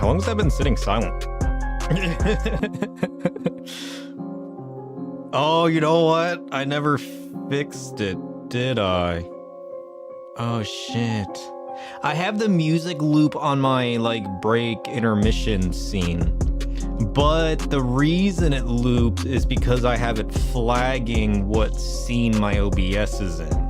How long has that been sitting silent? Oh, you know what? I never fixed it, did I? Oh, shit. I have the music loop on my, like, break intermission scene. But the reason it loops is because I have it flagging what scene my OBS is in.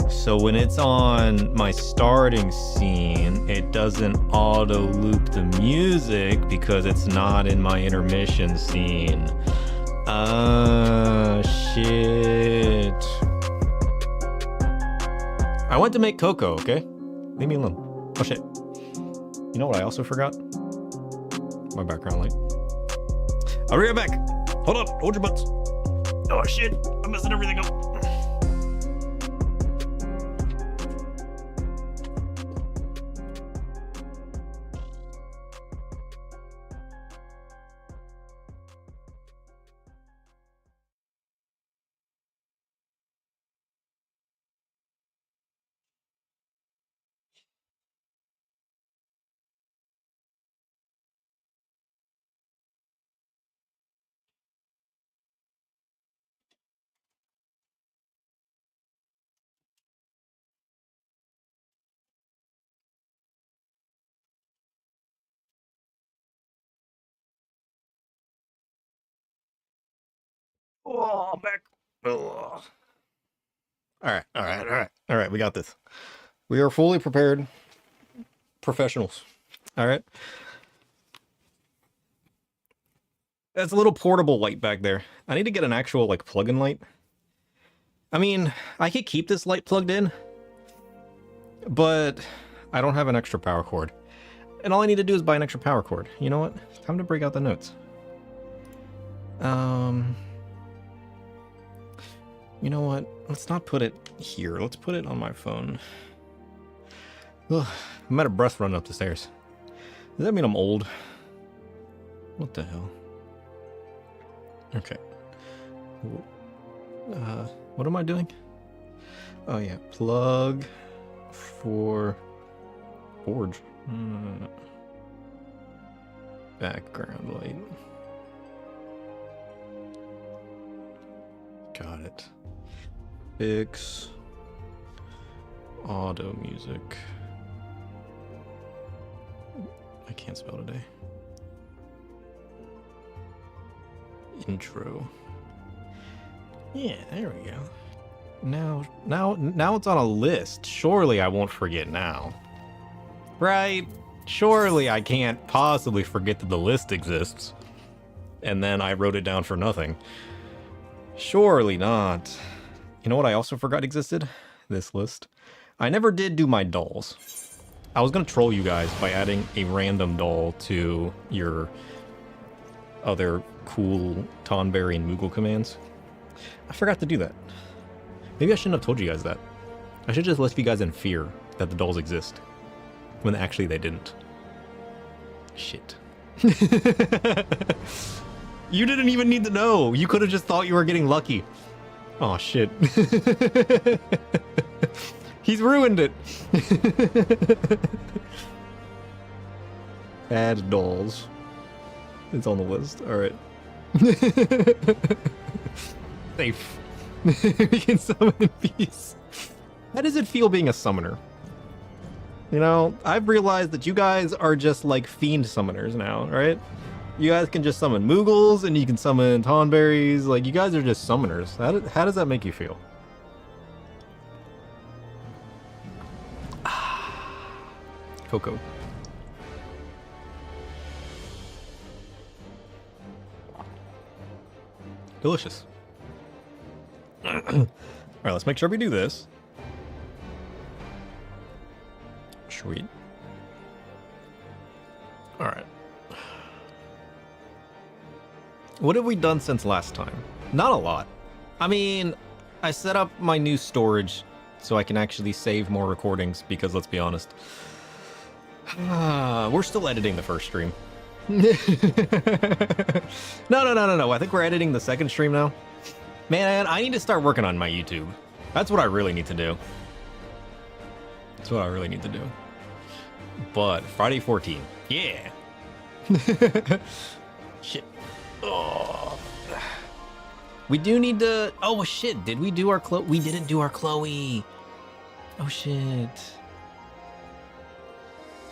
So when it's on my starting scene, it doesn't auto loop the music because it's not in my intermission scene. Ah, shit. I went to make cocoa, okay? Leave me alone. Oh shit. You know what I also forgot? My background light. I'll be right back. Hold on, hold your butts. Oh shit, I'm messing everything up. Oh, I'm back. Oh. All right, we got this. We are fully prepared professionals. All right. That's a little portable light back there. I need to get an actual, like, plug-in light. I mean, I could keep this light plugged in, but I don't have an extra power cord. And all I need to do is buy an extra power cord. You know what? It's time to break out the notes. You know what? Let's not put it here. Let's put it on my phone. Ugh, I'm out of breath running up the stairs. Does that mean I'm old? What the hell? Okay. What am I doing? Oh yeah, plug for Forge. Background light. Got it. Fix auto music. I can't spell today. Intro. Yeah, there we go. Now it's on a list. Surely I won't forget now. Right? Surely I can't possibly forget that the list exists. And then I wrote it down for nothing. Surely not. You know what I also forgot existed? This list. I never did do my dolls. I was gonna troll you guys by adding a random doll to your other cool Tonberry and Moogle commands. I forgot to do that. Maybe I shouldn't have told you guys that. I should just left you guys in fear that the dolls exist. When actually they didn't. Shit. You didn't even need to know. You could have just thought you were getting lucky. Oh shit. He's ruined it. Add dolls. It's on the list. Alright. Safe. We can summon in peace. How does it feel being a summoner? You know, I've realized that you guys are just like fiend summoners now, right? You guys can just summon Moogles and you can summon Tonberries. Like, you guys are just summoners. How does that make you feel? Cocoa. Delicious. Alright, let's make sure we do this. Sweet. Alright. What have we done since last time? Not a lot. I mean, I set up my new storage so I can actually save more recordings because, let's be honest, we're still editing the first stream. No. I think we're editing the second stream now. Man, I need to start working on my YouTube. That's what I really need to do. That's what I really need to do. But Friday 14th. Yeah. Shit. Oh. We do need to... Oh, shit. Did we do our Chloe? We didn't do our Chloe. Oh, shit.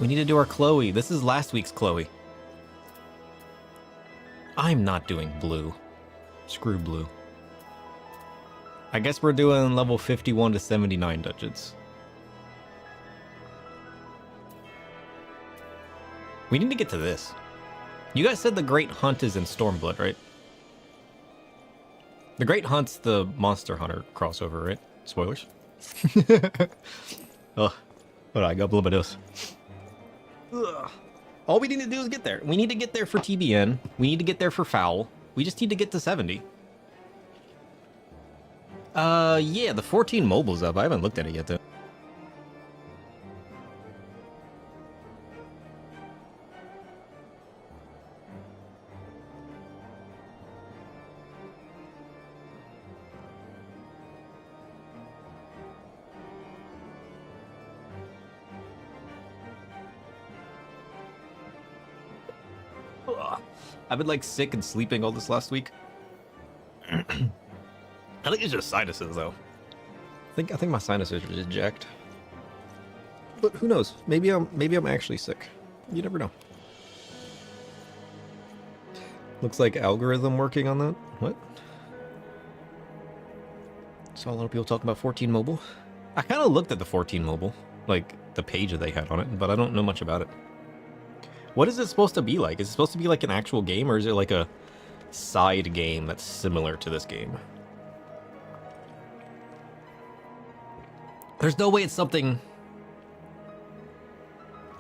We need to do our Chloe. This is last week's Chloe. I'm not doing blue. Screw blue. I guess we're doing level 51 to 79 dungeons. We need to get to this. You guys said the Great Hunt is in Stormblood, right? The Great Hunt's the Monster Hunter crossover, right? Spoilers. Oh, hold on, I got a little bit of this. Ugh. All we need to do is get there. We need to get there for TBN. We need to get there for Foul. We just need to get to 70. Yeah, the 14 mobile's up. I haven't looked at it yet, though. I've been like sick and sleeping all this last week. I think it's just sinuses though. I think my sinuses are just jacked. But who knows? Maybe I'm actually sick. You never know. Looks like algorithm working on that. What? Saw a lot of people talking about 14 mobile. I kind of looked at the 14 mobile, like the page that they had on it, but I don't know much about it. What is it supposed to be like? Is it supposed to be like an actual game, or is it like a side game that's similar to this game? There's no way it's something...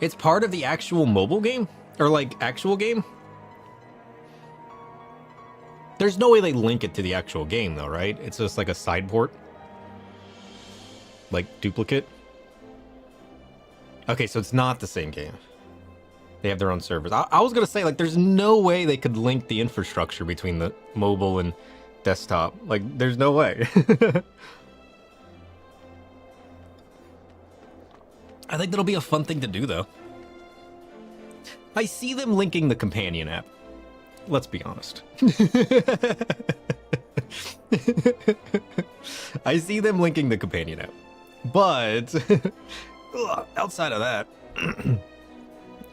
It's part of the actual mobile game? Or like actual game? There's no way they link it to the actual game though, right? It's just like a side port? Like duplicate? Okay, so it's not the same game. They have their own servers. I was gonna say, like, there's no way they could link the infrastructure between the mobile and desktop. Like, there's no way. I think that'll be a fun thing to do, though. I see them linking the companion app. Let's be honest. I see them linking the companion app. But, outside of that...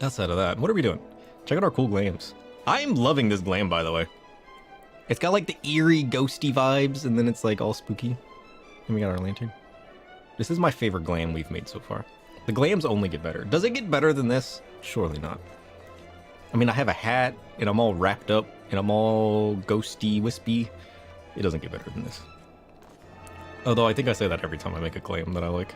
Outside of that, what are we doing? Check out our cool glams. I am loving this glam, by the way. It's got like the eerie, ghosty vibes, and then it's like all spooky. And we got our lantern. This is my favorite glam we've made so far. The glams only get better. Does it get better than this? Surely not. I mean, I have a hat, and I'm all wrapped up, and I'm all ghosty, wispy. It doesn't get better than this. Although I think I say that every time I make a glam that I like.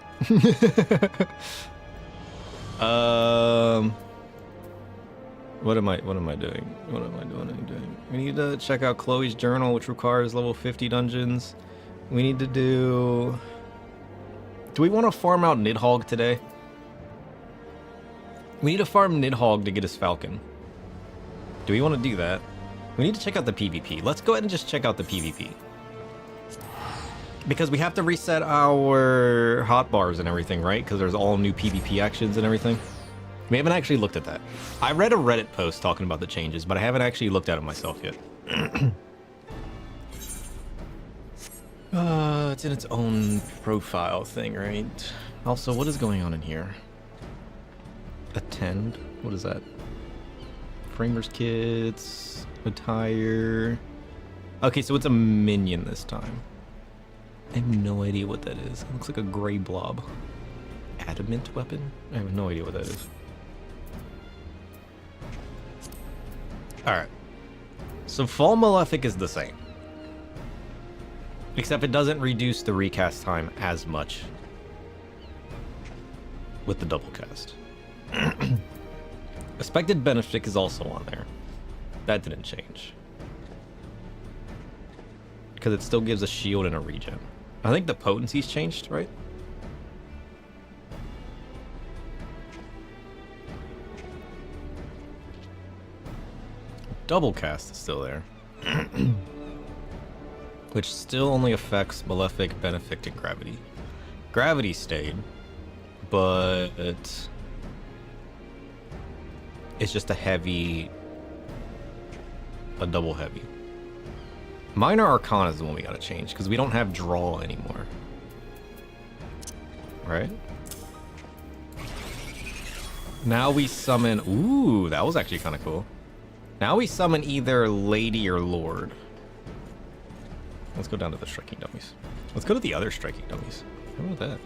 What am I doing? What am I doing? We need to check out Chloe's journal, which requires level 50 dungeons. We need to do... Do we want to farm out Nidhogg today? We need to farm Nidhogg to get his falcon. Do we want to do that? We need to check out the PvP. Let's go ahead and just check out the PvP. Because we have to reset our hotbars and everything, right? Because there's all new PvP actions and everything. We haven't actually looked at that. I read a Reddit post talking about the changes, but I haven't actually looked at it myself yet. It's in its own profile thing, right? Also, what is going on in here? Attend? What is that? Framers kits, attire. Okay, so it's a minion this time. I have no idea what that is. It looks like a gray blob. Adamant weapon? I have no idea what that is. Alright. So Fall Malefic is the same. Except it doesn't reduce the recast time as much with the double cast. Expected Benefit is also on there. That didn't change. Because it still gives a shield and a regen. I think the potency's changed, right? Double cast is still there. Which still only affects Malefic, Benefic, and Gravity. Gravity stayed, but It's just a heavy, a double heavy. Minor Arcana is the one we gotta change, because we don't have draw anymore. Right? Now we summon... Ooh, that was actually kind of cool. Now we summon either Lady or Lord. Let's go down to the striking dummies. Let's go to the other striking dummies. How about that?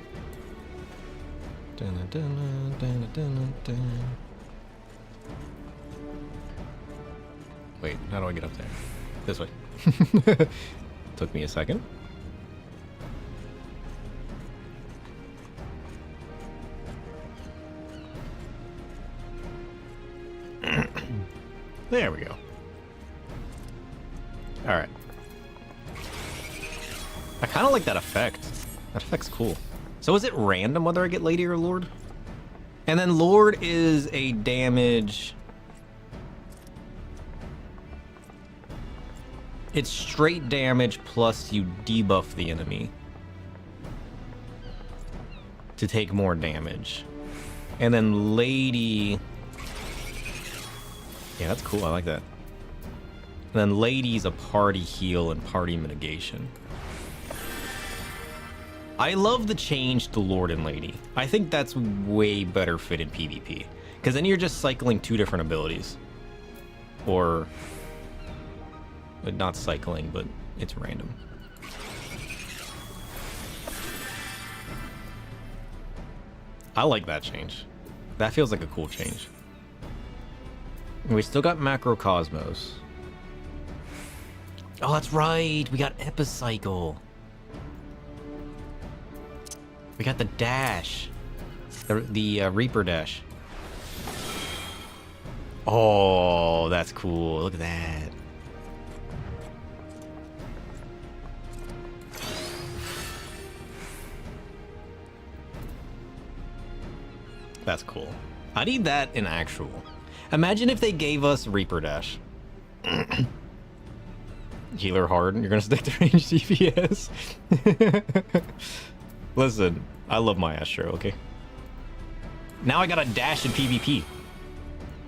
Wait, how do I get up there? This way. Took me a second. There we go. Alright. I kind of like that effect. That effect's cool. So is it random whether I get Lady or Lord? And then Lord is a damage... It's straight damage plus you debuff the enemy to take more damage. And then Lady... Yeah, that's cool. I like that. And then Lady's a party heal and party mitigation. I love the change to Lord and Lady. I think that's way better fit in PvP. Because then you're just cycling two different abilities. Or... not cycling, but it's random. I like that change. That feels like a cool change. And we still got Macrocosmos. Oh, that's right. We got Epicycle. We got the dash. The Reaper dash. Oh, that's cool. Look at that. That's cool. I need that in actual. Imagine if they gave us Reaper Dash. Healer hard, you're gonna stick to range DPS. Listen, I love my Astro, okay? Now I got a dash in PvP.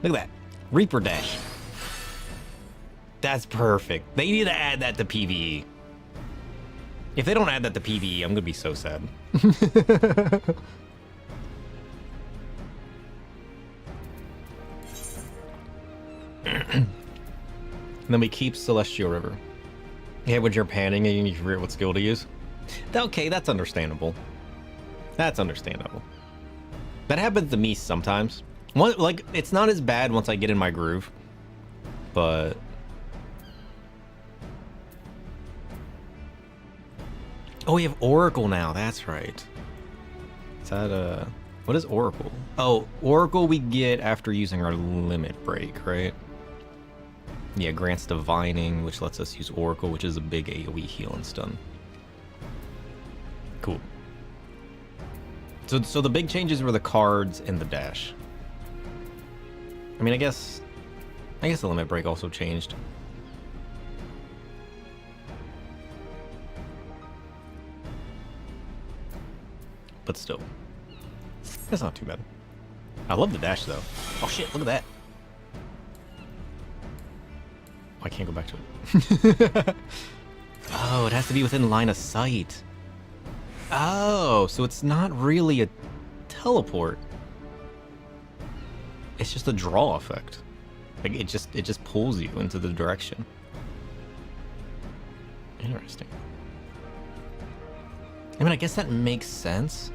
Look at that. Reaper Dash. That's perfect. They need to add that to PvE. If they don't add that to PvE, I'm gonna be so sad. And then we keep Celestial River. Yeah, when you're panning and you forget what skill to use. Okay, that's understandable. That's understandable. That happens to me sometimes. Like, it's not as bad once I get in my groove. But... Oh, we have Oracle now. That's right. Is that, what is Oracle? Oh, Oracle we get after using our limit break, right? Yeah, grants Divining, which lets us use Oracle, which is a big AoE heal and stun. Cool. So the big changes were the cards and the dash. I mean, I guess the limit break also changed. But still, that's not too bad. I love the dash though. Oh shit, look at that. I can't go back to it. Oh, it has to be within line of sight. Oh, so it's not really a teleport. It's just a draw effect. Like it just pulls you into the direction. Interesting. I mean, I guess that makes sense.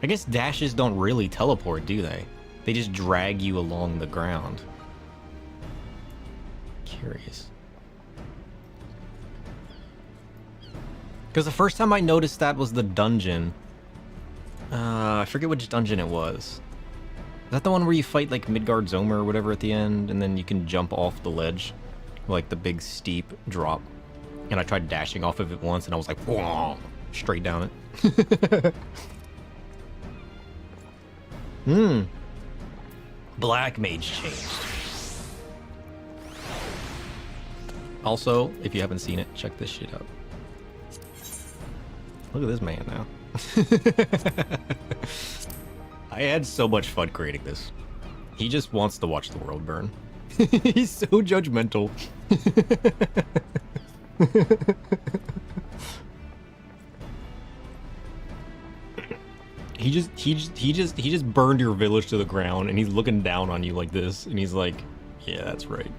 I guess dashes don't really teleport, do they? They just drag you along the ground. Curious. Because the first time I noticed that was the dungeon. I forget which dungeon it was. Is that the one where you fight like Midgard Zomer or whatever at the end, and then you can jump off the ledge? Like the big steep drop. And I tried dashing off of it once and I was like, whoa, straight down it. Black Mage changed. Also, if you haven't seen it, check this shit out. Look at this man now. I had so much fun creating this. He just wants to watch the world burn. He's so judgmental. He just burned your village to the ground, and he's looking down on you like this, and he's like, "Yeah, that's right.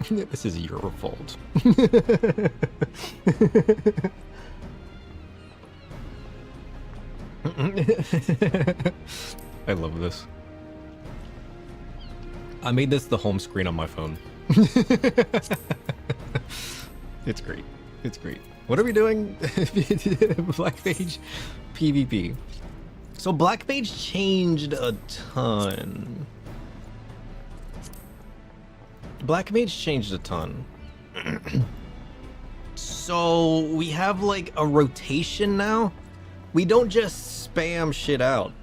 This is your fault." I love this. I made this the home screen on my phone. It's great. It's great. What are we doing? Black Mage PvP. So Black Mage changed a ton. Black Mage changed a ton. So we have like a rotation now. We don't just spam shit out.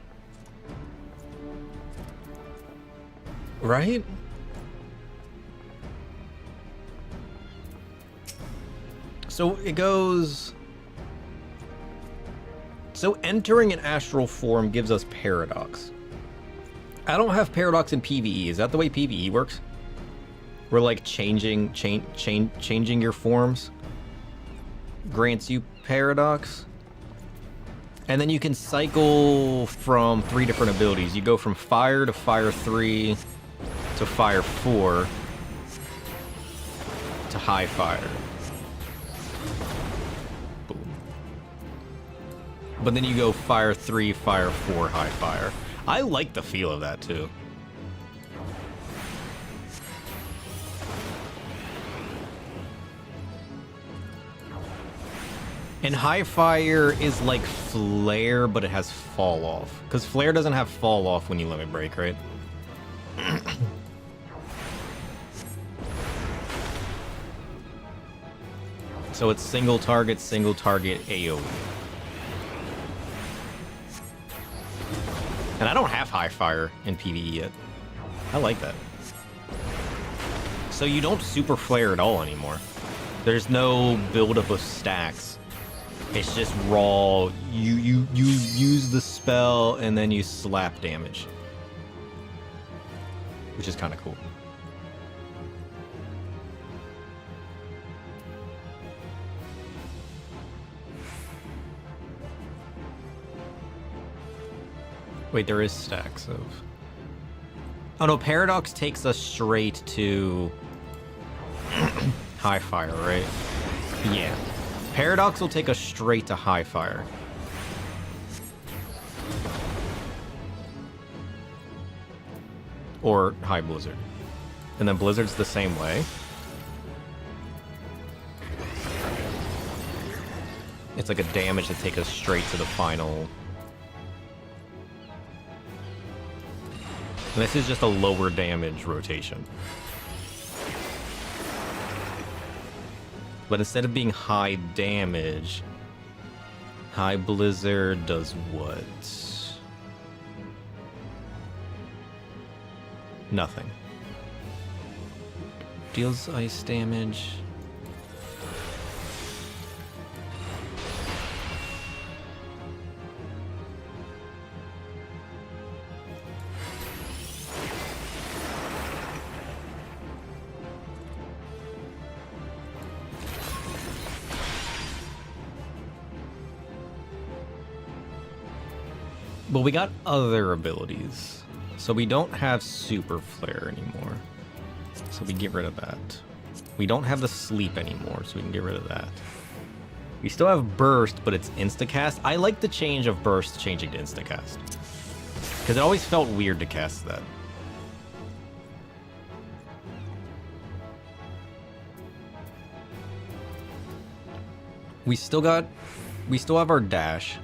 Right? So it goes... So entering an astral form gives us paradox. I don't have paradox in PvE. Is that the way PvE works? Where like changing your forms grants you paradox? And then you can cycle from 3 different abilities. You go from fire to fire 3 to fire 4 to high fire. Boom. But then you go fire 3, fire 4, high fire. I like the feel of that too. And high fire is like flare, but it has fall off. Because flare doesn't have fall off when you limit break, right? So it's single target AoE. And I don't have high fire in PvE yet. I like that. So you don't super flare at all anymore. There's no buildup of stacks. It's just raw. You use the spell and then you slap damage, which is kind of cool. Wait, there is stacks of... Oh no, Paradox takes us straight to high fire, right? Yeah. Paradox will take us straight to high fire. Or high blizzard. And then blizzard's the same way. It's like a damage to take us straight to the final. And this is just a lower damage rotation. But instead of being high damage, high blizzard does what? Nothing. Deals ice damage. But we got other abilities. So we don't have super flare anymore. So we get rid of that. We don't have the sleep anymore, so we can get rid of that. We still have burst, but it's instacast. I like the change of burst changing to instacast. Because it always felt weird to cast that. We still have our dash.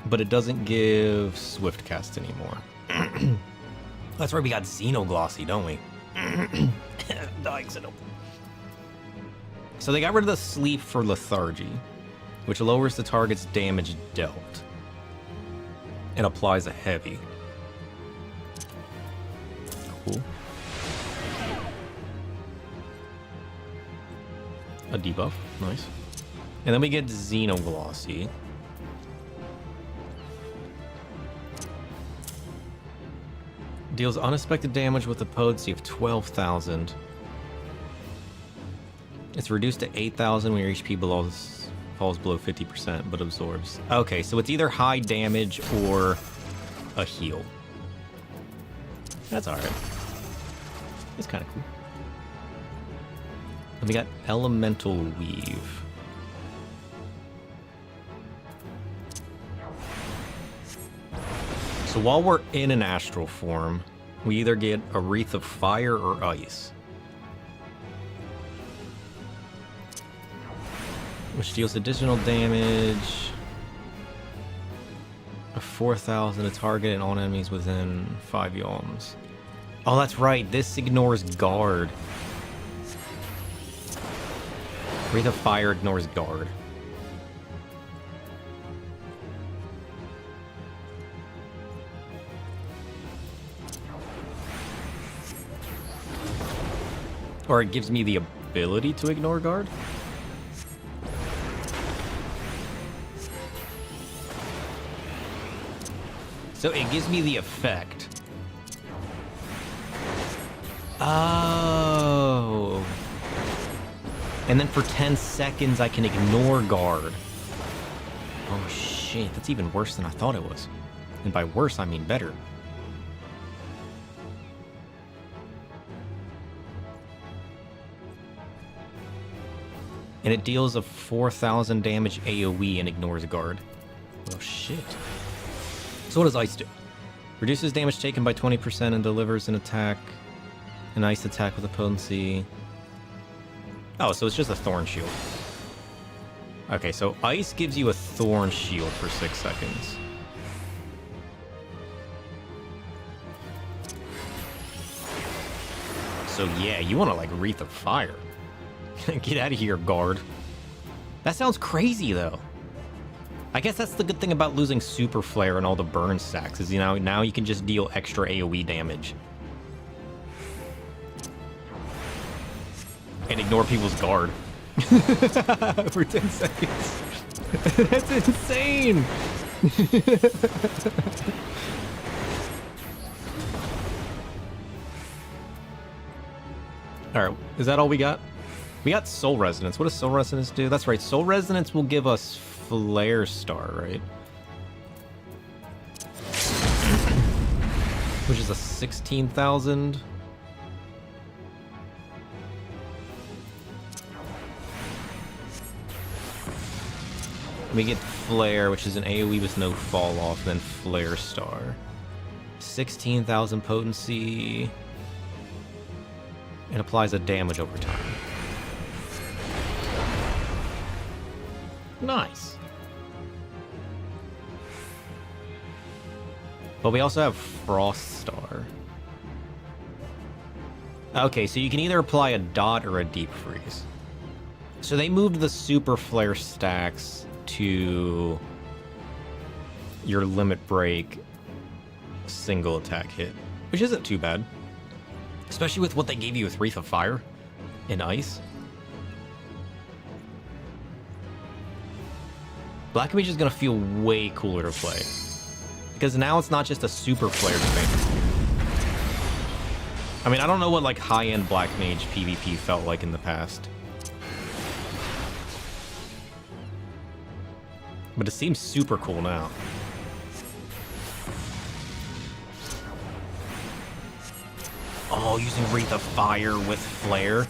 But it doesn't give swift cast anymore. That's right, we got Xenoglossy, don't we? Dying Xeno. So they got rid of the sleep for lethargy, which lowers the target's damage dealt. And applies a heavy. Cool. A debuff, nice. And then we get Xenoglossy. Deals unexpected damage with a potency of 12,000. It's reduced to 8,000 when your HP falls below 50%, but absorbs. Okay, so it's either high damage or a heal. That's alright. It's kind of cool. And we got Elemental Weave. So while we're in an astral form, we either get a Wreath of Fire or Ice, which deals additional damage of 4,000 to target and all enemies within 5 yalms. Oh, that's right. This ignores guard. Wreath of Fire ignores guard. Or it gives me the ability to ignore guard? So it gives me the effect. Oh. And then for 10 seconds I can ignore guard. Oh shit, that's even worse than I thought it was. And by worse, I mean better. And it deals a 4,000 damage AoE and ignores guard. Oh shit. So what does Ice do? Reduces damage taken by 20% and delivers an ice attack with a potency. Oh, so it's just a Thorn Shield. Okay, so Ice gives you a Thorn Shield for 6 seconds. So yeah, you want to like Wreath of Fire. Get out of here, guard. That sounds crazy, though. I guess that's the good thing about losing Super Flare and all the burn stacks, is, you know, now you can just deal extra AoE damage. And ignore people's guard. For 10 seconds. That's insane! Alright, is that all we got? We got Soul Resonance. What does Soul Resonance do? That's right, Soul Resonance will give us Flare Star, right? Which is a 16,000. We get Flare, which is an AoE with no fall off, then Flare Star. 16,000 potency. And applies a damage over time. Nice. But we also have Frost Star. Okay, so you can either apply a dot or a deep freeze. So they moved the Super Flare stacks to your limit break single attack hit, which isn't too bad. Especially with what they gave you with Wreath of Fire and Ice. Black Mage is going to feel way cooler to play. Because now it's not just a super flare thing. I mean, I don't know what like high-end Black Mage PvP felt like in the past. But it seems super cool now. Oh, using Wreath of Fire with Flare.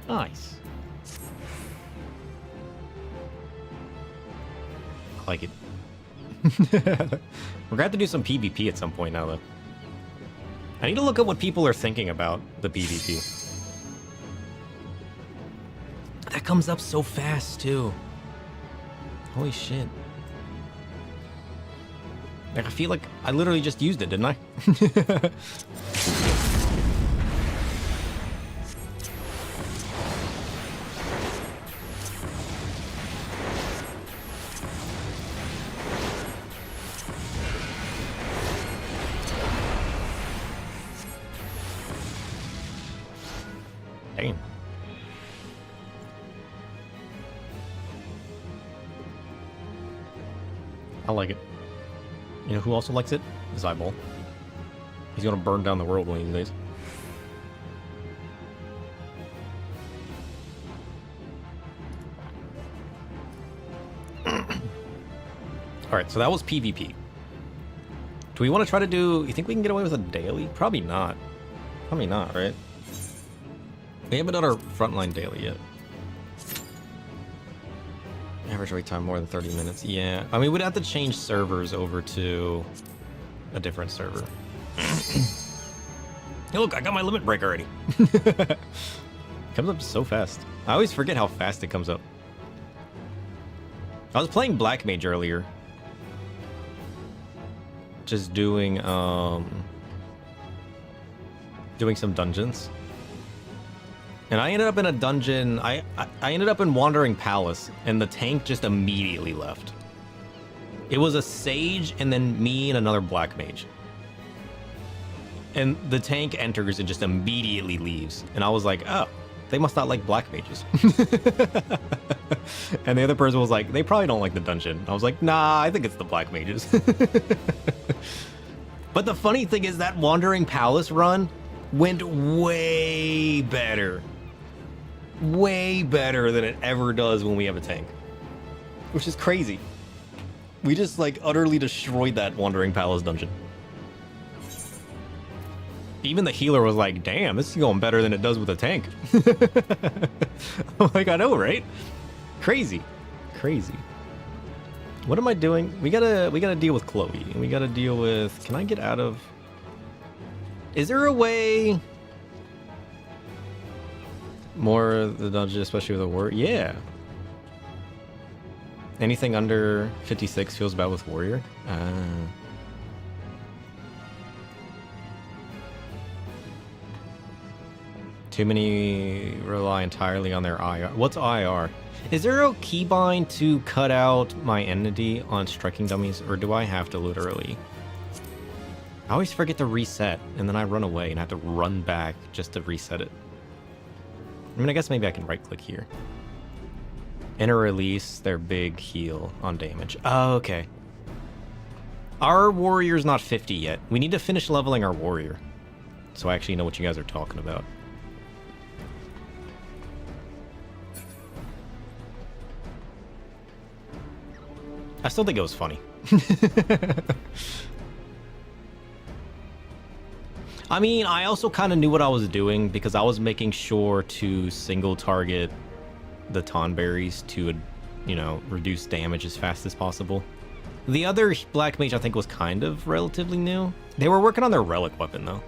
Nice. I like it. We're gonna have to do some PvP at some point now, though. I need to look at what people are thinking about the PvP. That comes up so fast, too. Holy shit. Like, I feel like I literally just used it, didn't I? Damn. I like it. You know who also likes it? His eyeball. He's gonna burn down the world one of these days. Alright, so that was PvP. Do we want to try to do... You think we can get away with a daily? Probably not. Probably not, right? We haven't done our frontline daily yet. Average wait time more than 30 minutes. Yeah. I mean, we'd have to change servers over to a different server. Hey, look, I got my limit break already. Comes up so fast. I always forget how fast it comes up. I was playing Black Mage earlier. Just doing some dungeons. And I ended up in a dungeon. I ended up in Wandering Palace, and the tank just immediately left. It was a sage, and then me and another black mage. And the tank enters and just immediately leaves. And I was like, oh, they must not like black mages. And the other person was like, they probably don't like the dungeon. I was like, nah, I think it's the black mages. But the funny thing is that Wandering Palace run went way better. Way better than it ever does when we have a tank. Which is crazy. We just like utterly destroyed that Wandering Palace dungeon. Even the healer was like, damn, this is going better than it does with a tank. I'm like, I know, right? Crazy. Crazy. What am I doing? We gotta deal with Chloe. And we gotta deal with... Can I get out of... Is there a way... More of the dungeon, especially with a warrior? Yeah. Anything under 56 feels bad with warrior? Too many rely entirely on their IR. What's IR? Is there a keybind to cut out my entity on striking dummies, or do I have to loot early? I always forget to reset, and then I run away and have to run back just to reset it. I mean, I guess maybe I can right-click here. Enter release their big heal on damage. Oh, okay. Our warrior's not 50 yet. We need to finish leveling our warrior. So I actually know what you guys are talking about. I still think it was funny. I mean, I also kind of knew what I was doing because I was making sure to single target the Tonberries to, you know, reduce damage as fast as possible. The other Black Mage I think was kind of relatively new. They were working on their relic weapon though.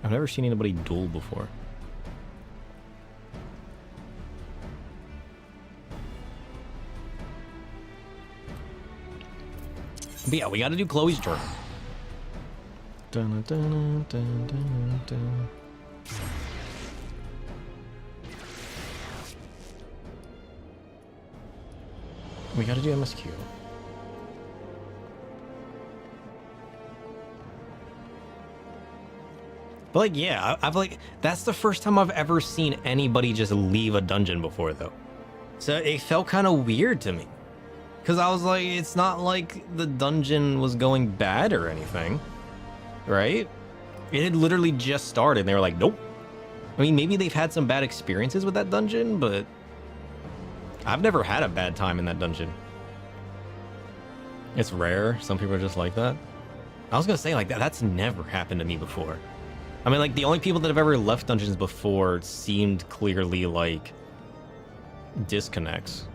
I've never seen anybody duel before. But yeah, we gotta do Chloe's journal. Dun, dun, dun, dun, dun. We gotta do MSQ. But like, yeah, I've like, that's the first time I've ever seen anybody just leave a dungeon before though. So it felt kind of weird to me. Because I was like, it's not like the dungeon was going bad or anything, right? It had literally just started, and they were like, nope. I mean, maybe they've had some bad experiences with that dungeon, but I've never had a bad time in that dungeon. It's rare. Some people are just like that. I was going to say, like, that's never happened to me before. I mean, like, the only people that have ever left dungeons before seemed clearly, like, disconnects.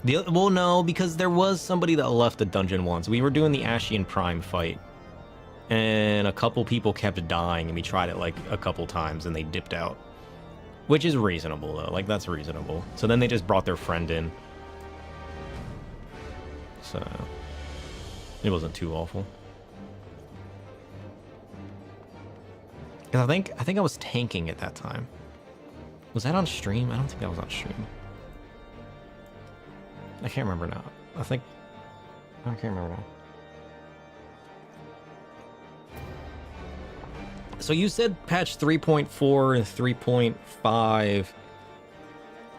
Well, no, because there was somebody that left the dungeon once. We were doing the Ashian Prime fight, and a couple people kept dying, and we tried it like a couple times, and they dipped out. Which is reasonable, though. Like, that's reasonable. So then they just brought their friend in. So it wasn't too awful. Because I think I was tanking at that time. Was that on stream? I don't think that was on stream. I can't remember now. I can't remember now. So you said patch 3.4 and 3.5.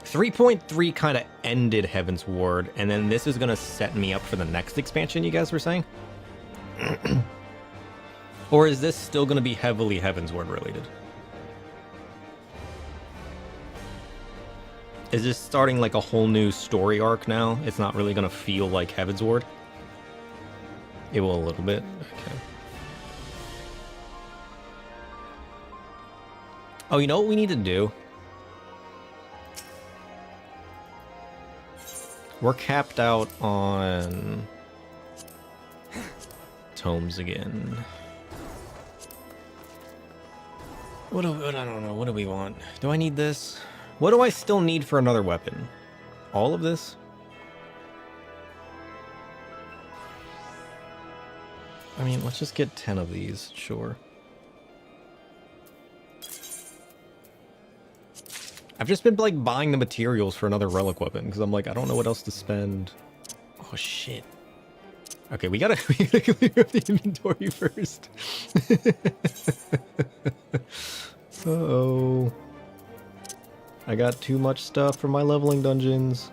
3.3 kind of ended Heavensward, and then this is going to set me up for the next expansion, you guys were saying? Or is this still going to be heavily Heavensward related? Is this starting like a whole new story arc now? It's not really going to feel like Heavensward? It will a little bit? Okay. Oh, you know what we need to do? We're capped out on tomes again. I don't know. What do we want? Do I need this? What do I still need for another weapon? All of this? I mean, let's just get 10 of these, sure. I've just been like buying the materials for another relic weapon because I'm like, I don't know what else to spend. Oh shit. Okay, we gotta clear up the inventory first. Uh-oh. I got too much stuff for my leveling dungeons.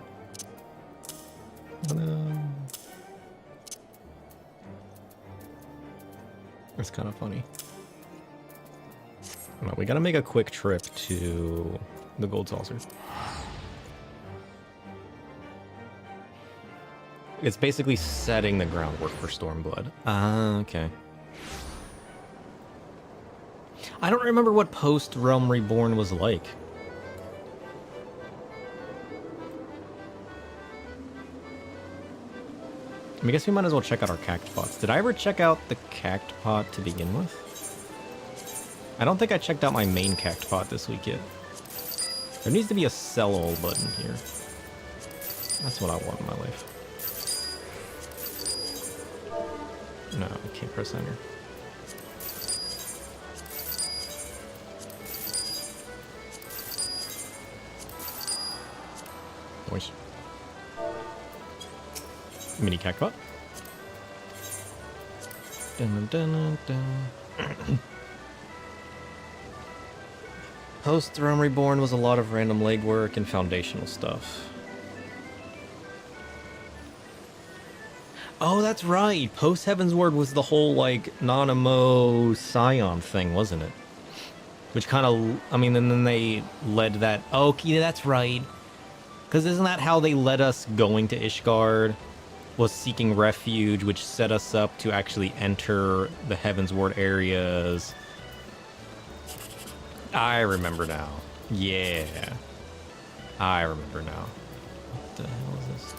Oh no. That's kind of funny. No, we gotta make a quick trip to the gold saucer. It's basically setting the groundwork for Stormblood. Ah, okay. I don't remember what Post Realm Reborn was like. I guess we might as well check out our cact pots. Did I ever check out the cact pot to begin with? I don't think I checked out my main cact pot this week yet. There needs to be a sell all button here. That's what I want in my life. No, I can't press enter. Voice. Mini cactbot. Dun, dun, dun, dun. Post Realm Reborn was a lot of random legwork and foundational stuff. Oh, that's right. Post Heavensward was the whole like Nanamo Scion thing, wasn't it? Which kind of, I mean, and then they led that. Oh, yeah, that's right. Because isn't that how they led us going to Ishgard? Was seeking refuge, which set us up to actually enter the Heavensward areas. I remember now. Yeah. I remember now. What the hell is this?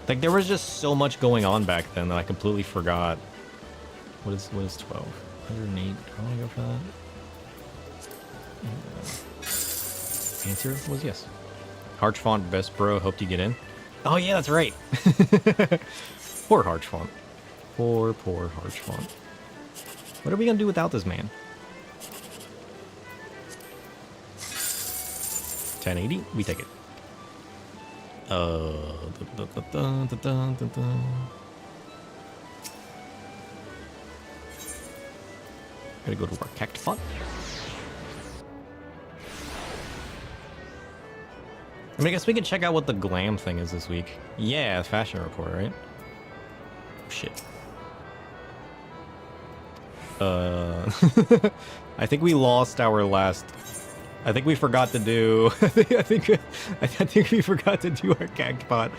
Like, there was just so much going on back then that I completely forgot. What is 12? 108. Do I want to go for that? Answer was yes. Harchfont, best bro, hoped you get in. Oh yeah, that's right. Poor Harchfont. Poor Harchfont. What are we gonna do without this man? 1080? We take it. Gotta go to our cactbot. I mean, I guess we can check out what the glam thing is this week. Yeah, fashion report, right? Oh, shit. I think we lost our last. I think we forgot to do. I think we forgot to do our cactbot.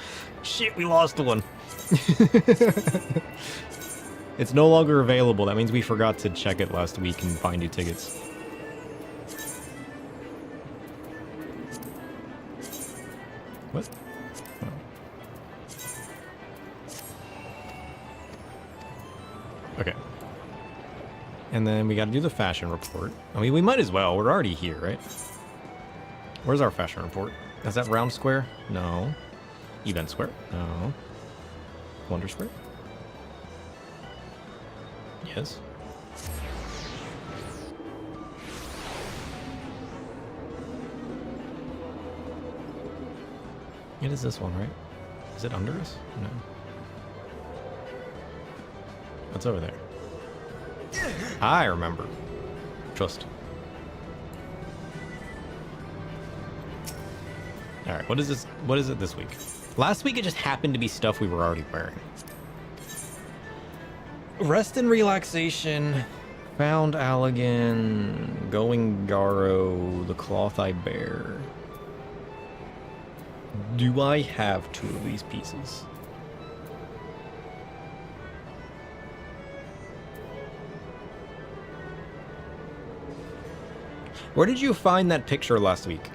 Shit, we lost one. It's no longer available. That means we forgot to check it last week and find new tickets. What? Oh. Okay. And then we got to do the fashion report. I mean, we might as well. We're already here, right? Where's our fashion report? Is that round square? No. Event square? No. Wonder square? Yes. It is this one, right? Is Is it under us? No. What's over there? I remember. Trust. Alright, what is this? What is it this week? Last week it just happened to be stuff we were already wearing. Rest and relaxation. Found Allegan. Going Garo. The cloth I bear. Do I have 2 of these pieces? Where did you find that picture last week?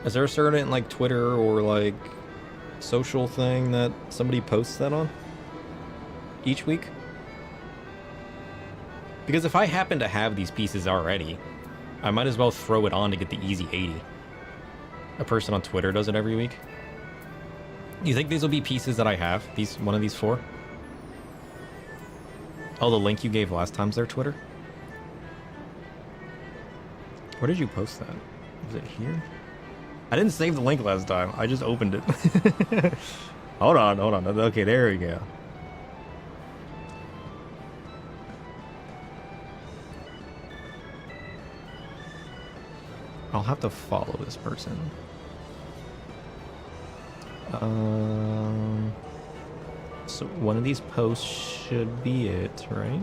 Is there a certain, like, Twitter or, like, social thing that somebody posts that on? Each week? Because if I happen to have these pieces already, I might as well throw it on to get the easy 80. A person on Twitter does it every week. You think these will be pieces that I have? One of these 4? Oh, the link you gave last time's their Twitter? Where did you post that? Was it here? I didn't save the link last time. I just opened it. Hold on. Okay, there we go. I'll have to follow this person. So one of these posts should be it, right?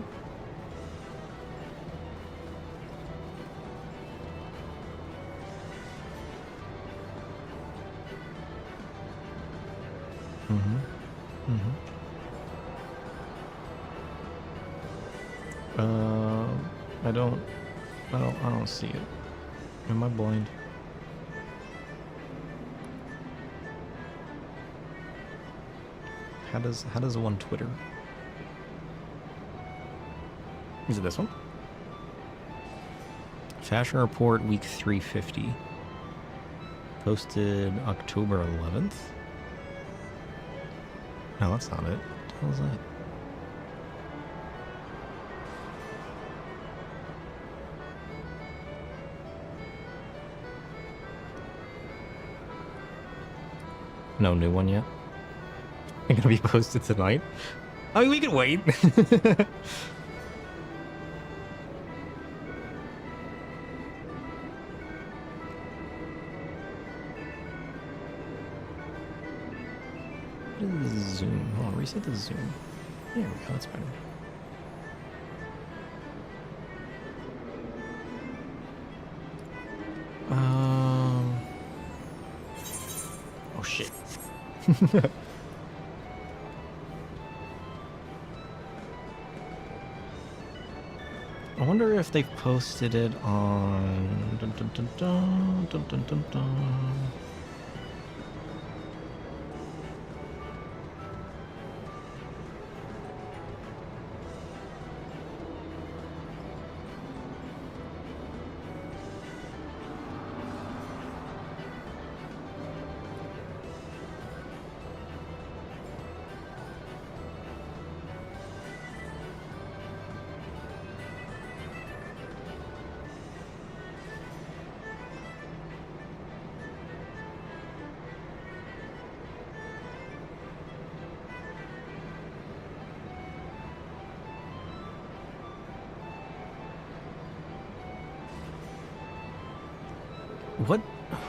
I don't see it. Am I blind? How does one Twitter? Is it this one? Fashion Report week 350. Posted October 11th. No, that's not it. What the hell is that? No new one yet? Ain't gonna be posted tonight? I mean, we can wait. What is the zoom? Hold on, reset the zoom. There we go, that's better. Oh shit. I wonder if they've posted it on... Dun, dun, dun, dun, dun, dun, dun, dun.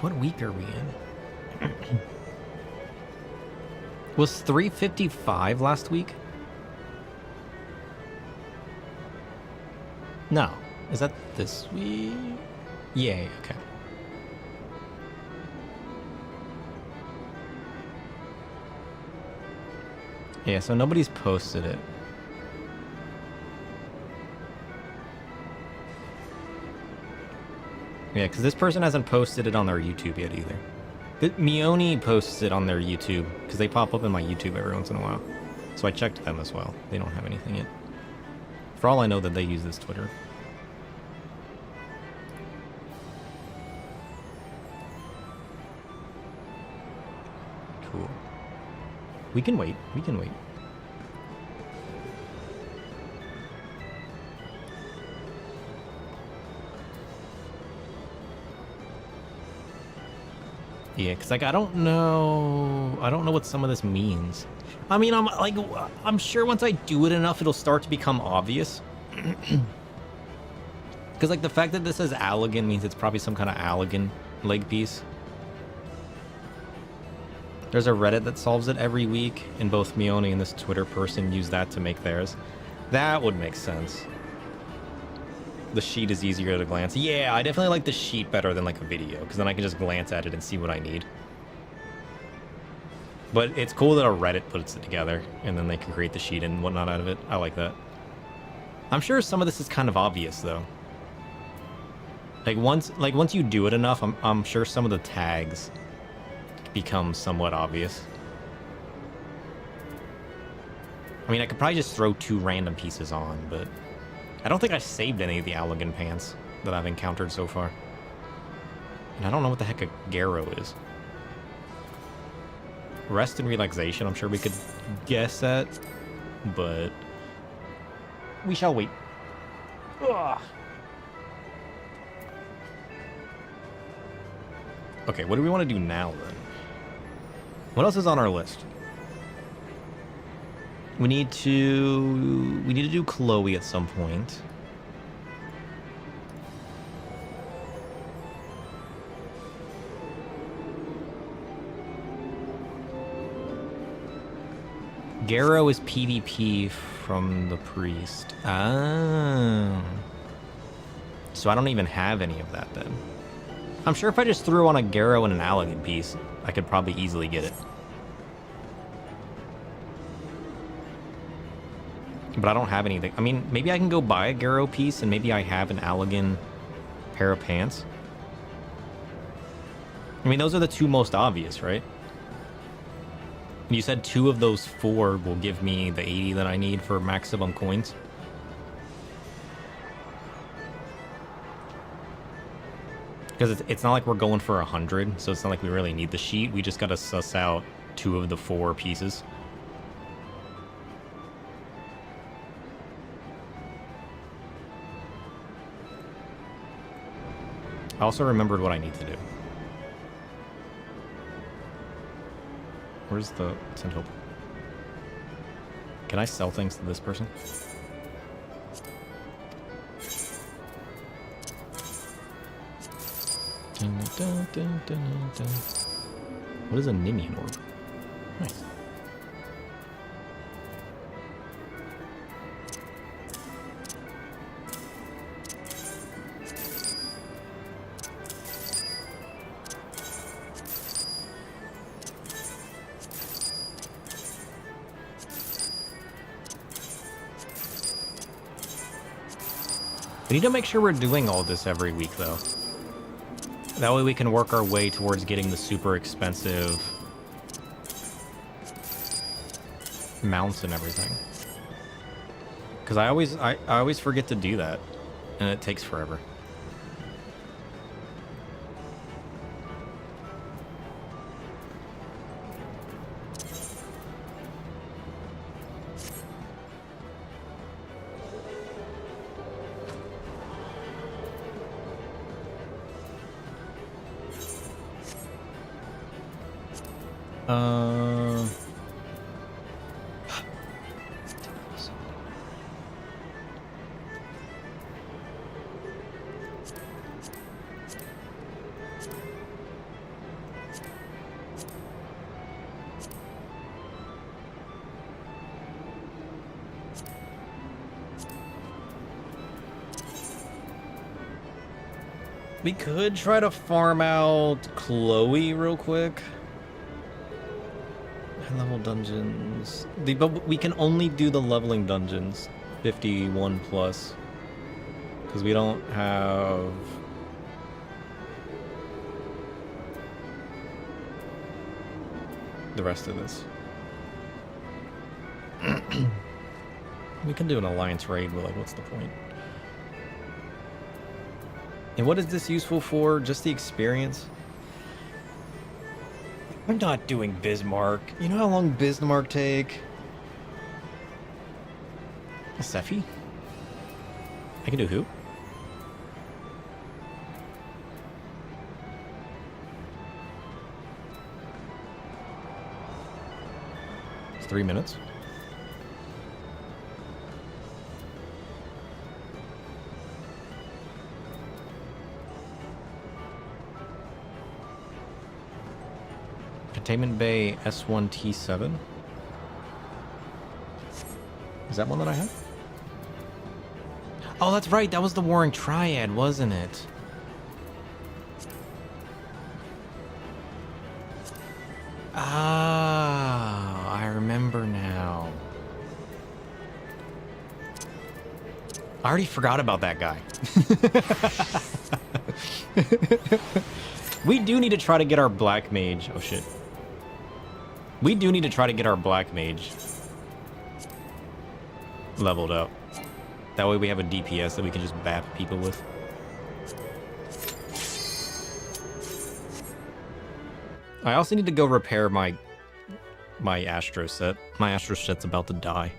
What week are we in? Was 355 last week? No. Is that this week? Yeah, okay. Yeah, so nobody's posted it. Yeah, because this person hasn't posted it on their YouTube yet either. Mioni posts it on their YouTube, because they pop up in my YouTube every once in a while. So I checked them as well. They don't have anything yet. For all I know that they use this Twitter. Cool. We can wait. We can wait. Yeah, because like I don't know what some of this means. I mean, I'm sure once I do it enough, it'll start to become obvious. Because like the fact that this says Allegan means it's probably some kind of Allegan leg piece. There's a Reddit that solves it every week, and both Mione and this Twitter person use that to make theirs. That would make sense. The sheet is easier to glance. Yeah, I definitely like the sheet better than like a video, because then I can just glance at it and see what I need. But it's cool that a Reddit puts it together, and then they can create the sheet and whatnot out of it. I like that. I'm sure some of this is kind of obvious, though. Like once you do it enough, I'm sure some of the tags become somewhat obvious. I mean, I could probably just throw 2 random pieces on, but I don't think I saved any of the Allegan pants that I've encountered so far. And I don't know what the heck a Garrow is. Rest and relaxation, I'm sure we could guess at, but we shall wait. Ugh. Okay, what do we want to do now, then? What else is on our list? We need to do Chloe at some point. Garrow is PvP from the priest. Ah. So I don't even have any of that then. I'm sure if I just threw on a Garrow and an Allegan piece, I could probably easily get it. But I don't have anything. I mean, maybe I can go buy a Garrow piece and maybe I have an Allegan pair of pants. I mean, those are the 2 most obvious, right? You said 2 of those 4 will give me the 80 that I need for maximum coins. Because it's not like we're going for 100, so it's not like we really need the sheet. We just gotta suss out 2 of the 4 pieces. I also remembered what I need to do. Where's the Send Hope? Can I sell things to this person? What is a Nimian orb? Nice. We need to make sure we're doing all this every week, though. That way we can work our way towards getting the super expensive mounts and everything. Because I always forget to do that, and it takes forever. We could try to farm out Chloe real quick. High-level dungeons. But we can only do the leveling dungeons, 51 plus, because we don't have the rest of this. We can do an alliance raid, but like, what's the point? And what is this useful for? Just the experience? I'm not doing Bismarck. You know how long Bismarck take? Sephi? I can do who? It's 3 minutes. Containment Bay S1T7. Is that one that I have? Oh, that's right. That was the Warring Triad, wasn't it? Ah, I remember now. I already forgot about that guy. We do need to try to get our Black Mage. Oh, shit. We do need to try to get our Black Mage leveled up. That way we have a DPS that we can just bap people with. I also need to go repair my Astro set. My Astro set's about to die.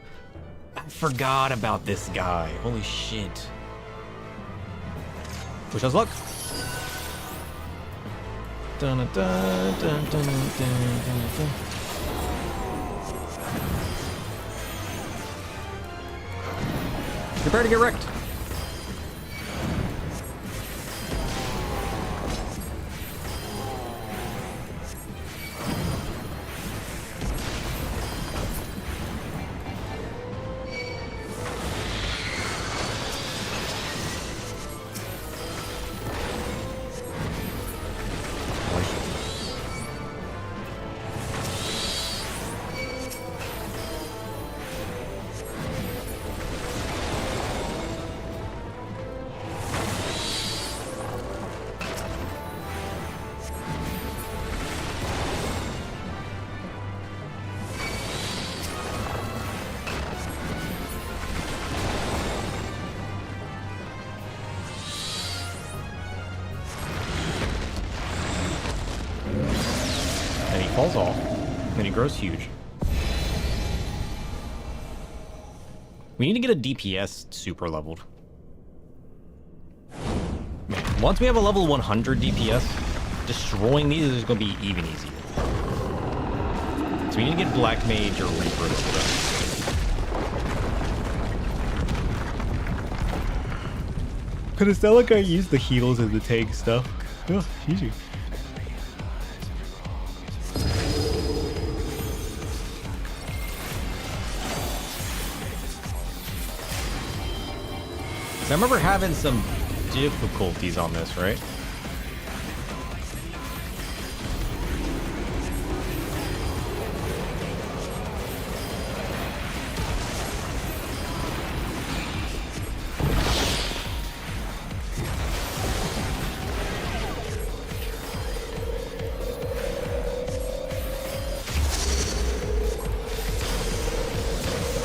I forgot about this guy. Holy shit. Wish us luck. Dun, dun, dun, dun, dun, dun, dun. Prepare to get wrecked. Falls off, and he grows huge. We need to get a DPS super leveled. Man, once we have a level 100 DPS, destroying these is going to be even easier. So we need to get Black Mage or Reaper leveled up. Could it sound like I use the heals and the tank stuff? Oh, easy. I remember having some difficulties on this, right?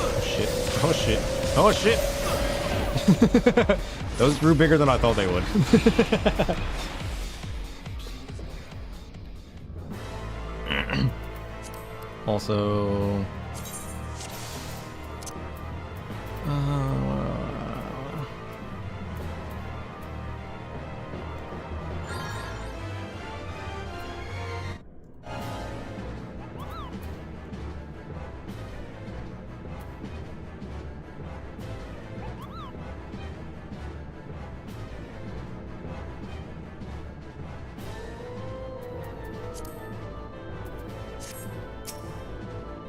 Oh shit. Oh shit. Oh shit. Those grew bigger than I thought they would. Also...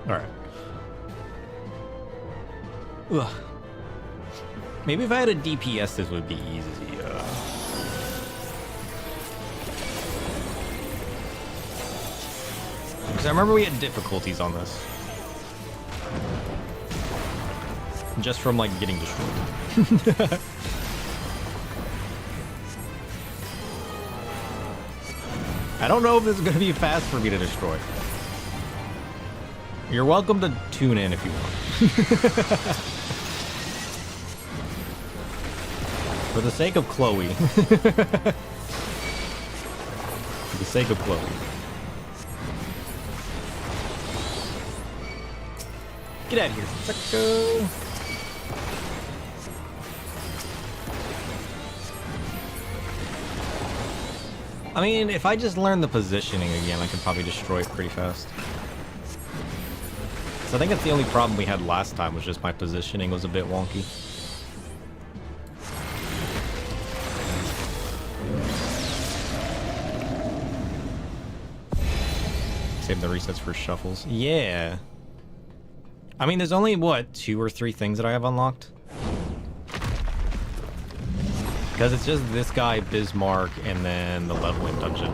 Alright. Ugh. Maybe if I had a DPS, this would be easy. Because I remember we had difficulties on this. Just from, like, getting destroyed. I don't know if this is going to be fast for me to destroy. You're welcome to tune in if you want. For the sake of Chloe. For the sake of Chloe. Get out of here, sucko. I mean, if I just learn the positioning again, I can probably destroy it pretty fast. So I think that's the only problem we had last time, was just my positioning was a bit wonky. Save the resets for shuffles. Yeah. I mean, there's only, what, 2 or 3 things that I have unlocked? Because it's just this guy, Bismarck, and then the leveling dungeon.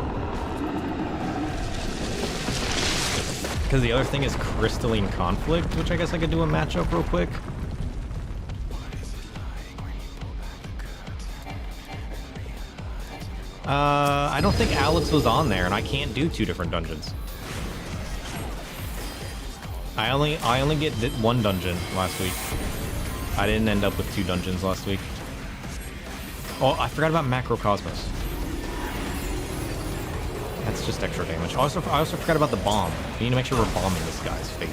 Because the other thing is Crystalline Conflict, which I guess I could do a matchup real quick. I don't think Alex was on there, and I can't do 2 different dungeons. I only get 1 dungeon last week. I didn't end up with 2 dungeons last week. Oh, I forgot about Macrocosmos. That's just extra damage. I also forgot about the bomb. We need to make sure we're bombing this guy's face.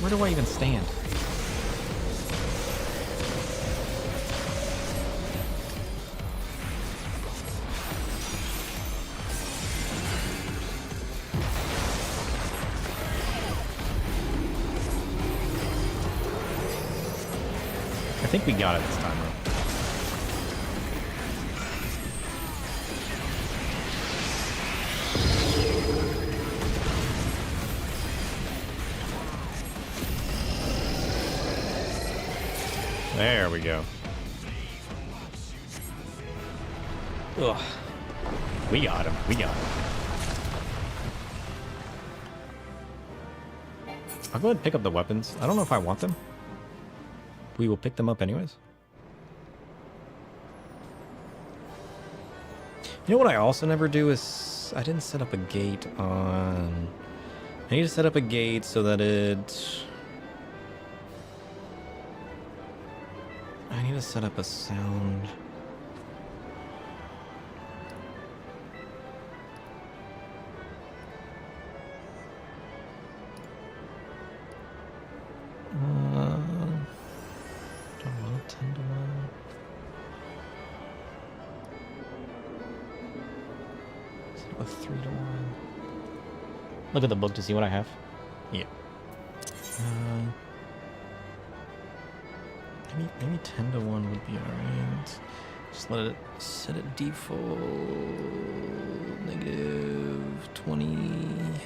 Where do I even stand? I think we got it this time, though. There we go. Ugh. We got him. We got him. I'll go ahead and pick up the weapons. I don't know if I want them. We will pick them up anyways. You know what I also never do is... I didn't set up a gate on... I need to set up a gate so that it... I need to set up a sound... don't want 10 to 1. Set up a 3 to 1. Look at the book to see what I have. Yeah. Maybe 10 to 1 would be alright. Just let it set it default -20.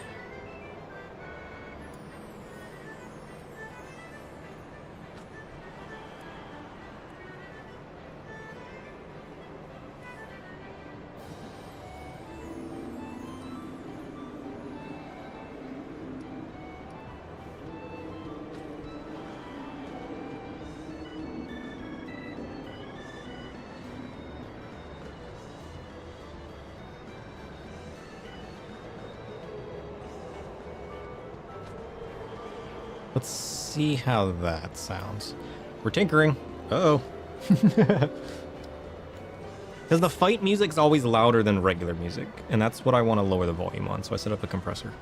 Let's see how that sounds. We're tinkering. Uh-oh. Because the fight music's always louder than regular music, and that's what I want to lower the volume on, so I set up a compressor.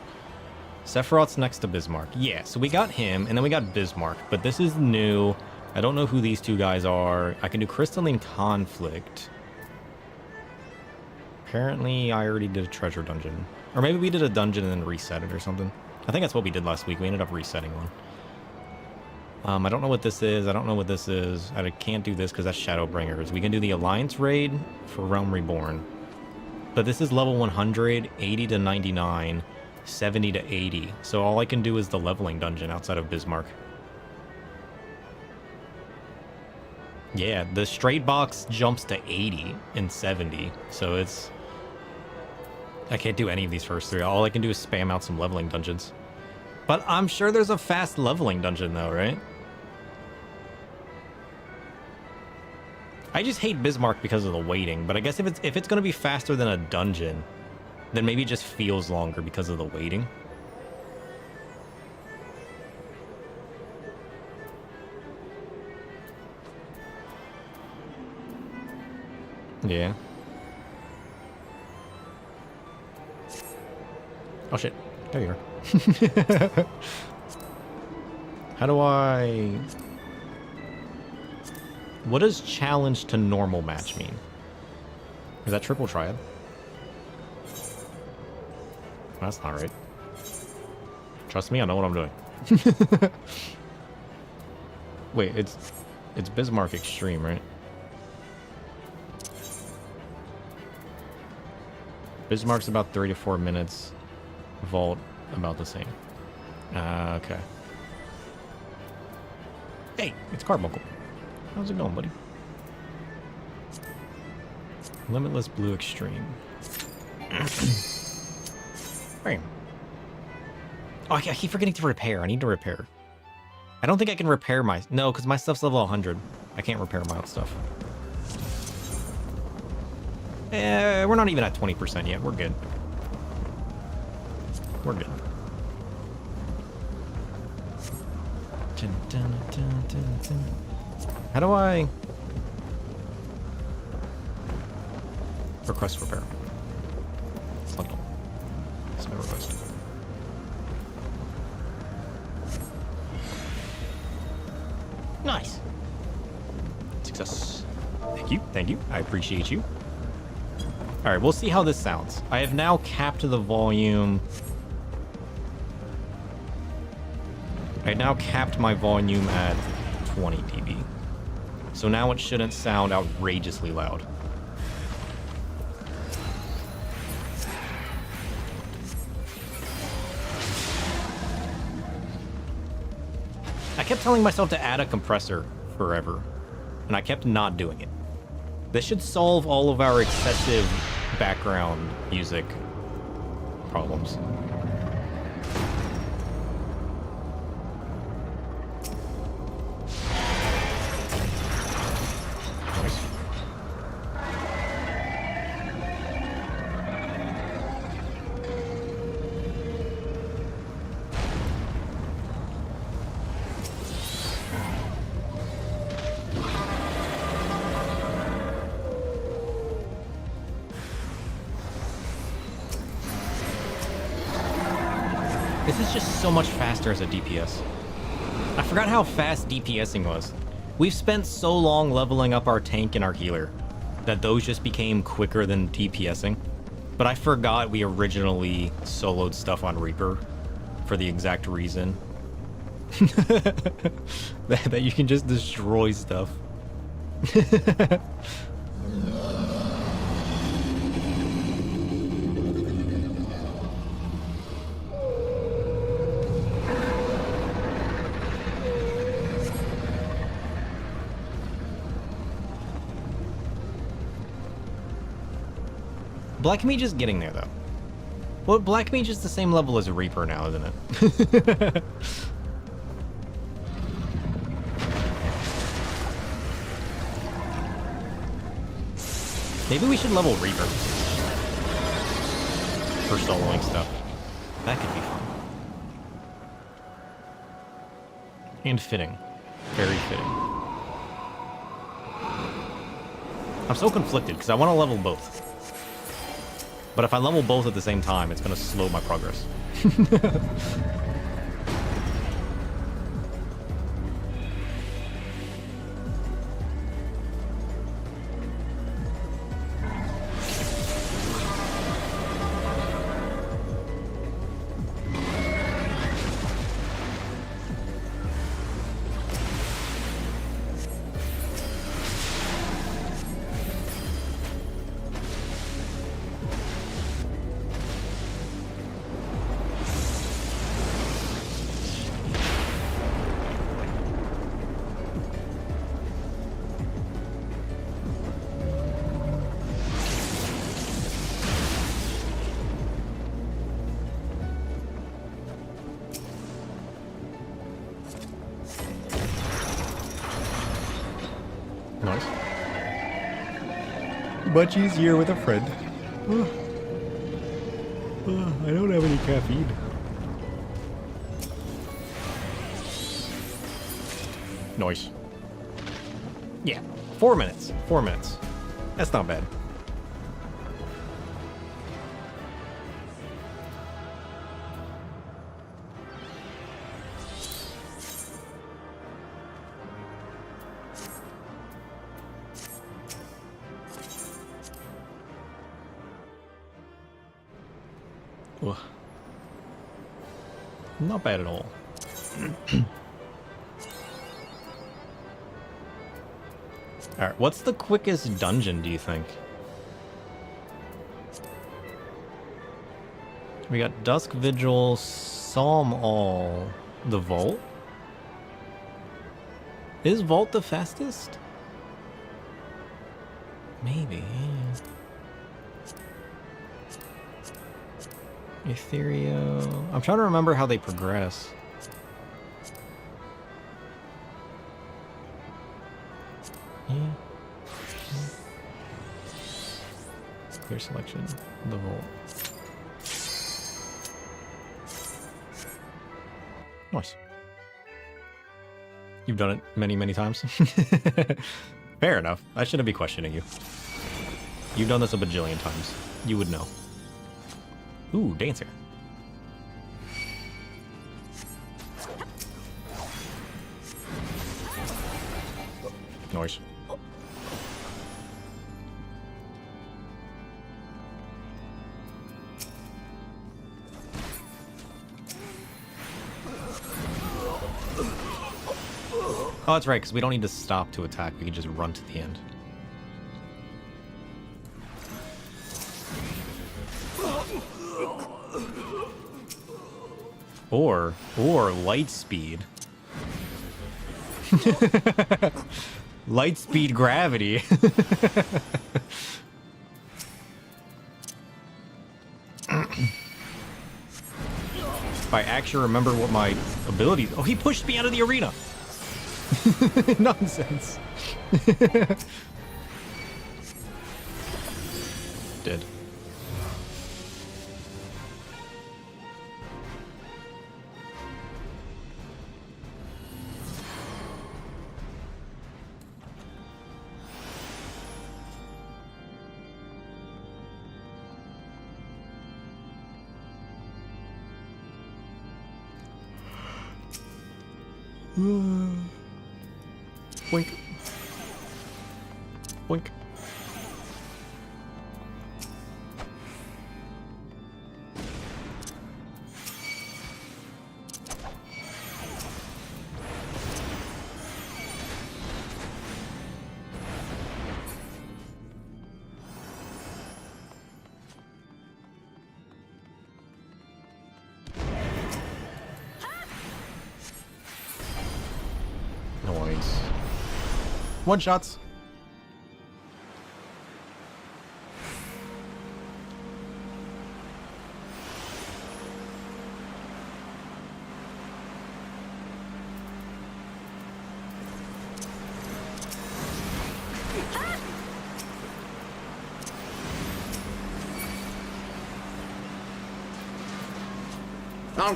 Sephiroth's next to Bismarck. Yeah, so we got him, and then we got Bismarck, but this is new. I don't know who these 2 guys are. I can do Crystalline Conflict. Apparently, I already did a treasure dungeon. Or maybe we did a dungeon and then reset it or something. I think that's what we did last week. We ended up resetting one. I don't know what this is. I don't know what this is. I can't do this because that's Shadowbringers. We can do the Alliance raid for Realm Reborn. But this is level 100, 80 to 99, 70 to 80. So all I can do is the leveling dungeon outside of Bismarck. Yeah, the straight box jumps to 80 and 70. So it's... I can't do any of these first 3. All I can do is spam out some leveling dungeons. But I'm sure there's a fast leveling dungeon though, right? I just hate Bismarck because of the waiting, but I guess if it's gonna be faster than a dungeon, then maybe it just feels longer because of the waiting. Yeah. Oh shit. There you are. How do I... What does challenge to normal match mean? Is that triple triad? That's not right. Trust me, I know what I'm doing. Wait, it's Bismarck Extreme, right? Bismarck's about 3 to 4 minutes. Vault about the same. Okay. Hey, it's Carbuncle. How's it going, buddy? Limitless Blue Extreme. Bam. Oh, I keep forgetting to repair. I need to repair. I don't think I can repair my... No, because my stuff's level 100. I can't repair my own stuff. We're not even at 20% yet. We're good. We're good. How do I... Request repair. Select all. That's my request. Nice. Success. Thank you. Thank you. I appreciate you. Alright, we'll see how this sounds. I have now capped the volume. I now capped my volume at 20 dB. So now it shouldn't sound outrageously loud. I kept telling myself to add a compressor forever, and I kept not doing it. This should solve all of our excessive background music problems. Nice. This is just so much faster as a DPS. I forgot how fast DPSing was. We've spent so long leveling up our tank and our healer that those just became quicker than DPSing. But I forgot we originally soloed stuff on Reaper for the exact reason that you can just destroy stuff. Black Mage is getting there, though. Well, Black Mage is the same level as a Reaper now, isn't it? Maybe we should level Reaper for soloing stuff. That could be fun. And fitting. Very fitting. I'm so conflicted, because I want to level both. But if I level both at the same time, it's going to slow my progress. Nice. Much easier with a friend. I don't have any caffeine. Nice. Yeah, 4 minutes. 4 minutes. That's not bad. Ugh. Not bad at all. Alright, what's the quickest dungeon, do you think? We got Dusk Vigil, Psalm All, the Vault? Is Vault the fastest? Maybe. Ethereal. I'm trying to remember how they progress. Yeah. Clear selection. The Vault. Nice. You've done it many, many times. Fair enough. I shouldn't be questioning you. You've done this a bajillion times. You would know. Ooh, Dancer. Noise. Oh, that's right, because we don't need to stop to attack. We can just run to the end. Or light speed. Light speed gravity. If I actually remember what my abilities... Oh, he pushed me out of the arena! Nonsense. Dead. Boink. Boink. Noise. One shots.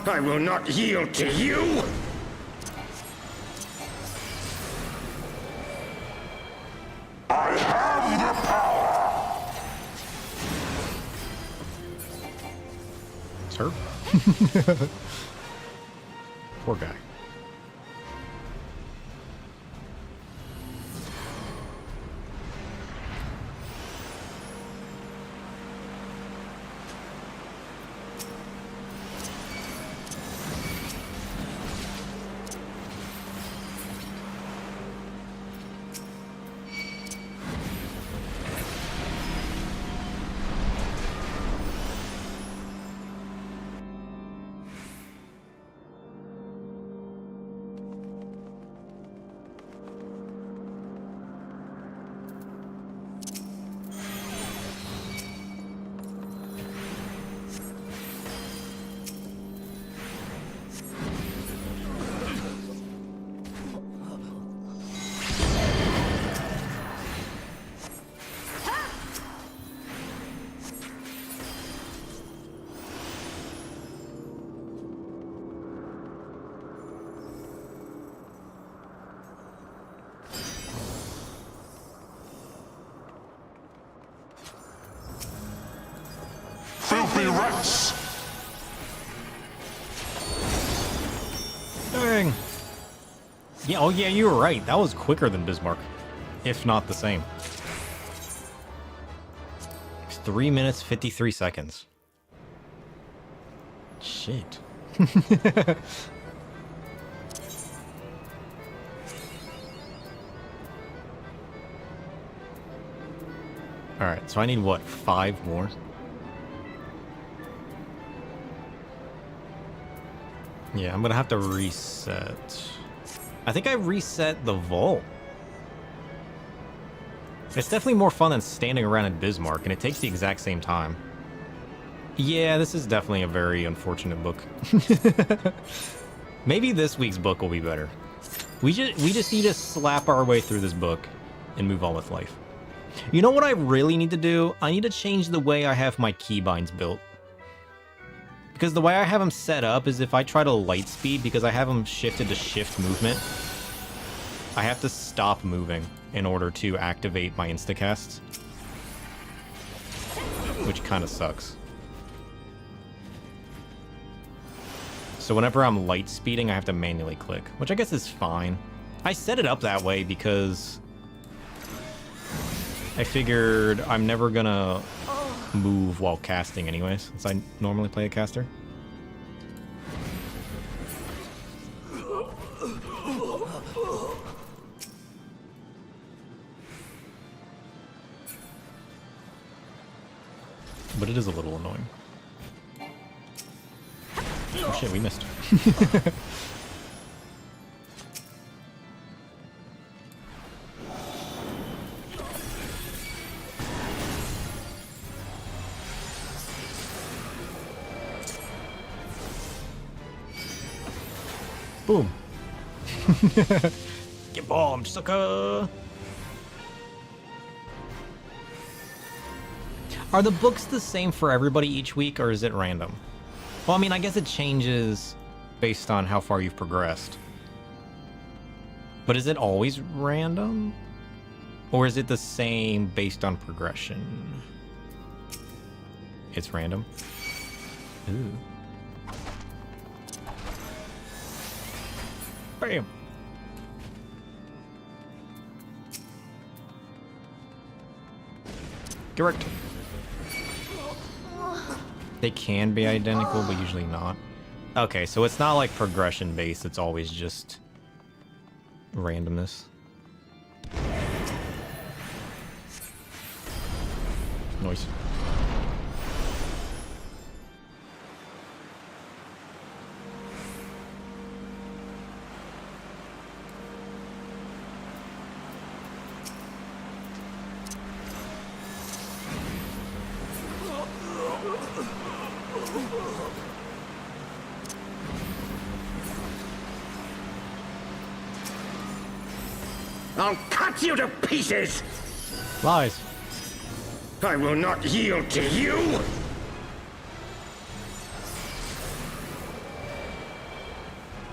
I will not yield to you! I have the power! Sir? Poor guy. Filthy rats! Dang. Yeah, oh yeah, you were right. That was quicker than Bismarck. If not the same. It's 3 minutes, 53 seconds. Shit. Alright, so I need what, 5 more? Yeah, I'm gonna have to reset. I think I reset the vault. It's definitely more fun than standing around in Bismarck, and it takes the exact same time. Yeah, this is definitely a very unfortunate book. Maybe this week's book will be better. We just need to slap our way through this book and move on with life. You know what I really need to do? I need to change the way I have my keybinds built. Because the way I have them set up is if I try to light speed, because I have them shifted to shift movement, I have to stop moving in order to activate my instacasts. Which kind of sucks. So whenever I'm light speeding, I have to manually click, which I guess is fine. I set it up that way because I figured I'm never gonna move while casting anyways, since I normally play a caster. But it is a little annoying. Oh shit, we missed. Boom. Get bombed, sucker! Are the books the same for everybody each week, or is it random? Well, I mean, I guess it changes based on how far you've progressed. But is it always random? Or is it the same based on progression? It's random? Ooh. Bam! Correct. They can be identical, but usually not. Okay, so it's not like progression based, it's always just randomness. Noise. I'll cut you to pieces! Lies. I will not yield to you!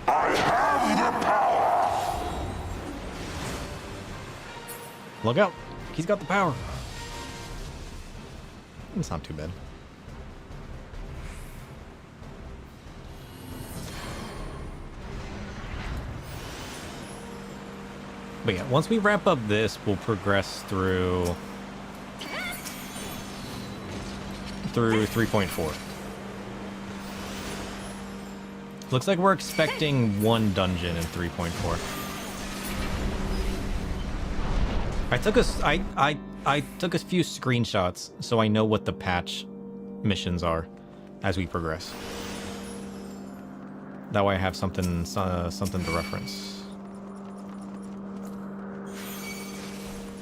I have the power! Look out. He's got the power. It's not too bad. But yeah, once we wrap up this, we'll progress through 3.4. Looks like we're expecting 1 dungeon in 3.4. I took a few screenshots so I know what the patch missions are as we progress. That way I have something to reference.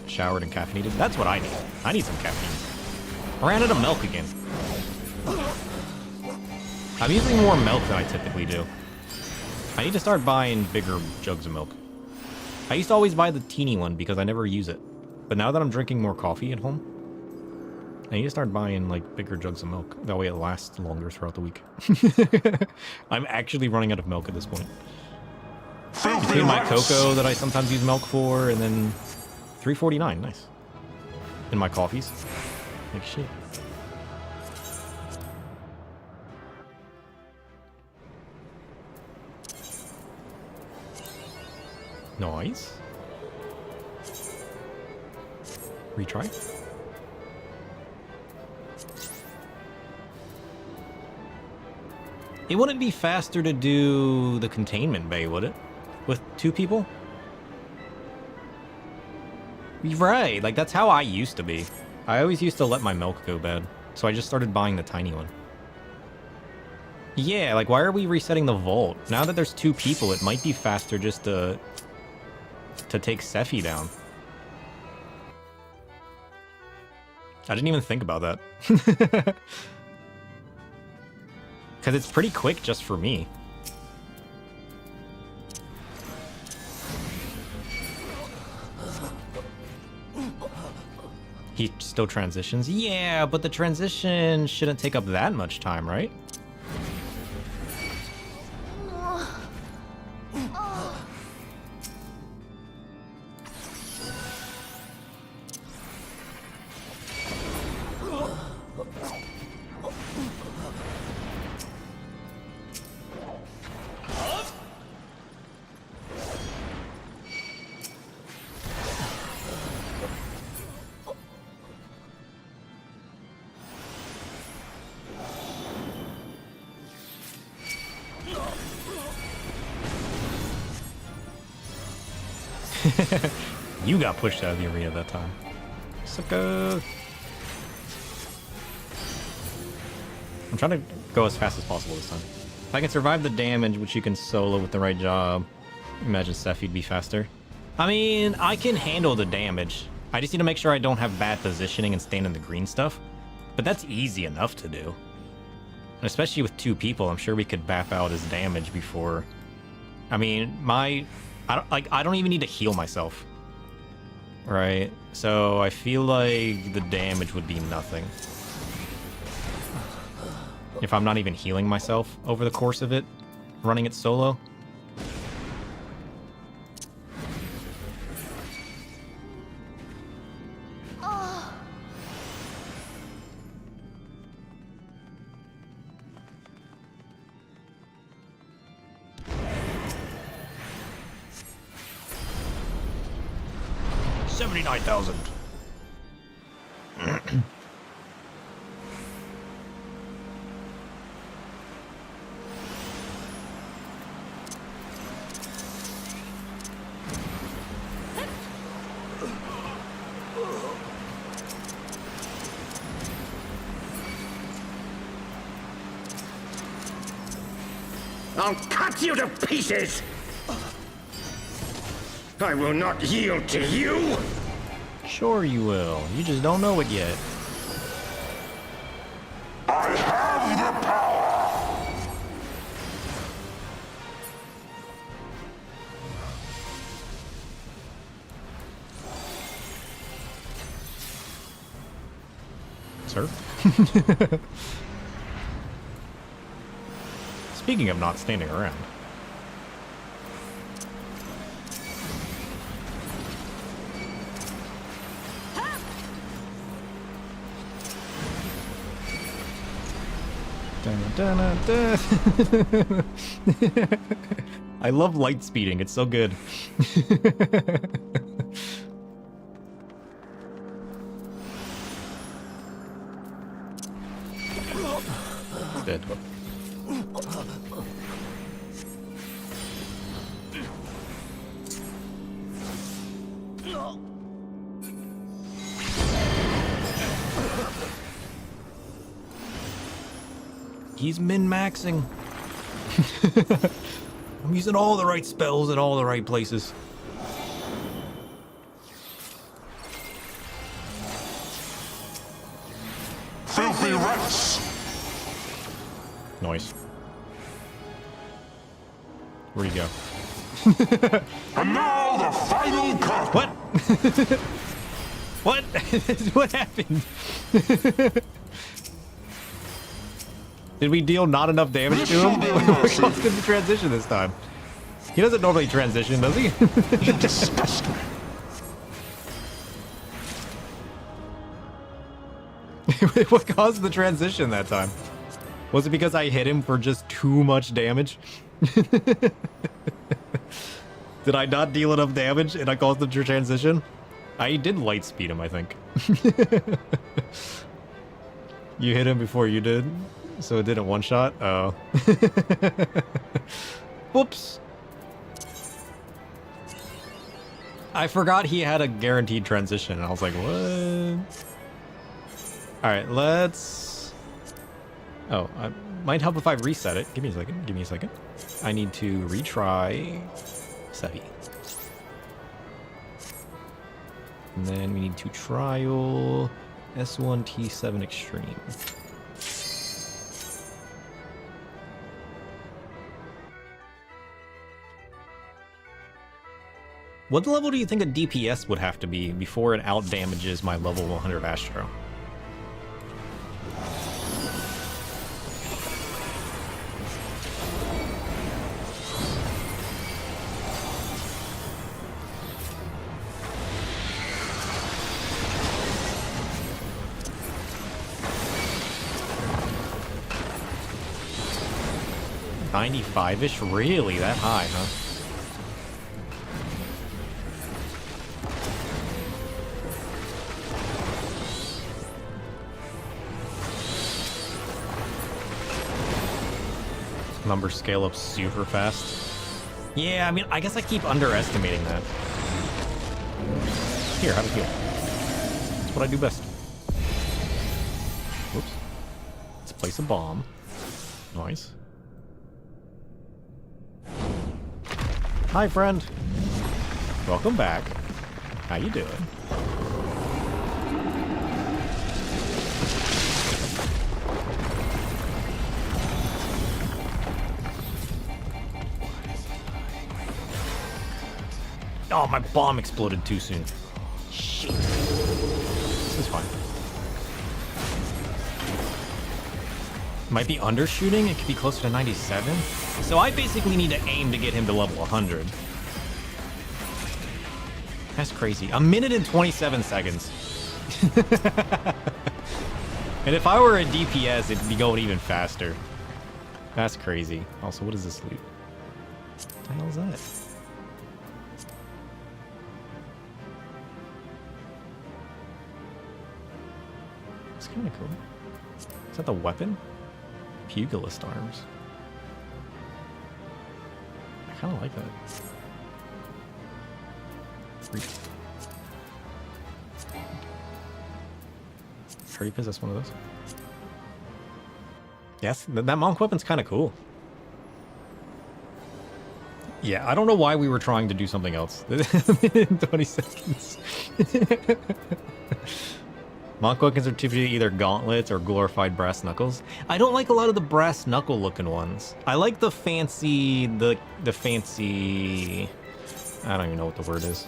Showered and caffeinated. That's what I need. I need some caffeine. I ran out of milk again. I'm using more milk than I typically do. I need to start buying bigger jugs of milk. I used to always buy the teeny one because I never use it. But now that I'm drinking more coffee at home, I need to start buying like bigger jugs of milk. That way it lasts longer throughout the week. I'm actually running out of milk at this point. Between my cocoa that I sometimes use milk for, and then $3.49, nice. And my coffees. Like shit. Nice. Retry. It wouldn't be faster to do the containment bay, would it? With 2 people? Right, like that's how I used to be. I always used to let my milk go bad, so I just started buying the tiny one. Yeah, like why are we resetting the vault? Now that there's 2 people, it might be faster just to take Sephi down. I didn't even think about that. Because it's pretty quick just for me. He still transitions? Yeah, but the transition shouldn't take up that much time, right? You got pushed out of the arena that time. Sucker. I'm trying to go as fast as possible this time. If I can survive the damage, which you can solo with the right job, imagine Sephi'd be faster. I mean, I can handle the damage. I just need to make sure I don't have bad positioning and stand in the green stuff. But that's easy enough to do. Especially with 2 people, I'm sure we could bap out his damage before. I mean, I don't even need to heal myself. Right? So I feel like the damage would be nothing. If I'm not even healing myself over the course of it, running it solo. $79,000. I'll cut you to pieces! I will not yield to you! Sure you will. You just don't know it yet. I have the power! Sir? Speaking of not standing around. I love light speeding, it's so good. Dead. He's min-maxing. I'm using all the right spells in all the right places. Filthy rats! Nice. Where'd he go? And now the final cut! What? What? What happened? Did we deal not enough damage to him? What caused him to transition this time? He doesn't normally transition, does he? You disgust me. What caused the transition that time? Was it because I hit him for just too much damage? Did I not deal enough damage and I caused him to transition? I did light speed him, I think. You hit him before you did? So it didn't one-shot? Oh. Whoops. I forgot he had a guaranteed transition. I was like, what? Alright, let's... Oh, it might help if I reset it. Give me a second. Give me a second. I need to retry Sevi. And then we need to trial S1T7 Extreme. What level do you think a DPS would have to be before it outdamages my level 100 Astro? $95-ish? Really? That high, huh? Numbers scale up super fast. Yeah, I mean, I guess I keep underestimating that. Here, have a heal. That's what I do best. Whoops. Let's place a bomb. Nice. Hi, friend. Welcome back. How you doing? Oh, my bomb exploded too soon. Shit. This is fine. Might be undershooting. It could be closer to 97. So I basically need to aim to get him to level 100. That's crazy. 1 minute and 27 seconds. And if I were a DPS, it'd be going even faster. That's crazy. Also, what is this loot? What the hell is that? It's kind of cool. Is that the weapon? Pugilist arms. I kind of like that. Already possess one of those. Yes, that monk weapon's kind of cool. Yeah, I don't know why we were trying to do something else. 20 seconds. Monk weapons are typically either gauntlets or glorified brass knuckles. I don't like a lot of the brass knuckle looking ones. I like the fancy, the fancy... I don't even know what the word is.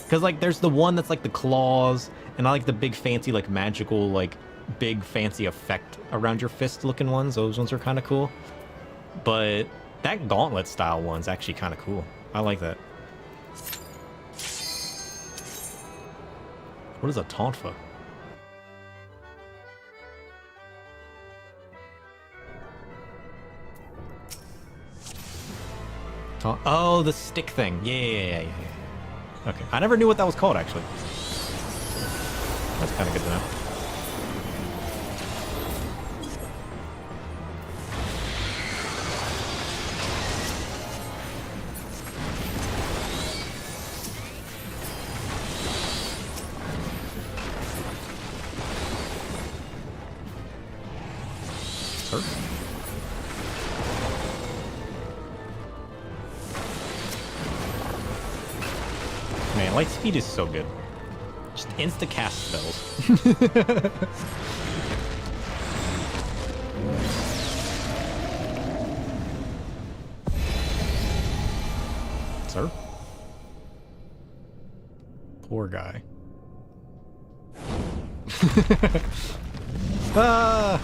Because, like, there's the one that's, like, the claws, and I like the big fancy, like, magical, like, big fancy effect around your fist looking ones. Those ones are kind of cool. But that gauntlet style one's actually kind of cool. I like that. What is a tonfa? Oh, the stick thing. Yeah. Okay. I never knew what that was called, actually. That's kind of good to know. Sir? Man, light speed is so good. Just insta-cast spells. Sir? Poor guy. Ah!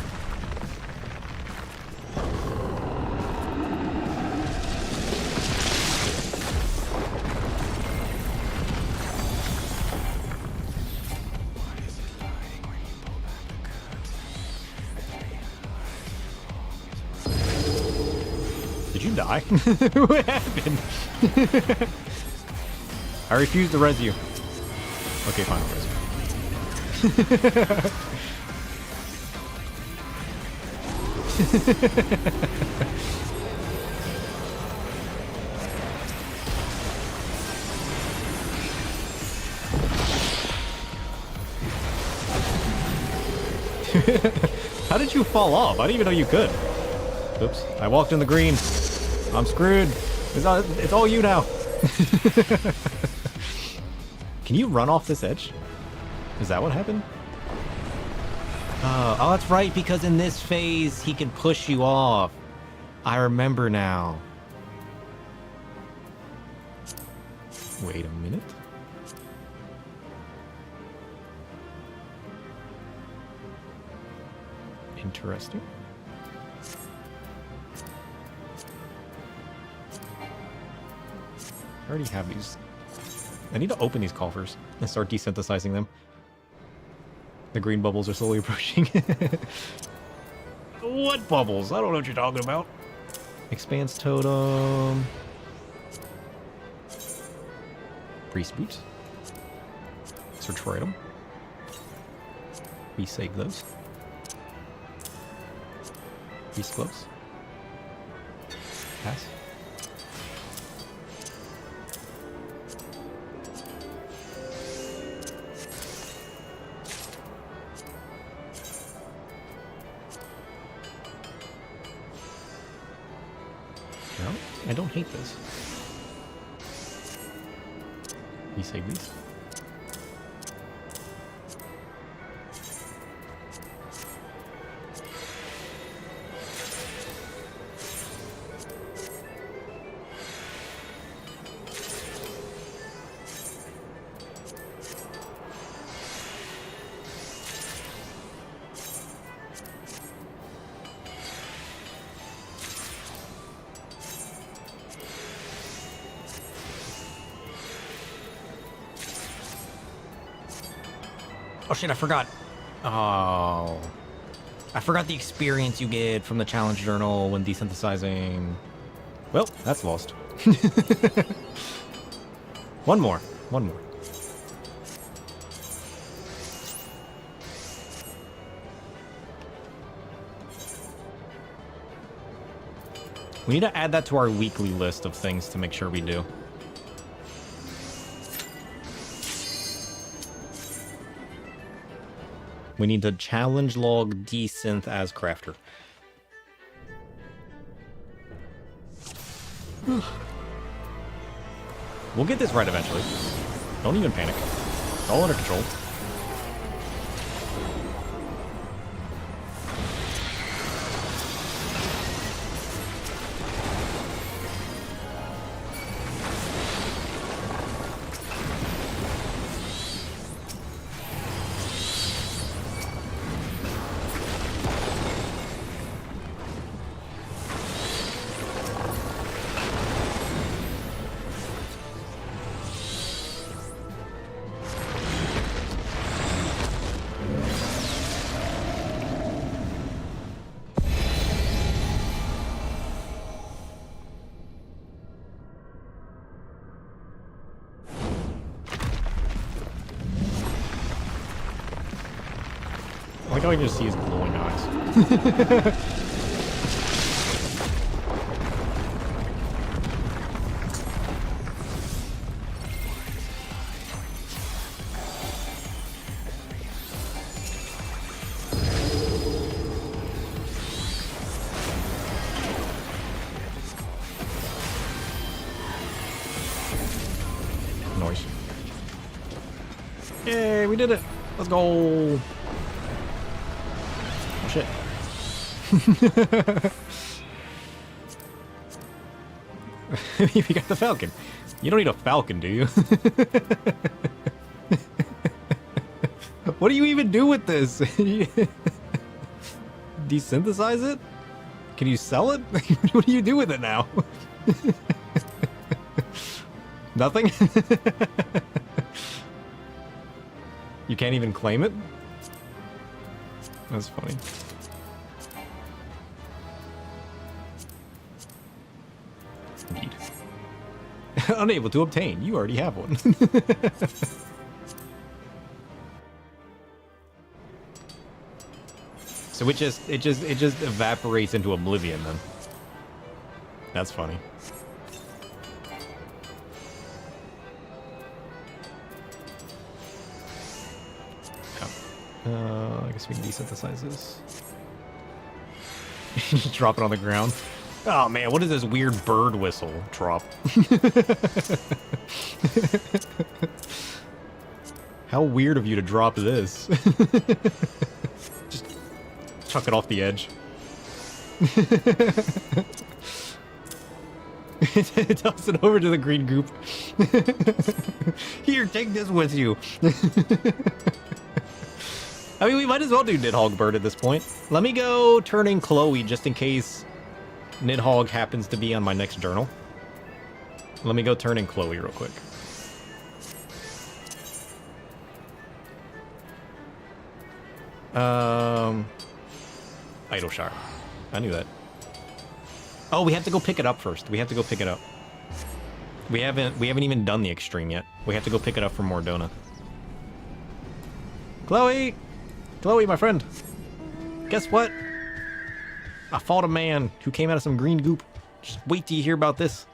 Did you die? What happened? I refuse to res you. Okay, fine, I'll res you. How did you fall off? I didn't even know you could. Oops, I walked in the green. I'm screwed. It's all you now. Can you run off this edge? Is that what happened? Oh, that's right, because in this phase, he can push you off. I remember now. Wait a minute. Interesting. I already have these. I need to open these coffers and start desynthesizing them. The green bubbles are slowly approaching. What bubbles? I don't know what you're talking about. Expanse totem. Priest boots. Search for item. Resave those. Beast gloves. Pass. No, I don't hate this. Resave these. Oh shit, I forgot. Oh. I forgot the experience you get from the challenge journal when desynthesizing. Well, that's lost. One more. One more. We need to add that to our weekly list of things to make sure we do. We need to challenge log desynth as crafter. We'll get this right eventually. Don't even panic. It's all under control. I like how I can just see his glowing eyes. Noise. Yay, we did it! Let's go! Shit. We got the falcon. You don't need a falcon, do you? What do you even do with this? Desynthesize it? Can you sell it? What do you do with it now? Nothing? You can't even claim it? That's funny. Indeed. Unable to obtain. You already have one. So it just evaporates into oblivion then. That's funny. I guess we can desynthesize this. Just drop it on the ground. Oh man, what is this weird bird whistle drop? How weird of you to drop this. Just chuck it off the edge. Toss it over to the green goop. Here, take this with you. I mean, we might as well do Nidhogg Bird at this point. Let me go turning Chloe just in case Nidhogg happens to be on my next journal. Let me go turning Chloe real quick. Idle Shire. I knew that. Oh, we have to go pick it up first. We have to go pick it up. We haven't even done the extreme yet. We have to go pick it up from Mordona. Chloe! Chloe, my friend. Guess what? I fought a man who came out of some green goop. Just wait till you hear about this.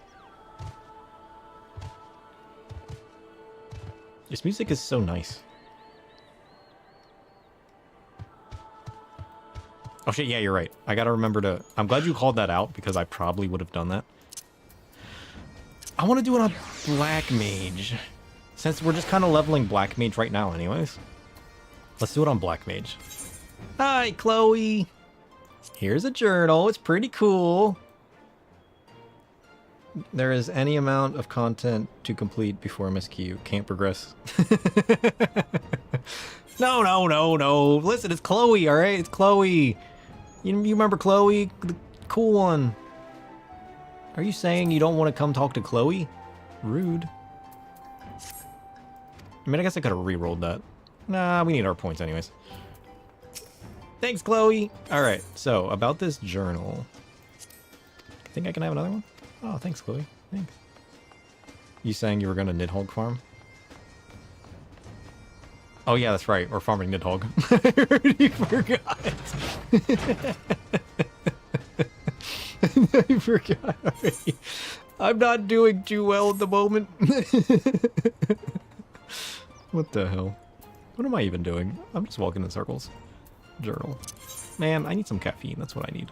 This music is so nice. Oh shit, yeah, you're right. I gotta remember to... I'm glad you called that out, because I probably would have done that. I want to do it on Black Mage. Since we're just kind of leveling Black Mage right now anyways. Let's do it on Black Mage. Hi, Chloe! Here's a journal. It's pretty cool. There is any amount of content to complete before MSQ. Can't progress. No, no, no, no. Listen, it's Chloe, alright? It's Chloe. You remember Chloe? The cool one. Are you saying you don't want to come talk to Chloe? Rude. I mean, I guess I could have re-rolled that. Nah, we need our points anyways. Thanks, Chloe! Alright, so, about this journal. Think I can have another one? Oh, thanks, Chloe. Thanks. You saying you were gonna Nidhogg farm? Oh yeah, that's right. We're farming Nidhogg. I already forgot. I forgot already. I'm not doing too well at the moment. What the hell? What am I even doing? I'm just walking in circles. Journal. Man, I need some caffeine. That's what I need.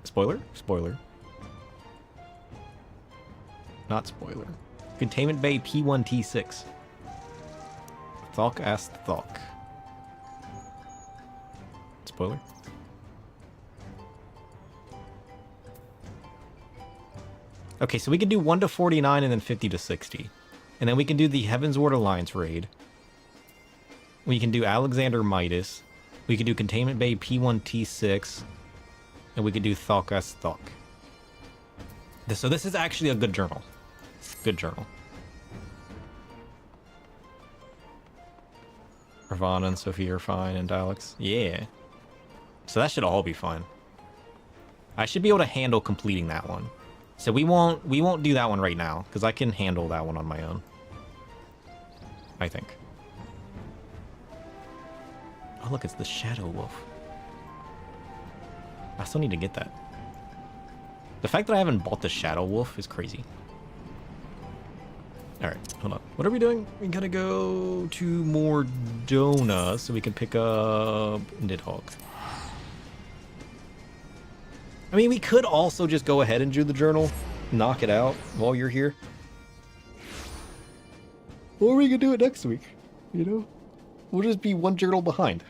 Spoiler? Spoiler. Not spoiler. Containment Bay P1T6. Thok asked Thok. Spoiler. Okay, so we can do 1 to 49 and then 50 to 60. And then we can do the Heavensward Alliance raid. We can do Alexander Midas. We can do Containment Bay P1T6. And we can do Thok asked Thok. So this is actually a good journal. Good journal. Ravana and Sophia are fine, and Dialux. Yeah. So that should all be fine. I should be able to handle completing that one. So we won't do that one right now, because I can handle that one on my own. I think. Oh look, it's the Shadow Wolf. I still need to get that. The fact that I haven't bought the Shadow Wolf is crazy. Alright, hold on. What are we doing? We gotta go to Mordona so we can pick up Nidhogg. I mean, we could also just go ahead and do the journal, knock it out while you're here. Or we could do it next week, you know? We'll just be one journal behind.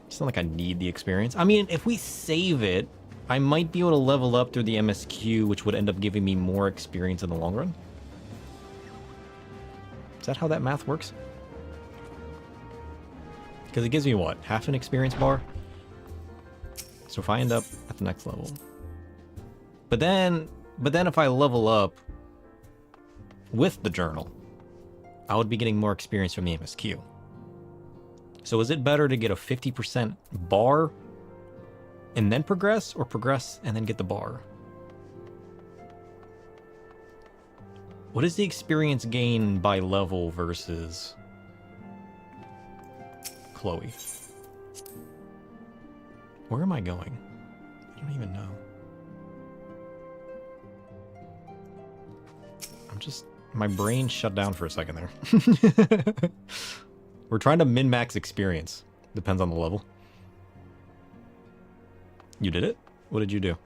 It's not like I need the experience. I mean, if we save it, I might be able to level up through the MSQ, which would end up giving me more experience in the long run. Is that how that math works? Because it gives me what? Half an experience bar? So if I end up at the next level. But then if I level up with the journal, I would be getting more experience from the MSQ. So is it better to get a 50% bar and then progress, or progress and then get the bar? What is the experience gain by level versus Chloe? Where am I going? I don't even know. I'm just... My brain shut down for a second there. We're trying to min-max experience. Depends on the level. You did it? What did you do?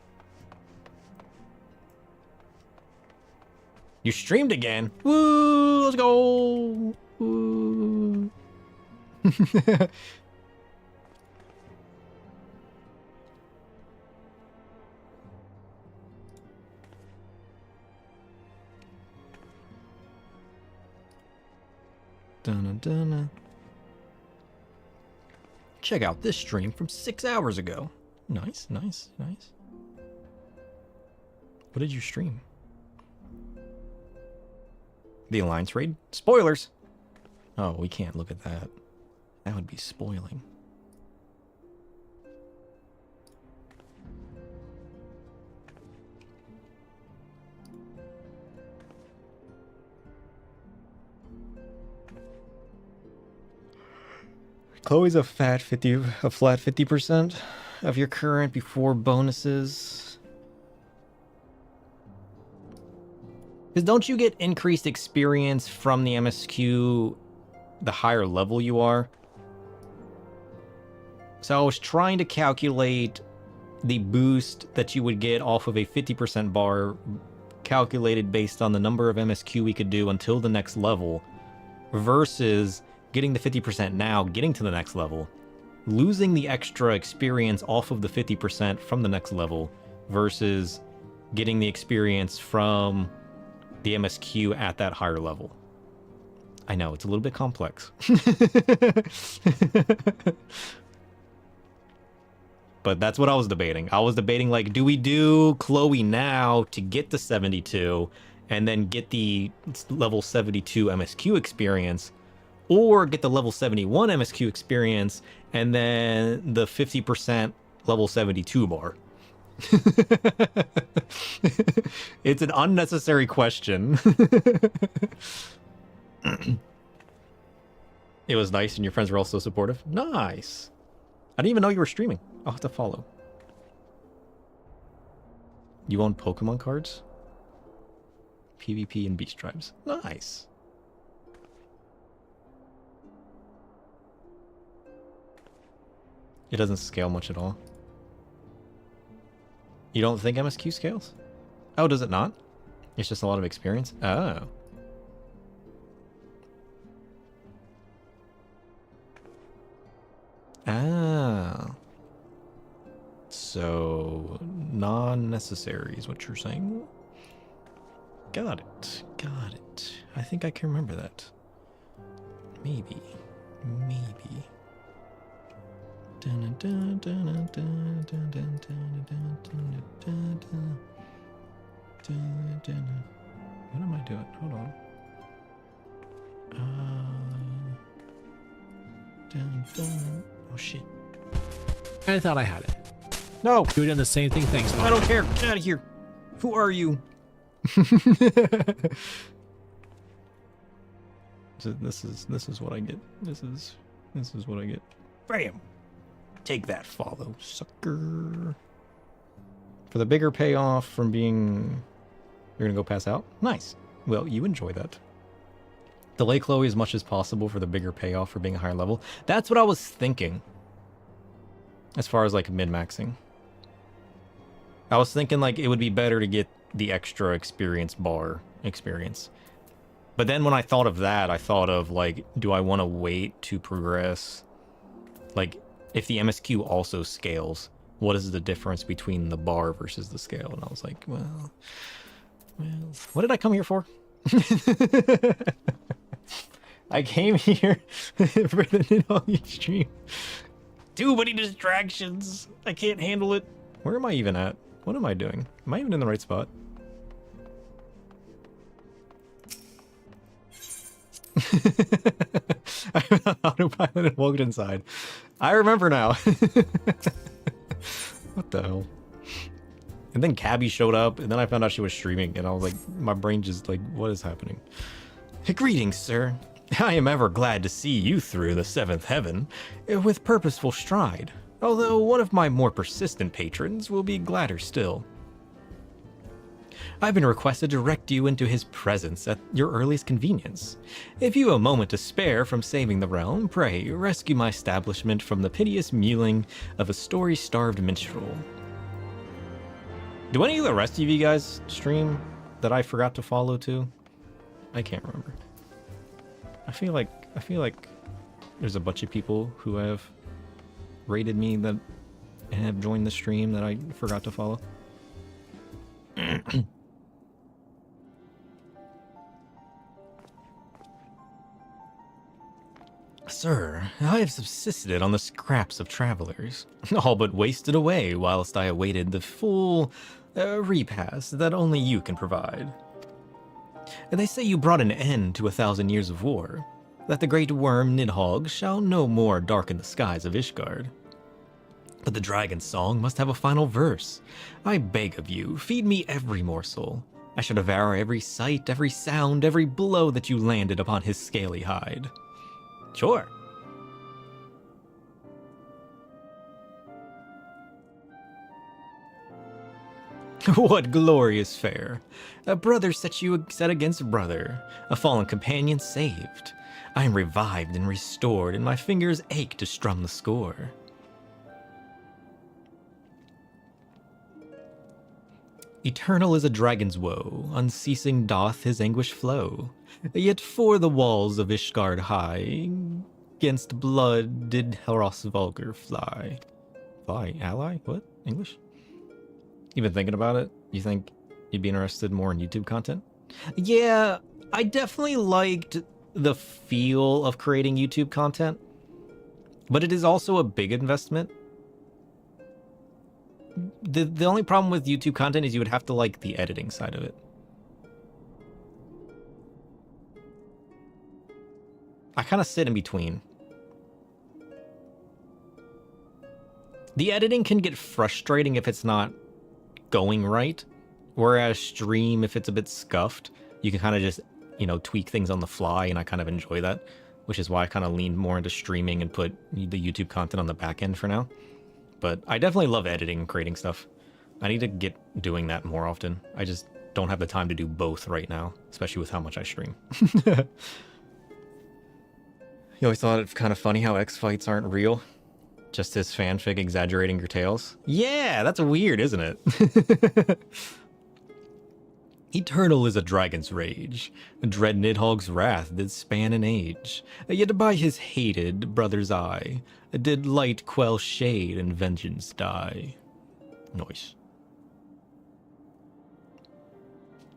You streamed again? Woo! Let's go! Woo! Dun-dun-dun. Check out this stream from 6 hours ago. Nice, nice, nice. What did you stream? The Alliance raid? Spoilers! Oh, we can't look at that. That would be spoiling. Chloe's a flat 50% of your current before bonuses. Because don't you get increased experience from the MSQ the higher level you are? So I was trying to calculate the boost that you would get off of a 50% bar, calculated based on the number of MSQ we could do until the next level, versus getting the 50% now, getting to the next level, losing the extra experience off of the 50% from the next level, versus getting the experience from the MSQ at that higher level. I know, it's a little bit complex. But that's what I was debating. I was debating, like, do we do Chloe now to get to 72 and then get the level 72 MSQ experience, or get the level 71 MSQ experience and then the 50% level 72 bar? It's an unnecessary question. It was nice and your friends were also supportive. Nice. I didn't even know you were streaming. I'll have to follow. You own Pokemon cards? PvP and Beast Tribes. Nice. It doesn't scale much at all. You don't think MSQ scales? Oh, does it not? It's just a lot of experience? Oh. Ah. So, non-necessary is what you're saying? Got it. Got it. I think I can remember that. Maybe. Maybe. What am I doing? Hold on. Oh shit. I thought I had it. No! You're doing the same thing. Thanks, I don't care. Get out of here. Who are you? So this is what I get. This is what I get. Bam! Take that, follow, sucker. For the bigger payoff from being... You're gonna go pass out? Nice. Well, you enjoy that. Delay Chloe as much as possible for the bigger payoff for being a higher level. That's what I was thinking. As far as, like, min-maxing. I was thinking, like, it would be better to get the extra experience bar experience. But then when I thought of that, I thought of, like, do I want to wait to progress? Like, if the MSQ also scales, what is the difference between the bar versus the scale? And I was like, well, what did I come here for? I came here for the Nidali stream. Too many distractions. I can't handle it. Where am I even at? What am I doing? Am I even in the right spot? I'm on autopilot and walked inside. I remember now. What the hell? And then Cabby showed up, and then I found out she was streaming, and I was like, my brain just like, what is happening? Greetings, sir. I am ever glad to see you through the seventh heaven with purposeful stride. although one of my more persistent patrons will be gladder still. I've been requested to direct you into his presence at your earliest convenience. If you have a moment to spare from saving the realm, pray rescue my establishment from the piteous mewling of a story-starved minstrel. Do any of the rest of you guys stream that I forgot to follow too? I can't remember. I feel like there's a bunch of people who have rated me that have joined the stream that I forgot to follow. Sir, I have subsisted on the scraps of travelers, all but wasted away whilst I awaited the full repast that only you can provide. They say you brought an end to 1,000 years of war, that the great worm Nidhogg shall no more darken the skies of Ishgard. But the dragon's song must have a final verse. I beg of you, feed me every morsel. I shall devour every sight, every sound, every blow that you landed upon his scaly hide. Sure. What glorious fare! A brother set against brother, a fallen companion saved. I am revived and restored, and my fingers ache to strum the score. Eternal is a dragon's woe, unceasing doth his anguish flow. Yet for the walls of Ishgard high, 'gainst blood did Hrosvulgar fly. Fly? Ally? What? English? You been thinking about it? You think you'd be interested more in YouTube content? Yeah, I definitely liked the feel of creating YouTube content, but it is also a big investment. The only problem with YouTube content is you would have to like the editing side of it. I kind of sit in between. The editing can get frustrating if it's not going right, whereas stream, if it's a bit scuffed, you can kind of just, you know, tweak things on the fly, and I kind of enjoy that, which is why I kind of leaned more into streaming and put the YouTube content on the back end for now. But I definitely love editing and creating stuff. I need to get doing that more often. I just don't have the time to do both right now, especially with how much I stream. You always thought it kind of funny how X-Fights aren't real? Just his fanfic exaggerating your tales? Yeah, that's weird, isn't it? Eternal is a dragon's rage. Dread Nidhogg's wrath did span an age. Yet by his hated brother's eye did light quell shade and vengeance die. Nice.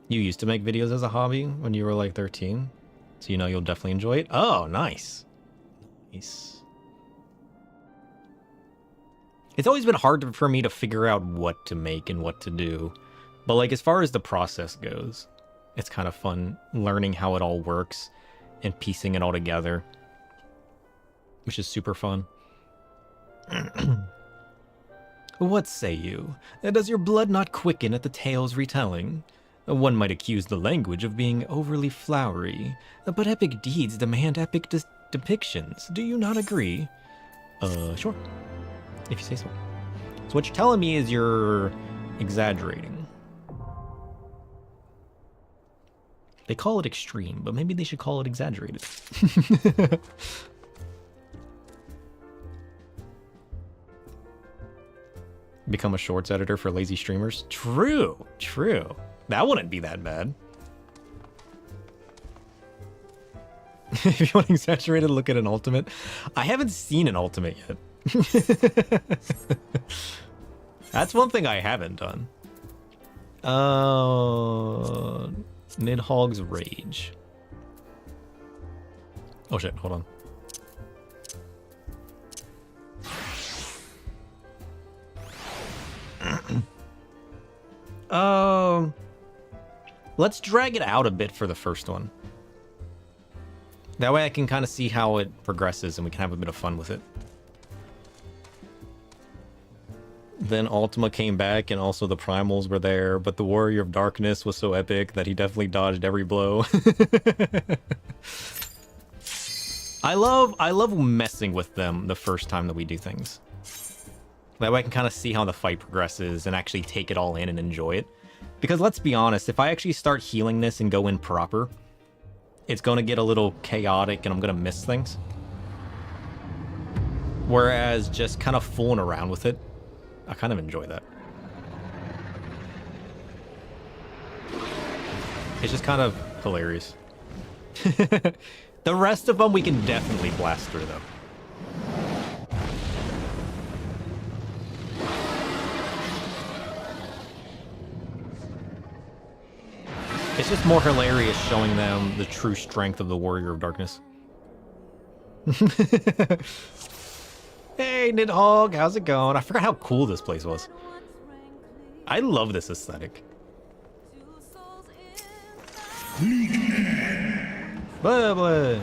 You used to make videos as a hobby when you were like 13, so you know you'll definitely enjoy it? Oh, nice. Nice. It's always been hard for me to figure out what to make and what to do. But like, as far as the process goes, it's kind of fun learning how it all works and piecing it all together, which is super fun. What say you? Does your blood not quicken at the tale's retelling? One might accuse the language of being overly flowery, but epic deeds demand epic depictions. Do you not agree? Sure. If you say so. So what you're telling me is you're exaggerating. They call it extreme, but maybe they should call it exaggerated. Become a shorts editor for lazy streamers? True, true. That wouldn't be that bad. If you want exaggerated, look at an ultimate. I haven't seen an ultimate yet. That's one thing I haven't done. Nidhogg's Rage. Oh shit, hold on. Let's drag it out a bit for the first one. That way I can kind of see how it progresses and we can have a bit of fun with it. Then Ultima came back and also the Primals were there, but the Warrior of Darkness was so epic that he definitely dodged every blow. I love messing with them the first time that we do things. That way I can kind of see how the fight progresses and actually take it all in and enjoy it. Because let's be honest, if I actually start healing this and go in proper, it's going to get a little chaotic and I'm going to miss things. Whereas just kind of fooling around with it, I kind of enjoy that. It's just kind of hilarious. The rest of them we can definitely blast through, though. It's just more hilarious showing them the true strength of the Warrior of Darkness. Hey, Nidhogg, how's it going? I forgot how cool this place was. I love this aesthetic. Blah, blah.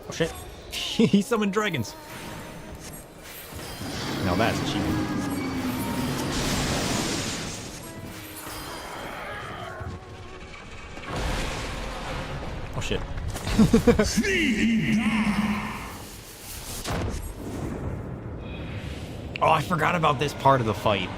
Oh shit. He summoned dragons. Now that's cheating. Oh shit. Oh, I forgot about this part of the fight.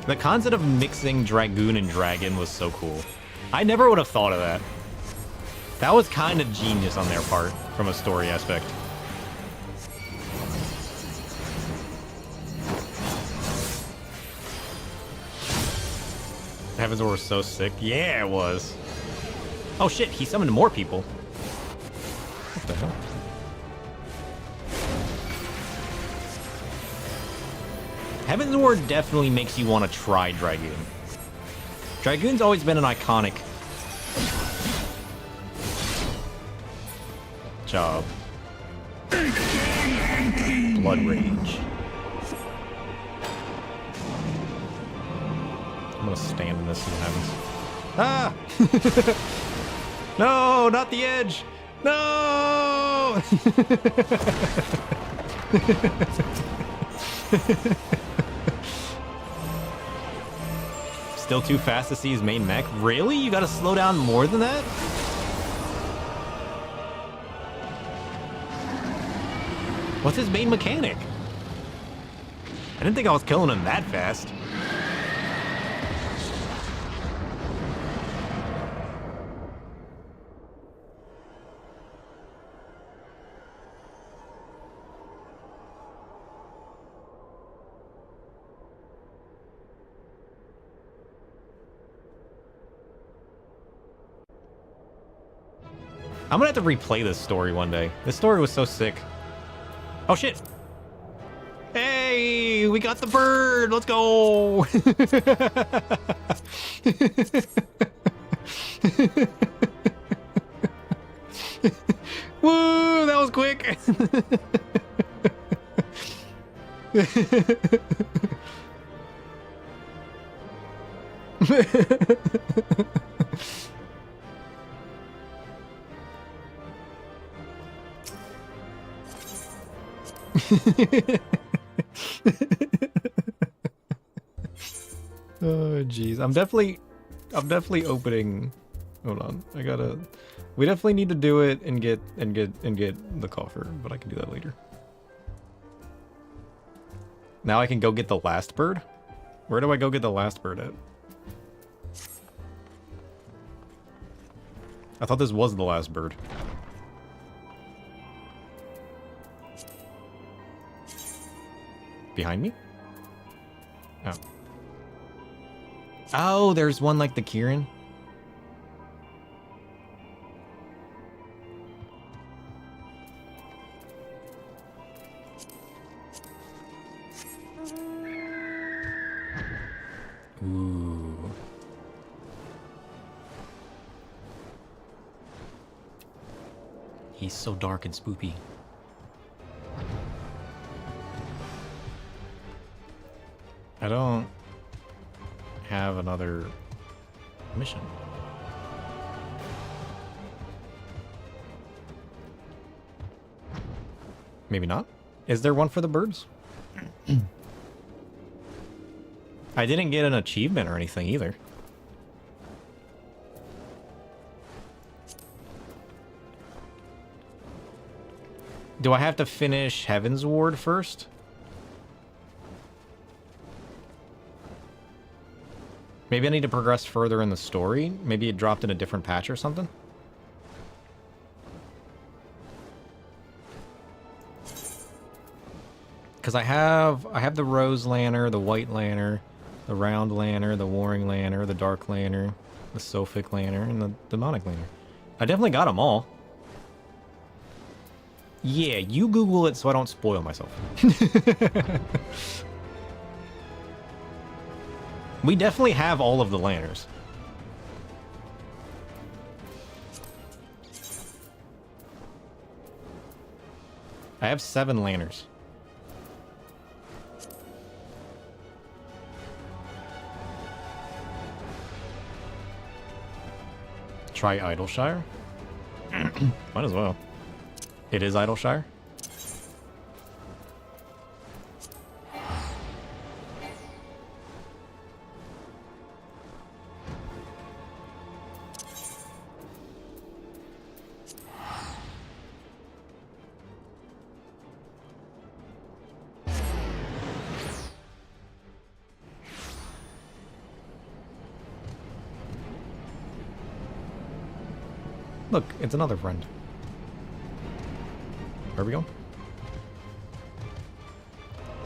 The concept of mixing Dragoon and Dragon was so cool. I never would have thought of that. That was kind of genius on their part, from a story aspect. Heavensward was so sick. Yeah, it was. Oh shit, he summoned more people. What the hell? Heavensward definitely makes you want to try Dragoon. Dragoon's always been an iconic job. Blood Rage. I'm gonna stand in this and what happens. Ah! No, not the edge! No! Still too fast to see his main mech? Really? You gotta slow down more than that? What's his main mechanic? I didn't think I was killing him that fast. I'm gonna have to replay this story one day. This story was so sick. Oh shit! Hey, we got the bird! Let's go! Woo! That was quick! Oh jeez, I'm definitely opening. Hold on, we definitely need to do it and get the coffer, but I can do that later. Now I can go get the last bird. Where do I go get the last bird at? I thought this was the last bird. Behind me? Oh. Oh, there's one like the Kieran. Ooh. He's so dark and spoopy. I don't have another mission. Maybe not. Is there one for the birds? I didn't get an achievement or anything either. Do I have to finish Heavensward first? Maybe I need to progress further in the story. Maybe it dropped in a different patch or something. Because I have the Rose Lantern, the White Lantern, the Round Lantern, the Warring Lantern, the Dark Lantern, the Sophic Lantern, and the Demonic Lantern. I definitely got them all. Yeah, you Google it so I don't spoil myself. We definitely have all of the lanterns. I have 7 lanterns. Try Idleshire? Might as well. It is Idleshire? Look, it's another friend. Where are we going?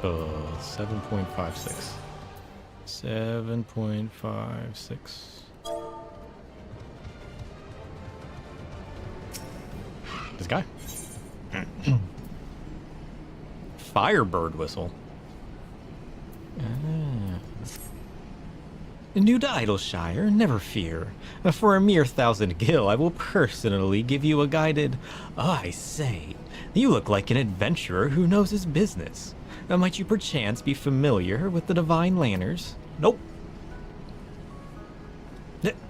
7.56. 7.56. This guy. Firebird whistle. New to Idleshire, never fear. For a mere 1,000 gil, I will personally give you a guided... I say, you look like an adventurer who knows his business. Might you perchance be familiar with the Divine Lanterns? Nope.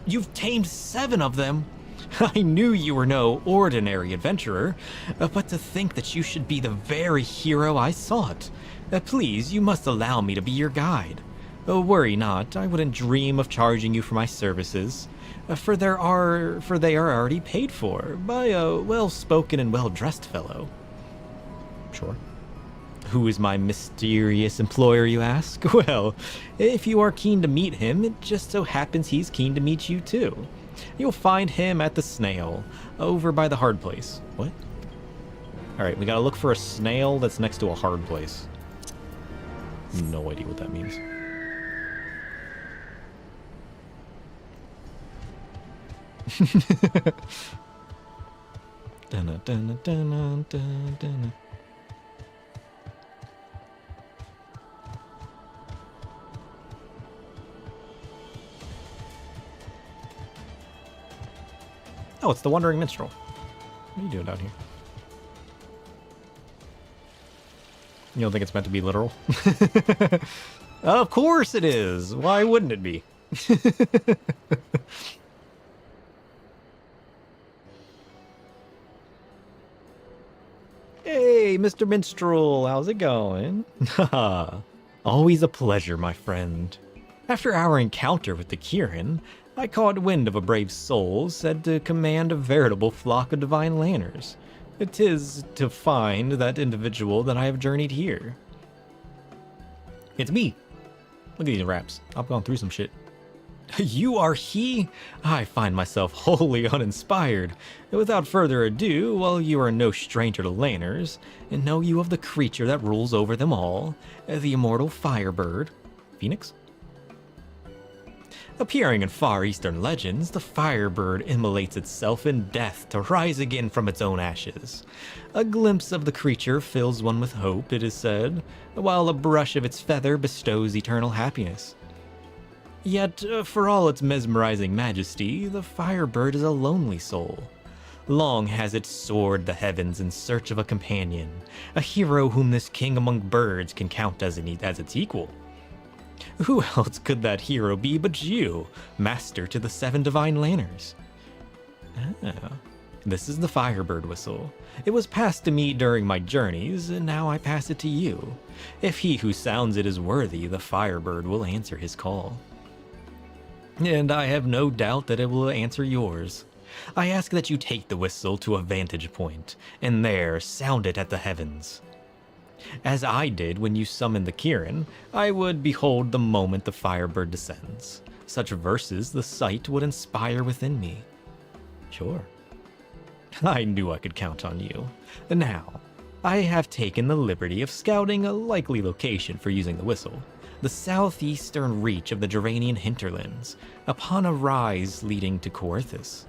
You've tamed 7 of them! I knew you were no ordinary adventurer, but to think that you should be the very hero I sought. Please, you must allow me to be your guide. Worry not, I wouldn't dream of charging you for my services, for they are already paid for by a well-spoken and well-dressed fellow. Sure. Who is my mysterious employer, you ask? Well, if you are keen to meet him, it just so happens he's keen to meet you too. You'll find him at the Snail, over by the hard place. What? Alright, we gotta look for a snail that's next to a hard place. No idea what that means. Dun, dun, dun, dun, dun. Oh, it's the Wandering Minstrel. What are you doing down here? You don't think it's meant to be literal? Of course it is! Why wouldn't it be? Hey, Mr. Minstrel, how's it going? Always a pleasure, my friend. After our encounter with the Kirin, I caught wind of a brave soul said to command a veritable flock of divine lanterns. 'Tis to find that individual that I have journeyed here. It's me. Look at these raps. I've gone through some shit. You are he? I find myself wholly uninspired. Without further ado, while you are no stranger to lanterns, and know you of the creature that rules over them all, the immortal Firebird. Phoenix? Appearing in Far Eastern legends, the Firebird immolates itself in death to rise again from its own ashes. A glimpse of the creature fills one with hope, it is said, while a brush of its feather bestows eternal happiness. Yet, for all its mesmerizing majesty, the Firebird is a lonely soul. Long has it soared the heavens in search of a companion, a hero whom this king among birds can count as its equal. Who else could that hero be but you, master to the 7 divine lanterns? Ah, this is the Firebird whistle. It was passed to me during my journeys, and now I pass it to you. If he who sounds it is worthy, the Firebird will answer his call. And I have no doubt that it will answer yours. I ask that you take the whistle to a vantage point, and there sound it at the heavens. As I did when you summoned the Kirin, I would behold the moment the Firebird descends. Such verses the sight would inspire within me. Sure. I knew I could count on you. Now, I have taken the liberty of scouting a likely location for using the whistle. The southeastern reach of the Duranian hinterlands, upon a rise leading to Coerthus.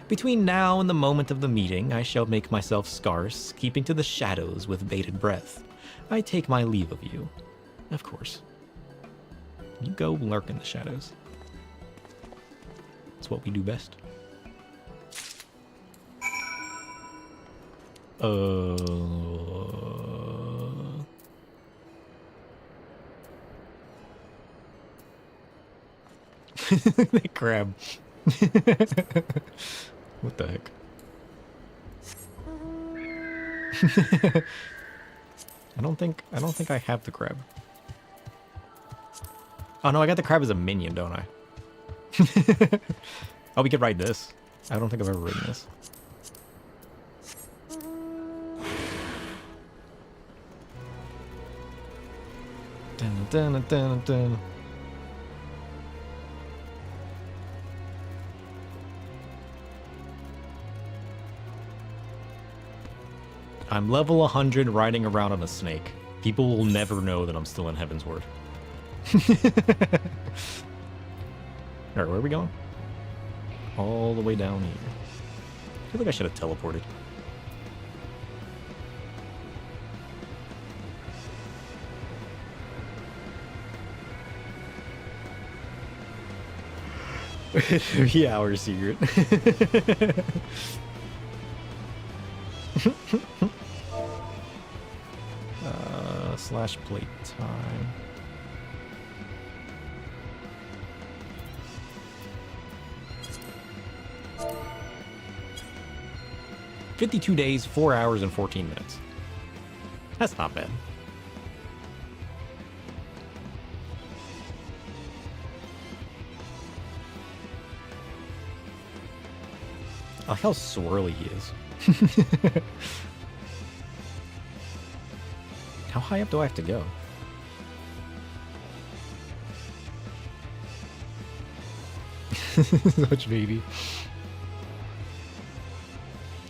Between now and the moment of the meeting, I shall make myself scarce, keeping to the shadows with bated breath. I take my leave of you. Of course. You go lurk in the shadows. It's what we do best. They crab. What the heck? I don't think I have the crab. Oh no, I got the crab as a minion, don't I? Oh, we could ride this. I don't think I've ever ridden this. Dun, dun, dun, dun. I'm level 100 riding around on a snake. People will never know that I'm still in Heavensward. Alright, where are we going? All the way down here. I feel like I should have teleported. Yeah, our secret. Slash plate time. "52 days, 4 hours, and 14 minutes. That's not bad. I like how swirly he is. How high up do I have to go? Such baby.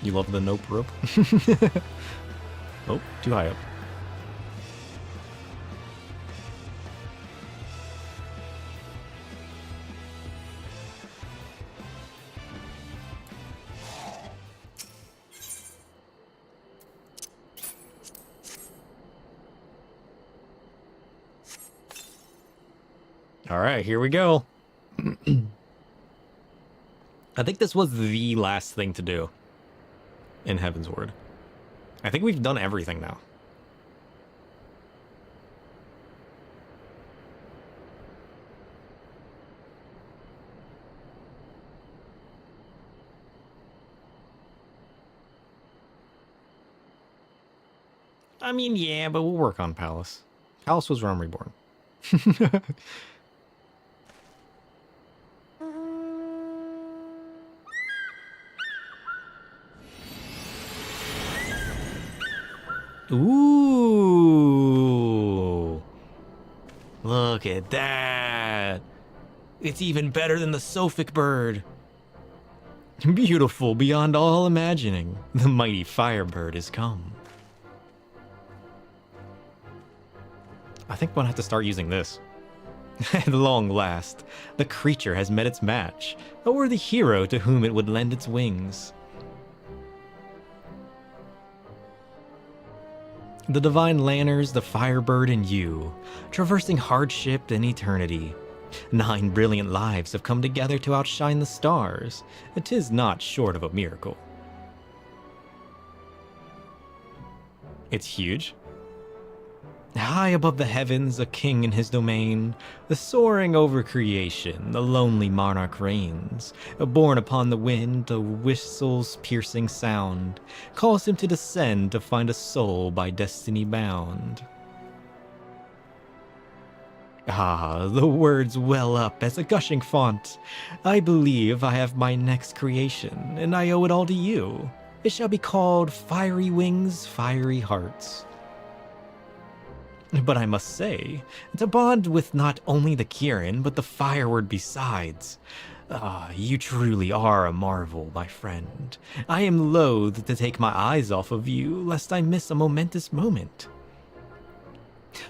You love the nope rope? Oh, too high up. All right, here we go. I think this was the last thing to do in Heavensward. I think we've done everything now. I mean, yeah, but we'll work on Palace. Palace was Realm Reborn. Ooh. Look at that. It's even better than the Sophic bird. Beautiful beyond all imagining. The mighty Firebird has come. I think I'm gonna have to start using this. At long last, the creature has met its match. A worthy hero to whom it would lend its wings. The divine lanterns, the Firebird, and you, traversing hardship and eternity. 9 brilliant lives have come together to outshine the stars. It is not short of a miracle. It's huge. High above the heavens, a king in his domain, the soaring over creation, the lonely monarch reigns. Borne upon the wind, a whistle's piercing sound calls him to descend to find a soul by destiny bound. Ah, the words well up as a gushing font. I believe I have my next creation, and I owe it all to you. It shall be called Fiery Wings, Fiery Hearts. But I must say, to bond with not only the Kirin, but the Fireward besides. Ah, you truly are a marvel, my friend. I am loath to take my eyes off of you, lest I miss a momentous moment.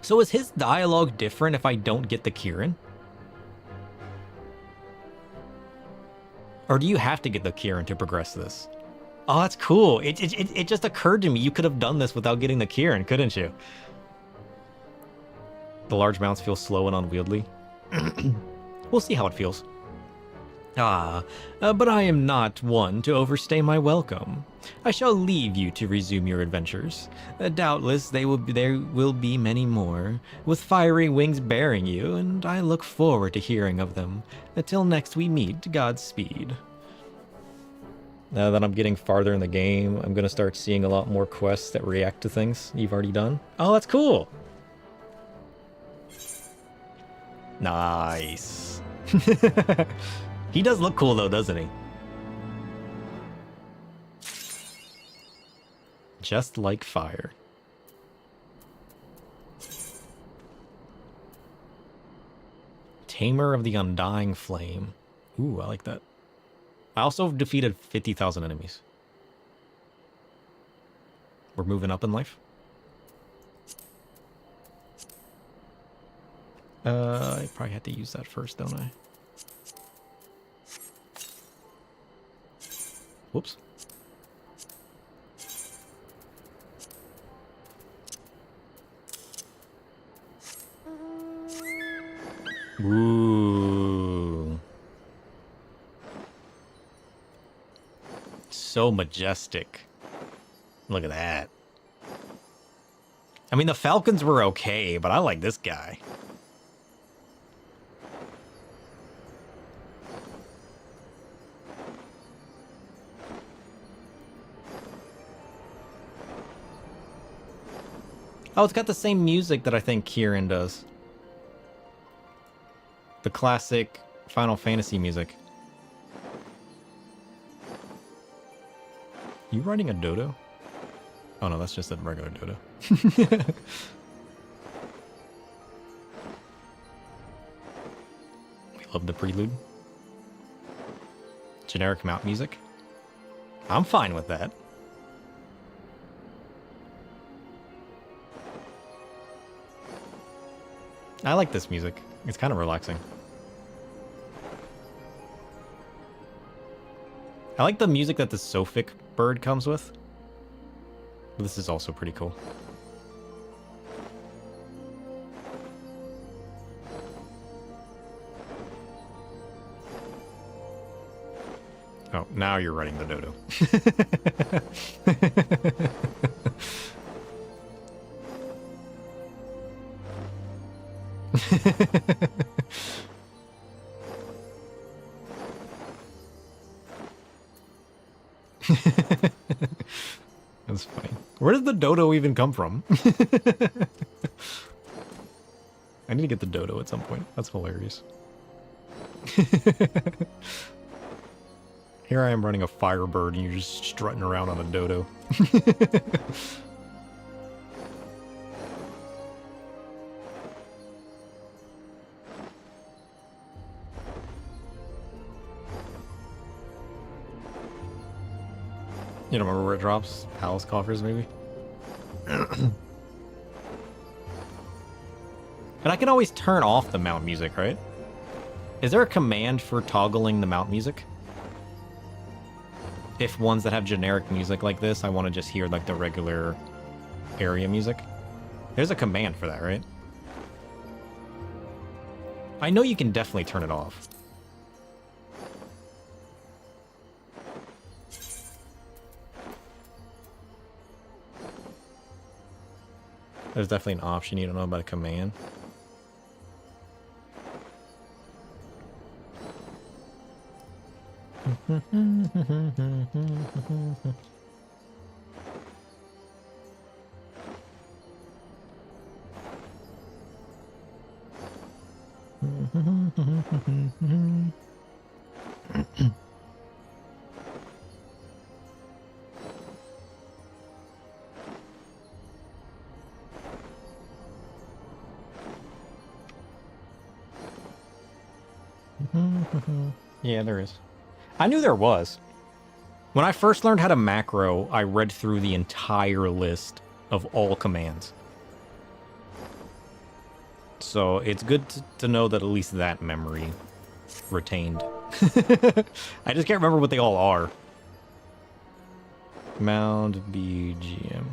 So is his dialogue different if I don't get the Kirin? Or do you have to get the Kirin to progress this? Oh, that's cool. It just occurred to me you could have done this without getting the Kirin, couldn't you? The large mounts feel slow and unwieldy. We'll see how it feels. But I am not one to overstay my welcome. I shall leave you to resume your adventures. Doubtless there will be many more, with fiery wings bearing you, and I look forward to hearing of them. Until next we meet, Godspeed. Now that I'm getting farther in the game, I'm going to start seeing a lot more quests that react to things you've already done. Oh, that's cool! Nice. He does look cool though, doesn't he? Just like fire. Tamer of the Undying Flame. Ooh, I like that. I also defeated 50,000 enemies. We're moving up in life. I probably had to use that first, don't I? Whoops. Ooh. So majestic. Look at that. I mean, the Falcons were okay, but I like this guy. Oh, it's got the same music that I think Kirin does. The classic Final Fantasy music. You riding a dodo? Oh no, that's just a regular dodo. We love the prelude. Generic mount music. I'm fine with that. I like this music. It's kind of relaxing. I like the music that the Sophic bird comes with. This is also pretty cool. Oh, now you're riding the dodo. That's funny. Where did the dodo even come from? I need to get the dodo at some point. That's hilarious. Here I am running a firebird and you're just strutting around on a dodo. You don't remember where it drops? Palace coffers, maybe? And I can always turn off the mount music, right? Is there a command for toggling the mount music? If ones that have generic music like this, I want to just hear like the regular area music. There's a command for that, right? I know you can definitely turn it off. There's definitely an option you don't know about a command. Yeah, there is. I knew there was. When I first learned how to macro, I read through the entire list of all commands. So it's good to know that at least that memory retained. I just can't remember what they all are. Mount BGM.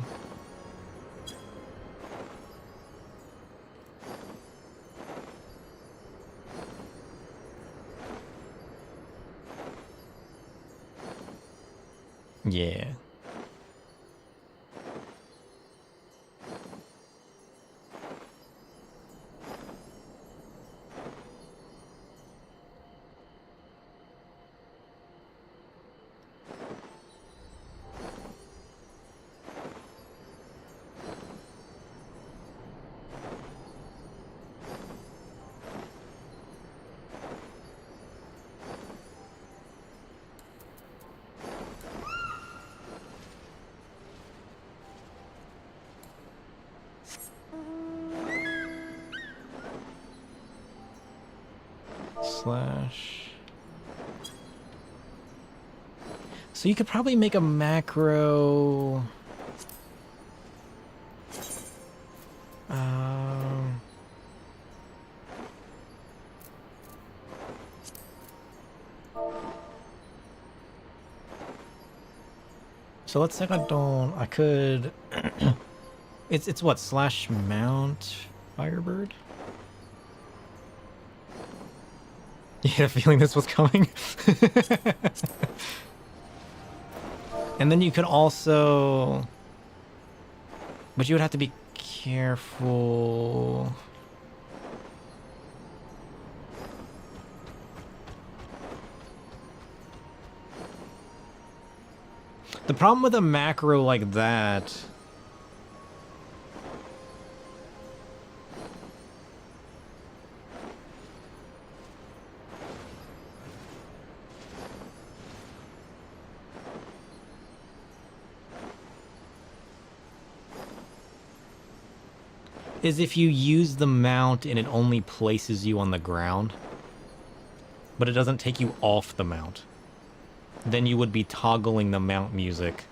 Yeah. Slash. So you could probably make a macro. So let's say I could. It's what, slash mount Firebird? You had a feeling this was coming? And then you could also... But you would have to be careful... The problem with a macro like that... is if you use the mount and it only places you on the ground, but it doesn't take you off the mount. Then you would be toggling the mount music.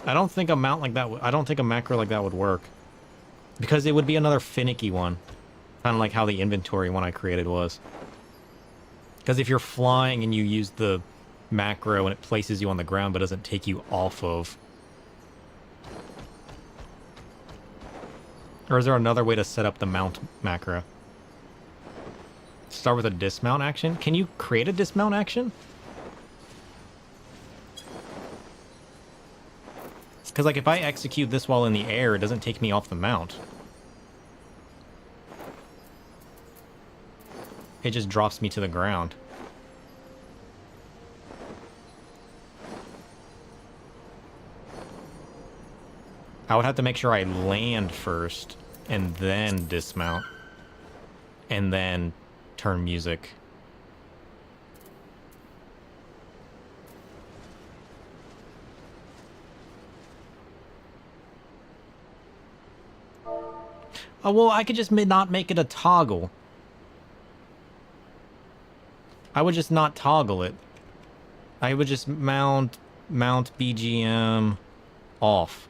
I don't think a mount like that I don't think a macro like that would work. Because it would be another finicky one. Kind of like how the inventory one I created was. Because if you're flying and you use the macro and it places you on the ground but doesn't take you off of... Or is there another way to set up the mount macro? Start with a dismount action? Can you create a dismount action? Because like if I execute this while in the air, it doesn't take me off the mount. It just drops me to the ground. I would have to make sure I land first, and then dismount. And then turn music. Oh, well, I could just not make it a toggle. I would just not toggle it. I would just mount BGM off.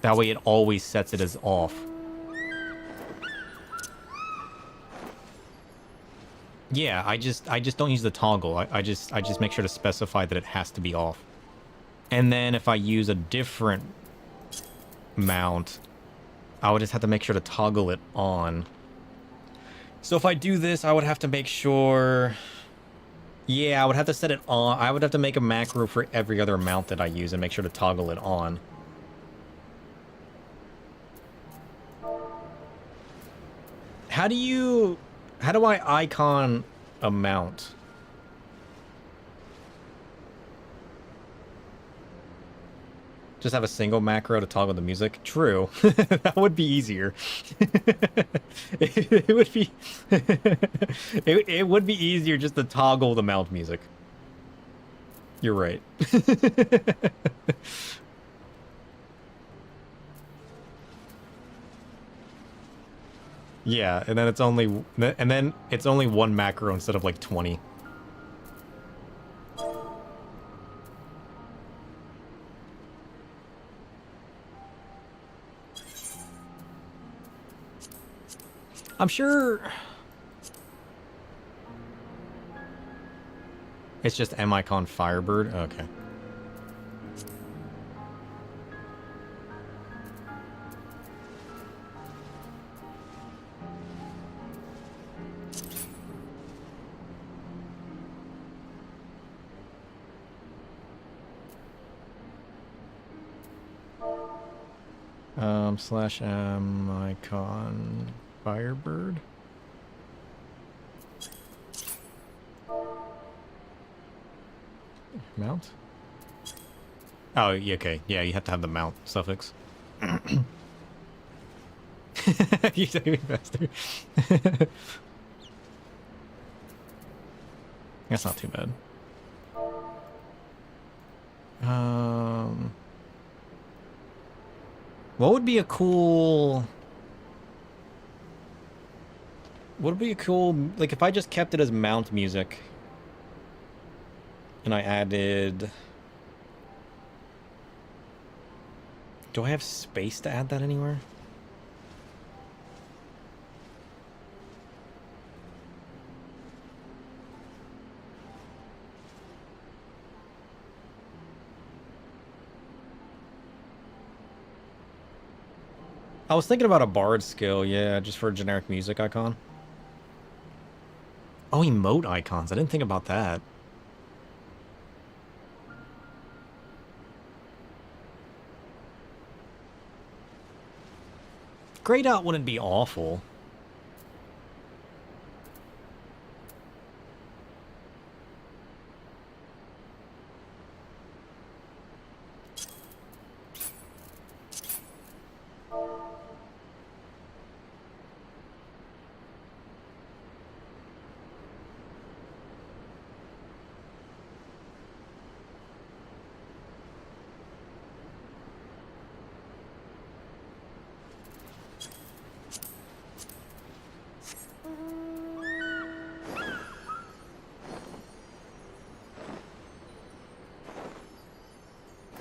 That way it always sets it as off. Yeah, I just don't use the toggle. I just make sure to specify that it has to be off. And then if I use a different mount, I would just have to make sure to toggle it on. So if I do this, I would have to make sure... Yeah, I would have to set it on. I would have to make a macro for every other mount that I use and make sure to toggle it on. How do I icon a mount? Just have a single macro to toggle the music? True. That would be easier. It would be... it would be easier just to toggle the mount music. You're right. Yeah, and then it's only one macro instead of like 20. I'm sure it's just micon Firebird. Okay. Slash icon Firebird. Mount? Oh, yeah, okay. Yeah, you have to have the mount suffix. You take me faster. That's not too bad. What would be a cool... What would be a cool... Like, if I just kept it as mount music... And I added... Do I have space to add that anywhere? I was thinking about a bard skill, yeah, just for a generic music icon. Oh, emote icons. I didn't think about that. Grayed out wouldn't be awful.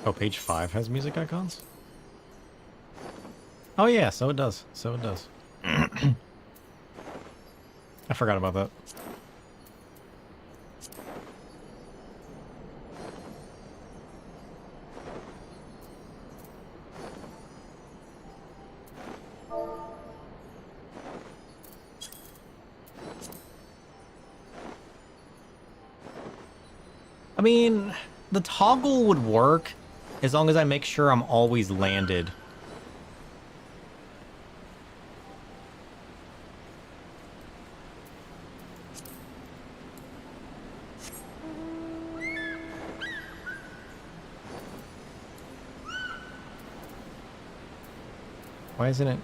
Oh, page 5 has music icons? Oh yeah, so it does. So it does. I forgot about that. I mean, the toggle would work as long as I make sure I'm always landed. Why isn't it?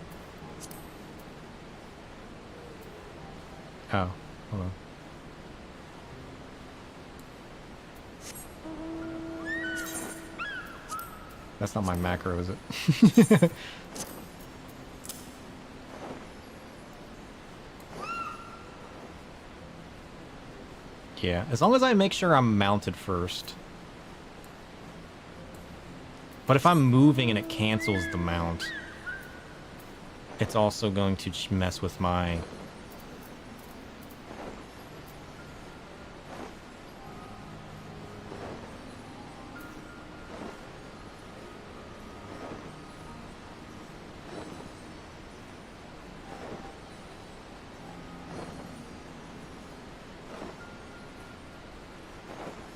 Oh, hold on. That's not my macro, is it? Yeah, as long as I make sure I'm mounted first. But if I'm moving and it cancels the mount, it's also going to mess with my...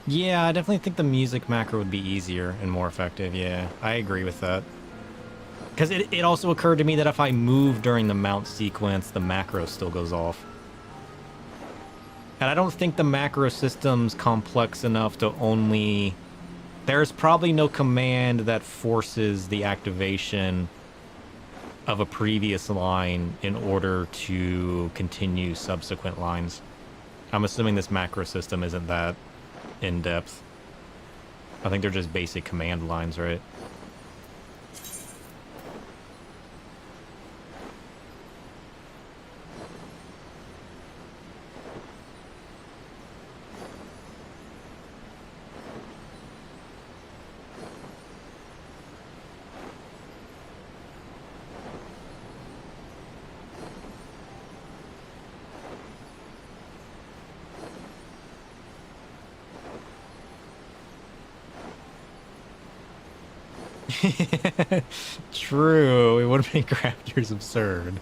Yeah, I definitely think the music macro would be easier and more effective. Yeah, I agree with that. Because it also occurred to me that if I move during the mount sequence, the macro still goes off. And I don't think the macro system's complex enough to only... There's probably no command that forces the activation of a previous line in order to continue subsequent lines. I'm assuming this macro system isn't that in-depth. I think they're just basic command lines, right? True, it would make crafters absurd.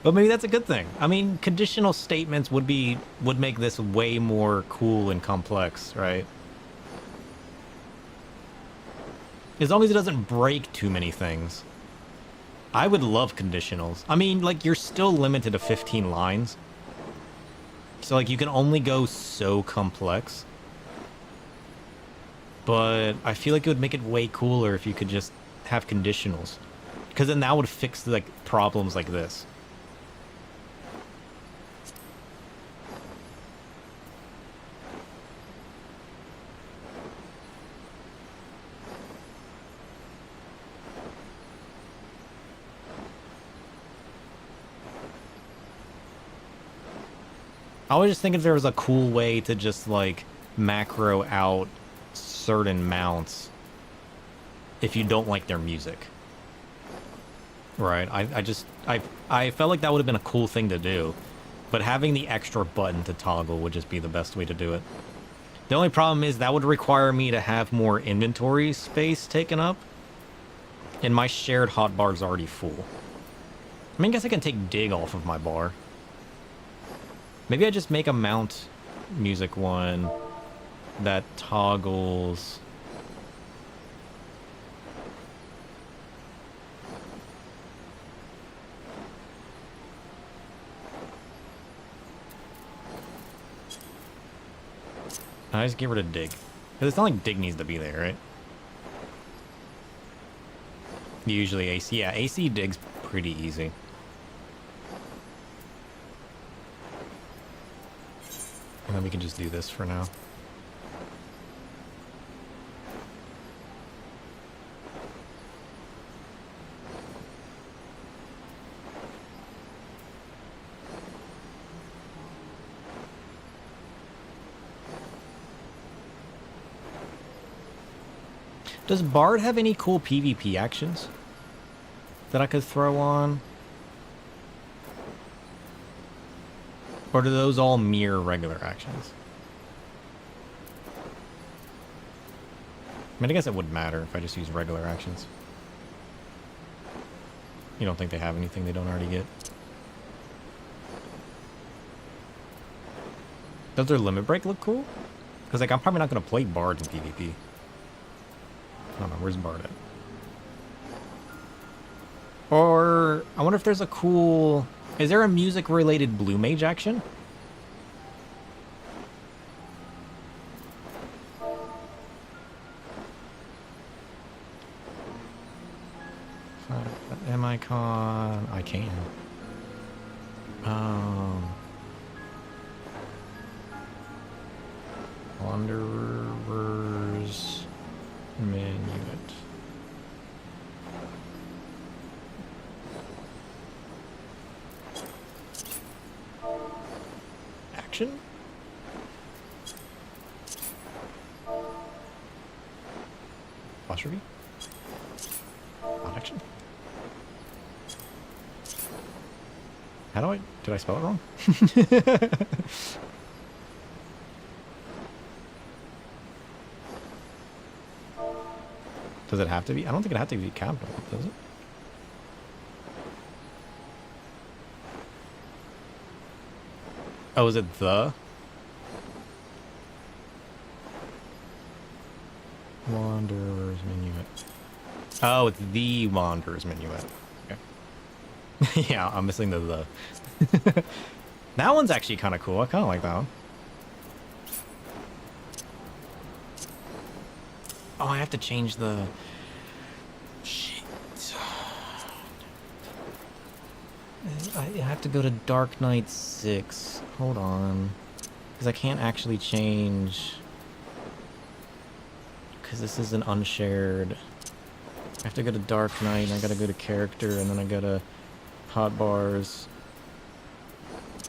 But maybe that's a good thing. I mean, conditional statements would make this way more cool and complex, right? As long as it doesn't break too many things. I would love conditionals. I mean, like, you're still limited to 15 lines. So, like, you can only go so complex. But I feel like it would make it way cooler if you could just have conditionals. Because then that would fix, like, problems like this. I was just thinking if there was a cool way to just, like, macro out certain mounts if you don't like their music. Right, I felt like that would have been a cool thing to do. But having the extra button to toggle would just be the best way to do it. The only problem is that would require me to have more inventory space taken up. And my shared hotbar is already full. I mean, I guess I can take dig off of my bar. Maybe I just make a mount music one that toggles... I just get rid of dig. Because it's not like dig needs to be there, right? Usually AC. Yeah, AC dig's pretty easy. And then we can just do this for now. Does Bard have any cool PvP actions that I could throw on? Or do those all mirror regular actions? I mean, I guess it wouldn't matter if I just use regular actions. You don't think they have anything they don't already get? Does their limit break look cool? Because, like, I'm probably not going to play Bard in PvP. I don't know, where's Bard at? Or, I wonder if there's a cool... Is there a music-related Blue Mage action? Am I con... I can. Wanderers... Minuet. Action? Apostrophe? Not action? How do I... Did I spell it wrong? Does it have to be? I don't think it has to be capital, does it? Oh, is it the? Wanderer's Minuet. Oh, it's the Wanderer's Minuet. Okay. Yeah, I'm missing the. That one's actually kind of cool. I kind of like that one. Oh, I have to change the... Shit. I have to go to Dark Knight 6. Hold on. Because I can't actually change... Because this is an unshared... I have to go to Dark Knight, and I gotta go to Character, and then I gotta... Hotbars.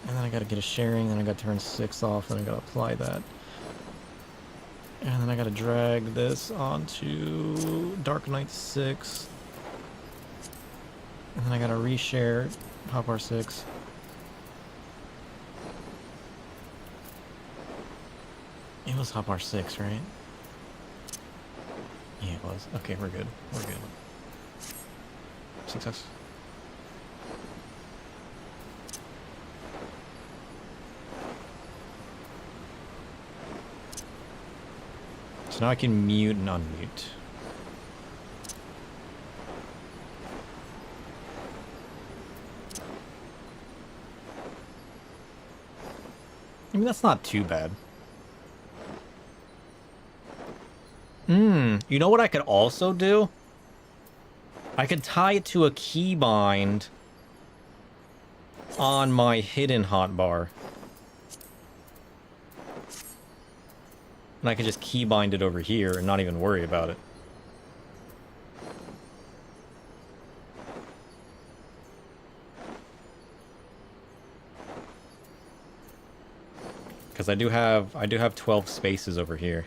And then I gotta get a sharing, then I gotta turn 6 off, and I gotta apply that. And then I gotta drag this onto Dark Knight 6. And then I gotta reshare Hotbar 6. It was Hotbar 6, right? Yeah, it was. Okay, we're good. We're good. Success. So now I can mute and unmute. I mean, that's not too bad. You know what I could also do? I could tie it to a keybind on my hidden hotbar. And I could just keybind it over here and not even worry about it. Because I do have 12 spaces over here.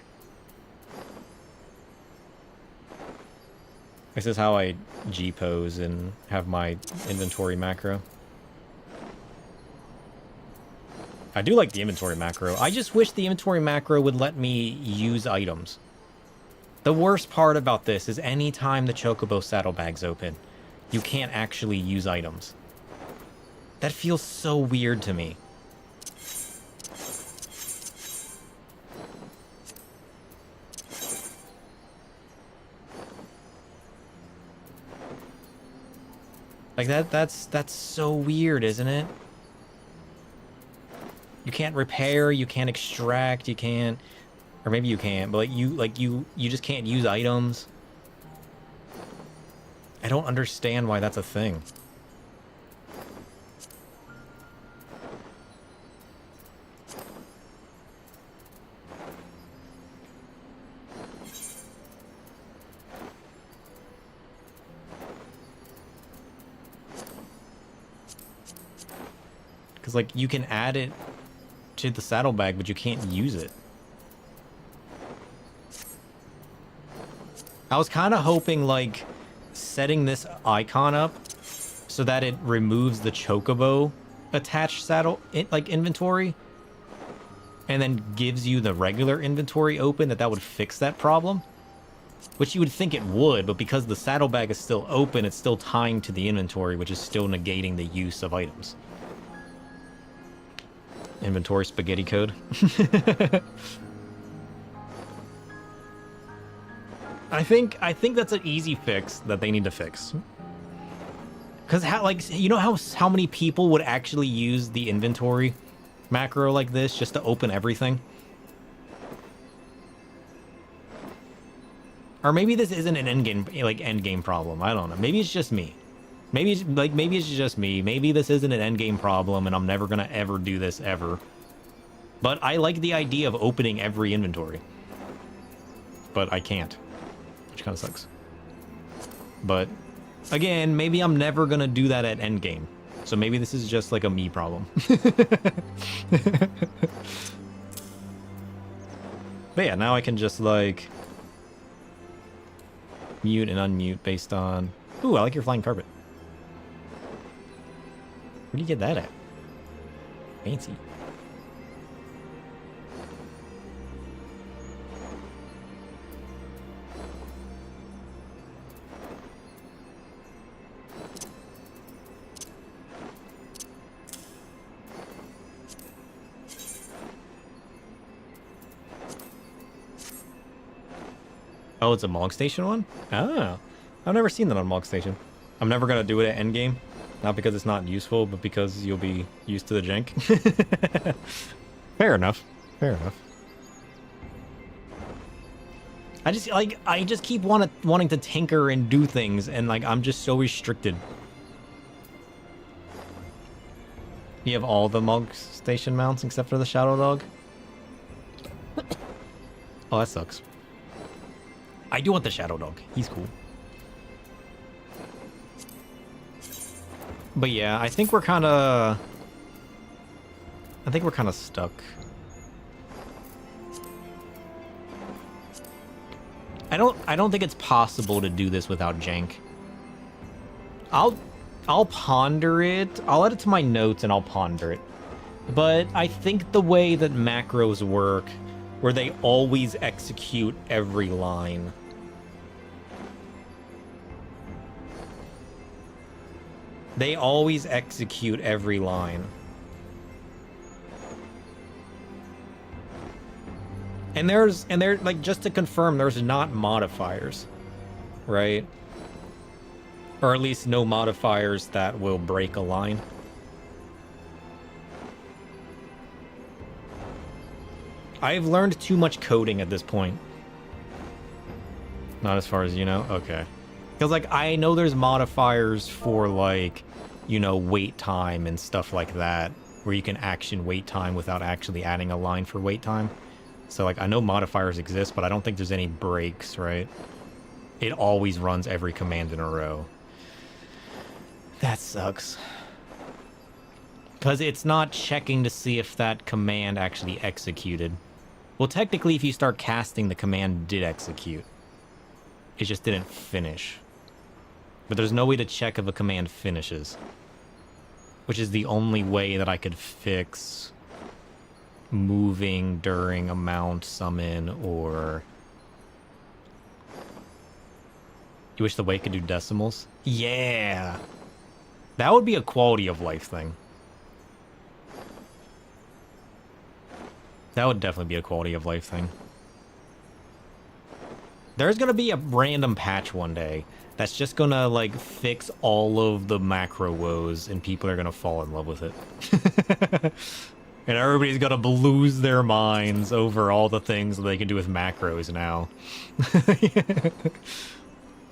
This is how I G-pose and have my inventory macro. I do like the inventory macro. I just wish the inventory macro would let me use items. The worst part about this is anytime the Chocobo saddlebag's open, you can't actually use items. That feels so weird to me. Like that's so weird, isn't it? You can't repair, you can't extract, you can't, or maybe you can, but you just can't use items. I don't understand why that's a thing. Because, like, you can add it to the saddlebag, but you can't use it. I was kind of hoping, like, setting this icon up so that it removes the Chocobo attached inventory, and then gives you the regular inventory open, that would fix that problem. Which you would think it would, but because the saddlebag is still open, it's still tying to the inventory, which is still negating the use of items. Inventory spaghetti code. I think that's an easy fix that they need to fix. Cause you know how many people would actually use the inventory macro like this just to open everything? Or maybe this isn't an endgame problem. I don't know. Maybe it's just me. Maybe it's just me. Maybe this isn't an endgame problem and I'm never gonna ever do this ever. But I like the idea of opening every inventory. But I can't. Which kind of sucks. But again, maybe I'm never gonna do that at endgame. So maybe this is just like a me problem. But yeah, now I can just like mute and unmute based on... Ooh, I like your flying carpet. Where do you get that at? Fancy. Oh, it's a Mog Station one? Oh. I've never seen that on Mog Station. I'm never gonna do it at endgame. Not because it's not useful, but because you'll be used to the jank. Fair enough. Fair enough. I just keep wanting to tinker and do things, and like I'm just so restricted. You have all the Mog Station mounts except for the Shadow Dog? Oh, that sucks. I do want the Shadow Dog. He's cool. But yeah, I think we're kind of stuck. I don't think it's possible to do this without jank. I'll ponder it. I'll add it to my notes and I'll ponder it. But I think the way that macros work, where they always execute every line. They always execute every line. And they're like, just to confirm, there's not modifiers, right? Or at least no modifiers that will break a line. I've learned too much coding at this point. Not as far as you know? Okay. Because, like, I know there's modifiers for, like, you know, wait time and stuff like that, where you can action wait time without actually adding a line for wait time. So, like, I know modifiers exist, but I don't think there's any breaks, right? It always runs every command in a row. That sucks. Because it's not checking to see if that command actually executed. Well, technically, if you start casting, the command did execute. It just didn't finish. But there's no way to check if a command finishes. Which is the only way that I could fix moving during a mount summon, or... You wish the wait could do decimals? Yeah! That would be a quality of life thing. That would definitely be a quality of life thing. There's gonna be a random patch one day that's just gonna, like, fix all of the macro woes, and people are gonna fall in love with it. And everybody's gonna lose their minds over all the things that they can do with macros now.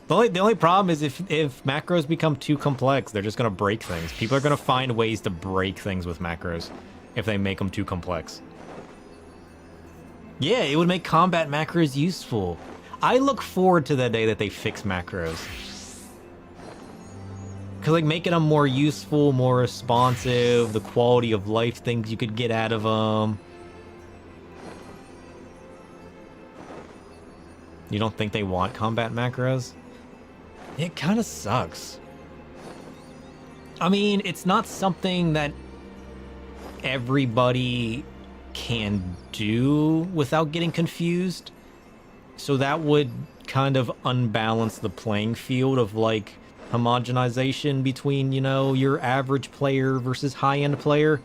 The only problem is if macros become too complex, they're just gonna break things. People are gonna find ways to break things with macros if they make them too complex. Yeah, it would make combat macros useful. I look forward to the day that they fix macros. Because, like, making them more useful, more responsive, the quality of life things you could get out of them. You don't think they want combat macros? It kind of sucks. I mean, it's not something that everybody can do without getting confused. So that would kind of unbalance the playing field of, like, homogenization between, you know, your average player versus high-end player.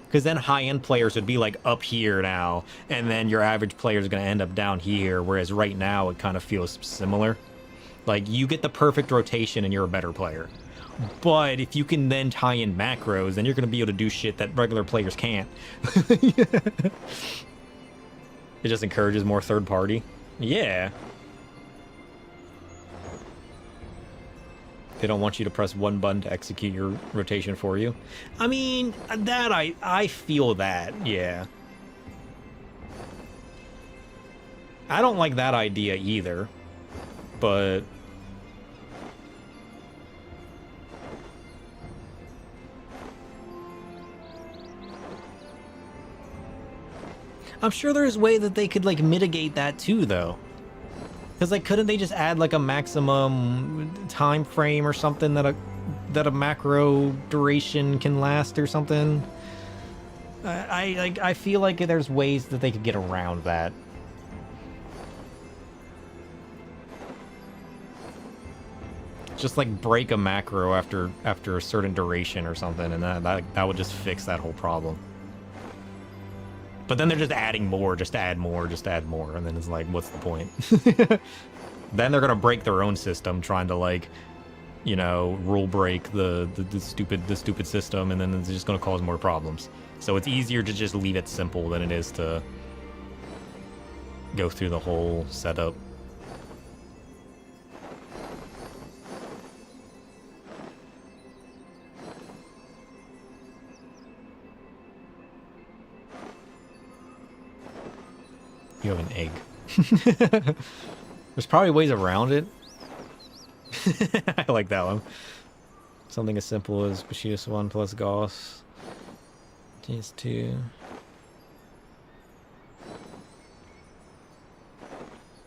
Because then high-end players would be, like, up here now, and then your average player is going to end up down here, whereas right now it kind of feels similar. Like, you get the perfect rotation and you're a better player. But if you can then tie in macros, then you're going to be able to do shit that regular players can't. It just encourages more third party. Yeah. They don't want you to press one button to execute your rotation for you. I mean, that I feel that, yeah. I don't like that idea either, but... I'm sure there's a way that they could, like, mitigate that too, though. Because, like, couldn't they just add, like, a maximum time frame or something that a macro duration can last or something? I feel like there's ways that they could get around that. Just, like, break a macro after a certain duration or something, and that would just fix that whole problem. But then they're just adding more, just to add more, just to add more, and then it's like, what's the point? Then they're gonna break their own system, trying to like, you know, rule break the stupid system, and then it's just gonna cause more problems. So it's easier to just leave it simple than it is to go through the whole setup. You have an egg. There's probably ways around it. I like that one. Something as simple as Bushidos 1 plus Gauss. GS2.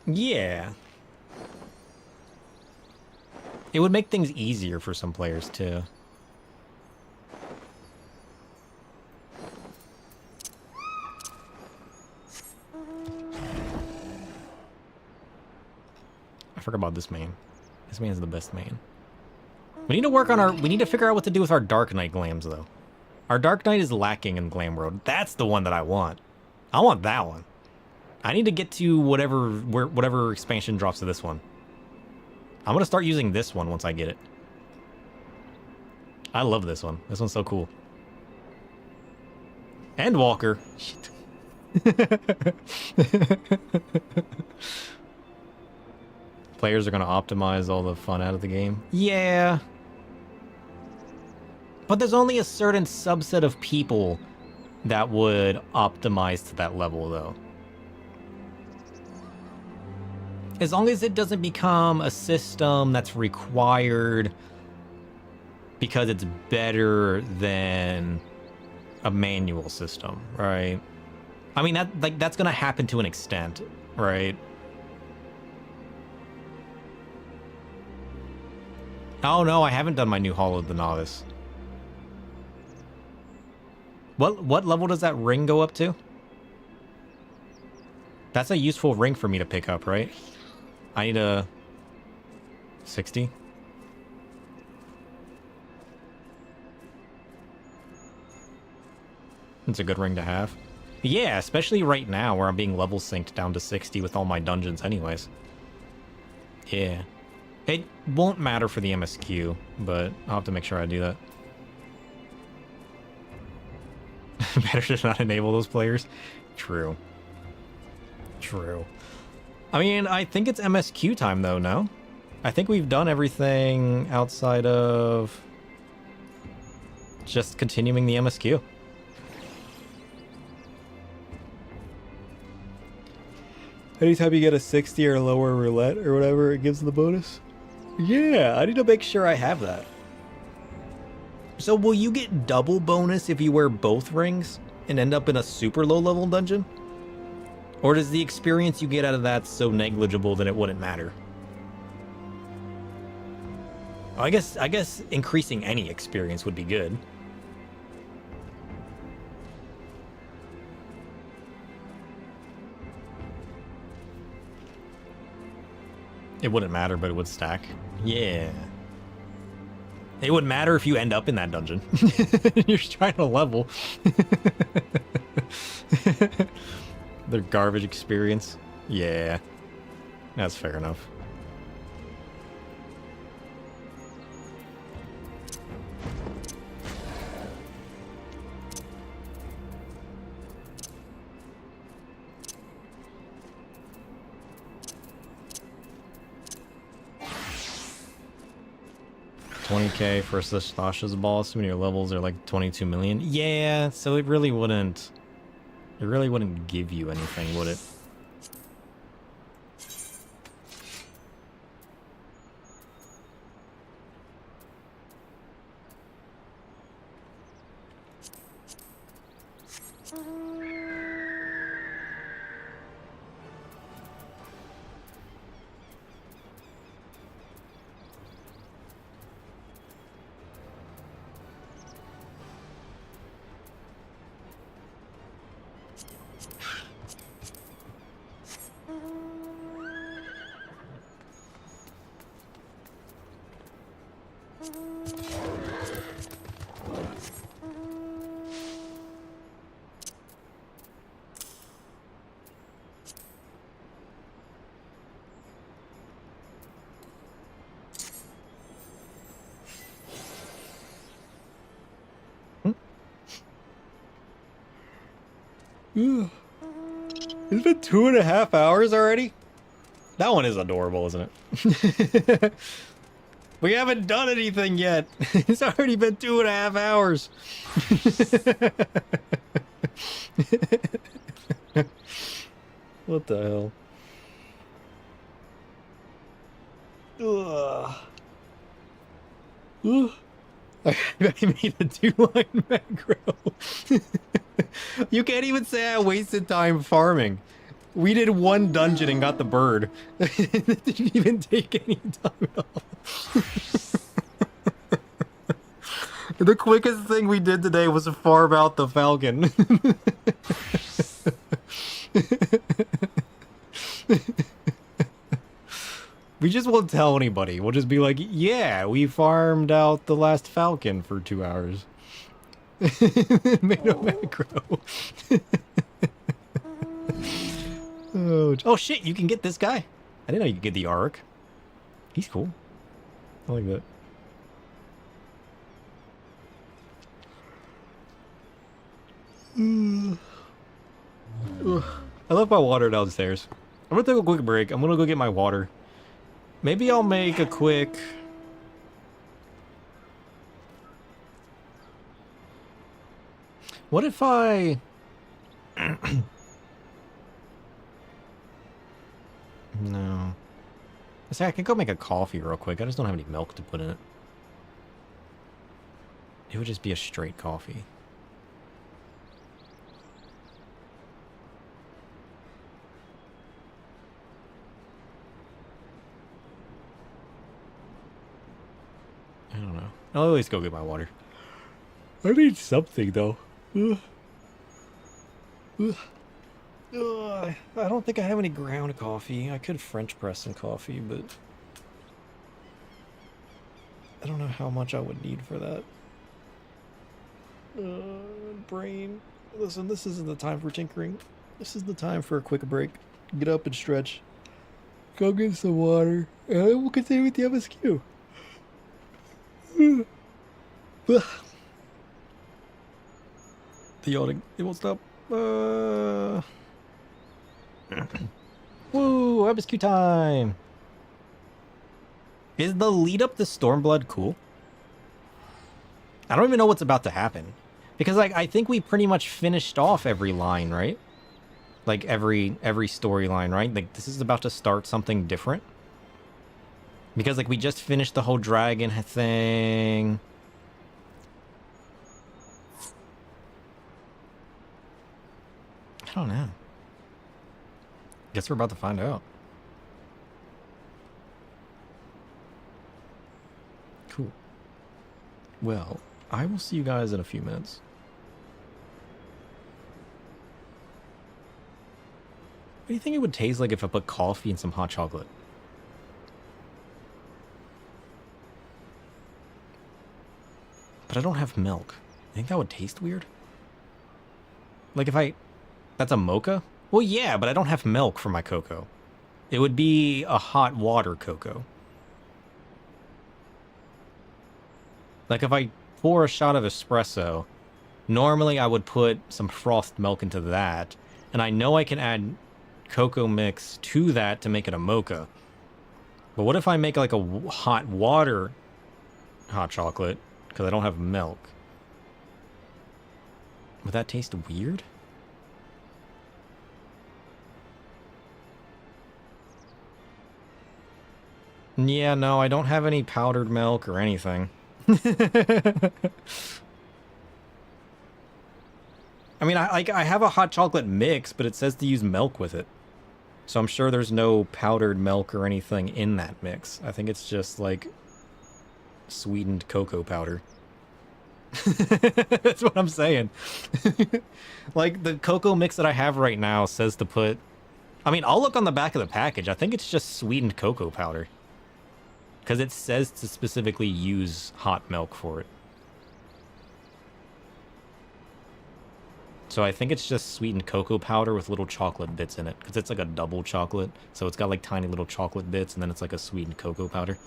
Yeah. It would make things easier for some players too. I forgot about this main. This main is the best main. We need to work on our... We need to figure out what to do with our Dark Knight glams, though. Our Dark Knight is lacking in Glam World. That's the one that I want. I want that one. I need to get to whatever expansion drops to this one. I'm going to start using this one once I get it. I love this one. This one's so cool. And Walker. Shit. Players are going to optimize all the fun out of the game. Yeah. But there's only a certain subset of people that would optimize to that level, though. As long as it doesn't become a system that's required because it's better than a manual system, right? I mean, that's going to happen to an extent, right? Oh no, I haven't done my new Hall of the Novice. What level does that ring go up to? That's a useful ring for me to pick up, right? I need a 60. It's a good ring to have. Yeah, especially right now where I'm being level synced down to 60 with all my dungeons anyways. Yeah. It won't matter for the MSQ, but I'll have to make sure I do that. Better to not enable those players. True. True. I mean, I think it's MSQ time, though, no? I think we've done everything outside of just continuing the MSQ. Anytime you get a 60 or lower roulette or whatever, it gives the bonus. Yeah, I need to make sure I have that. So will you get double bonus if you wear both rings and end up in a super low level dungeon? Or does the experience you get out of that so negligible that it wouldn't matter? I guess increasing any experience would be good. It wouldn't matter, but it would stack. Yeah. It wouldn't matter if you end up in that dungeon. You're just trying to level. Their garbage experience. Yeah. That's fair enough. $20K for Sasha's boss when your levels are like 22 million. Yeah, so it really wouldn't give you anything, would it? It's been 2.5 hours already? That one is adorable, isn't it? We haven't done anything yet. It's already been 2.5 hours. What the hell? Ugh. Ugh. I made a 2-line macro. You can't even say I wasted time farming. We did 1 dungeon and got the bird. It didn't even take any time at all. The quickest thing we did today was to farm out the falcon. We just won't tell anybody. We'll just be like, yeah, we farmed out the last falcon for 2 hours. Made a macro. Oh shit, you can get this guy. I didn't know you could get the Ark. He's cool. I like that. I left my water downstairs. I'm gonna take a quick break. I'm gonna go get my water. Maybe I'll make a quick... What if I... No. I can go make a coffee real quick. I just don't have any milk to put in it. It would just be a straight coffee. I don't know. I'll at least go get my water. I need something, though. I don't think I have any ground coffee. I could French press some coffee, but... I don't know how much I would need for that. Brain. Listen, this isn't the time for tinkering. This is the time for a quick break. Get up and stretch. Go get some water. And then we'll continue with the MSQ. The yawning. It won't stop. Woo! MSQ time! Is the lead up to Stormblood cool? I don't even know what's about to happen. Because, like, I think we pretty much finished off every line, right? Like, every storyline, right? Like, this is about to start something different. Because, like, we just finished the whole dragon thing. I don't know. Guess we're about to find out. Cool. Well, I will see you guys in a few minutes. What do you think it would taste like if I put coffee and some hot chocolate? But I don't have milk. You think that would taste weird? Like if I... That's a mocha? Well, yeah, but I don't have milk for my cocoa. It would be a hot water cocoa. Like if I pour a shot of espresso, normally I would put some frothed milk into that, and I know I can add cocoa mix to that to make it a mocha. But what if I make like a hot water hot chocolate, because I don't have milk? Would that taste weird? Yeah, no, I don't have any powdered milk or anything. I mean, I have a hot chocolate mix, but it says to use milk with it. So I'm sure there's no powdered milk or anything in that mix. I think it's just, like, sweetened cocoa powder. That's what I'm saying. Like, the cocoa mix that I have right now says to put... I mean, I'll look on the back of the package. I think it's just sweetened cocoa powder. Because it says to specifically use hot milk for it. So I think it's just sweetened cocoa powder with little chocolate bits in it. Because it's like a double chocolate. So it's got like tiny little chocolate bits, and then it's like a sweetened cocoa powder.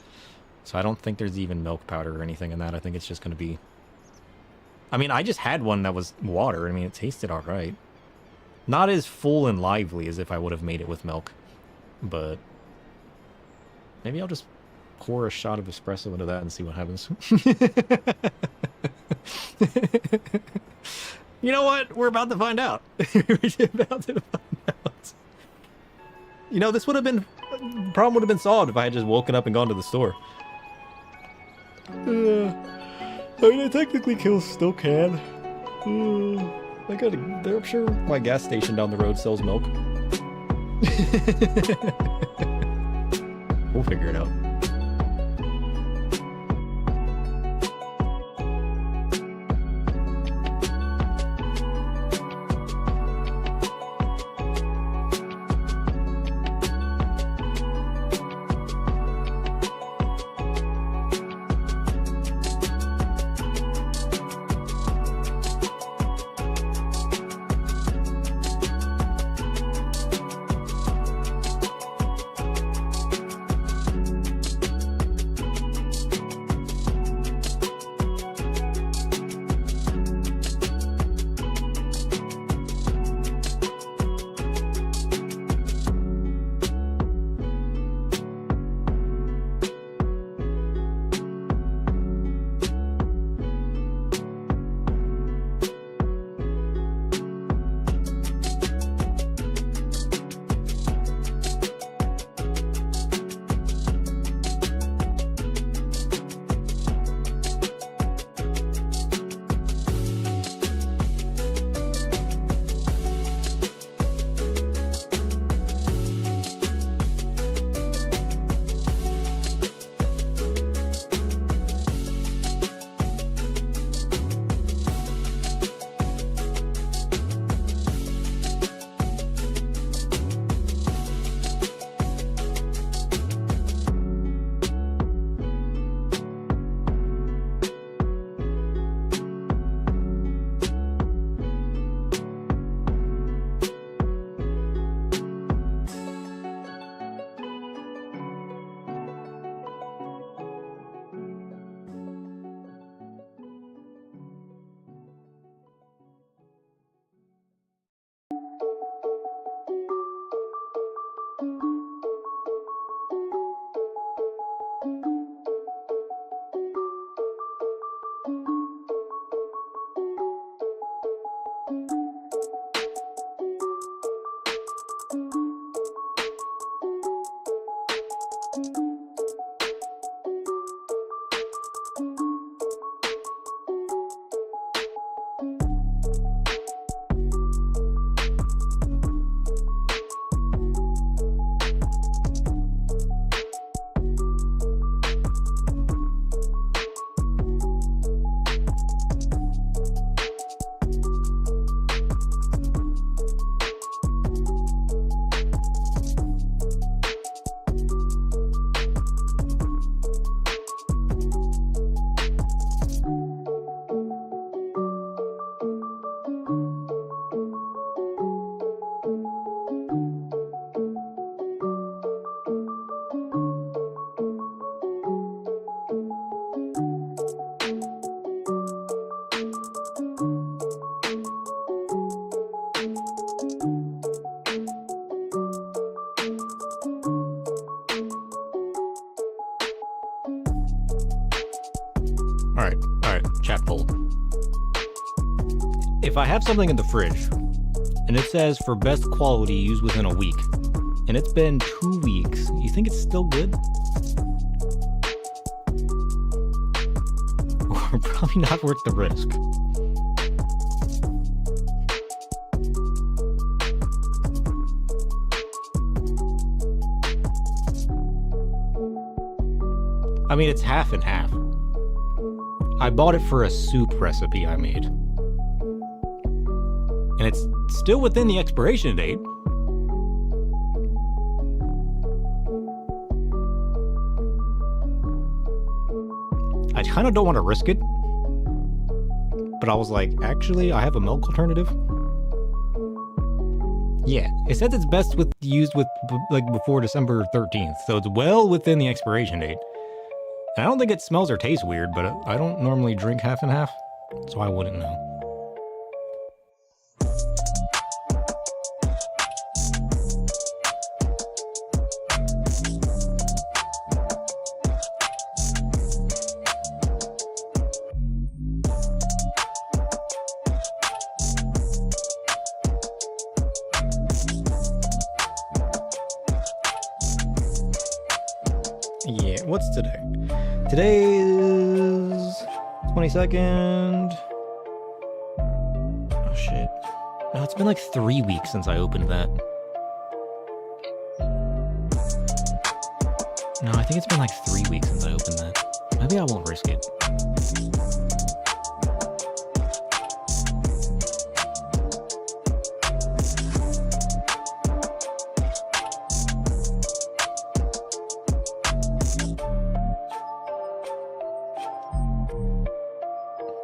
So I don't think there's even milk powder or anything in that. I think it's just going to be... I mean, I just had one that was water. I mean, it tasted alright. Not as full and lively as if I would have made it with milk. But maybe I'll just pour a shot of espresso into that and see what happens. You know what? We're about to find out. We're about to find out. You know, this would have been... problem would have been solved if I had just woken up and gone to the store. I mean, I technically still can. I gotta... I'm sure my gas station down the road sells milk. We'll figure it out. Alright, chat poll. If I have something in the fridge, and it says for best quality used within a week, and it's been 2 weeks, you think it's still good? Or probably not worth the risk. I mean, it's half and half. I bought it for a soup recipe I made. And it's still within the expiration date. I kind of don't want to risk it. But I was like, actually, I have a milk alternative. Yeah, it says it's best used before December 13th, so it's well within the expiration date. And I don't think it smells or tastes weird, but I don't normally drink half and half, so I wouldn't know. What's today? Today is 22nd. Oh shit. No, it's been like 3 weeks since I opened that. No, I think it's been like 3 weeks since I opened that. Maybe I won't risk it.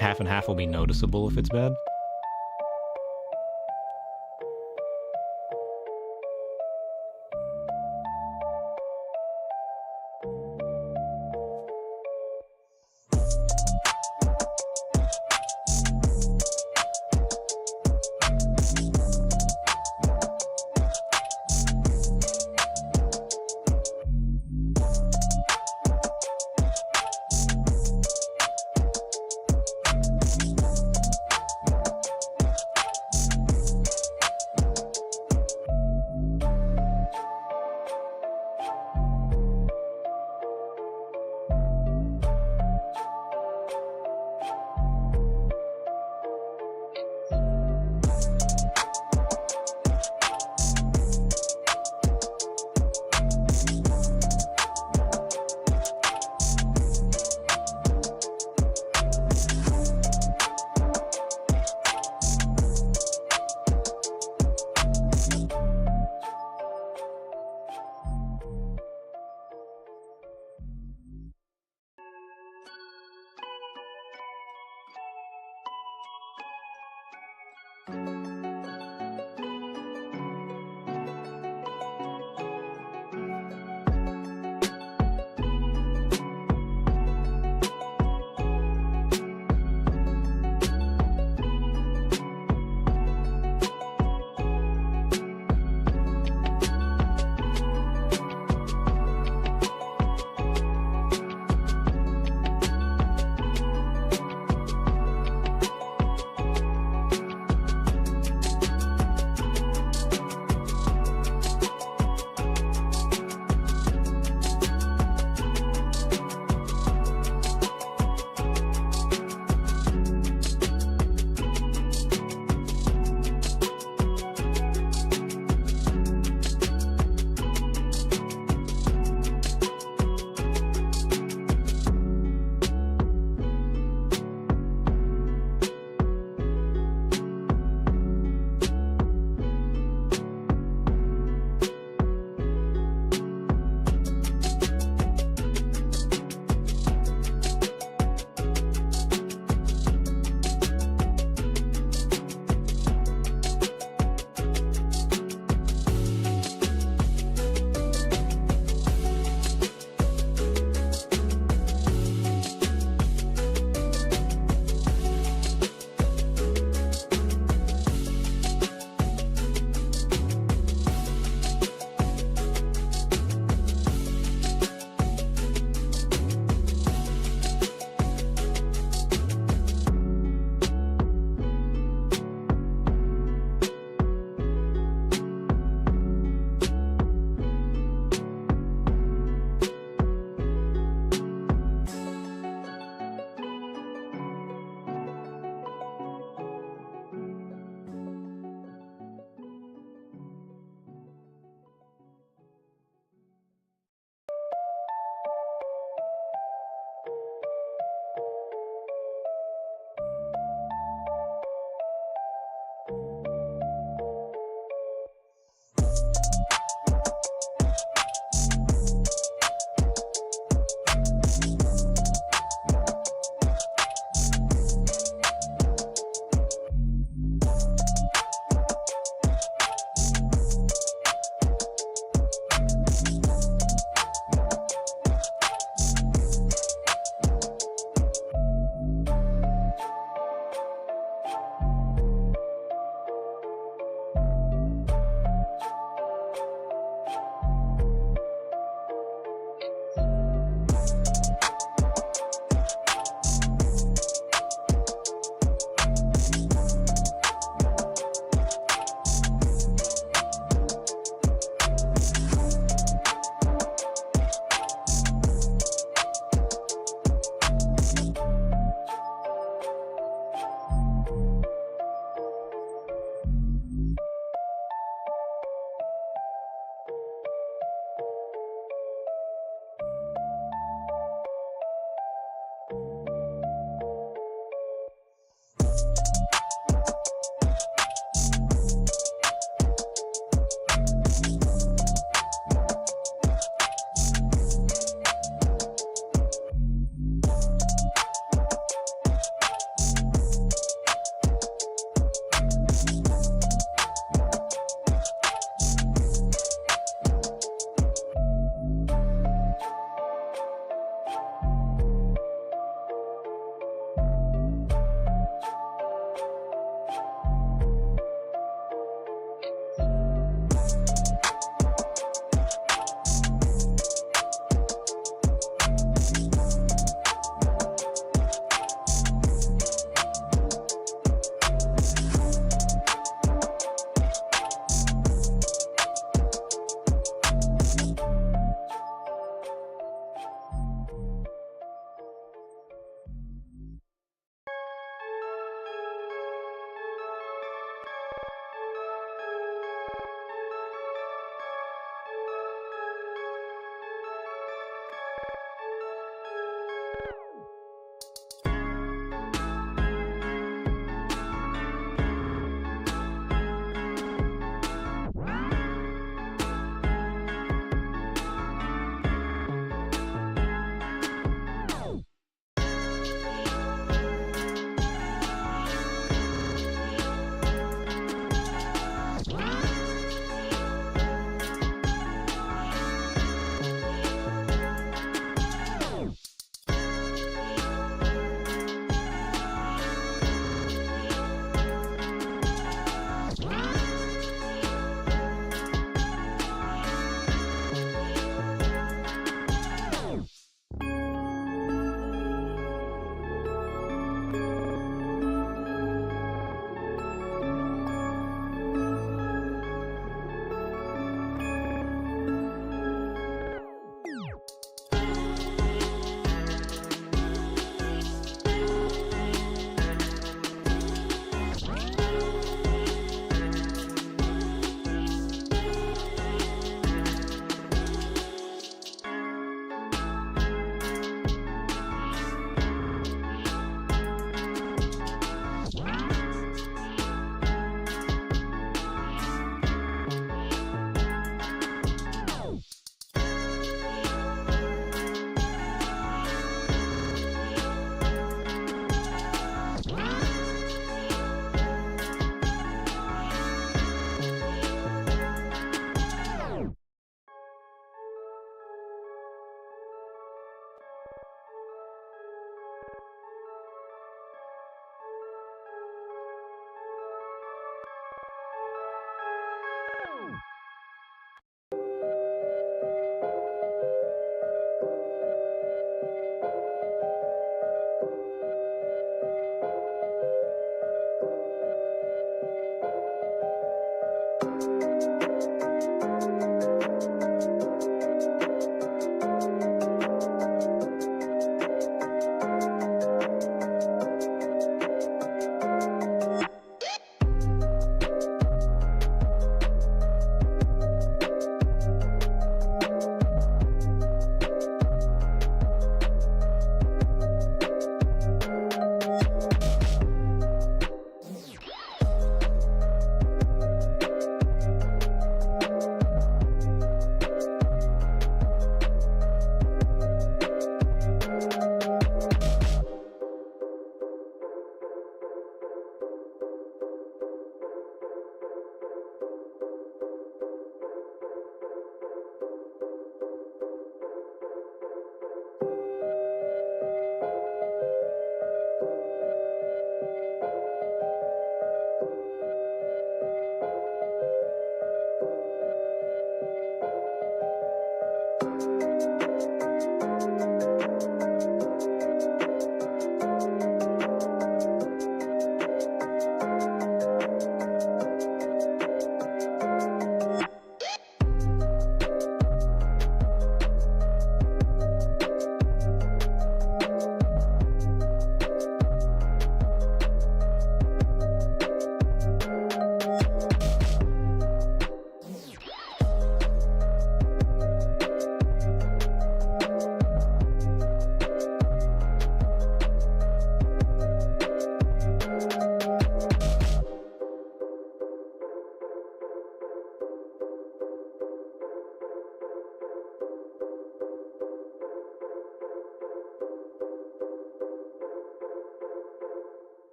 Half and half will be noticeable if it's bad.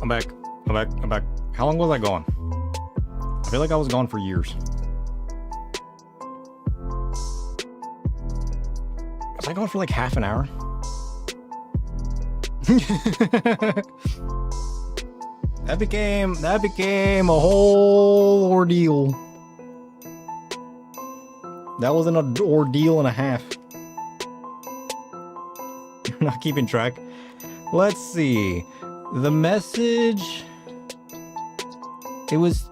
I'm back. I'm back. I'm back. How long was I gone? I feel like I was gone for years. Was I gone for like half an hour? That became a whole ordeal. That was an ordeal and a half. You're not keeping track. Let's see. The message. It was.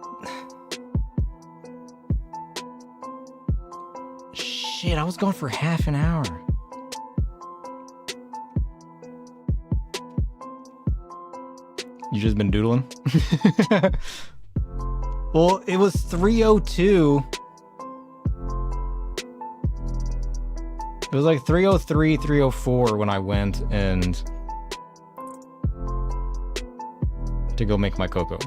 Shit, I was gone for half an hour. You just been doodling? Well, it was 3:02. It was like 3:03, 3:04 when I went and to go make my cocoa.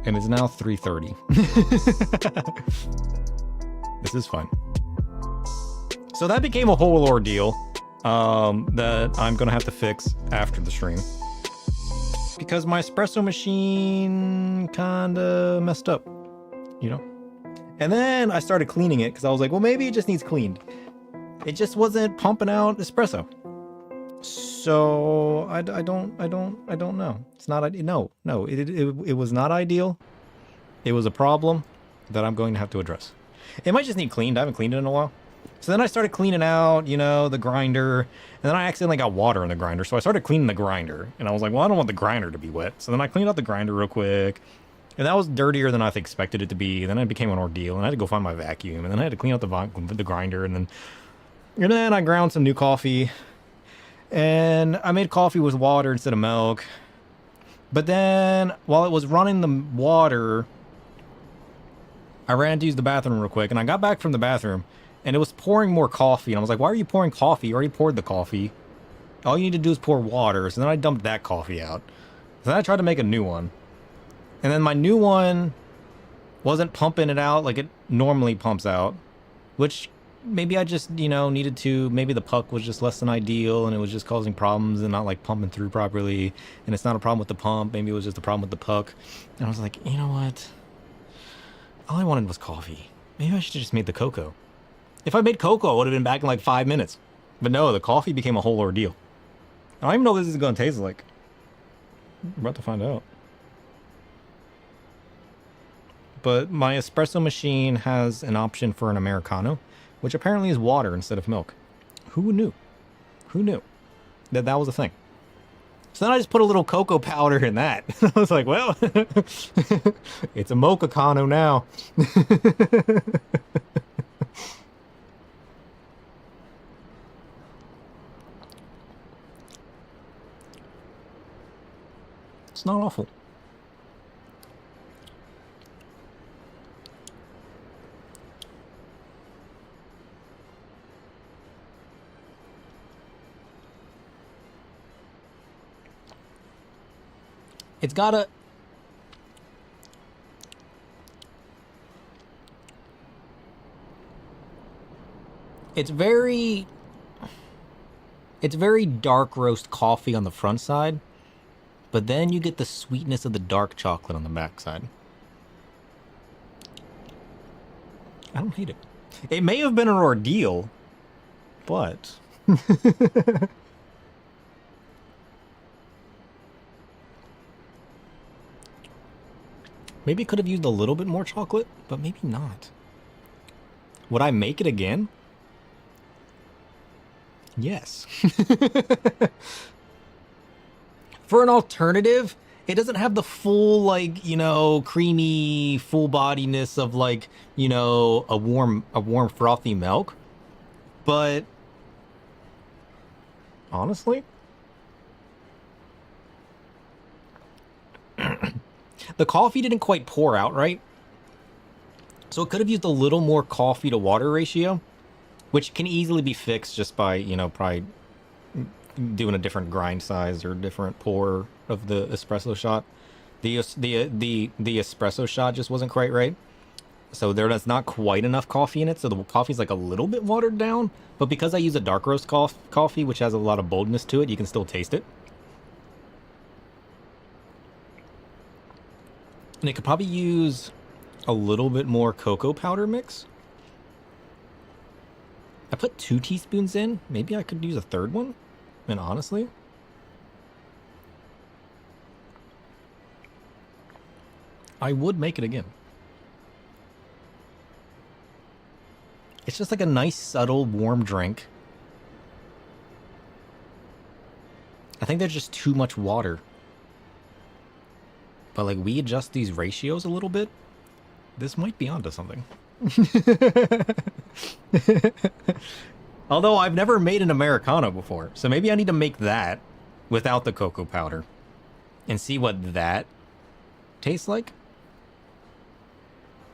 And it's now 3:30. This is fun. So that became a whole ordeal that I'm gonna have to fix after the stream. Because my espresso machine kinda messed up, you know? And then I started cleaning it because I was like, well, maybe it just needs cleaned. It just wasn't pumping out espresso. So I don't know. It's not, no, it was not ideal. It was a problem that I'm going to have to address. It might just need cleaned. I haven't cleaned it in a while. So then I started cleaning out, you know, the grinder, and then I accidentally got water in the grinder. So I started cleaning the grinder and I was like, well, I don't want the grinder to be wet. So then I cleaned out the grinder real quick. And that was dirtier than I expected it to be. And then it became an ordeal. And I had to go find my vacuum. And then I had to clean out the grinder. And then I ground some new coffee. And I made coffee with water instead of milk. But then, while it was running the water, I ran to use the bathroom real quick. And I got back from the bathroom. And it was pouring more coffee. And I was like, why are you pouring coffee? You already poured the coffee. All you need to do is pour water. So then I dumped that coffee out. So then I tried to make a new one. And then my new one wasn't pumping it out like it normally pumps out, which maybe I just, you know, needed to, maybe the puck was just less than ideal and it was just causing problems and not like pumping through properly. And it's not a problem with the pump. Maybe it was just a problem with the puck. And I was like, you know what? All I wanted was coffee. Maybe I should have just made the cocoa. If I made cocoa, I would have been back in like 5 minutes. But no, the coffee became a whole ordeal. I don't even know what this is going to taste like. We're about to find out. But my espresso machine has an option for an Americano, which apparently is water instead of milk. Who knew? Who knew that that was a thing? So then I just put a little cocoa powder in that. I was like, well, it's a mocha-cano now. It's not awful. It's got a... It's very dark roast coffee on the front side, but then you get the sweetness of the dark chocolate on the back side. I don't hate it. It may have been an ordeal, but... Maybe it could have used a little bit more chocolate, but maybe not. Would I make it again? Yes. For an alternative, it doesn't have the full, like, you know, creamy, full bodiness of, like, you know, a warm frothy milk. But honestly, the coffee didn't quite pour out right. So it could have used a little more coffee to water ratio, which can easily be fixed just by, you know, probably doing a different grind size or different pour of the espresso shot. The espresso shot just wasn't quite right. So there's not quite enough coffee in it. So the coffee's like a little bit watered down, but because I use a dark roast coffee, which has a lot of boldness to it, you can still taste it. And it could probably use a little bit more cocoa powder mix. I put 2 teaspoons in. Maybe I could use a third one. And honestly, I would make it again. It's just like a nice, subtle, warm drink. I think there's just too much water. But like, we adjust these ratios a little bit. This might be onto something. Although I've never made an Americano before. So maybe I need to make that without the cocoa powder. And see what that tastes like.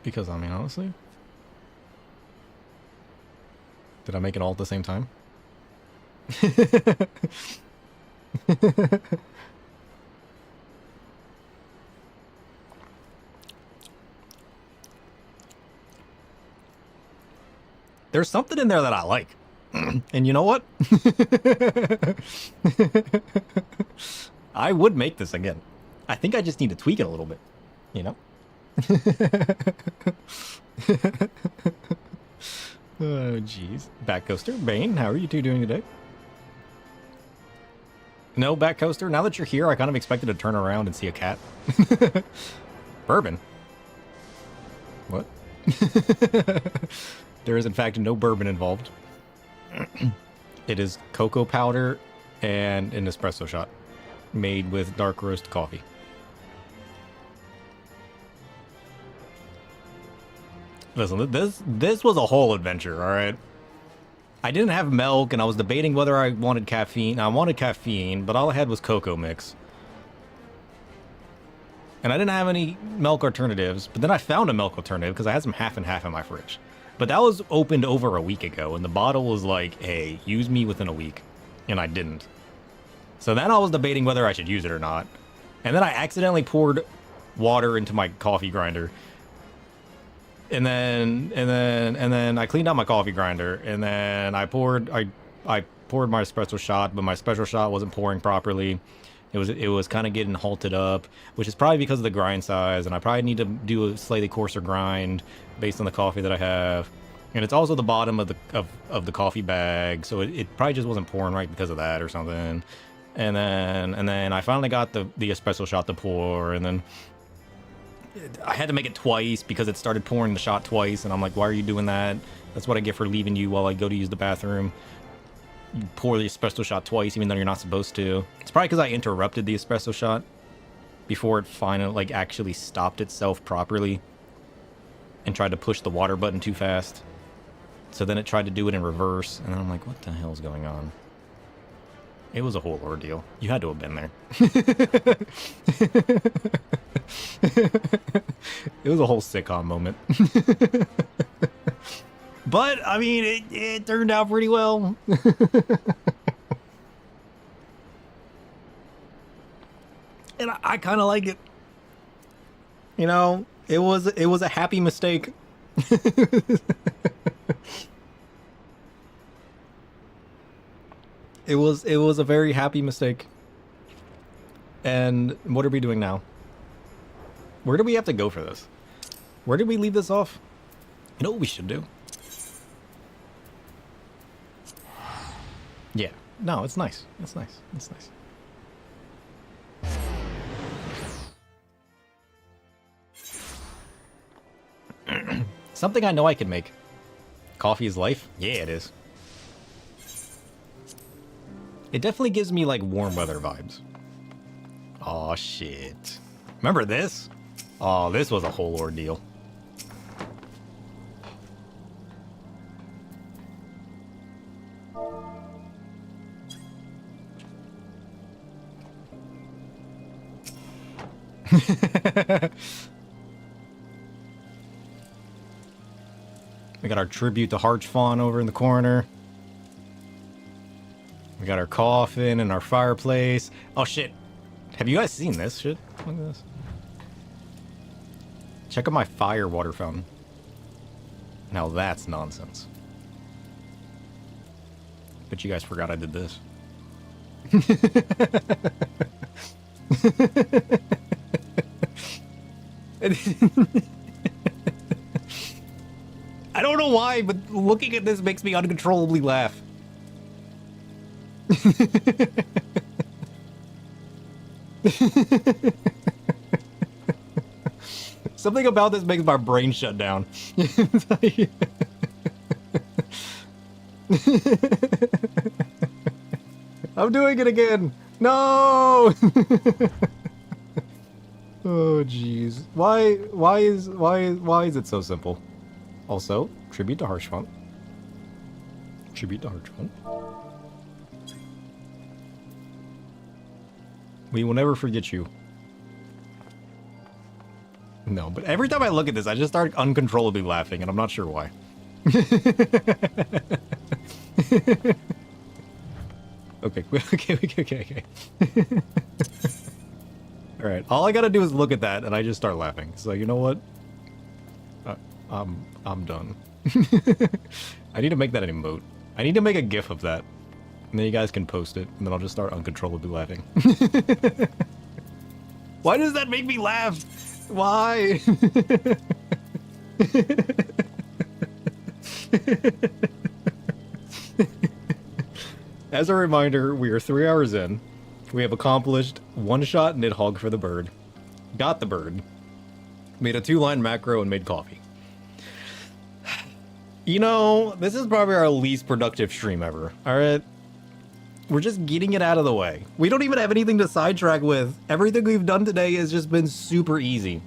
Because, I mean, honestly, did I make it all at the same time? There's something in there that I like. And you know what? I would make this again. I think I just need to tweak it a little bit, you know? Oh, jeez. Back Coaster, Bane, how are you two doing today? No, Back Coaster, now that you're here, I kind of expected to turn around and see a cat. Bourbon? What? There is, in fact, no bourbon involved. It is cocoa powder and an espresso shot made with dark roast coffee. Listen, this was a whole adventure, all right? I didn't have milk, and I was debating whether I wanted caffeine. I wanted caffeine, but all I had was cocoa mix. And I didn't have any milk alternatives, but then I found a milk alternative because I had some half and half in my fridge. But that was opened over a week ago, and the bottle was like, hey, use me within a week. And I didn't. So then I was debating whether I should use it or not. And then I accidentally poured water into my coffee grinder. And then I cleaned out my coffee grinder, and then I poured my espresso shot, but my espresso shot wasn't pouring properly. It was kind of getting halted up, which is probably because of the grind size, and I probably need to do a slightly coarser grind based on the coffee that I have. And it's also the bottom of the coffee bag, so it probably just wasn't pouring right because of that or something. And then I finally got the espresso shot to pour, and then I had to make it twice because it started pouring the shot twice, and I'm like, why are you doing that? That's what I get for leaving you while I go to use the bathroom. You pour the espresso shot twice, even though you're not supposed to. It's probably because I interrupted the espresso shot before it finally, like, actually stopped itself properly and tried to push the water button too fast. So then it tried to do it in reverse, and I'm like, what the hell is going on? It was a whole ordeal. You had to have been there. It was a whole sitcom moment. But, I mean, it turned out pretty well. And I kind of like it. You know, it was a happy mistake. It was a very happy mistake. And what are we doing now? Where do we have to go for this? Where did we leave this off? You know what we should do? Yeah. No, it's nice. It's nice. It's nice. Something I know I can make. Coffee is life? Yeah, it is. It definitely gives me, like, warm weather vibes. Aw, shit. Remember this? Oh, this was a whole ordeal. We got our tribute to Harchfawn over in the corner. We got our coffin and our fireplace. Oh shit. Have you guys seen this shit? Look at this. Check out my fire water fountain. Now that's nonsense. But you guys forgot I did this. I don't know why, but looking at this makes me uncontrollably laugh. Something about this makes my brain shut down. I'm doing it again. No. Oh jeez. Why is it so simple? Also, tribute to Harshfont. Tribute to Harshfont. We will never forget you. No, but every time I look at this, I just start uncontrollably laughing, and I'm not sure why. Okay. All right, all I gotta do is look at that, and I just start laughing. So you know what? I'm done. I need to make that an emote. I need to make a GIF of that, and then you guys can post it, and then I'll just start uncontrollably laughing. Why does that make me laugh? Why? As a reminder, we are 3 hours in. We have accomplished one-shot Nidhogg for the bird. Got the bird. Made a 2-line macro and made coffee. You know, this is probably our least productive stream ever, alright? We're just getting it out of the way. We don't even have anything to sidetrack with. Everything we've done today has just been super easy.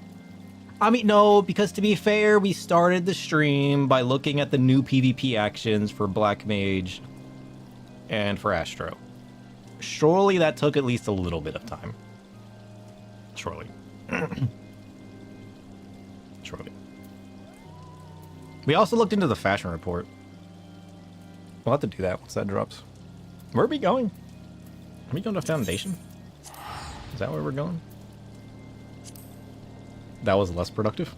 I mean, no, because to be fair, we started the stream by looking at the new PvP actions for Black Mage and for Astro. Surely that took at least a little bit of time. Surely. Surely. We also looked into the fashion report. We'll have to do that once that drops. Where are we going? Are we going to Foundation? Is that where we're going? That was less productive.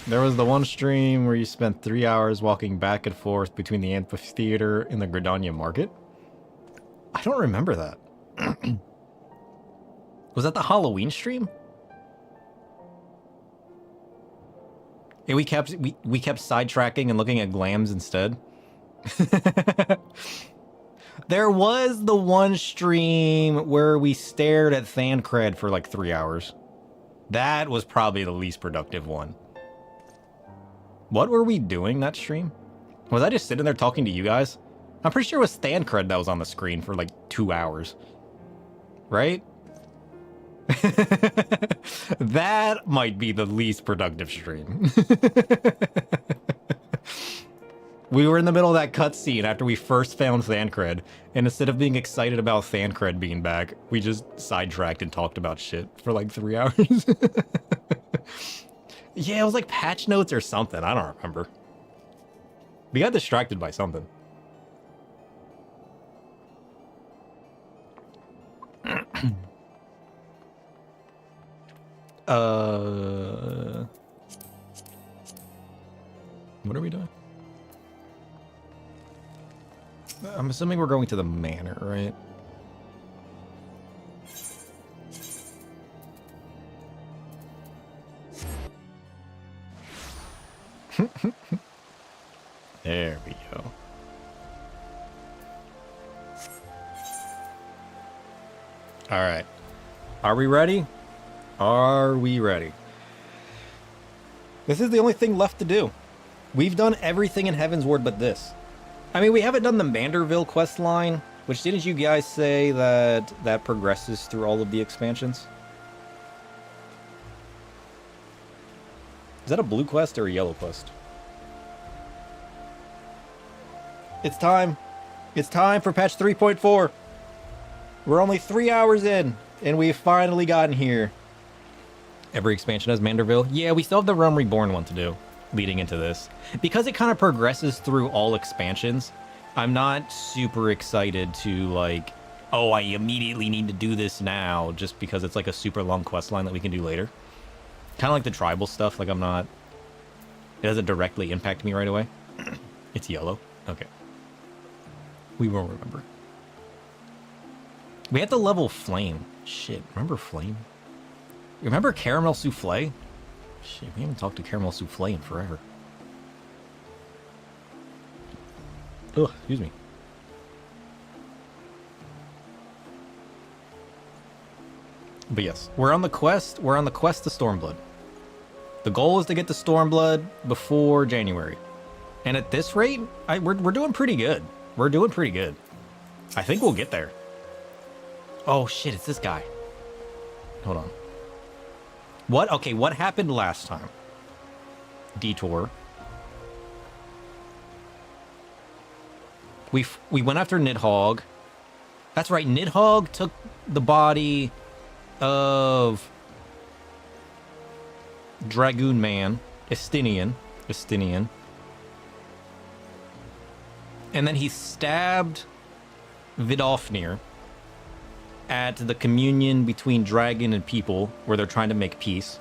There was the one stream where you spent 3 hours walking back and forth between the amphitheater and the Gridania market. I don't remember that. Was that the Halloween stream? Yeah, we kept sidetracking and looking at glams instead. There was the one stream where we stared at Thancred for like 3 hours. That was probably the least productive one. What were we doing that stream? Was I just sitting there talking to you guys? I'm pretty sure it was Thancred that was on the screen for like 2 hours. Right? That might be the least productive stream. We were in the middle of that cutscene after we first found Thancred, and instead of being excited about Thancred being back, we just sidetracked and talked about shit for like 3 hours. Yeah, it was like patch notes or something. I don't remember. We got distracted by something. What are we doing? I'm assuming we're going to the manor, right? There we go. All right. Are we ready? Are we ready? This is the only thing left to do. We've done everything in Heavensward but this. I mean, we haven't done the Manderville quest line, which didn't you guys say that progresses through all of the expansions? Is that a blue quest or a yellow quest? It's time. It's time for patch 3.4. We're only 3 hours in, and we've finally gotten here. Every expansion has Manderville. Yeah, we still have the Realm Reborn one to do leading into this. Because it kind of progresses through all expansions, I'm not super excited to, like, oh, I immediately need to do this now, just because it's like a super long quest line that we can do later. Kind of like the tribal stuff, like I'm not... It doesn't directly impact me right away. It's yellow. Okay. We will remember. We have to level Flame. Shit, remember Flame? Remember Caramel Souffle? Shit, we haven't talked to Caramel Souffle in forever. Ugh, excuse me. But yes, we're on the quest. We're on the quest to Stormblood. The goal is to get to Stormblood before January. And at this rate, we're doing pretty good. We're doing pretty good. I think we'll get there. Oh shit, it's this guy. Hold on. What? Okay, what happened last time? Detour. We went after Nidhogg. That's right, Nidhogg took the body of Dragoon Man, Estinian. And then he stabbed Vidofnir at the communion between dragon and people, where they're trying to make peace.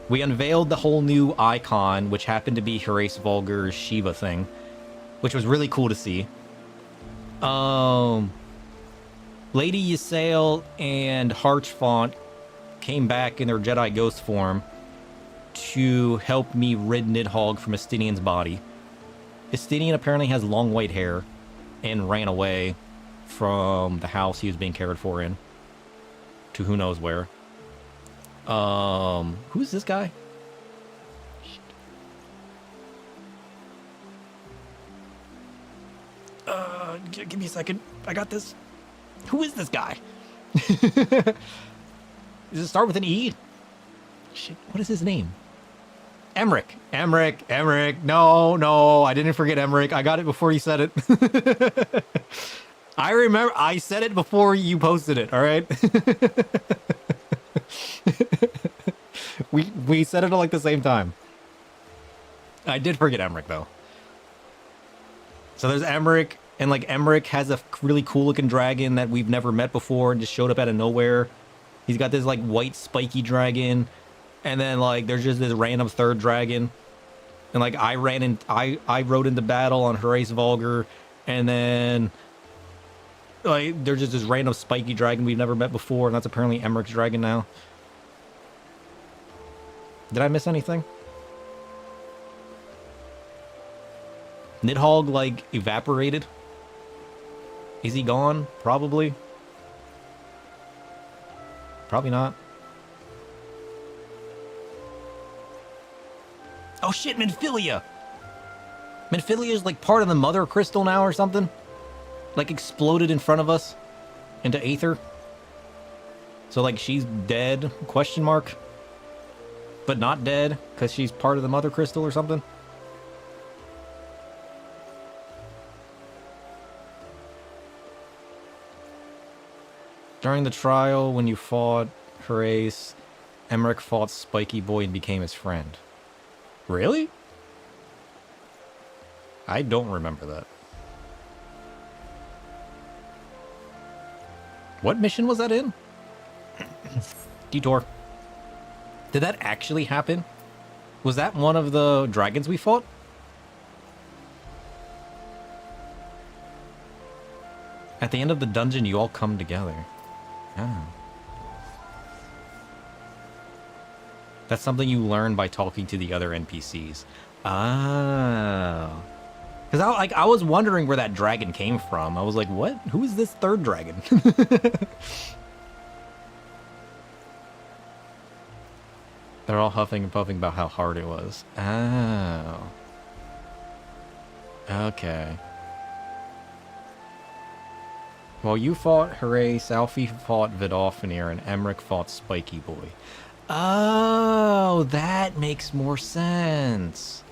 We unveiled the whole new icon, which happened to be Herace Vulgar's Shiva thing, which was really cool to see. Lady Ysayle and Harchfont came back in their Jedi Ghost form to help me rid Nidhogg from Estinian's body. Estinian apparently has long white hair and ran away from the house he was being cared for in to who knows where. Who's this guy? Give me a second. I got this. Who is this guy? Does it start with an E? Shit, what is his name? Emmerich. No, I didn't forget Emmerich. I got it before you said it. I remember, I said it before you posted it, all right? we said it at like the same time. I did forget Emmerich, though. So there's Emmerich, and like Emmerich has a really cool looking dragon that we've never met before and just showed up out of nowhere. He's got this like white spiky dragon, and then like there's just this random third dragon. And like I rode into battle on Herace Vulgar, and then like there's just this random spiky dragon we've never met before, and that's apparently Emmerich's dragon now. Did I miss anything? Nidhogg like evaporated. Is he gone? Probably. Probably not. Oh shit, Minfilia! Minfilia is like part of the Mother Crystal now or something? Like exploded in front of us into Aether. So like she's dead, question mark. But not dead, because she's part of the Mother Crystal or something. During the trial, when you fought Herace, Emmerich fought Spiky Boy and became his friend. Really? I don't remember that. What mission was that in? Detour. Did that actually happen? Was that one of the dragons we fought? At the end of the dungeon, you all come together. Oh. That's something you learn by talking to the other NPCs. Oh. Because I was wondering where that dragon came from. I was like, what? Who is this third dragon? They're all huffing and puffing about how hard it was. Oh. Okay. Well, you fought Herace, Alfie fought Vidofnir, and Emmerich fought Spiky Boy. Oh, that makes more sense.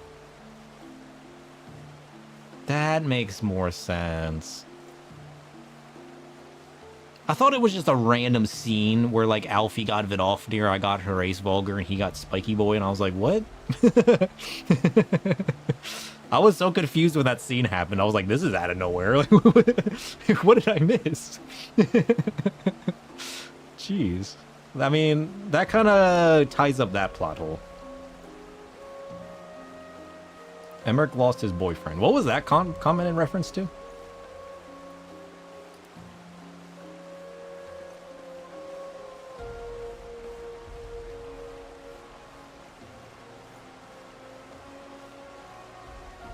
That makes more sense. I thought it was just a random scene where, like, Alfie got Vidofnir, I got Herace Vulgar, and he got Spiky Boy, and I was like, what? I was so confused when that scene happened. I was like, this is out of nowhere. Like, what did I miss? Jeez. I mean, that kind of ties up that plot hole. Emmerich lost his boyfriend. What was that comment in reference to?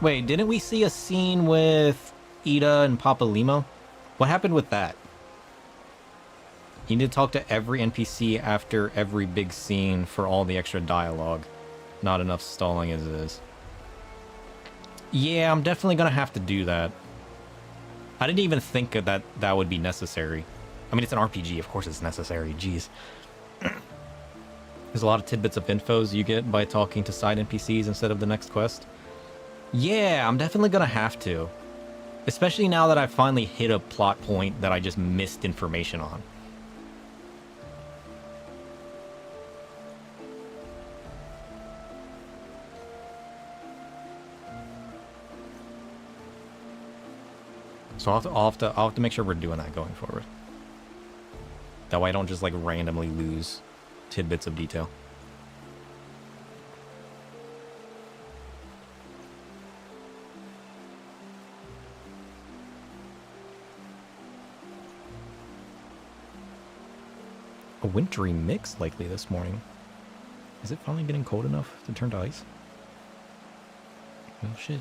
Wait, didn't we see a scene with Ida and Papa Limo? What happened with that? You need to talk to every NPC after every big scene for all the extra dialogue. Not enough stalling as it is. Yeah, I'm definitely gonna have to do that. I didn't even think that that would be necessary. I mean, it's an RPG, of course it's necessary, jeez. There's a lot of tidbits of infos you get by talking to side NPCs instead of the next quest. Yeah, I'm definitely gonna have to. Especially now that I've finally hit a plot point that I just missed information on. So I'll have to make sure we're doing that going forward. That way I don't just like randomly lose tidbits of detail. A wintry mix likely this morning. Is it finally getting cold enough to turn to ice? Oh shit.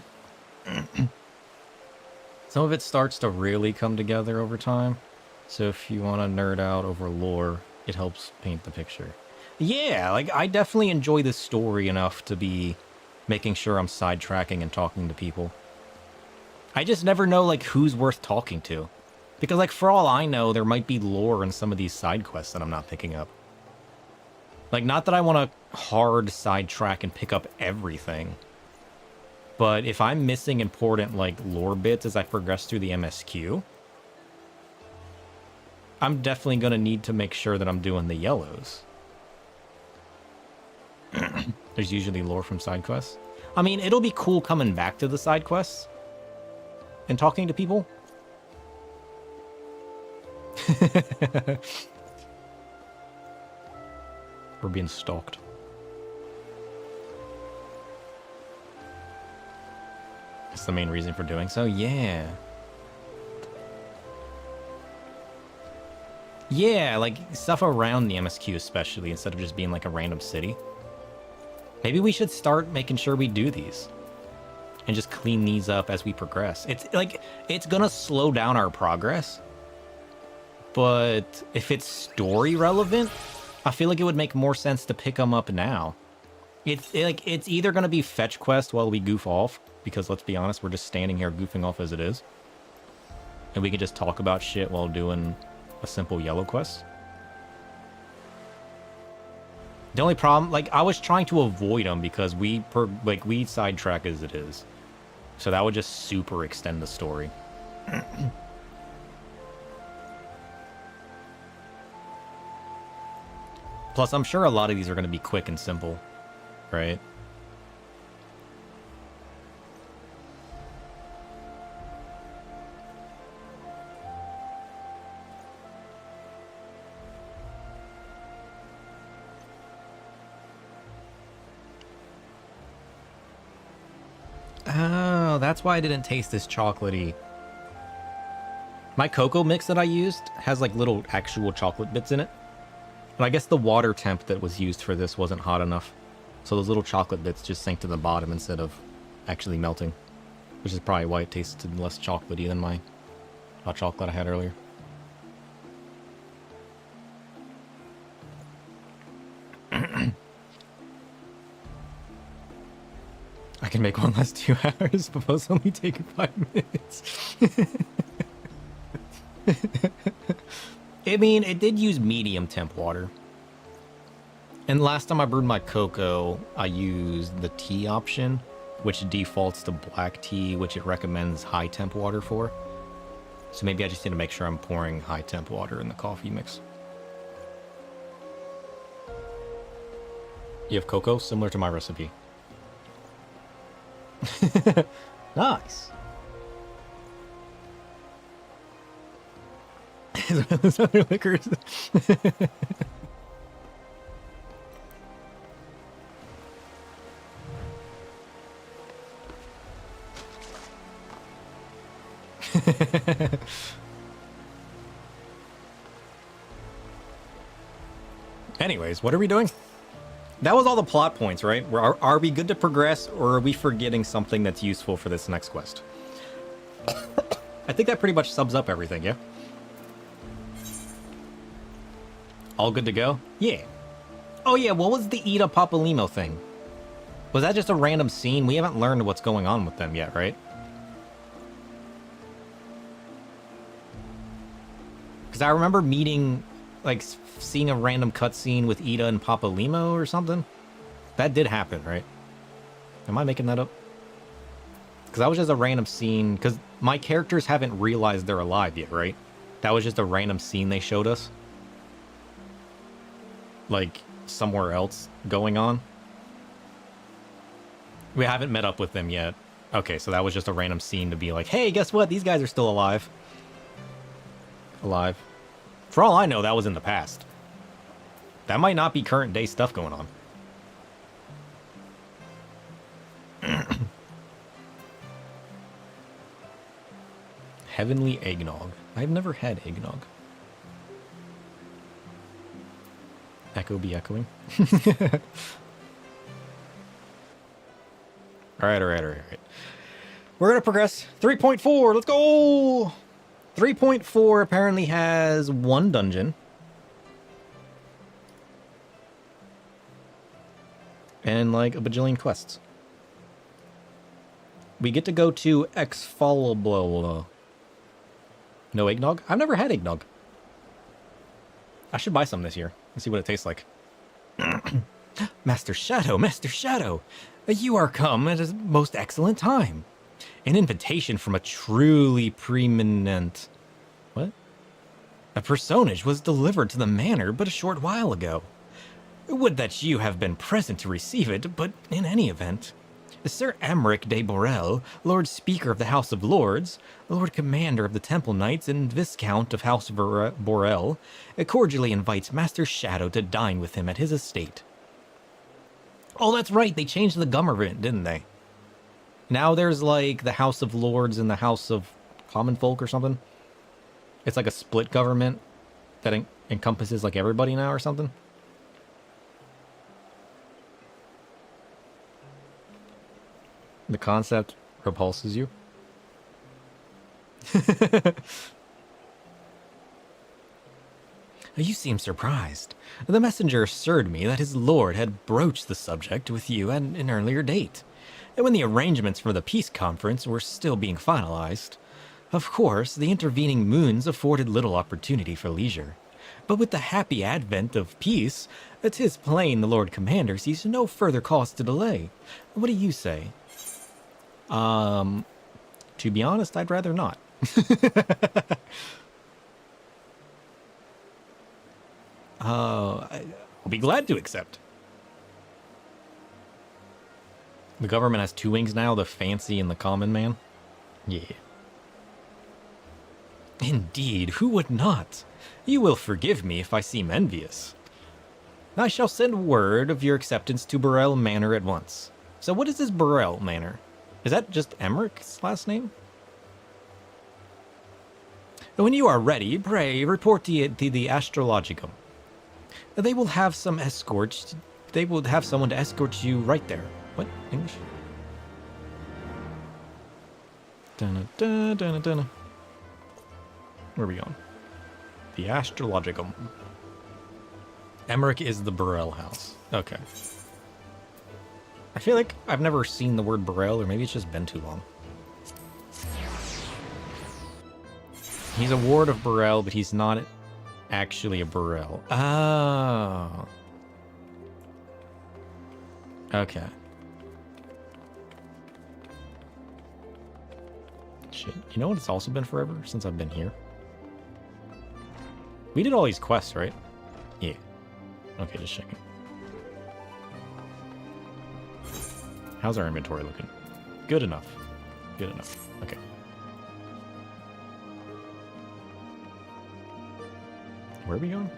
Some of it starts to really come together over time. So if you want to nerd out over lore, it helps paint the picture. Yeah, like I definitely enjoy this story enough to be making sure I'm sidetracking and talking to people. I just never know like who's worth talking to. Because like for all I know, there might be lore in some of these side quests that I'm not picking up. Like not that I want to hard sidetrack and pick up everything. But if I'm missing important like lore bits as I progress through the MSQ, I'm definitely going to need to make sure that I'm doing the yellows. There's usually lore from side quests. I mean, it'll be cool coming back to the side quests and talking to people. We're being stalked. That's the main reason for doing so. Yeah. Yeah, like stuff around the MSQ especially, instead of just being like a random city. Maybe we should start making sure we do these. And just clean these up as we progress. It's like, it's gonna slow down our progress. But if it's story relevant, I feel like it would make more sense to pick them up now. It's either gonna be fetch quest while we goof off, because let's be honest, we're just standing here goofing off as it is. And we can just talk about shit while doing a simple yellow quest. The only problem, like, I was trying to avoid them because we sidetrack as it is. So that would just super extend the story. Plus, I'm sure a lot of these are going to be quick and simple, right? Oh, that's why I didn't taste this chocolatey. My cocoa mix that I used has like little actual chocolate bits in it. And I guess the water temp that was used for this wasn't hot enough. So those little chocolate bits just sank to the bottom instead of actually melting. Which is probably why it tasted less chocolatey than my hot chocolate I had earlier. I can make one last 2 hours, but those only take 5 minutes. I mean, it did use medium temp water. And last time I brewed my cocoa, I used the tea option, which defaults to black tea, which it recommends high temp water for. So maybe I just need to make sure I'm pouring high temp water in the coffee mix. You have cocoa similar to my recipe. Nice. Those other liquors. Anyways, what are we doing? That was all the plot points, right? Are we good to progress, or are we forgetting something that's useful for this next quest? I think that pretty much sums up everything, yeah? All good to go? Yeah. Oh yeah, what was the Ida Papalimo thing? Was that just a random scene? We haven't learned what's going on with them yet, right? Because I remember meeting, like, seeing a random cutscene with Ida and Papalimo or something. That did happen, right? Am I making that up? Because that was just a random scene, because my characters haven't realized they're alive yet, right? That was just a random scene they showed us. Like, somewhere else going on. We haven't met up with them yet. Okay, so that was just a random scene to be like, hey, guess what? These guys are still alive. Alive. For all I know, that was in the past. That might not be current day stuff going on. Heavenly eggnog. I've never had eggnog. Echo be echoing. Alright. We're gonna progress. 3.4, let's go! 3.4 apparently has one dungeon. And like a bajillion quests. We get to go to ffxiv. No eggnog? I've never had eggnog. I should buy some this year and see what it tastes like. Master Shadow, you are come at a most excellent time. An invitation from a truly preeminent... What? A personage was delivered to the manor but a short while ago. Would that you have been present to receive it, but in any event... Sir Emmerich de Borel, Lord Speaker of the House of Lords, Lord Commander of the Temple Knights, and Viscount of House Borel, cordially invites Master Shadow to dine with him at his estate. Oh, that's right, they changed the government, didn't they? Now there's like the House of Lords and the House of Common Folk or something. It's like a split government that encompasses like everybody now or something. The concept repulses you. You seem surprised. The messenger assured me that his lord had broached the subject with you at an earlier date, and when the arrangements for the peace conference were still being finalized. Of course, the intervening moons afforded little opportunity for leisure. But with the happy advent of peace, 'tis plain the Lord Commander sees no further cause to delay. What do you say? To be honest, I'd rather not. I'll be glad to accept. The government has two wings now, the fancy and the common man. Yeah. Indeed, who would not? You will forgive me if I seem envious. I shall send word of your acceptance to Burrell Manor at once. So what is this Burrell Manor? Is that just Emmerich's last name? When you are ready, pray report to the Astrologicum. They will have some escorts. They will have someone to escort you right there. What? English? Dun-dun-dun-dun-dun. Where are we going? The Astrologicum. Emmerich is the Burrell house. Okay. I feel like I've never seen the word Burrell, or maybe it's just been too long. He's a ward of Burrell, but he's not actually a Burrell. Oh. Okay. Shit. You know what? It's also been forever since I've been here. We did all these quests, right? Yeah. Okay, just checking. How's our inventory looking? Good enough. Good enough. Okay. Where are we going?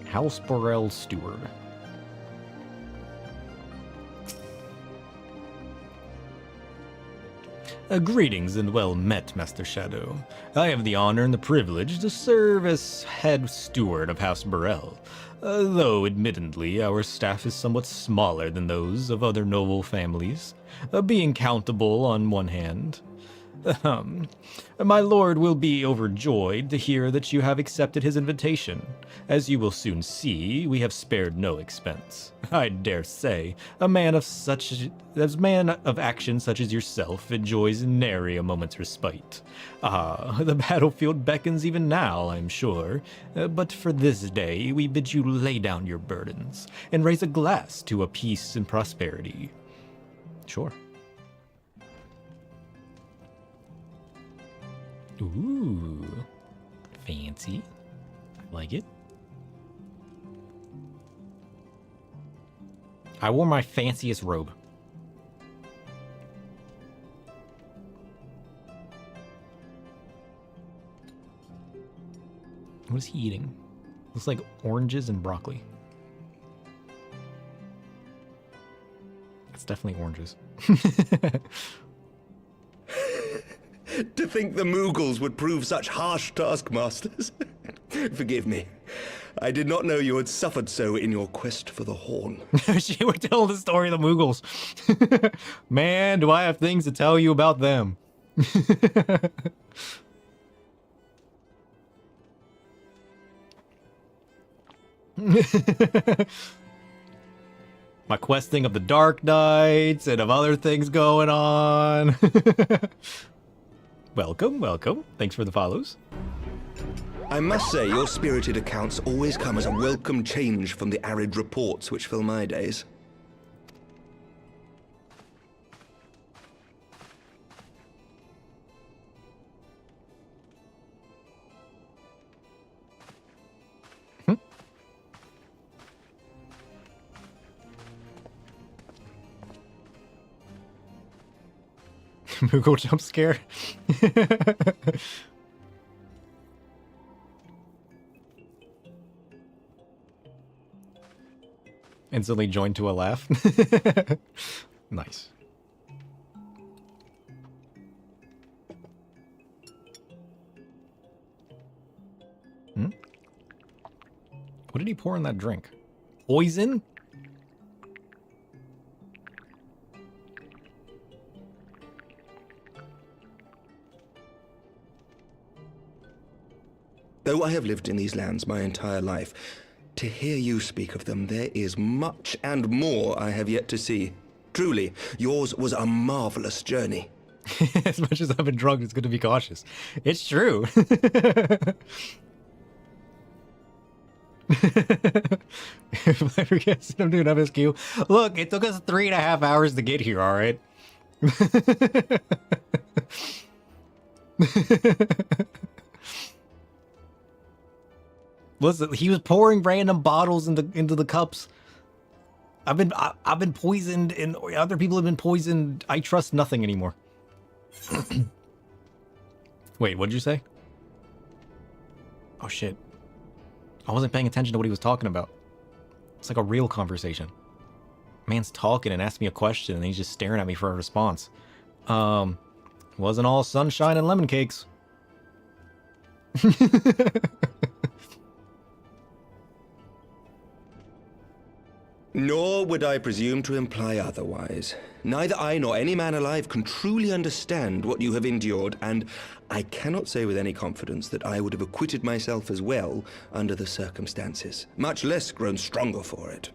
House Borel Steward. Greetings and well met, Master Shadow. I have the honor and the privilege to serve as head steward of House Burrell. Though, admittedly, our staff is somewhat smaller than those of other noble families, being countable on one hand. My lord will be overjoyed to hear that you have accepted his invitation. As you will soon see, we have spared no expense. I dare say, a man of action such as yourself enjoys nary a moment's respite. The battlefield beckons even now, I'm sure. But for this day, we bid you lay down your burdens and raise a glass to a peace and prosperity. Sure. Ooh, fancy. I like it. I wore my fanciest robe. What is he eating? Looks like oranges and broccoli. It's definitely oranges. To think the Moogles would prove such harsh taskmasters. Forgive me. I did not know you had suffered so in your quest for the horn. She would tell the story of the Moogles. Man, do I have things to tell you about them. My questing of the Dark Knights and of other things going on. Welcome, welcome. Thanks for the follows. I must say, your spirited accounts always come as a welcome change from the arid reports which fill my days. Moogle jump scare. Instantly joined to a laugh. Nice. What did he pour in that drink? Poison? Though I have lived in these lands my entire life, to hear you speak of them, there is much and more I have yet to see. Truly, yours was a marvelous journey. As much as I've been drunk, it's good to be cautious. It's true. If I forget, I'm doing MSQ. Look, it took us 3.5 hours to get here, alright? Listen, he was pouring random bottles into the cups. I've been poisoned, and other people have been poisoned. I trust nothing anymore. Wait, what did you say? Oh shit. I wasn't paying attention to what he was talking about. It's like a real conversation. Man's talking and asked me a question, and he's just staring at me for a response. Wasn't all sunshine and lemon cakes. Nor would I presume to imply otherwise. Neither I nor any man alive can truly understand what you have endured, and I cannot say with any confidence that I would have acquitted myself as well under the circumstances, much less grown stronger for it.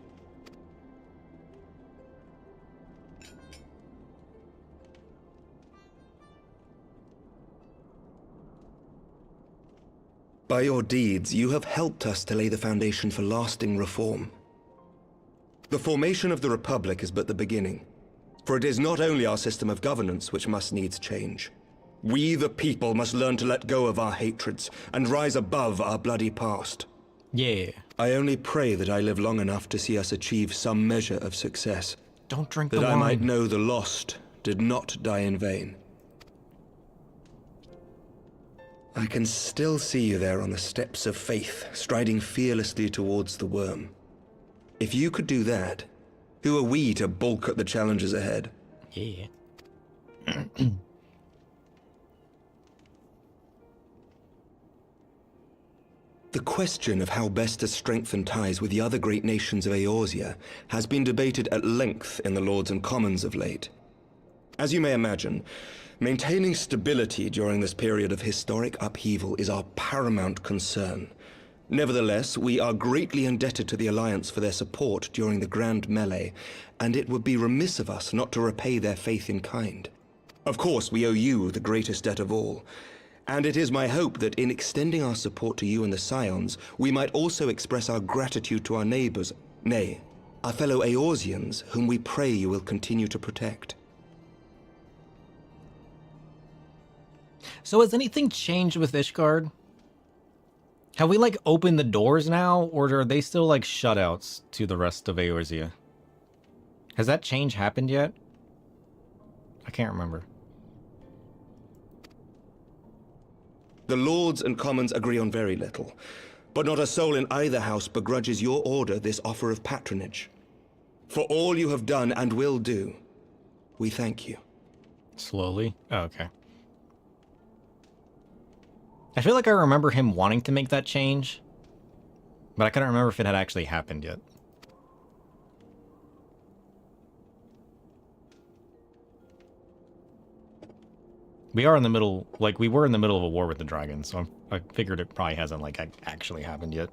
By your deeds, you have helped us to lay the foundation for lasting reform. The formation of the Republic is but the beginning, for it is not only our system of governance which must needs change. We, the people, must learn to let go of our hatreds and rise above our bloody past. Yeah. I only pray that I live long enough to see us achieve some measure of success. Don't drink the wine. That I might know the lost did not die in vain. I can still see you there on the steps of faith, striding fearlessly towards the worm. If you could do that, who are we to balk at the challenges ahead? Yeah. question of how best to strengthen ties with the other great nations of Eorzea has been debated at length in the Lords and Commons of late. As you may imagine, maintaining stability during this period of historic upheaval is our paramount concern. Nevertheless, we are greatly indebted to the Alliance for their support during the Grand Melee, and it would be remiss of us not to repay their faith in kind. Of course, we owe you the greatest debt of all, and it is my hope that in extending our support to you and the Scions, we might also express our gratitude to our neighbors, nay, our fellow Eorzeans, whom we pray you will continue to protect. So has anything changed with Ishgard? Have we, like, opened the doors now, or are they still, like, shutouts to the rest of Eorzea? Has that change happened yet? I can't remember. The Lords and Commons agree on very little, but not a soul in either house begrudges your order this offer of patronage. For all you have done and will do, we thank you. Slowly? Oh, okay. I feel like I remember him wanting to make that change, but I couldn't remember if it had actually happened yet. We are in the middle, like, we were in the middle of a war with the dragons, so I figured it probably hasn't, like, actually happened yet.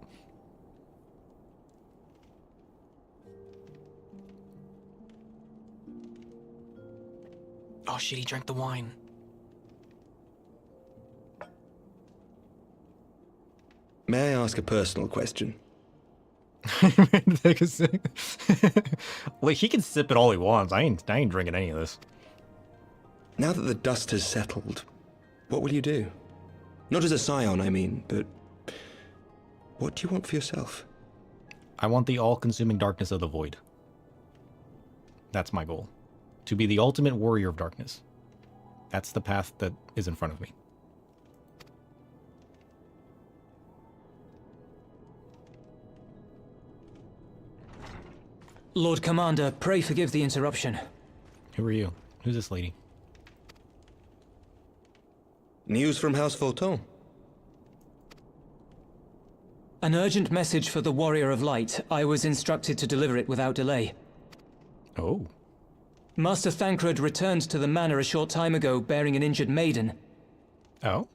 Oh shit, he drank the wine. May I ask a personal question? Take a sip. Like, he can sip it all he wants. I ain't drinking any of this. Now that the dust has settled, what will you do? Not as a scion, I mean, but what do you want for yourself? I want the all-consuming darkness of the void. That's my goal. To be the ultimate warrior of darkness. That's the path that is in front of me. Lord Commander, pray forgive the interruption. Who are you? Who's this lady? News from House Fulton. An urgent message for the Warrior of Light. I was instructed to deliver it without delay. Oh. Master Thancred returned to the manor a short time ago, bearing an injured maiden. Oh?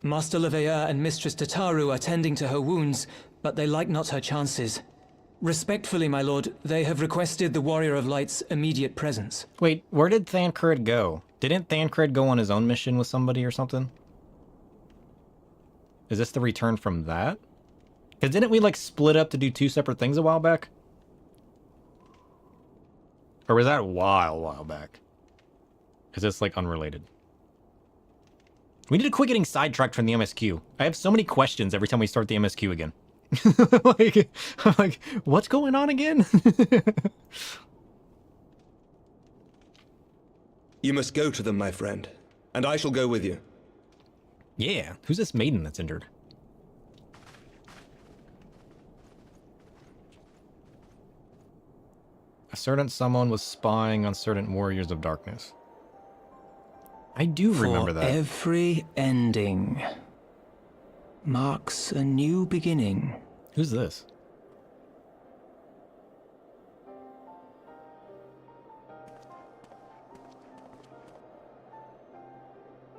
Master Leveilleur and Mistress Tataru are tending to her wounds, but they like not her chances. Respectfully, my lord, they have requested the Warrior of Light's immediate presence. Wait, where did Thancred go? Didn't Thancred go on his own mission with somebody or something? Is this the return from that? Because didn't we, like, split up to do 2 separate things a while back? Or was that a while back? Is this, like, unrelated? We need to quit getting sidetracked from the MSQ. I have so many questions every time we start the MSQ again. I'm like, what's going on again? You must go to them, my friend, and I shall go with you. Yeah, who's this maiden that's injured? A certain someone was spying on certain warriors of darkness. I do remember that. Every ending marks a new beginning. Who's this?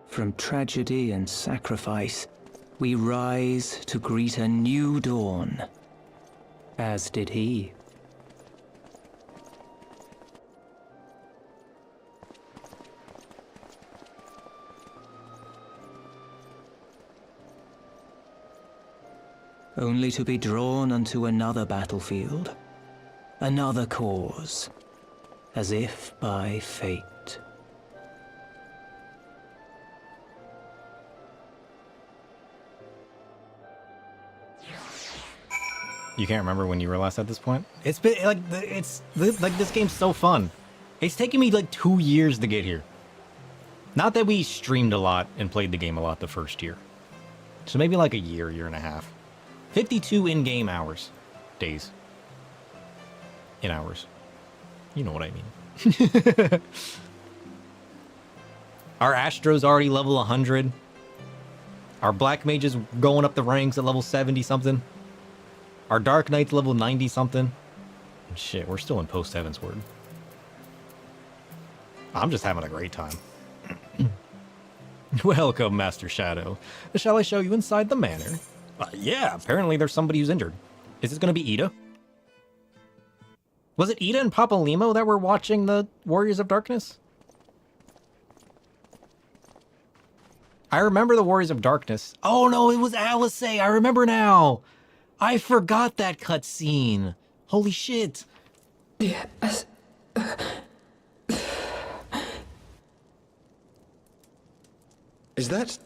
From tragedy and sacrifice, we rise to greet a new dawn. As did he. Only to be drawn unto another battlefield, another cause, as if by fate. You can't remember when you were last at this point? It's been, like, this game's so fun. It's taken me, like, 2 years to get here. Not that we streamed a lot and played the game a lot the first year. So maybe, like, a year and a half. 52 in-game hours. Days. In hours. You know what I mean. Our Astro's already level 100. Our Black Mage is going up the ranks at level 70-something. Our Dark Knight's level 90-something. Shit, we're still in Post Heavensward. I'm just having a great time. Welcome, Master Shadow. Shall I show you inside the manor? Yeah, apparently there's somebody who's injured. Is this going to be Ida? Was it Ida and Papa Limo that were watching the Warriors of Darkness? I remember the Warriors of Darkness. Oh no, it was Alice. I remember now. I forgot that cutscene. Holy shit. Yes. Is that...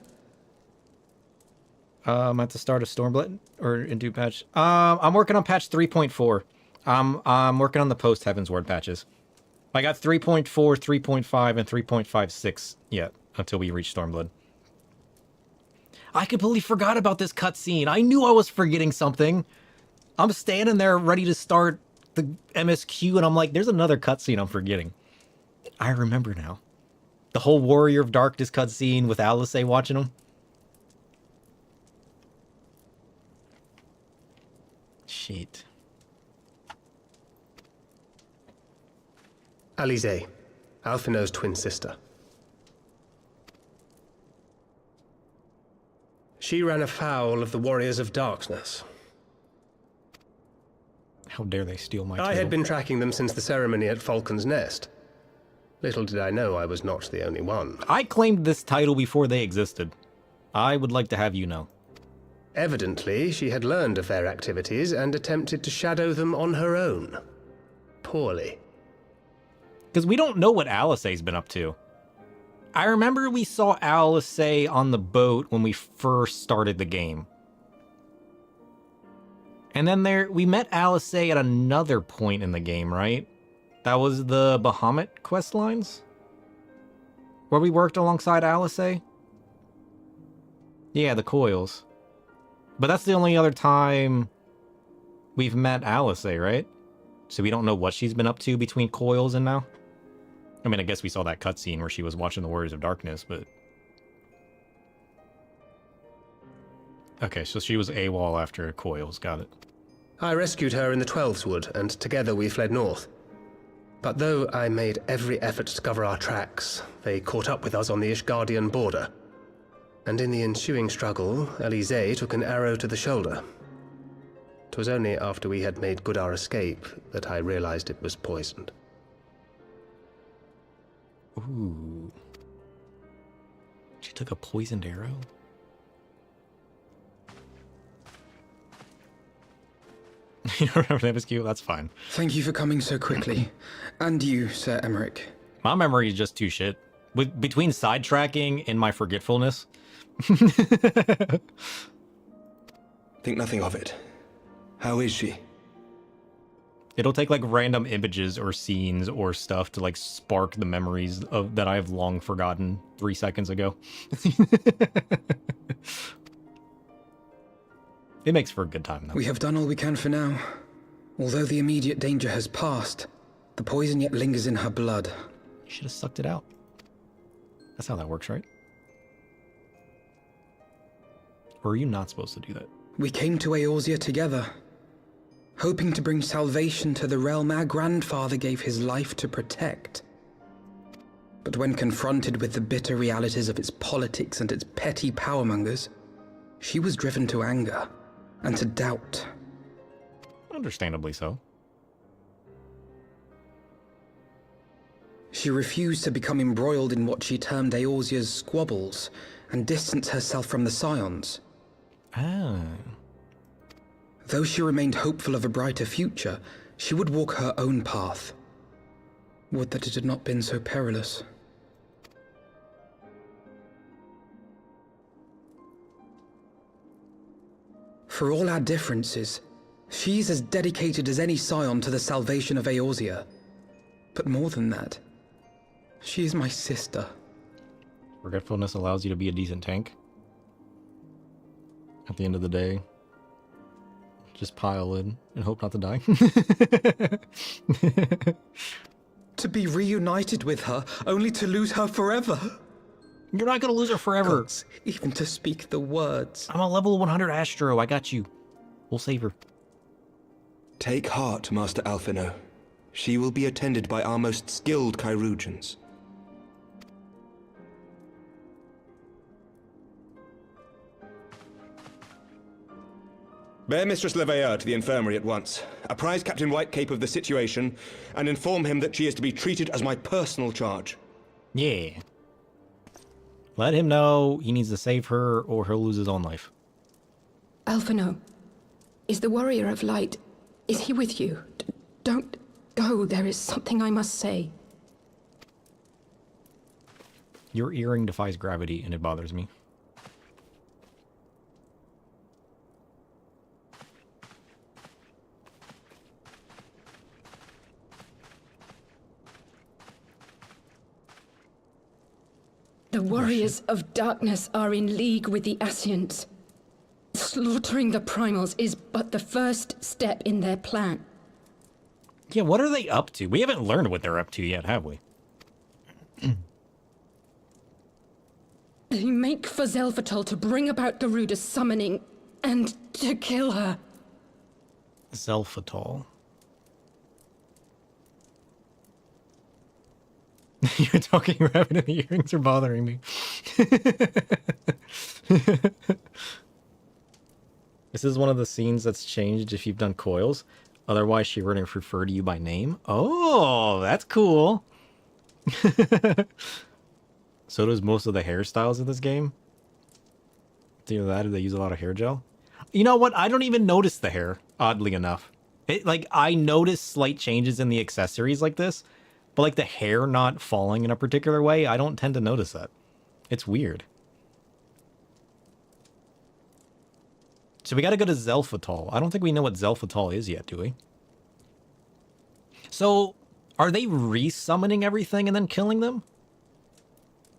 At the start of Stormblood or into patch. I'm working on patch 3.4. I'm working on the Post Heavensward patches. I got 3.4, 3.5, and 3.56 yet until we reach Stormblood. I completely forgot about this cutscene. I knew I was forgetting something. I'm standing there ready to start the MSQ, and I'm like, there's another cutscene I'm forgetting. I remember now. The whole Warrior of Darkness cutscene with Alice watching him. Shit. Alize, Alphinaud's twin sister. She ran afoul of the Warriors of Darkness. How dare they steal my title? I had been tracking them since the ceremony at Falcon's Nest. Little did I know I was not the only one. I claimed this title before they existed. I would like to have you know. Evidently, she had learned of their activities and attempted to shadow them on her own. Poorly. Because we don't know what Alice's been up to. I remember we saw Alice on the boat when we first started the game. And then we met Alice at another point in the game, right? That was the Bahamut quest lines? Where we worked alongside Alice? Yeah, the coils. But that's the only other time we've met Alice, right? So we don't know what she's been up to between coils and now? I mean, I guess we saw that cutscene where she was watching the Warriors of Darkness, but... Okay, so she was AWOL after coils, got it. I rescued her in the Twelveswood, and together we fled north. But though I made every effort to cover our tracks, they caught up with us on the Ishgardian border. And in the ensuing struggle, Alize took an arrow to the shoulder. 'Twas only after we had made good our escape that I realized it was poisoned. Ooh. She took a poisoned arrow? You don't remember that was cute? That's fine. Thank you for coming so quickly. And you, Sir Emmerich. My memory is just too shit. Between sidetracking and my forgetfulness. Think nothing of it. How is she? It'll take like random images or scenes or stuff to like spark the memories of that I have long forgotten 3 seconds ago. It makes for a good time though. We have done all we can for now. Although the immediate danger has passed, the poison yet lingers in her blood. You should have sucked it out. That's how that works, right? Or are you not supposed to do that? We came to Eorzea together, hoping to bring salvation to the realm our grandfather gave his life to protect. But when confronted with the bitter realities of its politics and its petty powermongers, she was driven to anger and to doubt. Understandably so. She refused to become embroiled in what she termed Eorzea's squabbles and distance herself from the Scions. Ah. Though she remained hopeful of a brighter future, she would walk her own path. Would that it had not been so perilous. For all our differences, she's as dedicated as any Scion to the salvation of Eorzea. But more than that, she is my sister. Forgetfulness allows you to be a decent tank. At the end of the day, just pile in and hope not to die. To be reunited with her, only to lose her forever. You're not gonna lose her forever. Gods, even to speak the words. I'm a level 100 Astro. I got you. We'll save her. Take heart, Master Alphino. She will be attended by our most skilled chirurgeons. Bear Mistress Leveilleur to the infirmary at once. Apprise Captain Whitecape of the situation, and inform him that she is to be treated as my personal charge. Yeah. Let him know he needs to save her or he'll lose his own life. Alphino, is the Warrior of Light, is he with you? Don't go, there is something I must say. Your earring defies gravity and it bothers me. The Warriors of Darkness are in league with the Ascians. Slaughtering the Primals is but the first step in their plan. Yeah, what are they up to? We haven't learned what they're up to yet, have we? They make for Zelphatol to bring about Garuda's summoning and to kill her. Zelphatol. You're talking rabbit and the earrings are bothering me. This is one of the scenes that's changed if you've done coils. Otherwise, she wouldn't refer to you by name. Oh, that's cool. So does most of the hairstyles in this game. Do that, or they use a lot of hair gel. You know what? I don't even notice the hair, oddly enough. I notice slight changes in the accessories like this, but like the hair not falling in a particular way, I don't tend to notice that. It's weird. So we gotta go to Zelphatol. I don't think we know what Zelphatol is yet, do we? So, are they re-summoning everything and then killing them?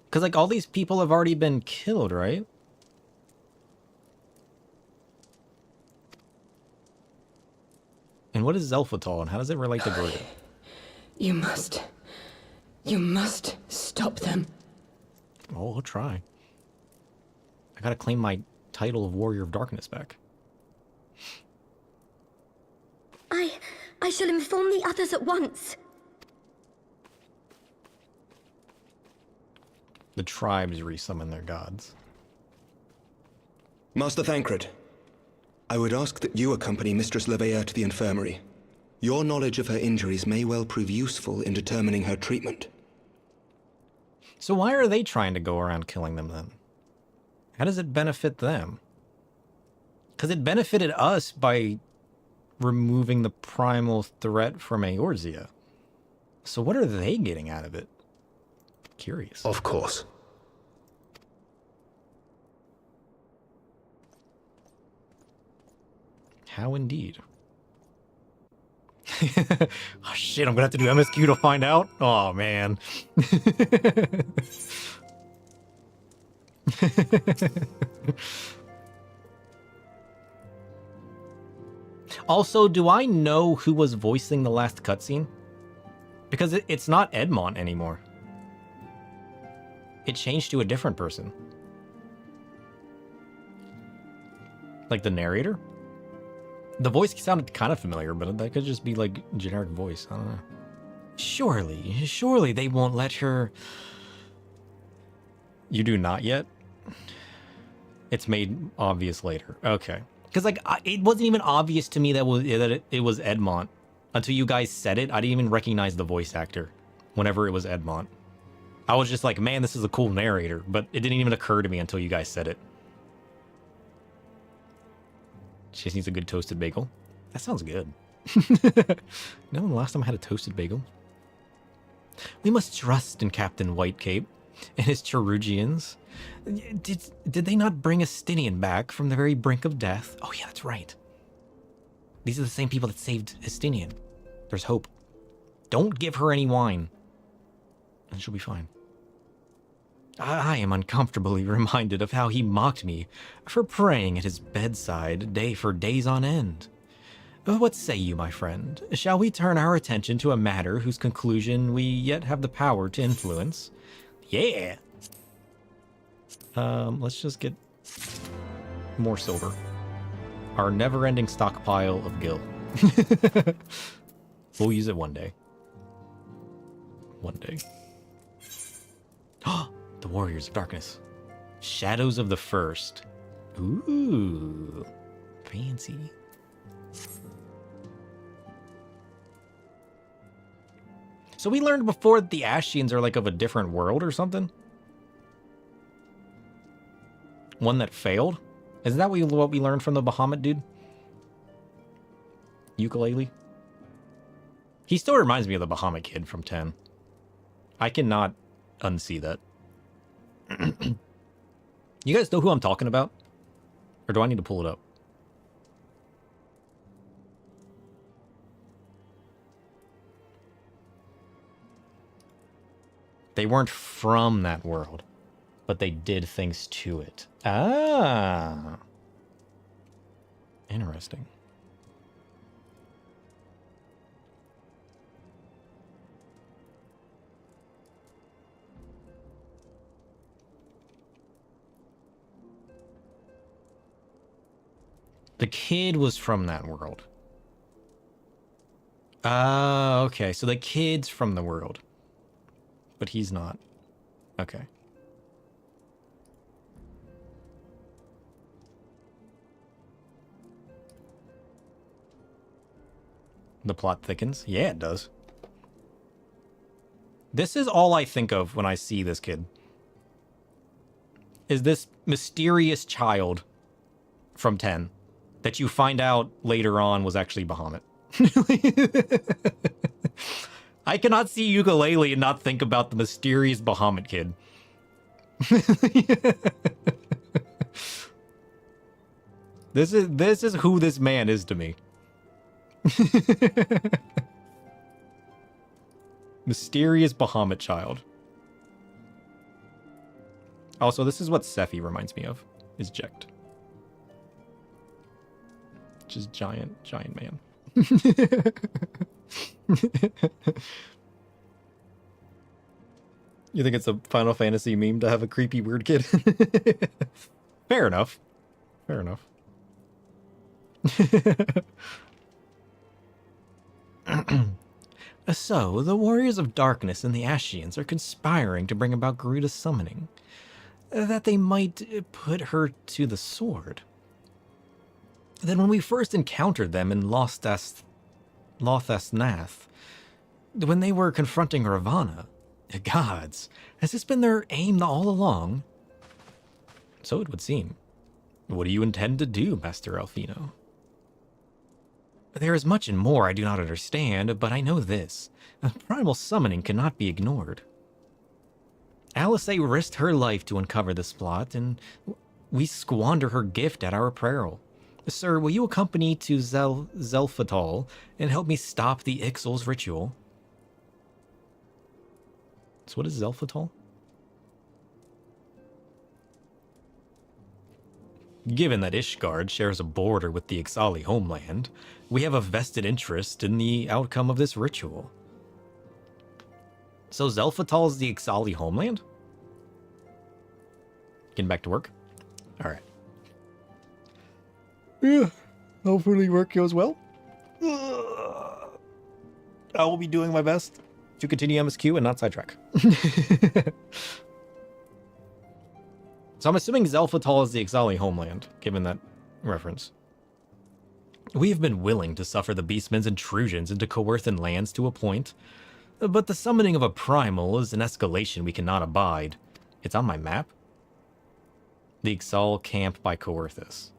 Because, like, all these people have already been killed, right? And what is Zelphatol, and how does it relate to Garuda? You must stop them. Oh, we'll try. I gotta claim my title of Warrior of Darkness back. I shall inform the others at once. The tribes resummon their gods. Master Thancred, I would ask that you accompany Mistress Leveilleur to the infirmary. Your knowledge of her injuries may well prove useful in determining her treatment. So why are they trying to go around killing them then? How does it benefit them? Because it benefited us by removing the primal threat from Eorzea. So what are they getting out of it? Curious. Of course. How indeed. Oh shit, I'm gonna have to do MSQ to find out? Oh man. Also, do I know who was voicing the last cutscene? Because it's not Edmont anymore. It changed to a different person. Like the narrator? The voice sounded kind of familiar, but that could just be like generic voice. I don't know. Surely they won't let her... You do not yet? It's made obvious later. Okay. Because like it wasn't even obvious to me that it was Edmont until you guys said it. I didn't even recognize the voice actor whenever it was Edmont. I was just like, man, this is a cool narrator, but it didn't even occur to me until you guys said it. She just needs a good toasted bagel. That sounds good. No, the last time I had a toasted bagel. We must trust in Captain Whitecape and his Cherugians. Did they not bring Estinian back from the very brink of death? Oh yeah, that's right. These are the same people that saved Estinian. There's hope. Don't give her any wine, and she'll be fine. I am uncomfortably reminded of how he mocked me for praying at his bedside for days on end. What say you, my friend? Shall we turn our attention to a matter whose conclusion we yet have the power to influence? Yeah! Let's just get more silver. Our never-ending stockpile of gil. We'll use it one day. One day. The Warriors of Darkness. Shadows of the First. Ooh. Fancy. So we learned before that the Ashians are like of a different world or something? One that failed? Is that what we learned from the Bahamut dude? Ukulele? He still reminds me of the Bahamut kid from 10. I cannot unsee that. You guys know who I'm talking about? Or do I need to pull it up? They weren't from that world, but they did things to it. Ah. Interesting. The kid was from that world. Ah, okay. So the kid's from the world. But he's not. Okay. The plot thickens. Yeah, it does. This is all I think of when I see this kid. Is this mysterious child from 10 that you find out later on was actually Bahamut. I cannot see Ukulele and not think about the mysterious Bahamut kid. This is who this man is to me. Mysterious Bahamut child. Also, this is what Sephi reminds me of, is Jekt. Just giant man. You think it's a Final Fantasy meme to have a creepy weird kid? Fair enough. Fair enough. So, the Warriors of Darkness and the Ashians are conspiring to bring about Garuda's summoning. That they might put her to the sword. Then when we first encountered them in Lothas Nath, when they were confronting Ravana, gods, has this been their aim all along? So it would seem. What do you intend to do, Master Alfino? There is much and more I do not understand, but I know this. Primal summoning cannot be ignored. Alice risked her life to uncover this plot, and we squander her gift at our peril. Sir, will you accompany to Zelphatal and help me stop the Ixal's ritual? So what is Zelphatal? Given that Ishgard shares a border with the Ixali homeland, we have a vested interest in the outcome of this ritual. So Zelphatal is the Ixali homeland? Getting back to work? Alright. Yeah, hopefully work goes well. I will be doing my best to continue MSQ and not sidetrack. So I'm assuming Zelphatal is the Ixali homeland, given that reference. We have been willing to suffer the Beastmen's intrusions into Coerthan lands to a point, but the summoning of a primal is an escalation we cannot abide. It's on my map. The Ixal camp by Coerthas.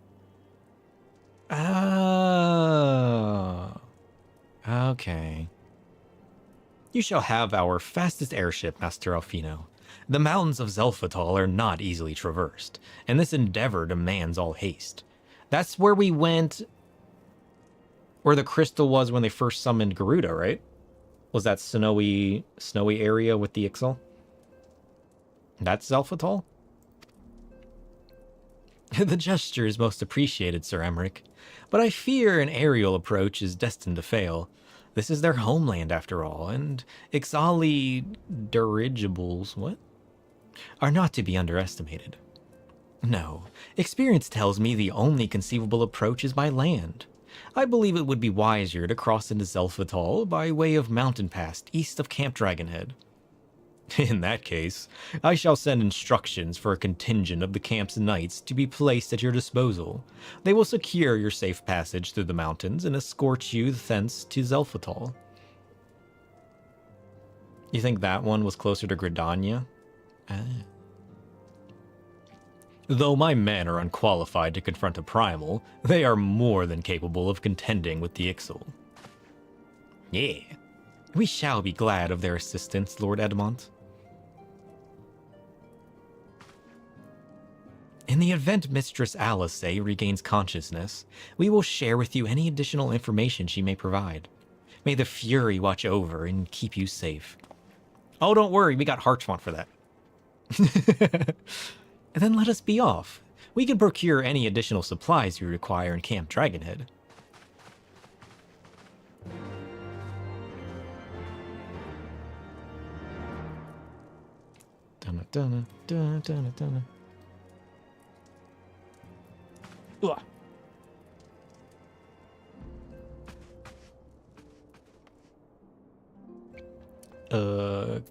Oh. Okay. You shall have our fastest airship, Master Alfino. The mountains of Zelphatal are not easily traversed, and this endeavor demands all haste. That's where we went, where the crystal was when they first summoned Garuda, right? Was that snowy area with the Ixal? That's Zelphatal? The gesture is most appreciated, Sir Emmerich, but I fear an aerial approach is destined to fail. This is their homeland, after all, and Ixali dirigibles, what? Are not to be underestimated. No, experience tells me the only conceivable approach is by land. I believe it would be wiser to cross into Zelphatal by way of Mountain Pass east of Camp Dragonhead. In that case, I shall send instructions for a contingent of the camp's knights to be placed at your disposal. They will secure your safe passage through the mountains and escort you thence to Zelphatal. You think that one was closer to Gridania? Ah. Though my men are unqualified to confront a primal, they are more than capable of contending with the Ixal. Yeah, we shall be glad of their assistance, Lord Edmont. In the event Mistress Alice regains consciousness, we will share with you any additional information she may provide. May the Fury watch over and keep you safe. Oh, don't worry, we got Heartfont for that. Then let us be off. We can procure any additional supplies you require in Camp Dragonhead. Dun dun dun dun dun. Ugh.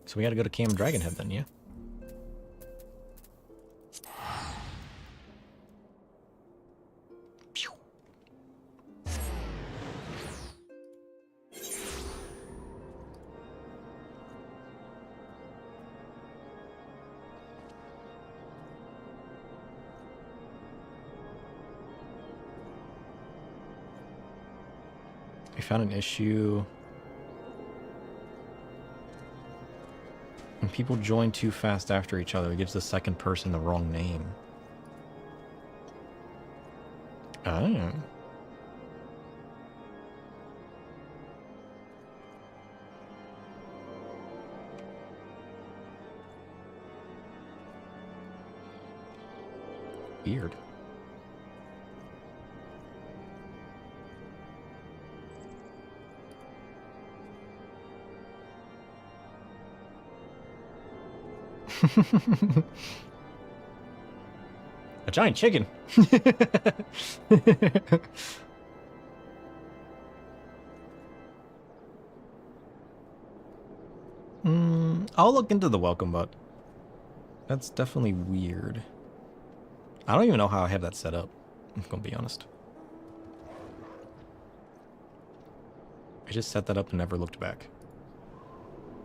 So we gotta go to Camp Dragonhead then, yeah? Pew. We found an issue. When people join too fast after each other, it gives the second person the wrong name. Oh. Weird. A giant chicken. I'll look into the welcome bot. That's definitely weird. I don't even know how I have that set up, I'm gonna be honest. I just set that up and never looked back.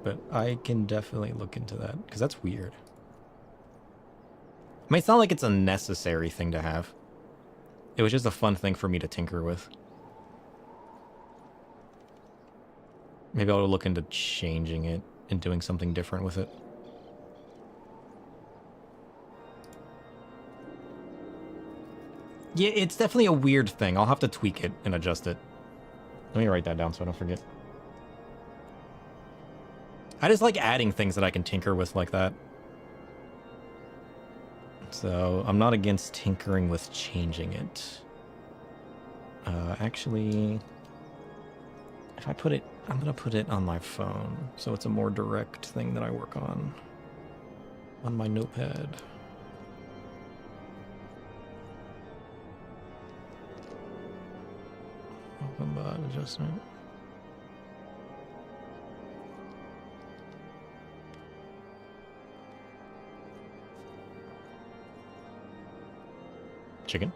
But I can definitely look into that, because that's weird. I mean, it's not like it's a necessary thing to have. It was just a fun thing for me to tinker with. Maybe I'll look into changing it and doing something different with it. Yeah, it's definitely a weird thing. I'll have to tweak it and adjust it. Let me write that down so I don't forget. I just like adding things that I can tinker with like that. So I'm not against tinkering with changing it. Actually, if I put it, I'm gonna put it on my phone, so it's a more direct thing that I work on my notepad. Open bot adjustment. Chicken.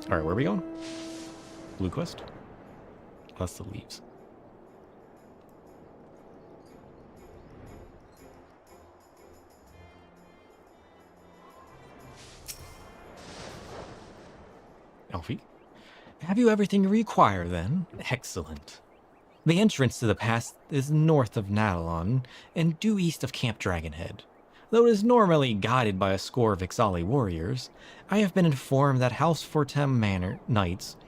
Alright, where are we going? Blue Quest? That's the leaves. Alfie? Have you everything you require then? Excellent. The entrance to the pass is north of Nadalon and due east of Camp Dragonhead. Though it is normally guarded by a score of Ixali warriors, I have been informed that House Fortem Manor knights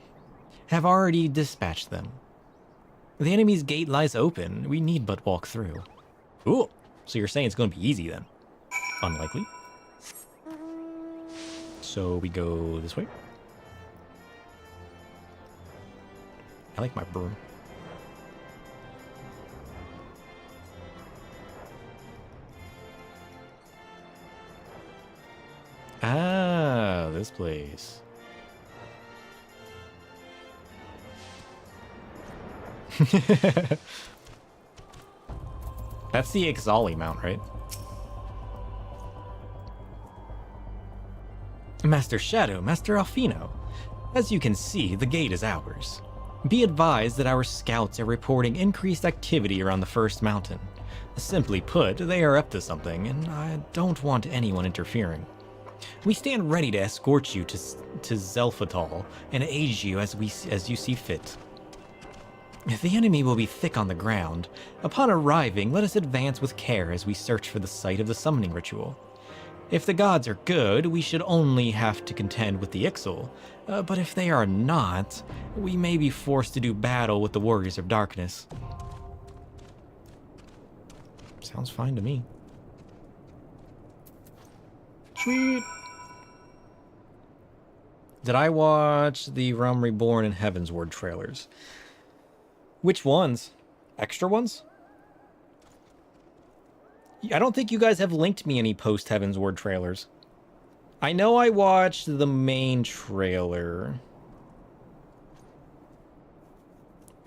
have already dispatched them. The enemy's gate lies open. We need but walk through. Ooh, so you're saying it's going to be easy then? Unlikely. So we go this way. I like my broom. Ah, this place. That's the Ixali mount, right? Master Shadow, Master Alfino. As you can see, the gate is ours. Be advised that our scouts are reporting increased activity around the first mountain. Simply put, they are up to something, and I don't want anyone interfering. We stand ready to escort you to Zelfatal and aid you as you see fit. The enemy will be thick on the ground. Upon arriving, let us advance with care as we search for the site of the summoning ritual. If the gods are good, we should only have to contend with the Ixal, but if they are not, we may be forced to do battle with the Warriors of Darkness. Sounds fine to me. Sweet. Did I watch the Realm Reborn and Heavensward trailers? Which ones? Extra ones? I don't think you guys have linked me any Post Heavensward trailers. I know I watched the main trailer.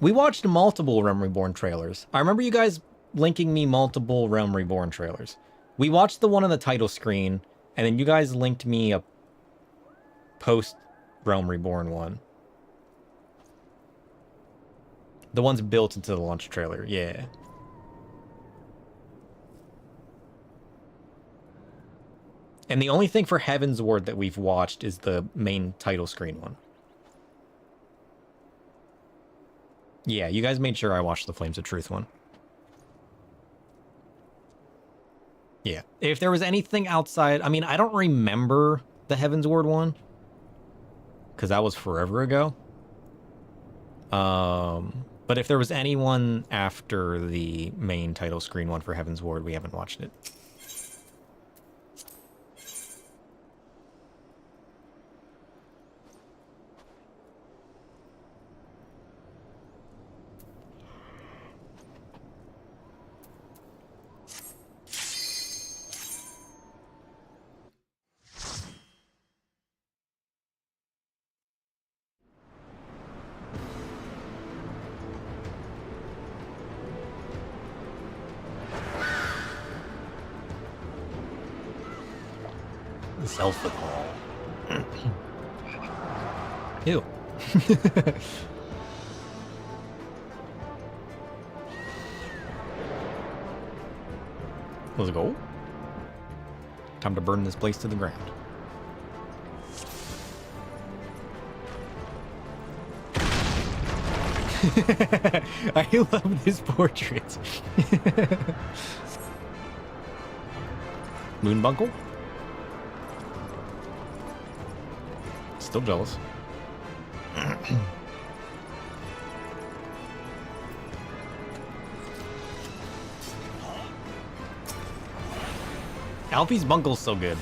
We watched multiple Realm Reborn trailers. I remember you guys linking me multiple Realm Reborn trailers. We watched the one on the title screen, and then you guys linked me a post Realm Reborn one. The ones built into the launch trailer, yeah. And the only thing for Heavensward that we've watched is the main title screen one. Yeah, you guys made sure I watched the Flames of Truth one. Yeah. If there was anything outside... I mean, I don't remember the Heavensward one. Because that was forever ago. But if there was anyone after the main title screen one for Heavensward, we haven't watched it. Self-recall. Ew. Let's go. Time to burn this place to the ground. I love this portrait. Moonbunkle? Still jealous. Alfie's bunkle's so good.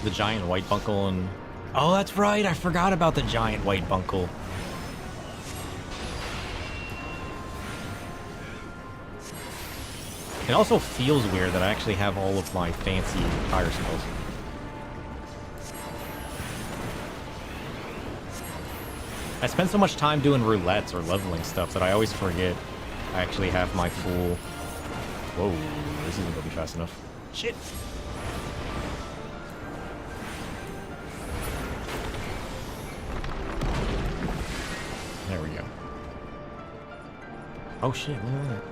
The giant white bunkle and... Oh, that's right. I forgot about the giant white bunkle. It also feels weird that I actually have all of my fancy fire spells. I spend so much time doing roulettes or leveling stuff that I always forget I actually have my full... Whoa, this isn't gonna be fast enough. Shit! There we go. Oh shit, look at that.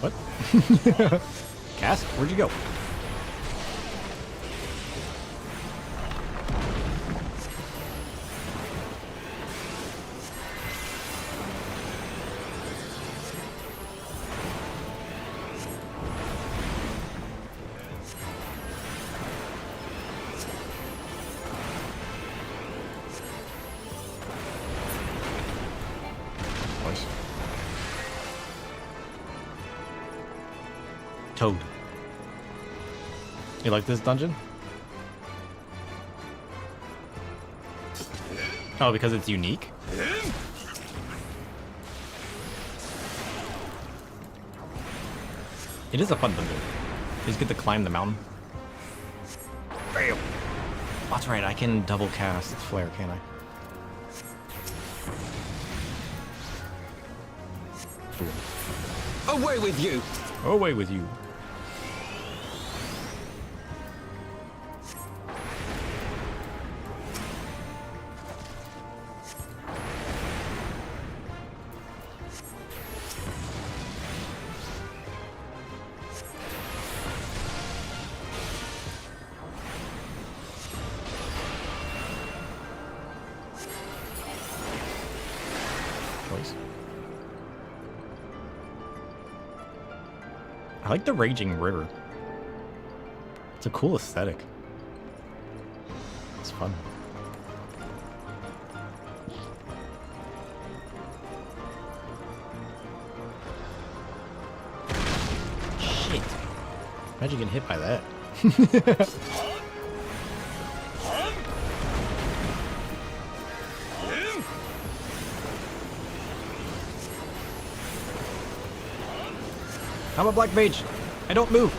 What? Cass, where'd you go? Toad. You like this dungeon? Oh, because it's unique? It is a fun dungeon. You just get to climb the mountain. Bam! That's right, I can double cast Flare, can't I? Away with you! Away with you. I like the Raging River. It's a cool aesthetic. It's fun. Shit. Imagine getting hit by that. I'm a black mage. I don't move.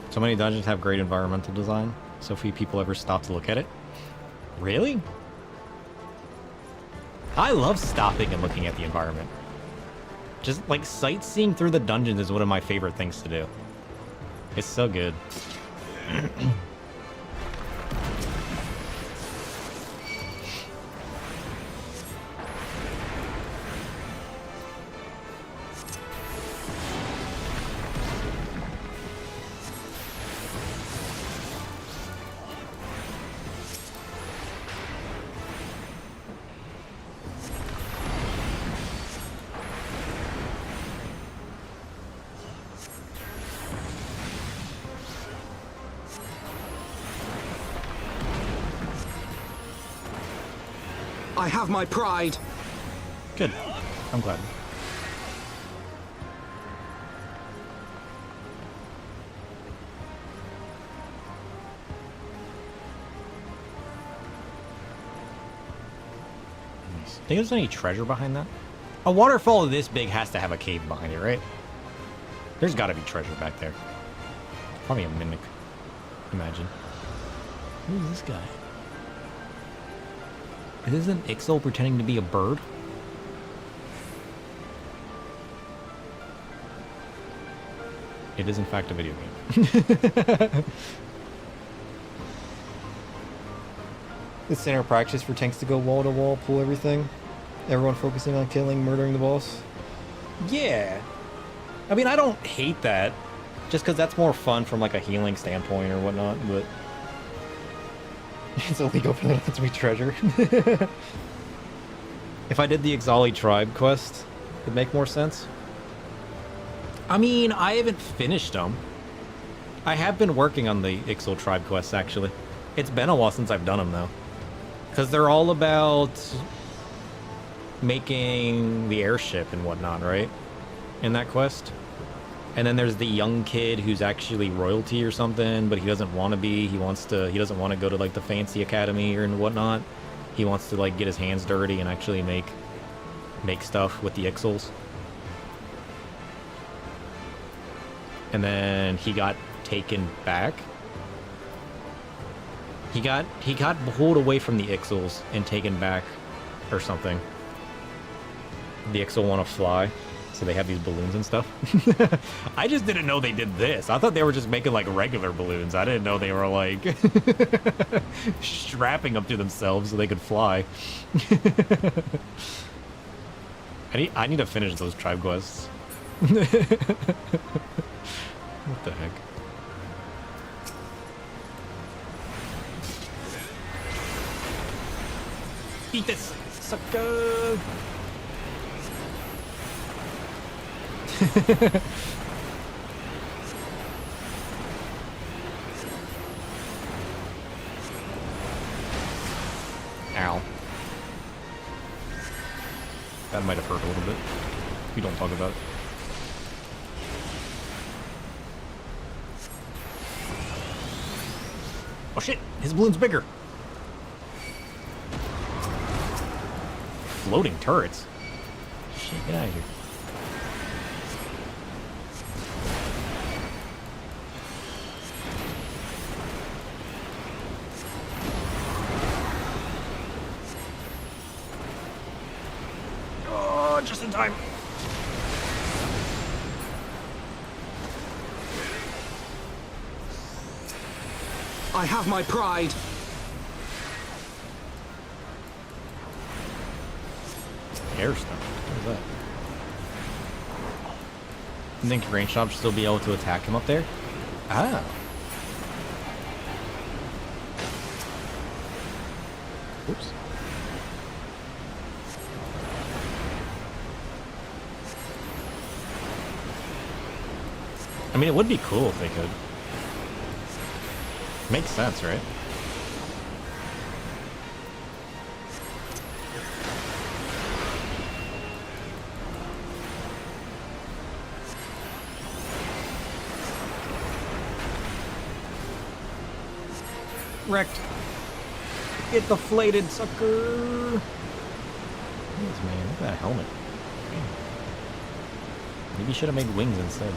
So many dungeons have great environmental design. So few people ever stop to look at it. Really? I love stopping and looking at the environment. Just like sightseeing through the dungeons is one of my favorite things to do. It's so good. I have my pride. Good. I'm glad. Think there's any treasure behind that? A waterfall this big has to have a cave behind it, right? There's got to be treasure back there. Probably a mimic. Imagine. Who's this guy? Is this an Ixal pretending to be a bird? It is in fact a video game. The standard practice for tanks to go wall to wall, pull everything. Everyone focusing on killing, murdering the boss. Yeah. I mean, I don't hate that. Just because that's more fun from like a healing standpoint or whatnot, but... It's illegal for that to be treasure. If I did the Ixali tribe quest, it'd make more sense. I mean, I haven't finished them. I have been working on the Ixal tribe quests, actually. It's been a while since I've done them, though. Because they're all about making the airship and whatnot, right? In that quest. And then there's the young kid who's actually royalty or something, but he doesn't want to be. He doesn't want to go to like the fancy academy or and whatnot. He wants to like get his hands dirty and actually make stuff with the Ixals. And then he got taken back. He got pulled away from the Ixals and taken back or something. The Ixal want to fly. So they have these balloons and stuff. I just didn't know they did this. I thought they were just making like regular balloons. I didn't know they were like strapping them to themselves so they could fly. I need to finish those tribe quests. What the heck? Eat this, sucker! Ow. That might have hurt a little bit. We don't talk about it. Oh shit! His balloon's bigger! Floating turrets? Shit, get out of here. Oh, just in time. I have my pride. Airstone. What is that? You think range should still be able to attack him up there? Ah. Oops. I mean, it would be cool if they could. Makes sense, right? Wrecked. Get deflated, sucker. Yes, man. Look at that helmet. Damn. Maybe you should have made wings instead.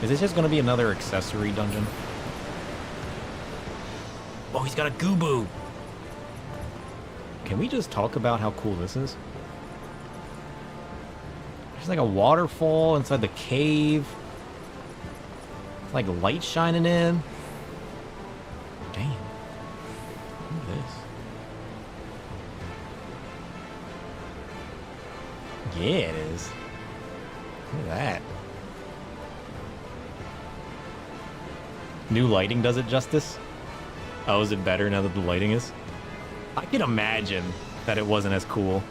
Is this just going to be another accessory dungeon? Oh, he's got a Goobu! Can we just talk about how cool this is? There's like a waterfall inside the cave. It's like light shining in. Damn. Look at this. Yeah, it is. Look at that. New lighting does it justice? Oh, is it better now that the lighting is? I can imagine that it wasn't as cool.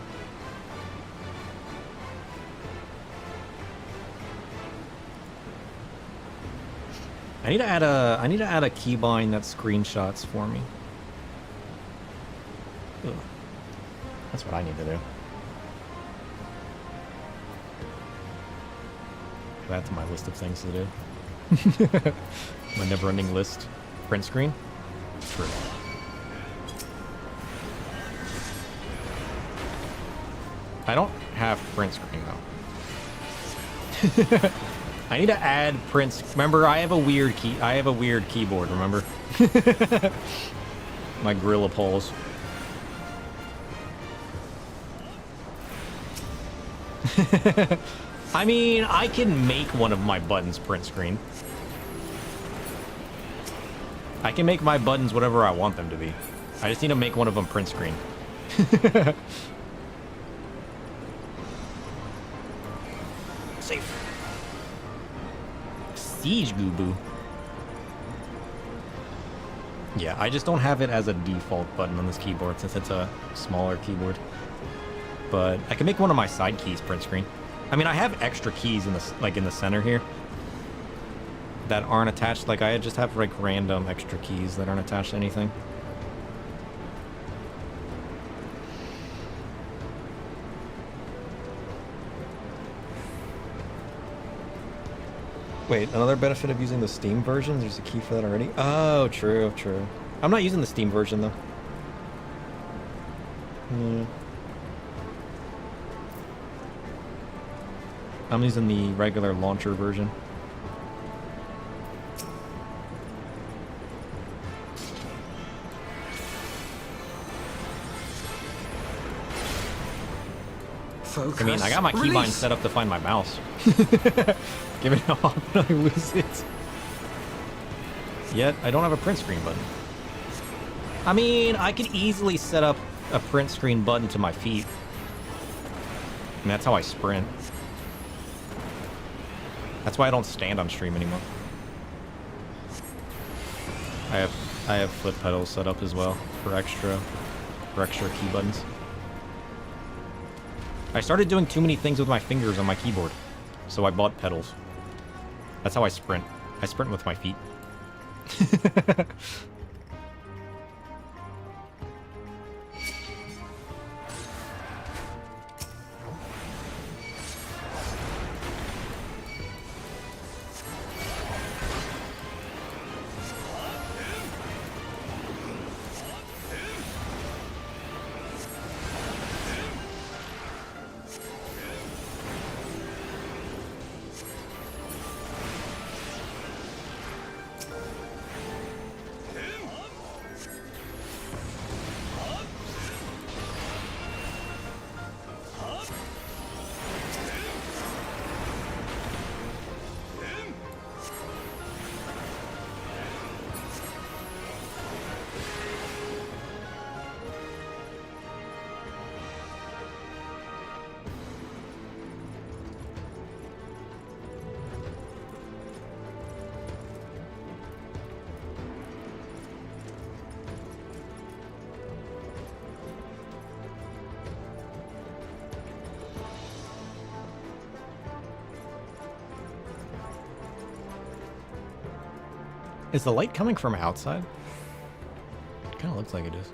I need to add a keybind that screenshots for me. Ugh. That's what I need to do. Add to my list of things to do. My never-ending list. Print screen? True. I don't have print screen though. I need to add prints. Remember, I have a weird keyboard, remember? My Gorilla Pulse. I mean, I can make one of my buttons print screen. I can make my buttons whatever I want them to be. I just need to make one of them print screen. Safe. Siege Goobu. Yeah, I just don't have it as a default button on this keyboard since it's a smaller keyboard. But I can make one of my side keys print screen. I mean, I have extra keys in the center here that aren't attached. Like, I just have like random extra keys that aren't attached to anything. Wait, another benefit of using the Steam version? There's a key for that already? Oh, true, true. I'm not using the Steam version, though. Yeah. I'm using the regular launcher version. Focus. I mean, I got my keybind Release. set up to find my mouse. Give it off and I lose it. Yet, I don't have a print screen button. I mean, I could easily set up a print screen button to my feet. And that's how I sprint. That's why I don't stand on stream anymore. I have flip pedals set up as well for extra key buttons. I started doing too many things with my fingers on my keyboard, so I bought pedals. That's how I sprint. I sprint with my feet. Is the light coming from outside? It kind of looks like it is.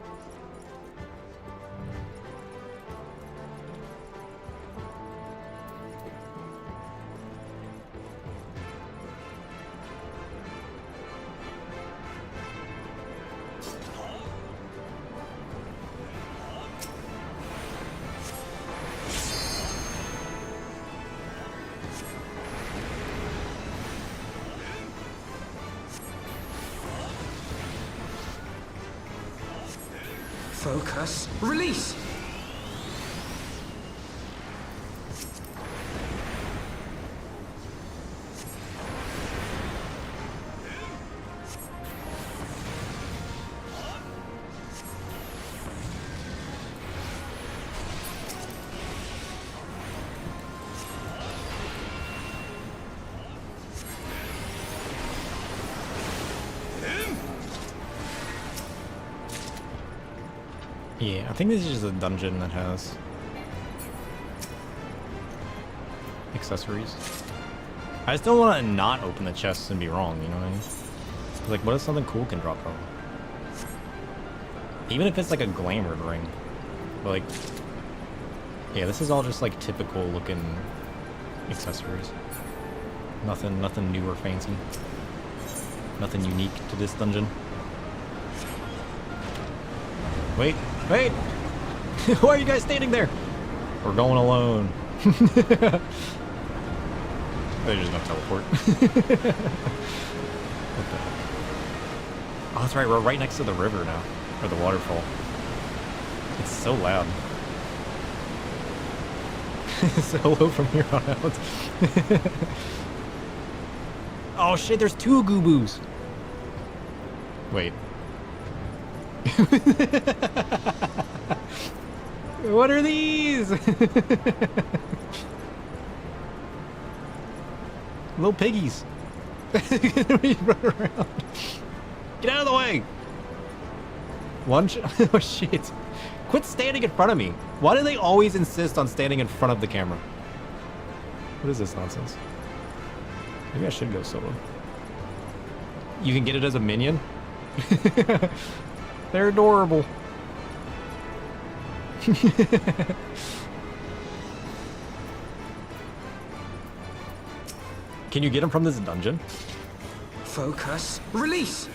Focus. Release. Yeah, I think this is just a dungeon that has accessories. I just don't want to not open the chests and be wrong, you know what I mean? Like, what if something cool can drop from? Even if it's like a glamored ring. But like, yeah, this is all just like typical looking accessories. Nothing new or fancy. Nothing unique to this dungeon. Wait, wait! Why are you guys standing there? We're going alone. They're just gonna teleport. What the heck? Oh, that's right, we're right next to the river now. Or the waterfall. It's so loud. So low from here on out. Oh shit, there's two Gooboos! Wait. What are these? Little piggies. Run around. Get out of the way. One oh shit. Quit standing in front of me. Why do they always insist on standing in front of the camera? What is this nonsense? Maybe I should go solo. You can get it as a minion? They're adorable. Can you get them from this dungeon? Focus. Release.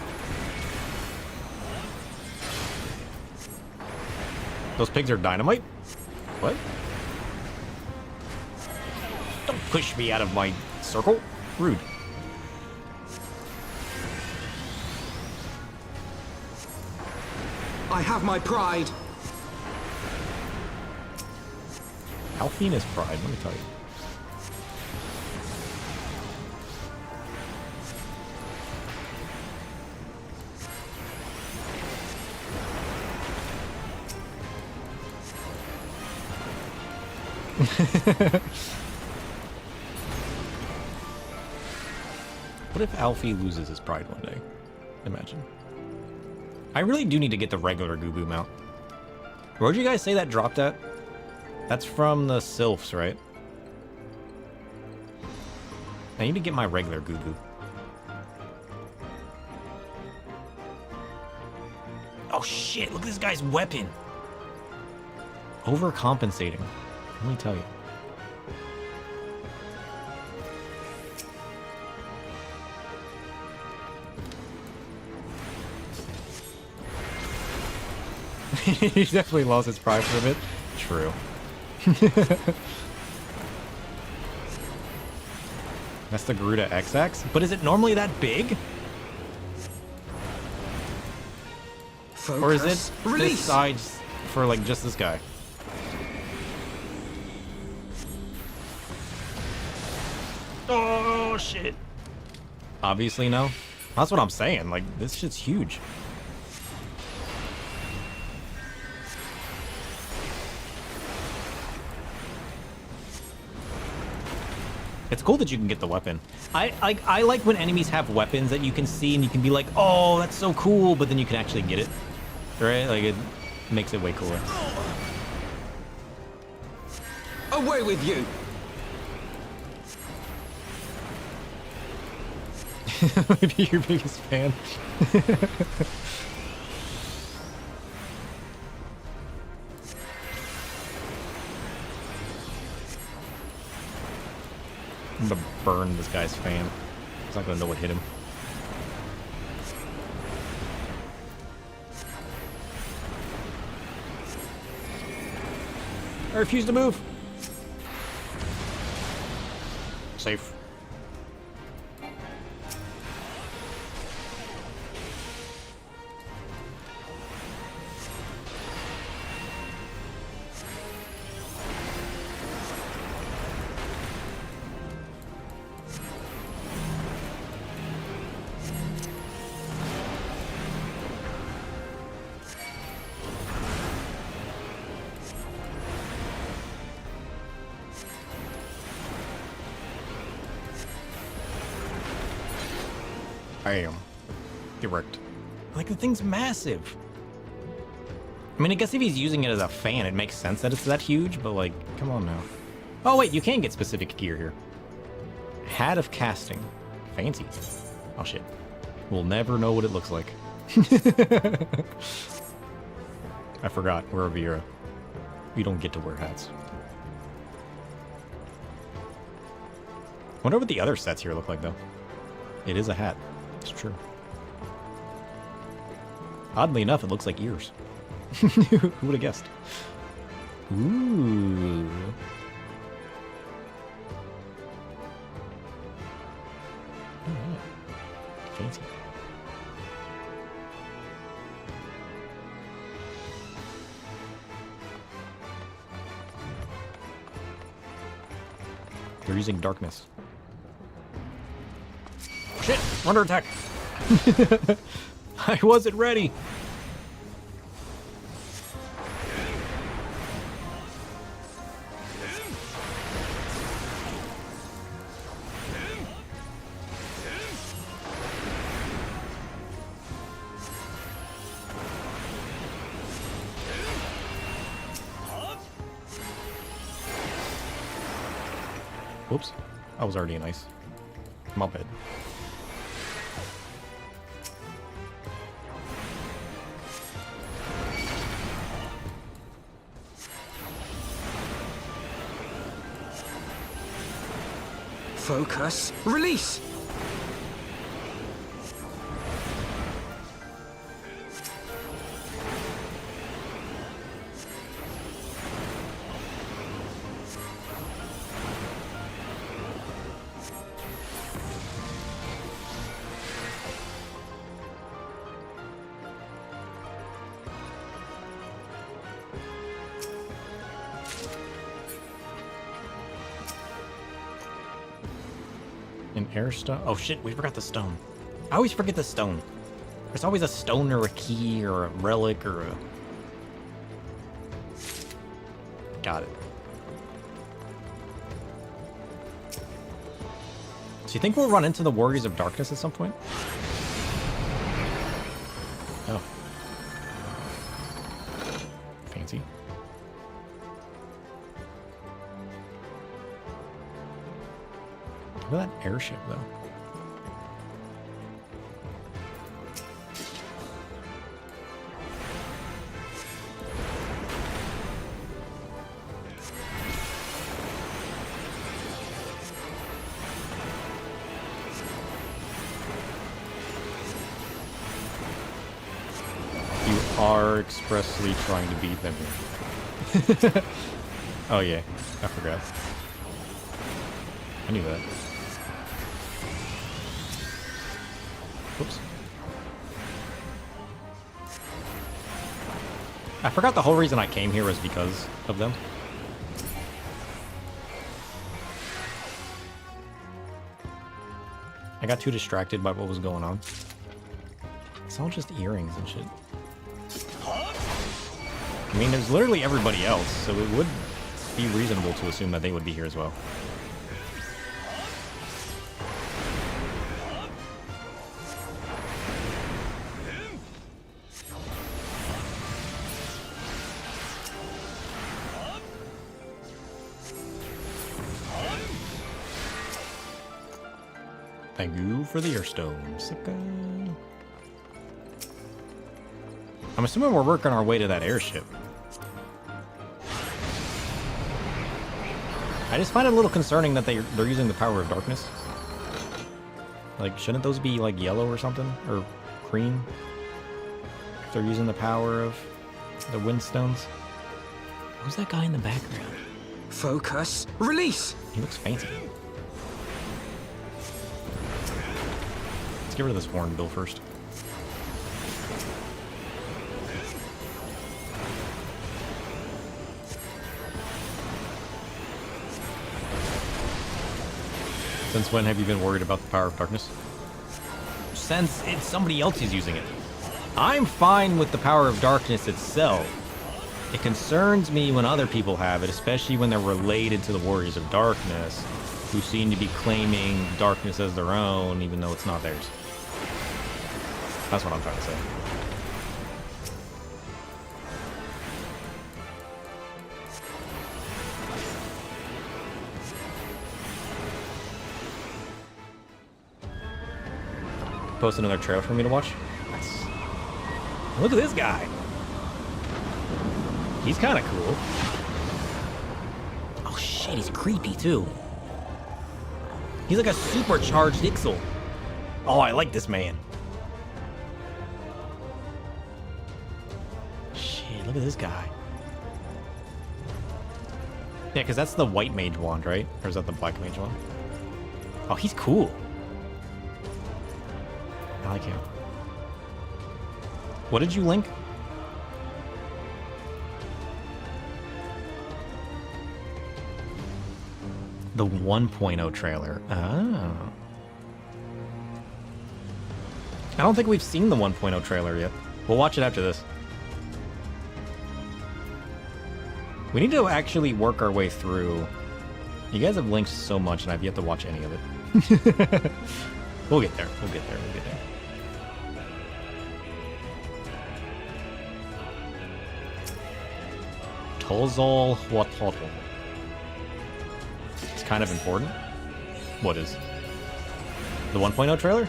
Those pigs are dynamite? What? Don't push me out of my circle. Rude. I have my pride. Alfina's pride, let me tell you. What if Alfie loses his pride one day? Imagine. I really do need to get the regular Gubu mount. Where'd you guys say that dropped at? That's from the Sylphs, right? I need to get my regular Gubu. Oh shit, look at this guy's weapon! Overcompensating. Let me tell you. He definitely lost his pride for a bit. True. That's the Garuda XX? But is it normally that big? Focus. Or is it Release. this size for like just this guy? Oh shit. Obviously no. That's what I'm saying. Like, this shit's huge. It's cool that you can get the weapon. I like when enemies have weapons that you can see and you can be like, oh, that's so cool, but then you can actually get it. Right? Like, it makes it way cooler. Away with you! Maybe your biggest fan. I'm gonna burn this guy's fan. He's not gonna know what hit him. I refuse to move. Safe. Bam. Get wrecked. Like, the thing's massive. I mean, I guess if he's using it as a fan, it makes sense that it's that huge, but like, come on now. Oh wait, you can get specific gear here. Hat of casting. Fancy. Oh shit. We'll never know what it looks like. I forgot, we're a Vera. We don't get to wear hats. Wonder what the other sets here look like, though. It is a hat. It's true. Oddly enough, it looks like ears. Who would have guessed? Ooh. Oh, fancy. They're using darkness. Shit! Under attack! I wasn't ready! Whoops. I was already in ice. My bad. Focus. Release! An air stone? Oh shit, we forgot the stone. I always forget the stone. There's always a stone or a key or a relic or a... Got it. So you think we'll run into the Warriors of Darkness at some point? Oh. Fancy. Look at that airship, though. You are expressly trying to beat them here. Oh yeah, I forgot. I knew that. Whoops. I forgot the whole reason I came here was because of them. I got too distracted by what was going on. It's all just earrings and shit. I mean, there's literally everybody else, so it would be reasonable to assume that they would be here as well. Thank you for the airstone, sucker. I'm assuming we're working our way to that airship. I just find it a little concerning that they're using the power of darkness. Like, shouldn't those be like yellow or something? Or green? If they're using the power of the windstones. Who's that guy in the background? Focus. Release! He looks fancy. Let's get rid of this hornbill first. Since when have you been worried about the power of darkness? Since it's somebody else who's using it. I'm fine with the power of darkness itself. It concerns me when other people have it, especially when they're related to the Warriors of Darkness, who seem to be claiming darkness as their own, even though it's not theirs. That's what I'm trying to say. Post another trailer for me to watch. Nice. Look at this guy. He's kind of cool. Oh shit, he's creepy too. He's like a supercharged Ixel. Oh, I like this man. Shit, look at this guy. Yeah, because that's the white mage wand, right? Or is that the black mage wand? Oh, he's cool. I like him. What did you link? The 1.0 trailer. Oh. I don't think we've seen the 1.0 trailer yet. We'll watch it after this. We need to actually work our way through. You guys have linked so much and I've yet to watch any of it. We'll get there. We'll get there. We'll get there. Tozol Huatotl. It's kind of important. What is? The 1.0 trailer?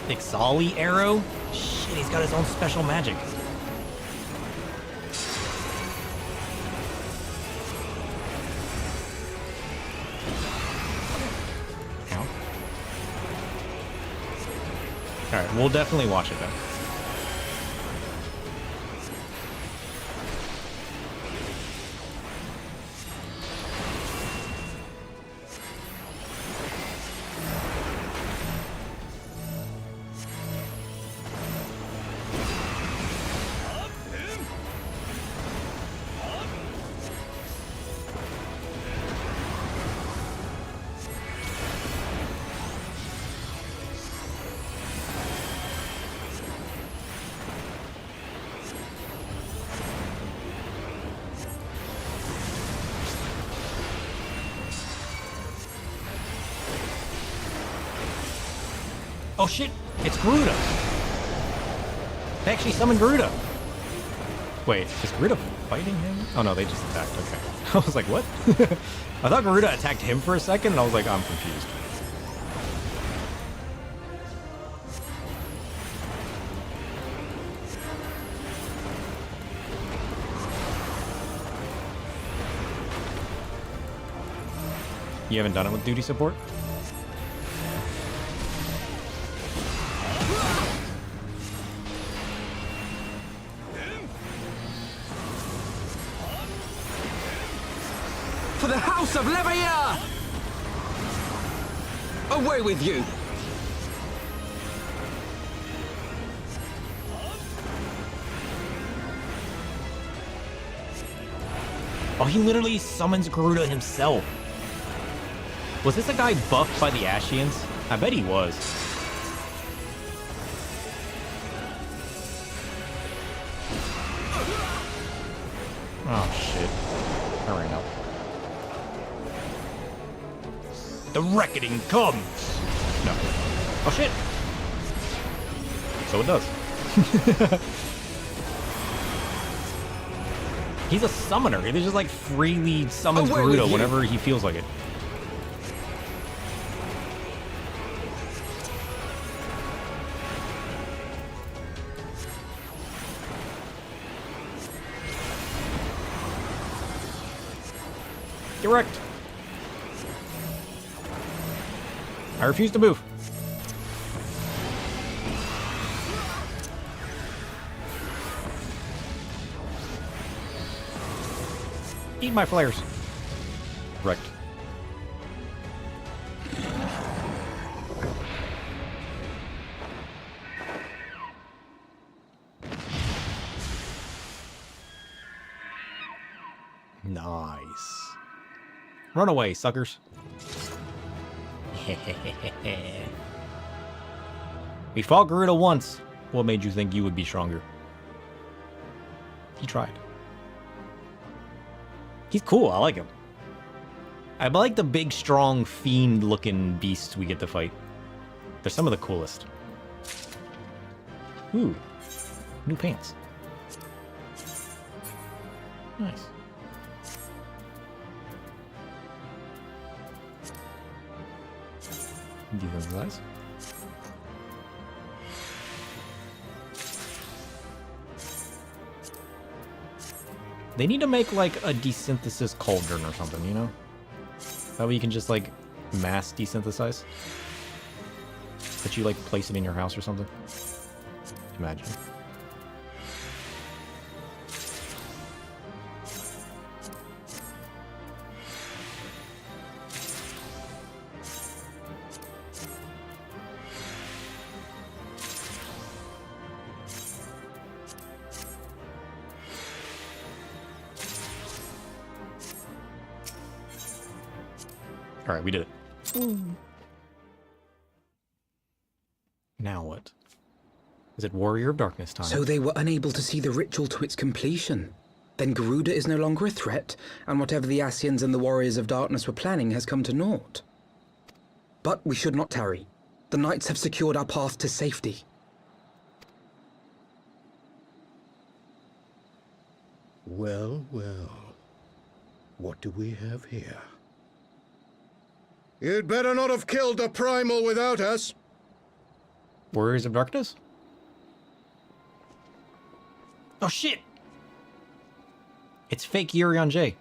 Ixali arrow? Shit, he's got his own special magic. Alright, we'll definitely watch it then. Oh shit! It's Garuda! They actually summoned Garuda! Wait, is Garuda fighting him? Oh no, they just attacked, okay. I was like, what? I thought Garuda attacked him for a second, and I was like, I'm confused. You haven't done it with duty support? For the House of Leveilleur! Away with you! Oh, he literally summons Garuda himself. Was this a guy buffed by the Ashians? I bet he was. Oh shit. Hurry up. The reckoning comes! No. Oh shit! So it does. He's a summoner. He just like freely summons Garuda whenever he feels like it. Direct. I refuse to move. Eat my flares. Correct. Nice. Run away, suckers. We fought Garuda once. What made you think you would be stronger? He tried. He's cool. I like him. I like the big, strong, fiend-looking beasts we get to fight. They're some of the coolest. Ooh. New pants. Nice. Decent size. They need to make like a desynthesis cauldron or something, you know? That way you can just like mass desynthesize. But you like place it in your house or something. Imagine. All right, we did it. Now what? Is it Warrior of Darkness time? So they were unable to see the ritual to its completion. Then Garuda is no longer a threat, and whatever the Ascians and the Warriors of Darkness were planning has come to naught. But we should not tarry. The Knights have secured our path to safety. Well, well. What do we have here? You'd better not have killed the Primal without us. Warriors of Darkness? Oh shit! It's fake Yurion J.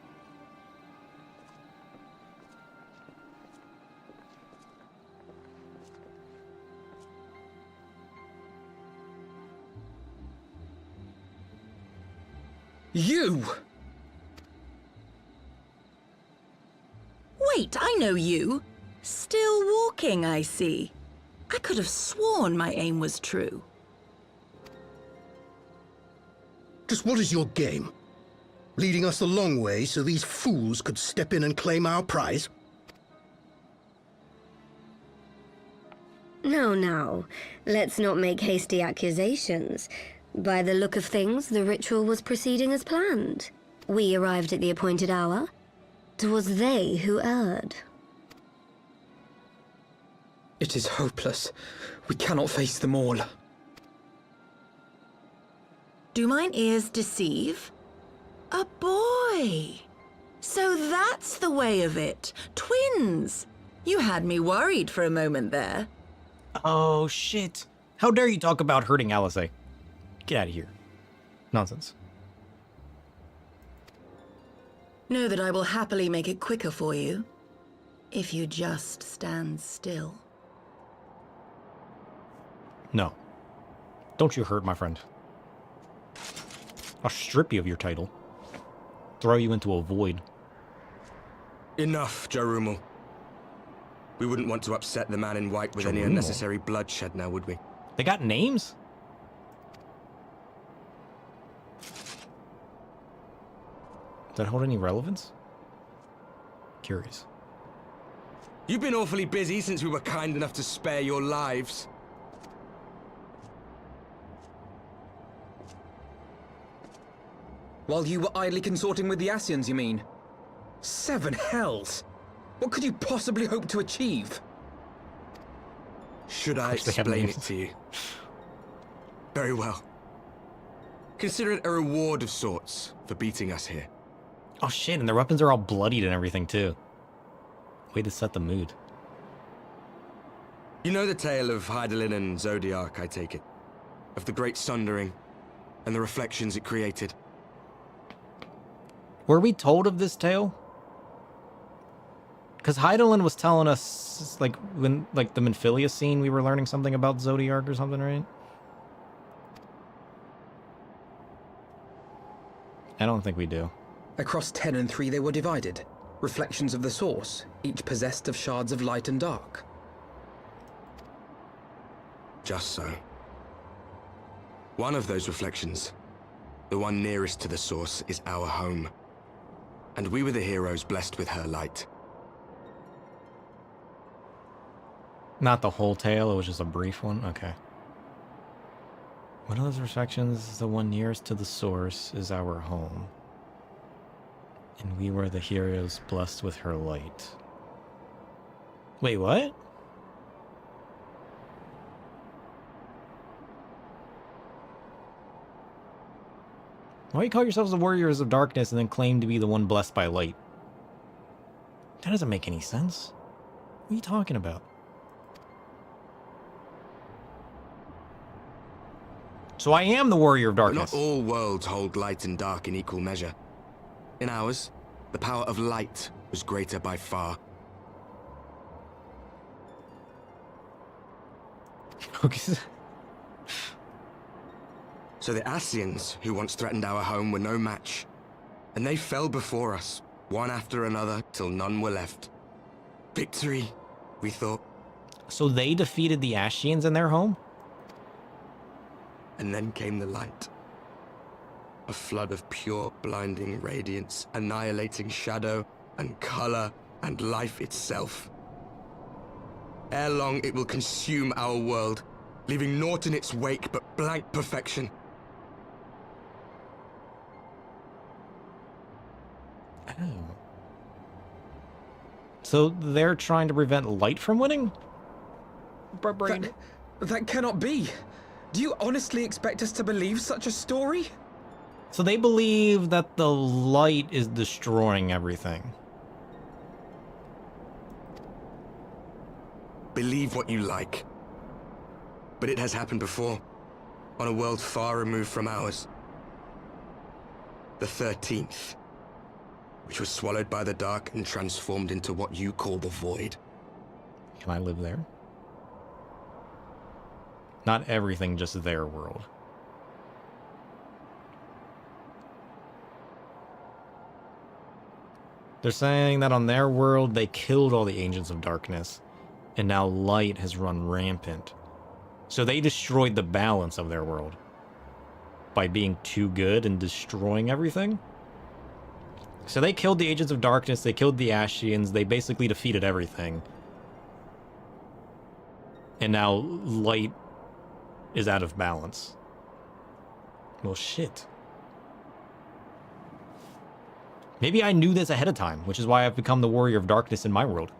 You! Wait, I know you. Still walking, I see. I could have sworn my aim was true. Just what is your game? Leading us a long way so these fools could step in and claim our prize? No. Let's not make hasty accusations. By the look of things, the ritual was proceeding as planned. We arrived at the appointed hour. 'Twas they who erred. It is hopeless. We cannot face them all. Do mine ears deceive? A boy! So that's the way of it. Twins! You had me worried for a moment there. Oh, shit. How dare you talk about hurting Alice? Get out of here. Nonsense. Know that I will happily make it quicker for you, if you just stand still. No. Don't you hurt my friend. I'll strip you of your title. Throw you into a void. Enough, Jarumal. We wouldn't want to upset the man in white with any Jarumal? unnecessary bloodshed now, would we? They got names? Does that hold any relevance? Curious. You've been awfully busy since we were kind enough to spare your lives. While you were idly consorting with the Ascians, you mean? 7 hells! What could you possibly hope to achieve? Should I they have explain names. it to you? Very well. Consider it a reward of sorts for beating us here. Oh shit, and their weapons are all bloodied and everything too. Way to set the mood. You know the tale of Hydaelyn and Zodiac, I take it? Of the Great Sundering and the reflections it created? Were we told of this tale? Because Hydaelyn was telling us, like, when, like, the Minfilia scene, we were learning something about Zodiac or something, right? I don't think we do. Across 10 and 3 they were divided. Reflections of the source, each possessed of shards of light and dark. Just so. One of those reflections, the one nearest to the source, is our home. And we were the heroes blessed with her light. Not the whole tale, it was just a brief one? Okay. One of those reflections, the one nearest to the source, is our home. And we were the heroes blessed with her light. Wait, what? Why do you call yourselves the warriors of darkness and then claim to be the one blessed by light? That doesn't make any sense. What are you talking about? So I am the warrior of But darkness. not all worlds hold light and dark in equal measure. In ours, the power of light was greater by far. So the Ascians, who once threatened our home, were no match. And they fell before us, one after another, till none were left. Victory, we thought. So they defeated the Ascians in their home? And then came the light. A flood of pure, blinding radiance, annihilating shadow and color and life itself. Ere long, it will consume our world, leaving naught in its wake but blank perfection. Oh. So they're trying to prevent light from winning? That cannot be. Do you honestly expect us to believe such a story? So they believe that the light is destroying everything. Believe what you like. But it has happened before, on a world far removed from ours. The 13th, which was swallowed by the dark and transformed into what you call the void. Can I live there? Not everything just their world. They're saying that on their world, they killed all the agents of darkness, and now light has run rampant. So they destroyed the balance of their world by being too good and destroying everything. So they killed the agents of darkness, they killed the Ascians, they basically defeated everything. And now light is out of balance. Well, shit. Maybe I knew this ahead of time, which is why I've become the warrior of darkness in my world.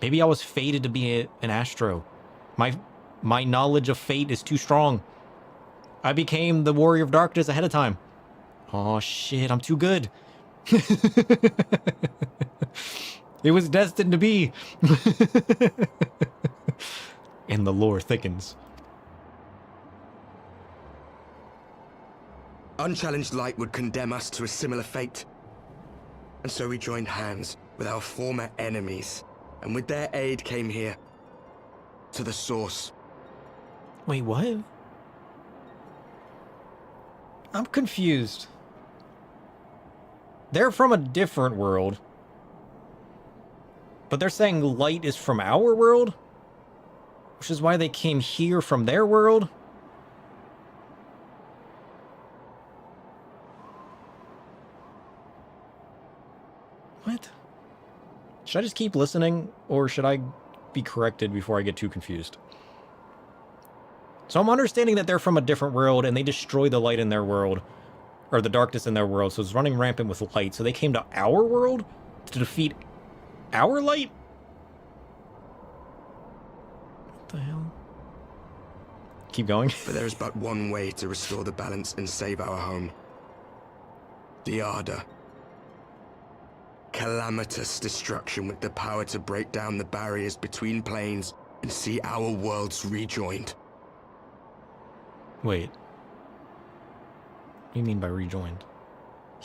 Maybe I was fated to be an Astro. My knowledge of fate is too strong. I became the Warrior of Darkness ahead of time. Oh shit, I'm too good. It was destined to be. And the lore thickens. Unchallenged light would condemn us to a similar fate. And so we joined hands with our former enemies, and with their aid came here, to the source. Wait, what? I'm confused. They're from a different world. But they're saying light is from our world? Which is why they came here from their world? What? Should I just keep listening, or should I be corrected before I get too confused? So I'm understanding that they're from a different world, and they destroy the light in their world, or the darkness in their world, so it's running rampant with light. So they came to our world to defeat our light? What the hell? Keep going. But there is but one way to restore the balance and save our home. The Ardor. Calamitous destruction with the power to break down the barriers between planes and see our worlds rejoined. Wait. What do you mean by rejoined?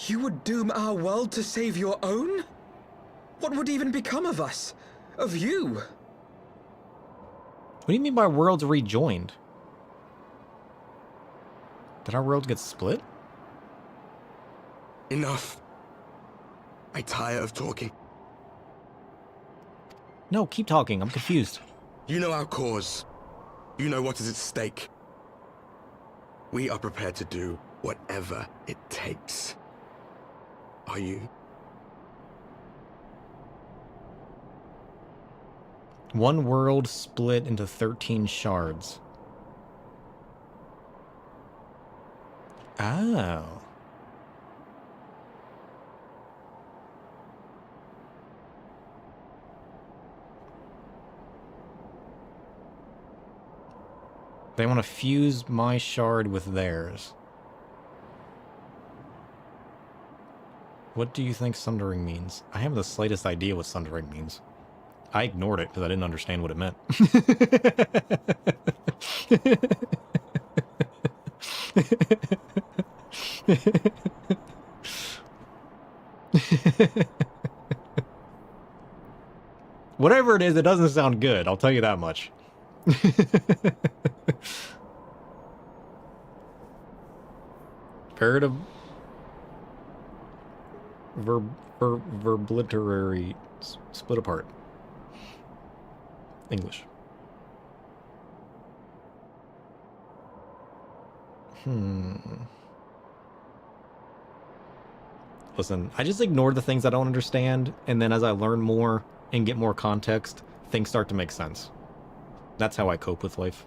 You would doom our world to save your own? What would even become of us? Of you? What do you mean by worlds rejoined? Did our worlds get split? Enough. I tire of talking. No, keep talking. I'm confused. You know our cause. You know what is at stake. We are prepared to do whatever it takes. Are you? One world split into 13 shards. Oh. They want to fuse my shard with theirs. What do you think sundering means? I have the slightest idea what sundering means. I ignored it because I didn't understand what it meant. Whatever it is, it doesn't sound good. I'll tell you that much. Imperative verbliterary split apart. English. Listen, I just ignore the things I don't understand, and then as I learn more and get more context, things start to make sense. That's how I cope with life.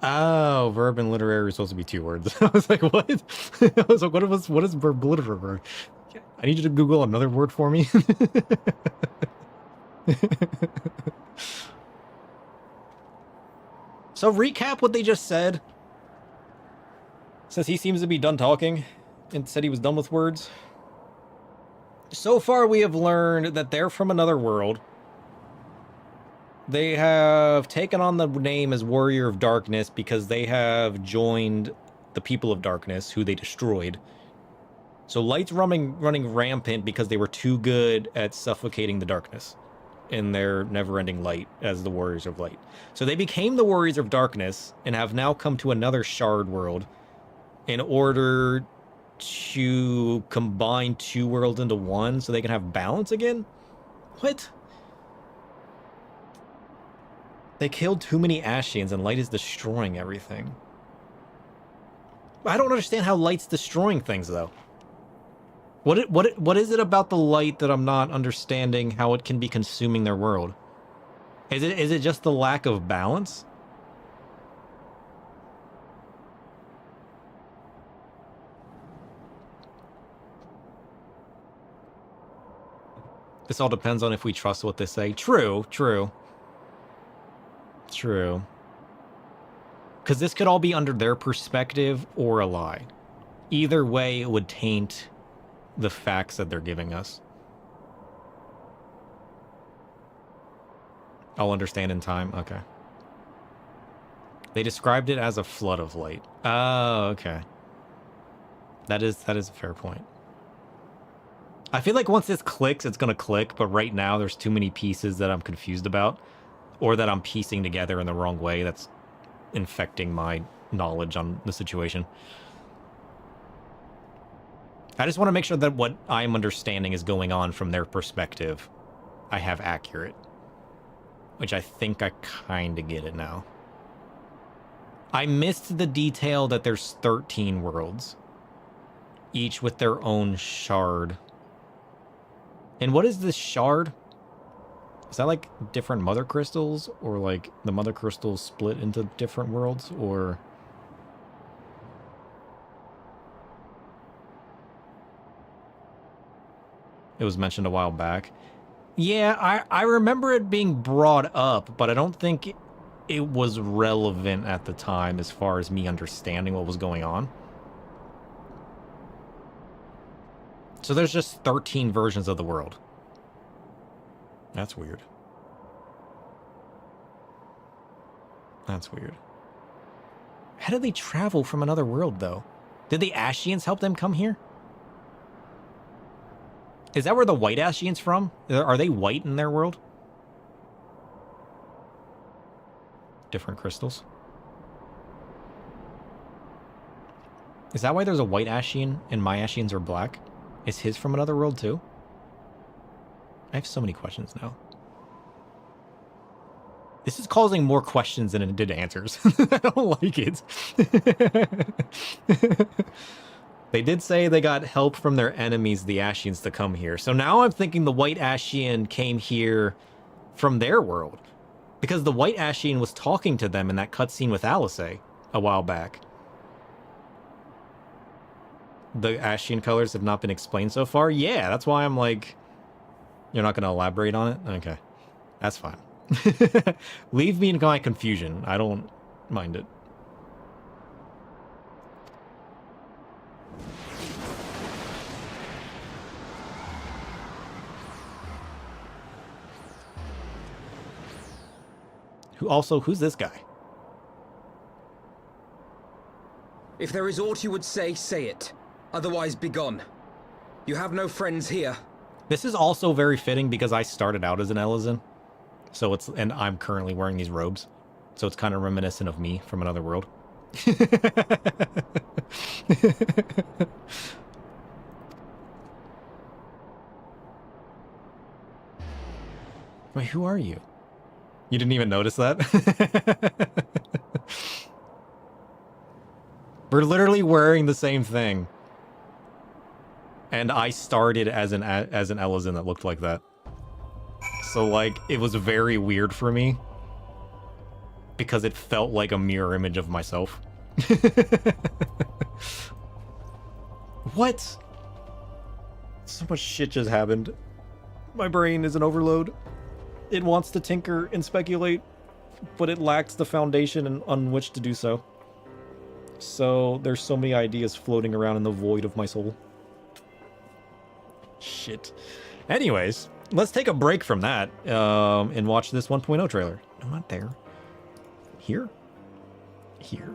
Oh, verb and literary are supposed to be 2 words. I was like, what? I was like, what is verb literary? I need you to Google another word for me. So recap what they just said. Since he seems to be done talking and said he was done with words. So far we have learned that they're from another world. They have taken on the name as Warrior of Darkness because they have joined the People of Darkness, who they destroyed. So Light's running rampant because they were too good at suffocating the darkness in their never-ending light as the Warriors of Light. So they became the Warriors of Darkness and have now come to another shard world in order to combine 2 worlds into one so they can have balance again? What? They killed too many Ashians and Light is destroying everything. I don't understand how Light's destroying things, though. What is it about the Light that I'm not understanding how it can be consuming their world? Is it just the lack of balance? This all depends on if we trust what they say. True, true. True. Because this could all be under their perspective or a lie. Either way, it would taint the facts that they're giving us. I'll understand in time. Okay. They described it as a flood of light. Oh, okay. That is a fair point. I feel like once this clicks, it's going to click, but right now there's too many pieces that I'm confused about, or that I'm piecing together in the wrong way that's infecting my knowledge on the situation. I just want to make sure that what I'm understanding is going on from their perspective I have accurate. Which I think I kind of get it now. I missed the detail that there's 13 worlds. Each with their own shard. And what is this shard? Is that like different mother crystals? Or like the mother crystals split into different worlds? Or... it was mentioned a while back. Yeah, I remember it being brought up, but I don't think it was relevant at the time as far as me understanding what was going on. So there's just 13 versions of the world. That's weird. That's weird. How did they travel from another world, though? Did the Ashians help them come here? Is that where the White Ashians from? Are they white in their world? Different crystals. Is that why there's a White Ashian and my Ashians are black? Is his from another world too? I have so many questions now. This is causing more questions than it did answers. I don't like it. They did say they got help from their enemies, the Ashians, to come here. So now I'm thinking the White Ashian came here from their world. Because the White Ashian was talking to them in that cutscene with Alice a while back. The Ashian colors have not been explained so far? Yeah, that's why I'm like... You're not going to elaborate on it? Okay. That's fine. Leave me in my confusion. I don't mind it. Who's this guy? If there is aught you would say it. Otherwise, begone. You have no friends here. This is also very fitting because I started out as an Elysian. And I'm currently wearing these robes. So it's kind of reminiscent of me from another world. Wait, who are you? You didn't even notice that? We're literally wearing the same thing. And I started as an Elysian that looked like that. So, like, it was very weird for me. Because it felt like a mirror image of myself. What? So much shit just happened. My brain is an overload. It wants to tinker and speculate, but it lacks the foundation on which to do so. So there's so many ideas floating around in the void of my soul. Shit. Anyways, let's take a break from that and watch this 1.0 trailer. No, not there. Here? Here.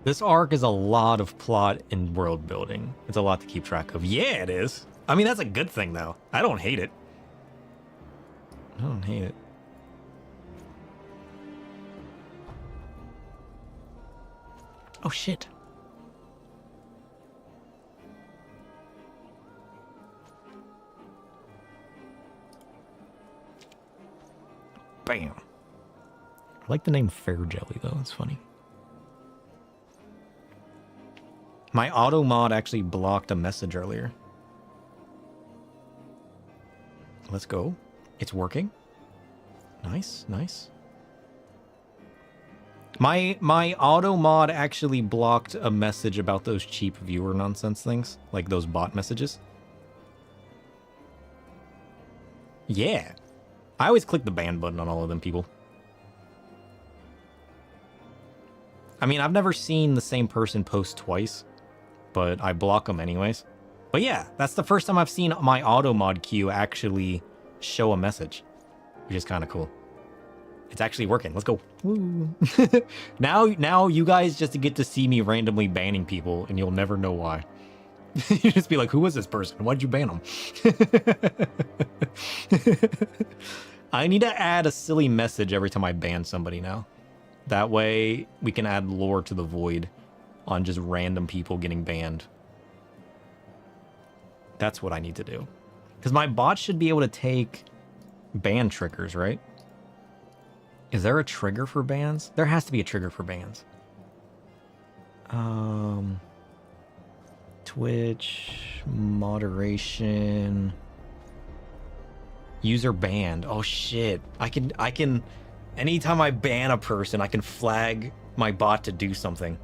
This arc is a lot of plot and world building. It's a lot to keep track of. Yeah, it is. I mean, that's a good thing, though. I don't hate it. I don't hate it. Oh, shit. Bam. I like the name Fair Jelly, though. It's funny. My auto mod actually blocked a message earlier. Let's go. It's working. Nice, nice. My auto mod actually blocked a message about those cheap viewer nonsense things, like those bot messages. Yeah. I always click the ban button on all of them people. I mean, I've never seen the same person post twice, but I block them anyways. But yeah, that's the first time I've seen my auto mod queue actually show a message, which is kind of cool. It's actually working. Let's go. Woo. Now you guys just get to see me randomly banning people, and you'll never know why. You just be like, who was this person? Why'd you ban them? I need to add a silly message every time I ban somebody now. That way we can add lore to the void on just random people getting banned. That's what I need to do. Because my bot should be able to take ban triggers, right? Is there a trigger for bans? There has to be a trigger for bans. Twitch, moderation, user banned. Oh shit. I can, anytime I ban a person, I can flag my bot to do something.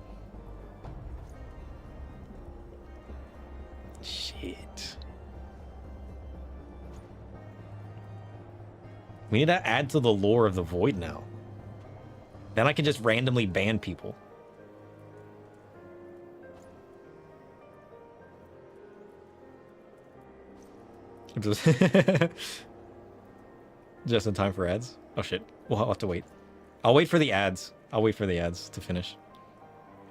Shit. We need to add to the lore of the void now. Then I can just randomly ban people. Just in time for ads? Oh shit. We'll have to wait. I'll wait for the ads. I'll wait for the ads to finish.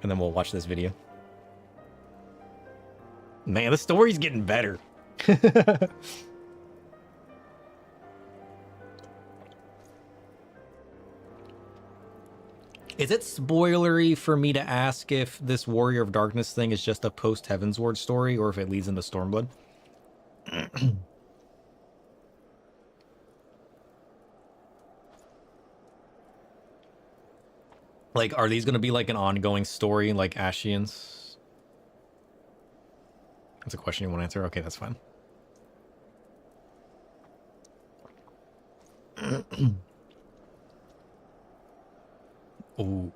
And then we'll watch this video. Man, the story's getting better. Is it spoilery for me to ask if this Warrior of Darkness thing is just a Post Heavensward story or if it leads into Stormblood? Like, are these going to be like an ongoing story like Ashians? That's a question you want to answer? Okay, that's fine. Ooh.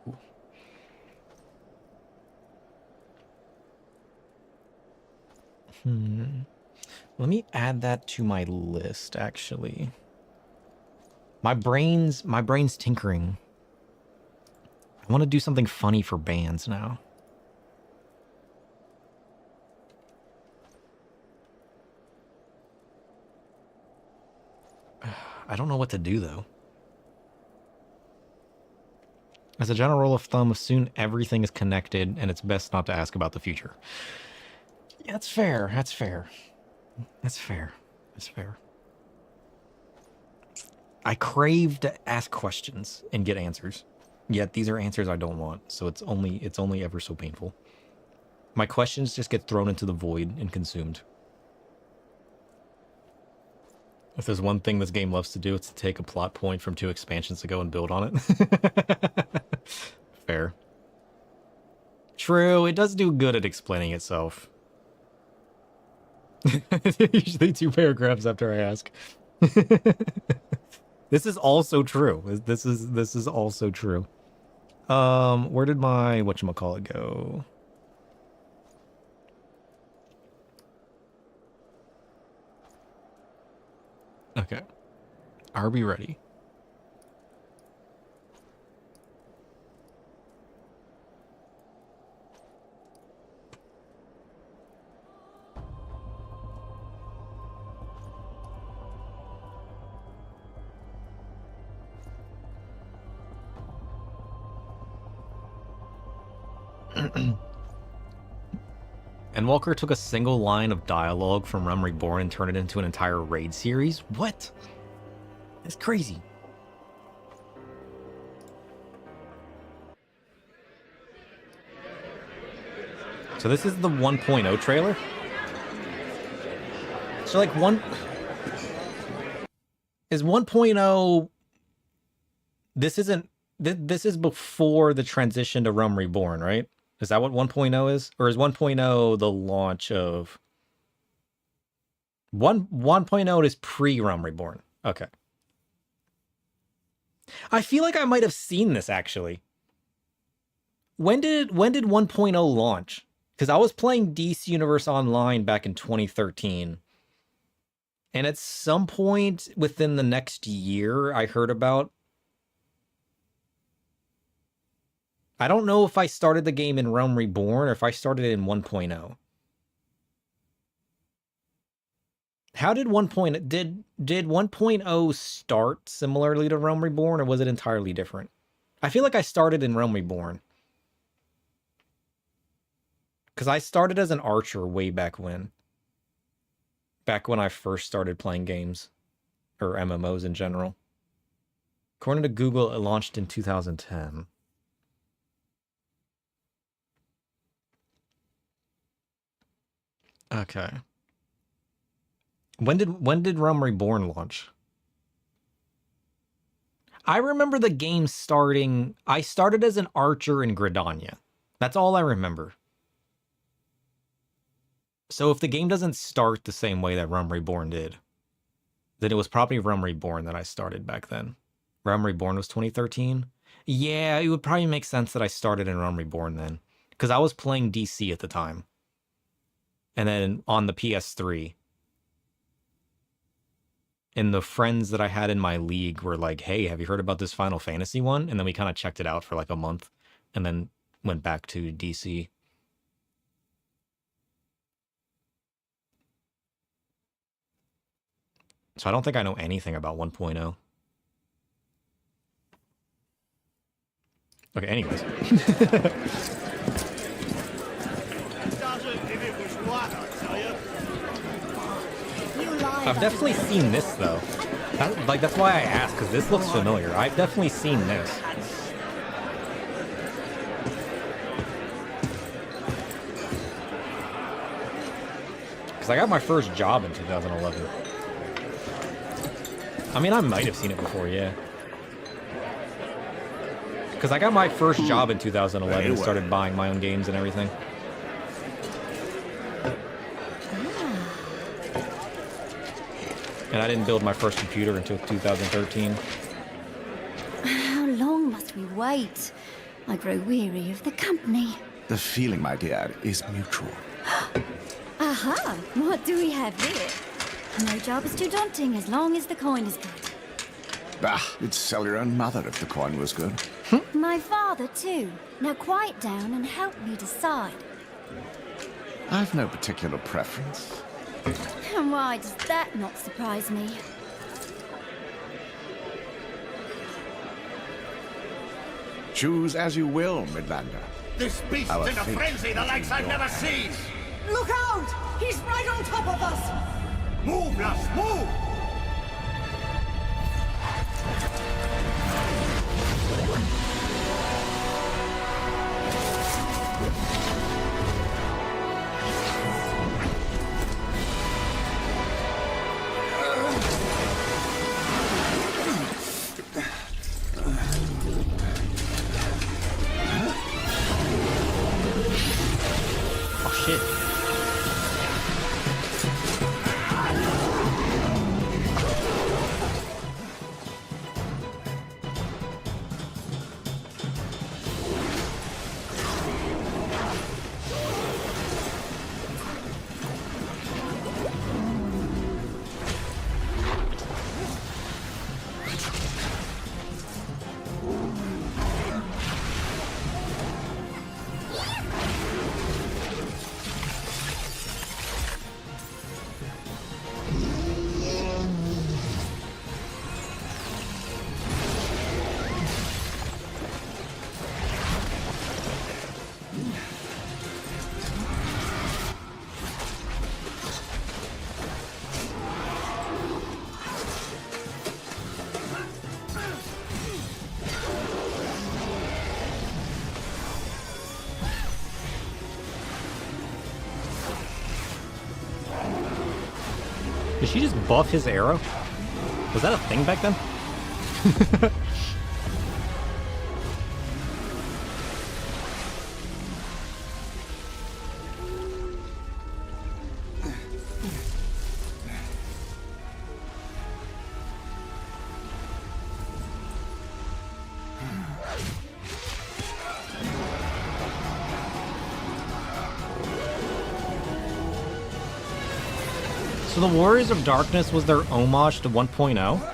Let me add that to my list, actually. My brain's tinkering. I want to do something funny for bands now. I don't know what to do, though. As a general rule of thumb, assume everything is connected, and it's best not to ask about the future. Yeah, that's fair. That's fair. That's fair. That's fair. I crave to ask questions and get answers. Yet these are answers I don't want, so it's only ever so painful. My questions just get thrown into the void and consumed. If there's one thing this game loves to do, it's to take a plot point from 2 expansions ago and build on it. Fair. True, it does do good at explaining itself. Usually 2 paragraphs after I ask. This is also true. This is also true. Where did my whatchamacallit go? Okay. Are we ready? And Walker took a single line of dialogue from Realm Reborn and turned it into an entire raid series? What? That's crazy. So this is the 1.0 trailer? So like is 1.0... This is before the transition to Realm Reborn, right? Is that what 1.0 is? Or is 1.0 the launch of... 1.0 is pre-Realm Reborn. Okay. I feel like I might have seen this, actually. When did 1.0 launch? Because I was playing DC Universe Online back in 2013. And at some point within the next year, I heard about... I don't know if I started the game in Realm Reborn or if I started it in 1.0. How did 1.0... Did 1.0 start similarly to Realm Reborn, or was it entirely different? I feel like I started in Realm Reborn. Because I started as an archer way back when. Back when I first started playing games. Or MMOs in general. According to Google, it launched in 2010. Okay. When did Realm Reborn launch? I remember the game starting... I started as an archer in Gridania. That's all I remember. So if the game doesn't start the same way that Realm Reborn did, then it was probably Realm Reborn that I started back then. Realm Reborn was 2013? Yeah, it would probably make sense that I started in Realm Reborn then. Because I was playing DC at the time. And then on the PS3. And the friends that I had in my league were like, hey, have you heard about this Final Fantasy one? And then we kind of checked it out for like a month. And then went back to DC. So I don't think I know anything about 1.0. Okay, anyways. I've definitely seen this, though. That's why I asked, because this looks familiar. I've definitely seen this. Because I got my first job in 2011. I mean, I might have seen it before, yeah. Because I got my first job in 2011 and started buying my own games and everything. And I didn't build my first computer until 2013. How long must we wait? I grow weary of the company. The feeling, my dear, is mutual. Aha! What do we have here? No job is too daunting as long as the coin is good. Bah, you'd sell your own mother if the coin was good. My father, too. Now quiet down and help me decide. I've no particular preference. And why does that not surprise me? Choose as you will, Midlander. This beast's Our in a fate frenzy the likes I've never seen! Look out! He's right on top of us! Move, lass, move! Oh, shit. Did she just buff his arrow? Was that a thing back then? So the Warriors of Darkness was their homage to 1.0?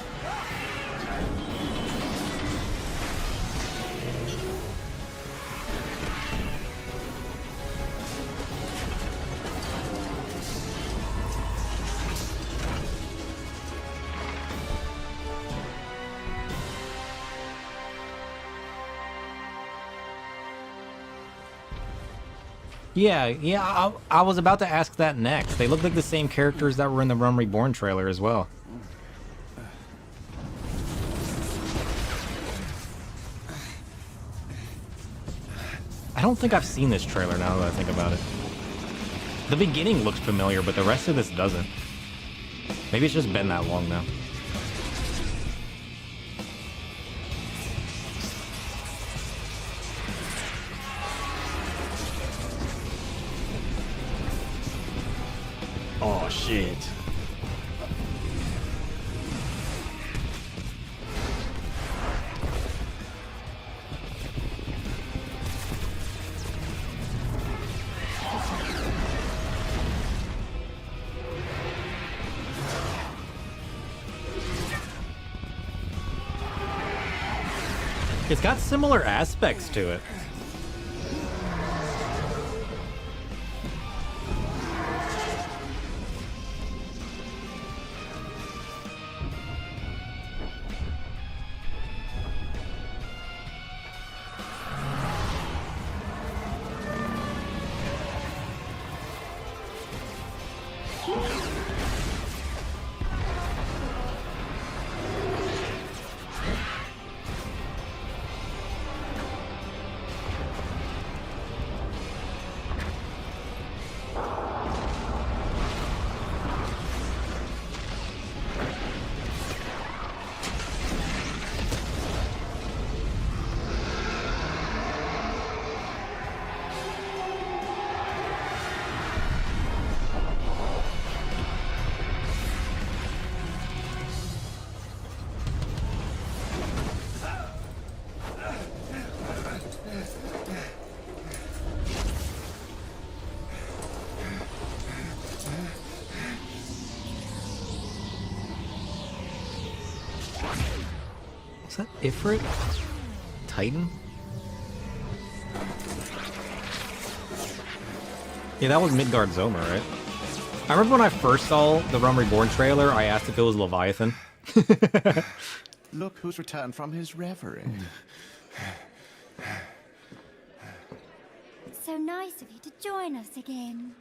Yeah, I was about to ask that next. They look like the same characters that were in the Realm Reborn trailer as well. I don't think I've seen this trailer now that I think about it. The beginning looks familiar, but the rest of this doesn't. Maybe it's just been that long now. Oh, shit. It's got similar aspects to it. Is that Ifrit? Titan? Yeah, that was Midgard Zoma, right? I remember when I first saw the Realm Reborn trailer, I asked if it was Leviathan. Look who's returned from his reverie. So nice of you to join us again.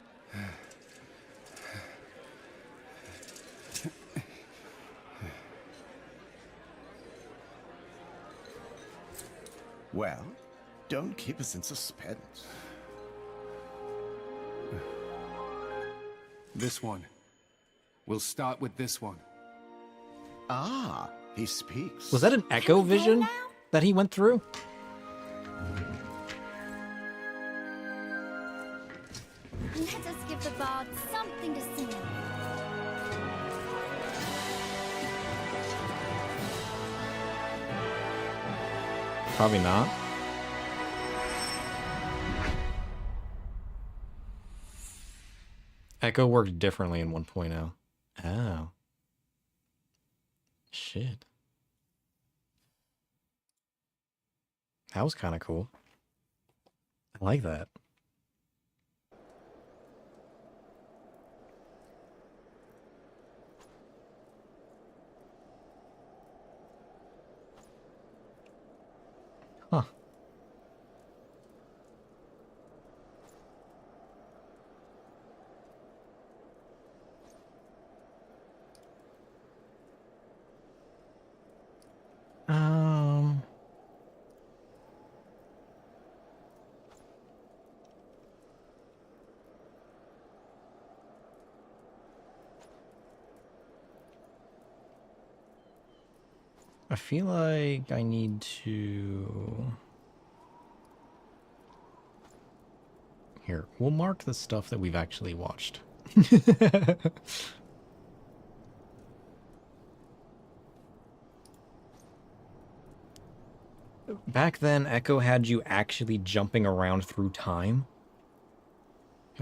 Well, don't keep us in suspense. This one. We'll start with this one. Ah, he speaks. Was that an echo vision that he went through? Let us give the bard something to sing. Probably not. Echo worked differently in 1.0. Oh. Shit. That was kind of cool. I like that. Huh. I feel like I need to... Here, we'll mark the stuff that we've actually watched. Back then, Echo had you actually jumping around through time.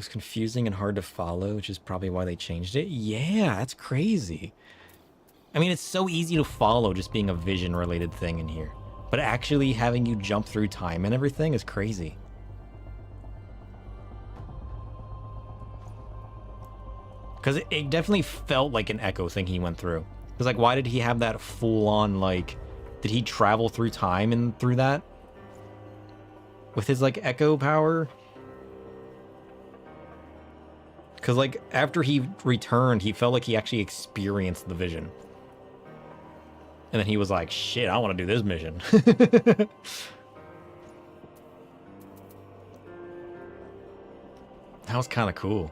was confusing and hard to follow, which is probably why they changed it. Yeah, that's crazy. I mean, it's so easy to follow just being a vision-related thing in here. But actually having you jump through time and everything is crazy. Because it definitely felt like an Echo thing he went through. Because, like, why did he have that full-on, like... Did he travel through time and through that? With his, like, Echo power? Because, like, after he returned, he felt like he actually experienced the vision. And then he was like, shit, I want to do this mission. That was kind of cool.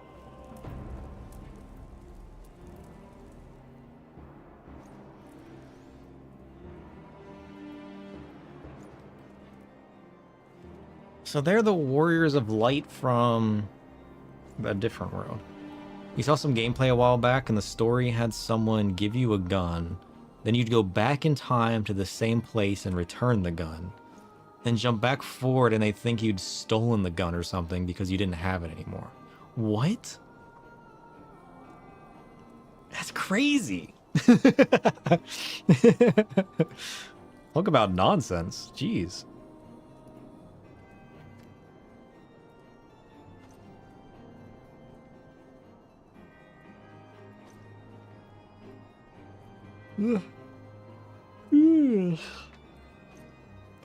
So they're the Warriors of Light from a different world. We saw some gameplay a while back, and the story had someone give you a gun. Then you'd go back in time to the same place and return the gun. Then jump back forward, and they think you'd stolen the gun or something because you didn't have it anymore. What? That's crazy. Talk about nonsense. Jeez. I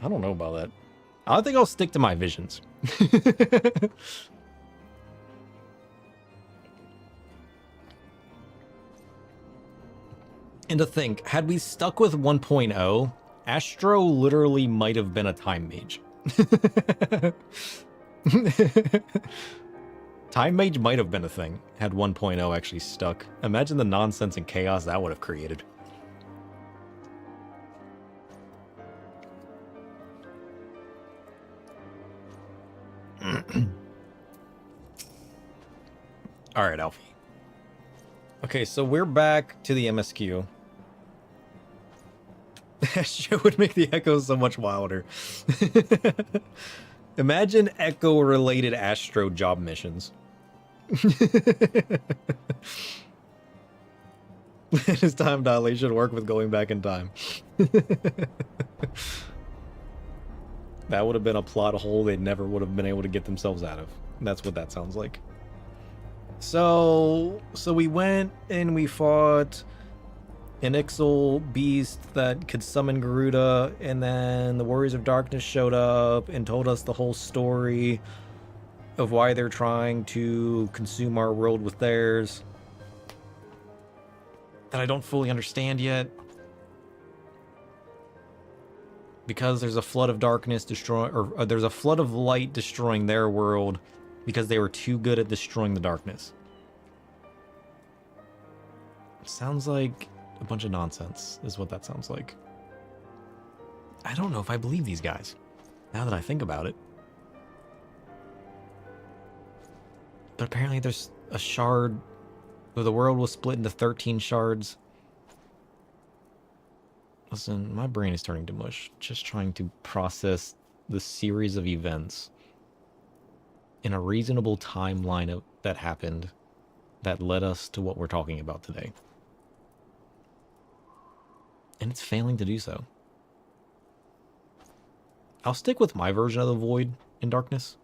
don't know about that. I think I'll stick to my visions. And to think, had we stuck with 1.0, Astro literally might have been a time mage. Time mage might have been a thing, had 1.0 actually stuck. Imagine the nonsense and chaos that would have created. Alright, Alfie. Okay, so we're back to the MSQ. That shit would make the echoes so much wilder. Imagine echo-related Astro job missions. His time dilation work with going back in time. That would have been a plot hole they never would have been able to get themselves out of. That's what that sounds like. So we went and we fought an Ixal beast that could summon Garuda, and then the Warriors of Darkness showed up and told us the whole story of why they're trying to consume our world with theirs. That I don't fully understand yet. Because there's a flood of darkness destroying, or there's a flood of light destroying their world because they were too good at destroying the darkness. Sounds like a bunch of nonsense, is what that sounds like. I don't know if I believe these guys, now that I think about it. But apparently there's a shard, where the world was split into 13 shards. Listen, my brain is turning to mush, just trying to process the series of events in a reasonable timeline that happened that led us to what we're talking about today. And it's failing to do so. I'll stick with my version of the void in darkness.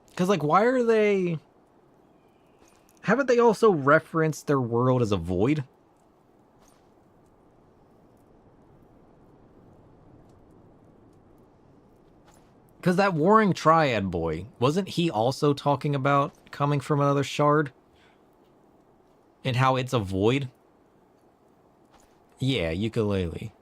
Because, like, why are they... Haven't they also referenced their world as a void? Because that Warring Triad boy, wasn't he also talking about coming from another shard? And how it's a void? Yeah, ukulele.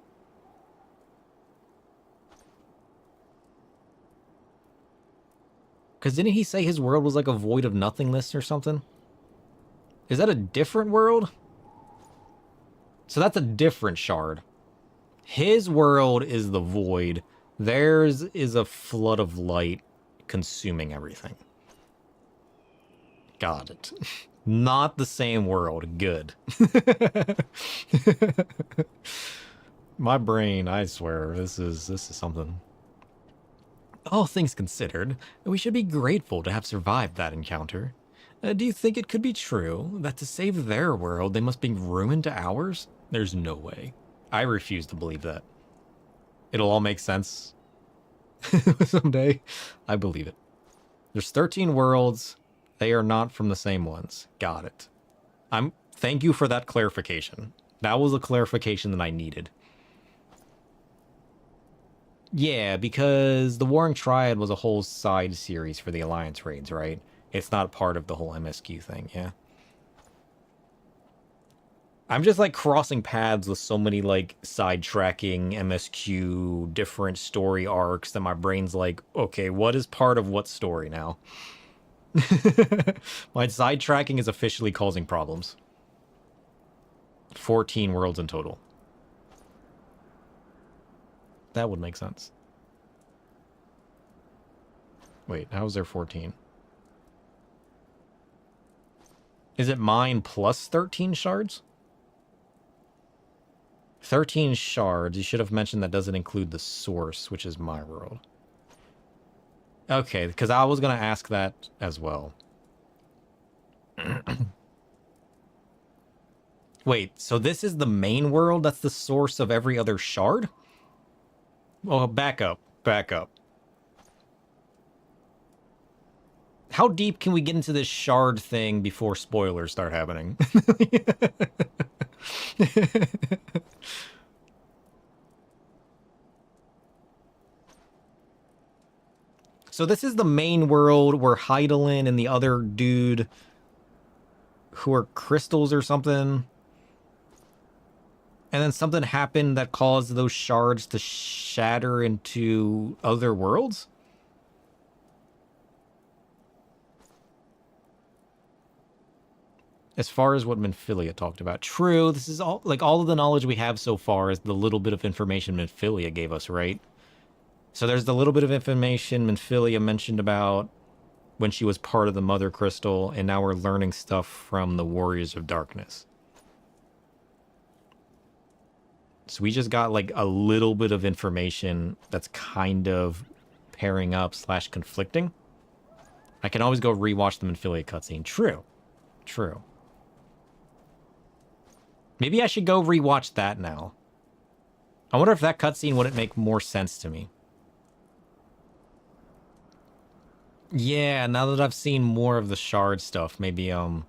Because didn't he say his world was like a void of nothingness or something? Is that a different world? So that's a different shard. His world is the void. Theirs is a flood of light consuming everything. Got it. Not the same world. Good. My brain, I swear, this is something. All things considered, we should be grateful to have survived that encounter. Do you think it could be true that to save their world, they must bring ruin to ours? There's no way. I refuse to believe that. It'll all make sense someday. I believe it. There's 13 worlds. They are not from the same ones. Got it. Thank you for that clarification. That was a clarification that I needed. Yeah, because the Warring Triad was a whole side series for the Alliance raids, right? It's not part of the whole MSQ thing, yeah? I'm just, like, crossing paths with so many, like, sidetracking, MSQ, different story arcs that my brain's like, okay, what is part of what story now? My sidetracking is officially causing problems. 14 worlds in total. That would make sense. Wait, how is there 14? Is it mine plus 13 shards? 13 shards. You should have mentioned that doesn't include the source, which is my world. Okay, because I was going to ask that as well. Wait, so this is the main world? That's the source of every other shard? Well, back up. Back up. How deep can we get into this shard thing before spoilers start happening? So this is the main world where Heidelin and the other dude who are crystals or something. And then something happened that caused those shards to shatter into other worlds? As far as what Minfilia talked about. True, this is all, like, all of the knowledge we have so far is the little bit of information Minfilia gave us, right? So there's the little bit of information Minfilia mentioned about when she was part of the Mother Crystal, and now we're learning stuff from the Warriors of Darkness. So we just got, like, a little bit of information that's kind of pairing up / conflicting. I can always go rewatch the Minfilia cutscene. True. True. Maybe I should go rewatch that now. I wonder if that cutscene wouldn't make more sense to me. Yeah, now that I've seen more of the shard stuff, maybe, yeah.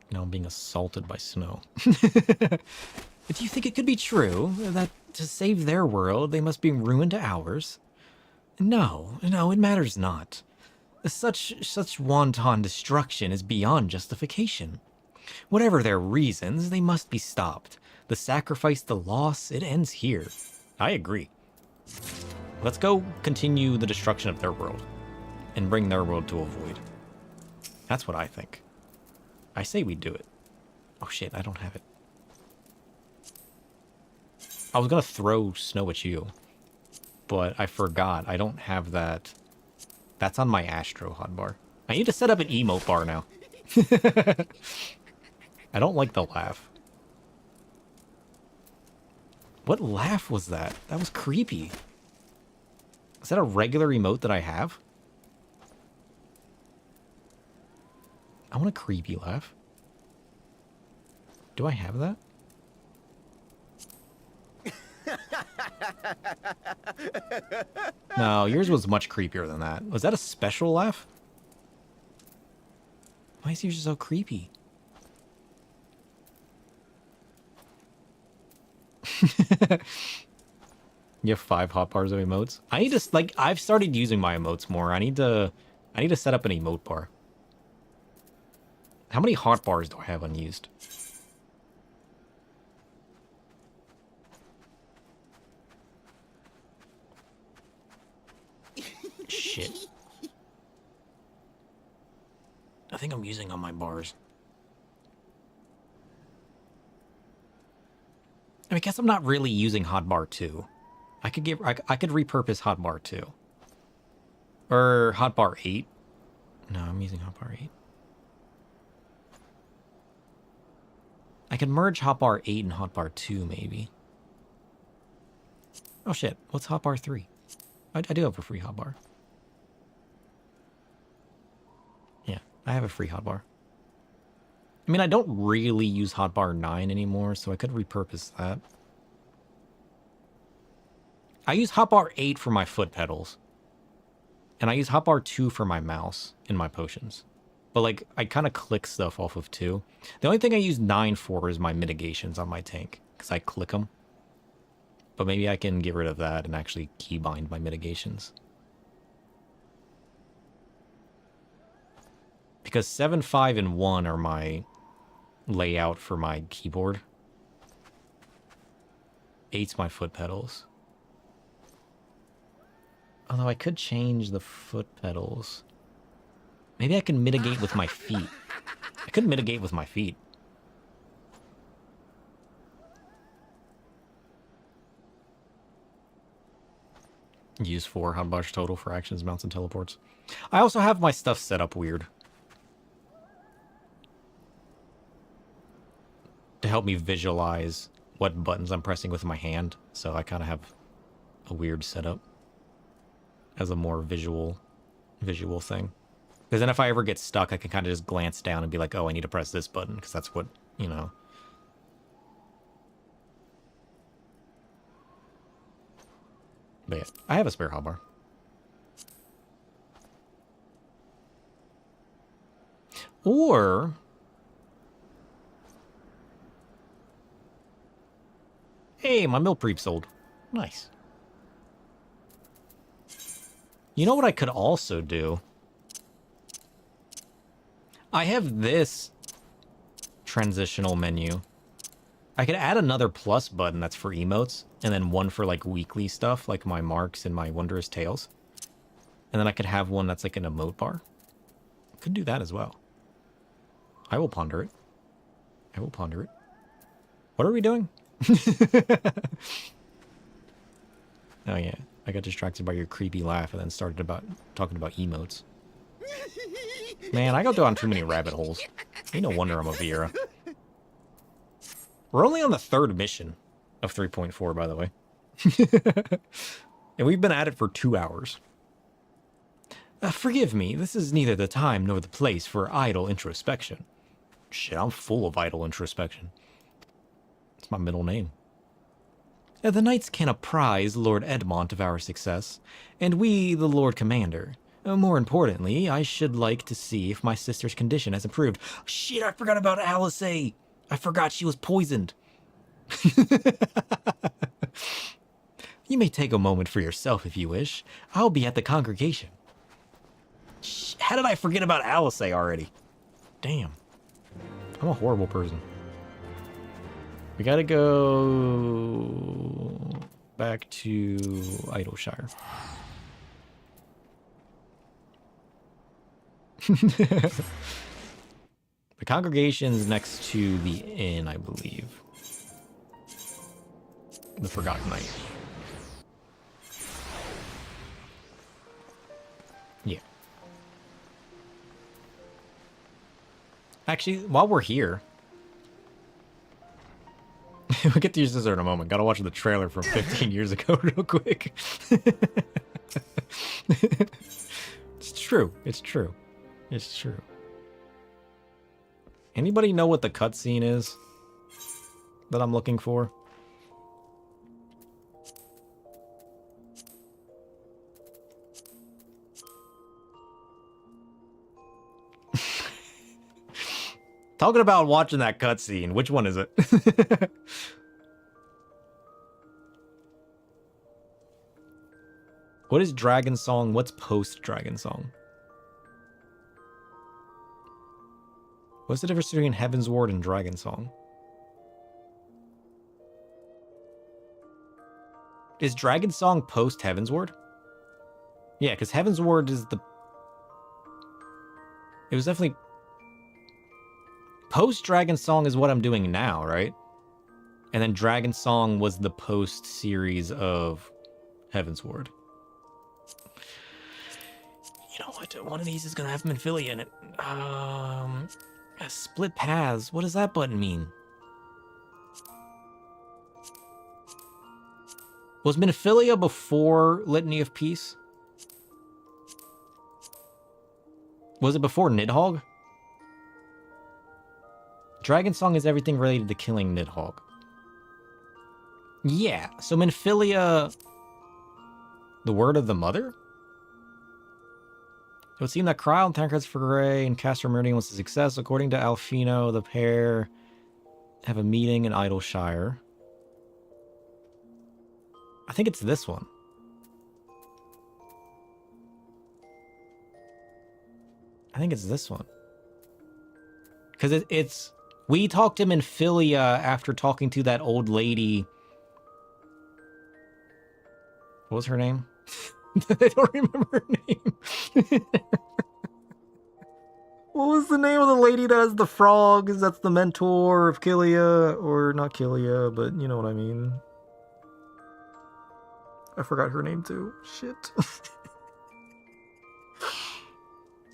Now I'm being assaulted by snow. But do you think it could be true that to save their world, they must be ruined to ours? No, it matters not. Such wanton destruction is beyond justification. Whatever their reasons, they must be stopped. The sacrifice, the loss, it ends here. I agree. Let's go continue the destruction of their world and bring their world to a void. That's what I think. I say we do it. Oh shit, I don't have it. I was gonna throw snow at you, but I forgot. I don't have that. That's on my Astro hotbar. I need to set up an emote bar now. I don't like the laugh. What laugh was that? That was creepy. Is that a regular emote that I have? I want a creepy laugh. Do I have that? No, yours was much creepier than that. Was that a special laugh? Why is yours so creepy? You have 5 hotbars of emotes? I need to, like, I've started using my emotes more. I need to set up an emote bar. How many hotbars do I have unused? Shit. I think I'm using all my bars. I guess I'm not really using hotbar 2. I could repurpose hotbar 2. Or hotbar 8. No, I'm using hotbar 8. I could merge hotbar 8 and hotbar 2, maybe. Oh shit, what's hotbar 3? I do have a free hotbar. Yeah, I have a free hotbar. I mean, I don't really use hotbar 9 anymore, so I could repurpose that. I use hotbar 8 for my foot pedals. And I use hotbar 2 for my mouse in my potions. But like, I kind of click stuff off of 2. The only thing I use 9 for is my mitigations on my tank, because I click them. But maybe I can get rid of that and actually keybind my mitigations. Because 7, 5, and 1 are my layout for my keyboard. 8's my foot pedals. Although I could change the foot pedals. Maybe I can mitigate with my feet. I could mitigate with my feet. Use 4 hotbars total for actions, mounts, and teleports. I also have my stuff set up weird. To help me visualize what buttons I'm pressing with my hand. So I kind of have a weird setup. As a more visual thing. Because then if I ever get stuck, I can kind of just glance down and be like, oh, I need to press this button. Because that's what, you know. But yeah, I have a spare hotbar. Or... Hey, my milk creep sold. Nice. You know what I could also do? I have this transitional menu. I could add another plus button that's for emotes, and then one for like weekly stuff, like my marks and my wondrous tales. And then I could have one that's like an emote bar. Could do that as well. I will ponder it. I will ponder it. What are we doing? Oh yeah, I got distracted by your creepy laugh and then started talking about emotes. Man, I go down too many rabbit holes. Ain't no wonder I'm a Viera. We're only on the 3rd mission of 3.4, by the way. And we've been at it for 2 hours. Forgive me, this is neither the time nor the place for idle introspection. Shit, I'm full of idle introspection. It's my middle name. The knights can apprise Lord Edmont of our success, and we the Lord Commander. More importantly, I should like to see if my sister's condition has improved. Shit, I forgot about Alice. I forgot she was poisoned. You may take a moment for yourself if you wish. I'll be at the congregation. How did I forget about Alice already? Damn. I'm a horrible person. We gotta go back to Idleshire. The congregation's next to the inn, I believe. The Forgotten Knight. Yeah. Actually, while we're here, we'll get to use this in a moment. Gotta watch the trailer from 15 years ago real quick. It's true. It's true. It's true. Anybody know what the cutscene is that I'm looking for? Talking about watching that cutscene, which one is it? What is Dragon Song? What's post Dragon Song? What's the difference between Heavensward and Dragon Song? Is Dragon Song post Heavensward? Yeah, because Heavensward is the... It was definitely... Post Dragon Song is what I'm doing now, right? And then Dragon Song was the post series of Heavensward. You know what? One of these is gonna have Minfilia in it. Split paths. What does that button mean? Was Minfilia before Litany of Peace? Was it before Nidhogg? Dragon Song is everything related to killing Nidhogg. Yeah, so Minfilia... The Word of the Mother? It would seem that Kryl and Tancred's Foray and Castor Meridian was a success. According to Alfino, the pair have a meeting in Idleshire. I think it's this one. I think it's this one. Because it's... We talked to Minfilia after talking to that old lady. What was her name? I don't remember her name. What was the name of the lady that has the frogs? That's the mentor of Killia. Or not Killia, but you know what I mean. I forgot her name too. Shit.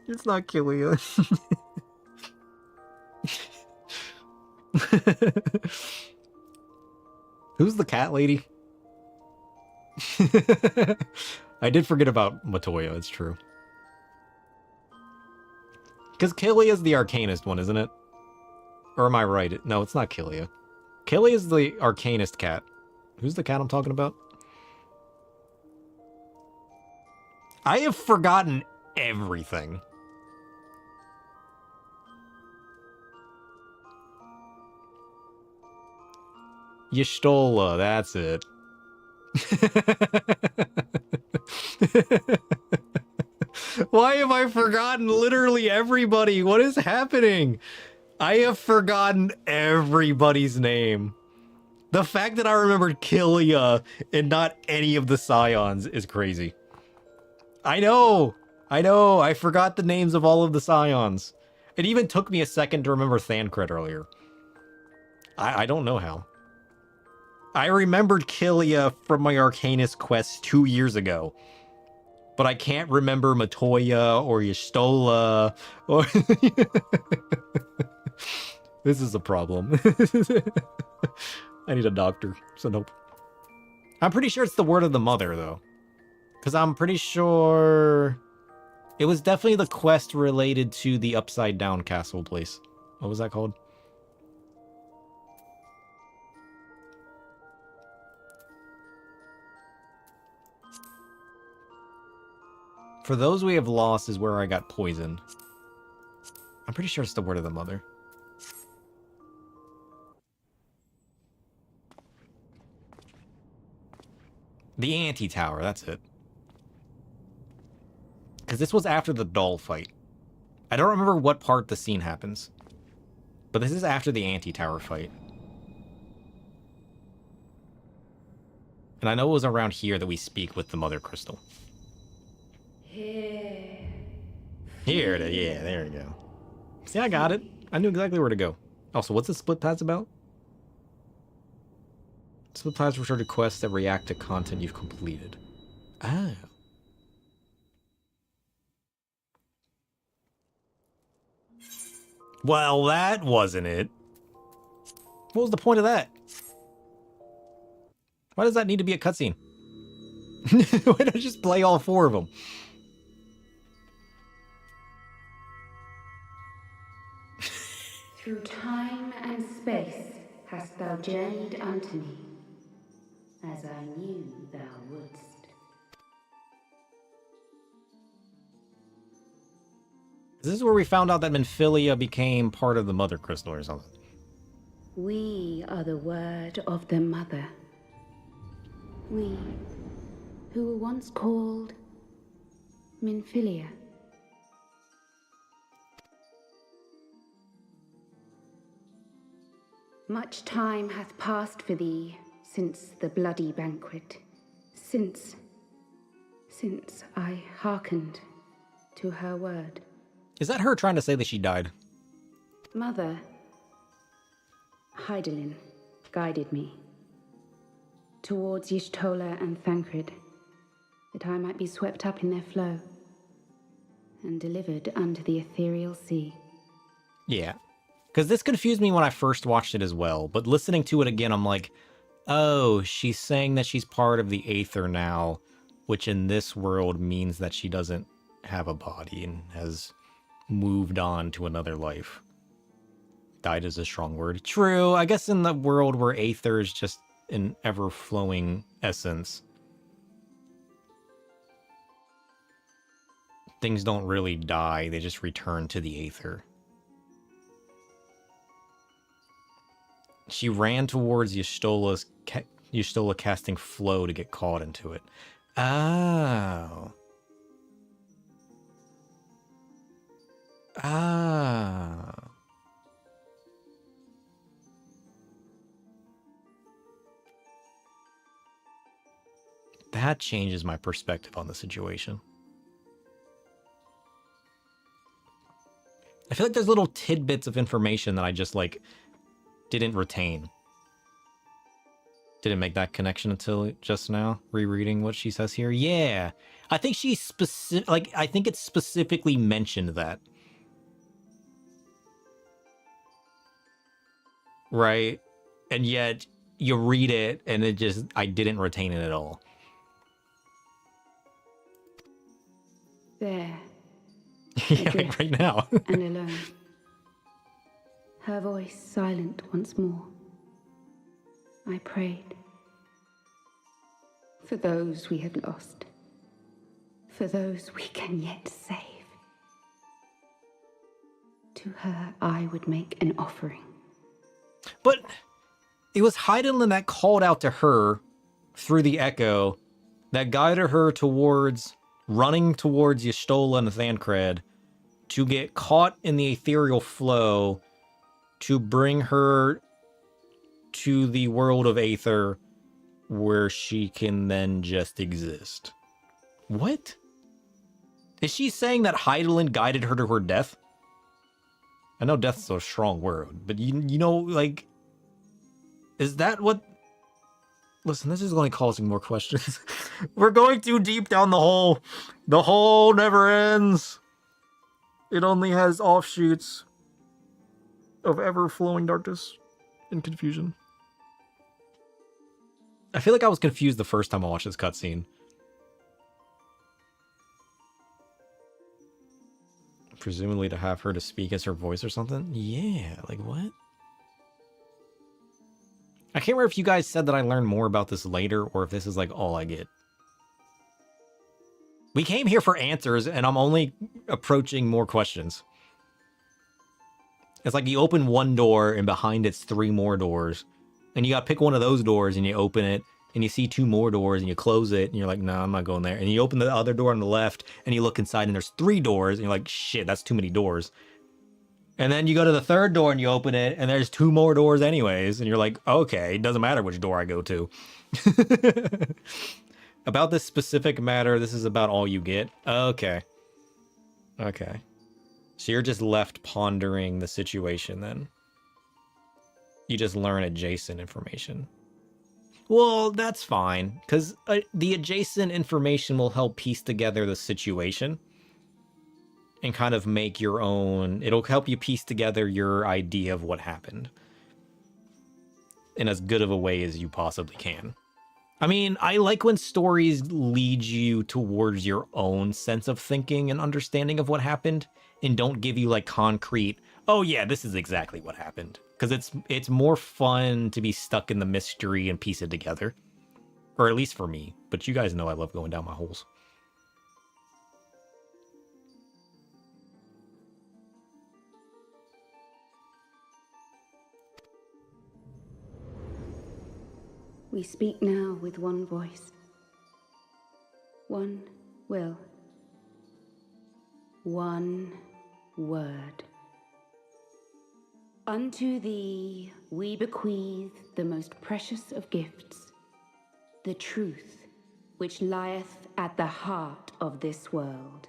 It's not Killia. Who's the cat lady? I did forget about Matoya, it's true. Because Killia is the arcanist one, isn't it? Or am I right? No, it's not Killia. Killia is the arcanist cat. Who's the cat I'm talking about? I have forgotten everything. Y'shtola, that's it. Why have I forgotten literally everybody? What is happening? I have forgotten everybody's name. The fact that I remembered Killia and not any of the Scions is crazy. I know, I forgot the names of all of the Scions. It even took me a second to remember Thancred earlier. I don't know how. I remembered Killia from my Arcanist quest 2 years ago. But I can't remember Matoya or Y'shtola or... This is a problem. I need a doctor, so nope. I'm pretty sure it's the Word of the Mother, though. Because I'm pretty sure... It was definitely the quest related to the Upside Down Castle place. What was that called? For those we have lost is where I got poisoned. I'm pretty sure it's the Word of the Mother. The anti-tower, that's it. Because this was after the doll fight. I don't remember what part the scene happens. But this is after the anti-tower fight. And I know it was around here that we speak with the Mother Crystal. Here, yeah, there we go. See, I got it. I knew exactly where to go. Also, what's the split paths about? Split paths refer to quests that react to content you've completed. Oh. Well, that wasn't it. What was the point of that? Why does that need to be a cutscene? Why don't I just play all 4 of them? Through time and space hast thou journeyed unto me, as I knew thou wouldst. This is where we found out that Minfilia became part of the Mother Crystal or something. We are the word of the Mother. We, who were once called Minfilia. Much time hath passed for thee since the bloody banquet, since I hearkened to her word. Is that her trying to say that she died? Mother, Hydaelyn guided me towards Y'shtola and Thancred, that I might be swept up in their flow and delivered unto the ethereal sea. Yeah. Because this confused me when I first watched it as well, but listening to it again, I'm like, Oh, she's saying that she's part of the Aether now, which in this world means that she doesn't have a body and has moved on to another life. Died is a strong word. True, I guess in the world where Aether is just an ever-flowing essence, things don't really die, they just return to the Aether. She ran towards Y'shtola casting flow to get caught into it. Oh. Ah. That changes my perspective on the situation. I feel like there's little tidbits of information that I just, like, didn't retain. Didn't make that connection until just now, rereading what she says here. Yeah. I think she's specific, like, I think it's specifically mentioned that. Right? And yet, you read it, and it just, I didn't retain it at all. There. Yeah, like right now. And alone. Her voice silent once more. I prayed. For those we had lost. For those we can yet save. To her I would make an offering. But it was Hydaelyn that called out to her through the echo that guided her towards running towards Y'shtola and Thancred to get caught in the ethereal flow to bring her to the world of Aether where she can then just exist. What? Is she saying that Hydaelyn guided her to her death? I know death's a strong word, but you know, like, is that what... Listen, this is only causing more questions. We're going too deep down the hole. The hole never ends. It only has offshoots of ever-flowing darkness and confusion. I feel like I was confused the first time I watched this cutscene. Presumably to have her to speak as her voice or something? Yeah, like what? I can't remember if you guys said that I learned more about this later or if this is like all I get. We came here for answers and I'm only approaching more questions. It's like you open one door and behind it's 3 more doors. And you gotta pick one of those doors and you open it and you see 2 more doors and you close it and you're like, no, I'm not going there. And you open the other door on the left and you look inside and there's 3 doors and you're like, shit, that's too many doors. And then you go to the 3rd door and you open it and there's 2 more doors anyways. And you're like, okay, it doesn't matter which door I go to. About this specific matter, this is about all you get. Okay. Okay. So you're just left pondering the situation then. You just learn adjacent information. Well, that's fine, because the adjacent information will help piece together the situation and kind of make your own... It'll help you piece together your idea of what happened in as good of a way as you possibly can. I mean, I like when stories lead you towards your own sense of thinking and understanding of what happened and don't give you like concrete, oh yeah, this is exactly what happened. Because it's more fun to be stuck in the mystery and piece it together. Or at least for me. But you guys know I love going down my holes. We speak now with one voice, one will, one word. Unto thee we bequeath the most precious of gifts, the truth which lieth at the heart of this world.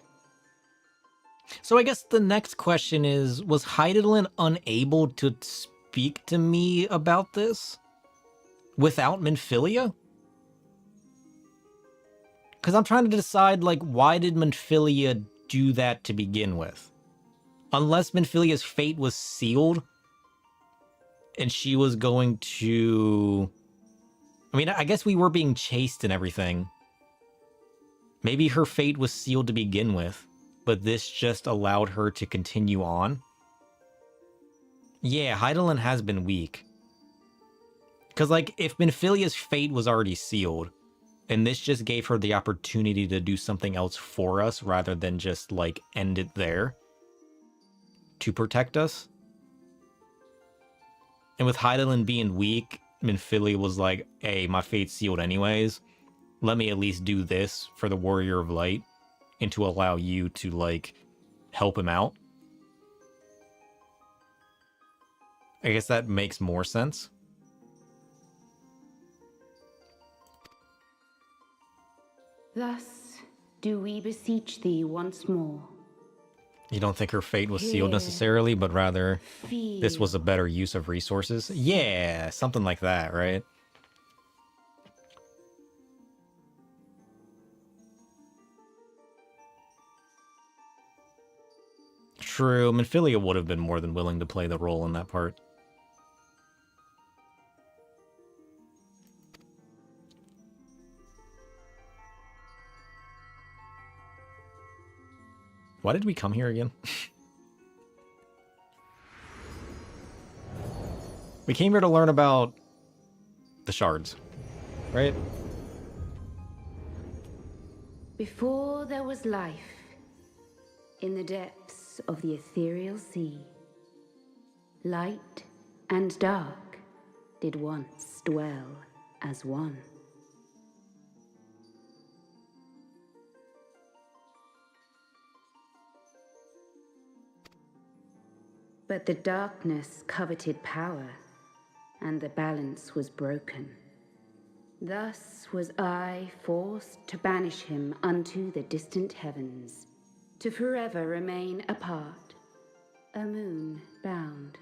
So I guess the next question is, was Hydaelyn unable to speak to me about this without Minfilia? Because I'm trying to decide, like, why did Minfilia do that to begin with? Unless Minfilia's fate was sealed and she was going to I mean, I guess we were being chased and everything. Maybe her fate was sealed to begin with, but this just allowed her to continue on. Yeah, Hydaelyn has been weak. Because, like, if Minfilia's fate was already sealed, and this just gave her the opportunity to do something else for us rather than just, like, end it there to protect us. And with Hydaelyn being weak, Minfilia was like, hey, my fate's sealed anyways. Let me at least do this for the Warrior of Light and to allow you to, like, help him out. I guess that makes more sense. Thus do we beseech thee once more. You don't think her fate was sealed necessarily, but rather this was a better use of resources? Yeah, something like that, right? True, Minfilia would have been more than willing to play the role in that part. Why did we come here again? We came here to learn about the shards, right? Before there was life, in the depths of the ethereal sea, light and dark did once dwell as one. But the darkness coveted power, and the balance was broken. Thus was I forced to banish him unto the distant heavens, to forever remain apart, a moon bound.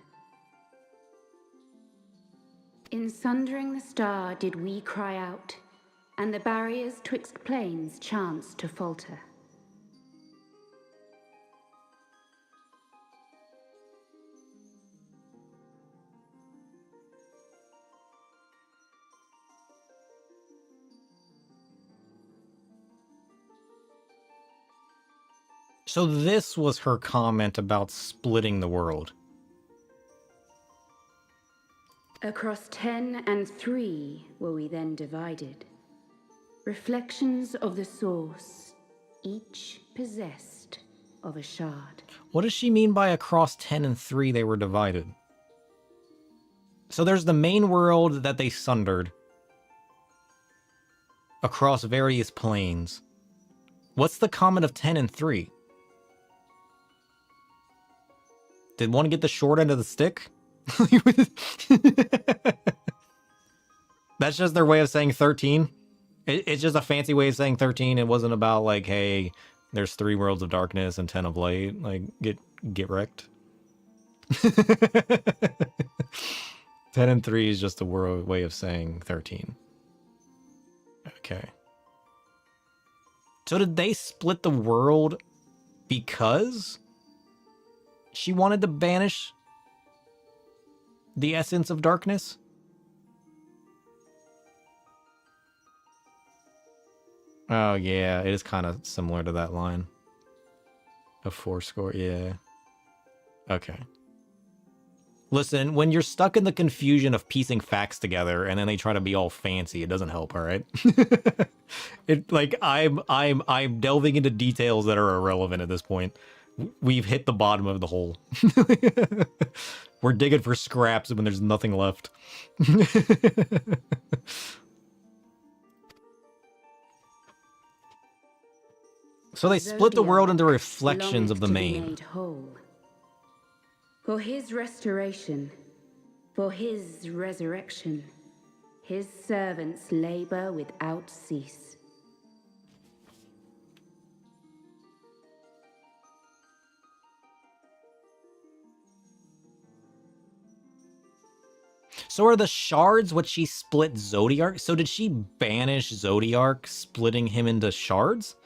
In sundering the star did we cry out, and the barriers twixt planes chanced to falter. So this was her comment about splitting the world. Across 10 and 3 were we then divided. Reflections of the source, each possessed of a shard. What does she mean by across 10 and 3 they were divided? So there's the main world that they sundered across various planes. What's the comment of 10 and 3? Did one get the short end of the stick? That's just their way of saying 13. It's just a fancy way of saying 13. It wasn't about like, hey, there's 3 worlds of darkness and 10 of light. Like, get wrecked. 10 and 3 is just a way of saying 13. Okay. So did they split the world because she wanted to banish the essence of darkness? Oh, yeah, it is kind of similar to that line. Of 4 score, yeah. Okay. Listen, when you're stuck in the confusion of piecing facts together and then they try to be all fancy, it doesn't help, all right? I'm delving into details that are irrelevant at this point. We've hit the bottom of the hole. We're digging for scraps when there's nothing left. So they split the world into reflections of the main. For his restoration, for his resurrection, his servants labor without cease. So are the shards what she split Zodiark? So did she banish Zodiark, splitting him into shards?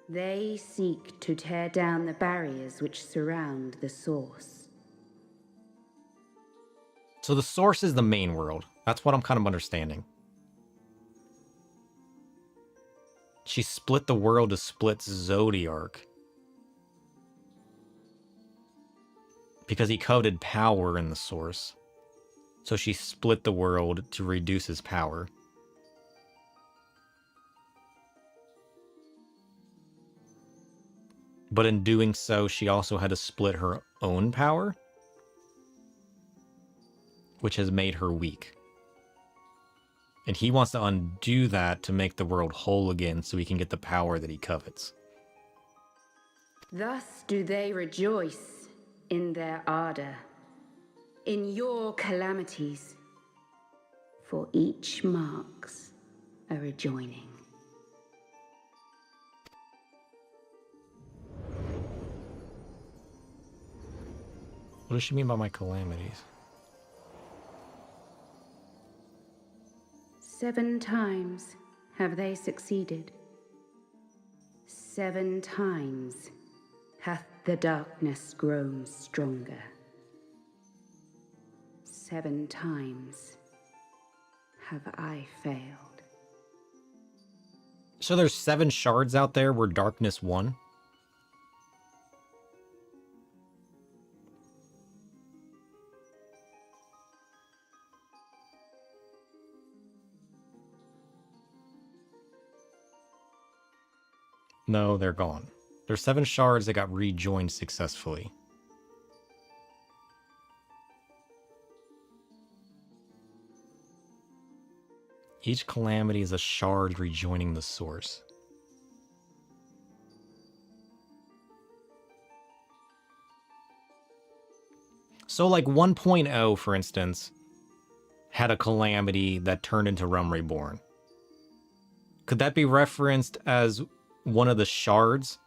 They seek to tear down the barriers which surround the source. So the source is the main world. That's what I'm kind of understanding. She split the world to split Zodiark. Because he coveted power in the source. So she split the world to reduce his power. But in doing so, she also had to split her own power, which has made her weak. And he wants to undo that to make the world whole again so he can get the power that he covets. Thus do they rejoice in their ardor, in your calamities, for each marks a rejoining. What does she mean by my calamities? 7 times have they succeeded. 7 times hath the darkness grown stronger. 7 times have I failed. So there's 7 shards out there where darkness won? No, they're gone. There's 7 shards that got rejoined successfully. Each calamity is a shard rejoining the source. So like 1.0, for instance, had a calamity that turned into Realm Reborn. Could that be referenced as one of the shards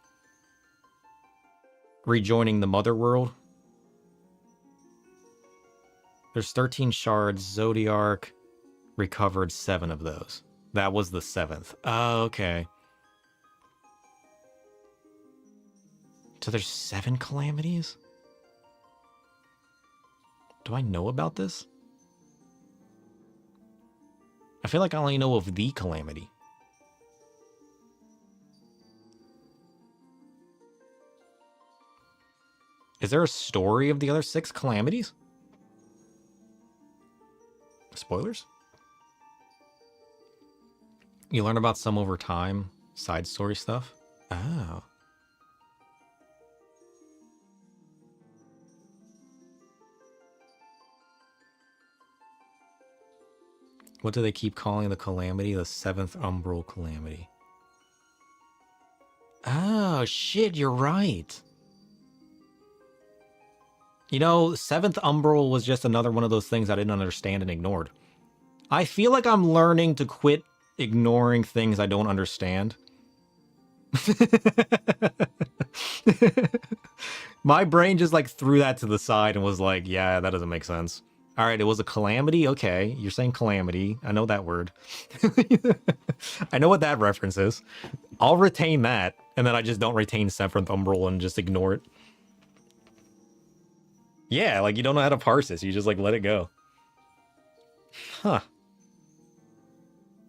rejoining the mother world? There's 13 shards. Zodiark recovered 7 of those. That was the 7th. Oh, okay. So there's 7 calamities? Do I know about this? I feel like I only know of the calamity. Is there a story of the other 6 calamities? Spoilers? You learn about some over time, side story stuff. Oh. What do they keep calling the calamity? The 7th Umbral Calamity. Oh, shit, you're right. You know, 7th Umbral was just another one of those things I didn't understand and ignored. I feel like I'm learning to quit ignoring things I don't understand. My brain just like threw that to the side and was like, yeah, that doesn't make sense. All right, it was a calamity. Okay, you're saying calamity. I know that word. I know what that reference is. I'll retain that, and then I just don't retain 7th Umbral and just ignore it. Yeah, like you don't know how to parse this. You just like let it go. Huh.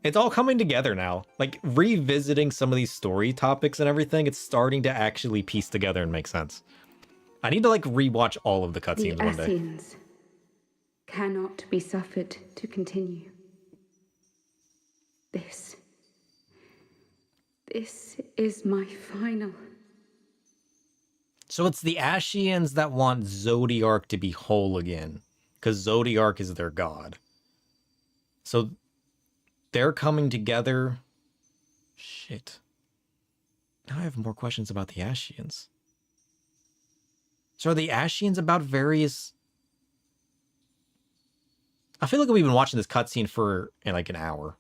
It's all coming together now. Like revisiting some of these story topics and everything, it's starting to actually piece together and make sense. I need to like rewatch all of the cutscenes one day. The Ascians cannot be suffered to continue. This is my final. So it's the Ascians that want Zodiark to be whole again, because Zodiark is their god. So they're coming together. Shit. Now I have more questions about the Ascians. So are the Ascians about various... I feel like we've been watching this cutscene for like an hour.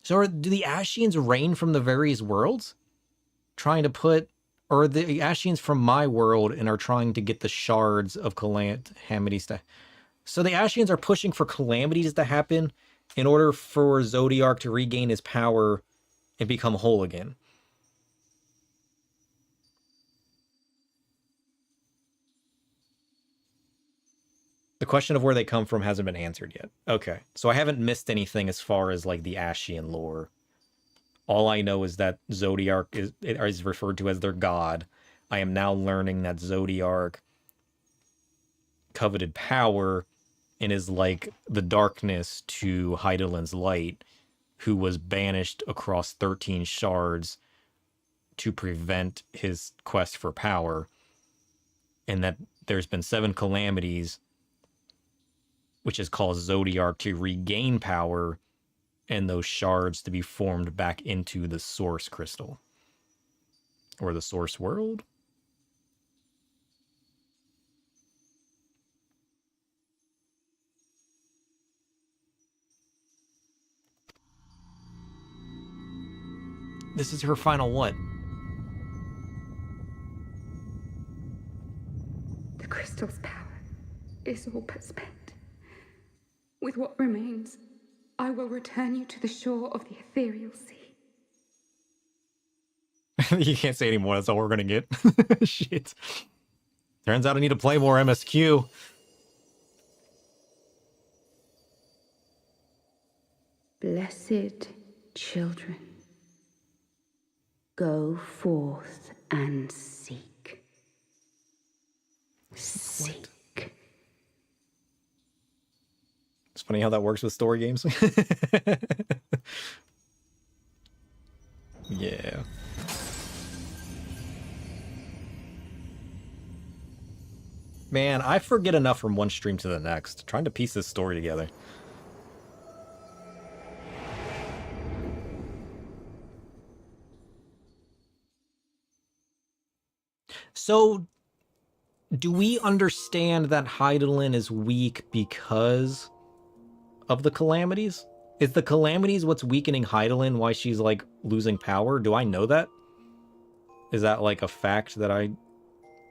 So do the Ascians reign from the various worlds? Trying to put... Or are the Ascians from my world and are trying to get the shards of calamities to... So the Ascians are pushing for calamities to happen in order for Zodiark to regain his power and become whole again. The question of where they come from hasn't been answered yet. Okay, so I haven't missed anything as far as like the Ashian lore. All I know is that Zodiark is referred to as their god. I am now learning that Zodiark coveted power and is like the darkness to Heidelin's light, who was banished across 13 shards to prevent his quest for power. And that there's been 7 calamities, which has caused Zodiark to regain power and those shards to be formed back into the source crystal. Or the source world? This is her final what? The crystal's power is all but spent. With what remains, I will return you to the shore of the ethereal sea. You can't say anymore, that's all we're gonna get. Shit. Turns out I need to play more MSQ. Blessed children, go forth and seek. Seek. It's funny how that works with story games. Yeah. Man, I forget enough from one stream to the next. Trying to piece this story together. So, do we understand that Heidelin is weak because of the calamities? Is the calamities what's weakening Heidelin, why she's, like, losing power? Do I know that? Is that, like, a fact that I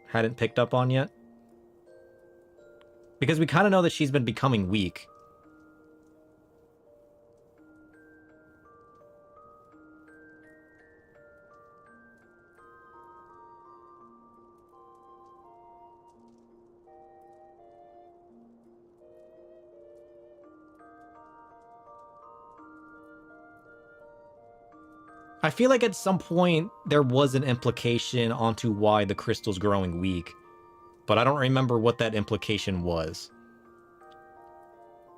hadn't picked up on yet? Because we kind of know that she's been becoming weak. I feel like at some point there was an implication onto why the crystal's growing weak, but I don't remember what that implication was.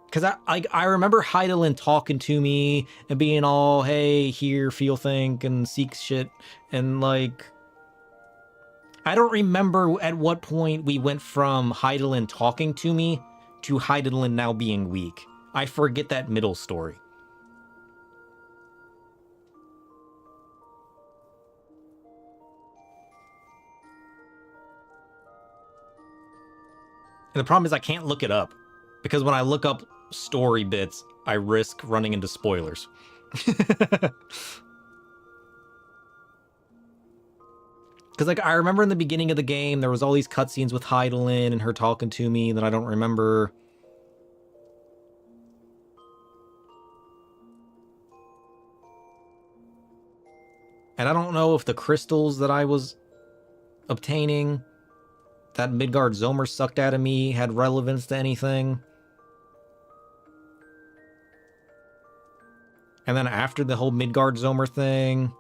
Because I remember Heidelin talking to me and being all, hey, hear, feel, think, and seek shit, and like... I don't remember at what point we went from Heidelin talking to me to Heidelin now being weak. I forget that middle story. And the problem is I can't look it up, because when I look up story bits, I risk running into spoilers. Because, like, I remember in the beginning of the game, there was all these cutscenes with Heidelin and her talking to me that I don't remember. And I don't know if the crystals that I was obtaining, that Midgard Zomer sucked out of me, had relevance to anything. And then after the whole Midgard Zomer thing...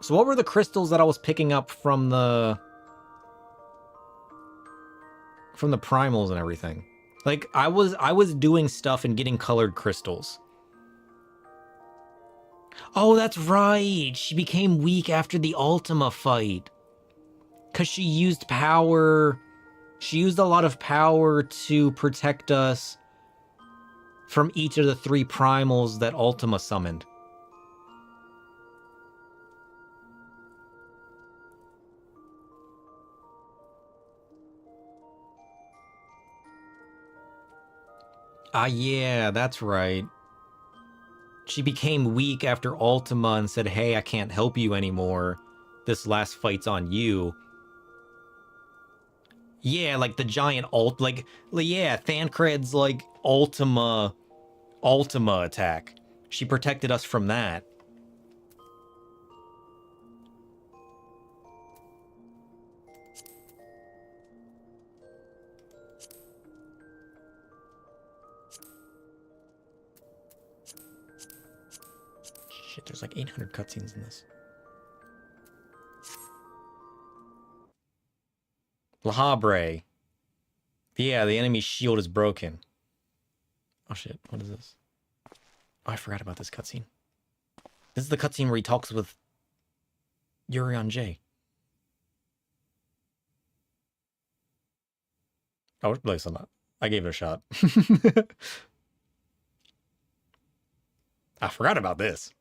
So what were the crystals that I was picking up from the primals and everything? Like, I was doing stuff and getting colored crystals. Oh, that's right. She became weak after the Ultima fight. Because she used power. She used a lot of power to protect us from each of the 3 primals that Ultima summoned. Ah, yeah, that's right. She became weak after Ultima and said, hey, I can't help you anymore. This last fight's on you. Yeah, like the giant yeah, Thancred's like Ultima attack. She protected us from that. Shit, there's like 800 cutscenes in this. La Habre. Yeah, the enemy's shield is broken. Oh shit, what is this? Oh, I forgot about this cutscene. This is the cutscene where he talks with Yuri on J. Oh, listen, I gave it a shot. I forgot about this.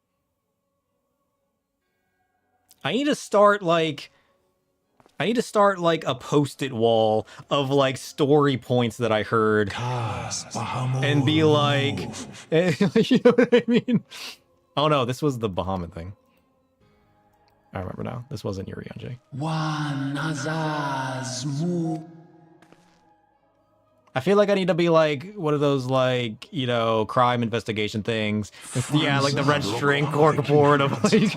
I need to start like a post-it wall of like story points that I heard and be like, you know what I mean? Oh no, this was the Bahamut thing. I remember now. This wasn't Yuri on J. I feel like I need to be like one of those like, you know, crime investigation things. Yeah, like the red string corkboard of like...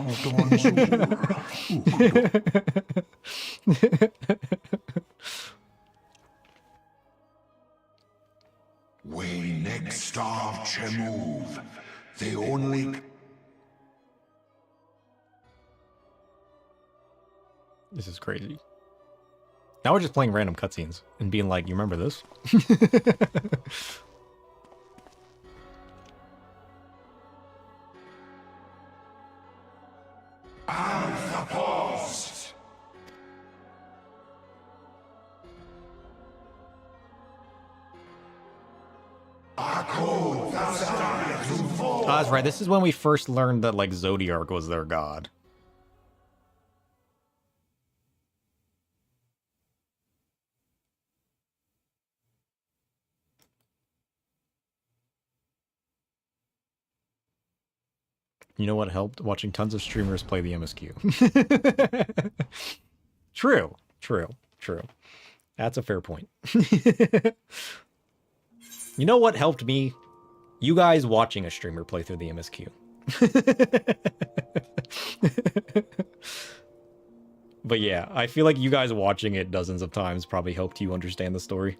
We next starve Chemuv, the only... This is crazy. Now we're just playing random cutscenes and being like, you remember this? Alpha Post! Oh, that's right. This is when we first learned that like Zodiark was their god. You know what helped? Watching tons of streamers play the MSQ. True. That's a fair point. You know what helped me? You guys watching a streamer play through the MSQ. But yeah, I feel like you guys watching it dozens of times probably helped you understand the story.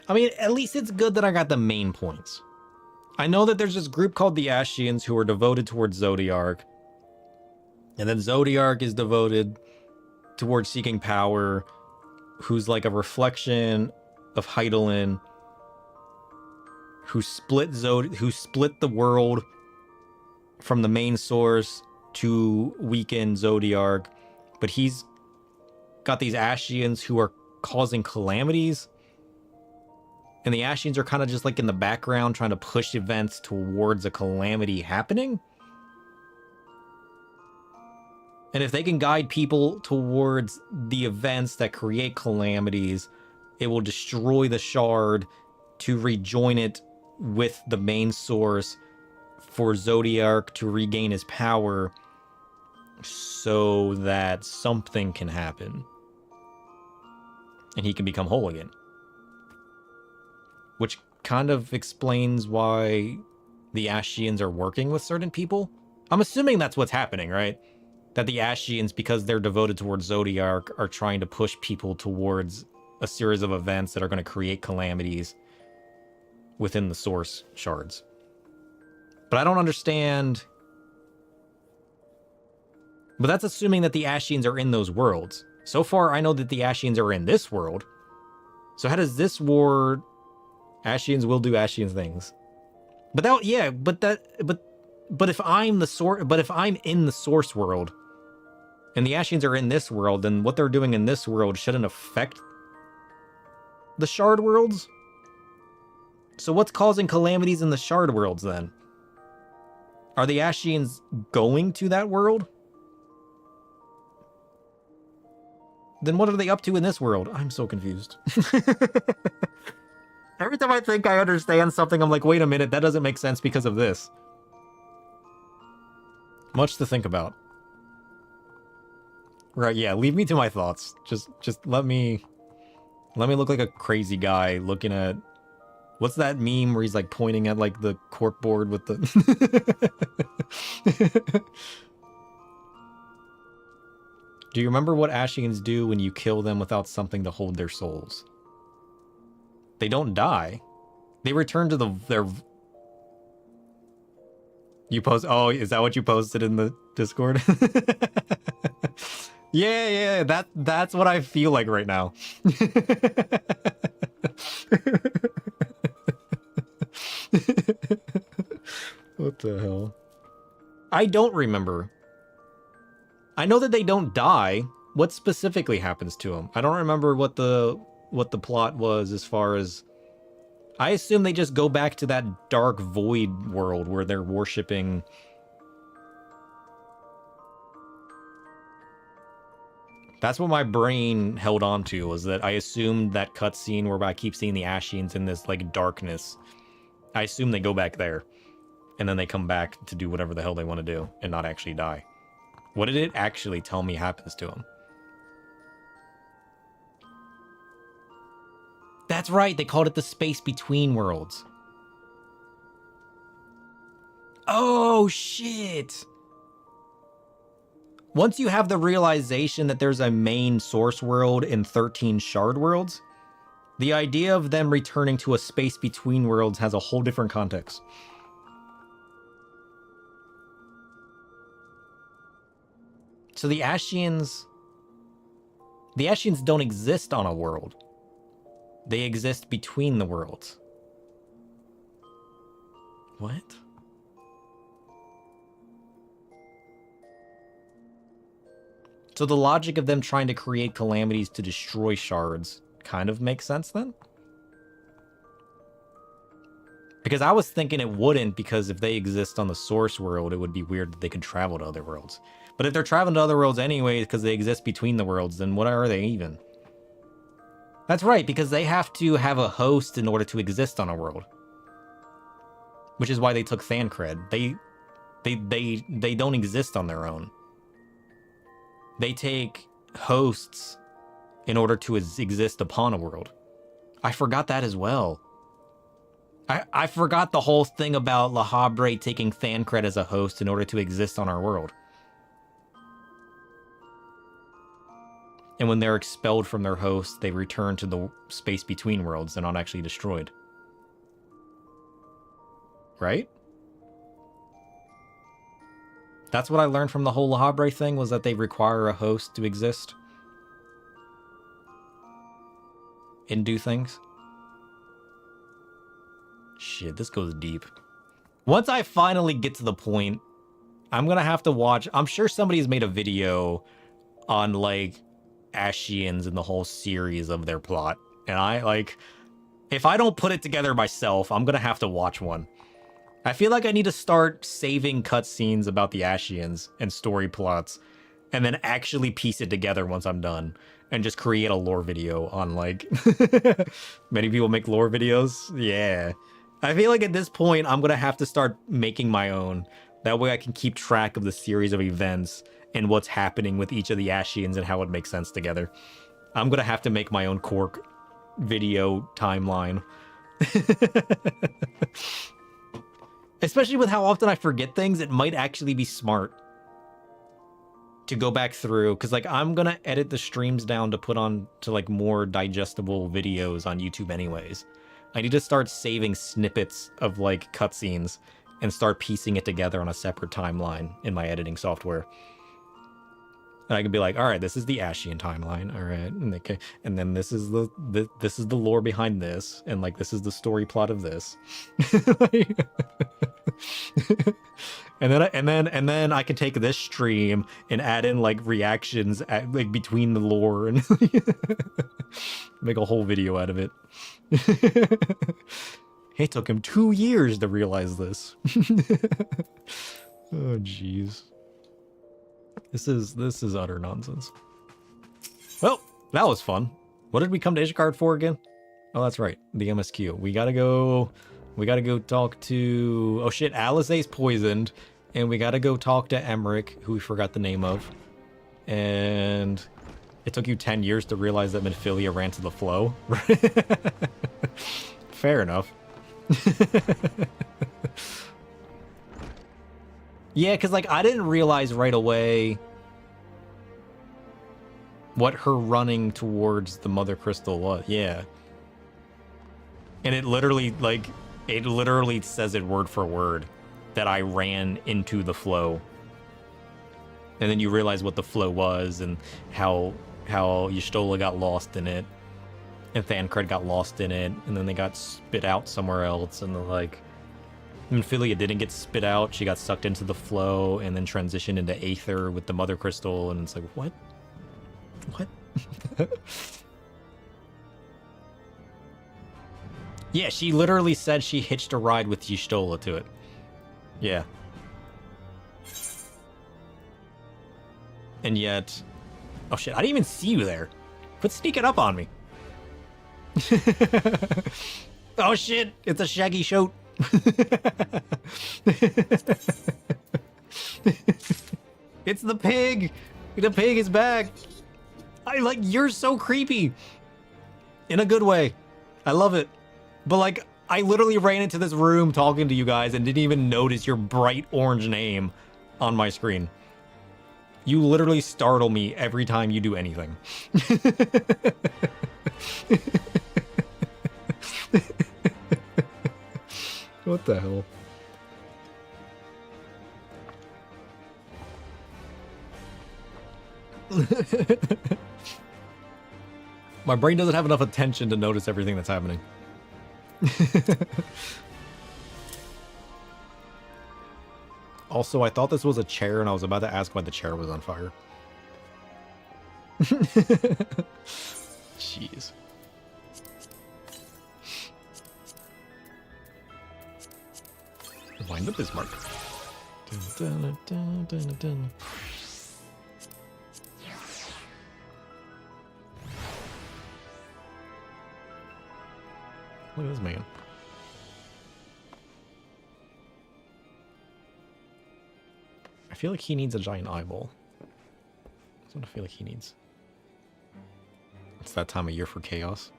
I mean, at least it's good that I got the main points. I know that there's this group called the Ashians who are devoted towards Zodiark. And then Zodiark is devoted towards seeking power, who's like a reflection of Hydaelyn, who split the world from the main source to weaken Zodiark. But he's got these Ashians who are causing calamities. And the Ashians are kind of just like in the background trying to push events towards a calamity happening. And if they can guide people towards the events that create calamities, it will destroy the shard to rejoin it with the main source for Zodiark to regain his power so that something can happen. And he can become whole again. Which kind of explains why the Ashians are working with certain people. I'm assuming that's what's happening, right? That the Ashians, because they're devoted towards Zodiark, are trying to push people towards a series of events that are going to create calamities within the source shards. But I don't understand... But that's assuming that the Ashians are in those worlds. So far, I know that the Ashians are in this world. So how does this war... Ashians will do Ashian things. But that, yeah, but if I'm in the source world, and the Ashians are in this world, then what they're doing in this world shouldn't affect the shard worlds? So what's causing calamities in the shard worlds then? Are the Ashians going to that world? Then what are they up to in this world? I'm so confused. Every time I think I understand something, I'm like, wait a minute, that doesn't make sense because of this. Much to think about. Right, yeah, leave me to my thoughts. Just let me look like a crazy guy looking at... What's that meme where he's like pointing at like the cork board with the... Do you remember what Ashians do when you kill them without something to hold their souls? They don't die. They return to their... You post... Oh, is that what you posted in the Discord? Yeah, that's what I feel like right now. What the hell? I don't remember. I know that they don't die. What specifically happens to them? I don't remember what the plot was as far as... I assume they just go back to that dark void world where they're worshipping... That's what my brain held on to, was that I assumed that cutscene where I keep seeing the Ashians in this, like, darkness. I assume they go back there. And then they come back to do whatever the hell they want to do and not actually die. What did it actually tell me happens to them? That's right, they called it the space between worlds. Oh, shit! Once you have the realization that there's a main source world and 13 shard worlds, the idea of them returning to a space between worlds has a whole different context. So the Ashians don't exist on a world. They exist between the worlds. What? So the logic of them trying to create calamities to destroy shards kind of makes sense then? Because I was thinking it wouldn't, because if they exist on the source world, it would be weird that they could travel to other worlds. But if they're traveling to other worlds anyway because they exist between the worlds, then what are they even? That's right, because they have to have a host in order to exist on a world. Which is why they took Thancred. They don't exist on their own. They take hosts in order to exist upon a world. I forgot that as well. I forgot the whole thing about La Habre taking Thancred as a host in order to exist on our world. And when they're expelled from their host, they return to the space between worlds. They're not actually destroyed. Right? That's what I learned from the whole La Habre thing, was that they require a host to exist. And do things. Shit, this goes deep. Once I finally get to the point, I'm gonna have to watch... I'm sure somebody's made a video on, like, Ashians and the whole series of their plot. And I, like... If I don't put it together myself, I'm gonna have to watch one. I feel like I need to start saving cutscenes about the Ashians and story plots, and then actually piece it together once I'm done, and just create a lore video on, like... Many people make lore videos? Yeah. I feel like at this point, I'm gonna have to start making my own. That way I can keep track of the series of events and what's happening with each of the Ashians and how it makes sense together. I'm gonna have to make my own Cork video timeline. Especially with how often I forget things, it might actually be smart to go back through, because, like, I'm gonna edit the streams down to put on to, like, more digestible videos on YouTube anyways. I need to start saving snippets of, like, cutscenes and start piecing it together on a separate timeline in my editing software. And I can be like, all right, this is the Ashian timeline, all right, and then this is the lore behind this, and, like, this is the story plot of this. and then I can take this stream and add in, like, reactions like between the lore and make a whole video out of it. It took him 2 years to realize this. Oh, jeez. This is utter nonsense. Well, that was fun. What did we come to Ishgard for again? Oh, that's right. The MSQ. We gotta go talk to... Oh shit, Alisaie's poisoned. And we gotta go talk to Emmerich, who we forgot the name of. And it took you 10 years to realize that Minfilia ran to the flow. Fair enough. Yeah, because, like, I didn't realize right away what her running towards the Mother Crystal was. Yeah. And it literally says it word for word that I ran into the flow. And then you realize what the flow was and how Y'shtola got lost in it. And Thancred got lost in it. And then they got spit out somewhere else. And like... Minfilia didn't get spit out. She got sucked into the flow and then transitioned into Aether with the Mother Crystal. And it's like, what? What? Yeah, she literally said she hitched a ride with Y'shtola to it. Yeah. And yet... Oh shit, I didn't even see you there. Quit sneaking up on me. Oh shit, it's a shaggy shoat. It's the pig. The pig is back. You're so creepy. In a good way. I love it. But like, I literally ran into this room talking to you guys and didn't even notice your bright orange name on my screen. You literally startle me every time you do anything. What the hell? My brain doesn't have enough attention to notice everything that's happening. Also, I thought this was a chair and I was about to ask why the chair was on fire. Jeez. Wind up Bismarck. Dun, dun, dun, dun, dun. Look at this man. I feel like he needs a giant eyeball. That's what I feel like he needs. It's that time of year for chaos.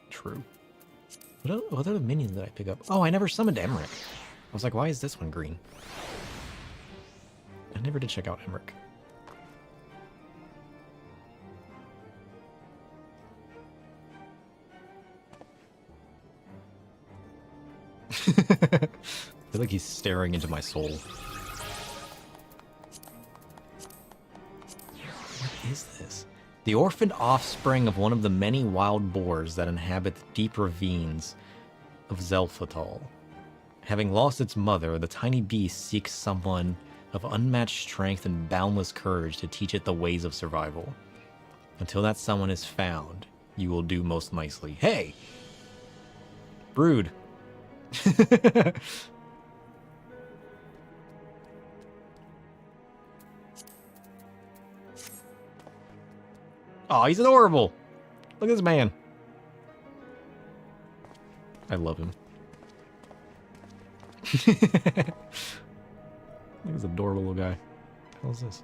True. What other minions did I pick up? Oh, I never summoned Emmerich. I was like, why is this one green? I never did check out Emmerich. I feel like he's staring into my soul. What is this? The orphaned offspring of one of the many wild boars that inhabit the deep ravines of Zelfatal. Having lost its mother, the tiny beast seeks someone of unmatched strength and boundless courage to teach it the ways of survival. Until that someone is found, you will do most nicely. Hey! Brood. Oh, he's adorable. Look at this man. I love him. Look at this adorable little guy. What the hell is this?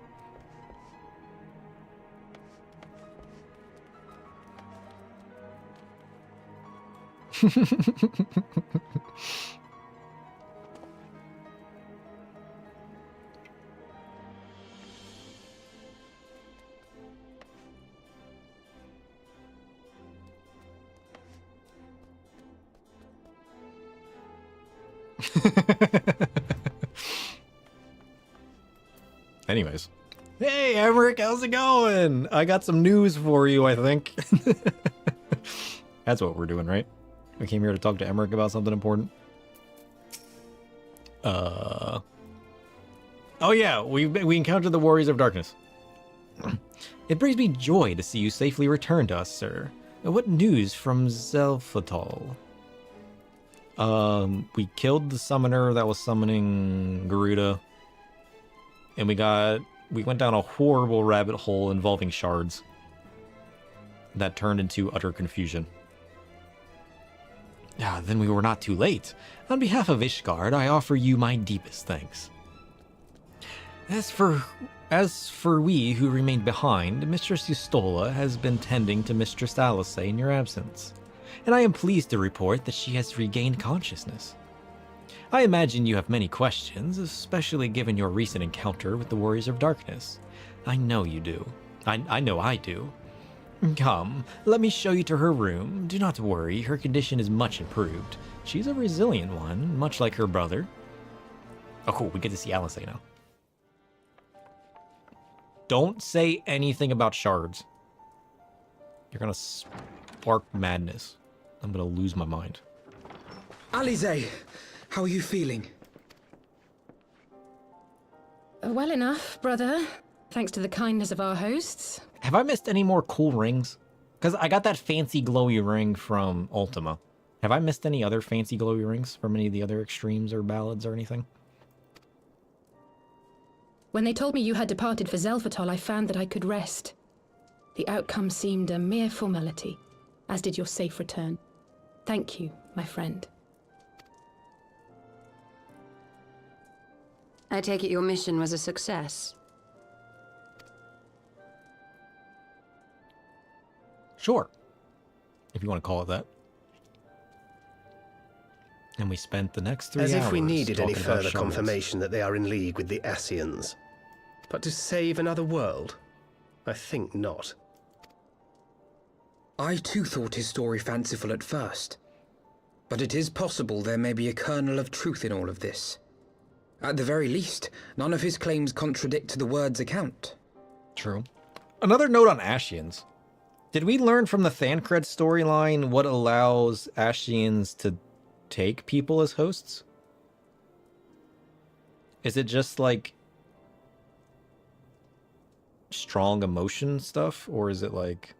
Anyways. Hey, Emmerich, how's it going? I got some news for you, I think. That's what we're doing, right? We came here to talk to Emmerich about something important. Oh yeah, we encountered the Warriors of Darkness. It brings me joy to see you safely return to us, sir. What news from Zelfatal? We killed the summoner that was summoning Garuda. And we went down a horrible rabbit hole involving shards. That turned into utter confusion. Ah, then we were not too late. On behalf of Ishgard, I offer you my deepest thanks. As for we who remained behind, Mistress Yustola has been tending to Mistress Alice in your absence, and I am pleased to report that she has regained consciousness. I imagine you have many questions, especially given your recent encounter with the Warriors of Darkness. I know you do. I know I do. Come, let me show you to her room. Do not worry, her condition is much improved. She's a resilient one, much like her brother. Oh cool, we get to see Alice now. Don't say anything about shards. You're gonna spark madness. I'm gonna lose my mind. Alize, how are you feeling? Well enough, brother. Thanks to the kindness of our hosts. Have I missed any more cool rings? Because I got that fancy glowy ring from Ultima. Have I missed any other fancy glowy rings from any of the other extremes or ballads or anything? When they told me you had departed for Zelfatol, I found that I could rest. The outcome seemed a mere formality, as did your safe return. Thank you, my friend. I take it your mission was a success. Sure. If you want to call it that. And we spent the next 3 hours. As if we needed any talking about further shards. confirmation that they are in league with the Ascians. But to save another world? I think not. I too thought his story fanciful at first. But it is possible there may be a kernel of truth in all of this. At the very least, none of his claims contradict the word's account. True. Another note on Ascians. Did we learn from the Thancred storyline what allows Ascians to take people as hosts? Is it just like strong emotion stuff, or is it like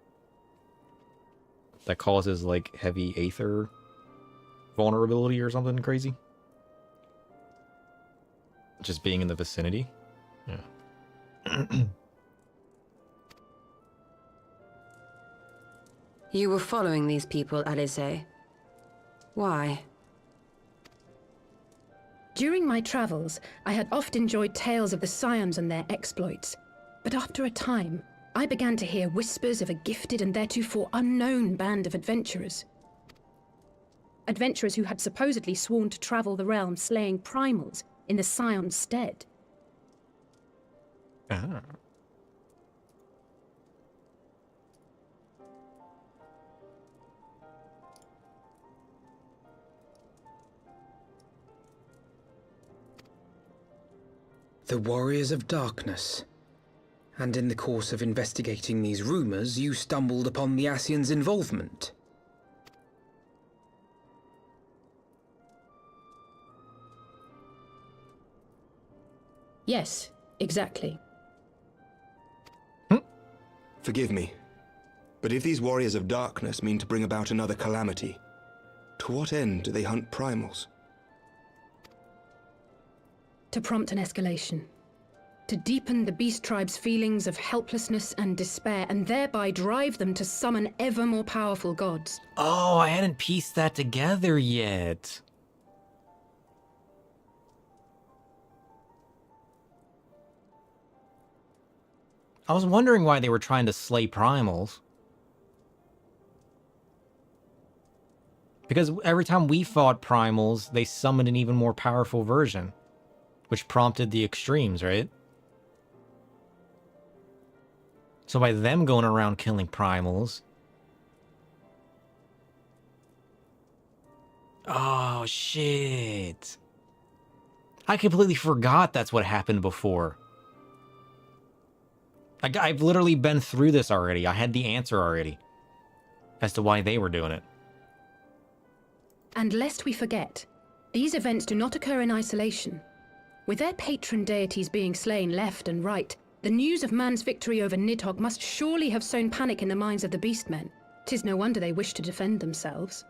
that causes like heavy aether vulnerability or something crazy? Just being in the vicinity? Yeah. You were following these people, Alize. Why? During my travels, I had oft enjoyed tales of the Scions and their exploits. But after a time, I began to hear whispers of a gifted and theretofore unknown band of adventurers. Adventurers who had supposedly sworn to travel the realm slaying primals in the Scion's stead. Ah. The Warriors of Darkness. And in the course of investigating these rumors, you stumbled upon the Ascians' involvement. Yes, exactly. Forgive me, but if these Warriors of Darkness mean to bring about another calamity, to what end do they hunt primals? To prompt an escalation. To deepen the beast tribe's feelings of helplessness and despair, and thereby drive them to summon ever more powerful gods. Oh, I hadn't pieced that together yet. I was wondering why they were trying to slay primals. Because every time we fought primals, they summoned an even more powerful version, which prompted the extremes, right? So by them going around killing primals... Oh, shit. I completely forgot that's what happened before. I've literally been through this already. I had the answer already as to why they were doing it. And lest we forget, these events do not occur in isolation. With their patron deities being slain left and right, the news of man's victory over Nidhogg must surely have sown panic in the minds of the Beastmen. 'Tis no wonder they wish to defend themselves.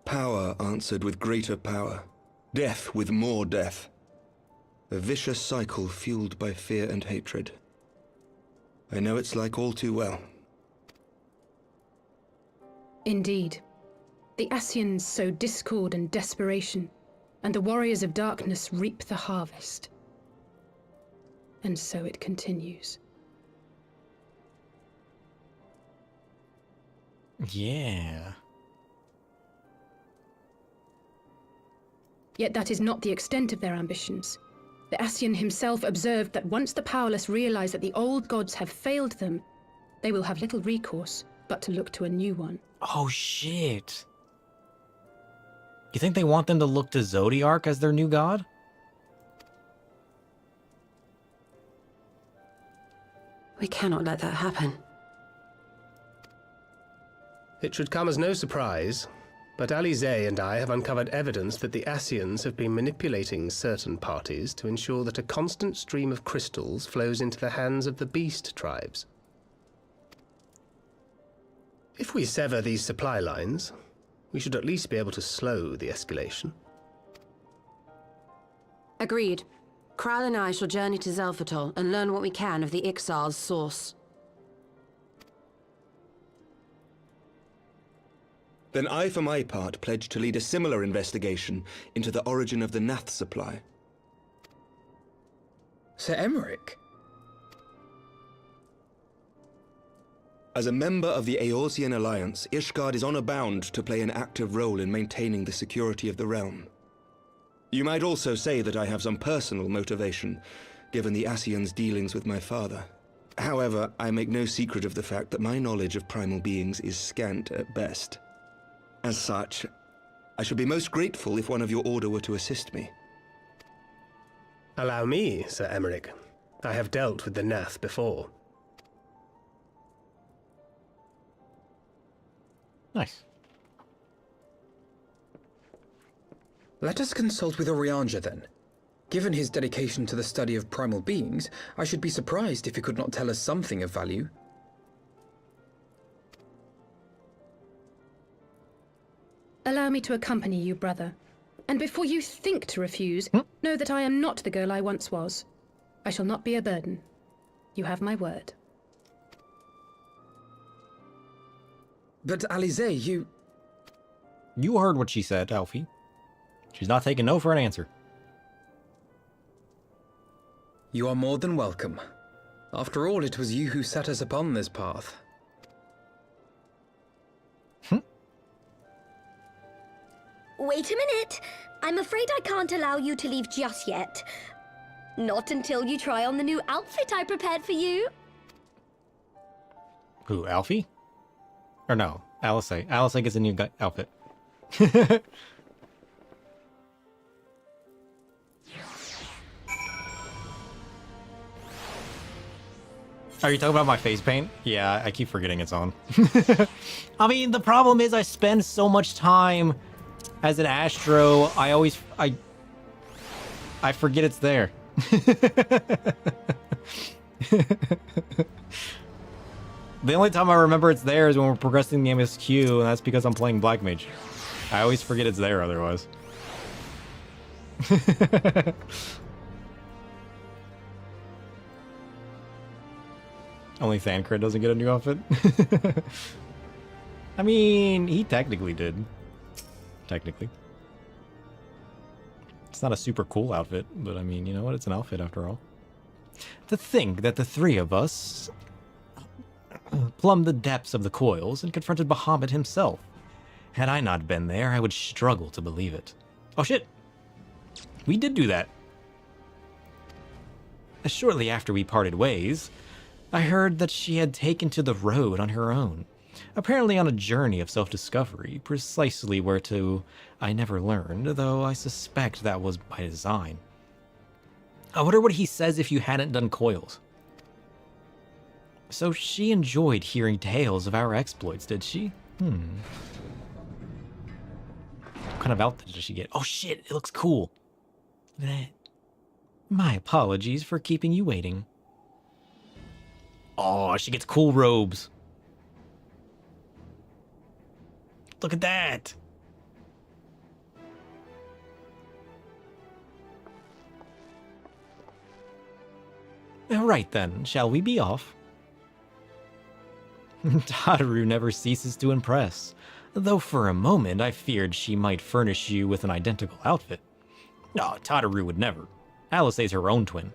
Power answered with greater power. Death with more death. A vicious cycle fueled by fear and hatred. I know it's like all too well. Indeed. The Ascians sow discord and desperation, and the warriors of darkness reap the harvest. And so it continues. Yeah. Yet that is not the extent of their ambitions. The Ascian himself observed that once the powerless realize that the old gods have failed them, they will have little recourse but to look to a new one. Oh, shit. You think they want them to look to Zodiark as their new god? We cannot let that happen. It should come as no surprise, but Alizé and I have uncovered evidence that the Ascians have been manipulating certain parties to ensure that a constant stream of crystals flows into the hands of the beast tribes. If we sever these supply lines, we should at least be able to slow the escalation. Agreed. Kral and I shall journey to Zelphatol and learn what we can of the Ixal's source. Then I, for my part, pledge to lead a similar investigation into the origin of the Nath supply. Sir Emmerich? As a member of the Eorzean Alliance, Ishgard is honor-bound to play an active role in maintaining the security of the realm. You might also say that I have some personal motivation, given the Ascians' dealings with my father. However, I make no secret of the fact that my knowledge of primal beings is scant at best. As such, I should be most grateful if one of your order were to assist me. Allow me, Sir Emmerich. I have dealt with the Nath before. Nice. Let us consult with Orianja then. Given his dedication to the study of primal beings, I should be surprised if he could not tell us something of value. Allow me to accompany you, brother. And before you think to refuse, know that I am not the girl I once was. I shall not be a burden. You have my word. But Alizé, you... You heard what she said, Alfie. She's not taking no for an answer. You are more than welcome. After all, it was you who set us upon this path. Wait a minute. I'm afraid I can't allow you to leave just yet. Not until you try on the new outfit I prepared for you. Who, Alfie? Or no, Alizé. Alizé gets a new outfit. Are you talking about my face paint? Yeah, I keep forgetting it's on. I mean, the problem is I spend so much time as an Astro, I forget it's there. The only time I remember it's there is when we're progressing the MSQ, and that's because I'm playing Black Mage. I always forget it's there otherwise. Only Thancred doesn't get a new outfit. I mean, he technically did. Technically. It's not a super cool outfit, but I mean, you know what? It's an outfit after all. To think that the three of us plumbed the depths of the coils and confronted Bahamut himself. Had I not been there, I would struggle to believe it. Oh shit! We did do that. Shortly after we parted ways, I heard that she had taken to the road on her own. Apparently on a journey of self-discovery, precisely where to I never learned, though I suspect that was by design. I wonder what he says if you hadn't done coils. So she enjoyed hearing tales of our exploits, did she? What kind of outfit did she get? Oh shit, it looks cool. Look at that. My apologies for keeping you waiting. Oh, she gets cool robes. Look at that. All right then, shall we be off? Tataru never ceases to impress, though for a moment I feared she might furnish you with an identical outfit. No, Tataru would never. Alisaie's her own twin.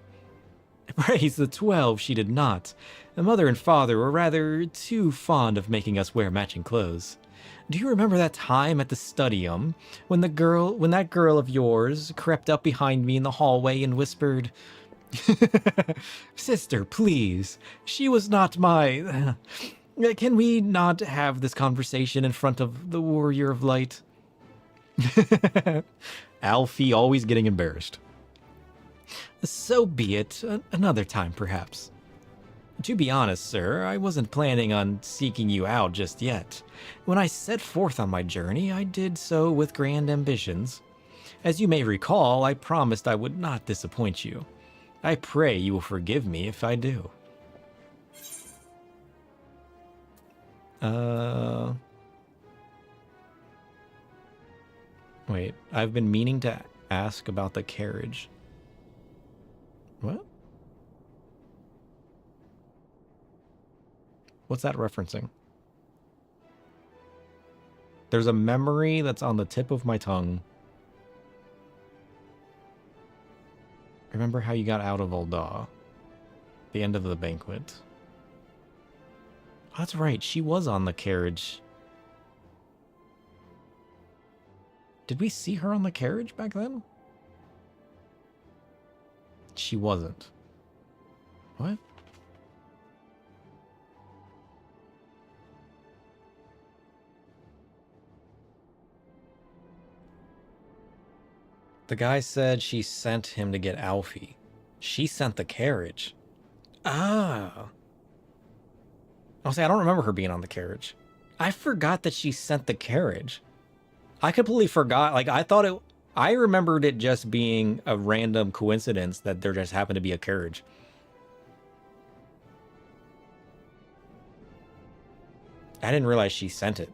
Praise the 12, she did not. Mother and father were rather too fond of making us wear matching clothes. Do you remember that time at the studium when that girl of yours crept up behind me in the hallway and whispered, "Sister, please, she was not my... Can we not have this conversation in front of the Warrior of Light?" Alfie always getting embarrassed. So be it. Another time, perhaps. To be honest, sir, I wasn't planning on seeking you out just yet. When I set forth on my journey, I did so with grand ambitions. As you may recall, I promised I would not disappoint you. I pray you will forgive me if I do. Wait, I've been meaning to ask about the carriage. What? What's that referencing? There's a memory that's on the tip of my tongue. Remember how you got out of Ul'dah? The end of the banquet. Oh, that's right, she was on the carriage. Did we see her on the carriage back then? She wasn't. What? The guy said she sent him to get Alfie. She sent the carriage. Ah. I'll say I don't remember her being on the carriage. I forgot that she sent the carriage. I completely forgot. Like, I remembered it just being a random coincidence that there just happened to be a carriage. I didn't realize she sent it.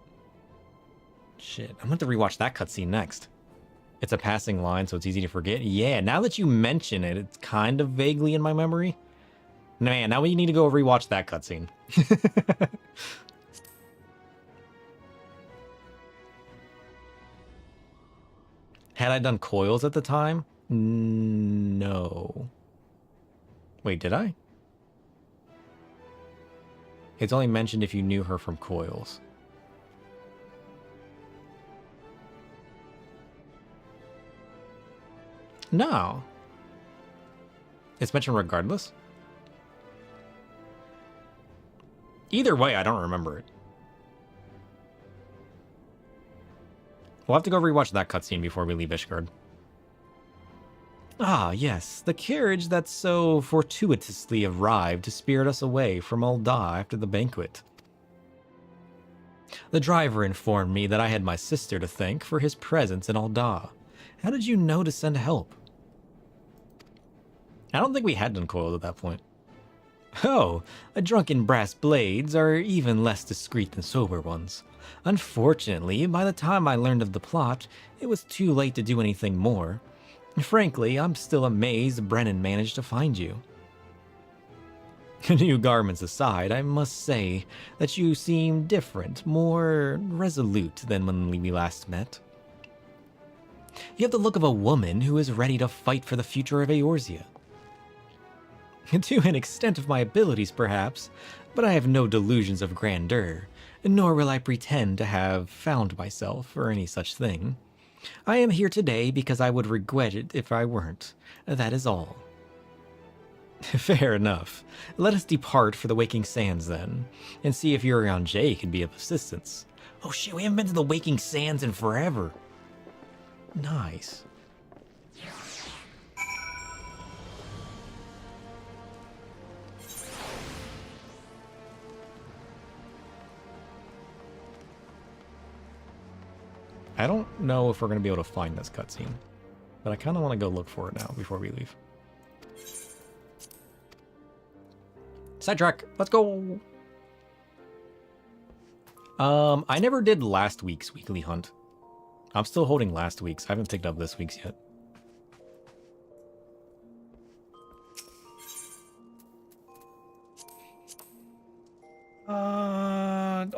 Shit, I'm going to rewatch that cutscene next. It's a passing line, so it's easy to forget. Yeah, now that you mention it, it's kind of vaguely in my memory. Man, now we need to go rewatch that cutscene. Had I done coils at the time? No. Wait, did I? It's only mentioned if you knew her from coils. No. It's mentioned regardless? Either way, I don't remember it. We'll have to go rewatch that cutscene before we leave Ishgard. Ah, yes, the carriage that so fortuitously arrived to spirit us away from Ul'dah after the banquet. The driver informed me that I had my sister to thank for his presence in Ul'dah. How did you know to send help? I don't think we had done coils at that point. Oh, drunken brass blades are even less discreet than sober ones. Unfortunately, by the time I learned of the plot, it was too late to do anything more. Frankly, I'm still amazed Brennan managed to find you. New garments aside, I must say that you seem different, more resolute than when we last met. You have the look of a woman who is ready to fight for the future of Eorzea. To an extent of my abilities, perhaps, but I have no delusions of grandeur, nor will I pretend to have found myself or any such thing. I am here today because I would regret it if I weren't. That is all. Fair enough. Let us depart for the Waking Sands then, and see if Urian J can be of assistance. Oh shit, we haven't been to the Waking Sands in forever. Nice. I don't know if we're going to be able to find this cutscene, but I kind of want to go look for it now before we leave. Sidetrack, let's go! I never did last week's weekly hunt. I'm still holding last week's. I haven't picked up this week's yet.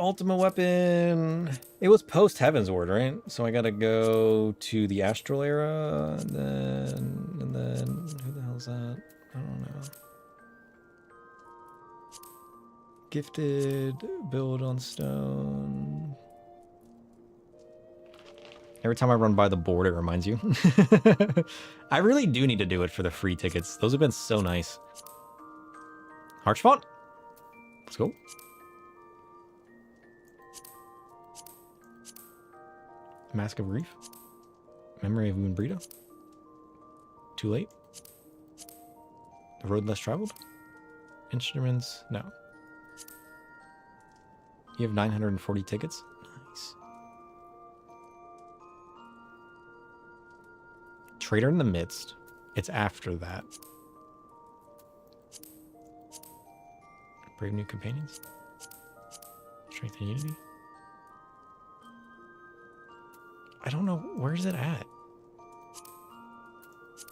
ultimate weapon. It was post Heavensward, right? So I gotta go to the Astral era, and then who the hell's that? I don't know. Gifted, build on stone. Every time I run by the board, it reminds you. I really do need to do it for the free tickets. Those have been so nice. Archfont? Let's go. Mask of Grief. Memory of Moonbreeda. Too late. The Road Less Traveled. Instruments. No. You have 940 tickets. Nice. Traitor in the Midst. It's after that. Brave New Companions. Strength and Unity. I don't know. Where's it at?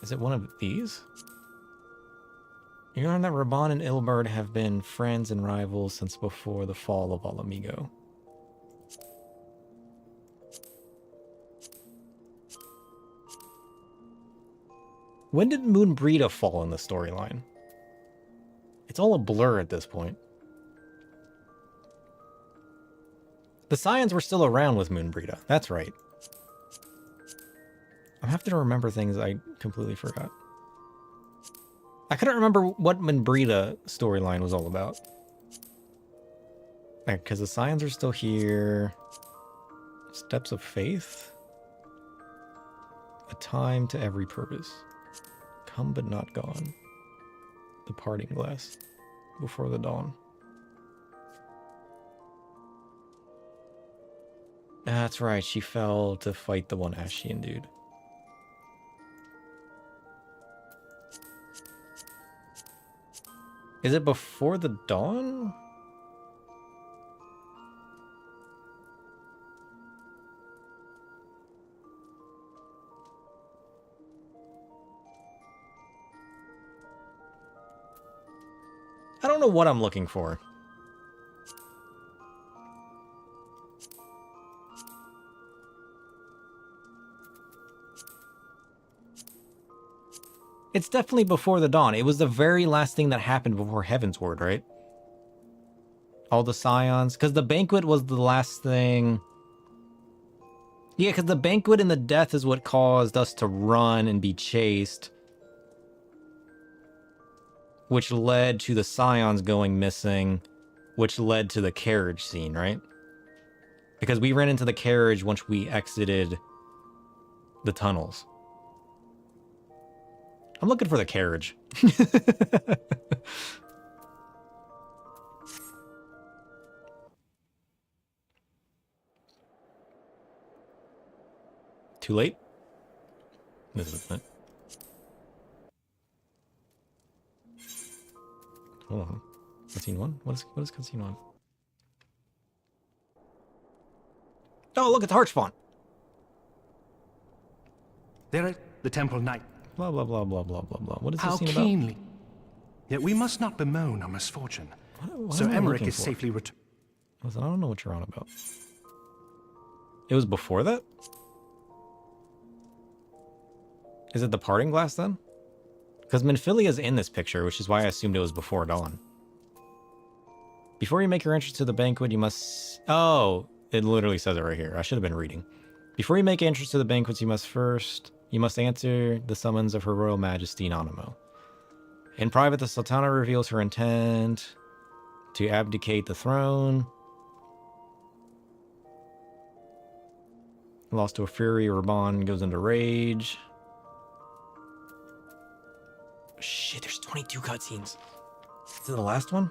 Is it one of these? You learn that Raban and Ilberd have been friends and rivals since before the fall of All Amigo. When did Moonbreeda fall in the storyline? It's all a blur at this point. The Scions were still around with Moonbreeda. That's right. I'm having to remember things I completely forgot. I couldn't remember what Moonbreeda storyline was all about. Because the Scions are still here. Steps of Faith. A time to every purpose. Come but not gone. The parting glass. Before the dawn. That's right, she fell to fight the one Ashian dude. Is it before the dawn? I don't know what I'm looking for. It's definitely before the dawn. It was the very last thing that happened before Heavensward, right? All the Scions. Because the banquet was the last thing. Yeah, because the banquet and the death is what caused us to run and be chased. Which led to the Scions going missing. Which led to the carriage scene, right? Because we ran into the carriage once we exited the tunnels. I'm looking for the carriage. Too late? This is it. Hold on. Cutscene 1? What is cutscene 1? Oh, look, it's Archfont. There at the Temple Knight. Blah, blah, blah, blah, blah, blah, blah. What is How this scene keenly. about? Yet we must not bemoan our misfortune. What Sir am I Emmerich looking is for? safely returned. Listen, I don't know what you're on about. It was before that? Is it the parting glass then? Because Minfilia's in this picture, which is why I assumed it was before dawn. Before you make your entrance to the banquet, you must... Oh, it literally says it right here. I should have been reading. Before you make entrance to the banquets, you must answer the summons of Her Royal Majesty Nanamo. In private, the Sultana reveals her intent to abdicate the throne. Lost to a fury, Raban goes into rage. Shit, there's 22 cutscenes. Is it the last one?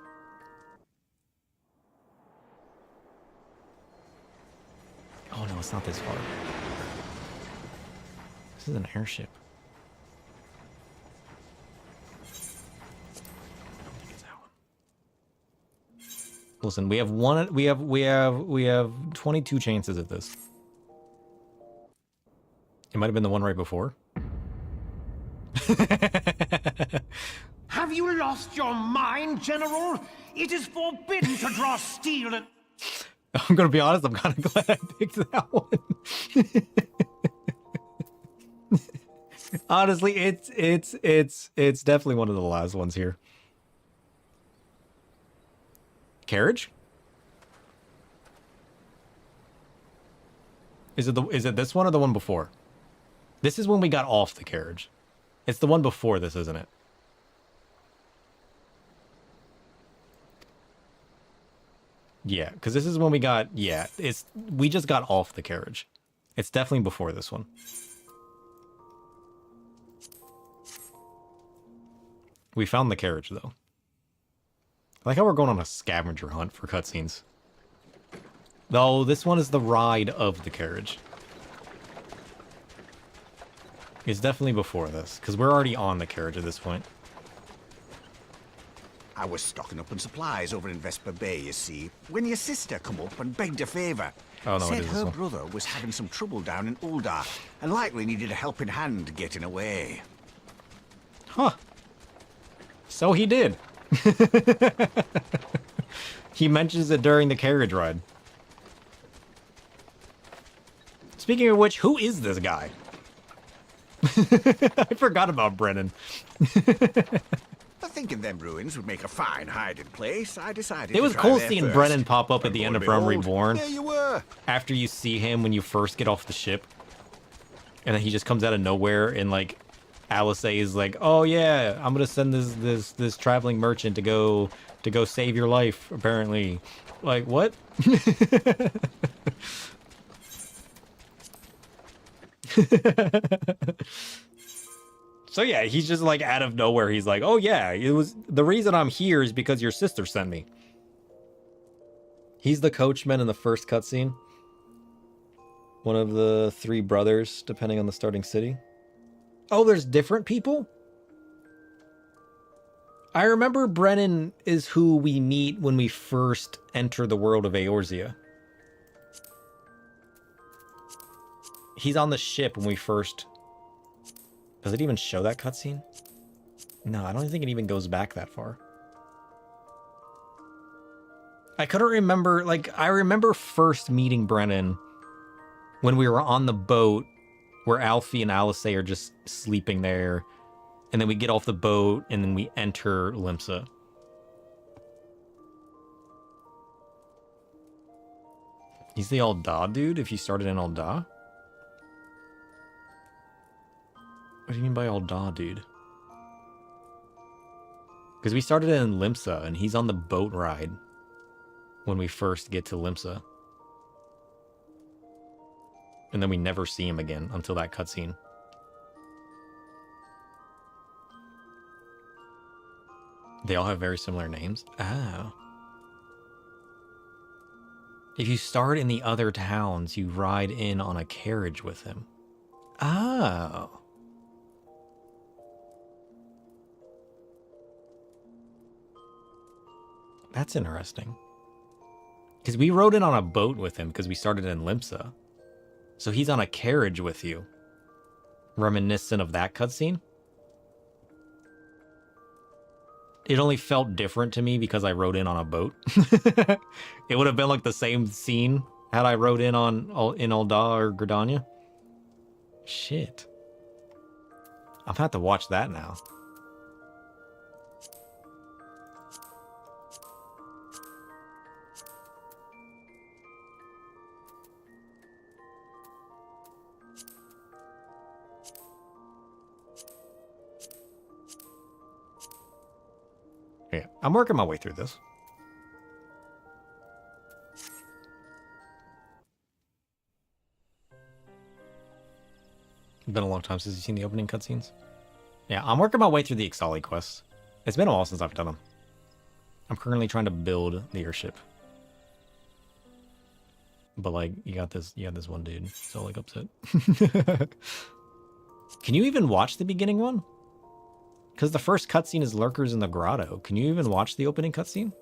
Oh no, it's not this far. This is an airship. I don't think it's that one. Listen, we have 22 chances at this. It might have been the one right before. Have you lost your mind, General? It is forbidden to draw steel and... I'm gonna be honest, I'm kind of glad I picked that one. Honestly, it's definitely one of the last ones here. Carriage? Is it this one or the one before? This is when we got off the carriage. It's the one before this, isn't it? Yeah, because this is when we got, yeah, we just got off the carriage. It's definitely before this one. We found the carriage, though. I like how we're going on a scavenger hunt for cutscenes. Though, this one is the ride of the carriage. It's definitely before this, because we're already on the carriage at this point. I was stocking up on supplies over in Vesper Bay, you see, when your sister come up and begged a favour. Oh, no, Said it is her this one. brother was having some trouble down in Uldar, and likely needed a helping hand getting away. Huh. So he did. He mentions it during the carriage ride. Speaking of which, who is this guy? I forgot about Brennan. Thinking them ruins would make a fine hiding place, I decided It was to try cool there seeing first. Brennan pop up at the And end lo of and Realm behold, Reborn. There you were. After you see him when you first get off the ship. And then he just comes out of nowhere and like Alice is like, "Oh yeah, I'm gonna send this traveling merchant to go save your life," apparently. Like, what? So yeah, he's just like out of nowhere. He's like, "Oh yeah, it was the reason I'm here is because your sister sent me." He's the coachman in the first cutscene. One of the three brothers, depending on the starting city. Oh, there's different people? I remember Brennan is who we meet when we first enter the world of Eorzea. He's on the ship when we first... Does it even show that cutscene? No, I don't think it even goes back that far. I couldn't remember, like, I remember first meeting Brennan when we were on the boat where Alfie and Alice are just sleeping there. And then we get off the boat and then we enter Limsa. He's the Alda dude if you started in Alda? What do you mean by Alda dude? Because we started in Limsa and he's on the boat ride when we first get to Limsa. And then we never see him again until that cutscene. They all have very similar names? Oh. If you start in the other towns, you ride in on a carriage with him. Oh. That's interesting. Because we rode in on a boat with him because we started in Limsa. So he's on a carriage with you. Reminiscent of that cutscene? It only felt different to me because I rode in on a boat. It would have been like the same scene had I rode in on Ul'dah or Gridania. Shit. I'm gonna have to watch that now. Yeah, I'm working my way through this. It's been a long time since you've seen the opening cutscenes. Yeah, I'm working my way through the Ixali quests. It's been a while since I've done them. I'm currently trying to build the airship. But like, you got this one dude, so like upset. Can you even watch the beginning one? Because the first cutscene is Lurkers in the Grotto. Can you even watch the opening cutscene?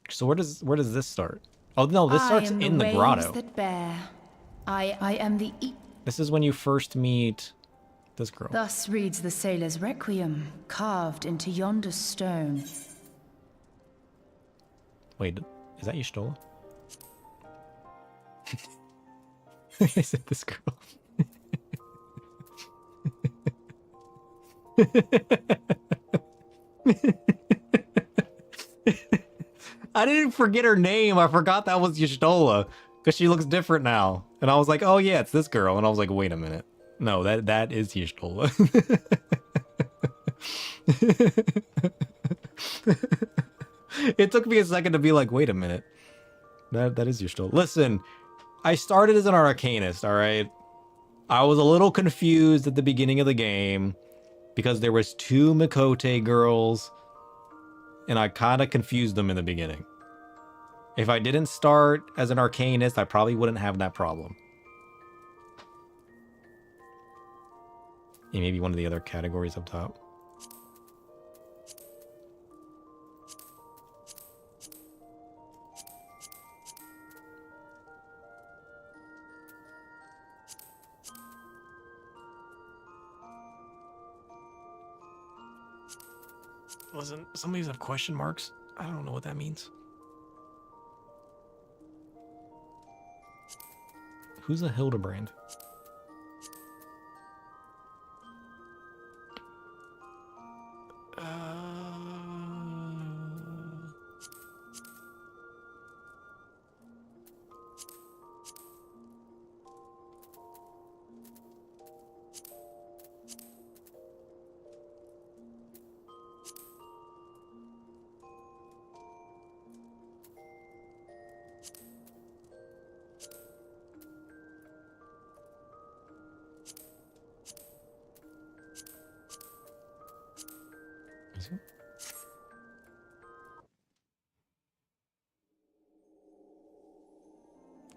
So where does this start? Oh no, this starts in the grotto. That bear. I am the This is when you first meet this girl. Thus reads the sailor's requiem, carved into yonder stone. Wait, is that Y'shtola? I said this girl. I didn't forget her name. I forgot that was Y'shtola because she looks different now. And I was like, oh yeah, it's this girl. And I was like, wait a minute. No, that is Y'shtola. It took me a second to be like, wait a minute. That is Y'shtola. Listen, I started as an arcanist, all right? I was a little confused at the beginning of the game because there was 2 Mikote girls and I kind of confused them in the beginning. If I didn't start as an arcanist, I probably wouldn't have that problem. And maybe one of the other categories up top. Listen, some of these have question marks. I don't know what that means. Who's a Hildebrand?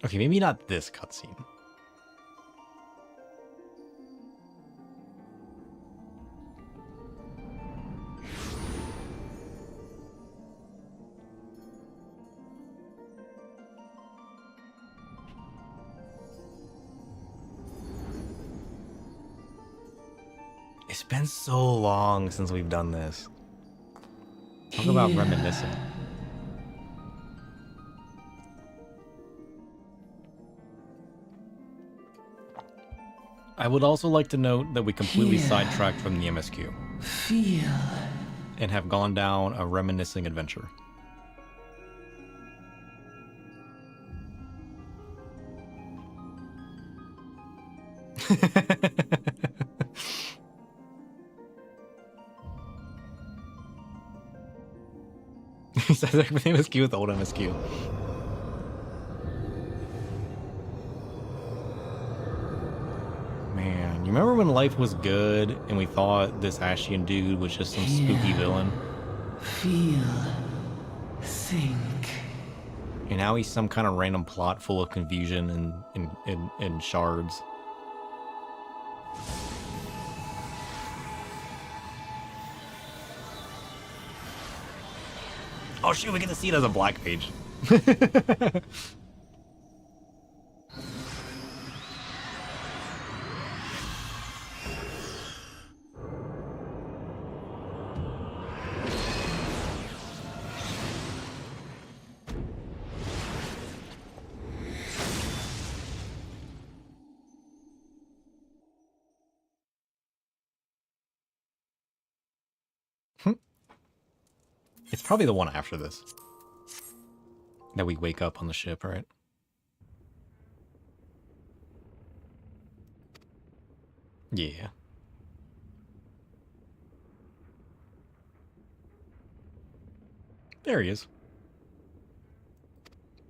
Okay, maybe not this cutscene. It's been so long since we've done this. Talk about reminiscing. I would also like to note that we completely sidetracked from the MSQ. Feel. And have gone down a reminiscing adventure. He says everything MSQ with old MSQ. Man, you remember when life was good and we thought this Ashian dude was just some spooky villain? Feel. Think. And now he's some kind of random plot full of confusion and shards. Oh shoot, we get to see it as a black page. It's probably the one after this. That we wake up on the ship, right? Yeah. There he is.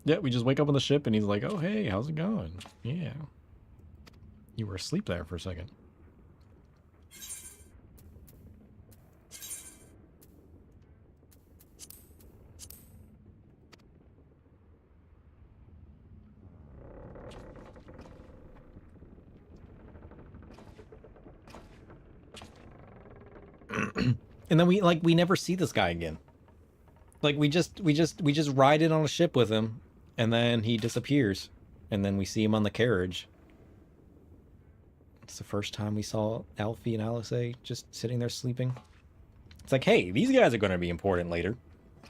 Yeah, we just wake up on the ship and he's like, oh, hey, how's it going? Yeah. You were asleep there for a second. And then we never see this guy again. Like we just ride in on a ship with him and then he disappears and then we see him on the carriage. It's the first time we saw Alfie and Alice just sitting there sleeping. It's like, hey, these guys are going to be important later.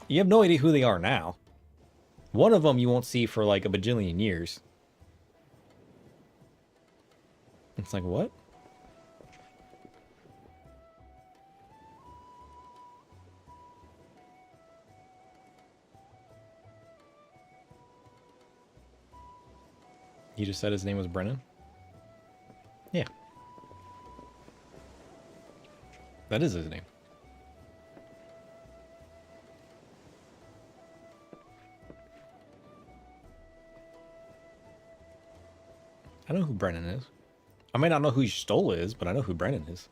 You have no idea who they are now. One of them you won't see for like a bajillion years. It's like, what? You just said his name was Brennan? Yeah. That is his name. I know who Brennan is. I may not know who Stola is, but I know who Brennan is.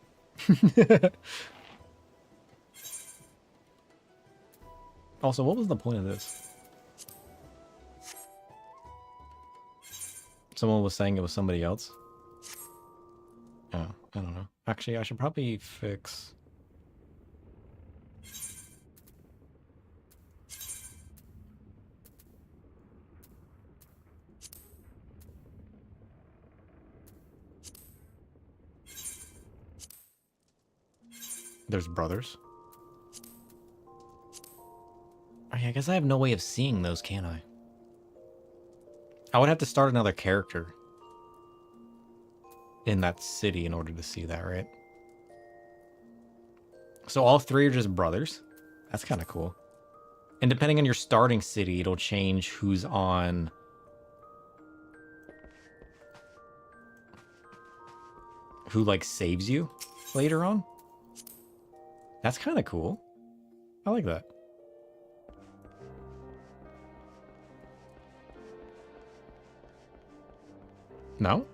Also, what was the point of this? Someone was saying it was somebody else. Oh, I don't know. Actually, I should probably fix... There's brothers. Oh, yeah, I guess I have no way of seeing those, can I? I would have to start another character in that city in order to see that, right? So all three are just brothers? That's kind of cool. And depending on your starting city, it'll change who's on... who, like, saves you later on? That's kind of cool. I like that. No?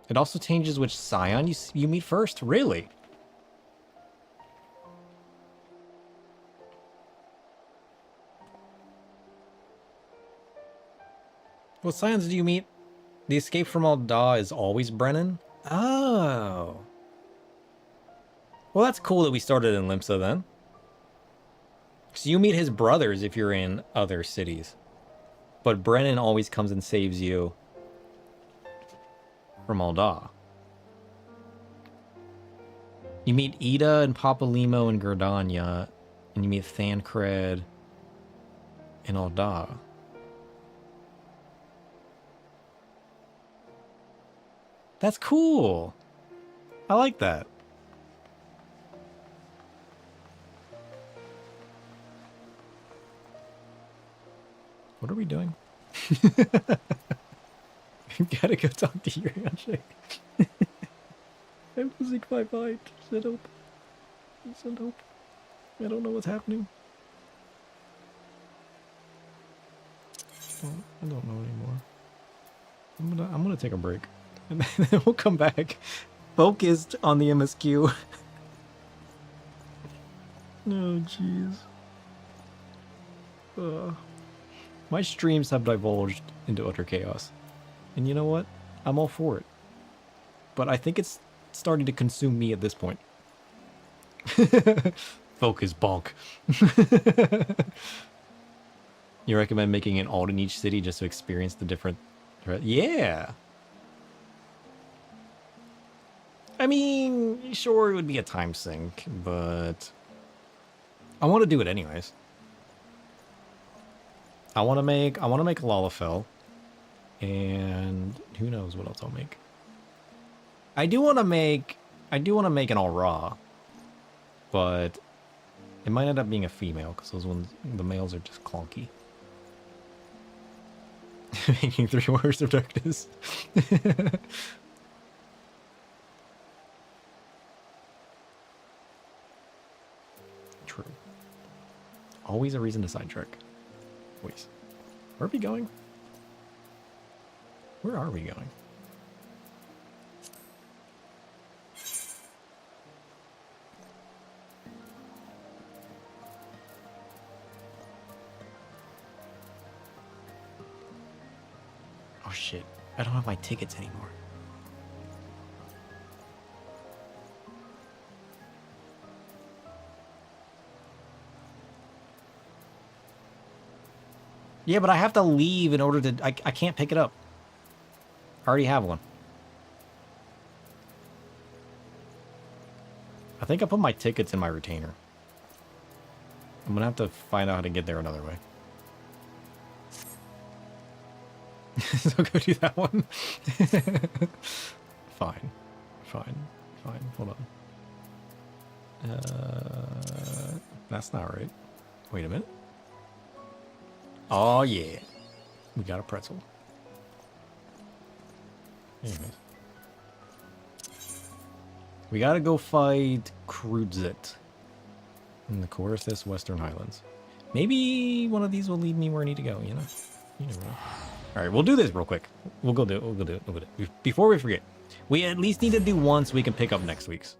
It also changes which scion you meet first? Really? What scions do you meet? The escape from Alda is always Brennan? Oh. Well, that's cool that we started in Limsa then. So you meet his brothers if you're in other cities. But Brennan always comes and saves you from Alda. You meet Ida and Papalimo and Gerdania, and you meet Thancred and Alda. That's cool. I like that. What are we doing? Gotta go talk to your handshake. I'm losing my mind. Send help. Send help. I don't know what's happening. I don't know anymore. I'm gonna take a break. And then we'll come back. Focused on the MSQ. Oh, jeez. My streams have divulged into utter chaos. And you know what? I'm all for it. But I think it's starting to consume me at this point. Focus, bonk. You recommend making an alt in each city just to experience the different... Yeah! I mean, sure, it would be a time sink, but... I want to do it anyways. I want to make Lalafell, and who knows what else I'll make. I do want to make an Al-Ra, but it might end up being a female because those ones, the males are just clunky. Making 3 Warriors of Darkness. True. Always a reason to sidetrack. Wait, where are we going? Where are we going? Oh shit, I don't have my tickets anymore. Yeah, but I have to leave in order to... I can't pick it up. I already have one. I think I put my tickets in my retainer. I'm gonna have to find out how to get there another way. So go do that one. Fine. Hold on. That's not right. Wait a minute. Oh yeah, we got a pretzel. Anyways. We gotta go fight Krudzit in the Corythus Western Highlands. Maybe one of these will lead me where I need to go, you know? You never know. Alright, we'll do this real quick. We'll do it. Before we forget, we at least need to do one so we can pick up next week's.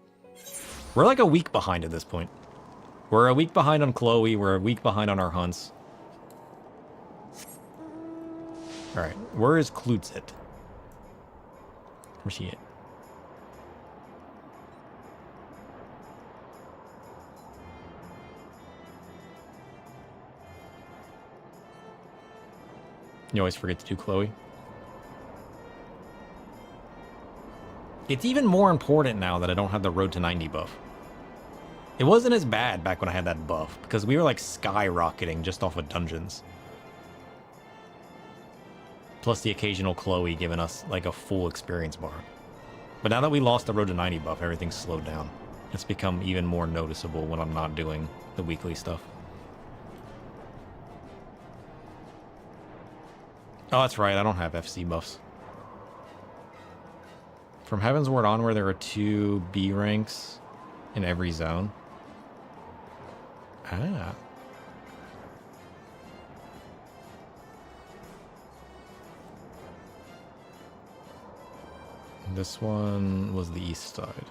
We're like a week behind at this point. We're a week behind on Chloe, we're a week behind on our hunts. Alright, where is Krudzit? Where's she at? You always forget to do Chloe. It's even more important now that I don't have the Road to 90 buff. It wasn't as bad back when I had that buff, because we were like skyrocketing just off of dungeons. Plus the occasional Chloe giving us like a full experience bar. But now that we lost the Road to 90 buff, everything's slowed down. It's become even more noticeable when I'm not doing the weekly stuff. Oh, that's right, I don't have FC buffs. From Heavensward onward, there are 2 B ranks in every zone. Ah. This one was the east side.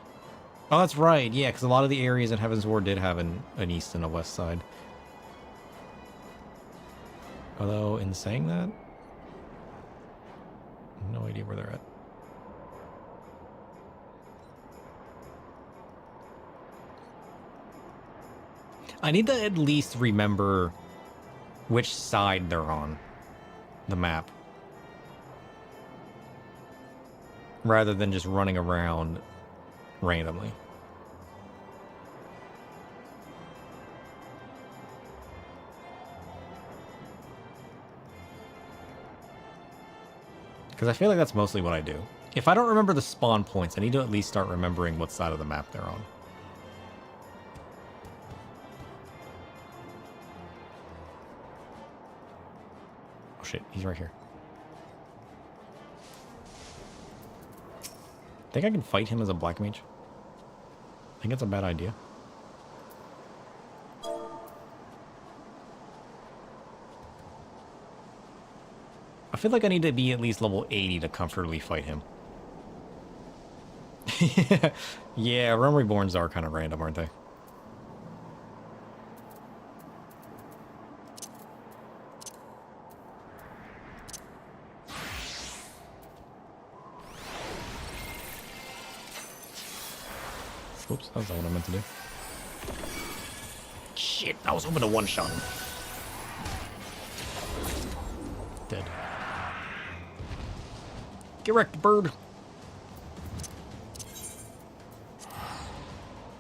Oh, that's right, yeah, because a lot of the areas in Heavensward did have an east and a west side. Although, in saying that, no idea where they're at. I need to at least remember which side they're on the map, rather than just running around randomly. Because I feel like that's mostly what I do. If I don't remember the spawn points, I need to at least start remembering what side of the map they're on. Oh shit, he's right here. Think I can fight him as a black mage? I think that's a bad idea. I feel like I need to be at least level 80 to comfortably fight him. Yeah, Realm Reborns are kind of random, aren't they? Oops, that was not what I meant to do. Shit, I was hoping to one-shot him. Dead. Get wrecked, bird.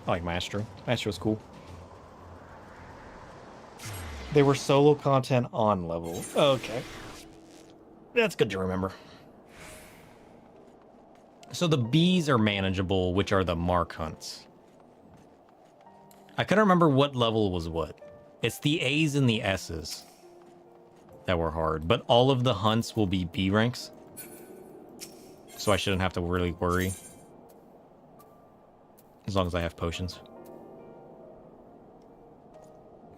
I like Maestro. Maestro's cool. They were solo content on level. Okay. That's good to remember. So the Bs are manageable, which are the mark hunts. I couldn't remember what level was what. It's the A's and the S's that were hard, but all of the hunts will be B ranks. So I shouldn't have to really worry. As long as I have potions.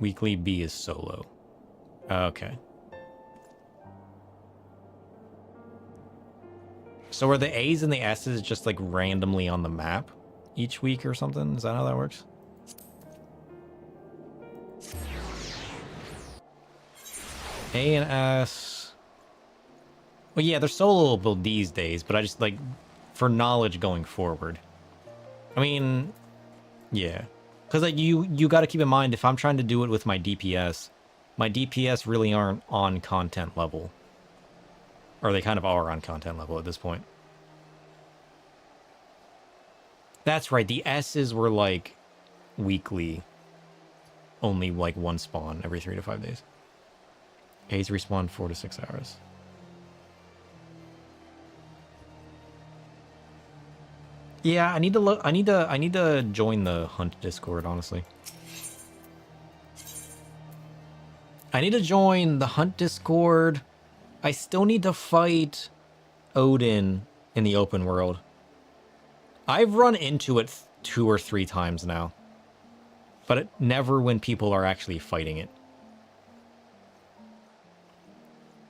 Weekly B is solo. Okay. So are the A's and the S's just like randomly on the map each week or something? Is that how that works? A and S. Well, yeah, they're soloable these days, but I just like for knowledge going forward. I mean, yeah, because like you got to keep in mind if I'm trying to do it with my DPS really aren't on content level. Or they kind of are on content level at this point. That's right, the S's were like weekly. only like one spawn every 3 to 5 days. Haze respawn 4 to 6 hours. Yeah, I need to look. I need to join the hunt Discord, honestly. I need to join the hunt Discord. I still need to fight Odin in the open world. I've run into it 2 or 3 times now, but never when people are actually fighting it.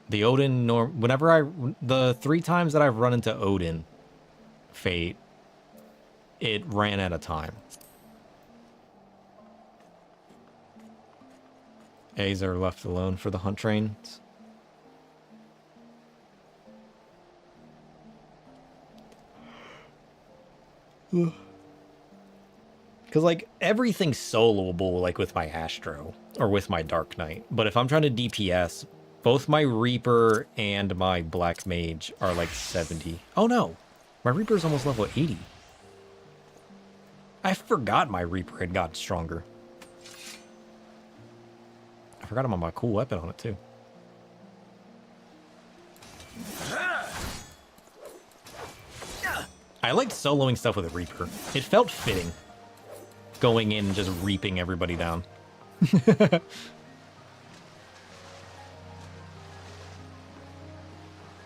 The Odin, the 3 times that I've run into Odin fate, it ran out of time. A's are left alone for the hunt trains. Because, like, everything's soloable, like, with my Astro, or with my Dark Knight. But if I'm trying to DPS, both my Reaper and my Black Mage are, like, 70. Oh, no! My Reaper's almost level 80. I forgot my Reaper had gotten stronger. I forgot I'm on my cool weapon on it, too. I liked soloing stuff with a Reaper. It felt fitting. Going in and just reaping everybody down.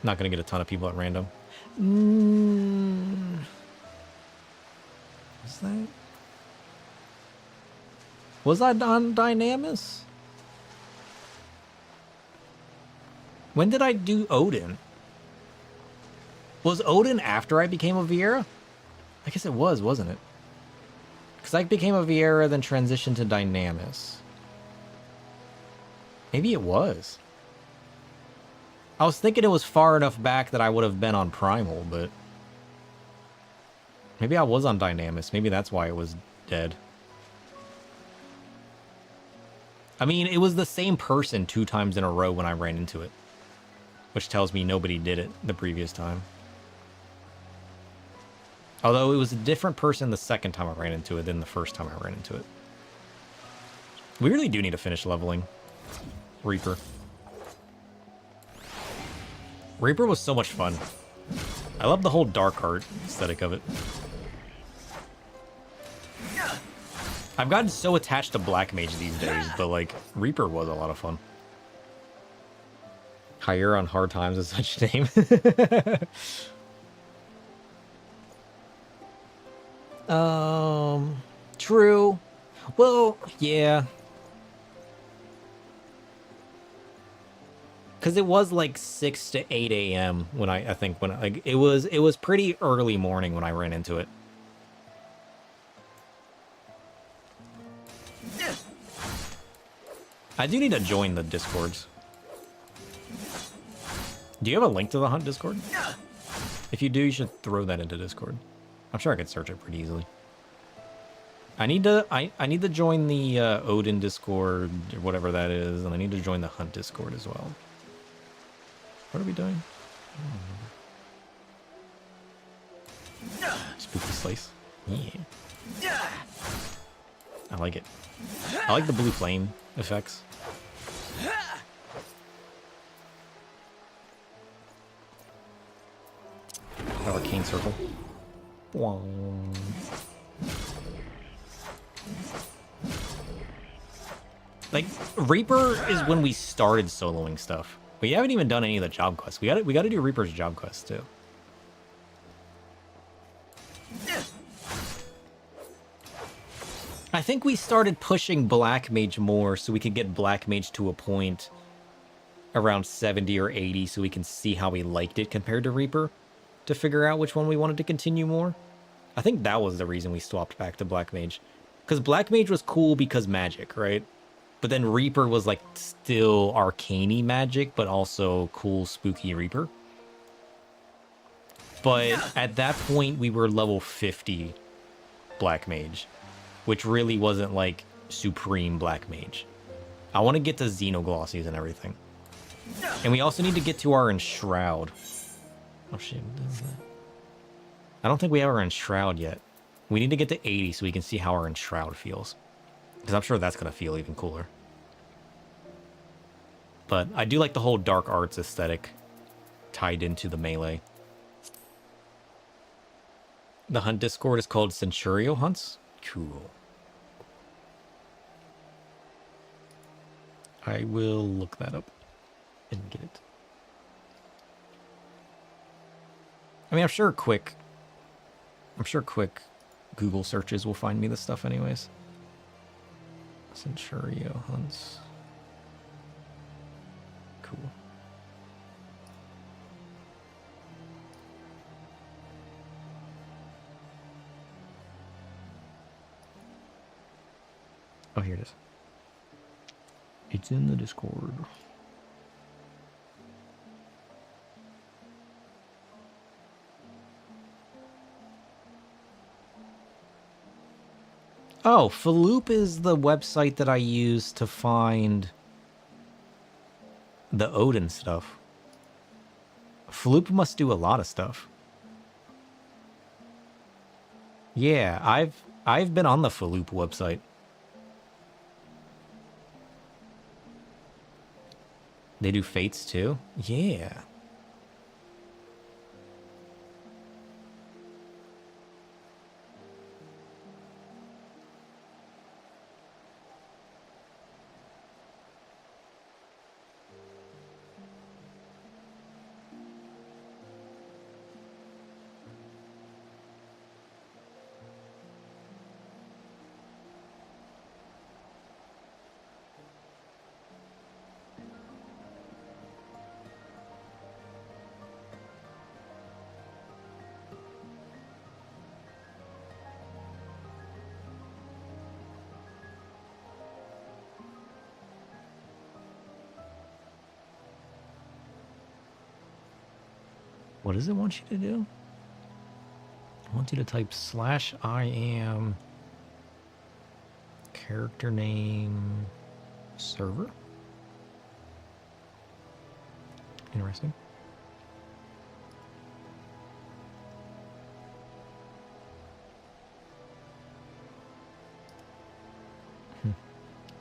Not gonna get a ton of people at random. Was I on Dynamis? When did I do Odin? Was Odin after I became a Vieira? I guess it was, wasn't it? Because I became a Vieira, then transitioned to Dynamis. Maybe it was. I was thinking it was far enough back that I would have been on Primal, but... maybe I was on Dynamis. Maybe that's why it was dead. I mean, it was the same person 2 times in a row when I ran into it. Which tells me nobody did it the previous time. Although it was a different person the second time I ran into it than the first time I ran into it. We really do need to finish leveling Reaper. Reaper was so much fun. I love the whole dark art aesthetic of it. I've gotten so attached to Black Mage these days, but like, Reaper was a lot of fun. Hire on Hard Times is such a name. True. Well, yeah. Because it was like 6 to 8 a.m. when I think when like it was pretty early morning when I ran into it. I do need to join the Discords. Do you have a link to the Hunt Discord? If you do, you should throw that into Discord. I'm sure I could search it pretty easily. I need to join the Odin Discord, or whatever that is, and I need to join the Hunt Discord as well. What are we doing? Spooky Slice. Yeah. I like it. I like the blue flame effects. Arcane Circle. Like, Reaper is when we started soloing stuff. We haven't even done any of the job quests. We gotta do Reaper's job quests too. I think we started pushing Black Mage more so we could get Black Mage to a point around 70 or 80 so we can see how we liked it compared to Reaper to figure out which one we wanted to continue more. I think that was the reason we swapped back to Black Mage. Because Black Mage was cool because magic, right? But then Reaper was like still arcane-y magic, but also cool, spooky Reaper. But at that point, we were level 50 Black Mage, which really wasn't like supreme Black Mage. I want to get to Xenoglossies and everything. And we also need to get to our Enshroud. Oh shit, what is that? I don't think we have our Enshroud yet. We need to get to 80 so we can see how our Enshroud feels. Because I'm sure that's going to feel even cooler. But I do like the whole dark arts aesthetic tied into the melee. The hunt Discord is called Centurio Hunts. Cool. I will look that up and get it. I mean, I'm sure quick Google searches will find me this stuff anyways. Centurio Hunts. Cool. Oh, here it is. It's in the Discord. Oh, Faloop is the website that I use to find the Odin stuff. Faloop must do a lot of stuff. Yeah, I've been on the Faloop website. They do fates too? Yeah. What does it want you to do? I want you to type /IAM character name server. Interesting.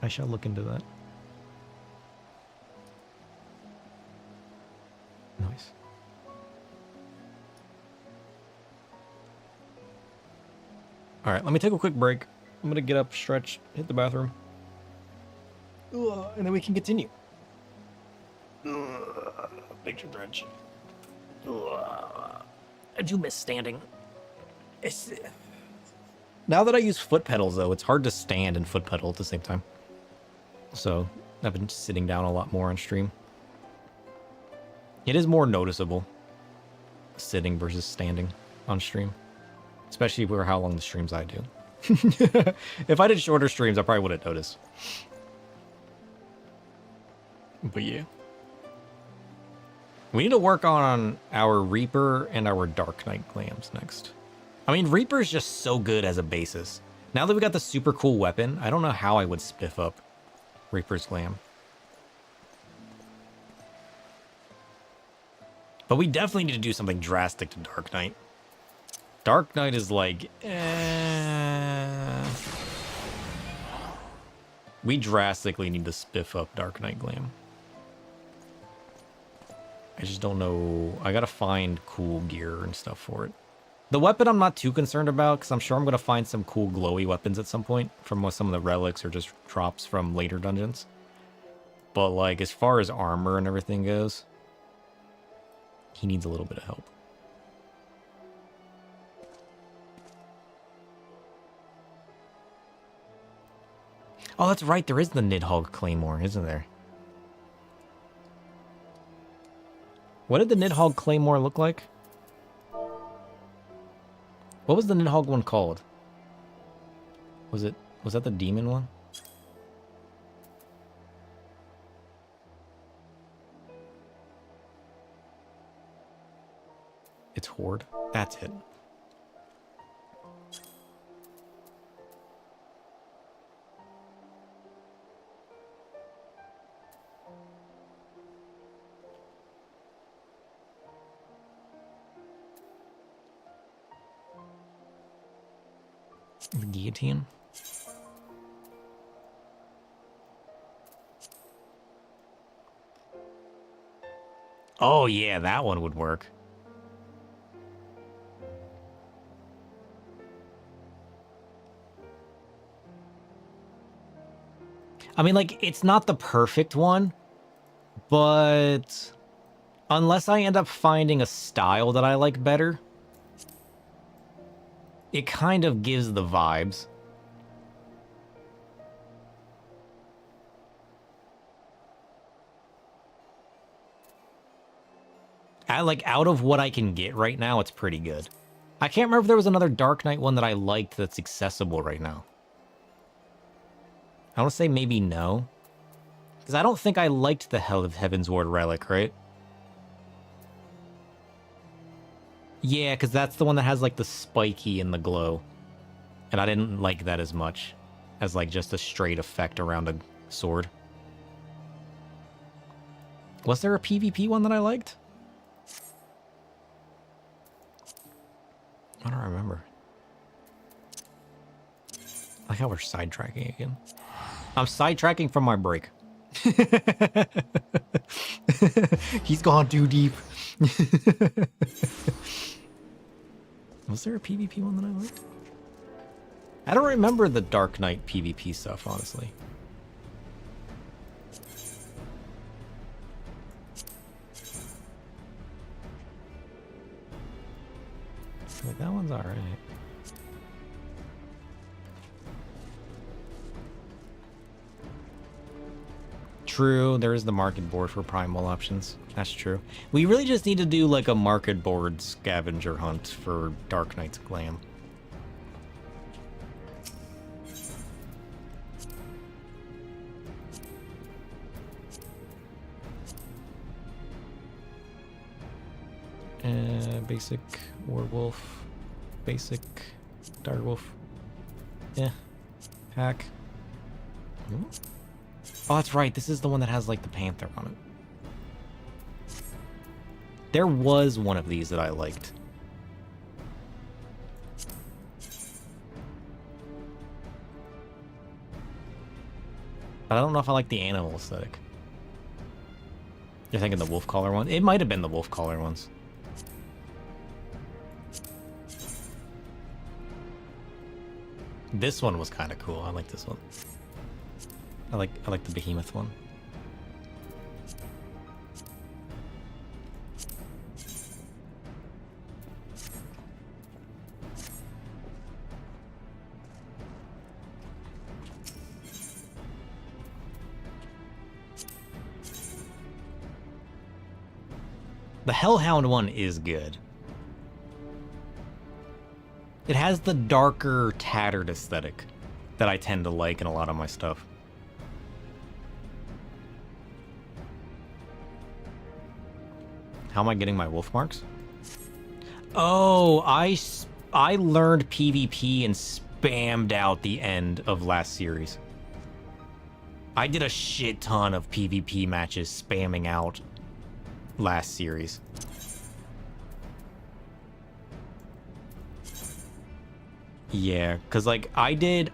I shall look into that. Nice. All right, let me take a quick break. I'm gonna get up, stretch, hit the bathroom, and then we can continue. Big stretch. I do miss standing. Now that I use foot pedals, though, it's hard to stand and foot pedal at the same time. So I've been sitting down a lot more on stream. It is more noticeable sitting versus standing on stream. Especially for how long the streams I do. If I did shorter streams, I probably wouldn't notice. But yeah. We need to work on our Reaper and our Dark Knight clams next. I mean, Reaper is just so good as a basis. Now that we got the super cool weapon, I don't know how I would spiff up Reaper's glam. But we definitely need to do something drastic to Dark Knight. Dark Knight is like, we drastically need to spiff up Dark Knight glam. I just don't know. I gotta find cool gear and stuff for it. The weapon I'm not too concerned about, because I'm sure I'm gonna find some cool glowy weapons at some point from some of the relics or just drops from later dungeons. But like, as far as armor and everything goes, he needs a little bit of help. Oh, that's right. There is the Nidhogg Claymore, isn't there? What did the Nidhogg Claymore look like? What was the Nidhogg one called? Was that the demon one? It's Horde. That's it. The guillotine. Oh yeah, that one would work. I mean, like, it's not the perfect one, but unless I end up finding a style that I like better, it kind of gives the vibes. Out of what I can get right now, it's pretty good. I can't remember if there was another Dark Knight one that I liked that's accessible right now. I want to say maybe no. Because I don't think I liked the Hell of Heavensward relic, right? Yeah, because that's the one that has, like, the spiky and the glow. And I didn't like that as much as, like, just a straight effect around a sword. Was there a PvP one that I liked? I don't remember. I like how we're sidetracking again. I'm sidetracking from my break. He's gone too deep. Was there a PvP one that I liked? I don't remember the Dark Knight PvP stuff, honestly. Like, that one's alright. True, there is the market board for primal options. That's true. We really just need to do like a market board scavenger hunt for Dark Knight's Glam. Basic werewolf, basic direwolf. Yeah, hack. Ooh. Oh, that's right. This is the one that has, like, the panther on it. There was one of these that I liked. But I don't know if I like the animal aesthetic. You're thinking the wolf collar one? It might have been the wolf collar ones. This one was kind of cool. I like this one. I like the behemoth one. The Hellhound one is good. It has the darker, tattered aesthetic that I tend to like in a lot of my stuff. How am I getting my wolf marks? Oh, I learned PvP and spammed out the end of last series. I did a shit ton of PvP matches spamming out last series. Yeah, because like I did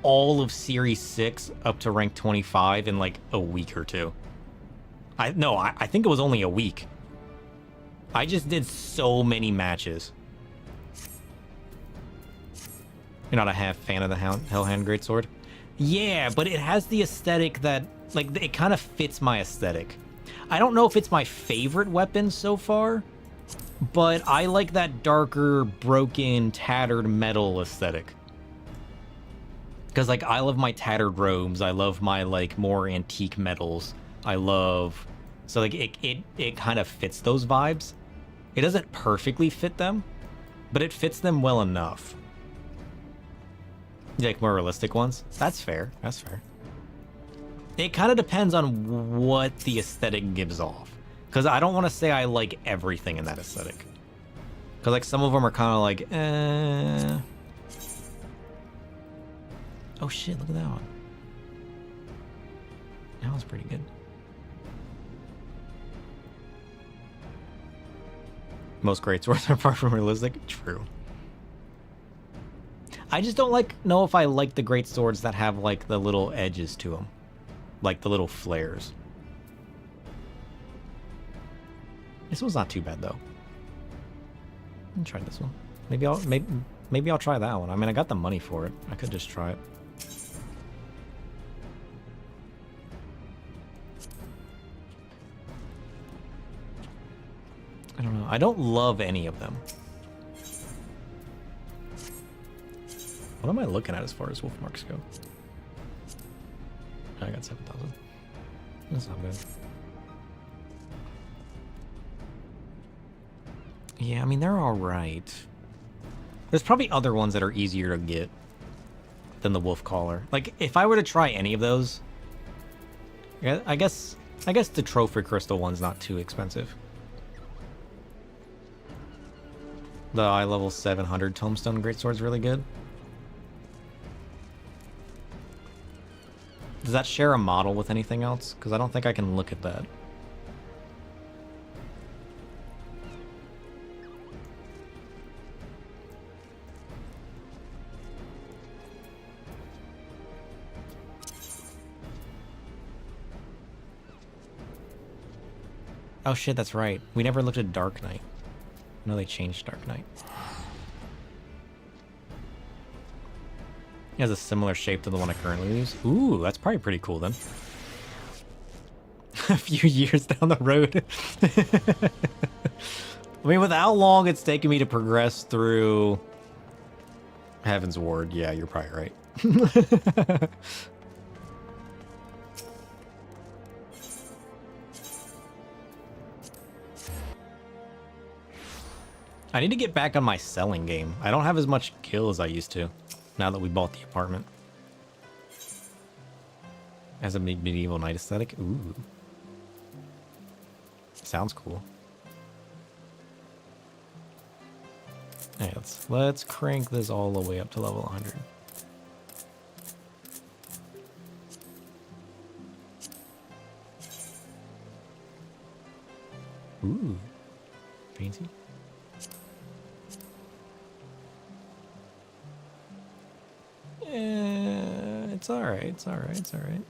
all of Series 6 up to rank 25 in like a week or two. I think it was only a week. I just did so many matches. You're not a fan of the Hellhound Greatsword? Yeah, but it has the aesthetic that, like, it kind of fits my aesthetic. I don't know if it's my favorite weapon so far, but I like that darker, broken, tattered metal aesthetic. Because, like, I love my tattered robes. I love my, like, more antique metals. I love... So, like, it kind of fits those vibes. It doesn't perfectly fit them, but it fits them well enough. You like more realistic ones? That's fair. That's fair. It kind of depends on what the aesthetic gives off. Because I don't want to say I like everything in that aesthetic. Because, like, some of them are kind of like, eh. Oh, shit, look at that one. That was pretty good. Most greatswords are far from realistic. True. I just don't know if I like the great swords that have, like, the little edges to them. Like the little flares. This one's not too bad though. I'll try this one. Maybe I'll try that one. I mean, I got the money for it. I could just try it. I don't know. I don't love any of them. What am I looking at as far as wolf marks go? I got 7,000. That's not bad. Yeah, I mean, they're alright. There's probably other ones that are easier to get than the wolf collar. Like, if I were to try any of those, I guess the trophy crystal one's not too expensive. The eye level 700 Tombstone Greatsword's really good. Does that share a model with anything else? Because I don't think I can look at that. Oh shit, that's right. We never looked at Dark Knight. I know they changed Dark Knight. It has a similar shape to the one I currently use. Ooh, that's probably pretty cool then. A few years down the road. I mean, with how long it's taken me to progress through Heavensward, yeah, you're probably right. I need to get back on my selling game. I don't have as much gil as I used to, now that we bought the apartment. Has a medieval knight aesthetic? Ooh. Sounds cool. Hey, let's crank this all the way up to level 100. Ooh. Fancy. It's alright, it's alright, it's alright.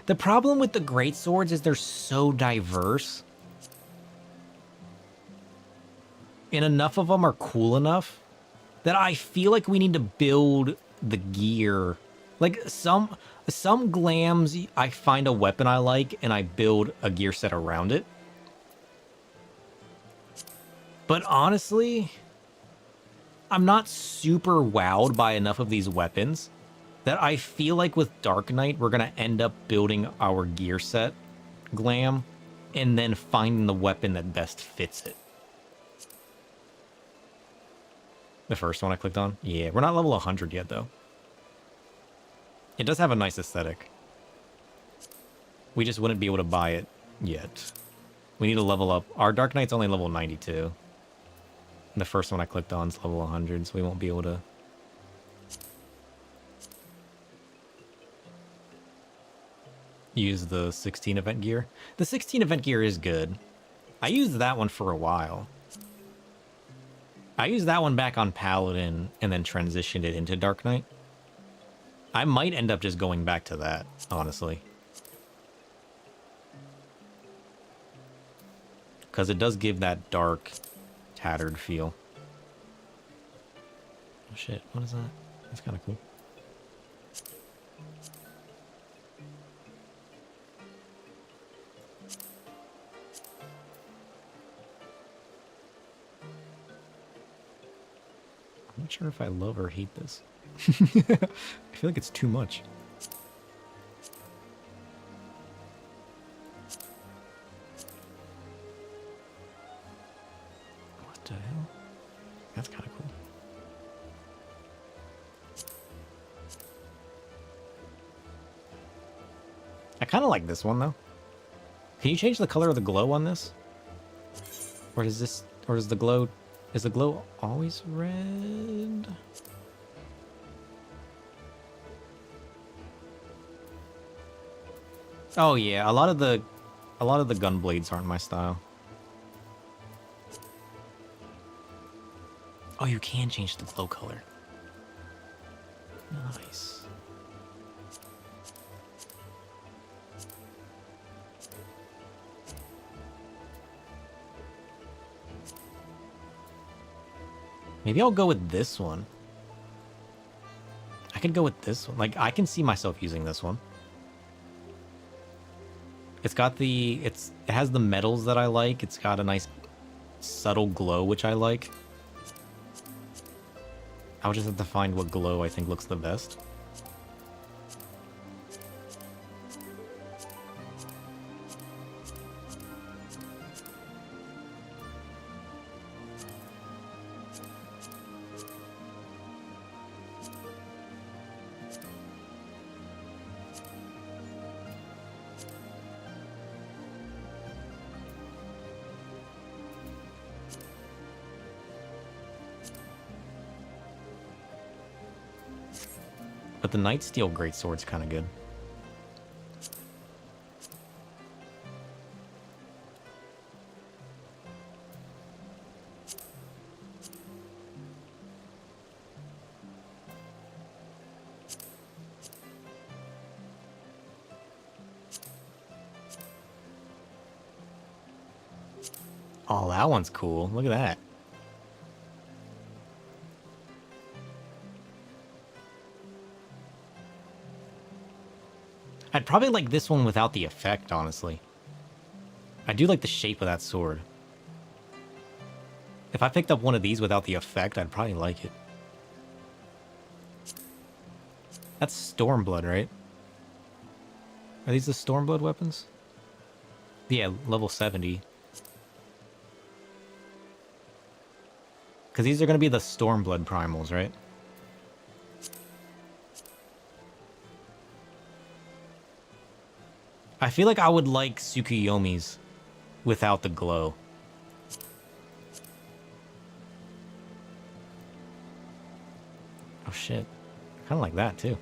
The problem with the greatswords is they're so diverse. And enough of them are cool enough that I feel like we need to build the gear. Like some glams, I find a weapon I like and I build a gear set around it. But honestly, I'm not super wowed by enough of these weapons that I feel like with Dark Knight, we're going to end up building our gear set glam and then finding the weapon that best fits it. The first one I clicked on? Yeah, we're not level 100 yet, though. It does have a nice aesthetic. We just wouldn't be able to buy it yet. We need to level up. Our Dark Knight's only level 92. And the first one I clicked on is level 100, so we won't be able to... use the 16 event gear. The 16 event gear is good. I used that one for a while. I used that one back on Paladin and then transitioned it into Dark Knight. I might end up just going back to that, honestly. Because it does give that dark, tattered feel. Oh shit, what is that? That's kind of cool. I'm not sure if I love or hate this. I feel like it's too much. What the hell? That's kind of cool. I kind of like this one though. Can you change the color of the glow on this? Or is this, or is the glow always red? Oh yeah, a lot of the gun blades aren't my style. Oh, you can change the glow color. Nice. Maybe I'll go with this one. I could go with this one. Like, I can see myself using this one. It's got the... it has the metals that I like. It's got a nice subtle glow, which I like. I'll just have to find what glow I think looks the best. But the Night Steel Greatsword's kind of good. Oh, that one's cool. Look at that. I'd probably like this one without the effect, honestly. I do like the shape of that sword. If I picked up one of these without the effect, I'd probably like it. That's Stormblood, right? Are these the Stormblood weapons? Yeah, level 70. Because these are going to be the Stormblood primals, right? I feel like I would like Tsukuyomi's without the glow. Oh shit. I kind of like that too.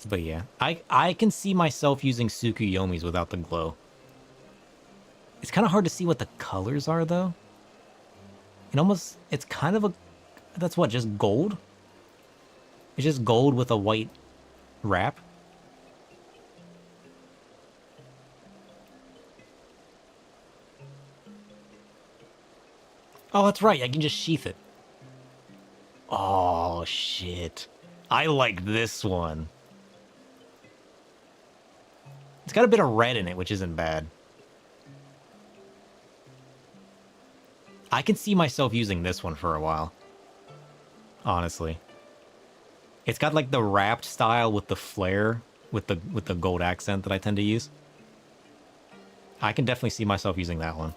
But yeah, I can see myself using Tsukuyomi's without the glow. It's kind of hard to see what the colors are though. It's kind of a... That's what, just gold? It's just gold with a white wrap? Oh, that's right, I can just sheath it. Oh, shit. I like this one. It's got a bit of red in it, which isn't bad. I can see myself using this one for a while. Honestly. It's got like the wrapped style with the flare, with the gold accent that I tend to use. I can definitely see myself using that one.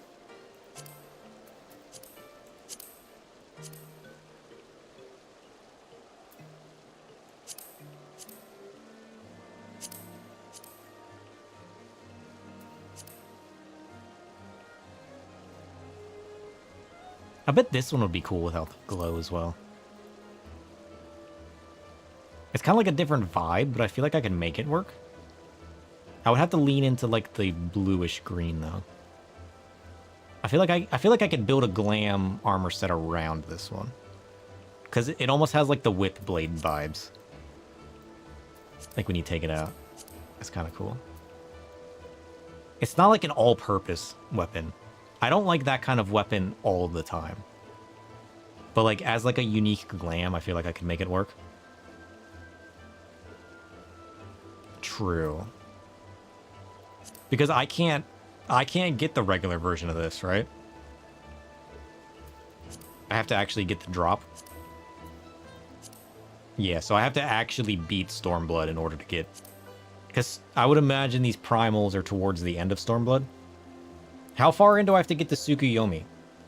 I bet this one would be cool without the glow as well. It's kind of like a different vibe, but I feel like I can make it work. I would have to lean into like the bluish green though. I feel like I could build a glam armor set around this one. Cause it almost has like the whip blade vibes. Like when you take it out. It's kind of cool. It's not like an all-purpose weapon. I don't like that kind of weapon all the time. But like as like a unique glam, I feel like I could make it work. True. Because I can't get the regular version of this, right? I have to actually get the drop. Yeah, so I have to actually beat Stormblood in order to get... Because I would imagine these primals are towards the end of Stormblood. How far in do I have to get to Tsukuyomi?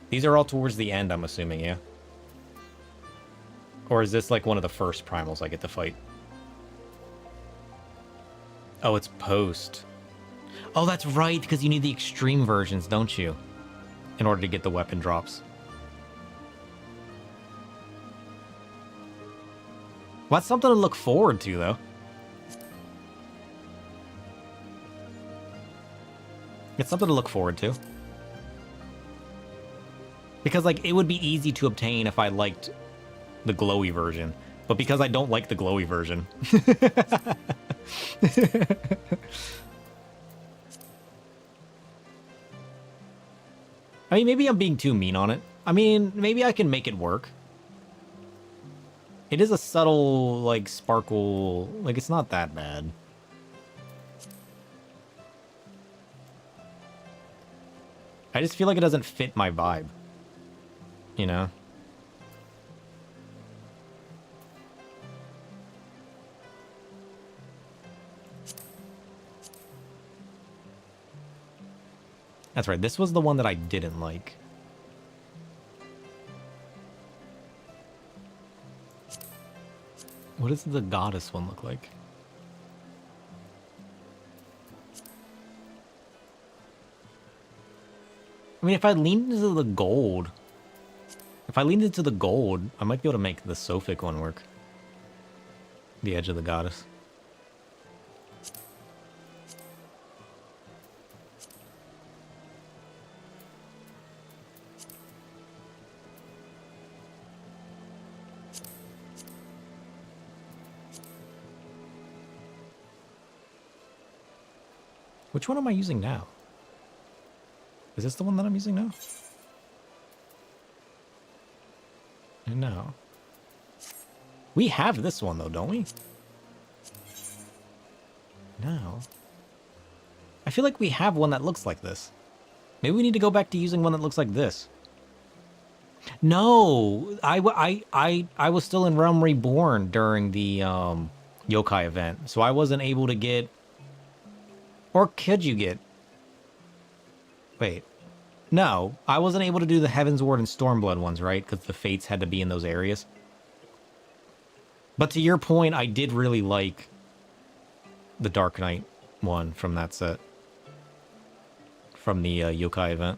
These are all towards the end, I'm assuming, yeah? Or is this like one of the first primals I get to fight? Oh, it's post. Oh, that's right, because you need the extreme versions, don't you? In order to get the weapon drops. Well, that's something to look forward to, though. It's something to look forward to. Because, like, it would be easy to obtain if I liked the glowy version. But because I don't like the glowy version... I mean, maybe I'm being too mean on it. I mean, maybe I can make it work. It is a subtle, like, sparkle. Like, it's not that bad. I just feel like it doesn't fit my vibe. You know? That's right, this was the one that I didn't like. What does the goddess one look like? I mean, if I leaned into the gold... If I leaned into the gold, I might be able to make the Sophic one work. The edge of the goddess. Which one am I using now? Is this the one that I'm using now? No. We have this one though, don't we? No. I feel like we have one that looks like this. Maybe we need to go back to using one that looks like this. No, I was still in Realm Reborn during the yokai event, so I wasn't able to get... Or could you get... Wait. No, I wasn't able to do the Heavensward and Stormblood ones, right? Because the Fates had to be in those areas. But to your point, I did really like the Dark Knight one from that set. From the yokai event.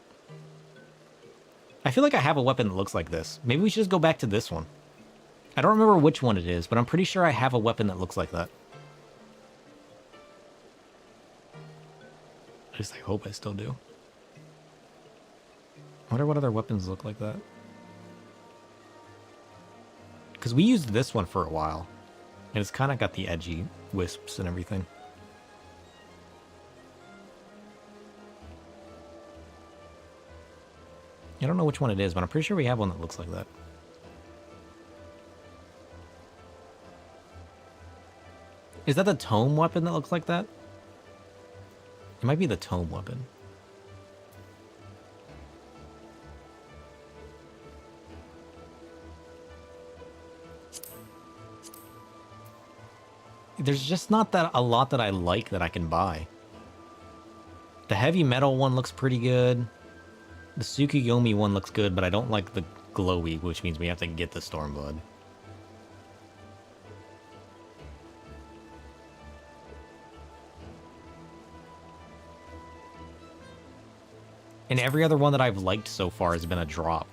I feel like I have a weapon that looks like this. Maybe we should just go back to this one. I don't remember which one it is, but I'm pretty sure I have a weapon that looks like that. At least I hope I still do. I wonder what other weapons look like that. Because we used this one for a while. And it's kind of got the edgy wisps and everything. I don't know which one it is, but I'm pretty sure we have one that looks like that. Is that the tome weapon that looks like that? It might be the tome weapon. There's just not that a lot that I like that I can buy. The heavy metal one looks pretty good. The Tsukuyomi one looks good, but I don't like the glowy, which means we have to get the Stormblood. And every other one that I've liked so far has been a drop.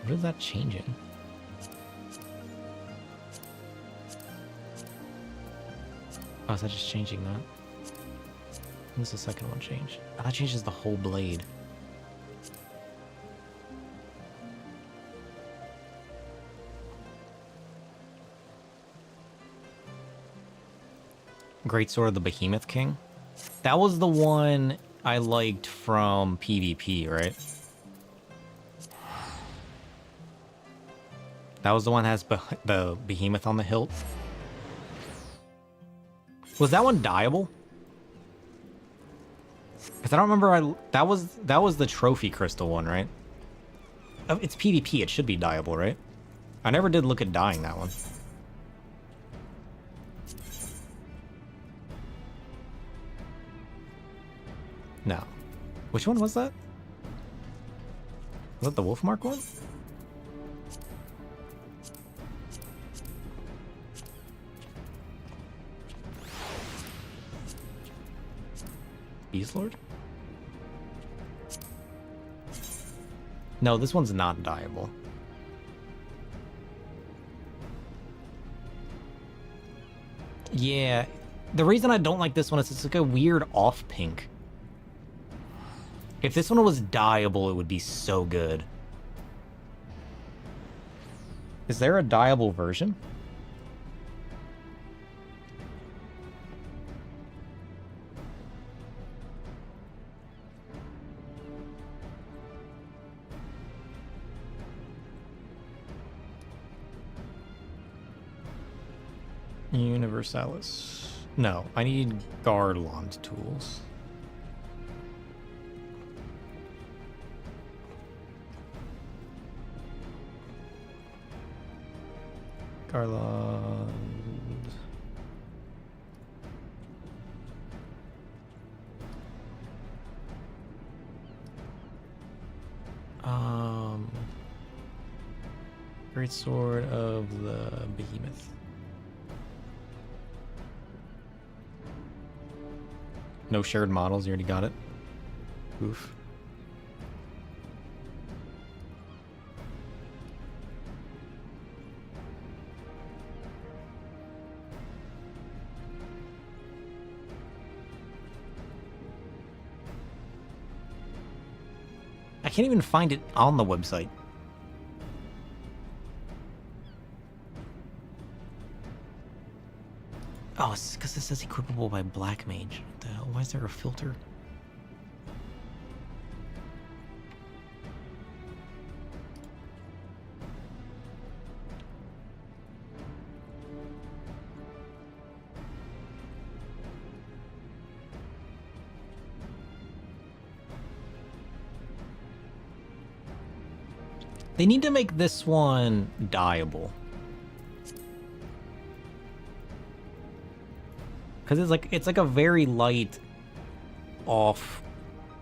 What is that changing? Oh, is that just changing that? When does the second one change? Oh, that changes the whole blade. Greatsword of the Behemoth King? That was the one I liked from PvP, right? That was the one that has the behemoth on the hilt. Was that one dyeable? Because I don't remember. That was the trophy crystal one, right? It's PvP. It should be dyeable, right? I never did look at dyeing that one. No. Which one was that? Was that the Wolfmark one? Beast Lord? No, this one's not dyeable. Yeah, the reason I don't like this one is it's like a weird off pink. If this one was dyeable, it would be so good. Is there a dyeable version? Universalis. No, I need Garland tools. Garland. Great Sword of the Behemoth. No shared models, you already got it. Oof. I can't even find it on the website. Oh, it's because it says equipable by Black Mage. What the hell? Why is there a filter? They need to make this one dyeable. Cause it's like a very light off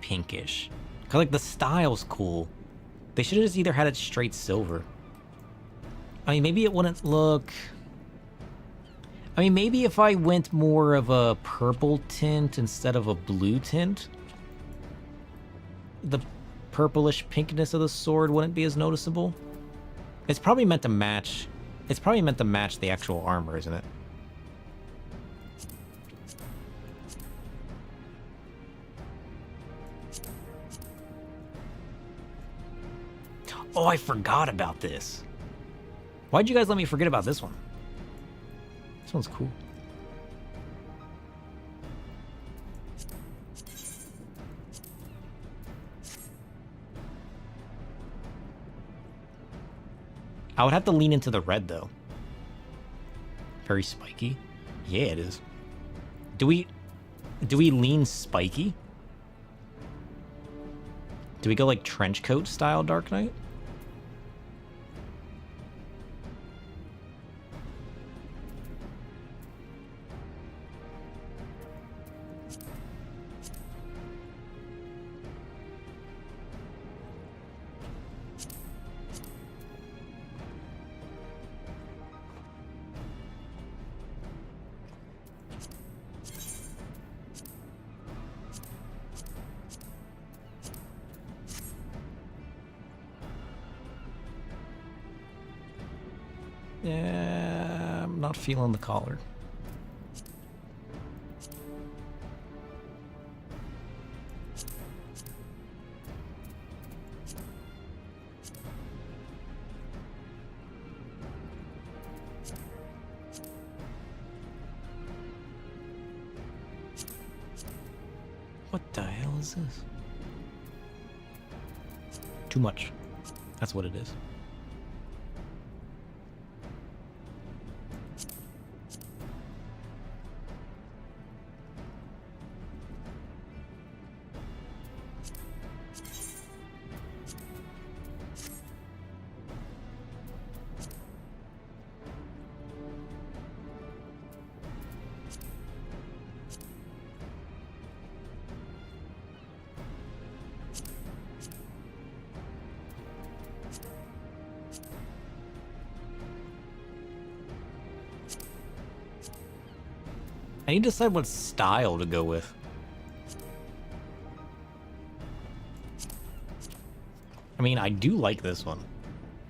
pinkish. Cause like the style's cool. They should have just either had it straight silver. I mean, maybe it wouldn't look... I mean, maybe if I went more of a purple tint instead of a blue tint, the purplish pinkness of the sword wouldn't be as noticeable. It's probably meant to match... It's probably meant to match the actual armor, isn't it? Oh, I forgot about this. Why'd you guys let me forget about this one? This one's cool. I would have to lean into the red, though. Very spiky. Yeah, it is. Do we lean spiky? Do we go like trench coat style Dark Knight? Yeah, I'm not feeling the collar. What the hell is this? Too much. That's what it is. I need to decide what style to go with. mean, I do like this one.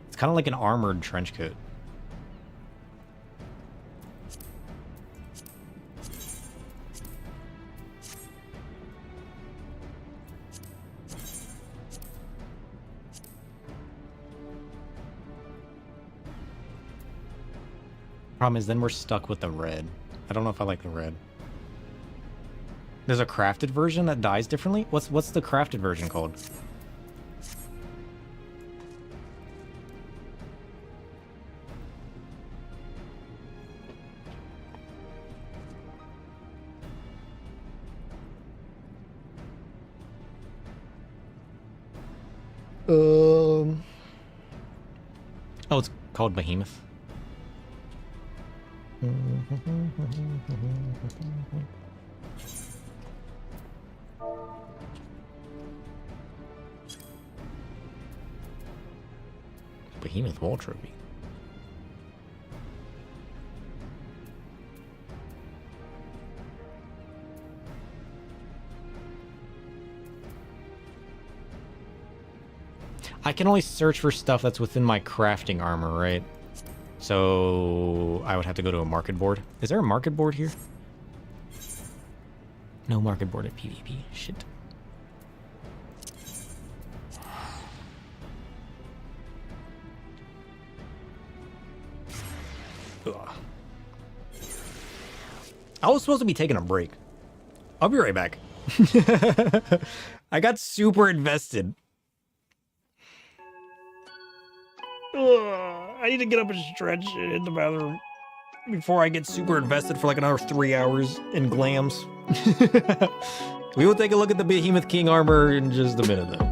It's kind of like an armored trench coat. Problem is, then we're stuck with the red. I don't know if I like the red. There's a crafted version that dies differently? What's the crafted version called? Oh, it's called Behemoth. Behemoth Wall Trophy. I can only search for stuff that's within my crafting armor, right? So I would have to go to a market board. Is there a market board here? No market board at PvP. Shit. Ugh. I was supposed to be taking a break. I'll be right back. I got super invested. I need to get up and stretch in the bathroom before I get super invested for like another 3 hours in glams. We will take a look at the Behemoth King armor in just a minute, though.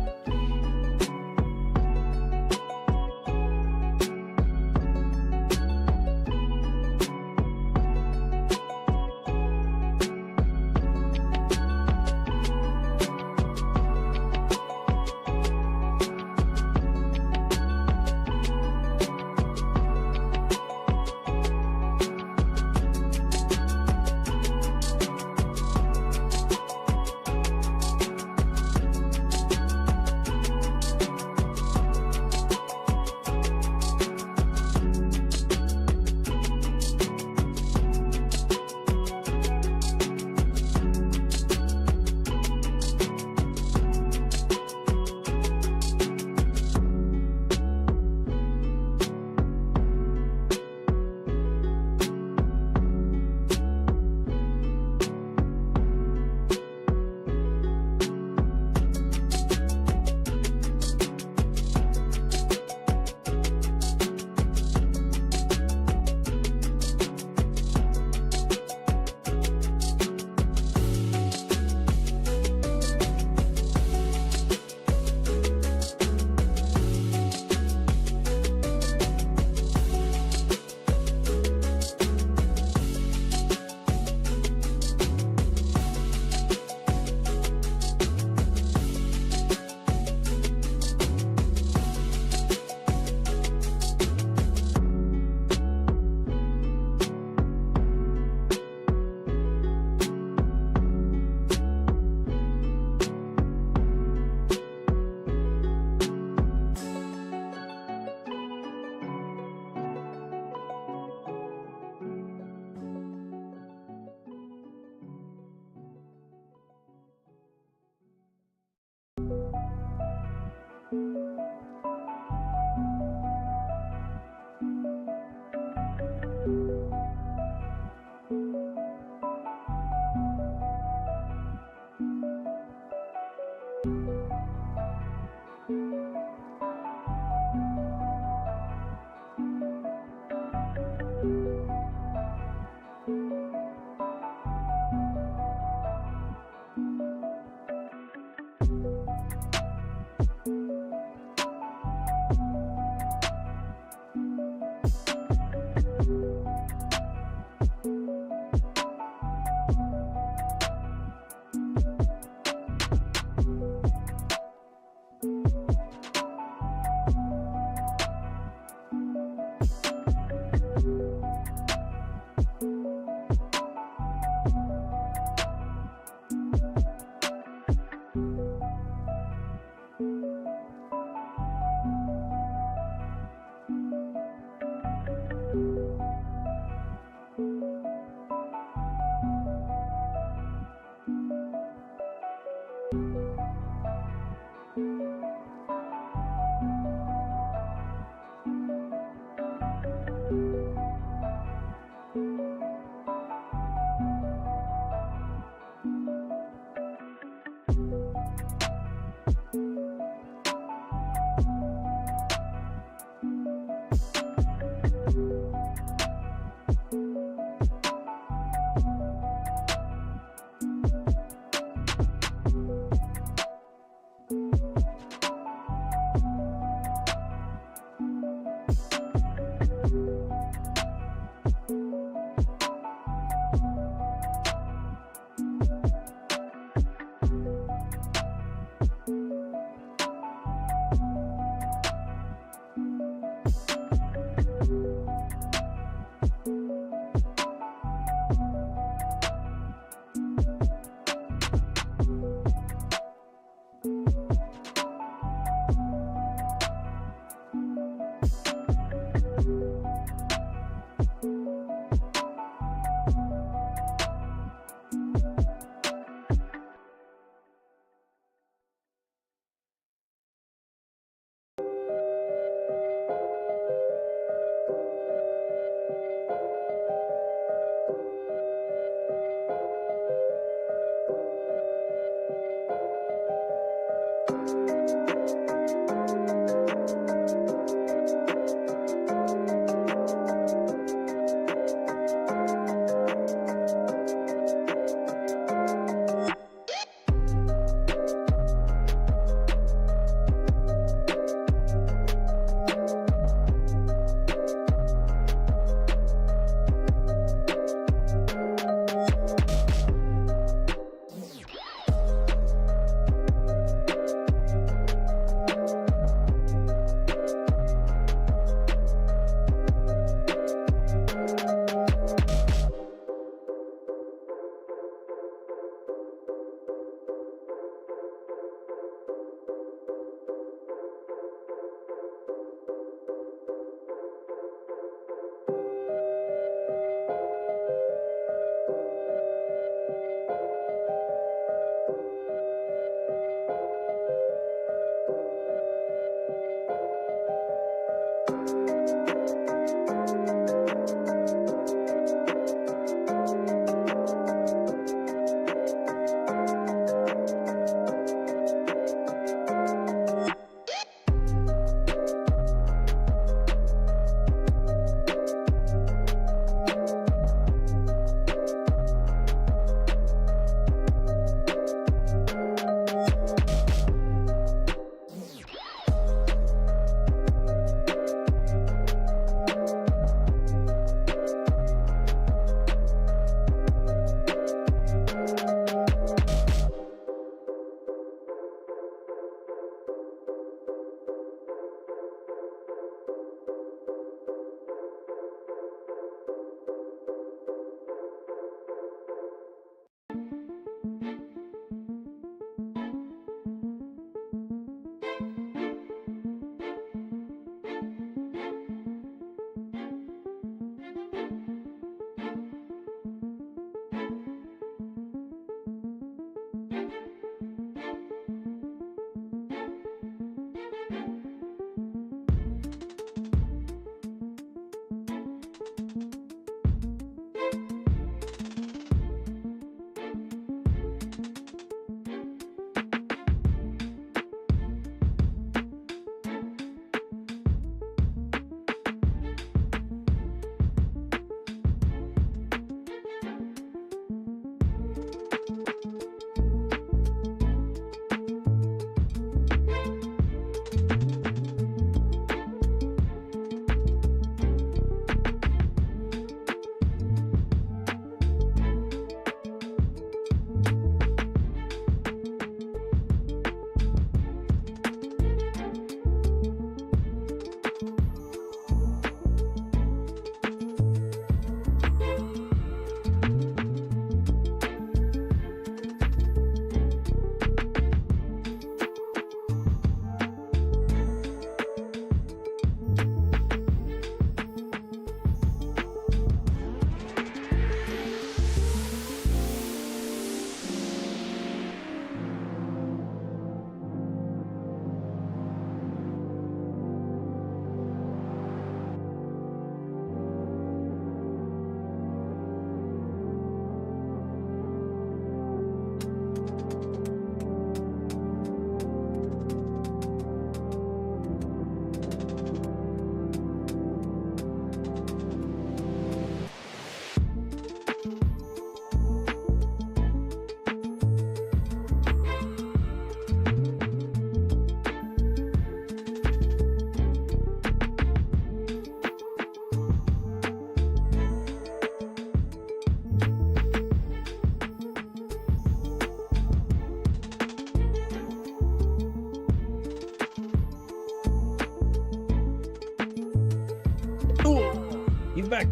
He's back.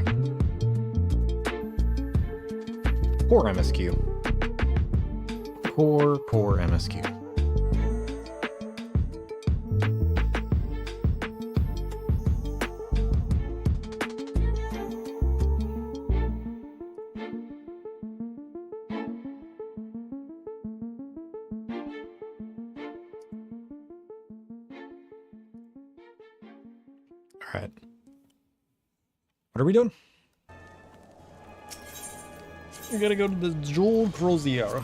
Poor MSQ. Poor MSQ. All right. What are we doing? We gotta go to the Jewel Crozier.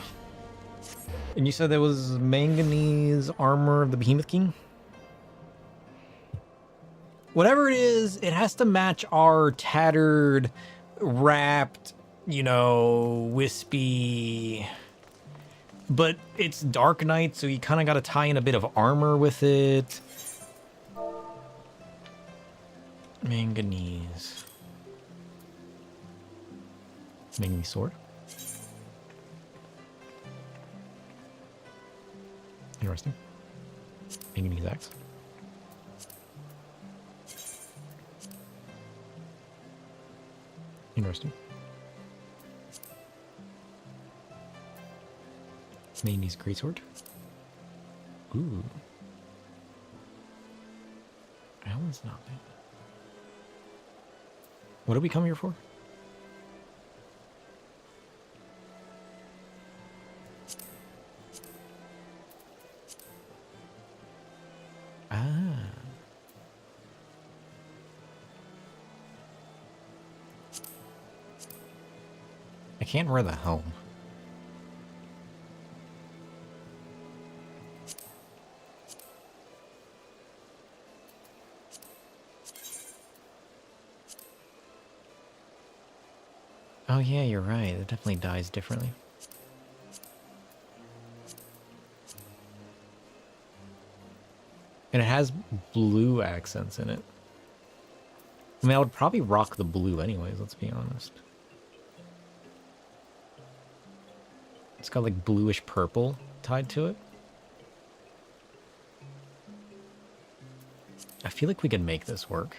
And you said there was manganese armor of the Behemoth King? Whatever it is, it has to match our tattered, wrapped, you know, wispy... But it's Dark Knight, so you kind of got to tie in a bit of armor with it. Manganese. Manganese sword. Interesting. Manganese axe. Interesting. Manganese greatsword. Ooh. That one's not bad. What did we come here for? Ah. I can't wear the helm. Oh yeah, you're right. It definitely dies differently. And it has blue accents in it. I mean, I would probably rock the blue anyways, let's be honest. It's got like bluish purple tied to it. I feel like we could make this work.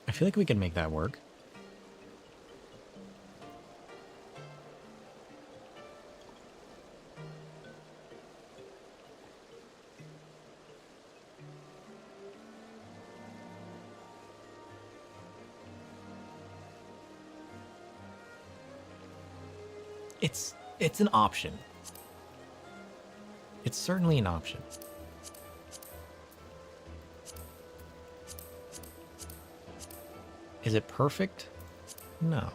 I feel like we can make that work. It's an option. It's certainly an option. Is it perfect? No.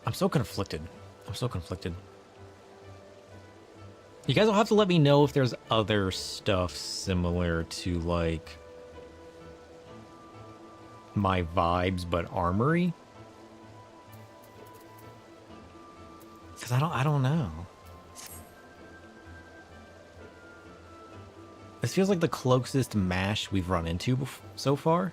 I'm so conflicted. I'm so conflicted. You guys will have to let me know if there's other stuff similar to, like, my vibes but armory. Because I don't know. This feels like the closest mash we've run into so far.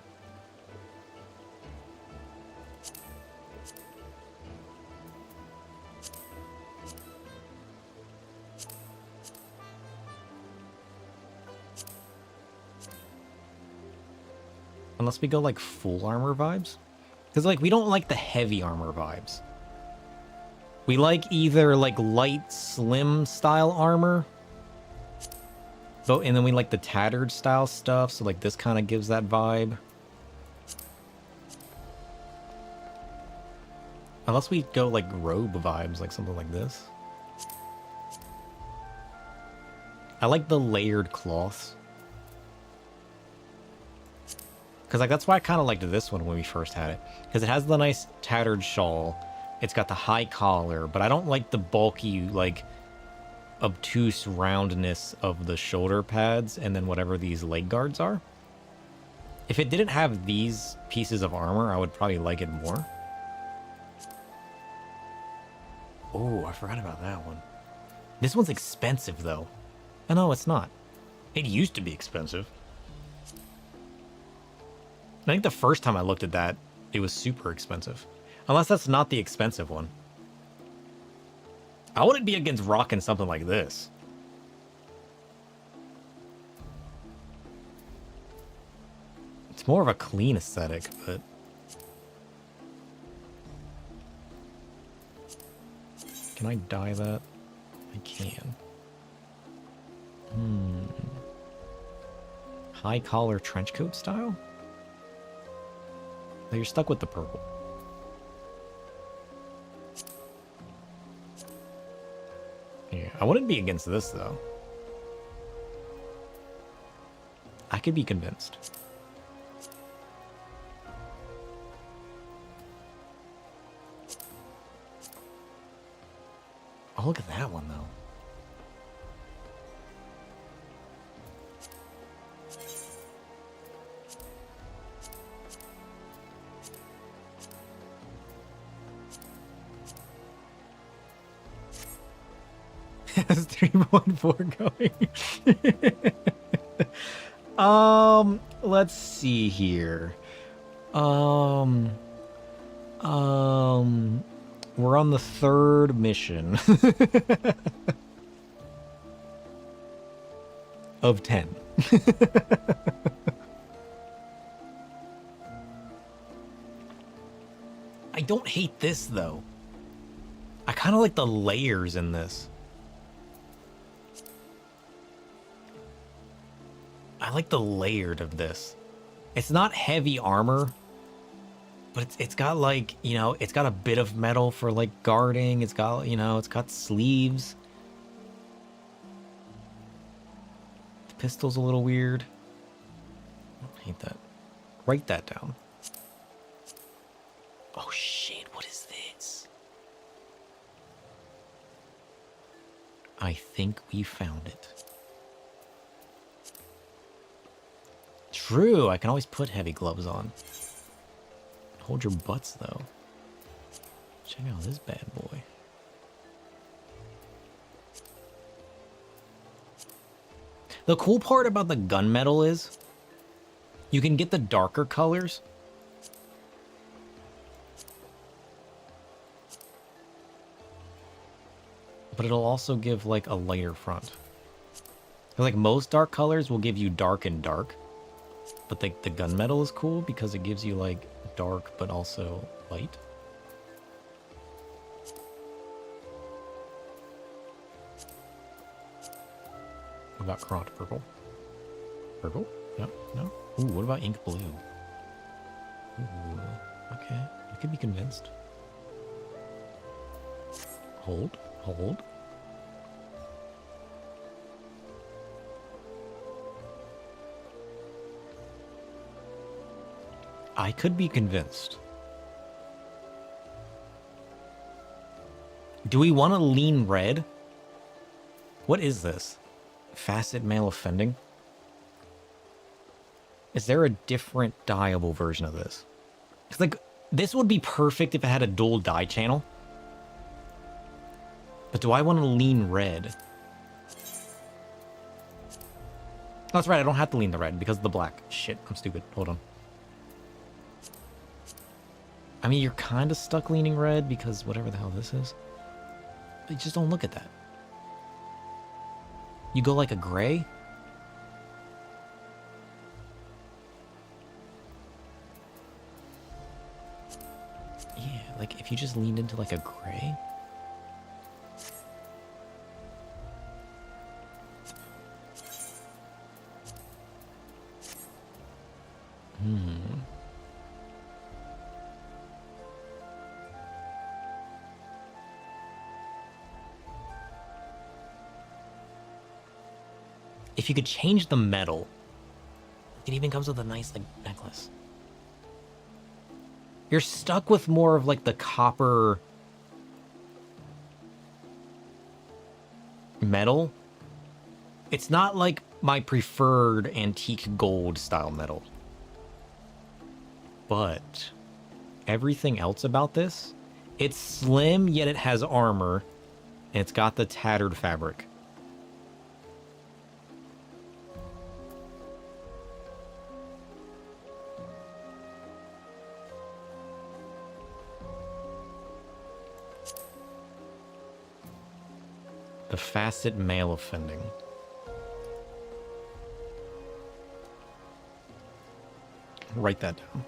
Unless we go like full armor vibes. Because like we don't like the heavy armor vibes. We like either like light, slim style armor. And then we like the tattered style stuff, so like this kind of gives that vibe. Unless we go like robe vibes, like something like this. I like the layered cloths. Because like that's why I kind of liked this one when we first had it. Because it has the nice tattered shawl. It's got the high collar, but I don't like the bulky, like, obtuse roundness of the shoulder pads and then whatever these leg guards are. If it didn't have these pieces of armor, I would probably like it more. Oh, I forgot about that one. This one's expensive, though. Oh, no, it's not. It used to be expensive. I think the first time I looked at that, it was super expensive. Unless that's not the expensive one. I wouldn't be against rocking something like this. It's more of a clean aesthetic, but... Can I dye that? I can. High collar trench coat style? Oh, you're stuck with the purple. Yeah, I wouldn't be against this, though. I could be convinced. Oh, look at that one, though. Has 3.4 going. Let's see here. We're on the third mission of 10. I don't hate this, though. I kind of like the layers in this. I like the layered of this. It's not heavy armor, but it's got, like, you know, it's got a bit of metal for, like, guarding. It's got, you know, it's got sleeves. The pistol's a little weird. I don't hate that. Write that down. Oh shit, what is this? I think we found it. True, I can always put heavy gloves on. Hold your butts, though. Check out this bad boy. The cool part about the gunmetal is you can get the darker colors. But it'll also give, like, a lighter front. Like, most dark colors will give you dark and dark. But the gunmetal is cool because it gives you, like, dark but also light. What about Kront purple? Purple? No, no. Ooh, what about ink blue? Ooh, okay. You could be convinced. Hold, hold. I could be convinced. Do we want to lean red? What is this? Facet male offending? Is there a different dyeable version of this? It's like, this would be perfect if it had a dual dye channel. But do I want to lean red? Oh, that's right, I don't have to lean the red because of the black. Shit, I'm stupid. Hold on. I mean, you're kind of stuck leaning red because whatever the hell this is. But just don't look at that. You go like a gray? Yeah, like if you just leaned into like a gray. If you could change the metal, it even comes with a nice, like, necklace. You're stuck with more of, like, the copper metal. It's not, like, my preferred antique gold style metal. But everything else about this, it's slim, yet it has armor, and it's got the tattered fabric. The facet male offending. Write that down.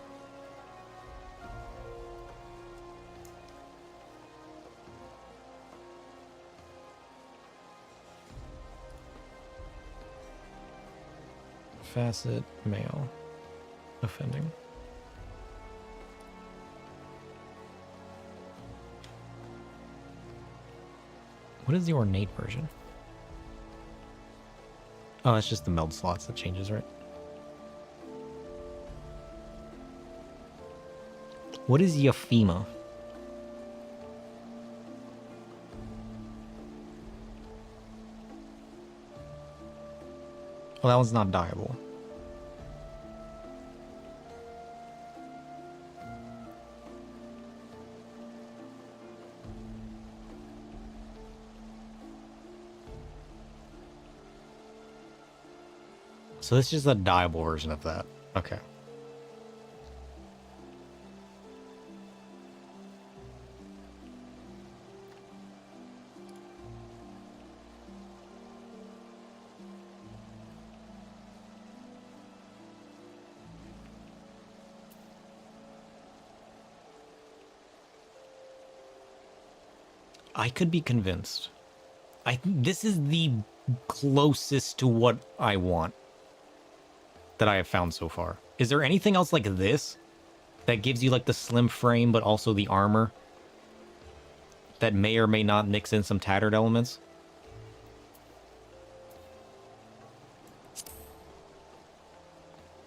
Facet male offending. What is the ornate version? Oh, that's just the meld slots that changes, right? What is Euphema? Well, that one's not dyeable. So this is just a dyeable version of that. Okay. I could be convinced. This is the closest to what I want that I have found so far. Is there anything else like this that gives you like the slim frame but also the armor that may or may not mix in some tattered elements?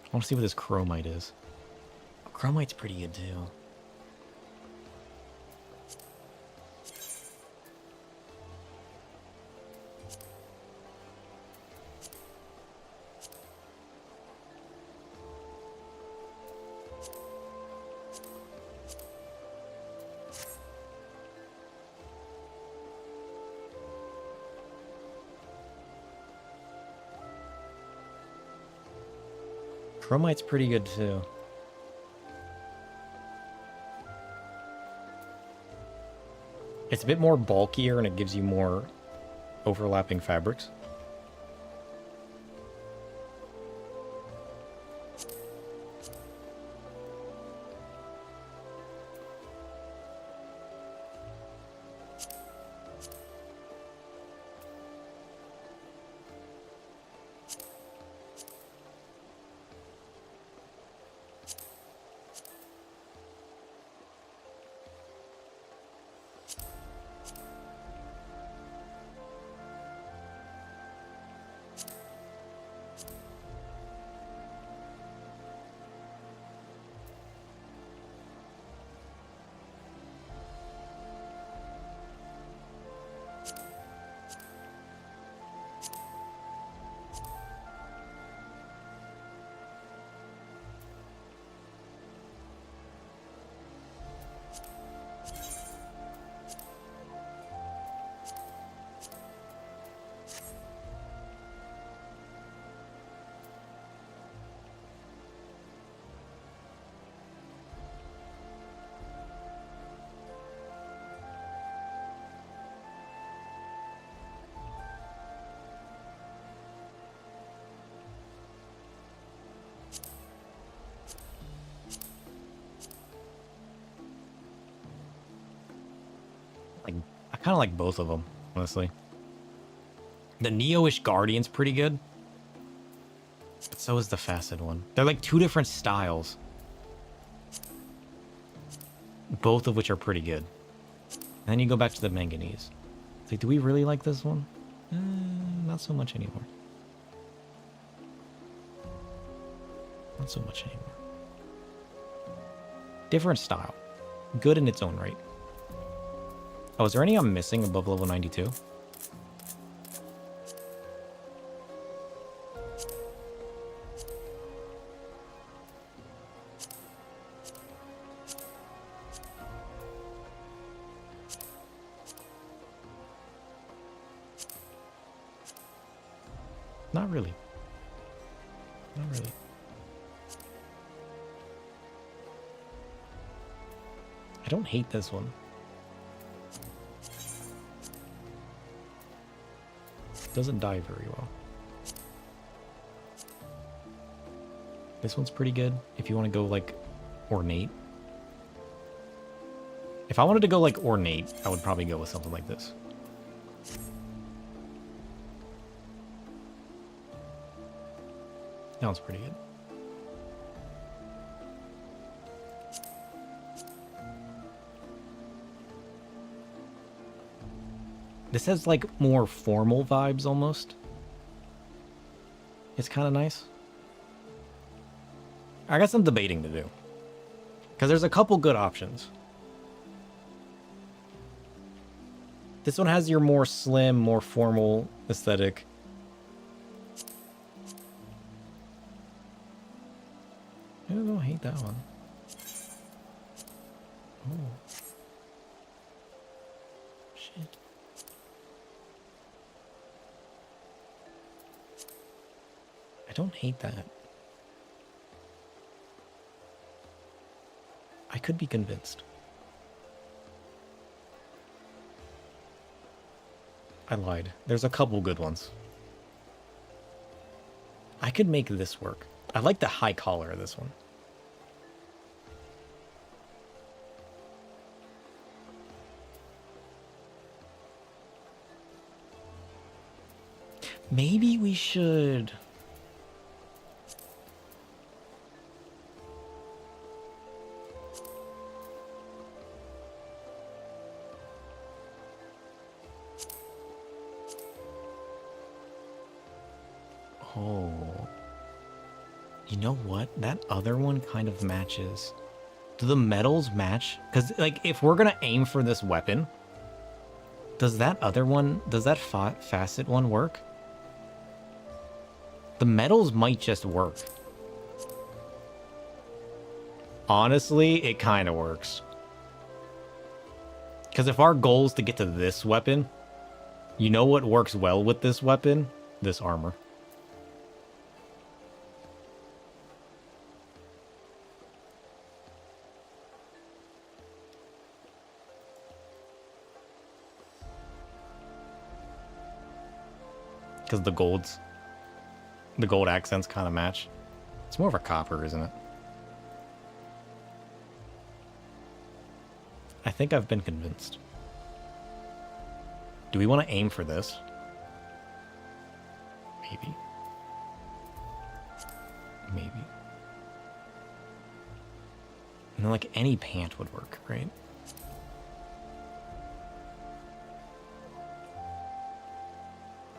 I want to see what this chromite is. Chromite's pretty good too. Chromite's pretty good too. It's a bit more bulkier and it gives you more overlapping fabrics. I kind of like both of them, honestly. The Neo-ish Guardian's pretty good. But so is the Facet one. They're like two different styles. Both of which are pretty good. And then you go back to the Manganese. It's like, do we really like this one? Not so much anymore. Not so much anymore. Different style. Good in its own right. Oh, is there any I'm missing above level 92? Not really. Not really. I don't hate this one. Doesn't die very well. This one's pretty good if you want to go like ornate. If I wanted to go like ornate, I would probably go with something like this. That one's pretty good. This has like more formal vibes almost. It's kind of nice. I got some debating to do. Because there's a couple good options. This one has your more slim, more formal aesthetic. I don't hate that one. Oh. Shit. I don't hate that. I could be convinced. I lied. There's a couple good ones. I could make this work. I like the high collar of this one. Maybe we should... Oh. You know what? That other one kind of matches. Do the metals match? Because, like, if we're going to aim for this weapon, does that other one, does that facet one work? The metals might just work. Honestly, it kind of works. Because if our goal is to get to this weapon, you know what works well with this weapon? This armor. Because the gold accents kind of match. It's more of a copper, isn't it? I think I've been convinced. Do we want to aim for this? Maybe. Maybe. And then, like, any pant would work, right?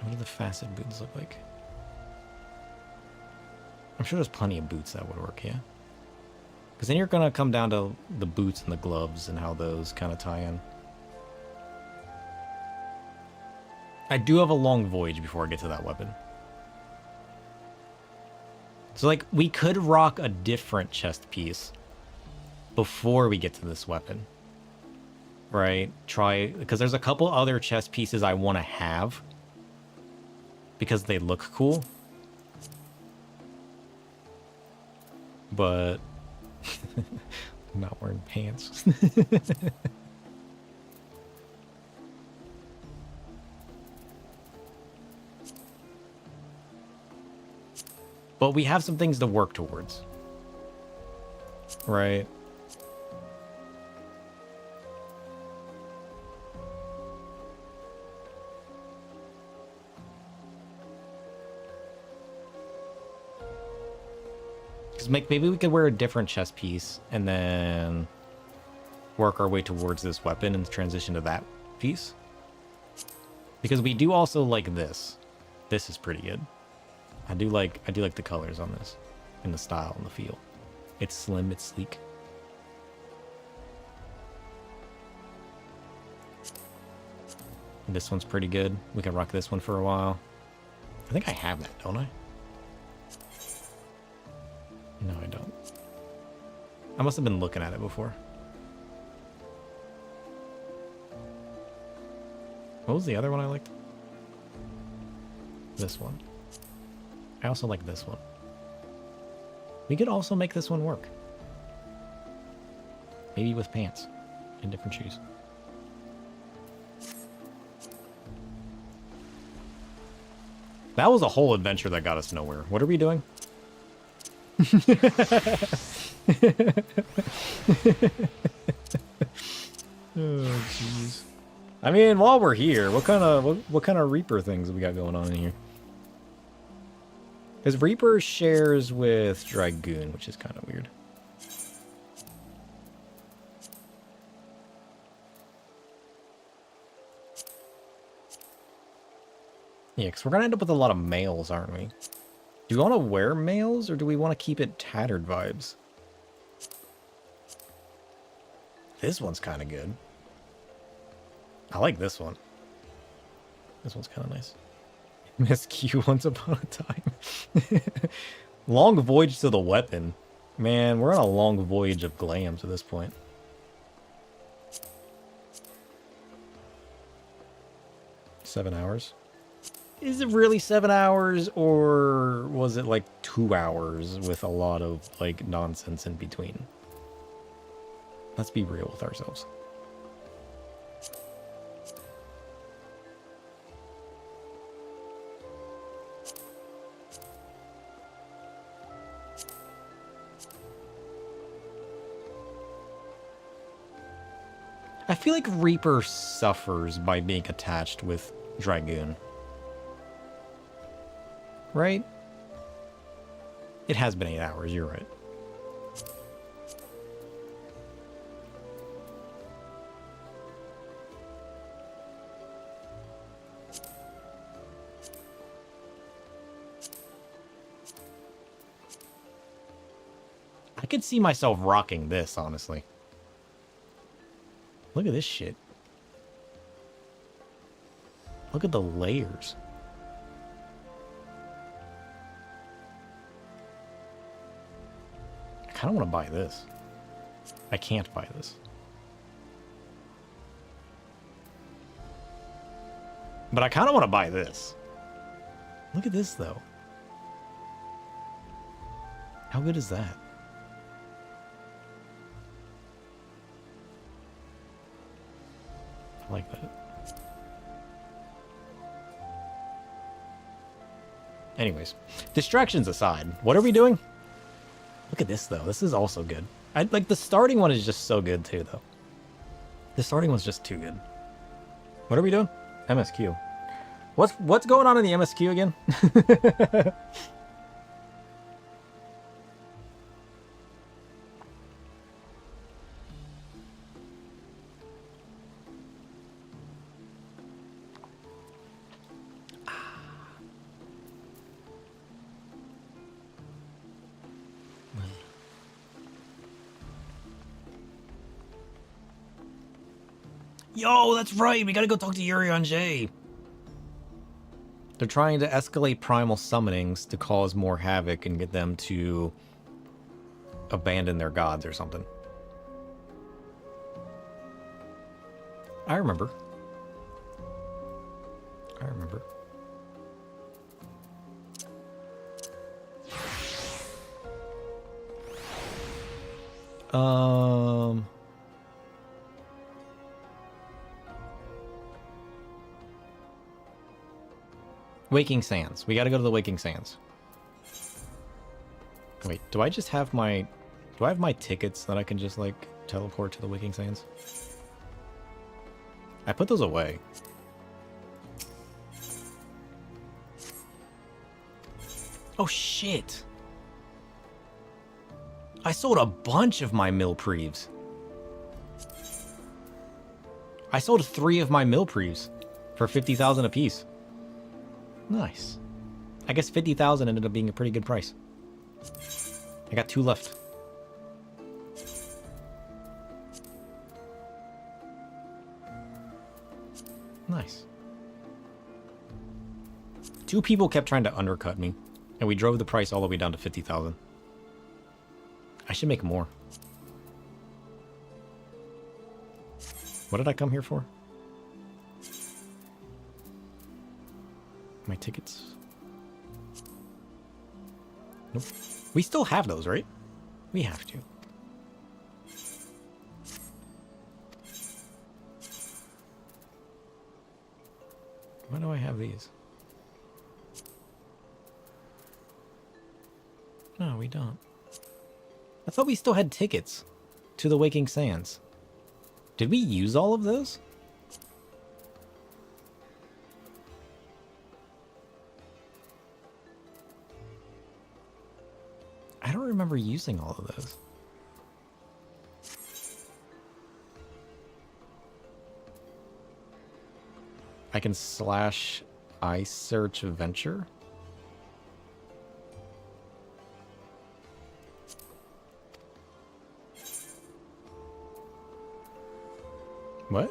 What do the facet boots look like? I'm sure there's plenty of boots that would work, yeah? Because then you're going to come down to the boots and the gloves and how those kind of tie in. I do have a long voyage before I get to that weapon. So, like, we could rock a different chest piece before we get to this weapon. Right? Because there's a couple other chest pieces I want to have. Because they look cool. But I'm not wearing pants. But we have some things to work towards. Right? Maybe we could wear a different chest piece and then work our way towards this weapon and transition to that piece. Because we do also like this. This is pretty good. I do like the colors on this and the style and the feel. It's slim, it's sleek. This one's pretty good. We can rock this one for a while. I think I have that, don't I? No, I don't. I must have been looking at it before. What was the other one I liked? This one. I also like this one. We could also make this one work. Maybe with pants and different shoes. That was a whole adventure that got us nowhere. What are we doing? Oh, jeez. I mean, while we're here, what kind of Reaper things we got going on in here? Because Reaper shares with Dragoon, which is kind of weird. Yeah, because we're going to end up with a lot of males, aren't we? Do we want to wear males, or do we want to keep it tattered vibes? This one's kind of good. I like this one. This one's kind of nice. Miss Q once upon a time. Long voyage to the weapon. Man, we're on a long voyage of glams at this point. $7 hours. Is it really 7 hours, or was it like 2 hours with a lot of like nonsense in between? Let's be real with ourselves. I feel like Reaper suffers by being attached with Dragoon. Right? It has been 8 hours, you're right. I could see myself rocking this, honestly. Look at this shit. Look at the layers. I kind of want to buy this. I can't buy this. But I kind of want to buy this. Look at this, though. How good is that? I like that. Anyways, distractions aside, what are we doing? Look at this, though. This is also good. Like, the starting one is just so good, too, though. The starting one's just too good. What are we doing? MSQ. What's going on in the MSQ again? Yo, that's right. We gotta go talk to Yuri on J. They're trying to escalate primal summonings to cause more havoc and get them to abandon their gods or something. I remember. Waking Sands. We gotta go to the Waking Sands. Wait, do I just have my... Do I have my tickets that I can just, like, teleport to the Waking Sands? I put those away. Oh, shit! I sold a bunch of my Milpreves. I sold 3 of my Milpreves for 50,000 apiece. Nice. I guess 50,000 ended up being a pretty good price. I got 2 left. Nice. 2 people kept trying to undercut me, and we drove the price all the way down to 50,000. I should make more. What did I come here for? My tickets? Nope. We still have those, right? We have to. Why do I have these? No, we don't. I thought we still had tickets to the Waking Sands. Did we use all of those? I don't remember using all of those. I can slash iSearch Venture. What?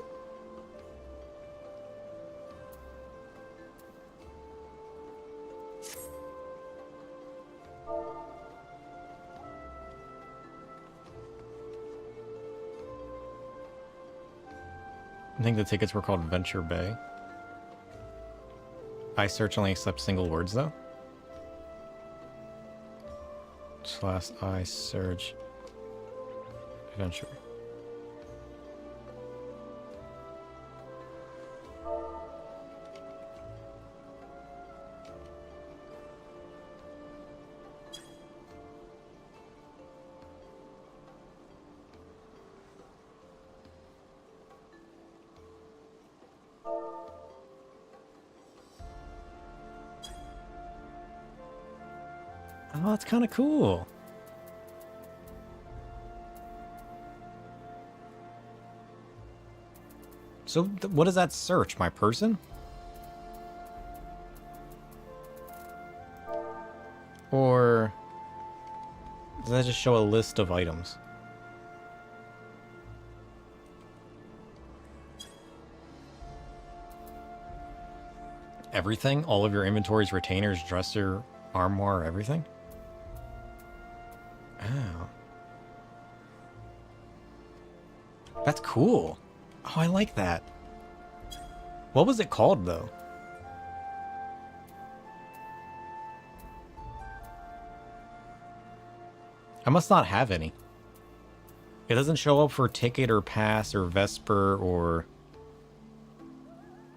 I think the tickets were called Venture Bay. iSearch only accepts single words though. Slash iSearch Venture. Oh, that's kind of cool. So, what does that search? My person? Or does that just show a list of items? Everything? All of your inventories, retainers, dresser, armoire, everything? Oh. That's cool. Oh, I like that. What was it called, though? I must not have any. It doesn't show up for ticket or pass or Vesper or...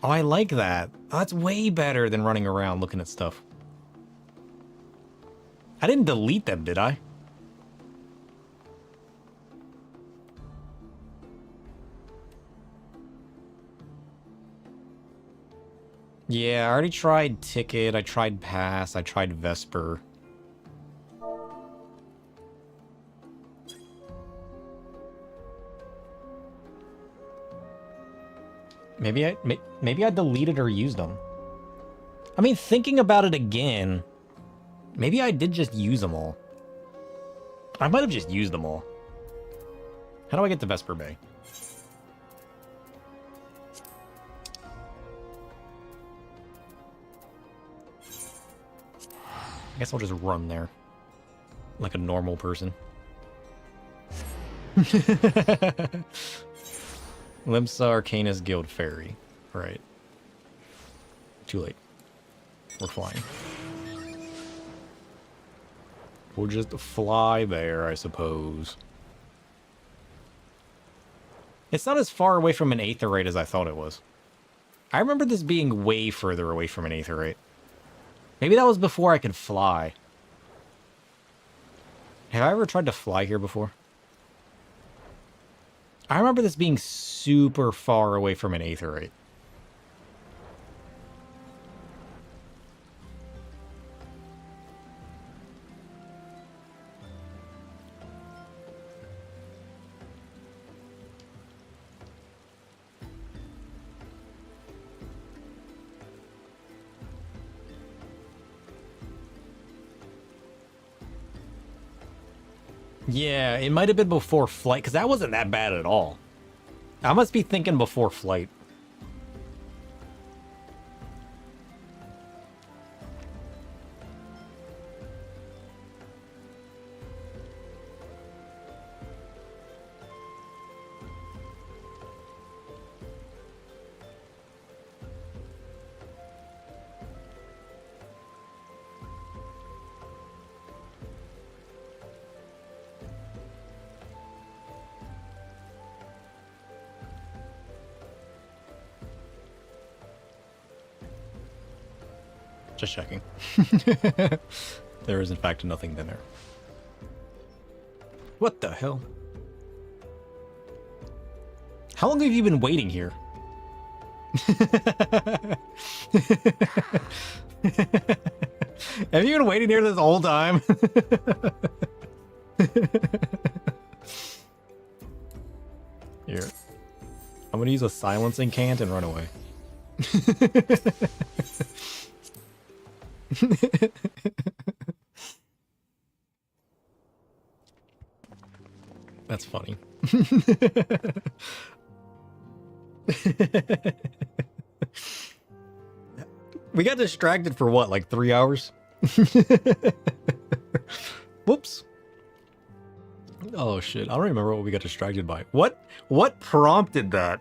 Oh, I like that. Oh, that's way better than running around looking at stuff. I didn't delete them, did I? Yeah, I already tried Ticket, I tried Pass, I tried Vesper. Maybe I deleted or used them. I mean, thinking about it again, maybe I did just use them all. I might have just used them all. How do I get to Vesper Bay? I guess I'll just run there. Like a normal person. Limsa Arcanus Guild Ferry. Right. Too late. We're flying. We'll just fly there, I suppose. It's not as far away from an Aetherite as I thought it was. I remember this being way further away from an Aetherite. Maybe that was before I could fly. Have I ever tried to fly here before? I remember this being super far away from an Aetherite. Yeah, it might have been before flight, because that wasn't that bad at all. I must be thinking before flight. Just checking. There is, in fact, nothing there. What the hell? How long have you been waiting here? Have you been waiting here this whole time? Here. I'm gonna use a silencing cant and run away. That's funny. We got distracted for what, like 3 hours? Whoops. Oh shit, I don't remember what we got distracted by. What prompted that?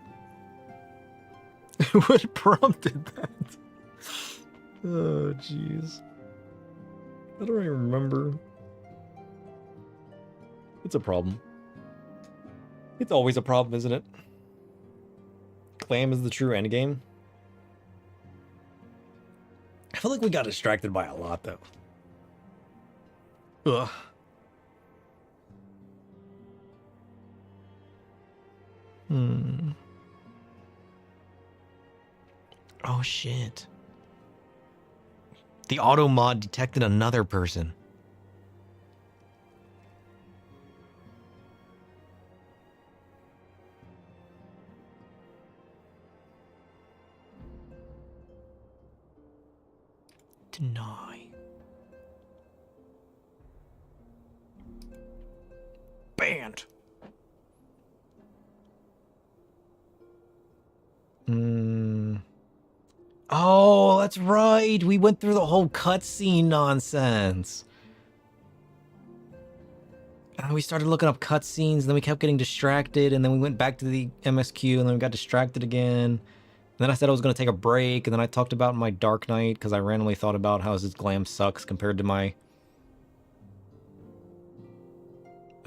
What prompted that? Oh jeez. I don't even remember. It's a problem. It's always a problem, isn't it? Clam is the true endgame. I feel like we got distracted by a lot, though. Ugh. Oh, shit. The auto mod detected another person. Deny. Banned. Oh, that's right. We went through the whole cutscene nonsense. And we started looking up cutscenes, and then we kept getting distracted, and then we went back to the MSQ, and then we got distracted again. And then I said I was going to take a break, and then I talked about my Dark Knight, because I randomly thought about how his glam sucks compared to my...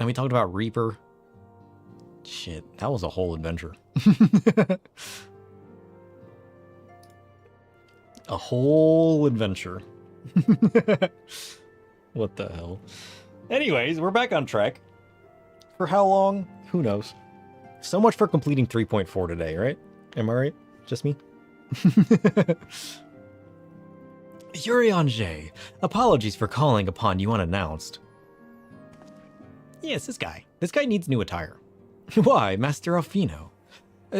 And we talked about Reaper. Shit, that was a whole adventure. A whole adventure. What the hell? Anyways, we're back on track. For how long? Who knows? So much for completing 3.4 today, right? Am I right? Just me? Yuri J. Apologies for calling upon you unannounced. Yes, this guy. This guy needs new attire. Why, Master Alfino?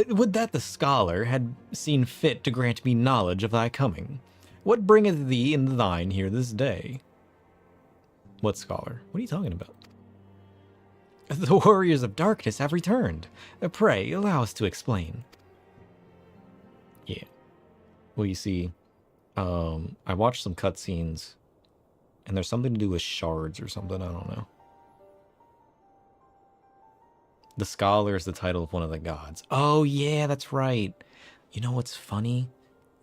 Would that the scholar had seen fit to grant me knowledge of thy coming. What bringeth thee and thine here this day? What scholar? What are you talking about? The warriors of darkness have returned. Pray, allow us to explain. Yeah. Well, you see, I watched some cutscenes, and there's something to do with shards or something, I don't know. The Scholar is the title of one of the gods. Oh, yeah, that's right. You know what's funny?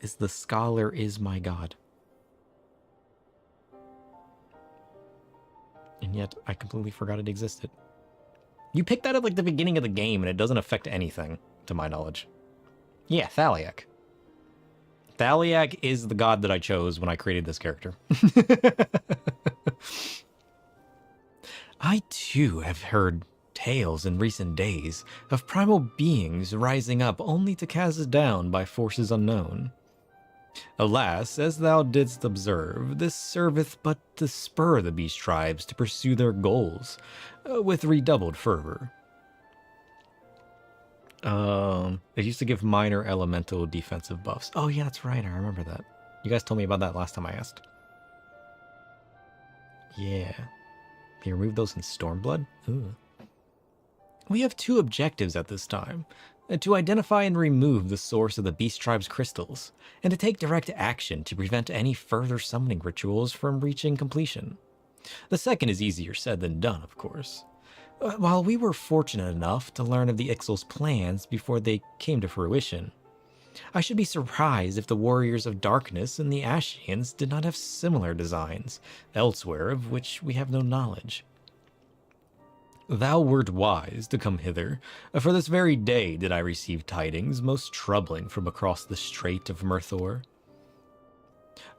Is the Scholar is my god. And yet, I completely forgot it existed. You picked that at, like, the beginning of the game, and it doesn't affect anything, to my knowledge. Yeah, Thaliak. Thaliak is the god that I chose when I created this character. I, too, have heard tales in recent days of primal beings rising up only to cast down by forces unknown. Alas, as thou didst observe, this serveth but to spur the beast tribes to pursue their goals with redoubled fervor. It used to give minor elemental defensive buffs. Oh yeah, that's right, I remember that. You guys told me about that last time I asked. Yeah. They removed those in Stormblood? Ooh. We have two objectives at this time. To identify and remove the source of the Beast Tribe's crystals, and to take direct action to prevent any further summoning rituals from reaching completion. The second is easier said than done, of course. While we were fortunate enough to learn of the Ixal's plans before they came to fruition, I should be surprised if the Warriors of Darkness and the Ashians did not have similar designs, elsewhere of which we have no knowledge. Thou wert wise to come hither, for this very day did I receive tidings most troubling from across the Strait of Murthor.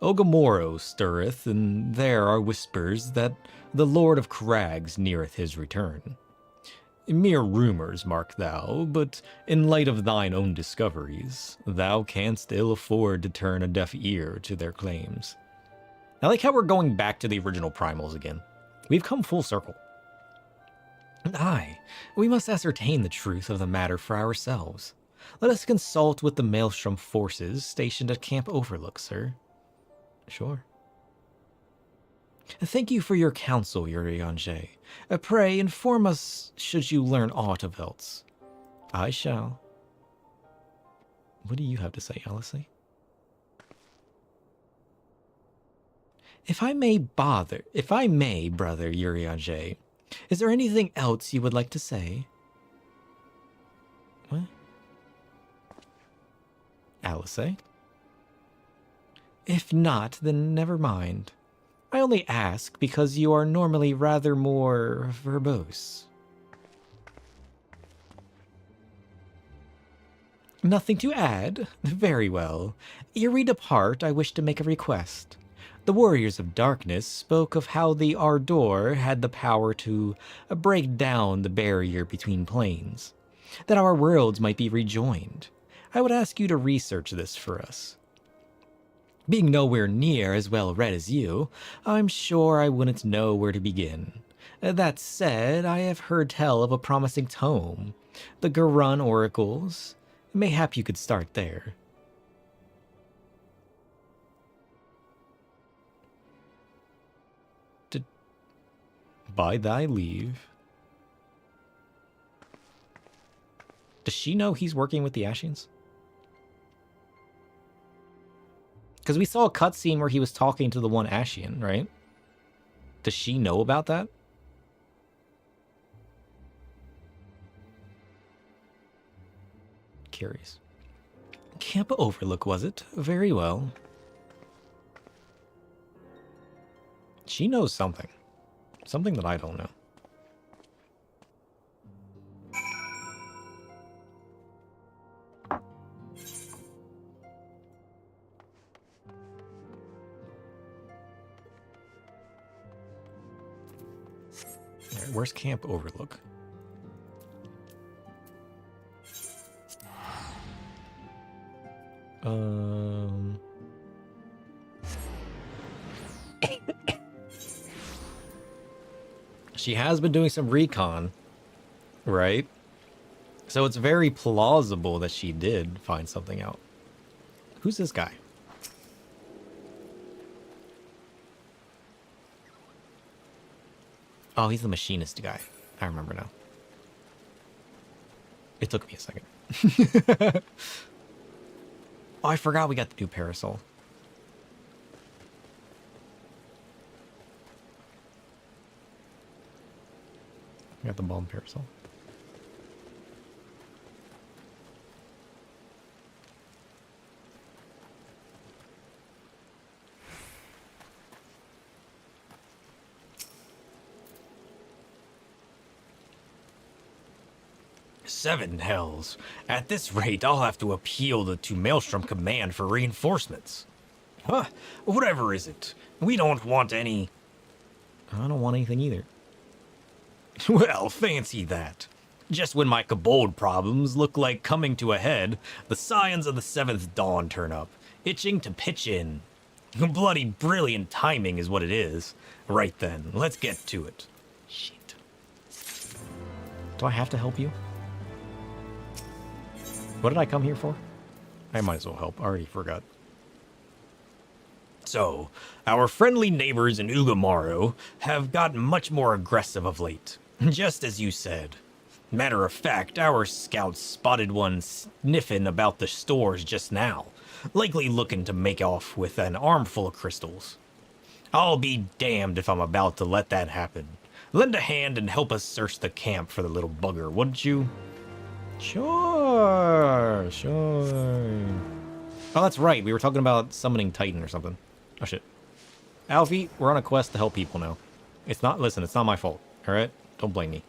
Ogamoro stirreth, and there are whispers that the Lord of Crags neareth his return. Mere rumors, mark thou, but in light of thine own discoveries, thou canst ill afford to turn a deaf ear to their claims. I like how we're going back to the original primals again. We've come full circle. Aye, we must ascertain the truth of the matter for ourselves. Let us consult with the Maelstrom forces stationed at Camp Overlook, sir. Sure. Thank you for your counsel, Urianger. Pray inform us should you learn aught of else. I shall. What do you have to say, Alice? If I may, brother Urianger, is there anything else you would like to say? What? Alice? If not, then never mind. I only ask because you are normally rather more verbose. Nothing to add? Very well. Ere we depart, I wish to make a request. The Warriors of Darkness spoke of how the Ardor had the power to break down the barrier between planes, that our worlds might be rejoined. I would ask you to research this for us. Being nowhere near as well read as you, I'm sure I wouldn't know where to begin. That said, I have heard tell of a promising tome, the Gurun Oracles. Mayhap you could start there. By thy leave. Does she know he's working with the Ashians? Because we saw a cutscene where he was talking to the one Ashian, right? Does she know about that? Curious. Camp Overlook, was it? Very well. She knows something. Something that I don't know. Alright, where's Camp Overlook? She has been doing some recon, right? So it's very plausible that she did find something out. Who's this guy? Oh, he's the machinist guy. I remember now. It took me a second. Oh, I forgot we got the new parasol. I got the bomb parasol. Seven hells. At this rate, I'll have to appeal to Maelstrom Command for reinforcements. Huh, whatever is it? We don't want any... I don't want anything either. Well, fancy that. Just when my kobold problems look like coming to a head, the scions of the Seventh Dawn turn up, itching to pitch in. Bloody brilliant timing is what it is. Right then, let's get to it. Shit. Do I have to help you? What did I come here for? I might as well help. I already forgot. So, our friendly neighbors in Ugamaro have gotten much more aggressive of late. Just as you said. Matter of fact, our scouts spotted one sniffing about the stores just now, likely looking to make off with an armful of crystals. I'll be damned if I'm about to let that happen. Lend a hand and help us search the camp for the little bugger, wouldn't you? Sure. Oh, that's right. We were talking about summoning Titan or something. Oh, shit. Alfie, we're on a quest to help people now. It's not my fault, alright? Don't blame me.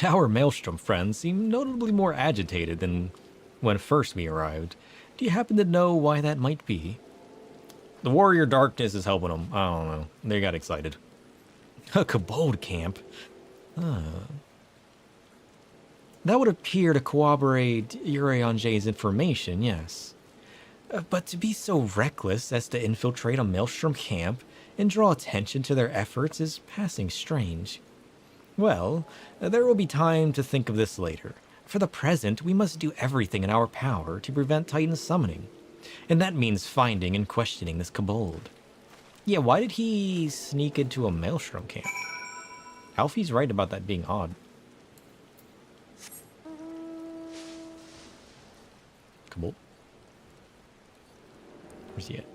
Our Maelstrom friends seem notably more agitated than when first we arrived. Do you happen to know why that might be? The Warrior Darkness is helping them. I don't know. They got excited. A Kobold camp? That would appear to corroborate Urianje's information, yes. But to be so reckless as to infiltrate a Maelstrom camp and draw attention to their efforts is passing strange. Well, there will be time to think of this later. For the present, we must do everything in our power to prevent Titan summoning. And that means finding and questioning this Kobold. Yeah, why did he sneak into a Maelstrom camp? Alfie's right about that being odd. Kobold? Where's he at?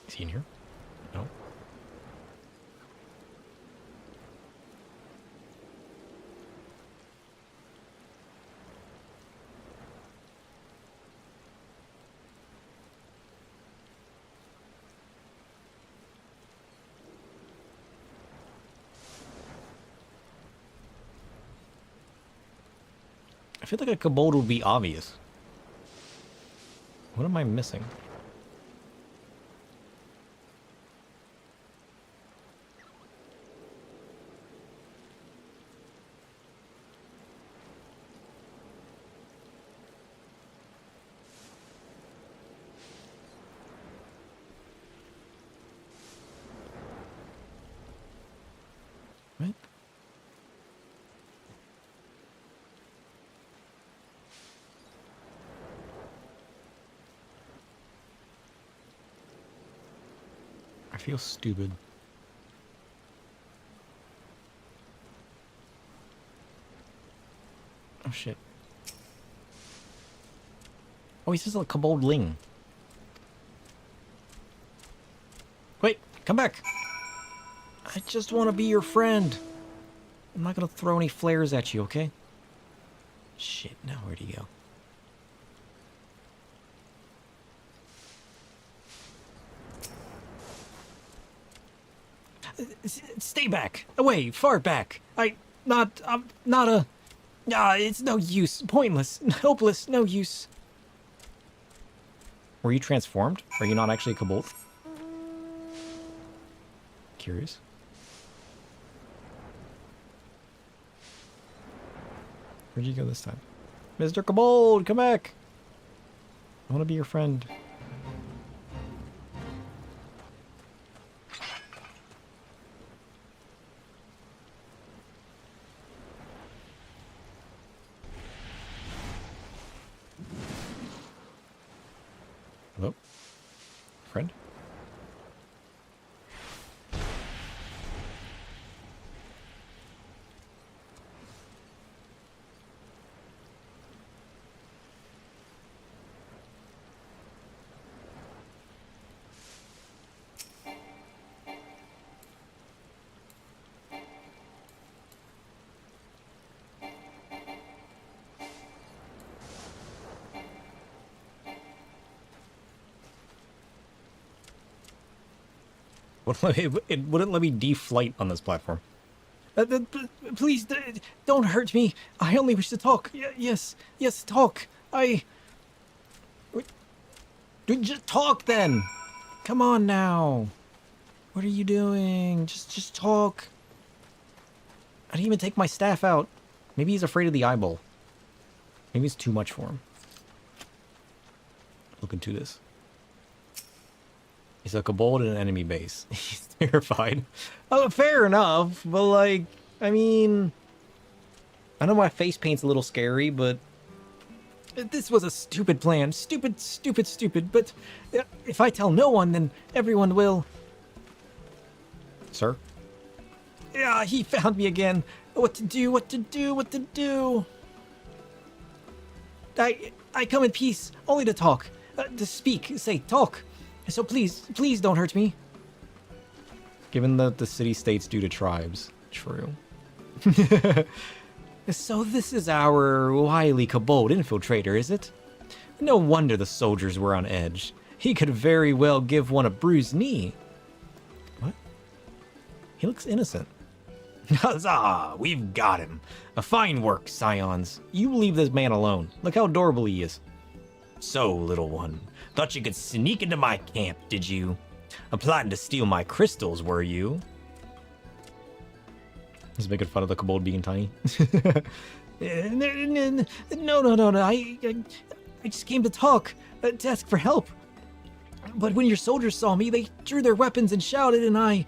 Is he in here? No. I feel like a Kobold would be obvious. What am I missing? What? I feel stupid. Oh shit. Oh, he's just a Koboldling. Wait, come back. I just want to be your friend. I'm not gonna throw any flares at you, okay? Shit, now where'd he go? Stay back! Away! Far back! I'm not a... it's no use. Pointless. Hopeless. No use. Were you transformed? Are you not actually a Kobold? Curious. Where'd you go this time? Mr. Kobold, come back! I want to be your friend. Hello? Friend? It wouldn't let me deflight on this platform. Please, don't hurt me. I only wish to talk. Yes, talk. Just talk then. Come on now. What are you doing? Just talk. I didn't even take my staff out. Maybe he's afraid of the eyeball. Maybe it's too much for him. Look into this. He's a Kobold in an enemy base. He's terrified. Oh, fair enough, but like, I mean... I know my face paint's a little scary, but... This was a stupid plan. Stupid, but... If I tell no one, then everyone will... Sir? Yeah, he found me again. What to do? I come in peace, only to talk. To speak, say, talk. So please don't hurt me. Given that the city-states due to tribes. True. So this is our wily Kobold infiltrator, is it? No wonder the soldiers were on edge. He could very well give one a bruised knee. What? He looks innocent. Huzzah! We've got him. A fine work, Scions. You leave this man alone. Look how adorable he is. So, little one, thought you could sneak into my camp, did you? Plotting to steal my crystals, were you? He's making fun of the kobold being tiny. No. I just came to talk, to ask for help. But when your soldiers saw me, they drew their weapons and shouted, and I...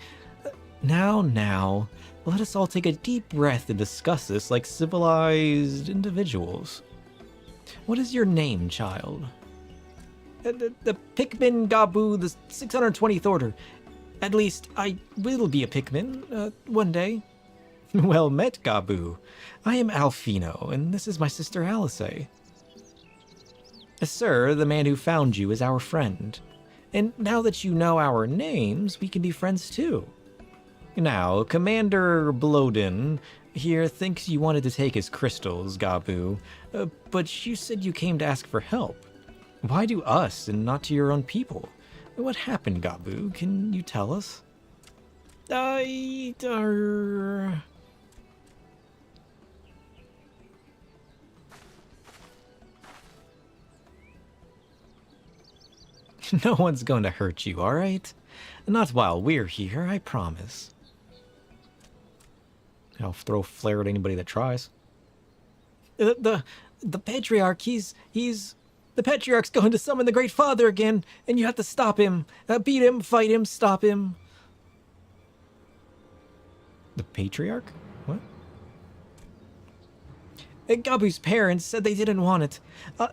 Now, let us all take a deep breath and discuss this like civilized individuals. What is your name, child? The Pikmin Gabu, the 620th Order. At least, I will be a Pikmin, one day. Well met, Gabu. I am Alfino, and this is my sister Alice. Sir, the man who found you is our friend. And now that you know our names, we can be friends too. Now, Commander Bloden here thinks you wanted to take his crystals, Gabu, but you said you came to ask for help. Why to us and not to your own people? What happened, Gabu? Can you tell us? No one's going to hurt you, alright? Not while we're here, I promise. I'll throw flare at anybody that tries. The Patriarch, he's... The Patriarch's going to summon the Great Father again, and you have to stop him. Beat him, fight him, stop him. The Patriarch? What? Gabu's parents said they didn't want it,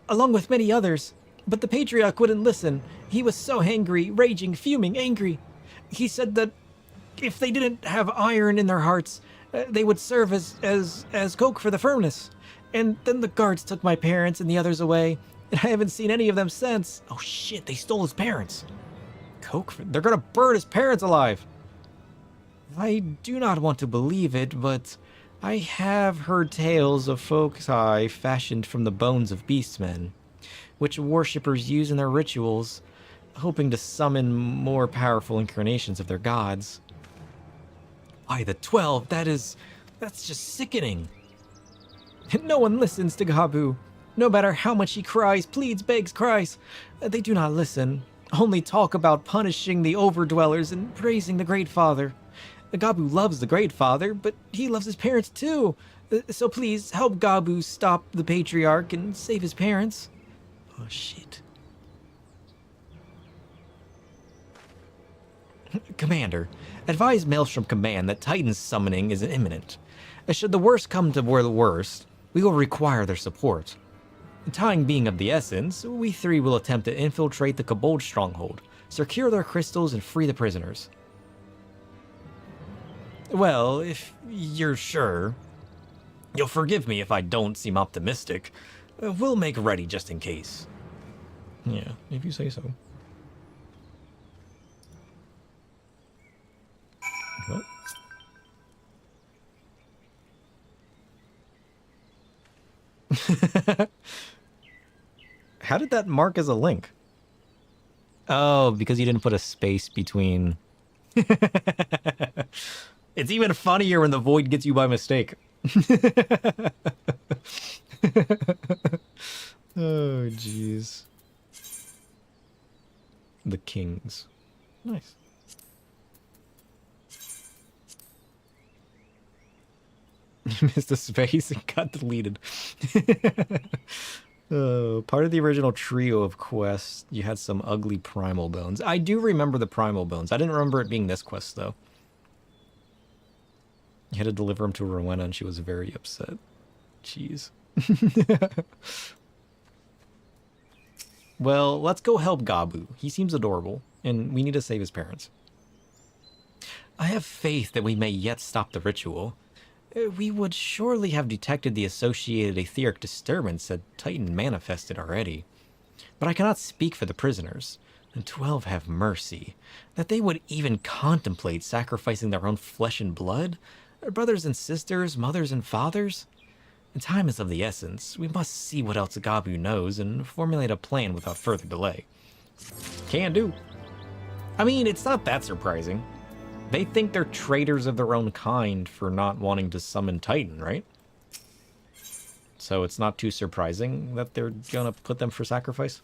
along with many others. But the Patriarch wouldn't listen. He was so angry, raging, fuming, angry. He said that if they didn't have iron in their hearts, they would serve as coke for the furnace. And then the guards took my parents and the others away, and I haven't seen any of them since. Oh shit, they stole his parents. Coke? They're gonna burn his parents alive. I do not want to believe it, but I have heard tales of ffxiv fashioned from the bones of beastmen, which worshippers use in their rituals, hoping to summon more powerful incarnations of their gods. Why, the 12, that's just sickening. No one listens to Gabu. No matter how much he cries, pleads, begs, cries, they do not listen, only talk about punishing the overdwellers and praising the Great Father. Gabu loves the Great Father, but he loves his parents too. So please, help Gabu stop the Patriarch and save his parents. Oh, shit. Commander, advise Maelstrom Command that Titan's summoning is imminent. Should the worst come to the worst, we will require their support. Time being of the essence, we three will attempt to infiltrate the Kobold stronghold, secure their crystals, and free the prisoners. Well, if you're sure. You'll forgive me if I don't seem optimistic. We'll make ready just in case. Yeah, if you say so. What? How did that mark as a link? Oh, because you didn't put a space between... It's even funnier when the void gets you by mistake. Oh, jeez. The Kings. Nice. Missed a space and got deleted. Part of the original trio of quests, you had some ugly primal bones. I do remember the primal bones. I didn't remember it being this quest, though. You had to deliver them to Rowena, and she was very upset. Jeez. Well, let's go help Gabu. He seems adorable, and we need to save his parents. I have faith that we may yet stop the ritual. We would surely have detected the associated etheric disturbance that Titan manifested already. But I cannot speak for the prisoners. And 12 have mercy. That they would even contemplate sacrificing their own flesh and blood? Their brothers and sisters, mothers and fathers? And time is of the essence. We must see what else Gabu knows and formulate a plan without further delay. Can do. I mean, it's not that surprising. They think they're traitors of their own kind for not wanting to summon Titan, right? So it's not too surprising that they're gonna put them for sacrifice.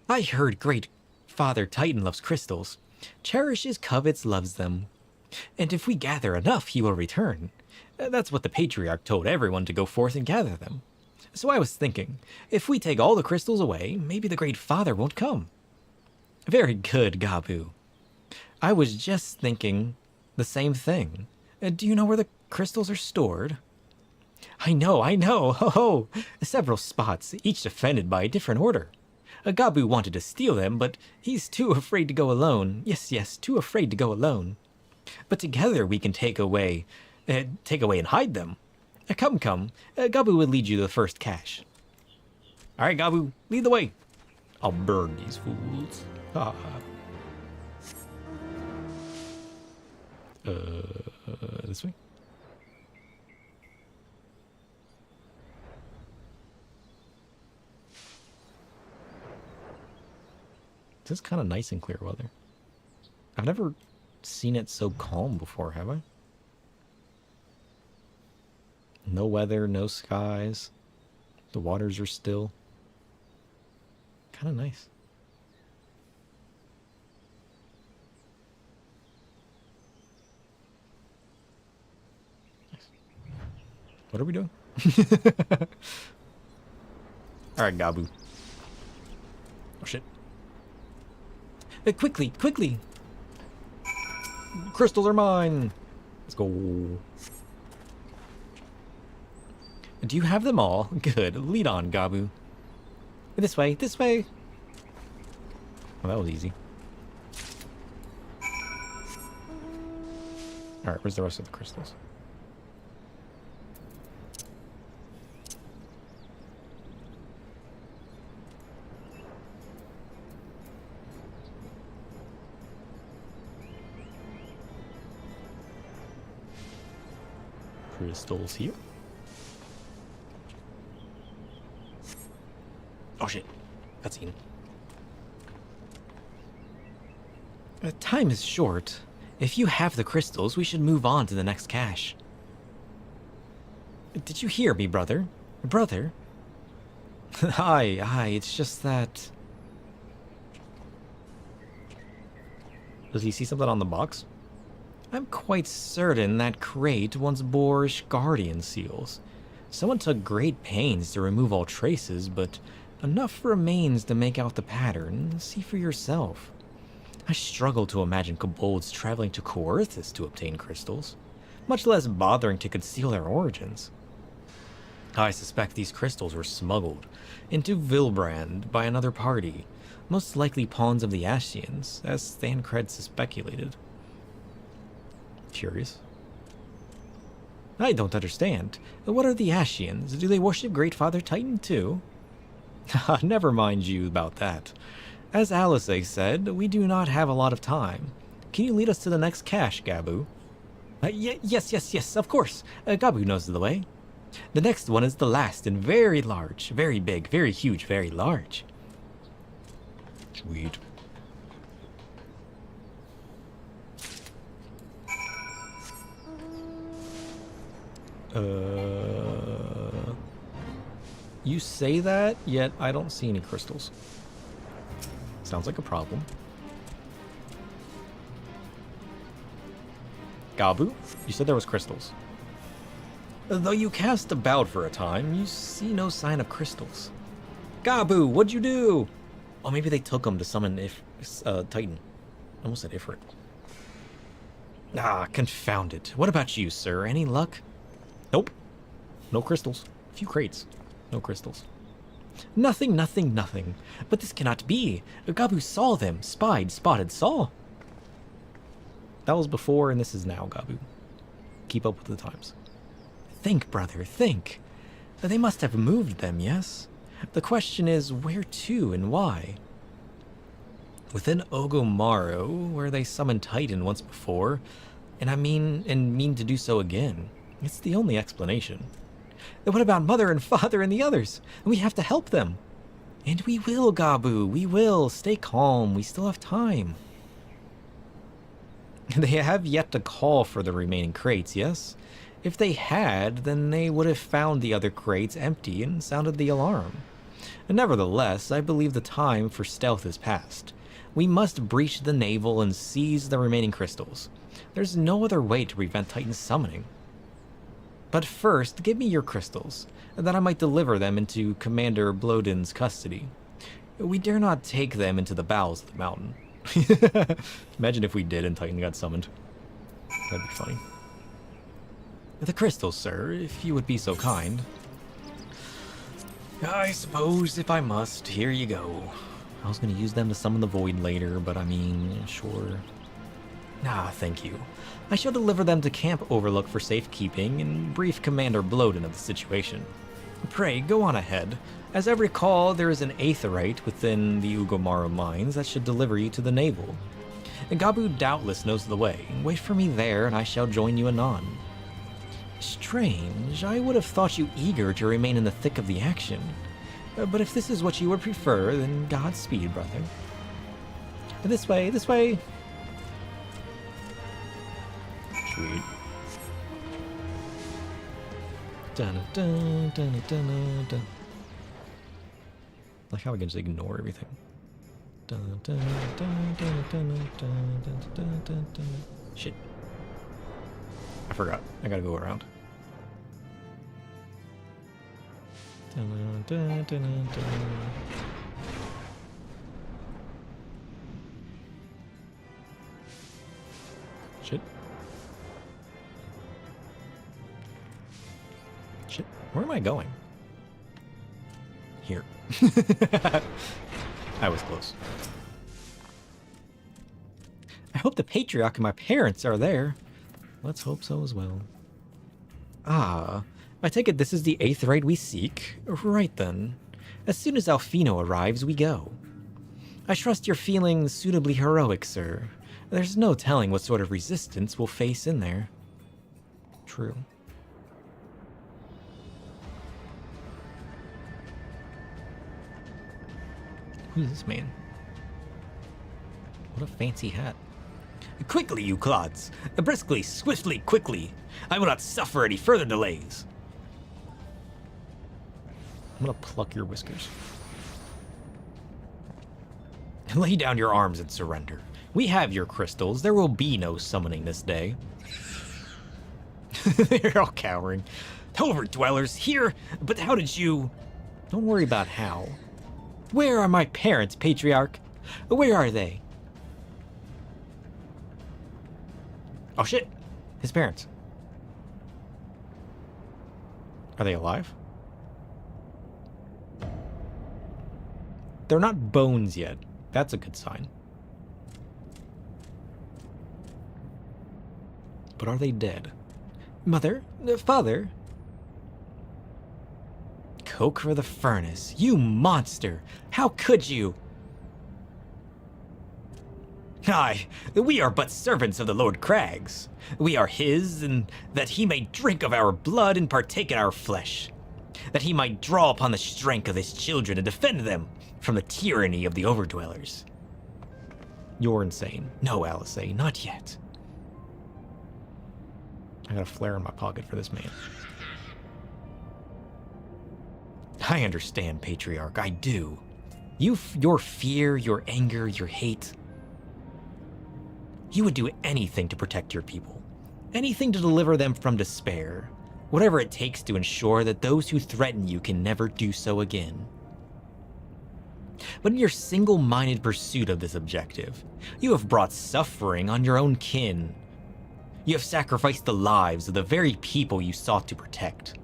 I heard great Father Titan loves crystals. Cherishes, covets, loves them. And if we gather enough, he will return. That's what the Patriarch told everyone to go forth and gather them. So I was thinking, if we take all the crystals away, maybe the Great Father won't come. Very good, Gabu. I was just thinking the same thing. Do you know where the crystals are stored? I know, ho ho! Several spots, each defended by a different order. Gabu wanted to steal them, but he's too afraid to go alone. Yes, too afraid to go alone. But together we can take away and hide them. Come, Gabu will lead you to the first cache. All right, Gabu, lead the way. I'll burn these fools. This way? This is kind of nice in clear weather. I've never seen it so calm before, have I? No weather, no skies. The waters are still. Kind of nice. What are we doing? Alright, Gabu. Oh, shit. Quickly! Crystals are mine! Let's go. Do you have them all? Good. Lead on, Gabu. This way. Oh, that was easy. Alright, where's the rest of the crystals? Crystals here. Oh shit. Cutscene. Time is short. If you have the crystals, we should move on to the next cache. Did you hear me, brother? Brother? Aye, it's just that... Does he see something on the box? I'm quite certain that crate once bore Guardian seals. Someone took great pains to remove all traces, but enough remains to make out the pattern. See for yourself. I struggle to imagine kobolds traveling to Coerthas to obtain crystals, much less bothering to conceal their origins. I suspect these crystals were smuggled into Vilbrand by another party, most likely pawns of the Ashians, as Thancred speculated. Curious. I don't understand. What are the Ashians? Do they worship Great Father Titan too? Never mind you about that. As Alice said, we do not have a lot of time. Can you lead us to the next cache, Gabu? Yes, of course. Gabu knows the way. The next one is the last and very large, very big, very huge, very large. Sweet. You say that, yet I don't see any crystals. Sounds like a problem. Gabu, you said there was crystals. Though you cast about for a time, you see no sign of crystals. Gabu, what'd you do? Oh, maybe they took them to summon Titan. I almost said Ifrit. Ah, confound it. What about you, sir? Any luck? Nope. No crystals. A few crates. No crystals. Nothing. But this cannot be. Gabu saw them. Spotted, saw. That was before, and this is now, Gabu. Keep up with the times. Think, brother, think. They must have moved them, yes? The question is, where to and why? Within Ogomaro, where they summoned Titan once before, and mean to do so again. It's the only explanation. Then what about Mother and Father and the others? We have to help them. And we will, Gabu, we will. Stay calm, we still have time. They have yet to call for the remaining crates, yes? If they had, then they would have found the other crates empty and sounded the alarm. Nevertheless, I believe the time for stealth is past. We must breach the navel and seize the remaining crystals. There's no other way to prevent Titan's summoning. But first, give me your crystals, that I might deliver them into Commander Blodin's custody. We dare not take them into the bowels of the mountain. Imagine if we did and Titan got summoned. That'd be funny. The crystals, sir, if you would be so kind. I suppose if I must, here you go. I was going to use them to summon the void later, but I mean, sure. Ah, thank you. I shall deliver them to Camp Overlook for safekeeping and brief Commander Blodin of the situation. Pray, go on ahead. As I recall, there is an aetheryte within the Ugomaru mines that should deliver you to the navel. Gabu doubtless knows the way. Wait for me there, and I shall join you anon. Strange, I would have thought you eager to remain in the thick of the action. But if this is what you would prefer, then Godspeed, brother. This way, this way! Sweet. Dun-dun-dun-dun-dun-dun. Like how I can just ignore everything. Shit. I forgot. I gotta go around. Shit. Shit. Where am I going? Here. I was close. I hope the patriarch and my parents are there. Let's hope so as well. Ah, I take it this is the aetheryte we seek? Right then. As soon as Alfino arrives, we go. I trust you're feeling suitably heroic, sir. There's no telling what sort of resistance we'll face in there. True. Who's this man? What a fancy hat. Quickly, you clods! Briskly, swiftly, quickly! I will not suffer any further delays! I'm gonna pluck your whiskers. Lay down your arms and surrender. We have your crystals. There will be no summoning this day. They're all cowering. Overdwellers, here! But how did you... Don't worry about how. Where are my parents, Patriarch? Where are they? Oh shit! His parents. Are they alive? They're not bones yet. That's a good sign. But are they dead? Mother? Father? Coke for the furnace. You monster! How could you? Aye, we are but servants of the Lord Crags. We are his, and that he may drink of our blood and partake in our flesh. That he might draw upon the strength of his children and defend them from the tyranny of the Overdwellers. You're insane. No, Alice, not yet. I got a flare in my pocket for this man. I understand, Patriarch, I do. Your fear, your anger, your hate. You would do anything to protect your people. Anything to deliver them from despair. Whatever it takes to ensure that those who threaten you can never do so again. But in your single-minded pursuit of this objective, you have brought suffering on your own kin. You have sacrificed the lives of the very people you sought to protect.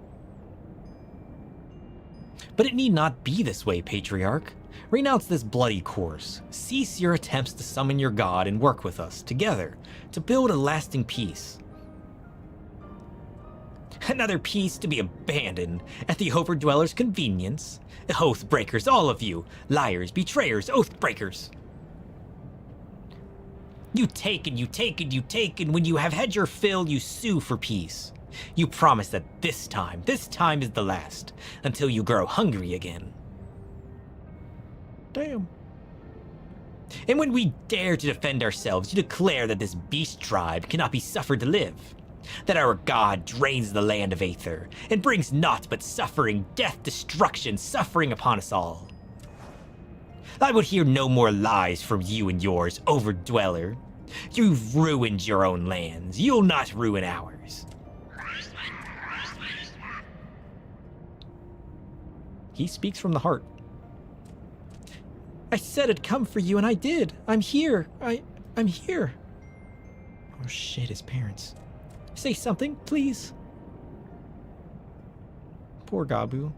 But it need not be this way, Patriarch. Renounce this bloody course. Cease your attempts to summon your god and work with us, together, to build a lasting peace. Another peace to be abandoned at the Overdwellers' convenience. Oath breakers, all of you. Liars, betrayers, oath breakers. You take and you take and you take, and when you have had your fill, you sue for peace. You promise that this time is the last, until you grow hungry again. Damn. And when we dare to defend ourselves, you declare that this beast tribe cannot be suffered to live. that our god drains the land of Aether, and brings naught but suffering, death, destruction, suffering upon us all. I would hear no more lies from you and yours, overdweller. You've ruined your own lands. You'll not ruin ours. He speaks from the heart. I said I'd come for you, and I did. I'm here. I'm here. Oh shit, his parents. Say something, please. Poor Gabu.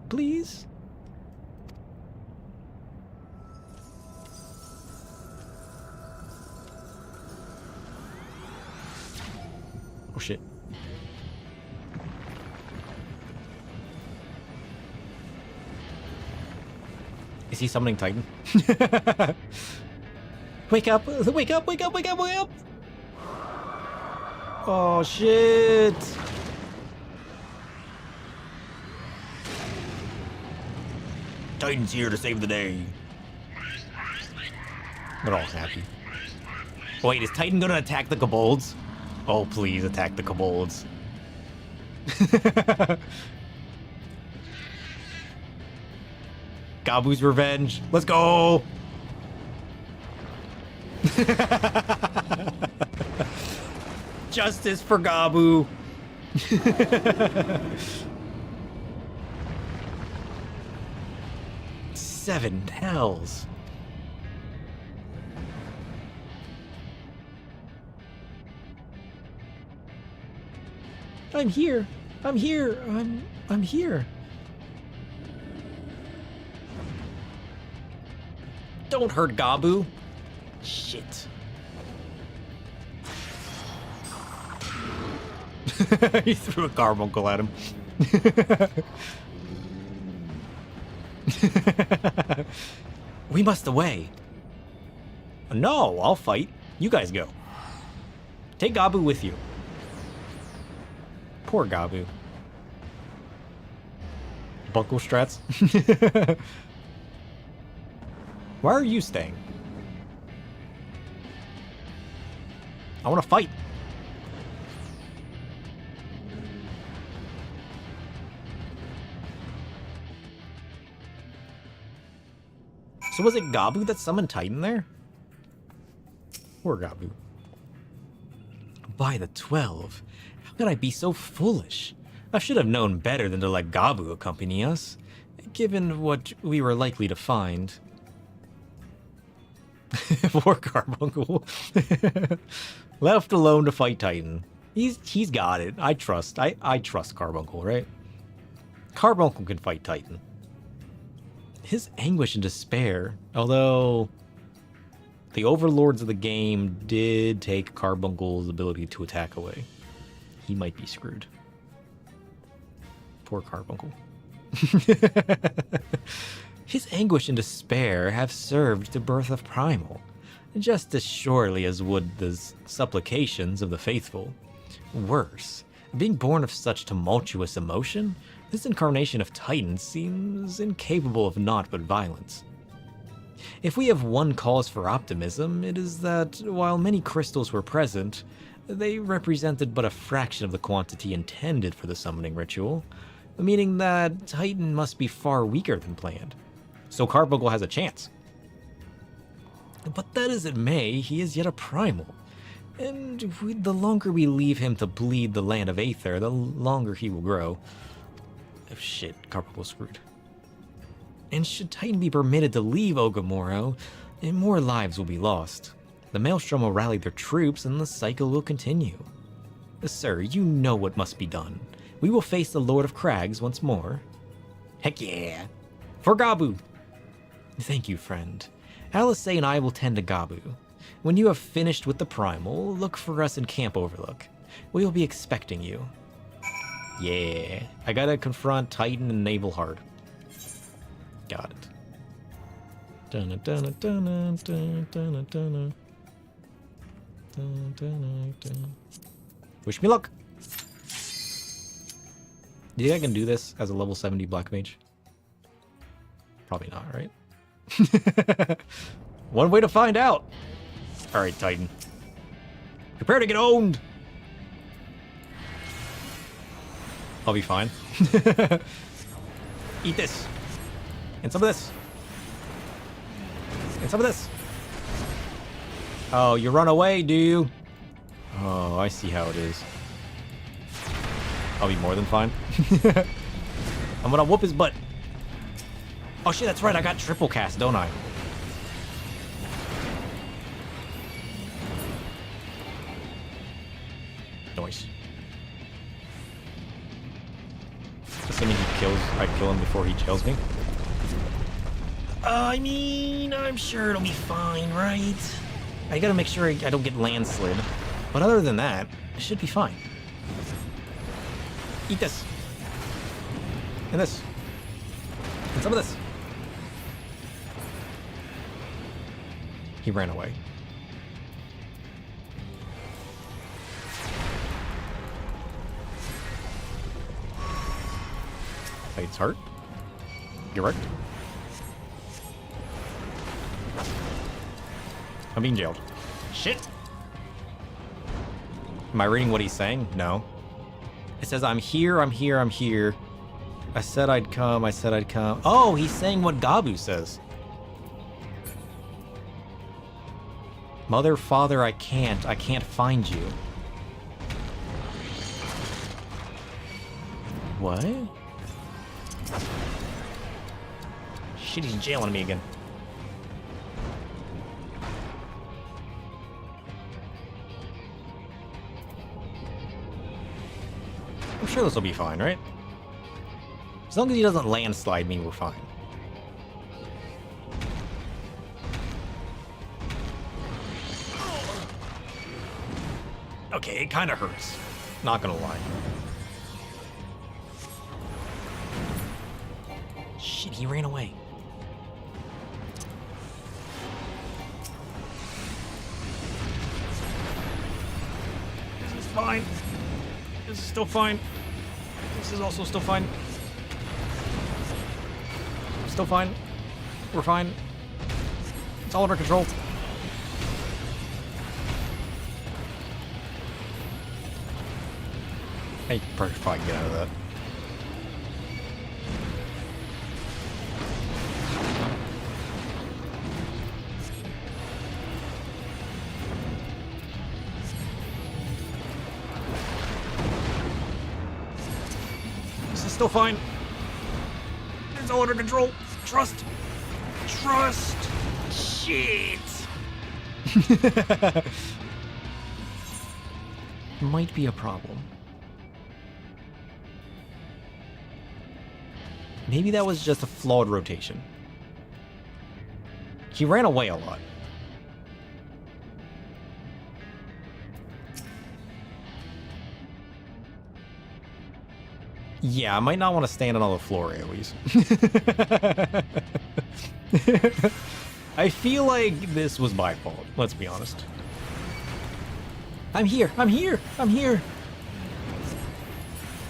Please? Oh shit. Is he summoning Titan? Wake up! Wake up! Wake up! Wake up! Wake up! Oh shit! Titan's here to save the day. They're all happy. Wait, is Titan gonna attack the kobolds? Oh, please attack the kobolds. Gabu's revenge. Let's go! Justice for Gabu. 7 hells. I'm here. I'm here. I'm here. Don't hurt Gabu. Shit. He threw a carbuncle at him. We must away. No, I'll fight. You guys go. Take Gabu with you. Poor Gabu. Buckle strats. Why are you staying? I want to fight. So was it Gabu that summoned Titan there? Poor Gabu. By the 12, how could I be so foolish? I should have known better than to let Gabu accompany us, given what we were likely to find. Poor Carbuncle. Left alone to fight Titan. He's got it. I trust Carbuncle, right? Carbuncle can fight Titan. His anguish and despair, although the overlords of the game did take Carbuncle's ability to attack away, he might be screwed. Poor Carbuncle. His anguish and despair have served to birth of Primal, just as surely as would the supplications of the faithful. Worse, being born of such tumultuous emotion, this incarnation of Titan seems incapable of naught but violence. If we have one cause for optimism, it is that while many crystals were present, they represented but a fraction of the quantity intended for the summoning ritual, meaning that Titan must be far weaker than planned. So Carbuncle has a chance. But that as it may, he is yet a primal. And the longer we leave him to bleed the land of Aether, the longer he will grow. Oh shit, Carbuncle's screwed. And should Titan be permitted to leave Ogamoro, more lives will be lost. The Maelstrom will rally their troops and the cycle will continue. Sir, you know what must be done. We will face the Lord of Crags once more. Heck yeah! For Gabu! Thank you, friend. Alice and I will tend to Gabu. When you have finished with the Primal, look for us in Camp Overlook. We will be expecting you. Yeah, I gotta confront Titan and Naval Hard. Got it. Dun dun dun dun dun dun dun. Wish me luck. Do you think I can do this as a level 70 Black Mage? Probably not, right? One way to find out. Alright, Titan. Prepare to get owned! I'll be fine. Eat this. And some of this. And some of this. Oh, you run away, do you? Oh, I see how it is. I'll be more than fine. I'm gonna whoop his butt. Oh shit, that's right, I got triple cast, don't I? Nice. Assuming I kill him before he jails me. I mean, I'm sure it'll be fine, right? I gotta make sure I don't get landslid. But other than that, it should be fine. Eat this. And this. And some of this. He ran away. Titan's heart. You're right. I'm being jailed. Shit! Am I reading what he's saying? No. It says, I'm here, I'm here, I'm here. I said I'd come, I said I'd come. Oh, he's saying what Gabu says. Mother, father, I can't find you. What? Shit, he's jailing me again. I'm sure this will be fine, right? As long as he doesn't landslide me, we're fine. Okay, it kind of hurts. Not gonna lie. Shit, he ran away. This is fine. This is still fine. This is also still fine. Still fine. We're fine. It's all under control. I probably get out of that. This is still fine. It's all under control. Trust. Trust. Shit. Might be a problem. Maybe that was just a flawed rotation. He ran away a lot. Yeah, I might not want to stand on the floor, AoEs. I feel like this was my fault, let's be honest. I'm here, I'm here, I'm here!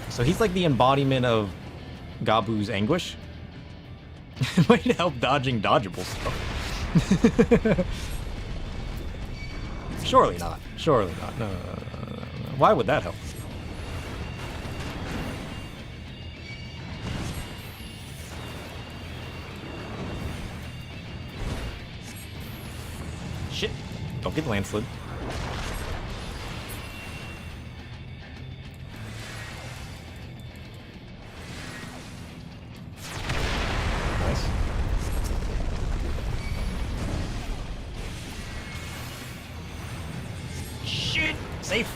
So he's like the embodiment of Gabu's anguish. It might help dodging dodgeable stuff. Surely not. Surely not. No. Why would that help? Shit. Don't get landslid. Nice. Shit! Safe.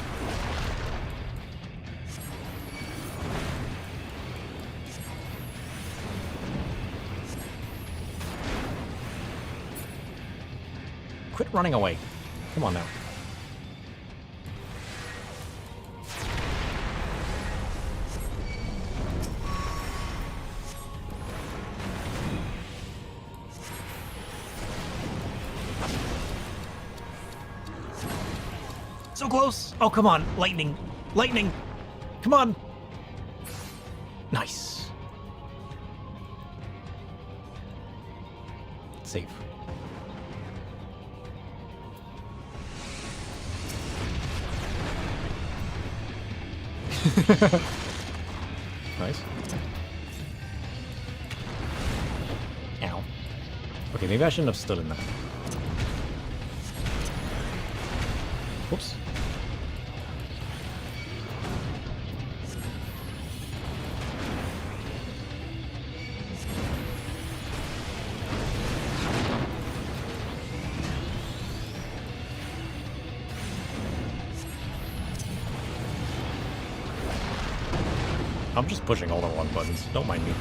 Quit running away. Come on now. So close! Oh, come on. Lightning. Lightning. Come on. Nice. Safe. Nice. Ow. Okay, maybe I shouldn't have stood in that. Whoops. I'm just pushing Alt-R1 buttons. Don't mind me.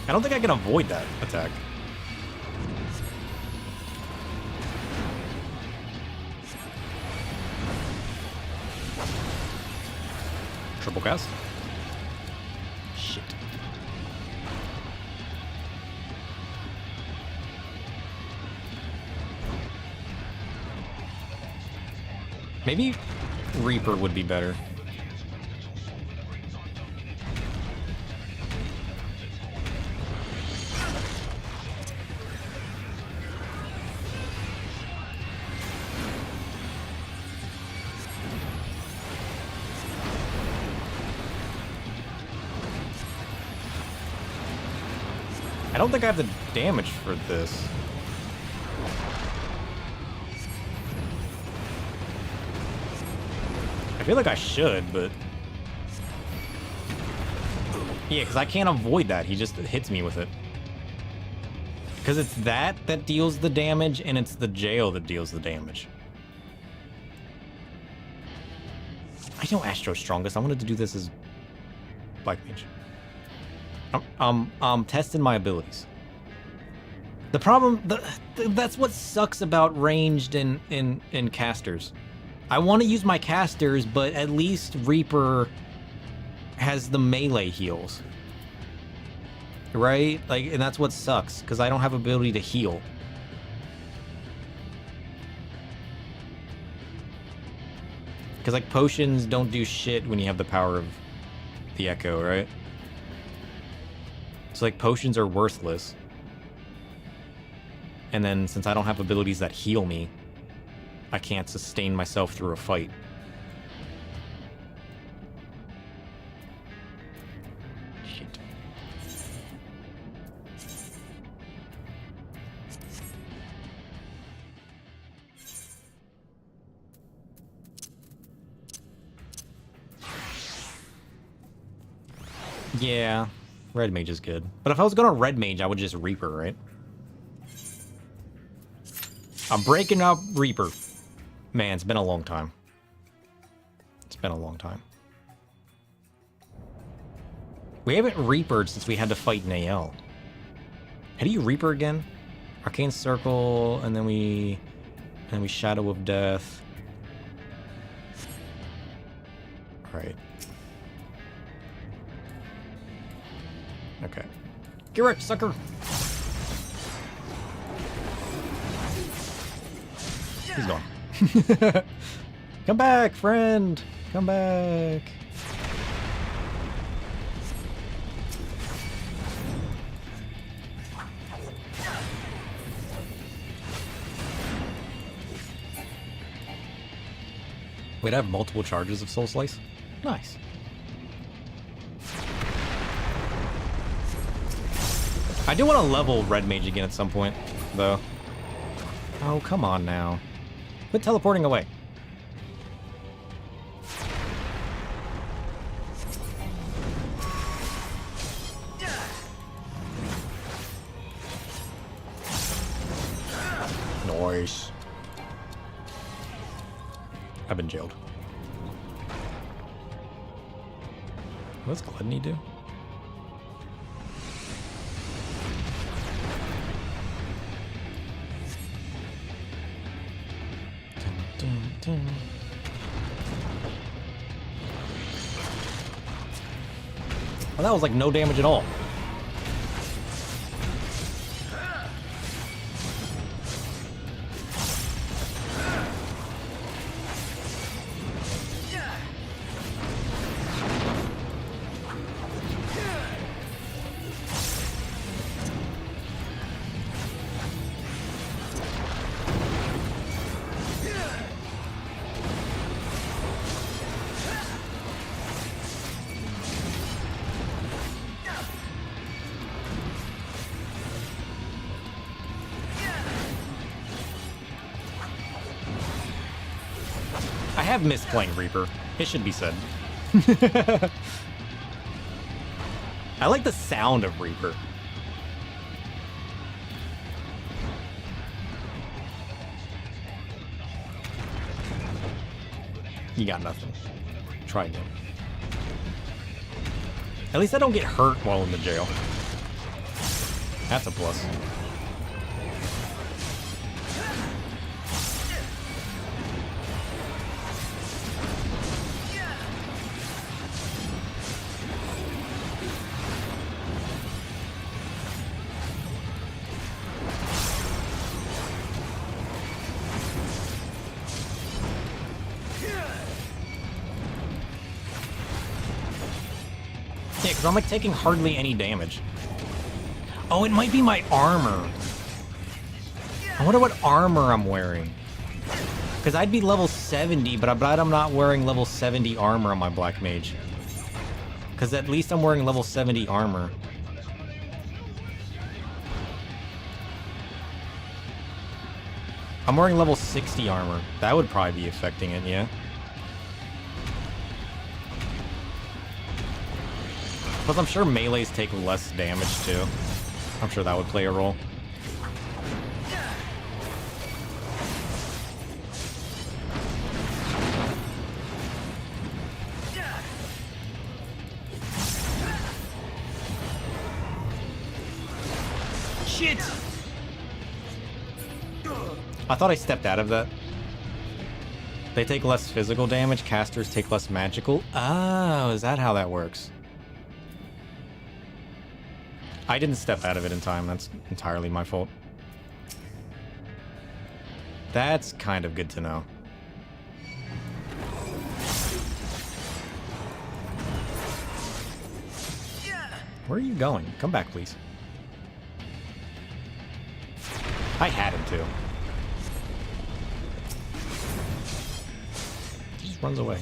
I don't think I can avoid that attack. Triple cast. Shit. Maybe Reaper would be better. I don't think I have the damage for this. I feel like I should, but... Yeah, because I can't avoid that. He just hits me with it. Because it's that deals the damage, and it's the jail that deals the damage. I know Astro's strongest. I wanted to do this as Black Mage. I'm testing my abilities. The problem... that's what sucks about ranged in casters. I want to use my casters, but at least Reaper has the melee heals. Right? Like, and that's what sucks, because I don't have ability to heal. Because, like, potions don't do shit when you have the power of the Echo, right? So, like, potions are worthless. And then, since I don't have abilities that heal me, I can't sustain myself through a fight. Shit. Yeah, Red Mage is good. But if I was gonna Red Mage, I would just Reaper, right? I'm breaking up Reaper. Man, it's been a long time. It's been a long time. We haven't Reapered since we had to fight Nael. How do you Reaper again? Arcane Circle, and then we Shadow of Death. Alright. Okay. Get wrecked, sucker! He's gone. Come back, friend! Come back! Wait, I have multiple charges of Soul Slice? Nice. I do want to level Red Mage again at some point, though. Oh, come on now. Quit teleporting away. Nice. I've been jailed. What's Gluttony do? Well, that was like no damage at all. have missed playing Reaper. It should be said. I like the sound of Reaper. You got nothing. Try again. At least I don't get hurt while in the jail. That's a plus. Yeah, because I'm like taking hardly any damage. Oh, it might be my armor. I wonder what armor I'm wearing. Because I'd be level 70, but I bet I'm not wearing level 70 armor on my Black Mage. Because at least I'm wearing level 70 armor. I'm wearing level 60 armor. That would probably be affecting it, yeah. Plus, I'm sure melees take less damage, too. I'm sure that would play a role. Shit! I thought I stepped out of that. They take less physical damage, casters take less magical. Oh, is that how that works? I didn't step out of it in time. That's entirely my fault. That's kind of good to know. Where are you going? Come back, please. I had him to. He just runs away.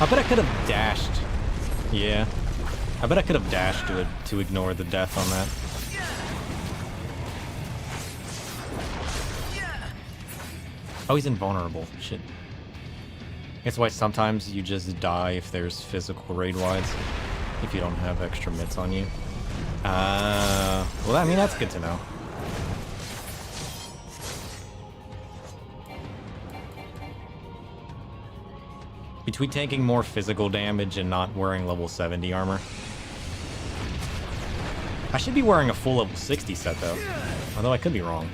I bet I could have dashed. Yeah. I bet I could have dashed to ignore the death on that. Oh, he's invulnerable. Shit. That's why sometimes you just die if there's physical raid wides. If you don't have extra mitts on you. Well, I mean, that's good to know. Between taking more physical damage and not wearing level 70 armor. I should be wearing a full level 60 set, though. Although I could be wrong.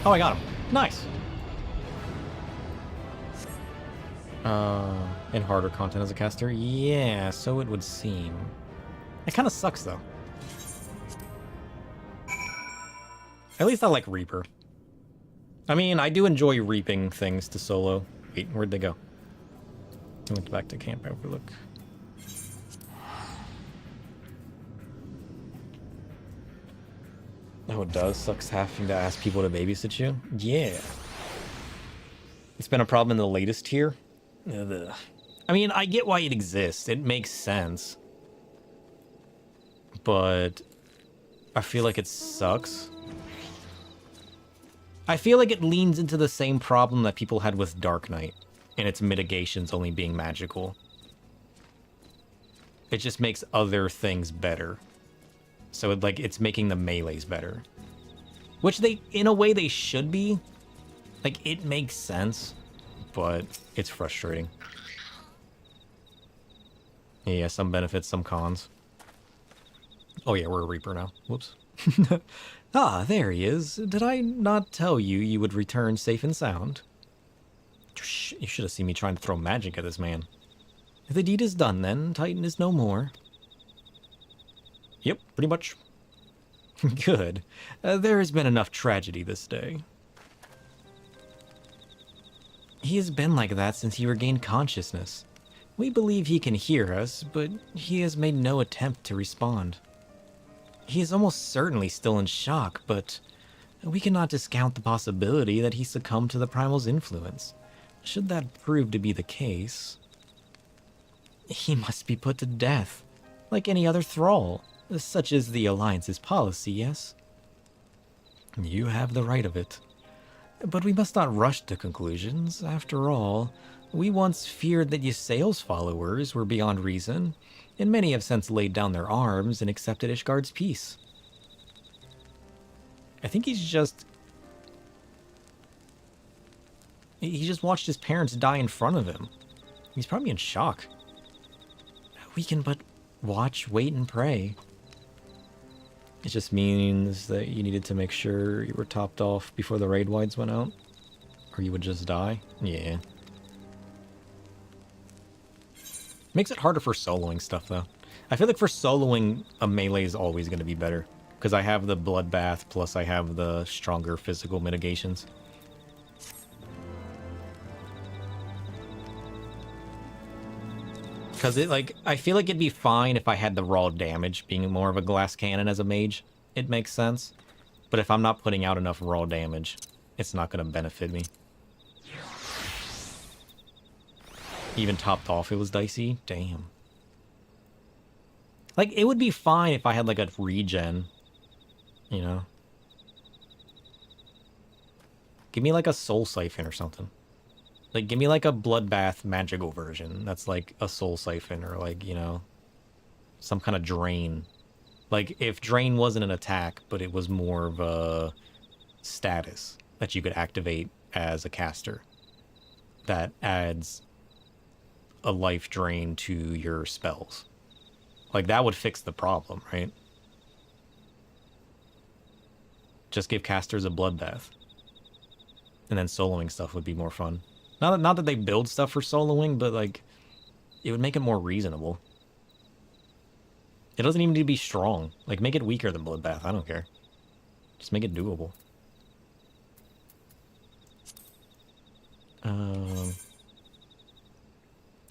Oh, I got him. Nice. And harder content as a caster? Yeah, so it would seem. It kind of sucks, though. At least I like Reaper. I mean, I do enjoy reaping things to solo. Wait, where'd they go? I went back to Camp Overlook. Oh, it does? Sucks having to ask people to babysit you? Yeah. It's been a problem in the latest tier. Ugh. I mean, I get why it exists. It makes sense. But I feel like it sucks. I feel like it leans into the same problem that people had with Dark Knight, and its mitigations only being magical. It just makes other things better. So it's making the melees better. Which in a way they should be. Like, it makes sense, but it's frustrating. Yeah, some benefits, some cons. Oh yeah, we're a Reaper now. Whoops. Ah, there he is. Did I not tell you you would return safe and sound? You should have seen me trying to throw magic at this man. If the deed is done then, Titan is no more. Yep, pretty much. Good. There has been enough tragedy this day. He has been like that since he regained consciousness. We believe he can hear us, but he has made no attempt to respond. He is almost certainly still in shock, but we cannot discount the possibility that he succumbed to the Primal's influence. Should that prove to be the case, he must be put to death, like any other thrall. Such is the Alliance's policy, yes? You have the right of it. But we must not rush to conclusions. After all, we once feared that Ysael's followers were beyond reason, and many have since laid down their arms and accepted Ishgard's peace. I think he just watched his parents die in front of him. He's probably in shock. We can but watch, wait, and pray. It just means that you needed to make sure you were topped off before the raid wides went out, or you would just die. Yeah. Makes it harder for soloing stuff, though. I feel like for soloing, a melee is always going to be better, because I have the bloodbath, plus I have the stronger physical mitigations. Because I feel like it'd be fine if I had the raw damage being more of a glass cannon as a mage. It makes sense. But if I'm not putting out enough raw damage, it's not going to benefit me. Even topped off, it was dicey. Damn. Like, it would be fine if I had, like, a regen. You know? Give me, like, a soul siphon or something. Like, give me, like, a bloodbath magical version. That's, like, a soul siphon or, like, you know, some kind of drain. Like, if drain wasn't an attack, but it was more of a status that you could activate as a caster. That adds a life drain to your spells. Like, that would fix the problem, right? Just give casters a bloodbath. And then soloing stuff would be more fun. Not that they build stuff for soloing, but, like, it would make it more reasonable. It doesn't even need to be strong. Like, make it weaker than bloodbath. I don't care. Just make it doable.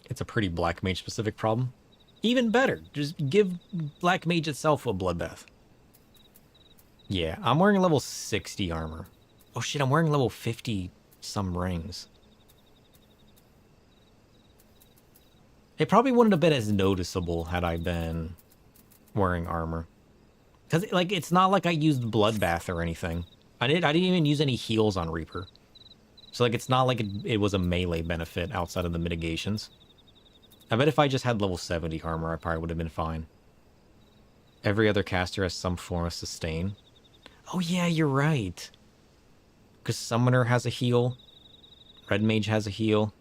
It's a pretty Black Mage specific problem. Even better, just give Black Mage itself a bloodbath. Yeah, I'm wearing level 60 armor. Oh shit, I'm wearing level 50 some rings. It probably wouldn't have been as noticeable had I been wearing armor. Because, like, it's not like I used bloodbath or anything. I didn't even use any heals on Reaper. So, like, it's not like it was a melee benefit outside of the mitigations. I bet if I just had level 70 armor, I probably would have been fine. Every other caster has some form of sustain. Oh yeah, you're right. Because Summoner has a heal. Red Mage has a heal.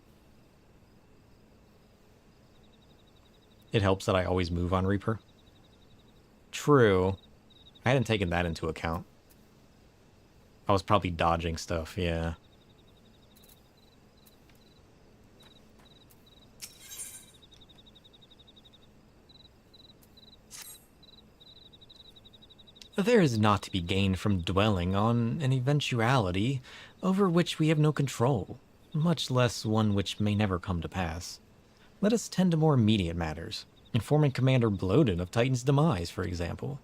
It helps that I always move on Reaper. True. I hadn't taken that into account. I was probably dodging stuff, yeah. There is naught to be gained from dwelling on an eventuality over which we have no control, much less one which may never come to pass. Let us tend to more immediate matters, informing Commander Bloden of Titan's demise, for example.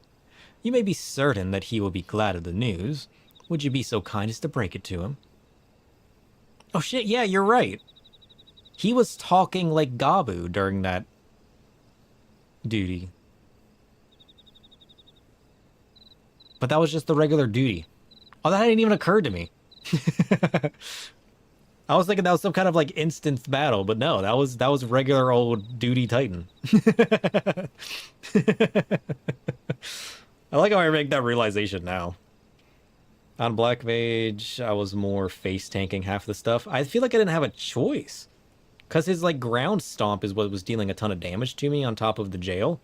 You may be certain that he will be glad of the news. Would you be so kind as to break it to him? Oh shit, yeah, you're right. He was talking like Gabu during that duty. But that was just the regular duty. Oh, that hadn't even occurred to me. I was thinking that was some kind of like instanced battle, but no, that was regular old duty Titan. I like how I make that realization now. On Black Mage, I was more face tanking half the stuff. I feel like I didn't have a choice. Because his like ground stomp is what was dealing a ton of damage to me on top of the jail.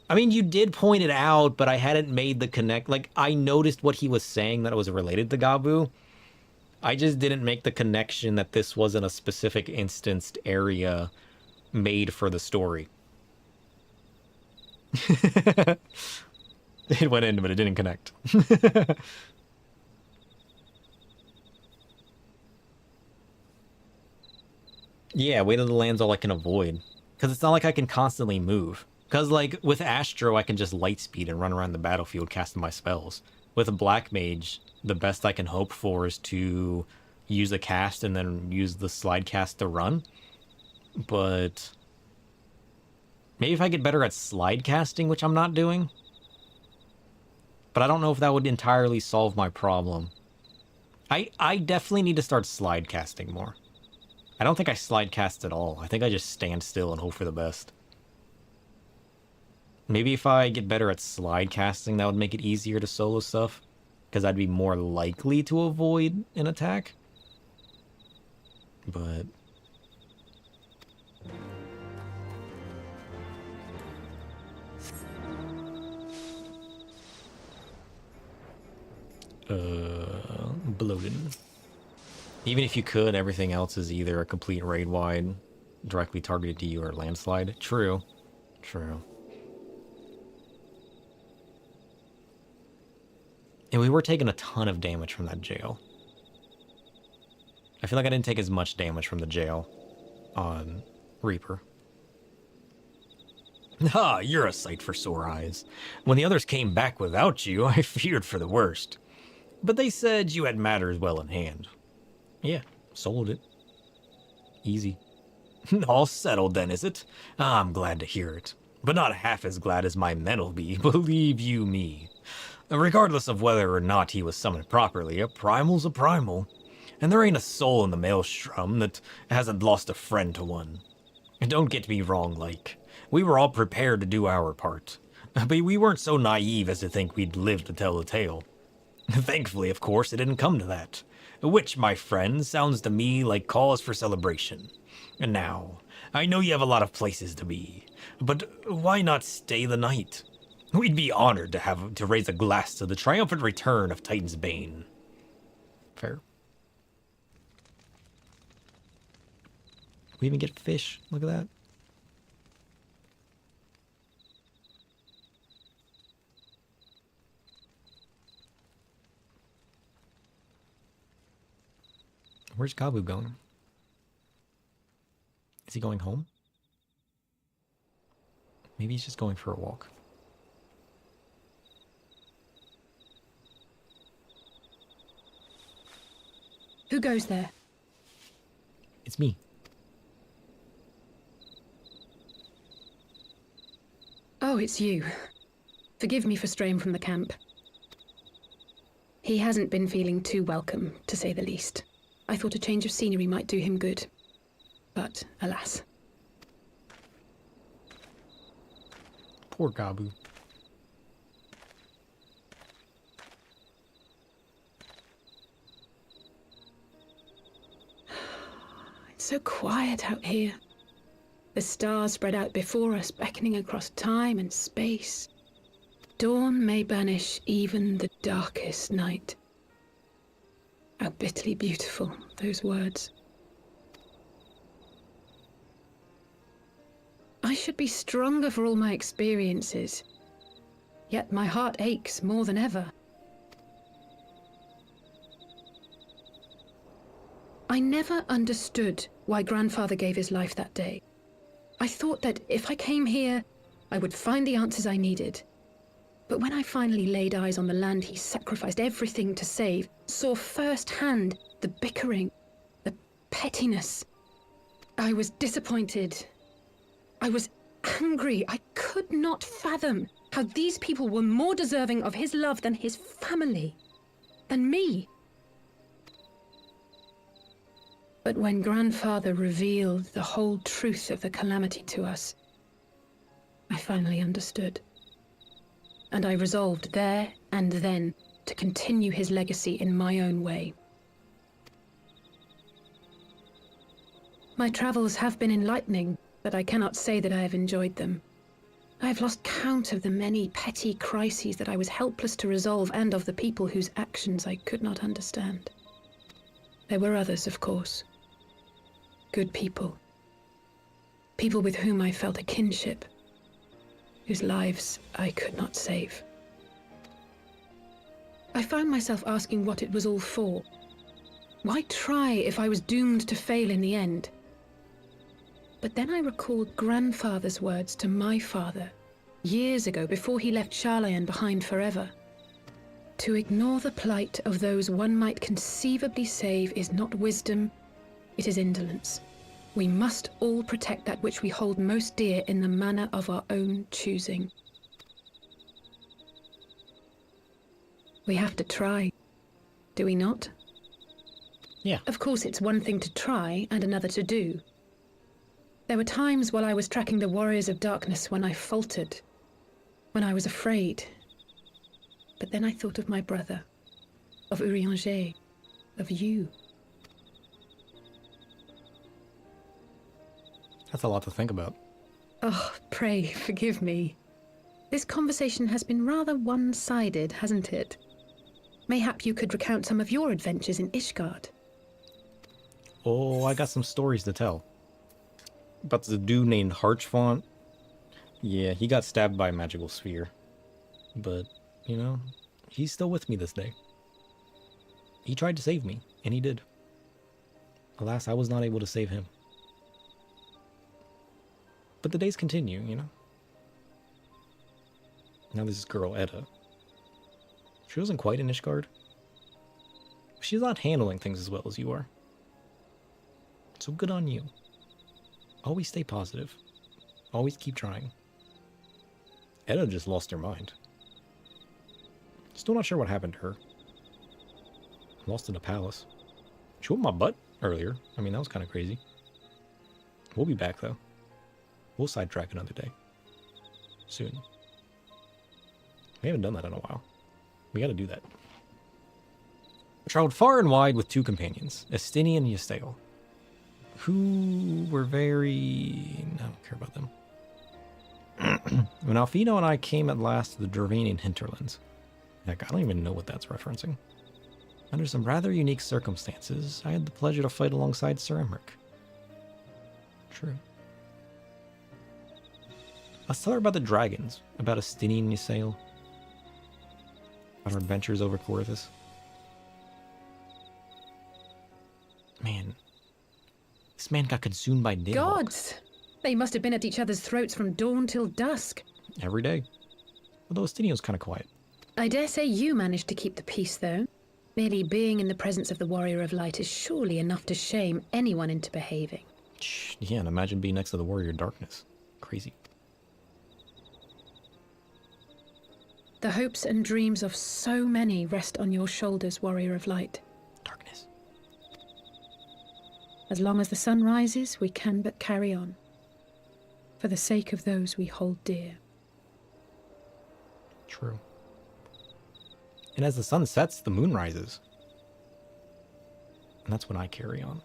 I mean, you did point it out, but I hadn't made the connect. Like, I noticed what he was saying that it was related to Gabu. I just didn't make the connection that this wasn't a specific instanced area made for the story. It went in, but it didn't connect. Yeah, weight of the land's all I can avoid. Because it's not like I can constantly move. Because, like, with Astro, I can just lightspeed and run around the battlefield casting my spells. With a Black Mage, the best I can hope for is to use a cast and then use the slide cast to run. But maybe if I get better at slide casting, which I'm not doing. But I don't know if that would entirely solve my problem. I definitely need to start slide casting more. I don't think I slide cast at all. I think I just stand still and hope for the best. Maybe if I get better at slide casting, that would make it easier to solo stuff. Because I'd be more likely to avoid an attack. But... bloated. Even if you could, everything else is either a complete raid wide, directly targeted to you, or landslide. True. True. And we were taking a ton of damage from that jail. I feel like I didn't take as much damage from the jail on Reaper. Ha! You're a sight for sore eyes. When the others came back without you, I feared for the worst. But they said you had matters well in hand. Yeah, sold it. Easy. All settled then, is it? I'm glad to hear it. But not half as glad as my men'll be, believe you me. Regardless of whether or not he was summoned properly, a primal's a primal. And there ain't a soul in the maelstrom that hasn't lost a friend to one. And don't get me wrong, like, we were all prepared to do our part. But we weren't so naive as to think we'd live to tell the tale. Thankfully, of course, it didn't come to that. Which, my friend, sounds to me like cause for celebration. And now, I know you have a lot of places to be, but why not stay the night? We'd be honored to raise a glass to the triumphant return of Titan's Bane. Fair. We even get fish. Look at that. Where's Gabu going? Is he going home? Maybe he's just going for a walk. Who goes there? It's me. Oh, it's you. Forgive me for straying from the camp. He hasn't been feeling too welcome, to say the least. I thought a change of scenery might do him good. But, alas. Poor Gabu. It's so quiet out here. The stars spread out before us, beckoning across time and space. Dawn may banish even the darkest night. How bitterly beautiful, those words. I should be stronger for all my experiences, yet my heart aches more than ever. I never understood why Grandfather gave his life that day. I thought that if I came here, I would find the answers I needed. But when I finally laid eyes on the land he sacrificed everything to save, saw firsthand the bickering, the pettiness, I was disappointed. I was angry. I could not fathom how these people were more deserving of his love than his family, than me. But when Grandfather revealed the whole truth of the calamity to us, I finally understood. And I resolved there and then to continue his legacy in my own way. My travels have been enlightening, but I cannot say that I have enjoyed them. I have lost count of the many petty crises that I was helpless to resolve and of the people whose actions I could not understand. There were others, of course. Good people. People with whom I felt a kinship, whose lives I could not save. I found myself asking what it was all for. Why try if I was doomed to fail in the end? But then I recalled grandfather's words to my father, years ago, before he left Sharlayan behind forever. To ignore the plight of those one might conceivably save is not wisdom, it is indolence. We must all protect that which we hold most dear in the manner of our own choosing. We have to try, do we not? Yeah. Of course, it's one thing to try and another to do. There were times while I was tracking the Warriors of Darkness when I faltered, when I was afraid. But then I thought of my brother, of Urianger, of you. That's a lot to think about. Oh, pray forgive me. This conversation has been rather one-sided, hasn't it? Mayhap you could recount some of your adventures in Ishgard. Oh, I got some stories to tell. About the dude named Harchfont. Yeah, he got stabbed by a magical sphere. But, you know, he's still with me this day. He tried to save me, and he did. Alas, I was not able to save him. But the days continue, you know? Now there's this girl, Edda. She wasn't quite in Ishgard. She's not handling things as well as you are. So good on you. Always stay positive. Always keep trying. Edda just lost her mind. Still not sure what happened to her. Lost in a palace. She whooped my butt earlier. I mean, that was kind of crazy. We'll be back, though. We'll sidetrack another day. Soon. We haven't done that in a while. We gotta do that. I traveled far and wide with two companions, Estini and Ystale, who were very... I don't care about them. When Alfino and I came at last to the Dravanian hinterlands. Heck, I don't even know what that's referencing. Under some rather unique circumstances, I had the pleasure to fight alongside Sir Emmerich. True. Let's tell her about the dragons, about Estini and Ystale, about our adventures over Corthus. Man, this man got consumed by Daywalk. Gods! They must have been at each other's throats from dawn till dusk. Every day. Although Estini was kind of quiet. I dare say you managed to keep the peace, though. Merely being in the presence of the Warrior of Light is surely enough to shame anyone into behaving. Yeah, and imagine being next to the Warrior of Darkness. Crazy. The hopes and dreams of so many rest on your shoulders, Warrior of Light. Darkness. As long as the sun rises, we can but carry on. For the sake of those we hold dear. True. And as the sun sets, the moon rises. And that's when I carry on.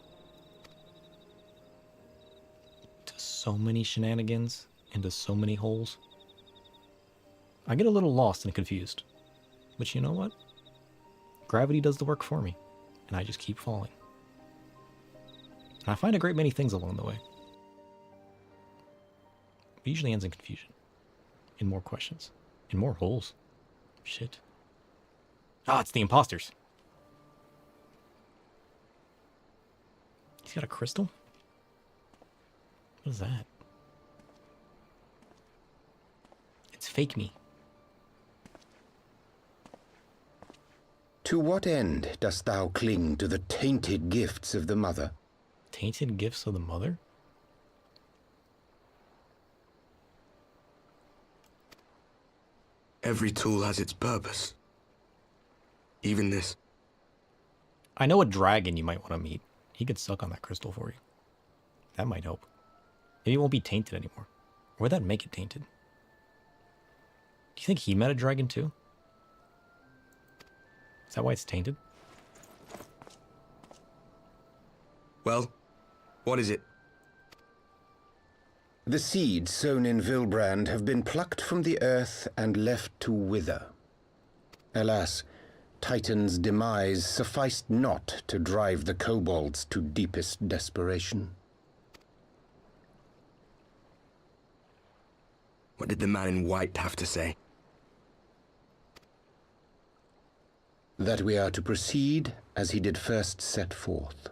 To so many shenanigans, into so many holes. I get a little lost and confused. But you know what? Gravity does the work for me. And I just keep falling. And I find a great many things along the way. It usually ends in confusion. In more questions. In more holes. Shit. Ah, it's the imposters. He's got a crystal? What is that? It's fake me. To what end dost thou cling to the tainted gifts of the Mother? Tainted gifts of the Mother? Every tool has its purpose. Even this. I know a dragon you might want to meet. He could suck on that crystal for you. That might help. Maybe it won't be tainted anymore. Or would that make it tainted? Do you think he met a dragon too? Is that why it's tainted? Well, what is it? The seeds sown in Vilbrand have been plucked from the earth and left to wither. Alas, Titan's demise sufficed not to drive the kobolds to deepest desperation. What did the man in white have to say? That we are to proceed as he did first set forth.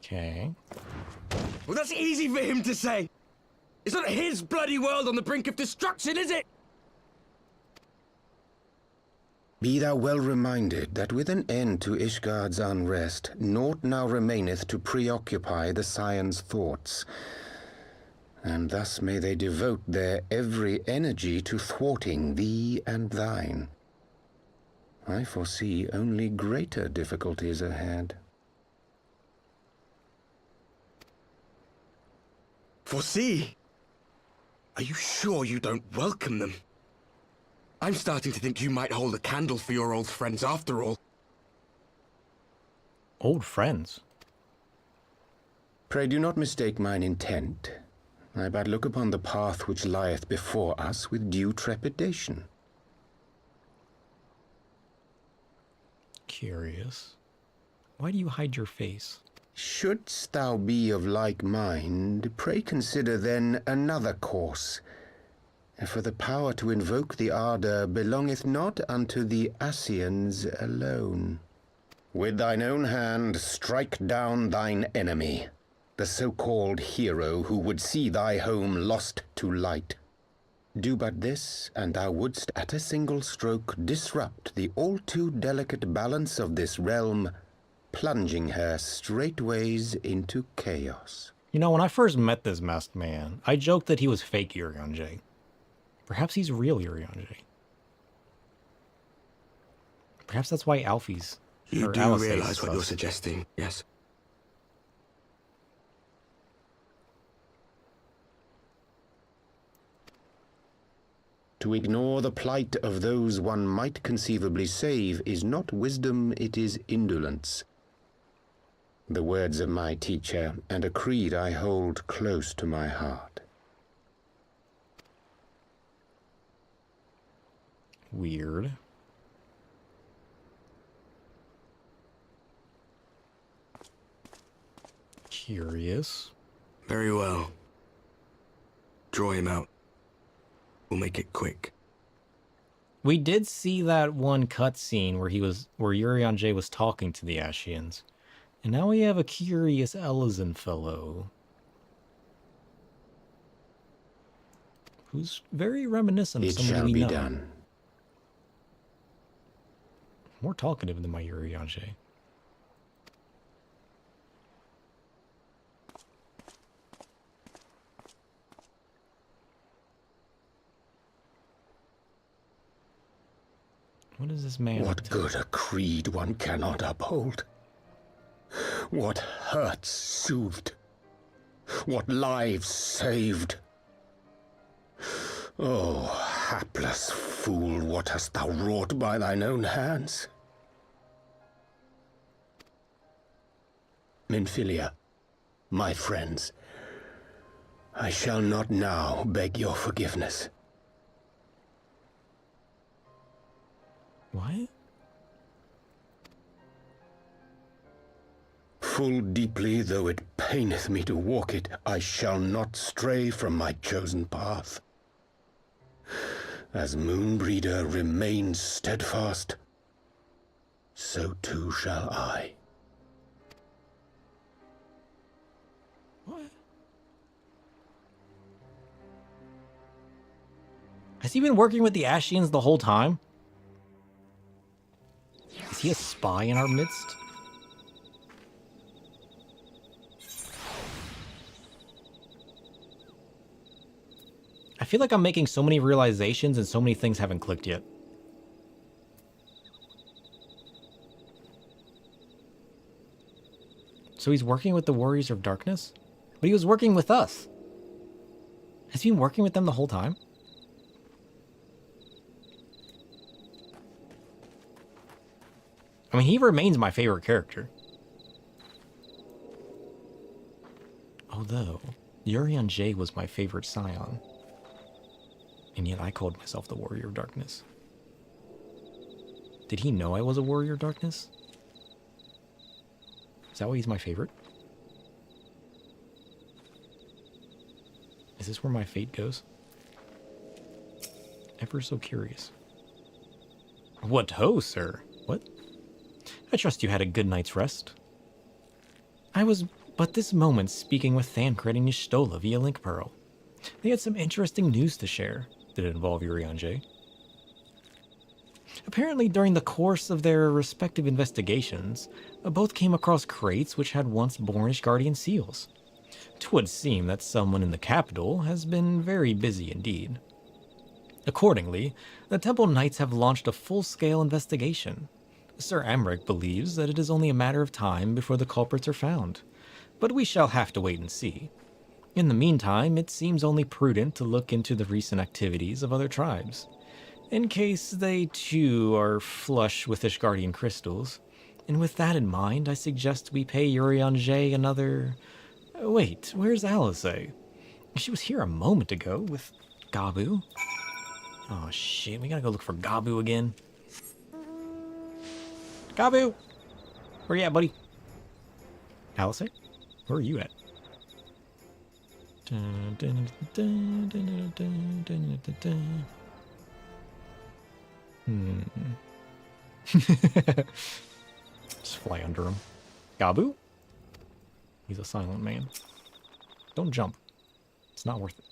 Okay. Well, that's easy for him to say. It's not his bloody world on the brink of destruction, is it? Be thou well reminded that with an end to Ishgard's unrest, naught now remaineth to preoccupy the Scion's thoughts. And thus may they devote their every energy to thwarting thee and thine. I foresee only greater difficulties ahead. Foresee? Are you sure you don't welcome them? I'm starting to think you might hold a candle for your old friends after all. Old friends? Pray do not mistake mine intent. I but look upon the path which lieth before us with due trepidation. Curious. Why do you hide your face? Shouldst thou be of like mind, pray consider then another course. For the power to invoke the ardor belongeth not unto the Ascians alone. With thine own hand strike down thine enemy, the so-called hero who would see thy home lost to light. Do but this, and thou wouldst at a single stroke disrupt the all-too-delicate balance of this realm, plunging her straightways into chaos. You know, when I first met this masked man, I joked that he was fake Urianger. Perhaps he's real Urianger. Perhaps that's why Alfie's... You do realize what you're suggesting, yes? To ignore the plight of those one might conceivably save is not wisdom, it is indolence. The words of my teacher, and a creed I hold close to my heart. Weird. Curious. Very well. Draw him out. We'll make it quick. We did see that one cutscene where Urianger was talking to the Ascians. And now we have a curious Elysian fellow. Who's very reminiscent of somebody we know. It shall be done. More talkative than my Urianger. What is this man? What good a creed one cannot uphold? What hurts soothed? What lives saved? Oh, hapless fool, what hast thou wrought by thine own hands? Minfilia, my friends, I shall not now beg your forgiveness. What? Full deeply though it paineth me to walk it, I shall not stray from my chosen path. As Moonbreeder remains steadfast, so too shall I. What? Has he been working with the Ascians the whole time? Is he a spy in our midst? I feel like I'm making so many realizations and so many things haven't clicked yet. So he's working with the Warriors of Darkness? But he was working with us. Has he been working with them the whole time? I mean, he remains my favorite character. Although, Urianger was my favorite Scion. And yet I called myself the Warrior of Darkness. Did he know I was a Warrior of Darkness? Is that why he's my favorite? Is this where my fate goes? Ever so curious. What ho, sir? What? I trust you had a good night's rest. I was but this moment speaking with Thancred and Y'shtola via Link Pearl. They had some interesting news to share. Did it involve Urianger? Apparently, during the course of their respective investigations, both came across crates which had once borne Ishgardian seals. 'Twould seem that someone in the capital has been very busy indeed. Accordingly, the Temple Knights have launched a full-scale investigation. Sir Amric believes that it is only a matter of time before the culprits are found, but we shall have to wait and see. In the meantime, it seems only prudent to look into the recent activities of other tribes, in case they too are flush with Ishgardian crystals. And with that in mind, I suggest we pay Urianger another... Wait, where's Alice? She was here a moment ago with Gabu. Oh shit, we gotta go look for Gabu again. Gabu! Where you at, buddy? Alice? Where are you at? Just fly under him. Gabu? He's a silent man. Don't jump. It's not worth it.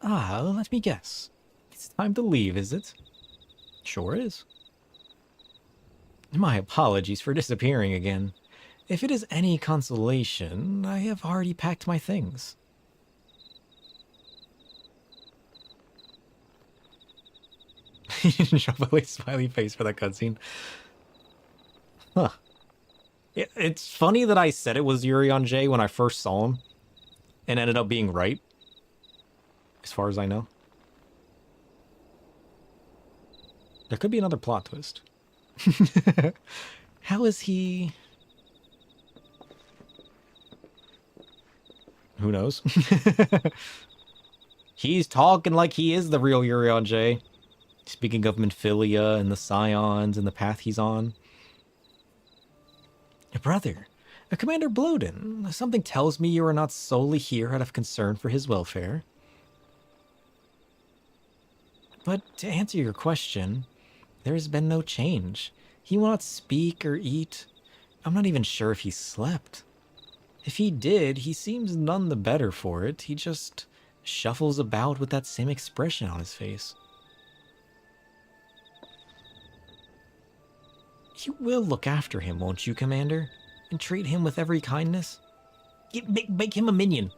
Ah, let me guess. It's time to leave, is it? Sure is. My apologies for disappearing again. If it is any consolation, I have already packed my things. You didn't drop a smiley face for that cutscene. Huh. It's funny that I said it was Urianger when I first saw him, and ended up being right. As far as I know. There could be another plot twist. How is he... Who knows? He's talking like he is the real Urianger. Speaking of Minfilia and the Scions and the path he's on. Brother, Commander Bloden, something tells me you are not solely here out of concern for his welfare. But to answer your question, there has been no change. He will not speak or eat. I'm not even sure if he slept. If he did, he seems none the better for it. He just shuffles about with that same expression on his face. You will look after him, won't you, Commander? And treat him with every kindness? Make him a minion.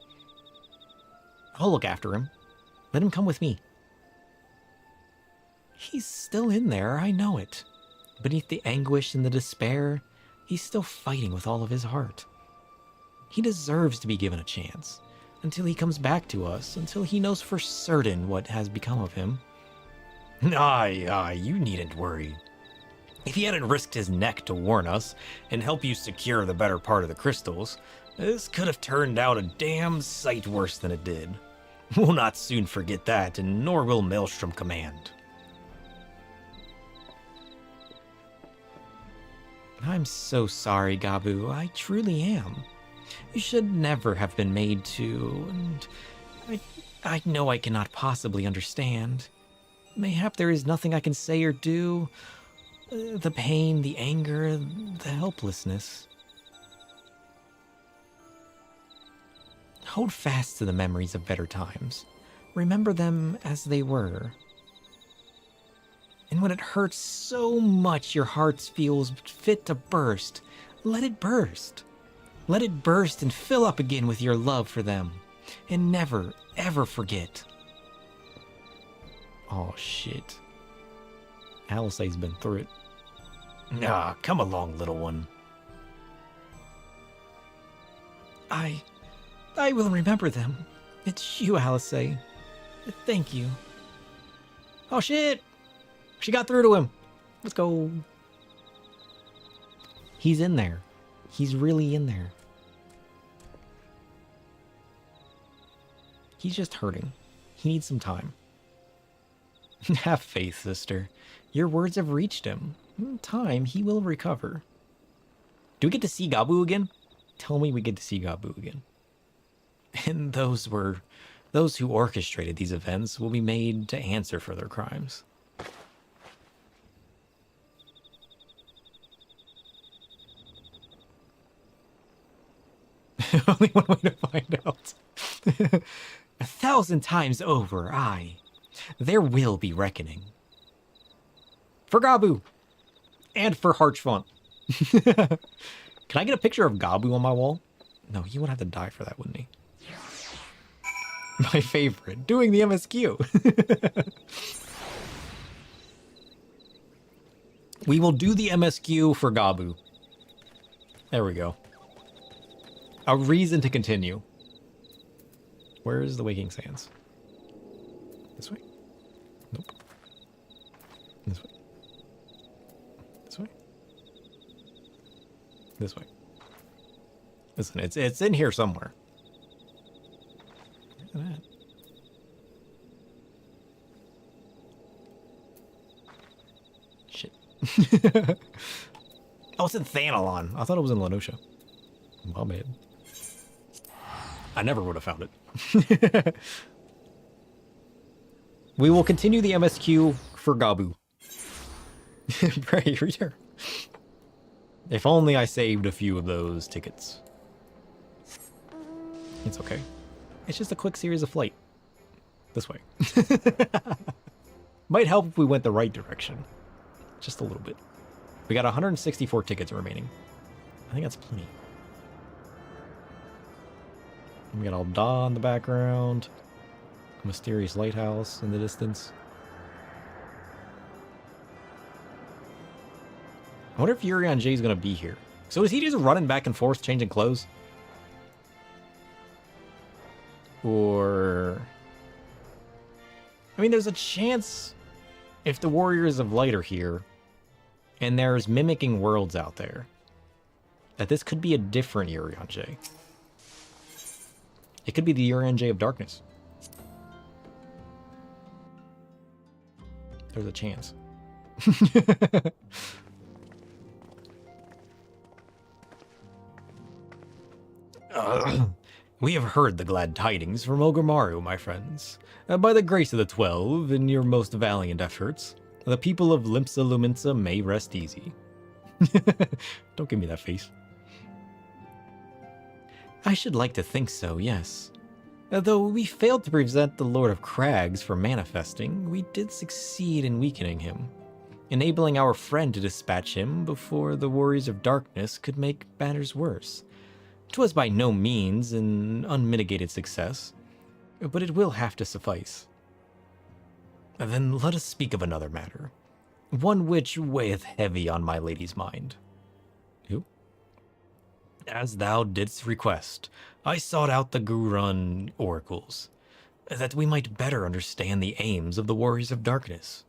I'll look after him. Let him come with me. He's still in there, I know it. Beneath the anguish and the despair, he's still fighting with all of his heart. He deserves to be given a chance, until he comes back to us, until he knows for certain what has become of him. Aye, you needn't worry. If he hadn't risked his neck to warn us and help you secure the better part of the crystals, this could have turned out a damn sight worse than it did. We'll not soon forget that, and nor will Maelstrom Command. I'm so sorry, Gabu. I truly am. You should never have been made to, and I know I cannot possibly understand. Mayhap there is nothing I can say or do. The pain, the anger, the helplessness. Hold fast to the memories of better times. Remember them as they were. And when it hurts so much your heart feels fit to burst, let it burst. Let it burst and fill up again with your love for them. And never, ever forget. Oh, shit. Alice's been through it. Ah, come along, little one. I will remember them. It's you, Alice. Thank you. Oh, shit! She got through to him. Let's go. He's in there. He's really in there. He's just hurting. He needs some time. Have faith, sister. Your words have reached him. In time, he will recover. Do we get to see Gabu again? Tell me we get to see Gabu again. And those who orchestrated these events will be made to answer for their crimes. Only one way to find out. 1,000 times over, aye. There will be reckoning. For Gabu! And for Harchfont. Can I get a picture of Gabu on my wall? No, he would have to die for that, wouldn't he? My favorite, doing the MSQ. We will do the MSQ for Gabu. There we go. A reason to continue. Where is the Waking Sands? This way? Nope. This way? This way? This way. Listen, it's in here somewhere. Look at that. Shit. Oh, it's in Thanalon. I thought it was in Lenosha. My bad. I never would have found it. We will continue the MSQ for Gabu. Pray, return. If only I saved a few of those tickets. It's okay. It's just a quick series of flight. This way. Might help if we went the right direction. Just a little bit. We got 164 tickets remaining. I think that's plenty. We got Alda in the background. A mysterious lighthouse in the distance. I wonder if Urian J is going to be here. So is he just running back and forth, changing clothes? Or... I mean, there's a chance if the Warriors of Light are here, and there's mimicking worlds out there, that this could be a different Urian J. It could be the Urian J of Darkness. There's a chance. We have heard the glad tidings from Ogramaru, my friends. By the grace of the 12 and your most valiant efforts, the people of Limpsa Luminsa may rest easy. Don't give me that face. I should like to think so, yes. Though we failed to prevent the Lord of Crags from manifesting, we did succeed in weakening him, enabling our friend to dispatch him before the Warriors of Darkness could make matters worse. 'Twas by no means an unmitigated success, but it will have to suffice. Then let us speak of another matter, one which weigheth heavy on my lady's mind. Who? As thou didst request, I sought out the Gurun oracles, that we might better understand the aims of the Warriors of Darkness.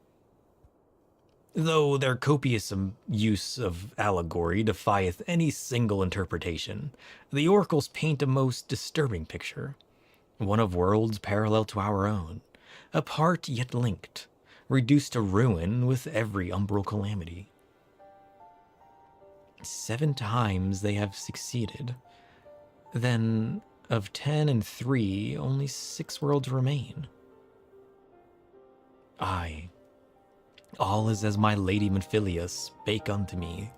Though their copious use of allegory defieth any single interpretation, the oracles paint a most disturbing picture. One of worlds parallel to our own, apart yet linked, reduced to ruin with every umbral calamity. 7 times they have succeeded. Then, of 10 and 3, only 6 worlds remain. Aye. All is as my lady Memphilia spake unto me.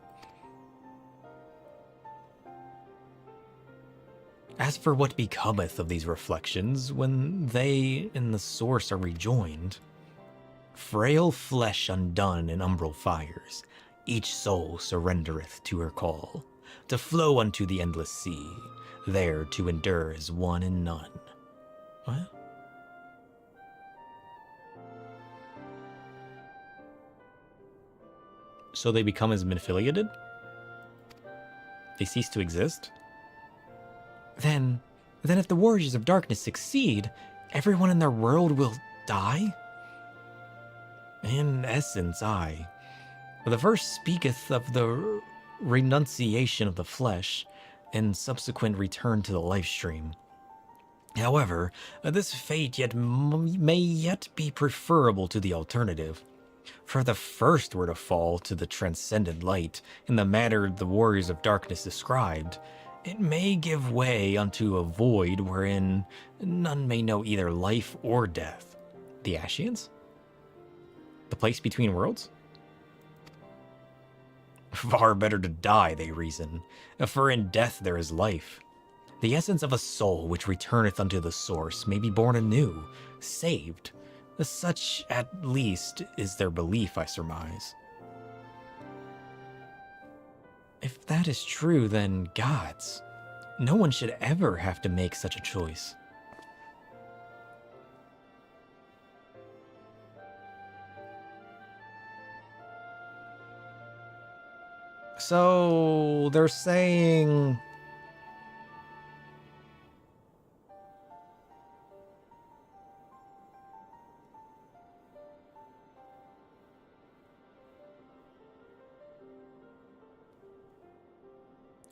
As for what becometh of these reflections when they in the source are rejoined, frail flesh undone in umbral fires, each soul surrendereth to her call, to flow unto the endless sea, there to endure as one and none. What? So they become as Memphilia did? They cease to exist? Then if the Warriors of Darkness succeed, everyone in their world will die? In essence, aye. The verse speaketh of the renunciation of the flesh and subsequent return to the life stream. However, this fate may yet be preferable to the alternative. For the first were to fall to the transcendent light in the manner the Warriors of Darkness described, it may give way unto a void wherein none may know either life or death. The Ashians? The place between worlds? Far better to die, they reason, for in death there is life. The essence of a soul which returneth unto the source may be born anew, saved. Such, at least, is their belief, I surmise. If that is true, then gods, no one should ever have to make such a choice. So, they're saying...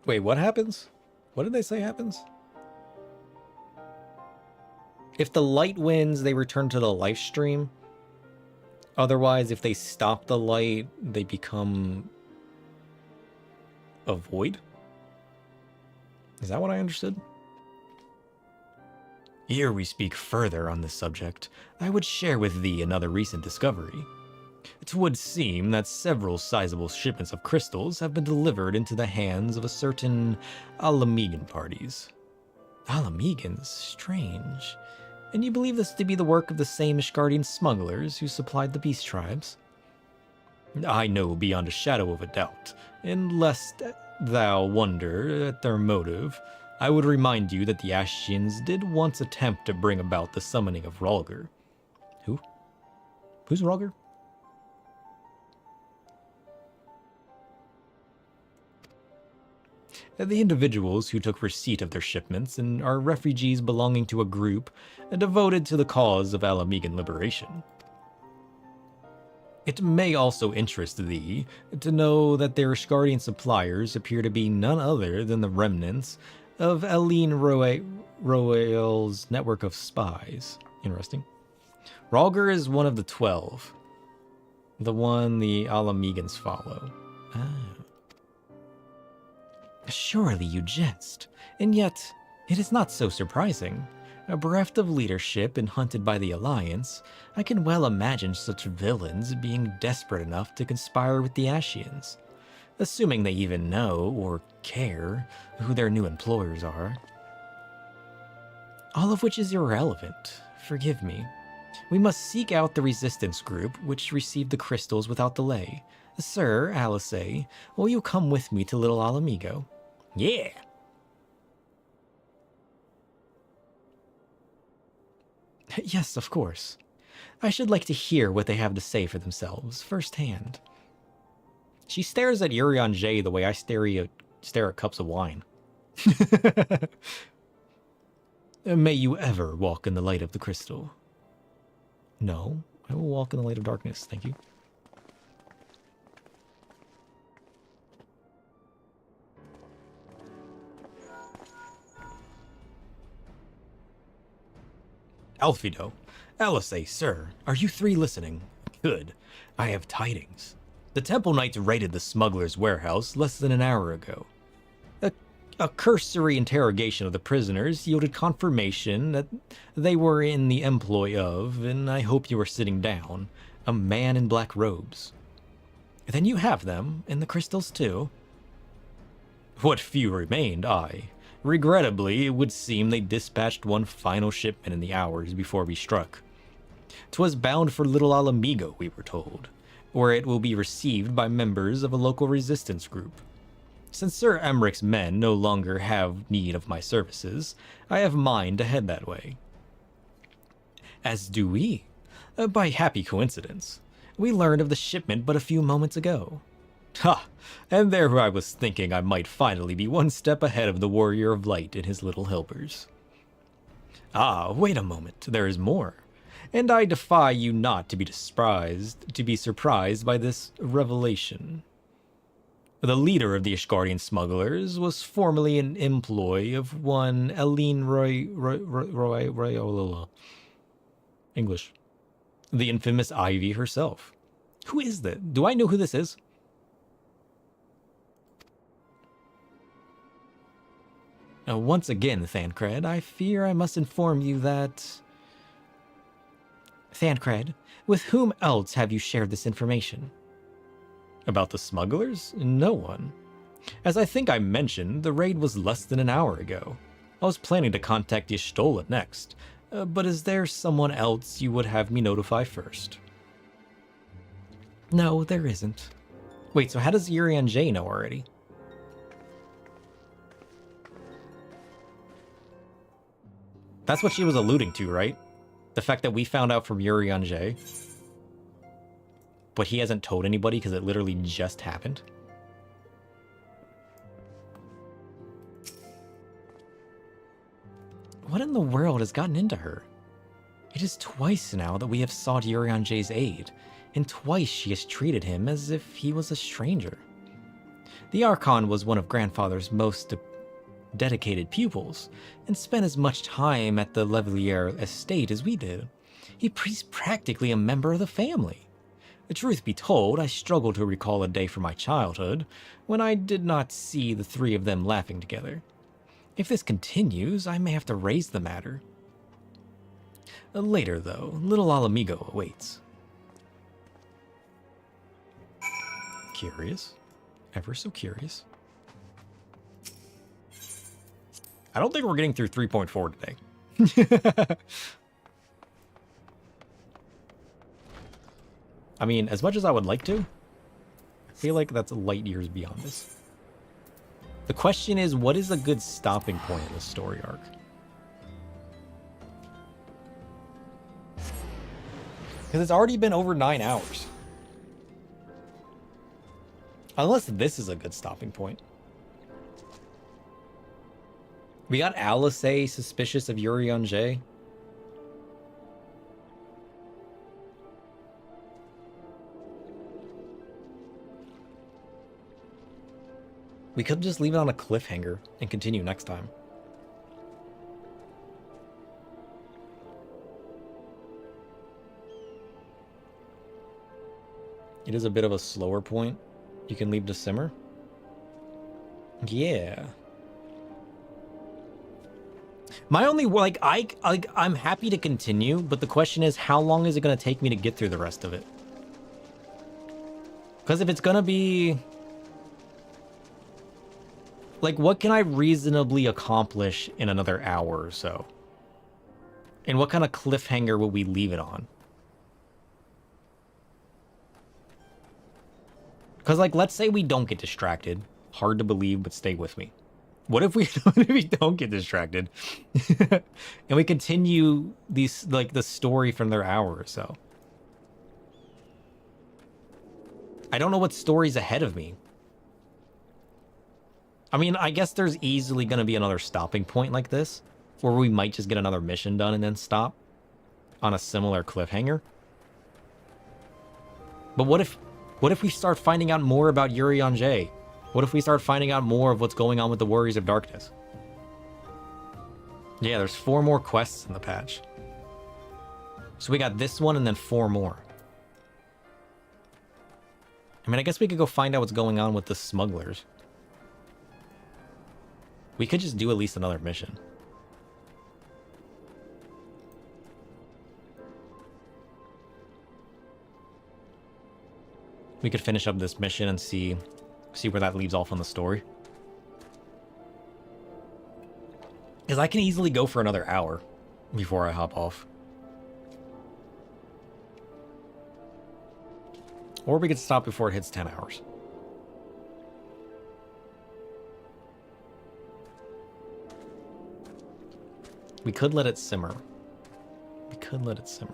Wait, what happens? What did they say happens? If the light wins, they return to the life stream. Otherwise, if they stop the light, they become a void? Is that what I understood? Ere we speak further on this subject, I would share with thee another recent discovery. It would seem that several sizable shipments of crystals have been delivered into the hands of a certain Alamegan parties. Alamegans? Strange. And you believe this to be the work of the same Ishgardian smugglers who supplied the beast tribes? I know beyond a shadow of a doubt, and lest thou wonder at their motive, I would remind you that the Ashians did once attempt to bring about the summoning of Rhalgr. Who? Who's Rhalgr? The individuals who took receipt of their shipments and are refugees belonging to a group devoted to the cause of Alamegan liberation. It may also interest thee to know that their Ishgardian suppliers appear to be none other than the remnants of Aline Royale's network of spies. Interesting. Rhalgr is one of the 12. The one the Alamegans follow. Ah. Surely you jest, and yet it is not so surprising. Bereft of leadership and hunted by the Alliance, I can well imagine such villains being desperate enough to conspire with the Ashians, assuming they even know or care who their new employers are. All of which is irrelevant, forgive me. We must seek out the resistance group which received the crystals without delay. Sir, Alice, will you come with me to Little Alamigo? Yeah! Yes, of course. I should like to hear what they have to say for themselves, firsthand. She stares at Urian J the way I stare at cups of wine. May you ever walk in the light of the crystal. No, I will walk in the light of darkness, thank you. Alfido, Alice, sir, are you three listening? Good. I have tidings. The Temple Knights raided the smuggler's warehouse less than an hour ago. A cursory interrogation of the prisoners yielded confirmation that they were in the employ of, and I hope you are sitting down, a man in black robes. Then you have them, and the crystals too. What few remained, aye. Regrettably, it would seem they dispatched one final shipment in the hours before we struck. 'Twas bound for Little Alamigo, we were told, where it will be received by members of a local resistance group. Since Sir Emmeric's men no longer have need of my services, I have mine to head that way. As do we. By happy coincidence. We learned of the shipment but a few moments ago. Ha! And there I was thinking I might finally be one step ahead of the Warrior of Light and his little helpers. Ah, wait a moment, there is more. And I defy you not to be surprised by this revelation. The leader of the Ishgardian smugglers was formerly in employ of one Aline Royale. English. The infamous Ivy herself. Who is that? Do I know who this is? Once again, Thancred, I fear I must inform you that... Thancred, with whom else have you shared this information? About the smugglers? No one. As I think I mentioned, the raid was less than an hour ago. I was planning to contact Y'shtola next, but is there someone else you would have me notify first? No, there isn't. Wait, so how does Urian J know already? That's what she was alluding to, right? The fact that we found out from Urian J. But he hasn't told anybody because it literally just happened. What in the world has gotten into her? It is twice now that we have sought Urian J's aid, and twice she has treated him as if he was a stranger. The Archon was one of Grandfather's most dedicated pupils, and spent as much time at the Levelier estate as we did. He's practically a member of the family. The truth be told, I struggle to recall a day from my childhood when I did not see the three of them laughing together. If this continues, I may have to raise the matter. Later, though, little Alamigo awaits. Curious. Ever so curious. I don't think we're getting through 3.4 today. I mean, as much as I would like to, I feel like that's light years beyond this. The question is, what is a good stopping point in this story arc? Because it's already been over 9 hours. Unless this is a good stopping point. We got Alice suspicious of Urian J. We could just leave it on a cliffhanger and continue next time. It is a bit of a slower point. You can leave to simmer. Yeah. My only, like, I'm happy to continue, but the question is, how long is it going to take me to get through the rest of it? Because if it's going to be... like, what can I reasonably accomplish in another hour or so? And what kind of cliffhanger will we leave it on? Because, like, let's say we don't get distracted. Hard to believe, but stay with me. What if we don't get distracted? And we continue these, like, the story from their hour or so? I don't know what story's ahead of me. I mean, I guess there's easily going to be another stopping point like this, where we might just get another mission done and then stop on a similar cliffhanger. But what if we start finding out more about Urian J? What if we start finding out more of what's going on with the Warriors of Darkness? Yeah, there's 4 more quests in the patch. So we got this one and then 4 more. I mean, I guess we could go find out what's going on with the smugglers. We could just do at least another mission. We could finish up this mission and see where that leaves off on the story. Because I can easily go for another hour before I hop off. Or we could stop before it hits 10 hours. We could let it simmer. We could let it simmer.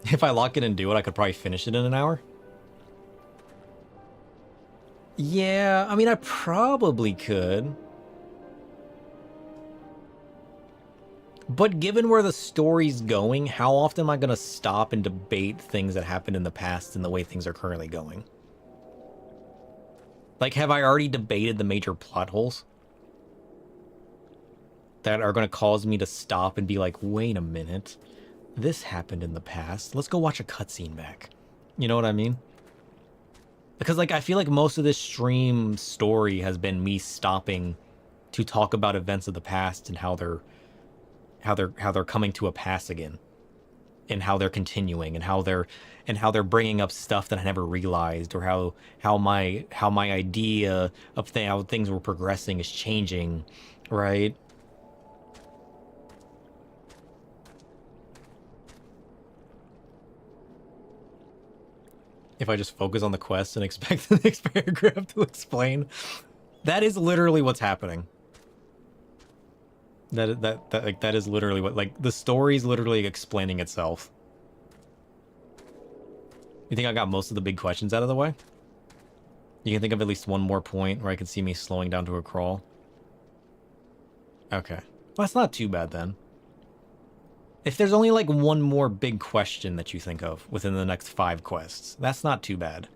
If I lock it and do it, I could probably finish it in an hour. Yeah, I mean, I probably could. But given where the story's going, how often am I going to stop and debate things that happened in the past and the way things are currently going? Like, have I already debated the major plot holes that are going to cause me to stop and be like, wait a minute, this happened in the past. Let's go watch a cutscene back. You know what I mean? Because, like, I feel like most of this stream story has been me stopping to talk about events of the past and how they're coming to a pass again. and how they're continuing, and how they're bringing up stuff that I never realized, or how my idea of how things were progressing is changing, right? If I just focus on the quest and expect the next paragraph to explain, that is literally what's happening. That is literally what, like, the story's literally explaining itself. You think I got most of the big questions out of the way? You can think of at least one more point where I can see me slowing down to a crawl? Okay. Well, that's not too bad then. If there's only like one more big question that you think of within the next 5 quests, that's not too bad.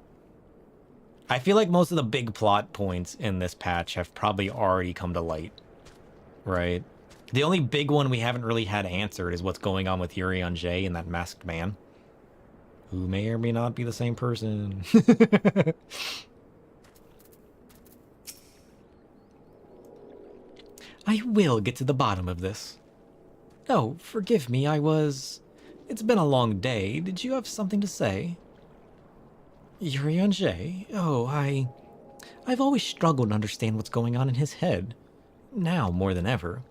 I feel like most of the big plot points in this patch have probably already come to light, right? The only big one we haven't really had answered is what's going on with Yuri on Jay and that masked man, who may or may not be the same person. I will get to the bottom of this. Oh, forgive me, It's been a long day. Did you have something to say? Yuri on Jay? Oh, I've always struggled to understand what's going on in his head. Now more than ever.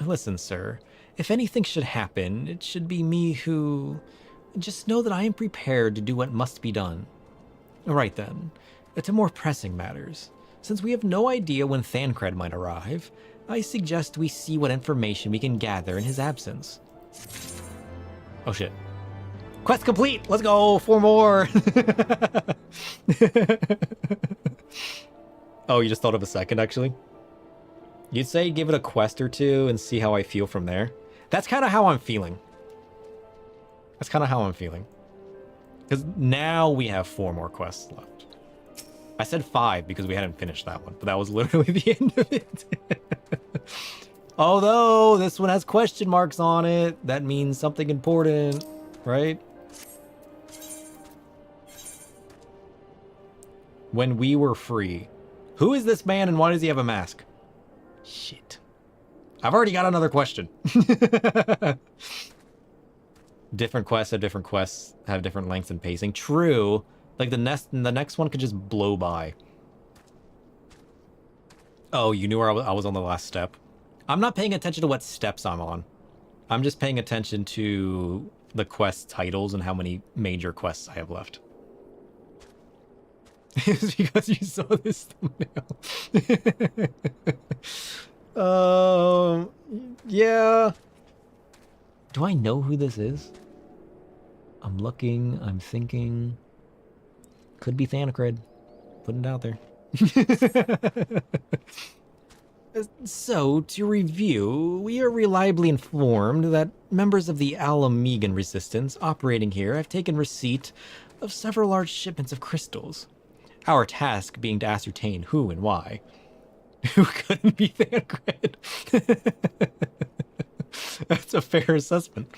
Listen, sir. If anything should happen, it should be me who... Just know that I am prepared to do what must be done. Right then. To more pressing matters. Since we have no idea when Thancred might arrive, I suggest we see what information we can gather in his absence. Oh shit. Quest complete! Let's go! 4 more! Oh, you just thought of a second, actually? You'd say give it a quest or 2 and see how I feel from there. That's kind of how I'm feeling. That's kind of how I'm feeling. Because now we have 4 more quests left. I said 5 because we hadn't finished that one, but that was literally the end of it. Although this one has question marks on it, that means something important, right? When we were free. Who is this man and why does he have a mask? Shit. I've already got another question. Different quests have different lengths and pacing. True. Like the next one could just blow by. Oh, you knew where I was on the last step. I'm not paying attention to what steps I'm on. I'm just paying attention to the quest titles and how many major quests I have left. It's because you saw this thumbnail. Yeah. Do I know who this is? I'm looking, I'm thinking. Could be Thancred. Putting it out there. So, to review, we are reliably informed that members of the Alamegan resistance operating here have taken receipt of several large shipments of crystals. Our task being to ascertain who and why. Who couldn't be Thancred? That's a fair assessment.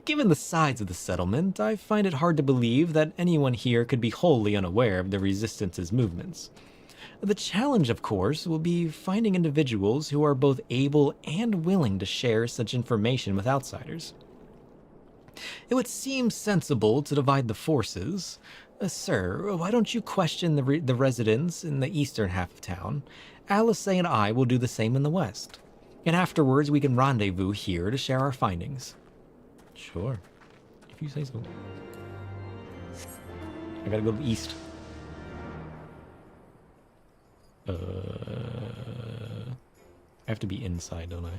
Given the size of the settlement, I find it hard to believe that anyone here could be wholly unaware of the Resistance's movements. The challenge, of course, will be finding individuals who are both able and willing to share such information with outsiders. It would seem sensible to divide the forces. Sir, why don't you question the residents in the eastern half of town? Alice and I will do the same in the west. And afterwards we can rendezvous here to share our findings. Sure. If you say so. I gotta go to the east. I have to be inside, don't I?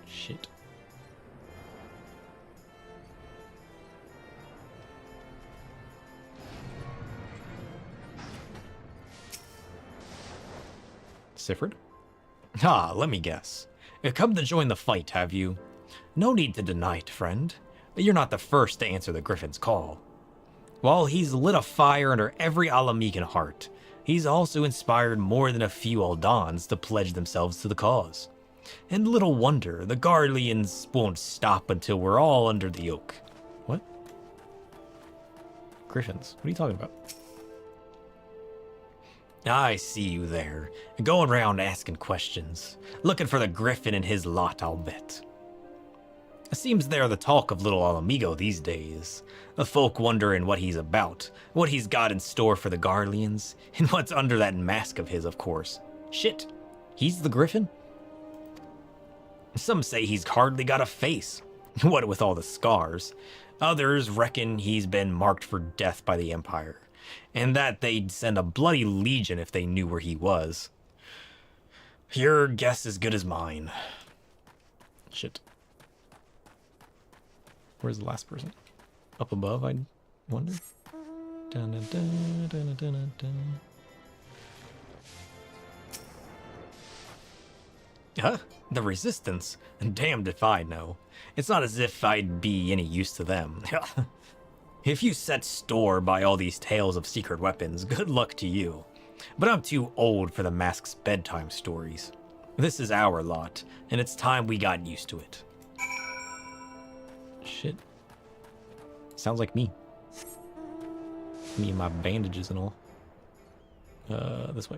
Shit. Sifford? Ah, let me guess. You've come to join the fight, have you? No need to deny it, friend. You're not the first to answer the Griffin's call. While he's lit a fire under every Alamegan heart, he's also inspired more than a few Aldans to pledge themselves to the cause. And little wonder the Guardians won't stop until we're all under the yoke. What? Griffins? What are you talking about? I see you there, going around asking questions. Looking for the Griffin and his lot, I'll bet. Seems they're the talk of little Alamigo these days. The folk wondering what he's about, what he's got in store for the Garleans, and what's under that mask of his, of course. Shit, he's the Griffin? Some say he's hardly got a face, what with all the scars. Others reckon he's been marked for death by the Empire, and that they'd send a bloody legion if they knew where he was. Your guess is good as mine. Shit. Where's the last person? Up above, I wonder? Dun, dun, dun, dun, dun, dun, dun. Huh? The Resistance? Damned if I know. It's not as if I'd be any use to them. If you set store by all these tales of secret weapons, good luck to you. But I'm too old for the Mask's bedtime stories. This is our lot, and it's time we got used to it. Shit. Sounds like me. Me and my bandages and all. This way.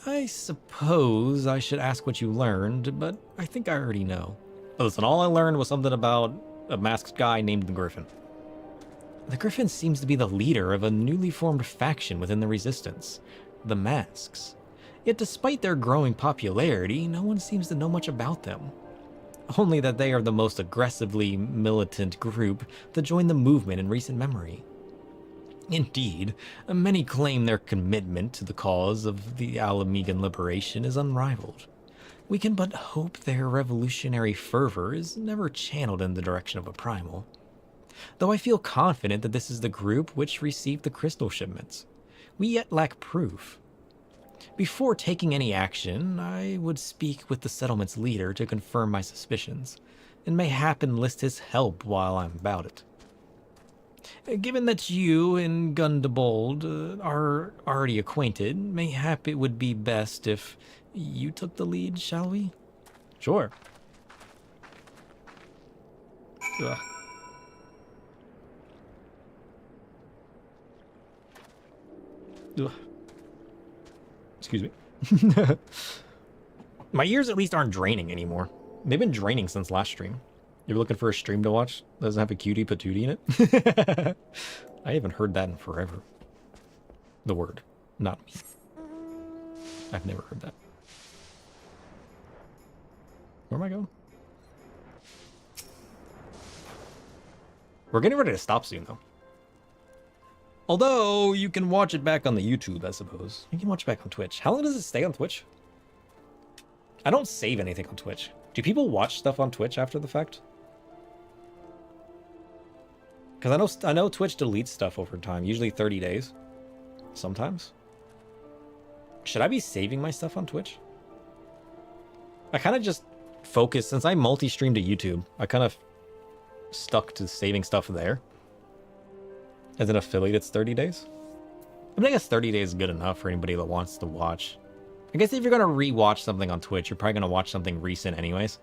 I suppose I should ask what you learned, but I think I already know. Listen, all I learned was something about a masked guy named the Griffin. The Griffin seems to be the leader of a newly formed faction within the Resistance, the Masks. Yet despite their growing popularity, no one seems to know much about them. Only that they are the most aggressively militant group to join the movement in recent memory. Indeed, many claim their commitment to the cause of the Alamigan liberation is unrivaled. We can but hope their revolutionary fervor is never channeled in the direction of a primal. Though I feel confident that this is the group which received the crystal shipments, we yet lack proof. Before taking any action, I would speak with the settlement's leader to confirm my suspicions, and mayhap enlist his help while I'm about it. Given that you and Gundebold are already acquainted, mayhap it would be best if you took the lead, shall we? Sure. Ugh. Ugh. Excuse me. My ears at least aren't draining anymore. They've been draining since last stream. You're looking for a stream to watch? Doesn't have a cutie patootie in it? I haven't heard that in forever. The word, not me. I've never heard that. Where am I going? We're getting ready to stop soon, though. Although, you can watch it back on the YouTube, I suppose. You can watch it back on Twitch. How long does it stay on Twitch? I don't save anything on Twitch. Do people watch stuff on Twitch after the fact? Because I know Twitch deletes stuff over time, usually 30 days. Sometimes. Should I be saving my stuff on Twitch? I kind of just focus, since I multi-stream to YouTube, I kind of stuck to saving stuff there. As an affiliate, it's 30 days. I mean, I guess 30 days is good enough for anybody that wants to watch. I guess if you're going to re-watch something on Twitch, you're probably going to watch something recent anyways.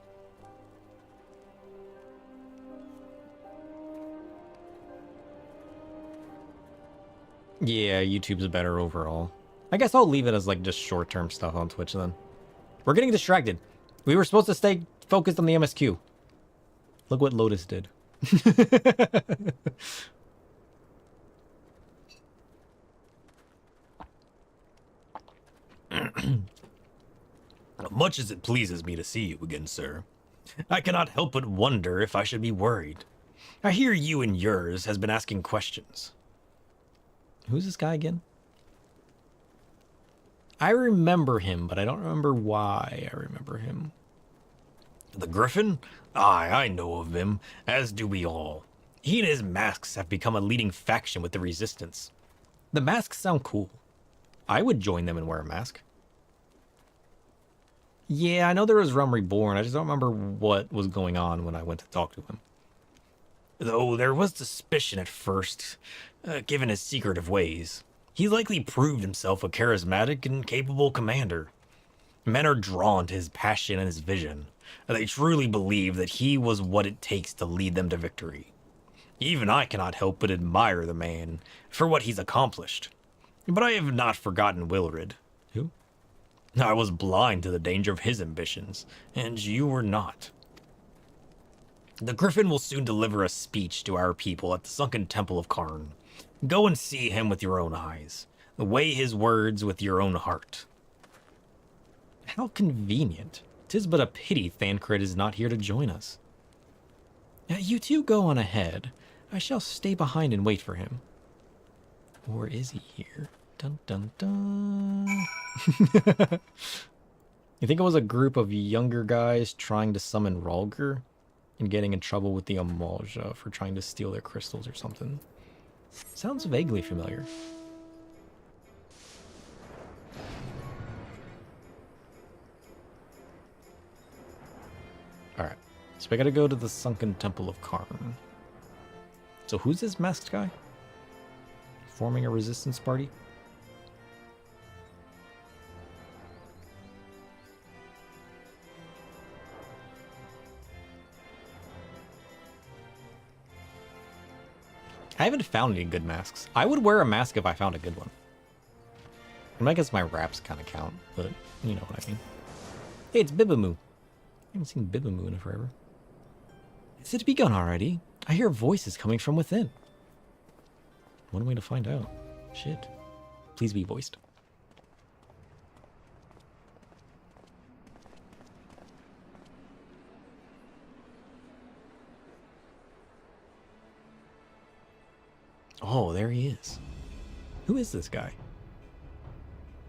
Yeah, YouTube's better overall. I guess I'll leave it as like just short-term stuff on Twitch then. We're getting distracted. We were supposed to stay focused on the MSQ. Look what Lotus did. Much as it pleases me to see you again, sir, I cannot help but wonder if I should be worried. I hear you and yours has been asking questions. Who's this guy again? I remember him, but I don't remember why I remember him. The Griffin? Aye, I know of him, as do we all. He and his masks have become a leading faction with the Resistance. The masks sound cool. I would join them and wear a mask. Yeah, I know there was Realm Reborn. I just don't remember what was going on when I went to talk to him. Though there was suspicion at first, given his secretive ways. He likely proved himself a charismatic and capable commander. Men are drawn to his passion and his vision. They truly believe that he was what it takes to lead them to victory. Even I cannot help but admire the man for what he's accomplished. But I have not forgotten Wilred. Who? I was blind to the danger of his ambitions, and you were not. The Griffin will soon deliver a speech to our people at the sunken temple of Karn. Go and see him with your own eyes. Weigh his words with your own heart. How convenient. 'Tis but a pity Thancred is not here to join us. You two go on ahead. I shall stay behind and wait for him. Or is he here? Dun dun dun. You think it was a group of younger guys trying to summon Ralger and getting in trouble with the Amalja for trying to steal their crystals or something? Sounds vaguely familiar. Alright, so we gotta go to the sunken temple of Karn. So who's this masked guy? Forming a resistance party? I haven't found any good masks. I would wear a mask if I found a good one. And I guess my wraps kind of count, but you know what I mean. Hey, it's Bibamoo. I haven't seen Bibamoo in forever. Is it begun already? I hear voices coming from within. One way to find out. Shit. Please be voiced. Oh, there he is. Who is this guy?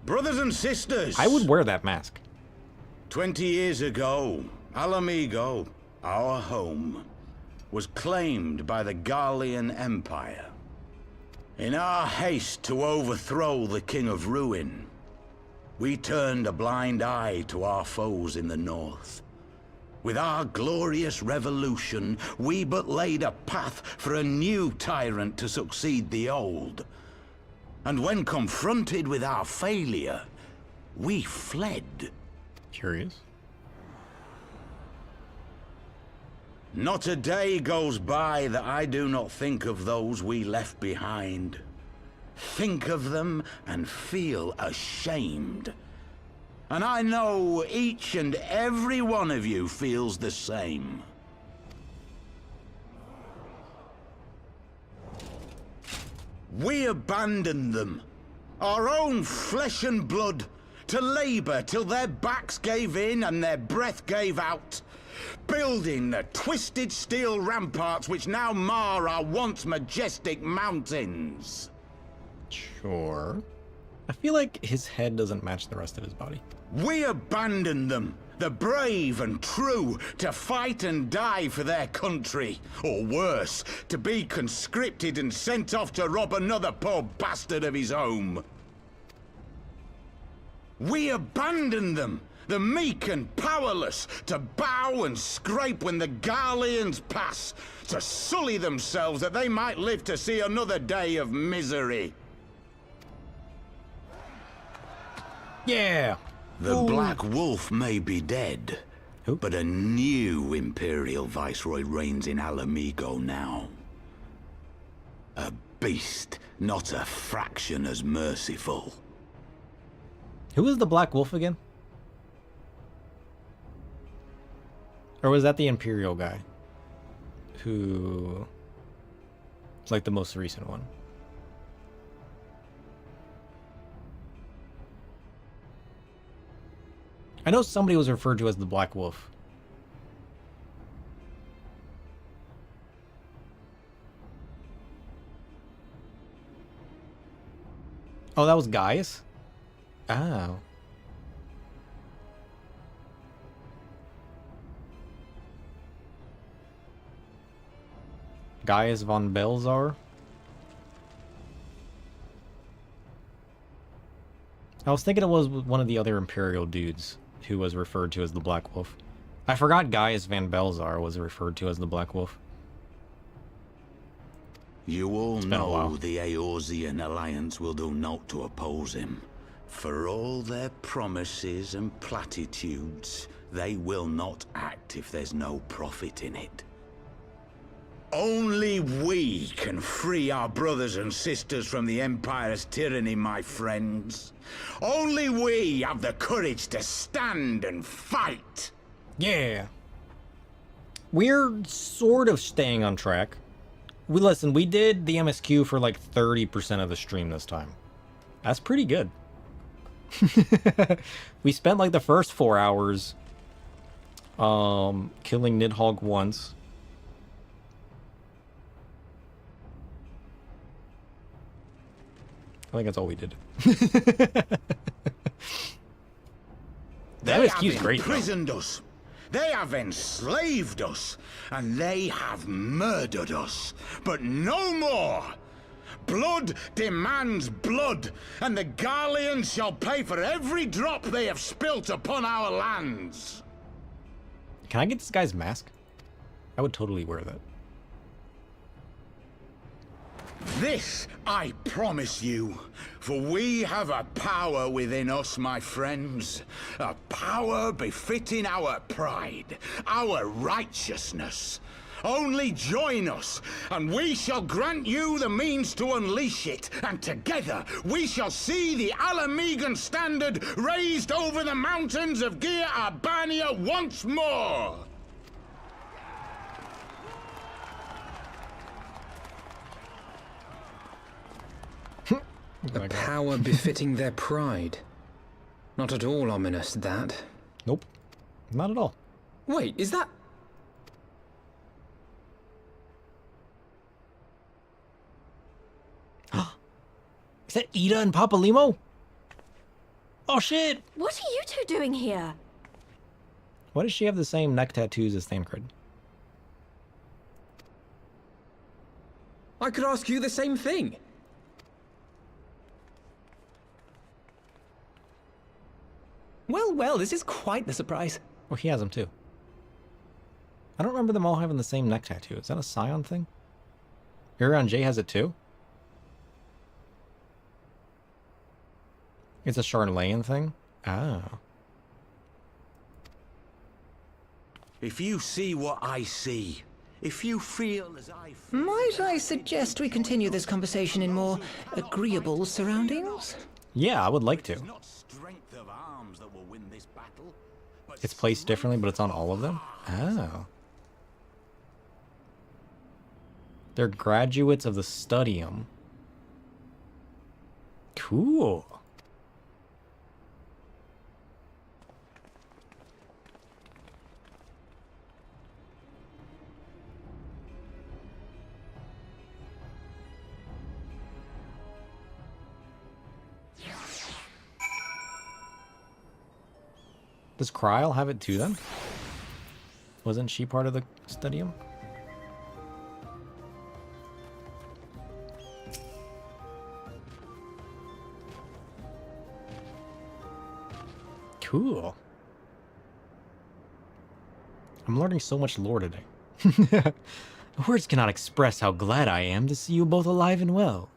Brothers and sisters! I would wear that mask. 20 years ago, Alamigo, our home, was claimed by the Garlean Empire. In our haste to overthrow the King of Ruin, we turned a blind eye to our foes in the north. With our glorious revolution, we but laid a path for a new tyrant to succeed the old. And when confronted with our failure, we fled. Curious. Not a day goes by that I do not think of those we left behind. Think of them and feel ashamed. And I know each and every one of you feels the same. We abandoned them, our own flesh and blood, to labor till their backs gave in and their breath gave out, building the twisted steel ramparts which now mar our once majestic mountains. Sure. I feel like his head doesn't match the rest of his body. We abandoned them, the brave and true, to fight and die for their country, or worse, to be conscripted and sent off to rob another poor bastard of his home. We abandoned them, the meek and powerless, to bow and scrape when the Garleans pass, to sully themselves that they might live to see another day of misery. Yeah! The Black Wolf may be dead, but a new Imperial Viceroy reigns in Alamigo now. A beast, not a fraction as merciful. Who is the Black Wolf again? Or was that the Imperial guy? Who... It's like the most recent one. I know somebody was referred to as the Black Wolf. Oh, that was Gaius? Oh. Gaius von Belzar? I was thinking it was one of the other Imperial dudes who was referred to as the Black Wolf. I forgot Gaius van Belzar was referred to as the Black Wolf. You all know the Eorzean Alliance will do naught to oppose him. For all their promises and platitudes, they will not act if there's no profit in it. Only we can free our brothers and sisters from the Empire's tyranny, my friends. Only we have the courage to stand and fight. Yeah. We're sort of staying on track. We did the MSQ for like 30% of the stream this time. That's pretty good. We spent like the first 4 hours killing Nidhogg once. I think that's all we did. They have imprisoned us. They have enslaved us. And they have murdered us. But no more. Blood demands blood. And the Garleans shall pay for every drop they have spilt upon our lands. Can I get this guy's mask? I would totally wear that. This I promise you, for we have a power within us, my friends. A power befitting our pride, our righteousness. Only join us, and we shall grant you the means to unleash it, and together we shall see the Alamegan standard raised over the mountains of Gia Arbania once more! A power befitting their pride. Not at all ominous, that. Nope. Not at all. Wait, is that... Is that Ida and Papalimo? Oh shit! What are you two doing here? Why does she have the same neck tattoos as Thancred? I could ask you the same thing. Well, this is quite the surprise. Well, he has them too. I don't remember them all having the same neck tattoo. Is that a Scion thing? Urion J has it too? It's a Charlemagne thing? Oh. If you see what I see, if you feel as I feel... Might I suggest we continue this conversation in more agreeable surroundings? Yeah, I would like to. It's placed differently, but it's on all of them? Oh. They're graduates of the Studium. Cool. Does Kryl have it too then? Wasn't she part of the Studium? Cool. I'm learning so much lore today. Words cannot express how glad I am to see you both alive and well.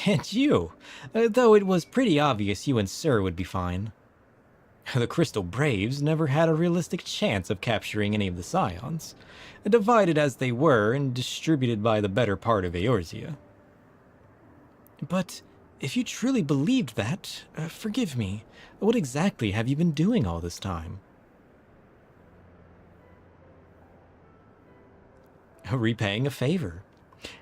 And you, though it was pretty obvious you and Sir would be fine. The Crystal Braves never had a realistic chance of capturing any of the Scions, divided as they were and distributed by the better part of Eorzea. But if you truly believed that, forgive me, what exactly have you been doing all this time? Repaying a favor.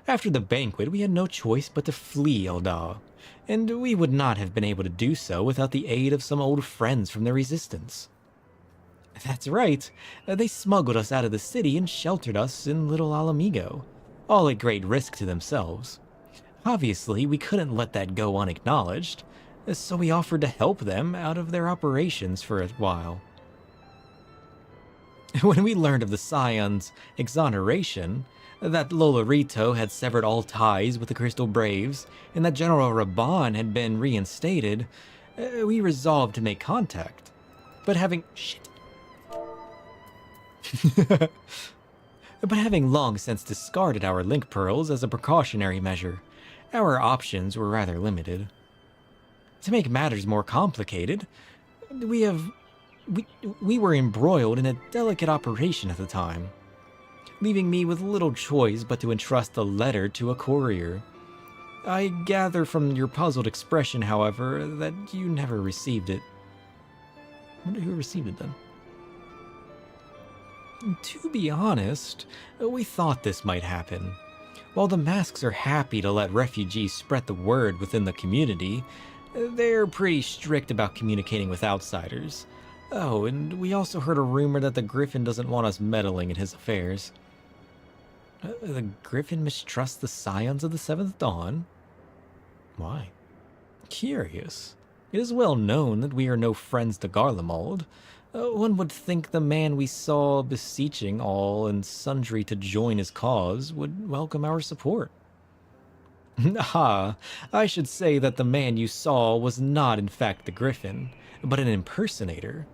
After the banquet, we had no choice but to flee Eldar, and we would not have been able to do so without the aid of some old friends from the Resistance. That's right, they smuggled us out of the city and sheltered us in Little Alamigo, all at great risk to themselves. Obviously, we couldn't let that go unacknowledged, so we offered to help them out of their operations for a while. When we learned of the Scion's exoneration, that Lolorito had severed all ties with the Crystal Braves, and that General Raban had been reinstated, we resolved to make contact. But having... Shit. But having long since discarded our link pearls as a precautionary measure, our options were rather limited. To make matters more complicated, we were embroiled in a delicate operation at the time. leaving me with little choice but to entrust the letter to a courier. I gather from your puzzled expression, however, that you never received it. I wonder who received it then. To be honest, we thought this might happen. While the masks are happy to let refugees spread the word within the community, they're pretty strict about communicating with outsiders. Oh, and we also heard a rumor that the Griffin doesn't want us meddling in his affairs. The Griffin mistrusts the Scions of the Seventh Dawn? Why? Curious. It is well known that we are no friends to Garlemald. One would think the man we saw beseeching all and sundry to join his cause would welcome our support. Ah, I should say that the man you saw was not in fact the Griffin, but an impersonator,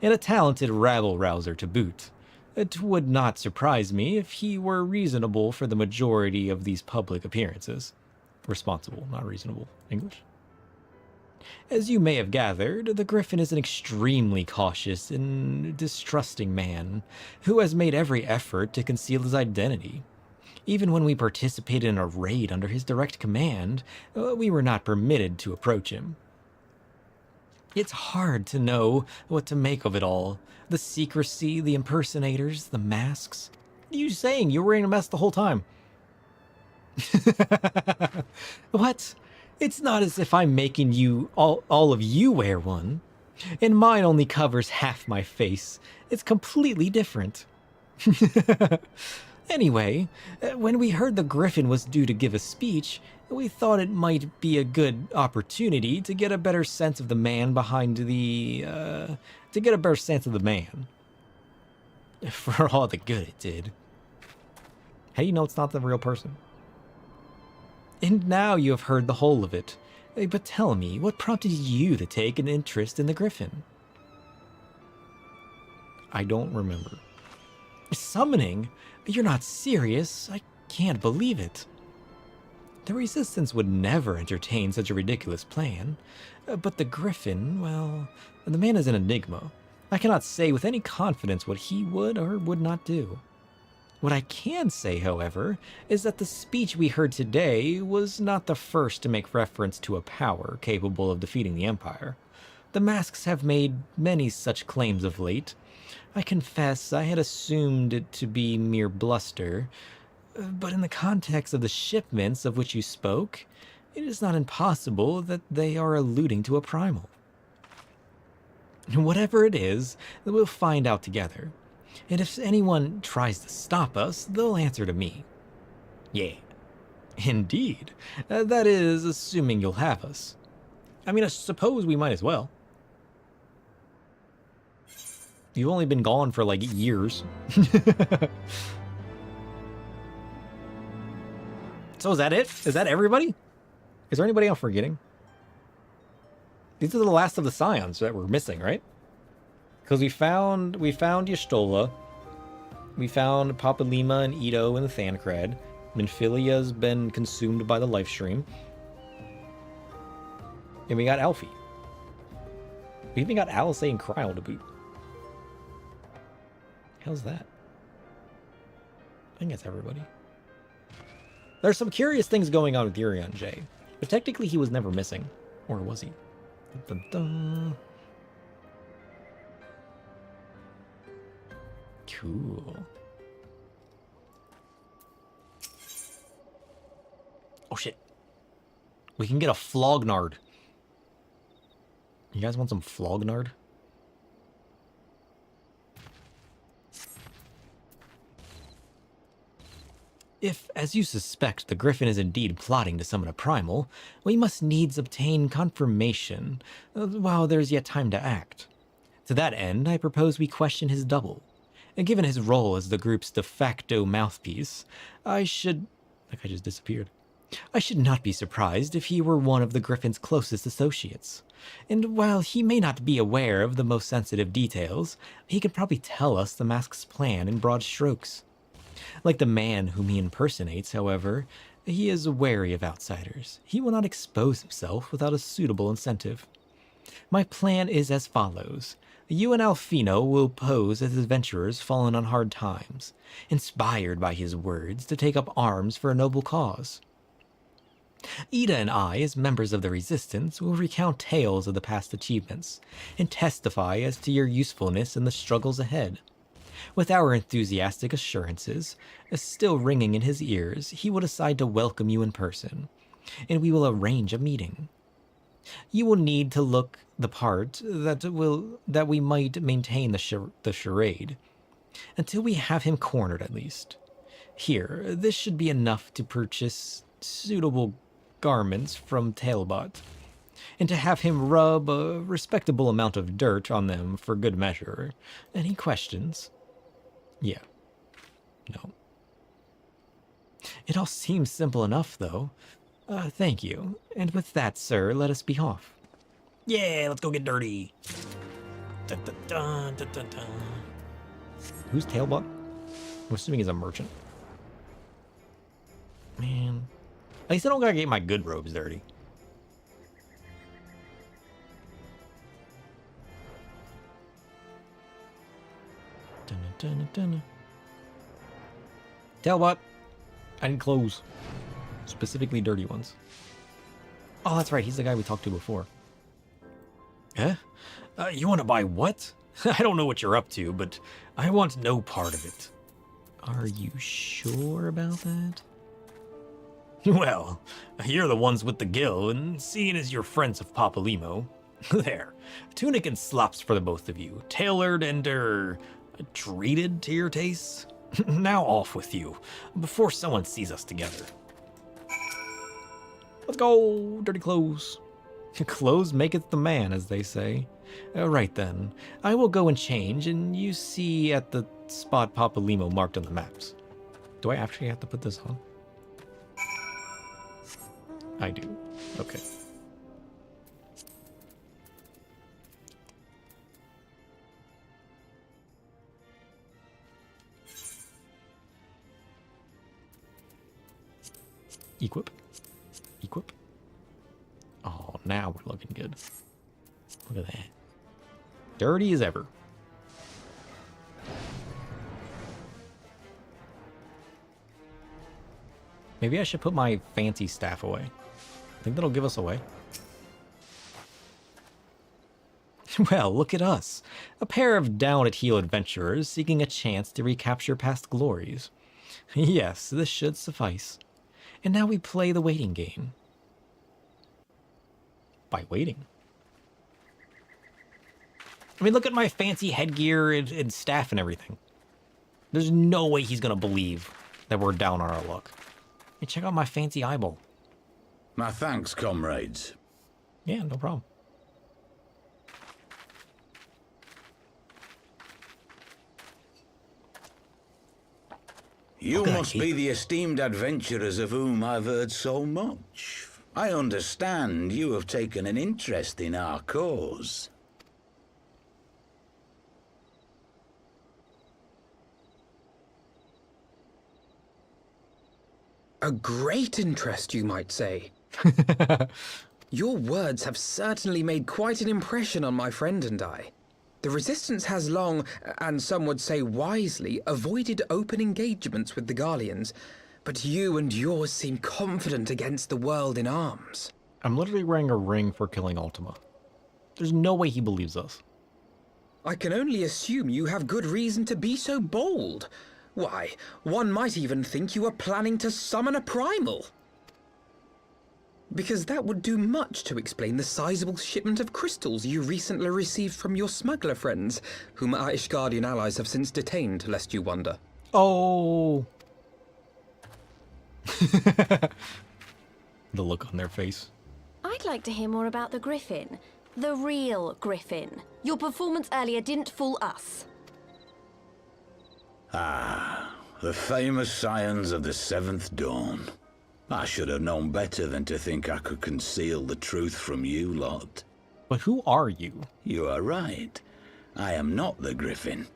and a talented rabble-rouser to boot. It would not surprise me if he were reasonable for the majority of these public appearances. Responsible, not reasonable. English? As you may have gathered, the Griffin is an extremely cautious and distrusting man who has made every effort to conceal his identity. Even when we participated in a raid under his direct command, we were not permitted to approach him. It's hard to know what to make of it all. The secrecy, the impersonators, the masks. What are you saying? You were wearing a mask the whole time. What? It's not as if I'm making you, all of you wear one. And mine only covers half my face. It's completely different. Anyway, when we heard the Griffin was due to give a speech, we thought it might be a good opportunity to get a better sense of the man behind the, to get a better sense of the man. For all the good it did. How do you know it's not the real person? And now you have heard the whole of it. But tell me, what prompted you to take an interest in the Griffin? I don't remember. Summoning? You're not serious. I can't believe it. The Resistance would never entertain such a ridiculous plan. But the Griffin, well, the man is an enigma. I cannot say with any confidence what he would or would not do. What I can say, however, is that the speech we heard today was not the first to make reference to a power capable of defeating the Empire. The masks have made many such claims of late. I confess I had assumed it to be mere bluster, but in the context of the shipments of which you spoke, it is not impossible that they are alluding to a primal. Whatever it is, we'll find out together. And if anyone tries to stop us, they'll answer to me. Yeah. Indeed. That is, assuming you'll have us. I mean, I suppose we might as well. You've only been gone for, like, years. So is that it? Is that everybody? Is there anybody I'm forgetting? These are the last of the Scions that we're missing, right? Because we found Y'shtola, we found Papalima and Ito and the Thancred. Minfilia's been consumed by the life stream. And we got Alfie. We even got Alice and Cryle to boot. How's that? I think that's everybody. There's some curious things going on with Urian J. But technically he was never missing. Or was he? Dun, dun, dun. Cool. Oh shit. We can get a Flognard. You guys want some Flognard? If, as you suspect, the Griffin is indeed plotting to summon a primal, we must needs obtain confirmation while there's yet time to act. To that end, I propose we question his double. And given his role as the group's de facto mouthpiece, That guy just disappeared. I should not be surprised if he were one of the Griffin's closest associates. And while he may not be aware of the most sensitive details, he can probably tell us the mask's plan in broad strokes. Like the man whom he impersonates, however, he is wary of outsiders. He will not expose himself without a suitable incentive. My plan is as follows. You and Alfino will pose as adventurers fallen on hard times, inspired by his words to take up arms for a noble cause. Ida and I, as members of the Resistance, will recount tales of the past achievements and testify as to your usefulness in the struggles ahead. With our enthusiastic assurances still ringing in his ears, he will decide to welcome you in person, and we will arrange a meeting. You will need to look the part that we might maintain the charade, until we have him cornered at least. Here, this should be enough to purchase suitable garments from Talbot, and to have him rub a respectable amount of dirt on them for good measure. Any questions? Yeah. No. It all seems simple enough, though. Thank you. And with that, sir, let us be off. Yeah, let's go get dirty. Dun, dun, dun, dun, dun, dun. Who's Talbot? I'm assuming he's a merchant. Man. At least I don't gotta get my good robes dirty. Dun, dun, dun, dun. Talbot, I need clothes. Specifically dirty ones. Oh, that's right. He's the guy we talked to before. Eh? You want to buy what? I don't know what you're up to, but I want no part of it. Are you sure about that? Well, you're the ones with the gill, and seeing as you're friends of Papalimo, there, tunic and slops for the both of you, tailored and, treated to your tastes. Now off with you, before someone sees us together. Let's go, dirty clothes. Clothes maketh the man, as they say. Right then, I will go and change, and you see at the spot Papalimo marked on the maps. Do I actually have to put this on? I do. Okay. Equip. Equip. Oh, now we're looking good. Look at that. Dirty as ever. Maybe I should put my fancy staff away. I think that'll give us away. Well, look at us. A pair of down-at-heel adventurers seeking a chance to recapture past glories. Yes, this should suffice. And now we play the waiting game. By waiting. I mean, look at my fancy headgear and staff and everything. There's no way he's gonna believe that we're down on our luck. Hey, check out my fancy eyeball. My thanks, comrades. Yeah, no problem. You must be the esteemed adventurers of whom I've heard so much. I understand you have taken an interest in our cause. A great interest, you might say. Your words have certainly made quite an impression on my friend and I. The Resistance has long, and some would say wisely, avoided open engagements with the Garleans, but you and yours seem confident against the world in arms. I'm literally wearing a ring for killing Ultima. There's no way he believes us. I can only assume you have good reason to be so bold. Why, one might even think you are planning to summon a primal. Because that would do much to explain the sizable shipment of crystals you recently received from your smuggler friends, whom our Ishgardian allies have since detained, lest you wonder. Oh. The look on their face. I'd like to hear more about the Griffin. The real Griffin. Your performance earlier didn't fool us. Ah, the famous scions of the Seventh Dawn. I should have known better than to think I could conceal the truth from you lot. But who are you? You are right. I am not the Griffin,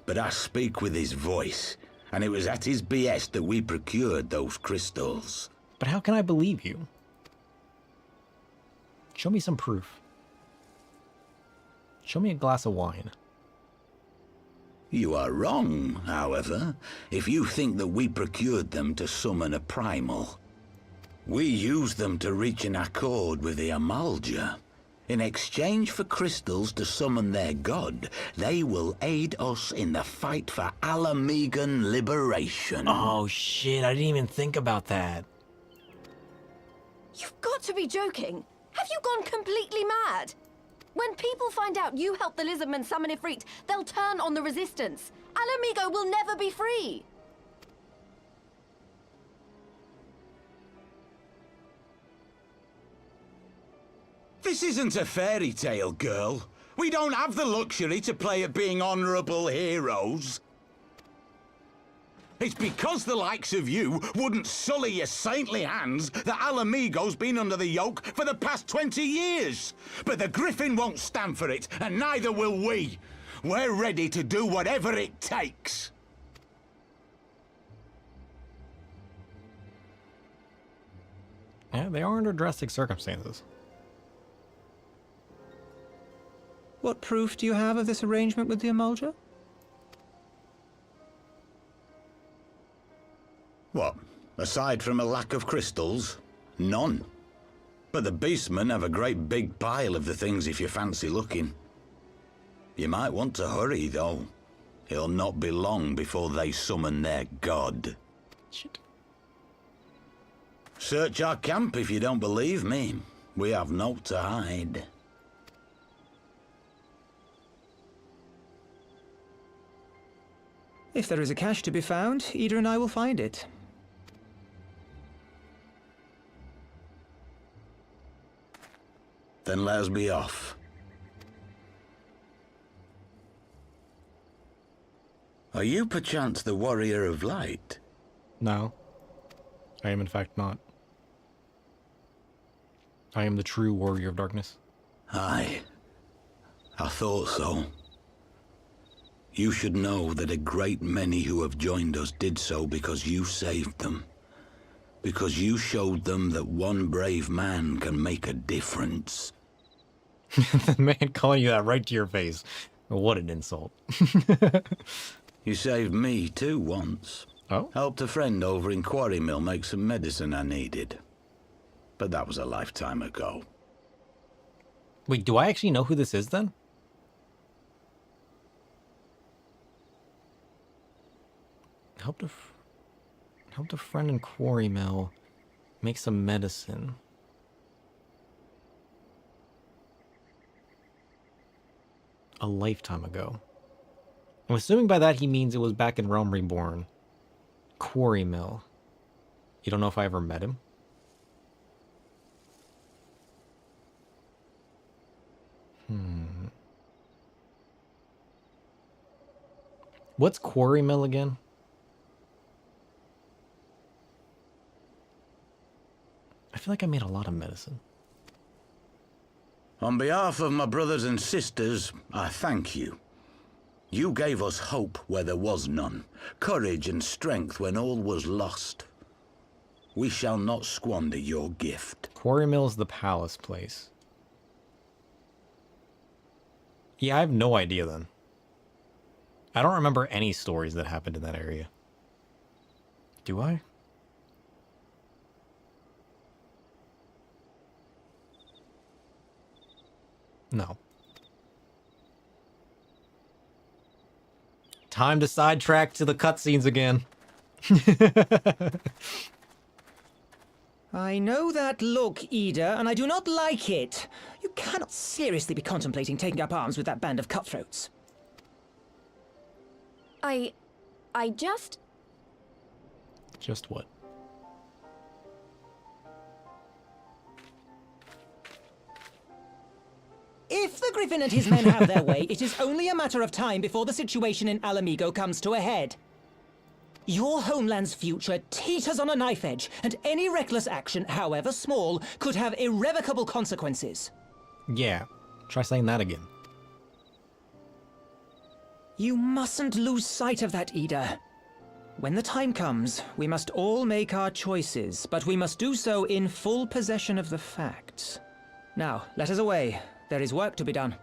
but I speak with his voice, and it was at his behest that we procured those crystals. But how can I believe you? Show me some proof. Show me a glass of wine. You are wrong, however, if you think that we procured them to summon a primal. We used them to reach an accord with the Amalja. In exchange for crystals to summon their god, they will aid us in the fight for Alamegan liberation. Oh shit, I didn't even think about that. You've got to be joking. Have you gone completely mad? When people find out you helped the Lizardmen summon Ifrit, they'll turn on the Resistance. Alamigo will never be free. This isn't a fairy tale, girl. We don't have the luxury to play at being honourable heroes. It's because the likes of you wouldn't sully your saintly hands that Alamigo's been under the yoke for the past 20 years. But the Griffin won't stand for it, and neither will we. We're ready to do whatever it takes. Yeah, they are under drastic circumstances. What proof do you have of this arrangement with the Amalja? What? Aside from a lack of crystals? None. But the beastmen have a great big pile of the things if you fancy looking. You might want to hurry, though. It'll not be long before they summon their god. Shit. Search our camp if you don't believe me. We have naught to hide. If there is a cache to be found, Ida and I will find it. Then let us be off. Are you perchance the Warrior of Light? No. I am in fact not. I am the true Warrior of Darkness. Aye. I thought so. You should know that a great many who have joined us did so because you saved them. Because you showed them that one brave man can make a difference. The man calling you that right to your face. What an insult. You saved me too once. Oh? Helped a friend over in Quarry Mill make some medicine I needed. But that was a lifetime ago. Wait, do I actually know who this is then? Helped a friend in Quarry Mill make some medicine. A lifetime ago. I'm assuming by that he means it was back in Realm Reborn. Quarry Mill. You don't know if I ever met him? What's Quarry Mill again? I feel like I made a lot of medicine. On behalf of my brothers and sisters, I thank you. You gave us hope where there was none, courage and strength when all was lost. We shall not squander your gift. Quarry Mill's the palace place. Yeah, I have no idea then. I don't remember any stories that happened in that area. Do I? No. Time to sidetrack to the cutscenes again. I know that look, Ida, and I do not like it. You cannot seriously be contemplating taking up arms with that band of cutthroats. I just... Just what? If the Griffin and his men have their way, it is only a matter of time before the situation in Alamigo comes to a head. Your homeland's future teeters on a knife edge, and any reckless action, however small, could have irrevocable consequences. Yeah, try saying that again. You mustn't lose sight of that, Ida. When the time comes, we must all make our choices, but we must do so in full possession of the facts. Now, let us away. There is work to be done.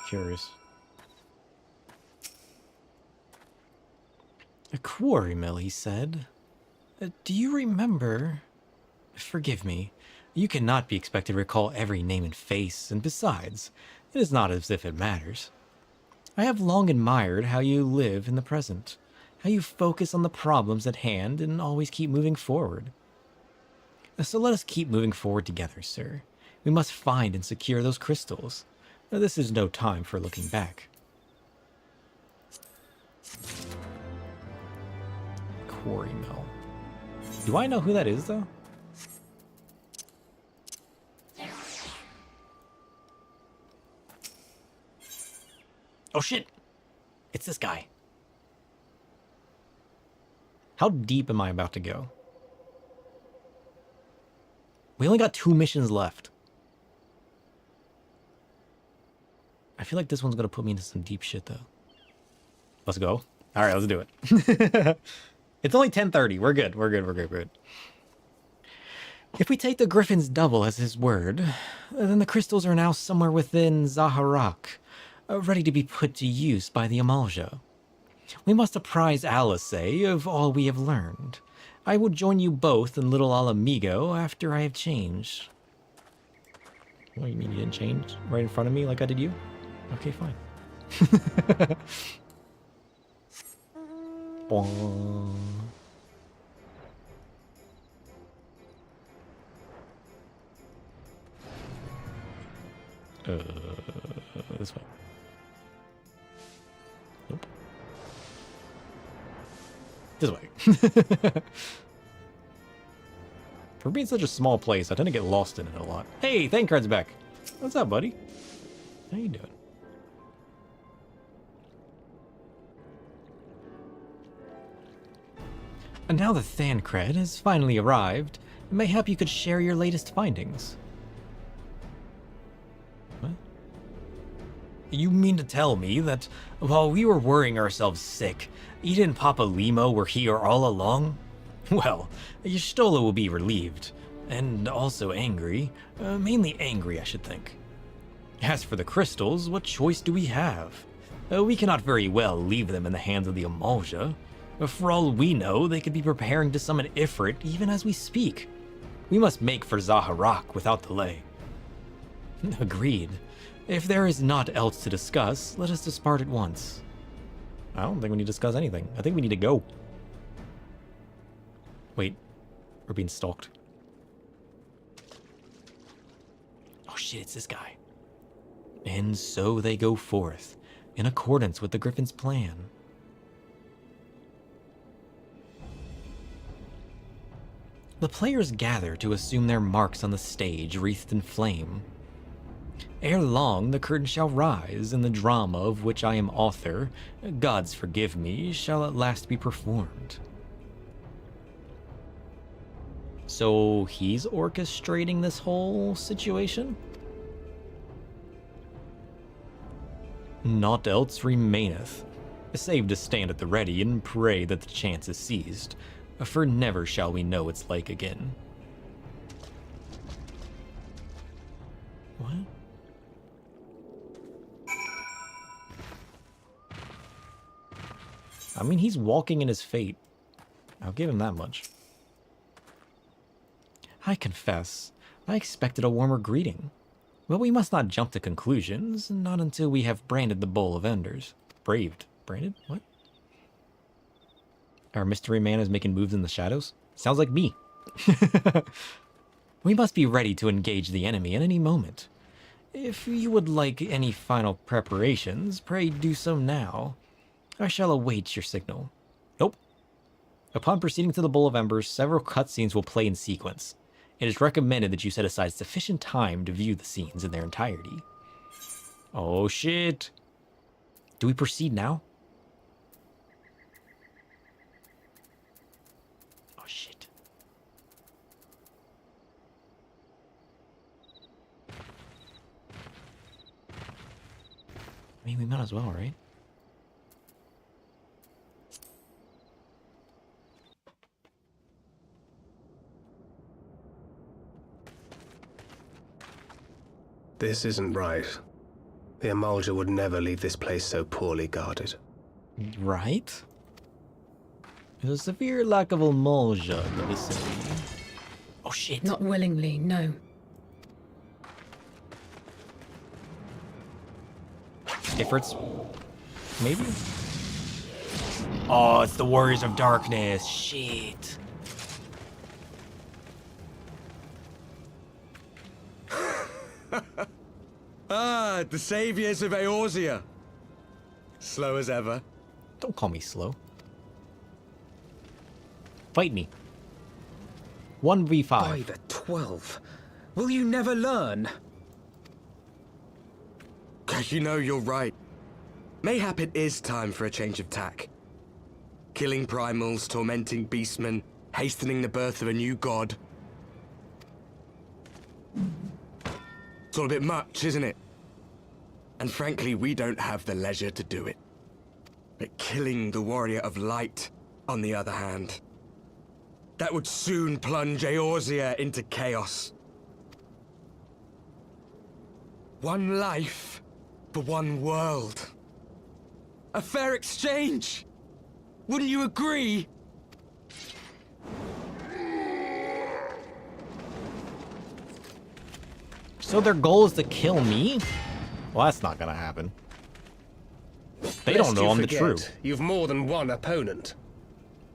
Curious. A quarry mill, he said. Do you remember? Forgive me. You cannot be expected to recall every name and face, and besides, it is not as if it matters. I have long admired how you live in the present, how you focus on the problems at hand and always keep moving forward. So let us keep moving forward together, sir. We must find and secure those crystals. This is no time for looking back. Quarry mill. Do I know who that is, though? Oh shit! It's this guy. How deep am I about to go? We only got 2 missions left. I feel like this one's gonna put me into some deep shit, though. Let's go. Alright, let's do it. It's only 10:30. We're good. We're good. If we take the Griffin's double as his word, then the crystals are now somewhere within Zaharak, ready to be put to use by the Amalja. We must apprise Alice of all we have learned. I will join you both in Little Alamigo after I have changed. What, you mean you didn't change right in front of me like I did you? Okay, fine. This way. Nope. This way. For being such a small place, I tend to get lost in it a lot. Hey, Thancred's back. What's up, buddy? How you doing? And now that Thancred has finally arrived, mayhap you could share your latest findings. What? You mean to tell me that while we were worrying ourselves sick, Eden and Papa Limo were here all along? Well, Y'shtola will be relieved, and also angry. Mainly angry, I should think. As for the crystals, what choice do we have? We cannot very well leave them in the hands of the Amalja. For all we know, they could be preparing to summon Ifrit even as we speak. We must make for Zaharak without delay. Agreed. If there is naught else to discuss, let us depart at once. I don't think we need to discuss anything. I think we need to go. Wait, we're being stalked. Oh shit, it's this guy. And so they go forth, in accordance with the Griffin's plan. The players gather to assume their marks on the stage wreathed in flame. Ere long, the curtain shall rise, and the drama of which I am author, gods forgive me, shall at last be performed. So he's orchestrating this whole situation? Naught else remaineth, save to stand at the ready and pray that the chance is seized, for never shall we know its like again. What? I mean, he's walking in his fate. I'll give him that much. I confess, I expected a warmer greeting. But we must not jump to conclusions, not until we have branded the Bowl of Enders. Braved. Branded? What? Our mystery man is making moves in the shadows? Sounds like me. We must be ready to engage the enemy at any moment. If you would like any final preparations, pray do so now. I shall await your signal. Nope. Upon proceeding to the Bowl of Embers, several cutscenes will play in sequence. It is recommended that you set aside sufficient time to view the scenes in their entirety. Oh shit. Do we proceed now? Oh shit. I mean, we might as well, right? This isn't right. The Emulger would never leave this place so poorly guarded. Right? There's a severe lack of Emulger in the vicinity. Oh shit. Not willingly, no. Efforts? Maybe? Oh, it's the Warriors of Darkness. Shit. Ah, the saviors of Eorzea. Slow as ever. Don't call me slow. Fight me. 1v5. By the 12. Will you never learn? You know, you're right. Mayhap it is time for a change of tack. Killing primals, tormenting beastmen, hastening the birth of a new god. It's all a bit much, isn't it? And frankly, we don't have the leisure to do it. But killing the Warrior of Light, on the other hand, that would soon plunge Eorzea into chaos. One life for one world. A fair exchange! Wouldn't you agree? So their goal is to kill me? Well, that's not gonna happen. They don't know I'm the true. You've more than one opponent.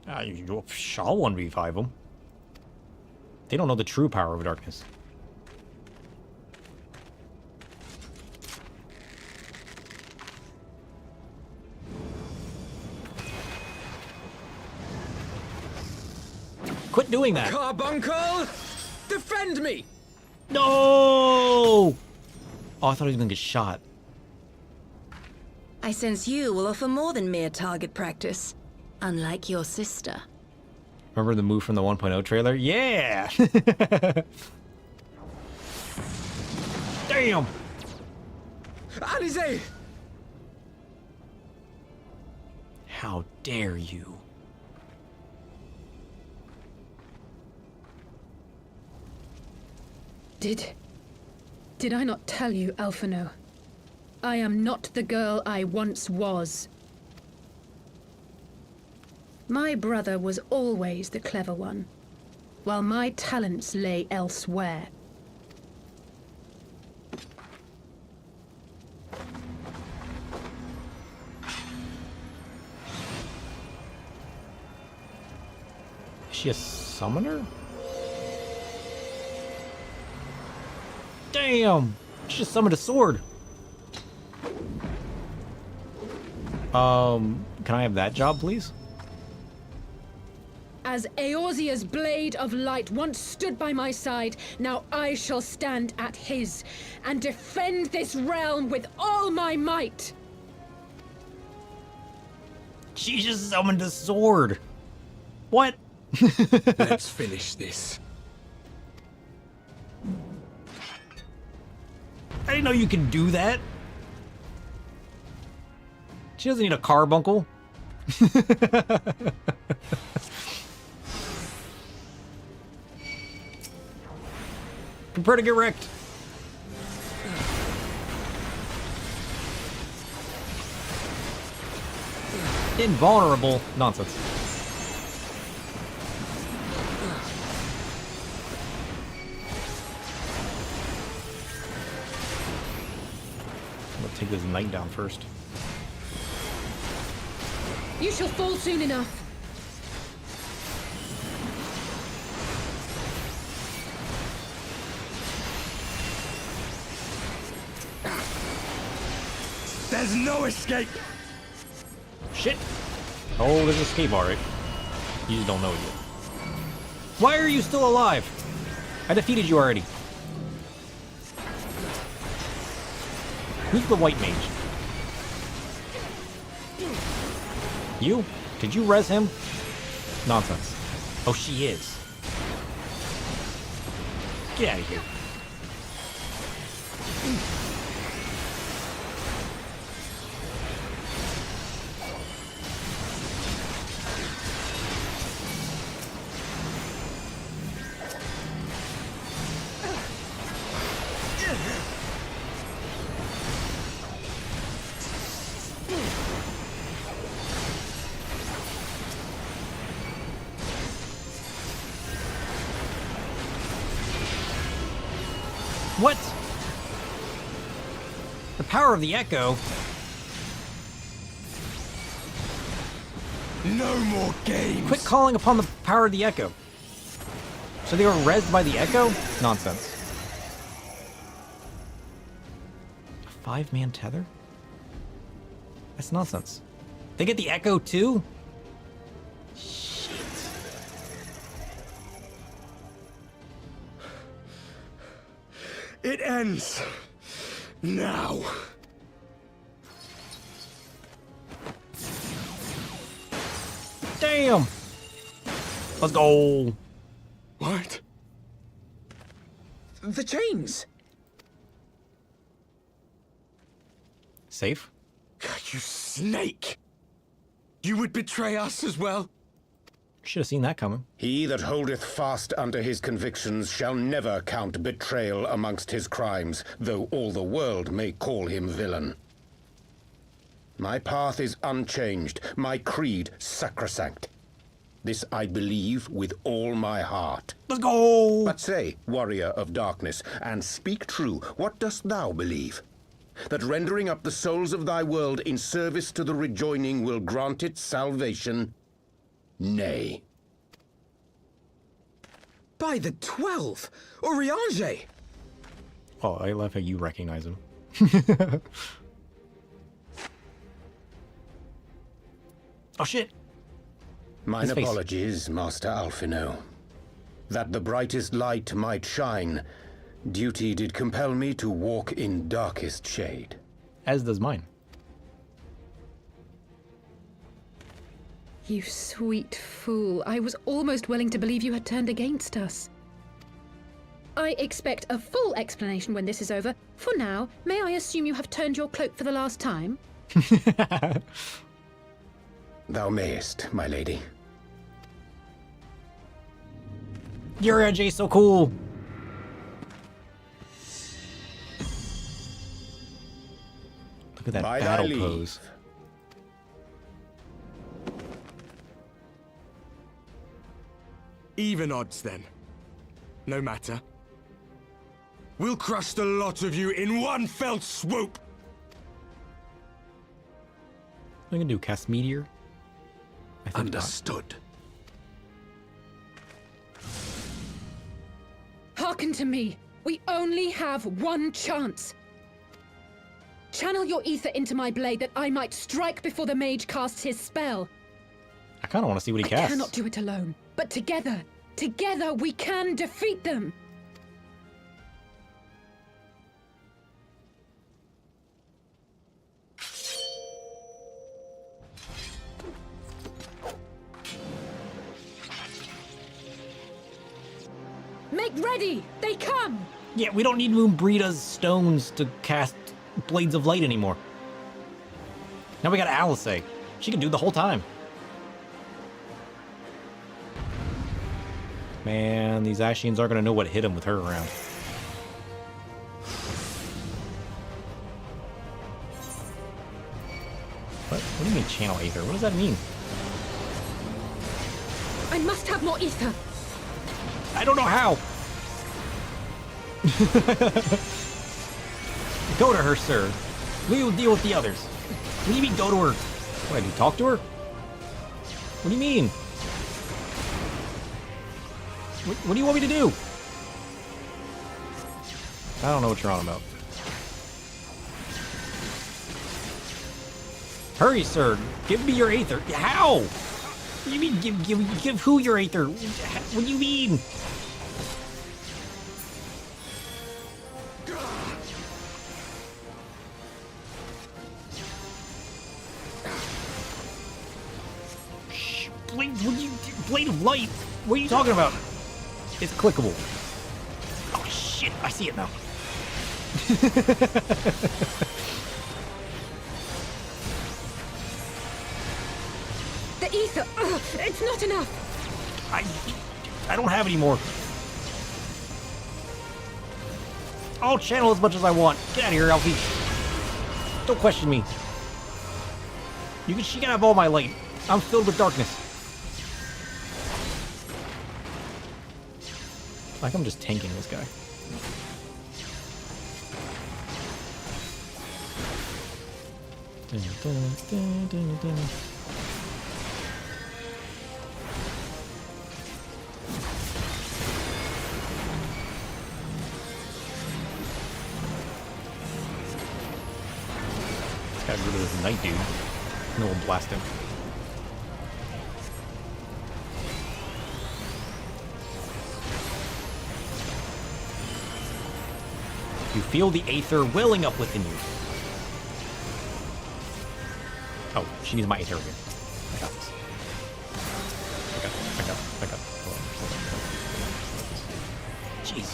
I'll 1v5 them. They don't know the true power of darkness. Quit doing that! Carbuncle! Defend me! No! Oh, I thought he was gonna get shot. I sense you will offer more than mere target practice, unlike your sister. Remember the move from the 1.0 trailer? Yeah! Damn! Alizé! How dare you? Did I not tell you, Alphino? I am not the girl I once was. My brother was always the clever one, while my talents lay elsewhere. Is she a summoner? Damn! She just summoned a sword. Can I have that job, please? As Eorzea's blade of light once stood by my side, now I shall stand at his, and defend this realm with all my might! She just summoned a sword! What? Let's finish this. I didn't know you could do that. She doesn't need a carbuncle. Prepare to get wrecked. Invulnerable. Nonsense. I'm gonna take this knight down first. You shall fall soon enough. There's no escape! Shit! Oh, there's escape, alright. You just don't know it yet. Why are you still alive? I defeated you already. Who's the white mage? You? Did you res him? Nonsense. Oh, she is. Get out of here. What? The power of the echo? No more games! Quit calling upon the power of the echo. So they were rezzed by the echo? Nonsense. A 5-man tether? That's nonsense. They get the echo too? Shit. It ends now. Damn! Let's go! What? The chains! Safe? You snake! You would betray us as well? Should have seen that coming. He that holdeth fast unto his convictions shall never count betrayal amongst his crimes, though all the world may call him villain. My path is unchanged, my creed sacrosanct. This I believe with all my heart. Let's go! But say, warrior of darkness, and speak true, what dost thou believe? That rendering up the souls of thy world in service to the rejoining will grant it salvation? Nay. By the 12! Urianger! Oh, I love how you recognize him. Oh shit! Mine His face. apologies, Master Alphino. That the brightest light might shine, duty did compel me to walk in darkest shade. As does mine. You sweet fool. I was almost willing to believe you had turned against us. I expect a full explanation when this is over. For now, may I assume you have turned your cloak for the last time? Thou mayest, my lady. Your edge is so cool! Look at that By thy battle leave. pose. Even odds then. No matter. We'll crush the lot of you in one fell swoop! What are we gonna do? Cast Meteor? I think Understood. Hearken to me. We only have one chance. Channel your ether into my blade that I might strike before the mage casts his spell. I kind of want to see what he I casts. cannot do it alone, but together we can defeat them. Make ready! They come! Yeah, we don't need Moonbreeda's stones to cast Blades of Light anymore. Now we got Alice. She can do the whole time. Man, these Ashians aren't gonna know what hit them with her around. What do you mean channel Aether? What does that mean? I must have more ether. I don't know how. Go to her, sir. We will deal with the others. What do you mean go to her? What, do you talk to her? What do you mean? What do you want me to do? I don't know what you're on about. Hurry, sir. Give me your Aether. How? What do you mean give who your Aether? What do you mean? Blade of Light? What are you talking about? It's clickable. Oh shit, I see it now. The ether, it's not enough. I don't have any more. I'll channel as much as I want. Get out of here, Alfie. Don't question me. She can have all my light. I'm filled with darkness. Like I'm just tanking this guy. Got rid of this knight dude. And we'll blast him. You feel the aether welling up within you. Oh, she needs my aether again. I got this. I got it. Jeez.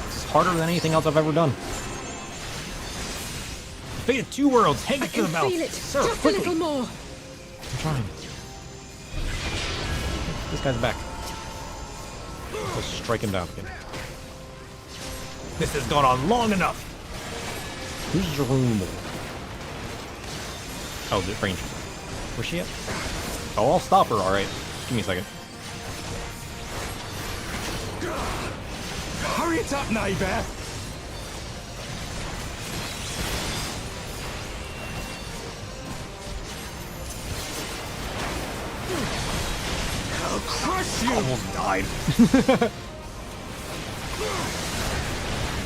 This is harder than anything else I've ever done. Fate of two worlds, hang it to the mouth. Feel it. Sir, Just quickly. a little more. I'm trying. This guy's back. Let's strike him down again. This has gone on long enough. Who's your room? Oh, the ranger. Where's she at? Oh, I'll stop her. All right. Give me a second. Hurry it up, neighbor. I'll crush you. Almost died.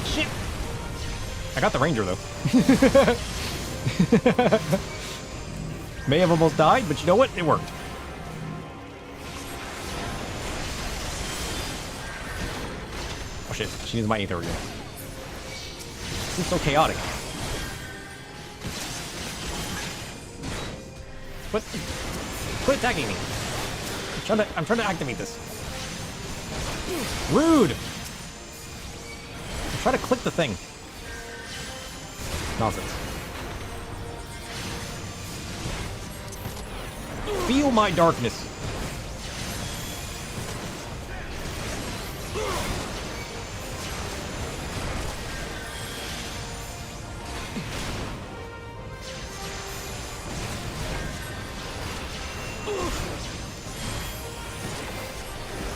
Shit. I got the ranger though. May have almost died, but you know what? It worked. Oh shit, she needs my aether again. This is so chaotic. Quit attacking me. I'm trying to activate this. Rude! I'm trying to click the thing. Nonsense. Feel my darkness.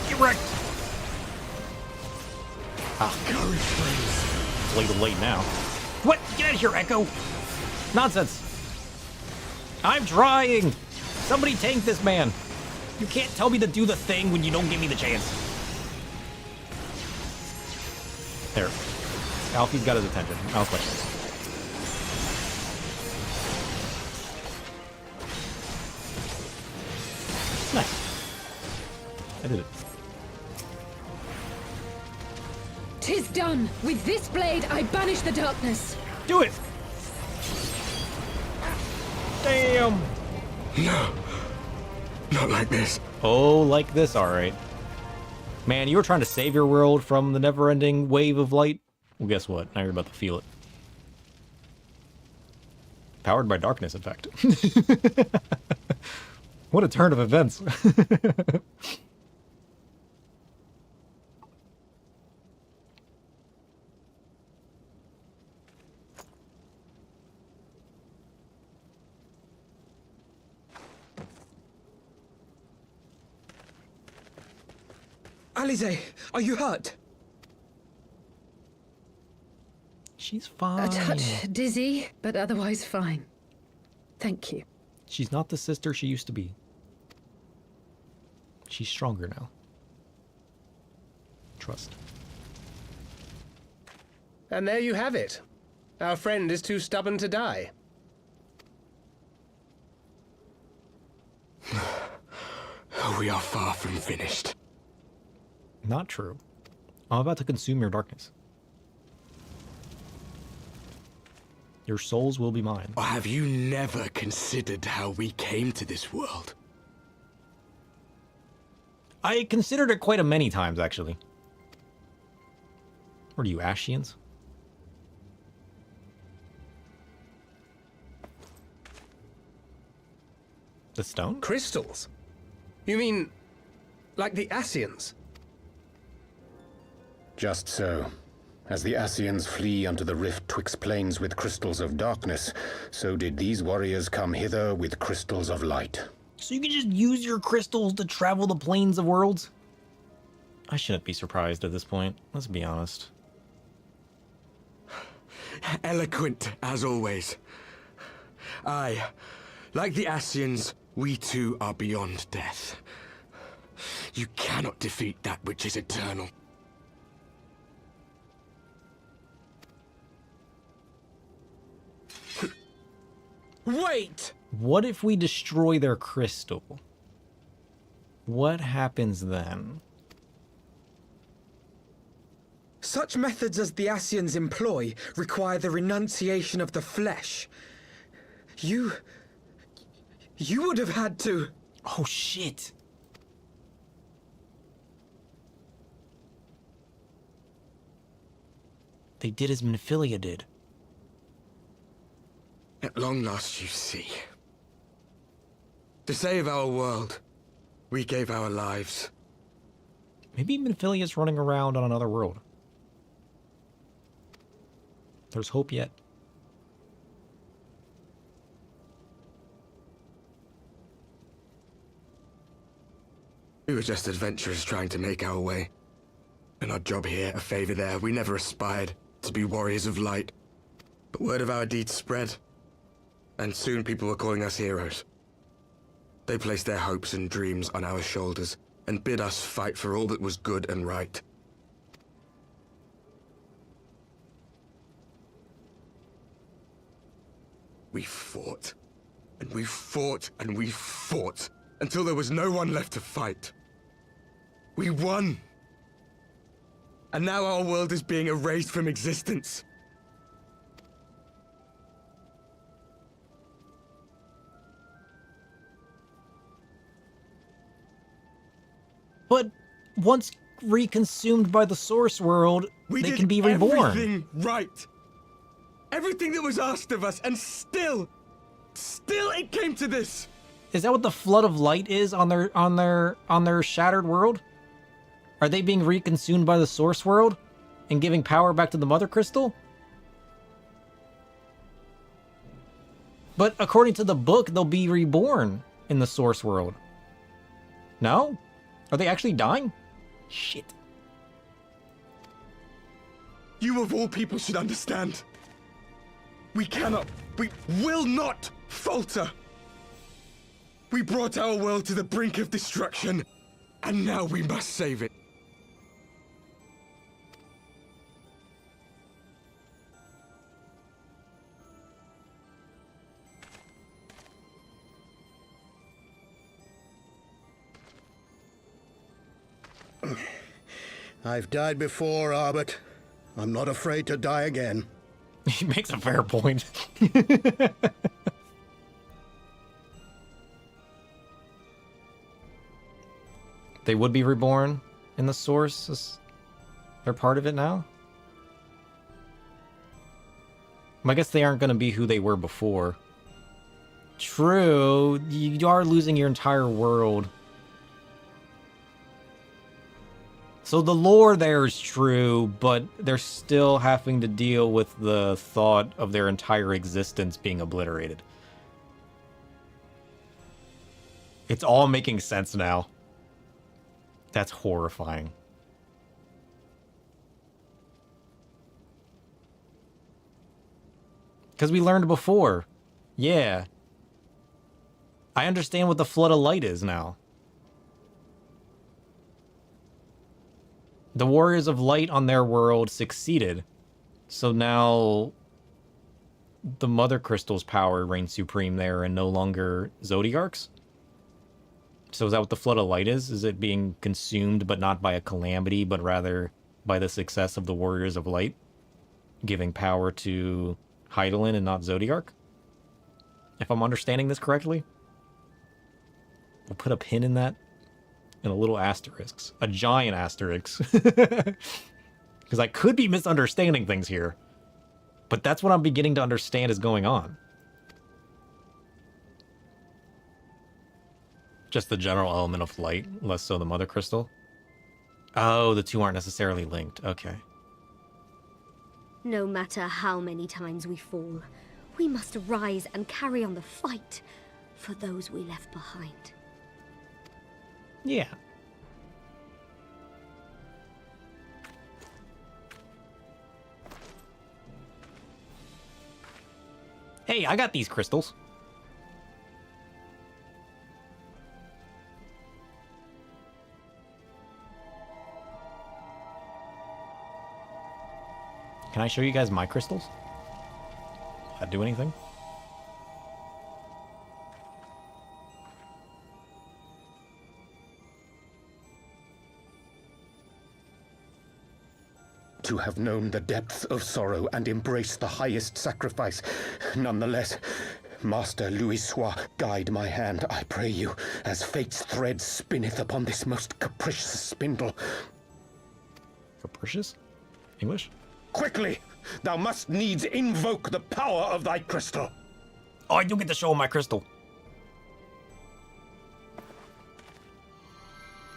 Get wrecked. Ah, it's late now. What? Get out of here, Echo! Nonsense. I'm trying. Somebody tank this man. You can't tell me to do the thing when you don't give me the chance. There. Alfie's got his attention. I'll switch this. Nice. I did it. 'Tis done! With this blade, I banish the darkness! Do it! Damn! No. Not like this. Oh, like this, alright. Man, you were trying to save your world from the never-ending wave of light? Well, guess what? Now you're about to feel it. Powered by darkness, in fact. What a turn of events. Alize, are you hurt? She's fine. A touch dizzy, but otherwise fine. Thank you. She's not the sister she used to be. She's stronger now. Trust. And there you have it. Our friend is too stubborn to die. We are far from finished. Not true. I'm about to consume your darkness. Your souls will be mine. Or have you never considered how we came to this world? I considered it quite a many times, actually. What are you, Ashians? The stone? Crystals? You mean, like the Ascians? Just so. As the Ascians flee unto the rift twixt planes with crystals of darkness, so did these warriors come hither with crystals of light. So you can just use your crystals to travel the planes of worlds? I shouldn't be surprised at this point, let's be honest. Eloquent, as always. Aye, like the Ascians, we too are beyond death. You cannot defeat that which is eternal. Wait! What if we destroy their crystal? What happens then? Such methods as the Ascians employ require the renunciation of the flesh. You would have had to... Oh, shit. They did as Minfilia did. At long last, you see. To save our world, we gave our lives. Maybe Minfilia's running around on another world. There's hope yet. We were just adventurers trying to make our way. An odd job here, a favor there. We never aspired to be warriors of light. But word of our deeds spread. And soon people were calling us heroes. They placed their hopes and dreams on our shoulders and bid us fight for all that was good and right. We fought, and we fought, and we fought, until there was no one left to fight. We won! And now our world is being erased from existence. But once reconsumed by the source world, they can be reborn. Everything right. Everything that was asked of us, and still it came to this. Is that what the flood of light is on their shattered world? Are they being reconsumed by the source world and giving power back to the mother crystal? But according to the book, they'll be reborn in the source world. No? Are they actually dying? Shit. You of all people should understand. We will not falter. We brought our world to the brink of destruction, and now we must save it. I've died before, Arbet. I'm not afraid to die again. He makes a fair point. They would be reborn in the source? They're part of it now? I guess they aren't going to be who they were before. True, you are losing your entire world. So the lore there is true, but they're still having to deal with the thought of their entire existence being obliterated. It's all making sense now. That's horrifying. Because we learned before. Yeah. I understand what the Flood of Light is now. The Warriors of Light on their world succeeded. So now the Mother Crystal's power reigns supreme there and no longer Zodiarchs? So is that what the Flood of Light is? Is it being consumed but not by a calamity, but rather by the success of the Warriors of Light? Giving power to Hydaelyn and not Zodiarch? If I'm understanding this correctly? We'll put a pin in that. And a little asterisk. A giant asterisk. Because I could be misunderstanding things here. But that's what I'm beginning to understand is going on. Just the general element of light, less so the Mother Crystal. Oh, the two aren't necessarily linked. Okay. No matter how many times we fall, we must rise and carry on the fight for those we left behind. Yeah. Hey, I got these crystals. Can I show you guys my crystals? That do anything? To have known the depths of sorrow and embraced the highest sacrifice. Nonetheless, Master Louis Sois, guide my hand, I pray you, as fate's thread spinneth upon this most capricious spindle. Capricious? English? Quickly! Thou must needs invoke the power of thy crystal. Oh, I do get to show my crystal.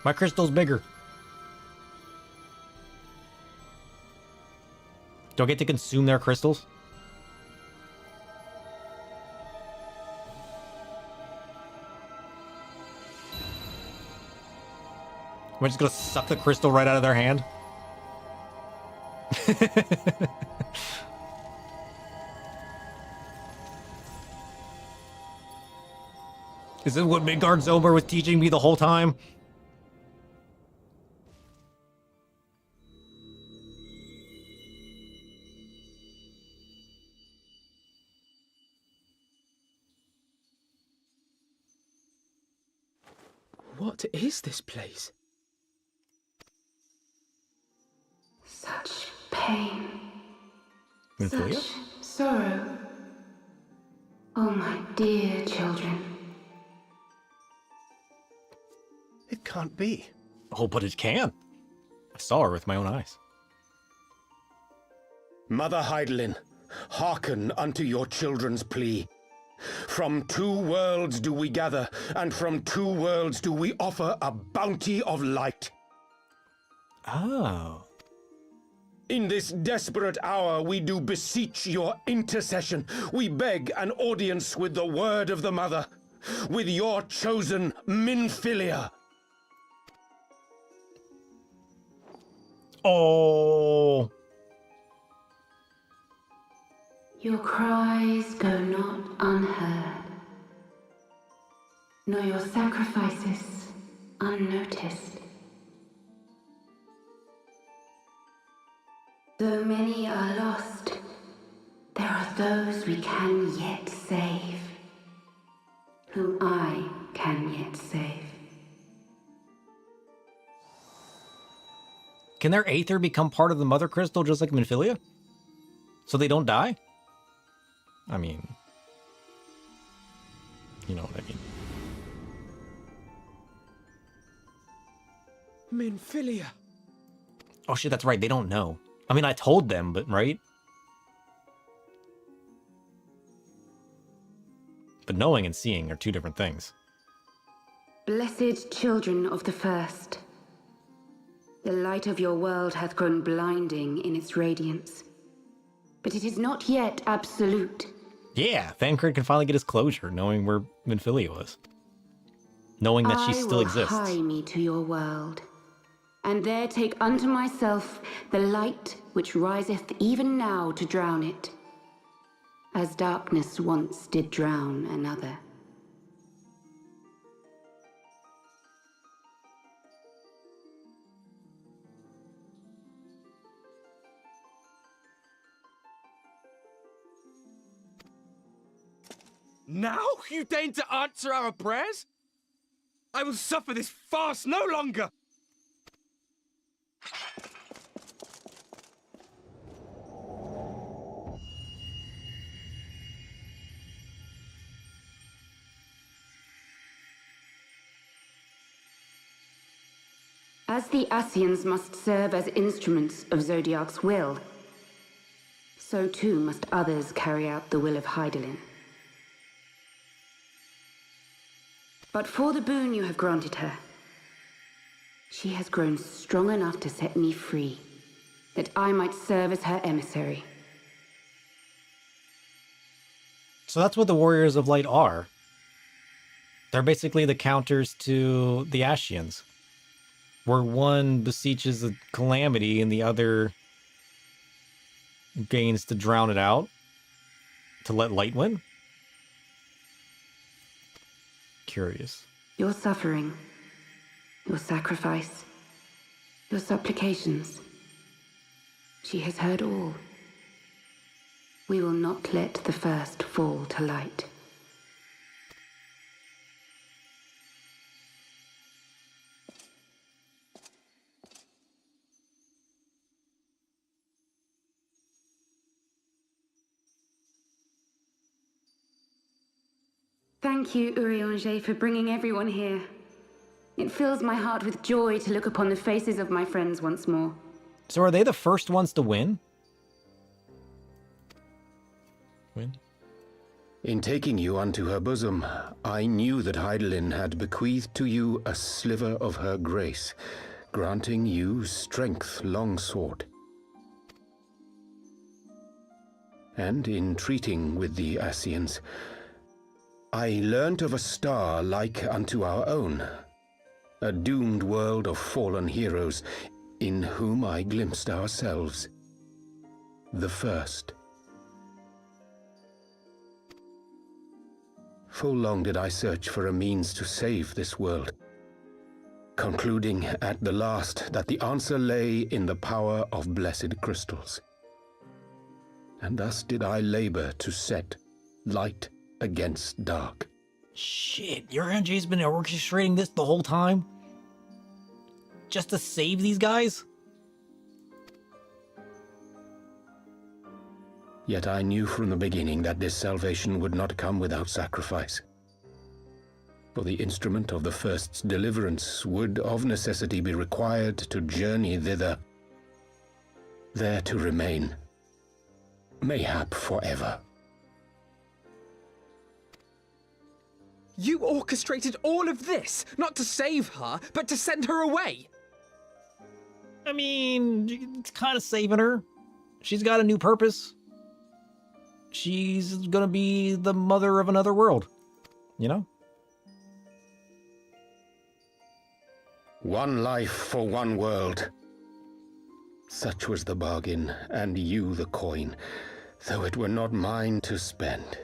My crystal's bigger. Do I get to consume their crystals? Am I just gonna suck the crystal right out of their hand? Is this what Midgard Zomer was teaching me the whole time? What is this place? Such pain. Minfilia? Such sorrow. Oh, my dear children. It can't be. Oh, but it can. I saw her with my own eyes. Mother Heidelin, hearken unto your children's plea. From two worlds do we gather, and from two worlds do we offer a bounty of light. Oh. In this desperate hour we do beseech your intercession. We beg an audience with the word of the mother, with your chosen Minfilia. Oh. Your cries go not unheard, nor your sacrifices unnoticed. Though many are lost, there are those we can yet save, whom I can yet save. Can their aether become part of the mother crystal just like Minfilia? So they don't die? I mean, you know what I mean. Minfilia. Oh shit, that's right, they don't know. I mean, I told them, but right? But knowing and seeing are two different things. Blessed children of the first, the light of your world hath grown blinding in its radiance. But it is not yet absolute. Yeah, Thancred can finally get his closure, knowing where Minfilia was. Knowing that she still exists. I will hie me to your world, and there take unto myself the light which riseth even now to drown it, as darkness once did drown another. Now you deign to answer our prayers? I will suffer this farce no longer! As the Ascians must serve as instruments of Zodiark's will, so too must others carry out the will of Heidelin. But for the boon you have granted her, she has grown strong enough to set me free, that I might serve as her emissary. So that's what the Warriors of Light are. They're basically the counters to the Ascians, where one beseeches a calamity and the other gains to drown it out, to let light win. Curious. Your suffering, your sacrifice, your supplications, she has heard all. We will not let the first fall to light. Thank you, Urianger, for bringing everyone here. It fills my heart with joy to look upon the faces of my friends once more. So are they the first ones to win? In taking you unto her bosom, I knew that Heidelin had bequeathed to you a sliver of her grace, granting you strength longsword. And in treating with the Ascians, I learnt of a star like unto our own, a doomed world of fallen heroes, in whom I glimpsed ourselves, the first. Full long did I search for a means to save this world, concluding at the last that the answer lay in the power of blessed crystals. And thus did I labor to set light against dark. Shit, Urianger's been orchestrating this the whole time? Just to save these guys? Yet I knew from the beginning that this salvation would not come without sacrifice. For the instrument of the first's deliverance would of necessity be required to journey thither, there to remain, mayhap forever. You orchestrated all of this, not to save her, but to send her away! I mean, it's kind of saving her. She's got a new purpose. She's gonna be the mother of another world, you know? One life for one world. Such was the bargain, and you the coin, though it were not mine to spend.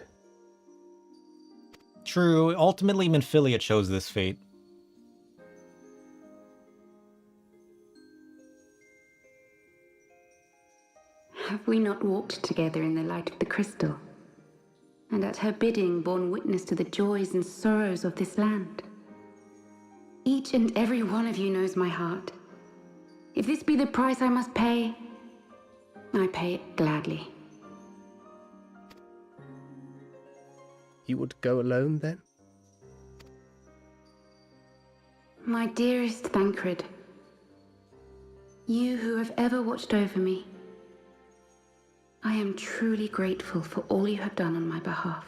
True, ultimately Minfilia chose this fate. Have we not walked together in the light of the crystal, and at her bidding borne witness to the joys and sorrows of this land? Each and every one of you knows my heart. If this be the price I must pay, I pay it gladly. You would go alone, then? My dearest Thancred, you who have ever watched over me, I am truly grateful for all you have done on my behalf,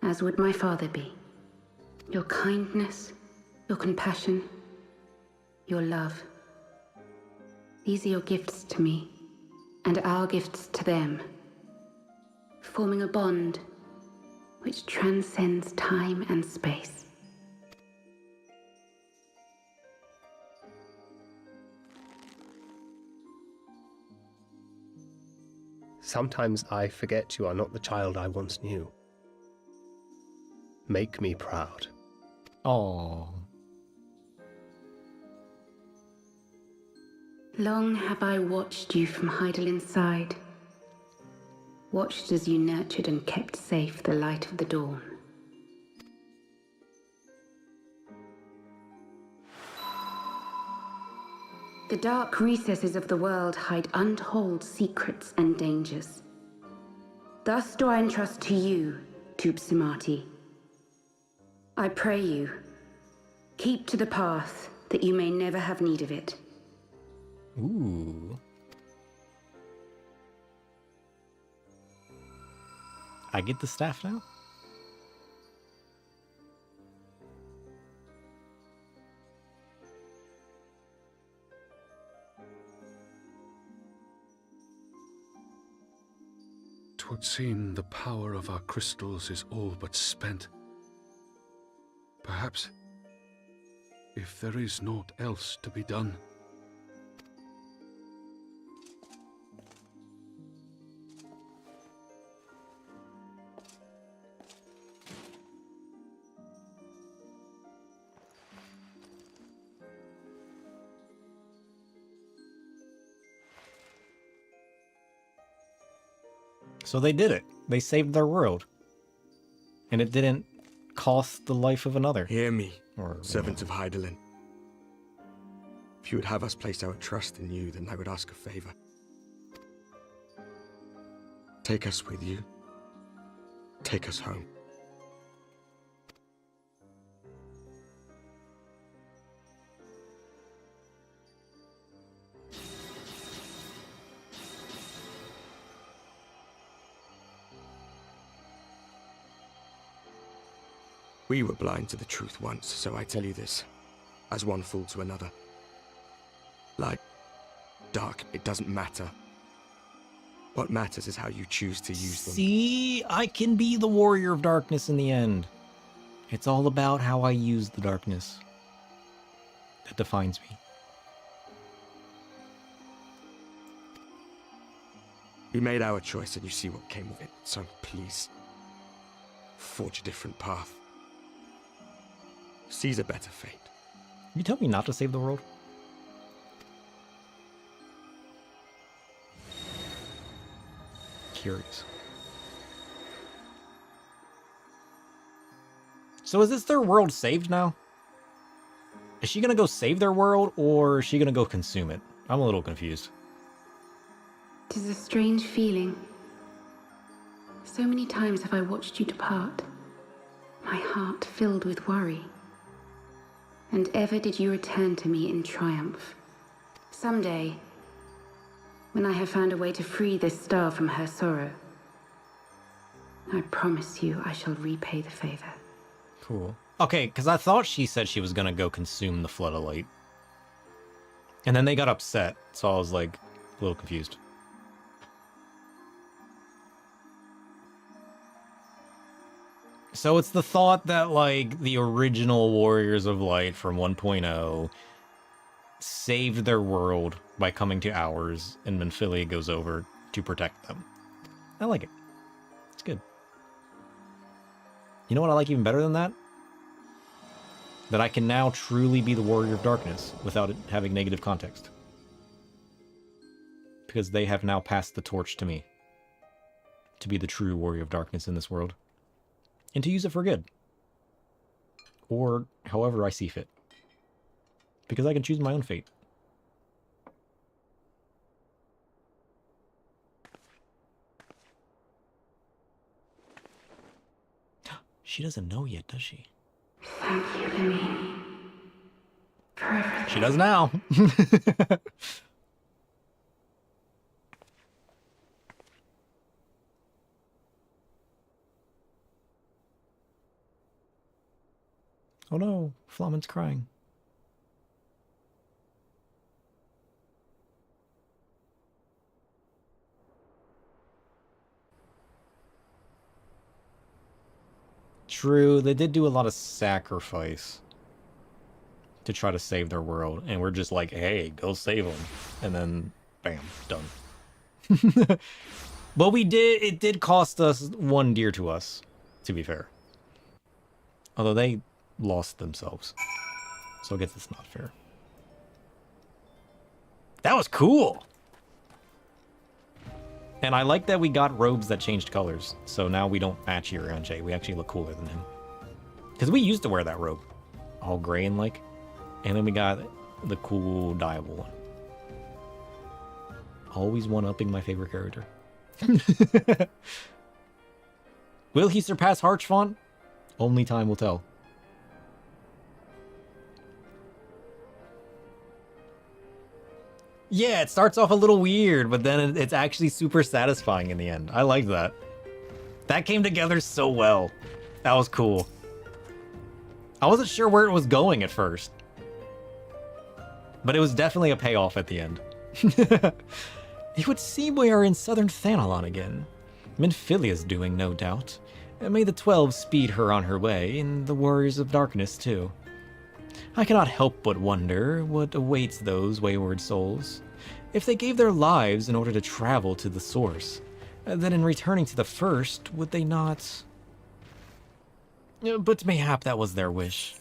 as would my father be. Your kindness, your compassion, your love. These are your gifts to me, and our gifts to them, forming a bond which transcends time and space. Sometimes I forget you are not the child I once knew. Make me proud. Aww. Long have I watched you from Heidelin's side, watched as you nurtured and kept safe the light of the dawn. The dark recesses of the world hide untold secrets and dangers. Thus do I entrust to you, Tupsimati. I pray you, keep to the path that you may never have need of it. Ooh. I get the staff now? Twould seem the power of our crystals is all but spent. Perhaps, if there is naught else to be done. So they did it. They saved their world. And it didn't cost the life of another. Hear me, servants of Hydaelyn. If you would have us place our trust in you, then I would ask a favor. Take us with you. Take us home. We were blind to the truth once, so I tell you this, as one fool to another. Light, dark, it doesn't matter. What matters is how you choose to use them. See, I can be the warrior of darkness in the end. It's all about how I use the darkness. That defines me. We made our choice and you see what came of it, so please, forge a different path. Seize a better fate. You tell me not to save the world? Curious. So is this their world saved now? Is she gonna go save their world, or is she gonna go consume it? I'm a little confused. 'Tis a strange feeling. So many times have I watched you depart, my heart filled with worry. And ever did you return to me in triumph. Someday, when I have found a way to free this star from her sorrow, I promise you I shall repay the favor. Cool. Okay, because I thought she said she was gonna go consume the Flood of Light. And then they got upset, so I was like, a little confused. So it's the thought that, like, the original Warriors of Light from 1.0 saved their world by coming to ours, and Minfilia goes over to protect them. I like it. It's good. You know what I like even better than that? That I can now truly be the Warrior of Darkness without it having negative context. Because they have now passed the torch to me. To be the true Warrior of Darkness in this world. And to use it for good. Or however I see fit. Because I can choose my own fate. She doesn't know yet, does she? Thank you, Lemmy. For everything. She does now. Oh no, Flamin's crying. True, they did do a lot of sacrifice to try to save their world, and we're just like, hey, go save them. And then, bam, done. But it did cost us one dear to us, to be fair. Although they lost themselves. So I guess it's not fair. That was cool! And I like that we got robes that changed colors. So now we don't match Urianger. We actually look cooler than him. Because we used to wear that robe. All gray and like. And then we got the cool dyeable one. Always one-upping my favorite character. Will he surpass Harchfont? Only time will tell. Yeah, it starts off a little weird, but then it's actually super satisfying in the end. I like that. That came together so well. That was cool. I wasn't sure where it was going at first. But it was definitely a payoff at the end. It would seem we are in southern Thanalon again. Minfilia's doing, no doubt. May the 12 speed her on her way, and the Warriors of Darkness, too. I cannot help but wonder what awaits those wayward souls. If they gave their lives in order to travel to the source, then in returning to the first, would they not... But mayhap that was their wish.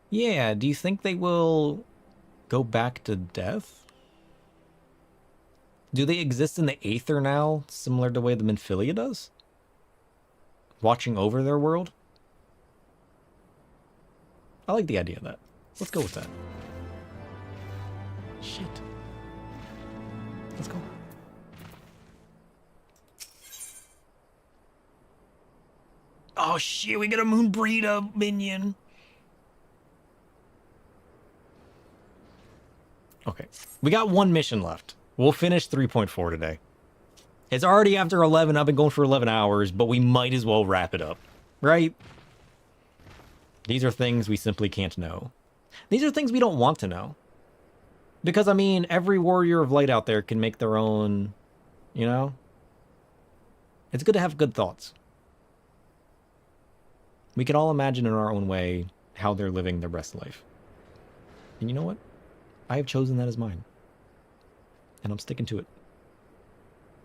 Yeah, do you think they will go back to death? Do they exist in the Aether now, similar to the way the Minfilia does? Watching over their world? I like the idea of that. Let's go with that. Shit. Let's go. Oh shit, we got a Moonbreeder minion. Okay, we got one mission left. We'll finish 3.4 today. It's already after 11. I've been going for 11 hours, but we might as well wrap it up, right? These are things we simply can't know. These are things we don't want to know. Because, I mean, every warrior of light out there can make their own, you know? It's good to have good thoughts. We can all imagine in our own way how they're living their best life. And you know what? I have chosen that as mine. And I'm sticking to it.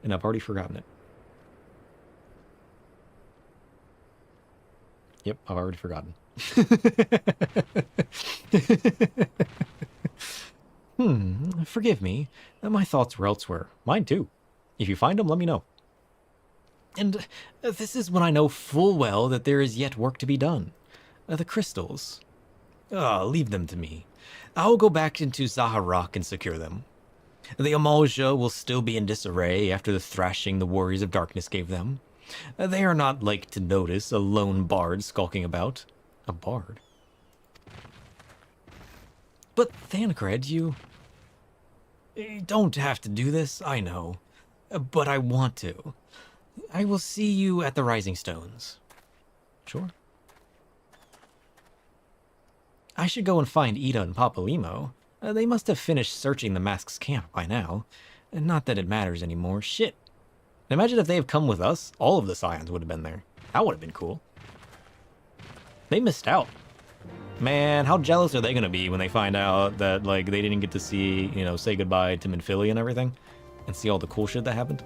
And I've already forgotten it. Yep, I've already forgotten. Forgive me. My thoughts were elsewhere. Mine too. If you find them, let me know. And this is when I know full well that there is yet work to be done. The crystals. Leave them to me. I'll go back into Zaharok and secure them. The Amalja will still be in disarray after the thrashing the Warriors of Darkness gave them. They are not like to notice a lone bard skulking about. A bard? But Thancred, you don't have to do this, I know. But I want to. I will see you at the Rising Stones. Sure. I should go and find Ida and Papalimo. They must have finished searching the Mask's camp by now. Not that it matters anymore. Shit. Imagine if they have come with us. All of the Scions would have been there. That would have been cool. They missed out. Man, how jealous are they going to be when they find out that, like, they didn't get to see, you know, say goodbye to Minfilia and everything? And see all the cool shit that happened?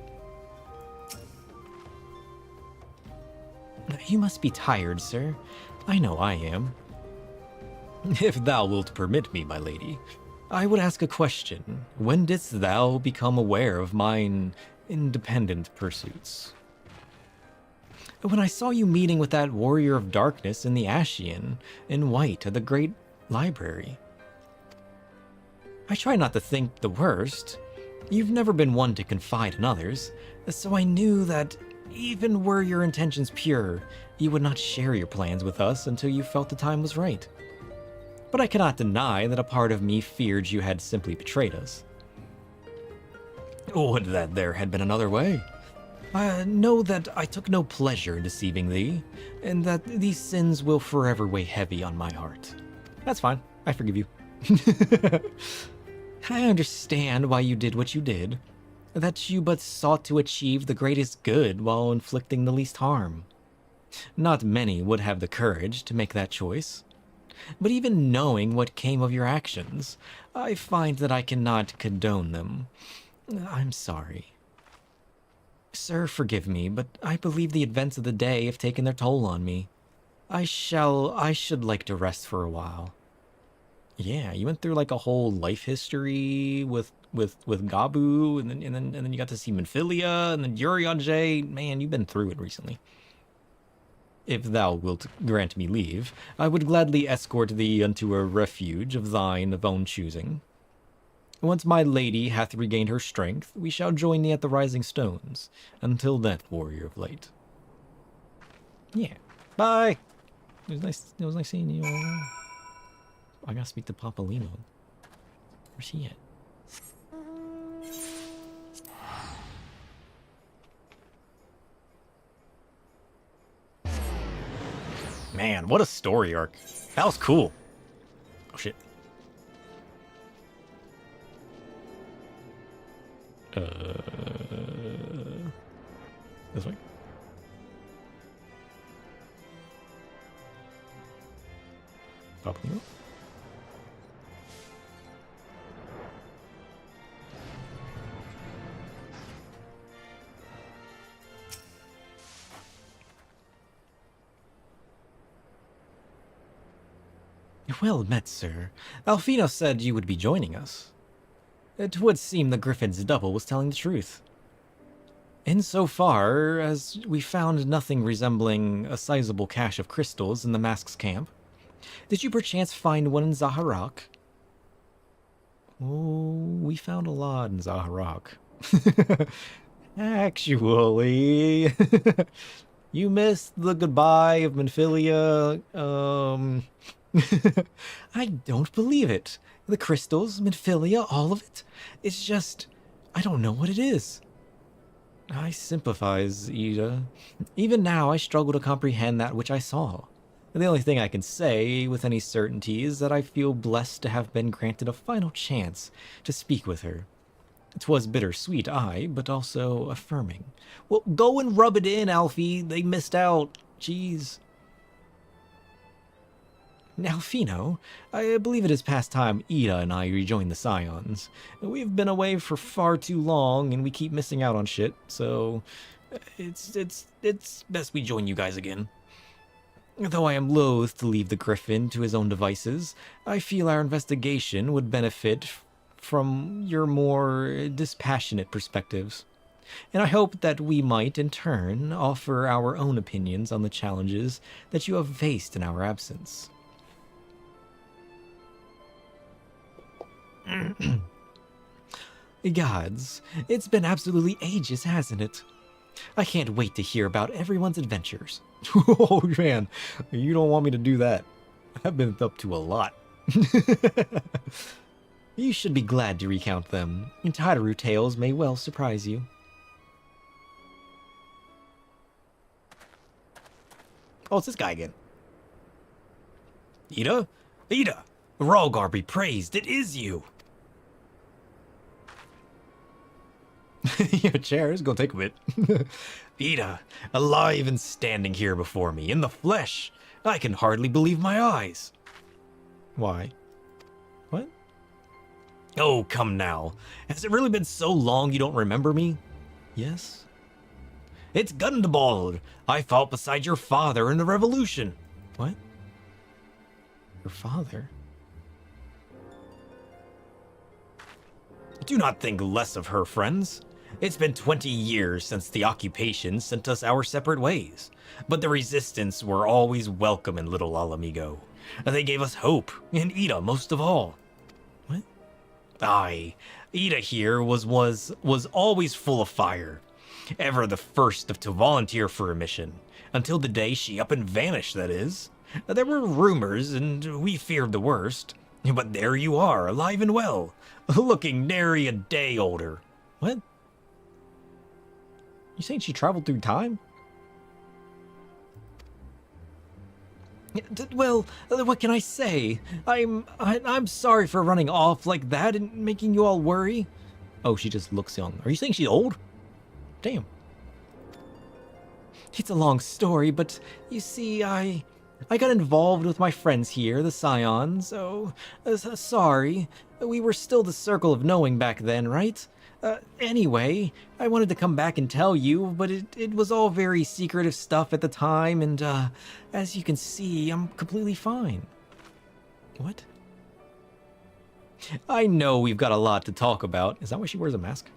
You must be tired, sir. I know I am. If thou wilt permit me, my lady, I would ask a question. When didst thou become aware of mine independent pursuits? When I saw you meeting with that warrior of darkness in the Ashian, in white at the great library. I try not to think the worst. You've never been one to confide in others, so I knew that even were your intentions pure, you would not share your plans with us until you felt the time was right. But I cannot deny that a part of me feared you had simply betrayed us. Would that there had been another way. Know that I took no pleasure in deceiving thee, and that these sins will forever weigh heavy on my heart. That's fine. I forgive you. I understand why you did what you did, that you but sought to achieve the greatest good while inflicting the least harm. Not many would have the courage to make that choice. But even knowing what came of your actions, I find that I cannot condone them. I'm sorry. Sir, forgive me, but I believe the events of the day have taken their toll on me. I should like to rest for a while. Yeah, you went through like a whole life history with Gabu, and then you got to see Minfilia, and then Urianger. Man, you've been through it recently. If thou wilt grant me leave, I would gladly escort thee unto a refuge of thine of own choosing. Once my lady hath regained her strength, we shall join thee at the Rising Stones. Until then, warrior of light. Yeah. Bye. It was nice seeing you. I gotta speak to Papalino. Where's he at? Man, what a story arc. That was cool. Oh, shit. This way. Papalino. Well met, sir. Alfino said you would be joining us. It would seem the Griffin's double was telling the truth. Insofar as we found nothing resembling a sizable cache of crystals in the Mask's camp, did you perchance find one in Zaharak? Oh, we found a lot in Zaharak. Actually, you missed the goodbye of Minfilia. I don't believe it. The crystals, Minfilia, all of it. It's just, I don't know what it is. I sympathize, Ida. Even now, I struggle to comprehend that which I saw. The only thing I can say with any certainty is that I feel blessed to have been granted a final chance to speak with her. 'Twas bittersweet, aye, but also affirming. Well, go and rub it in, Alfie. They missed out. Jeez. Now, Fino, I believe it is past time Ida and I rejoin the Scions. We've been away for far too long, and we keep missing out on shit, so it's best we join you guys again. Though I am loath to leave the Griffin to his own devices, I feel our investigation would benefit from your more dispassionate perspectives. And I hope that we might, in turn, offer our own opinions on the challenges that you have faced in our absence. Gods, it's been absolutely ages, hasn't it? I can't wait to hear about everyone's adventures. Oh man, you don't want me to do that. I've been up to a lot. You should be glad to recount them. Tataru tales may well surprise you. Oh, it's this guy again. Ida? Ida! Ralgar be praised, it is you! Your chair is gonna take a bit. Ida, alive and standing here before me, in the flesh. I can hardly believe my eyes. Why? What? Oh, come now. Has it really been so long you don't remember me? Yes? It's Gundabald. I fought beside your father in the revolution. What? Your father? Do not think less of her, friends. It's been 20 years since the occupation sent us our separate ways, but the resistance were always welcome in Little Alamigo. They gave us hope, and Ida most of all. What? Aye, Ida here was always full of fire, ever the first to volunteer for a mission, until the day she up and vanished, that is. There were rumors, and we feared the worst, but there you are, alive and well, looking nary a day older. What? You saying she traveled through time? Well, what can I say? I'm sorry for running off like that and making you all worry. Oh, she just looks young. Are you saying she's old? Damn. It's a long story, but you see, I got involved with my friends here, the Scions, so sorry. We were still the Circle of Knowing back then, right? Anyway, I wanted to come back and tell you, but it was all very secretive stuff at the time, and as you can see, I'm completely fine. What? I know we've got a lot to talk about. Is that why she wears a mask?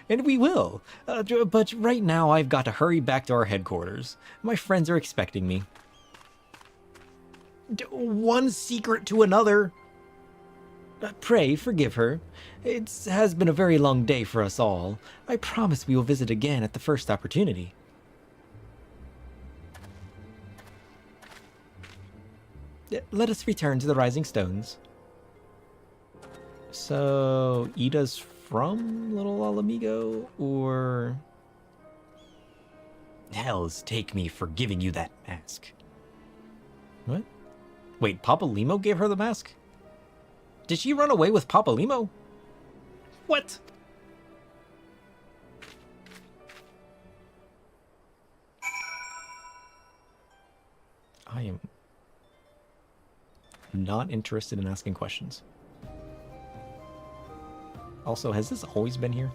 And we will. But right now, I've got to hurry back to our headquarters. My friends are expecting me. One secret to another. Pray forgive her. It has been a very long day for us all. I promise we will visit again at the first opportunity. Let us return to the Rising Stones. So, Ida's from Little Alamigo, or... Hells take me for giving you that mask. What? Wait, Papa Limo gave her the mask? Did she run away with Papa Limo? What? I am not interested in asking questions. Also, has this always been here?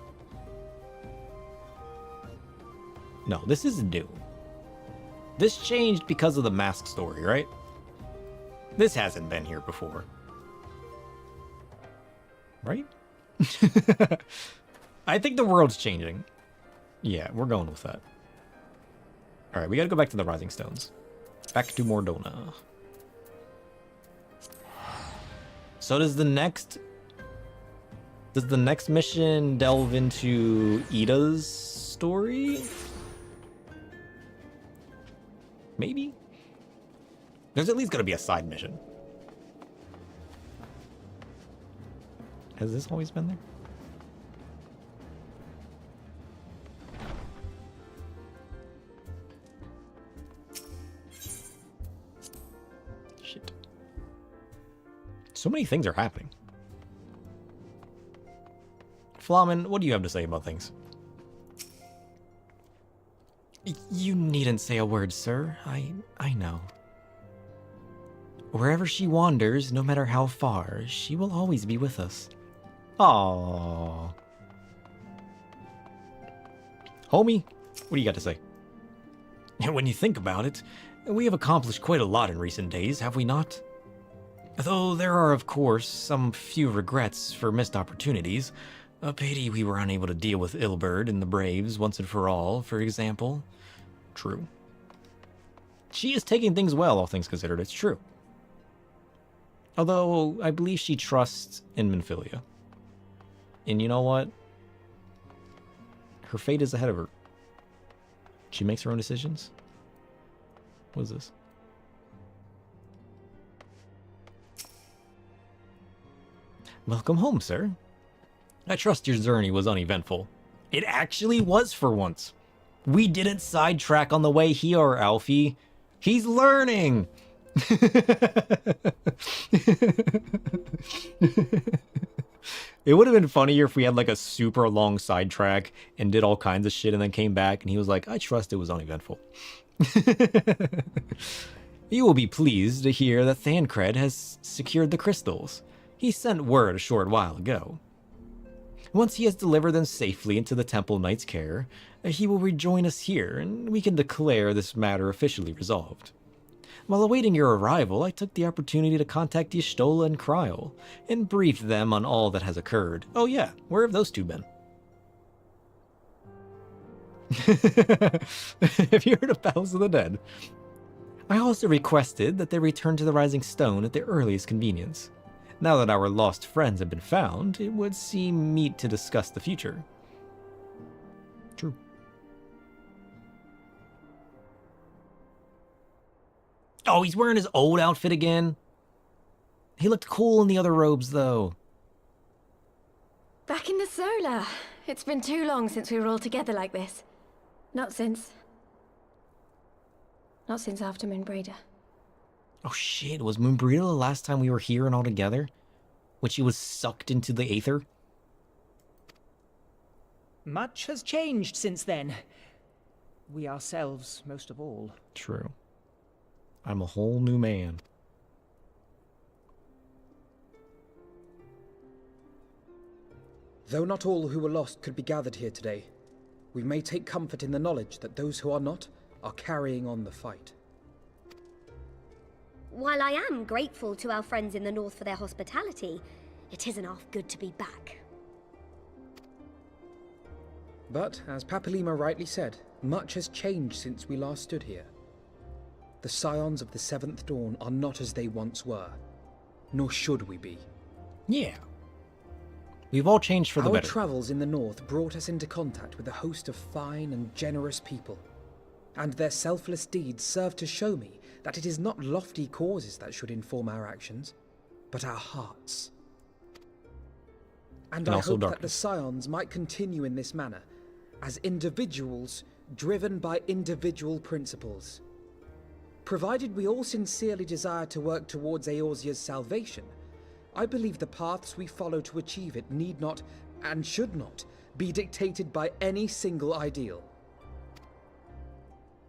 No, this isn't new. This changed because of the mask story, right? This hasn't been here before. Right? I think the world's changing. Yeah, we're going with that. Alright, we gotta go back to the Rising Stones. Back to Mordona. So does the next mission delve into Ida's story? Maybe? There's at least gonna be a side mission. Has this always been there? Shit. So many things are happening. Flamen, what do you have to say about things? You needn't say a word, sir. I know. Wherever she wanders, no matter how far, she will always be with us. Aww. Homie, what do you got to say? When you think about it, we have accomplished quite a lot in recent days, have we not? Though there are, of course, some few regrets for missed opportunities. A pity we were unable to deal with Ilberd and the Braves once and for all, for example. True. She is taking things well, all things considered, it's true. Although, I believe she trusts in Minfilia. And you know what? Her fate is ahead of her. She makes her own decisions. What is this? Welcome home, sir. I trust your journey was uneventful. It actually was for once. We didn't sidetrack on the way here, Alfie. He's learning! It would have been funnier if we had like a super long sidetrack and did all kinds of shit and then came back and he was like, I trust it was uneventful. You will be pleased to hear that Thancred has secured the crystals. He sent word a short while ago. Once he has delivered them safely into the Temple Knight's care, he will rejoin us here and we can declare this matter officially resolved. While awaiting your arrival, I took the opportunity to contact Y'shtola and Kryl, and briefed them on all that has occurred. Oh yeah, where have those two been? Have you heard of Battles of the Dead? I also requested that they return to the Rising Stone at their earliest convenience. Now that our lost friends have been found, it would seem meet to discuss the future. True. Oh, he's wearing his old outfit again. He looked cool in the other robes, though. Back in the solar. It's been too long since we were all together like this. Not since after Moonbreeder. Oh shit, was Moonbreeder the last time we were here and all together? When she was sucked into the aether? Much has changed since then. We ourselves, most of all. True. I'm a whole new man. Though not all who were lost could be gathered here today, we may take comfort in the knowledge that those who are not are carrying on the fight. While I am grateful to our friends in the north for their hospitality, it isn't half good to be back. But, as Papalima rightly said, much has changed since we last stood here. The Scions of the Seventh Dawn are not as they once were, nor should we be. Yeah. We've all changed for the better. Our travels in the north brought us into contact with a host of fine and generous people, and their selfless deeds serve to show me that it is not lofty causes that should inform our actions, but our hearts. And I hope that the Scions might continue in this manner, as individuals driven by individual principles. Provided we all sincerely desire to work towards Eorzea's salvation, I believe the paths we follow to achieve it need not, and should not, be dictated by any single ideal.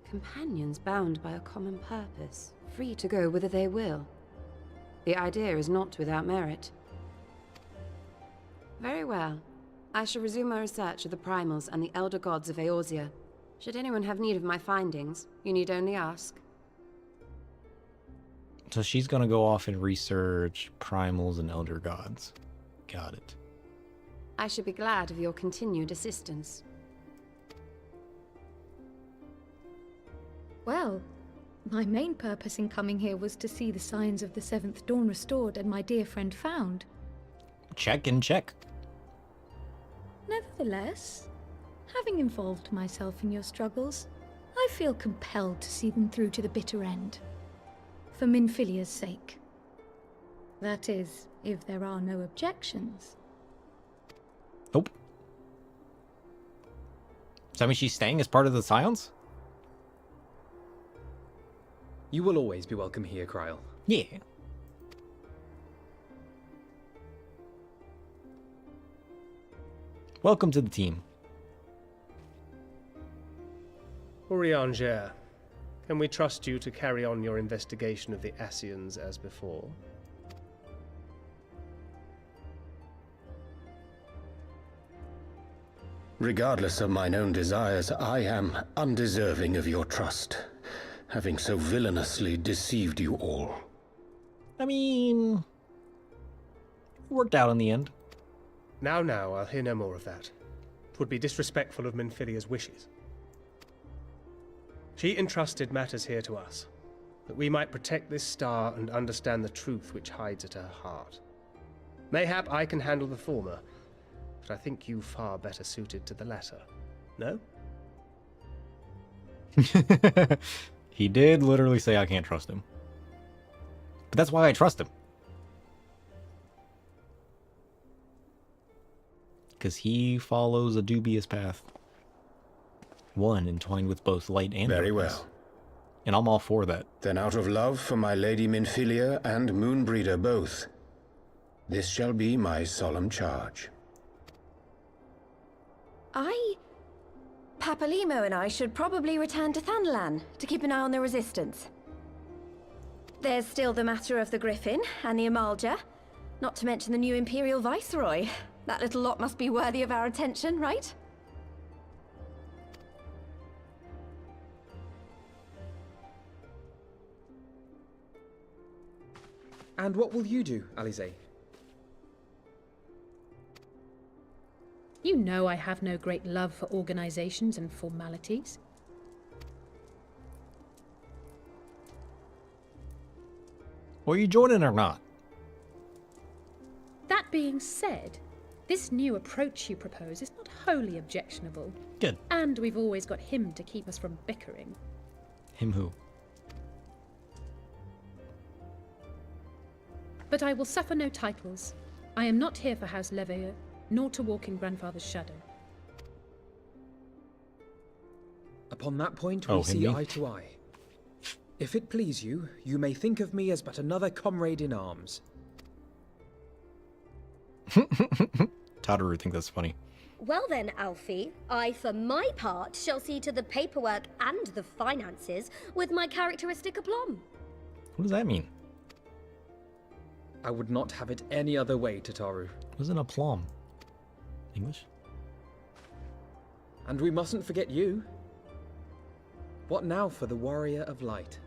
Companions bound by a common purpose, free to go whither they will. The idea is not without merit. Very well. I shall resume my research of the primals and the elder gods of Eorzea. Should anyone have need of my findings, you need only ask. So she's gonna go off and research primals and elder gods. Got it. I should be glad of your continued assistance. Well, my main purpose in coming here was to see the signs of the Seventh Dawn restored and my dear friend found. Check and check. Nevertheless, having involved myself in your struggles, I feel compelled to see them through to the bitter end. For Minfilia's sake. That is, if there are no objections. Nope. Does that mean she's staying as part of the Scions? You will always be welcome here, Kryl. Yeah. Welcome to the team. Urianger, can we trust you to carry on your investigation of the Ascians as before? Regardless of mine own desires, I am undeserving of your trust, having so villainously deceived you all. I mean, it worked out in the end. Now, I'll hear no more of that. It would be disrespectful of Minfilia's wishes. She entrusted matters here to us, that we might protect this star and understand the truth which hides at her heart. Mayhap I can handle the former, but I think you far better suited to the latter. No? He did literally say I can't trust him. But that's why I trust him. Because he follows a dubious path. One entwined with both light and Very darkness. well. And I'm all for that. Then out of love for my lady Minfilia and Moonbreeder both, this shall be my solemn charge. Papalimo and I should probably return to Thanalan to keep an eye on the Resistance. There's still the matter of the Griffin and the Amalja, not to mention the new Imperial Viceroy. That little lot must be worthy of our attention, right? And what will you do, Alize? You know I have no great love for organizations and formalities. Are you joining or not? That being said, this new approach you propose is not wholly objectionable. Good. And we've always got him to keep us from bickering. Him who? But I will suffer no titles. I am not here for House Leveilleur, nor to walk in Grandfather's shadow. Upon that point, we see eye to eye. If it please you, you may think of me as but another comrade in arms. Tataru think that's funny. Well then, Alfie, I for my part shall see to the paperwork and the finances with my characteristic aplomb. What does that mean? I would not have it any other way, Tataru. What is an aplomb? English? And we mustn't forget you. What now for the Warrior of Light?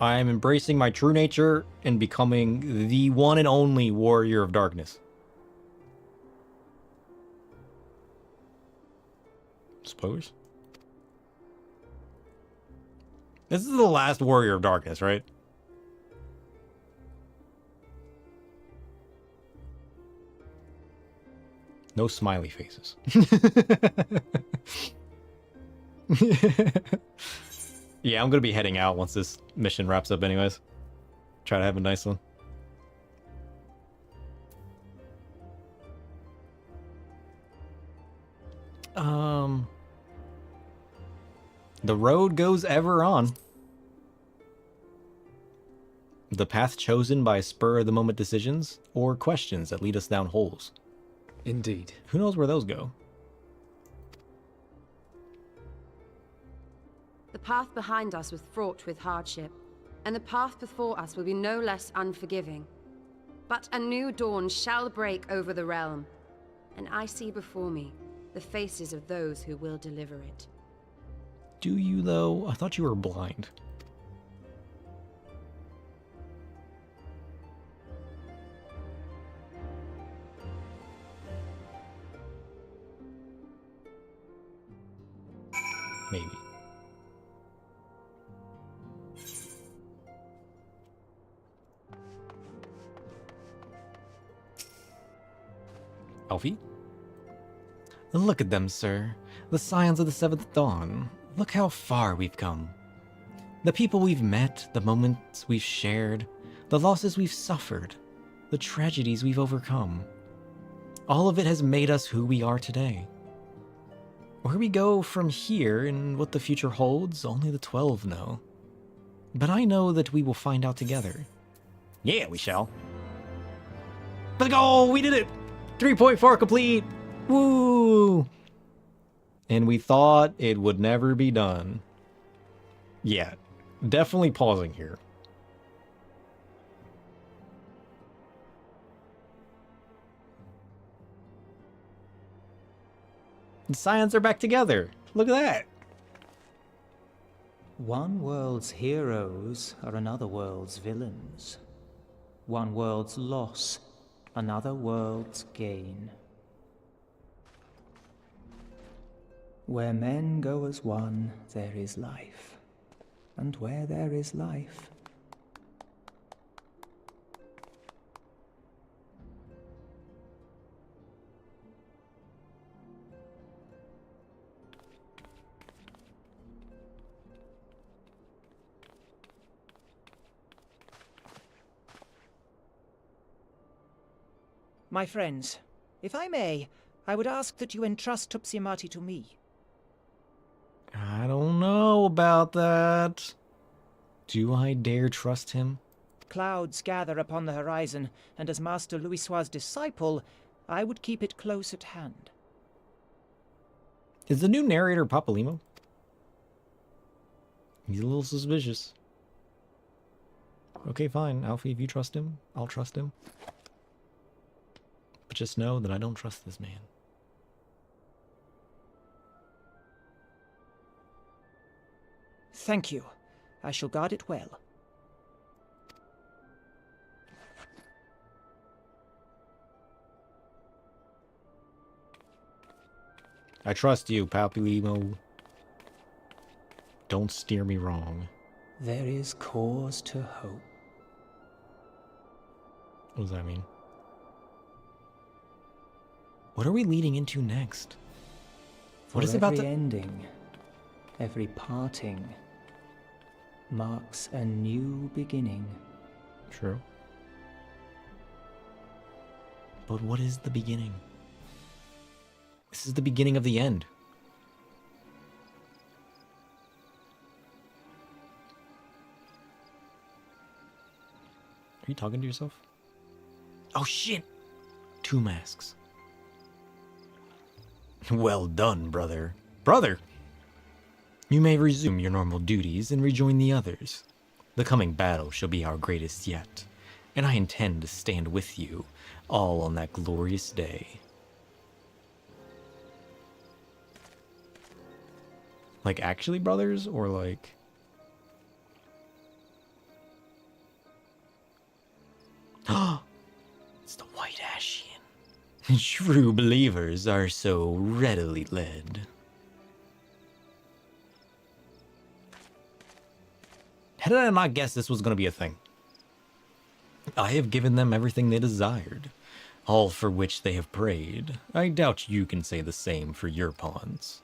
I am embracing my true nature and becoming the one and only Warrior of Darkness. Suppose? This is the last Warrior of Darkness, right? No smiley faces. Yeah, I'm gonna be heading out once this mission wraps up anyways. Try to have a nice one. The road goes ever on. The path chosen by spur-of-the-moment decisions or questions that lead us down holes. Indeed. Who knows where those go? The path behind us was fraught with hardship, and the path before us will be no less unforgiving. But a new dawn shall break over the realm, and I see before me the faces of those who will deliver it. Do you, though? I thought you were blind. maybe. Alfie? Look at them, sir. The scions of the Seventh Dawn. Look how far we've come. The people we've met, the moments we've shared, the losses we've suffered, the tragedies we've overcome. All of it has made us who we are today. Where we go from here and what the future holds, only the 12 know. But I know that we will find out together. Yeah, we shall. Let's go! We did it! 3.4 complete! Woo! And we thought it would never be done. Yeah, definitely pausing here. The scions are back together. Look at that. One world's heroes are another world's villains. One world's loss, another world's gain. Where men go as one, there is life. And where there is life, My friends, if I may, I would ask that you entrust Tupsimati to me. I don't know about that. Do I dare trust him? Clouds gather upon the horizon, and as Master Louisoix's disciple, I would keep it close at hand. Is the new narrator Papalimo? He's a little suspicious. Okay, fine. Alfie, if you trust him, I'll trust him. But just know that I don't trust this man. Thank you. I shall guard it well. I trust you, Papalimo. Don't steer me wrong. there is cause to hope. What does that mean? What are we leading into next? What is about every the ending, every parting, marks a new beginning. True. But what is the beginning? This is the beginning of the end. Are you talking to yourself? Oh shit! 2 masks. Well done, brother. Brother! You may resume your normal duties and rejoin the others. The coming battle shall be our greatest yet, and I intend to stand with you all on that glorious day. Like actually brothers, or like... It's the White Ashian. True believers are so readily led. How did I not guess this was going to be a thing? I have given them everything they desired, all for which they have prayed. I doubt you can say the same for your pawns.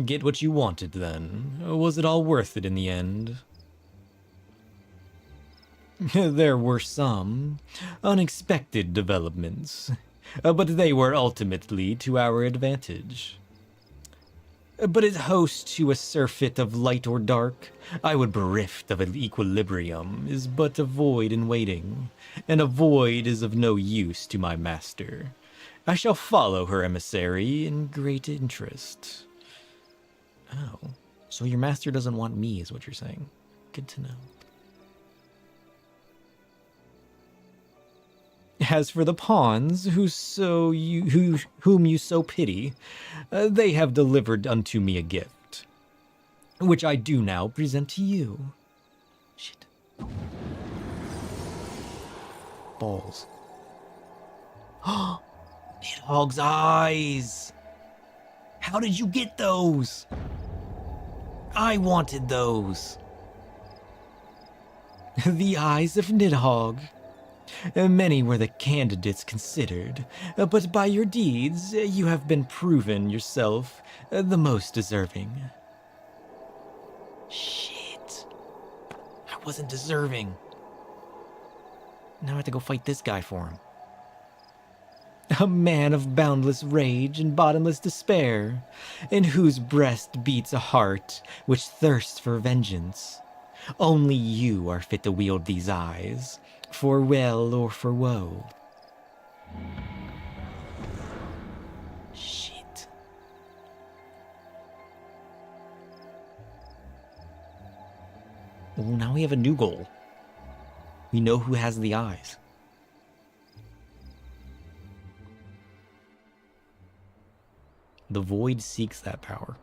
Get what you wanted, then. Was it all worth it in the end? There were some unexpected developments, but they were ultimately to our advantage. But as host to a surfeit of light or dark, I would bereft of an equilibrium is but a void in waiting, and a void is of no use to my master. I shall follow her emissary in great interest. Oh, so your master doesn't want me, is what you're saying. Good to know. As for the pawns, whom you so pity, they have delivered unto me a gift, which I do now present to you. Shit. Balls. Nidhogg's eyes! How did you get those? I wanted those. The eyes of Nidhogg. Many were the candidates considered, but by your deeds, you have been proven yourself the most deserving. Shit. I wasn't deserving. Now I have to go fight this guy for him. A man of boundless rage and bottomless despair, in whose breast beats a heart which thirsts for vengeance. Only you are fit to wield these eyes, for well or for woe. Shit. Well, now we have a new goal. We know who has the eyes. The void seeks that power.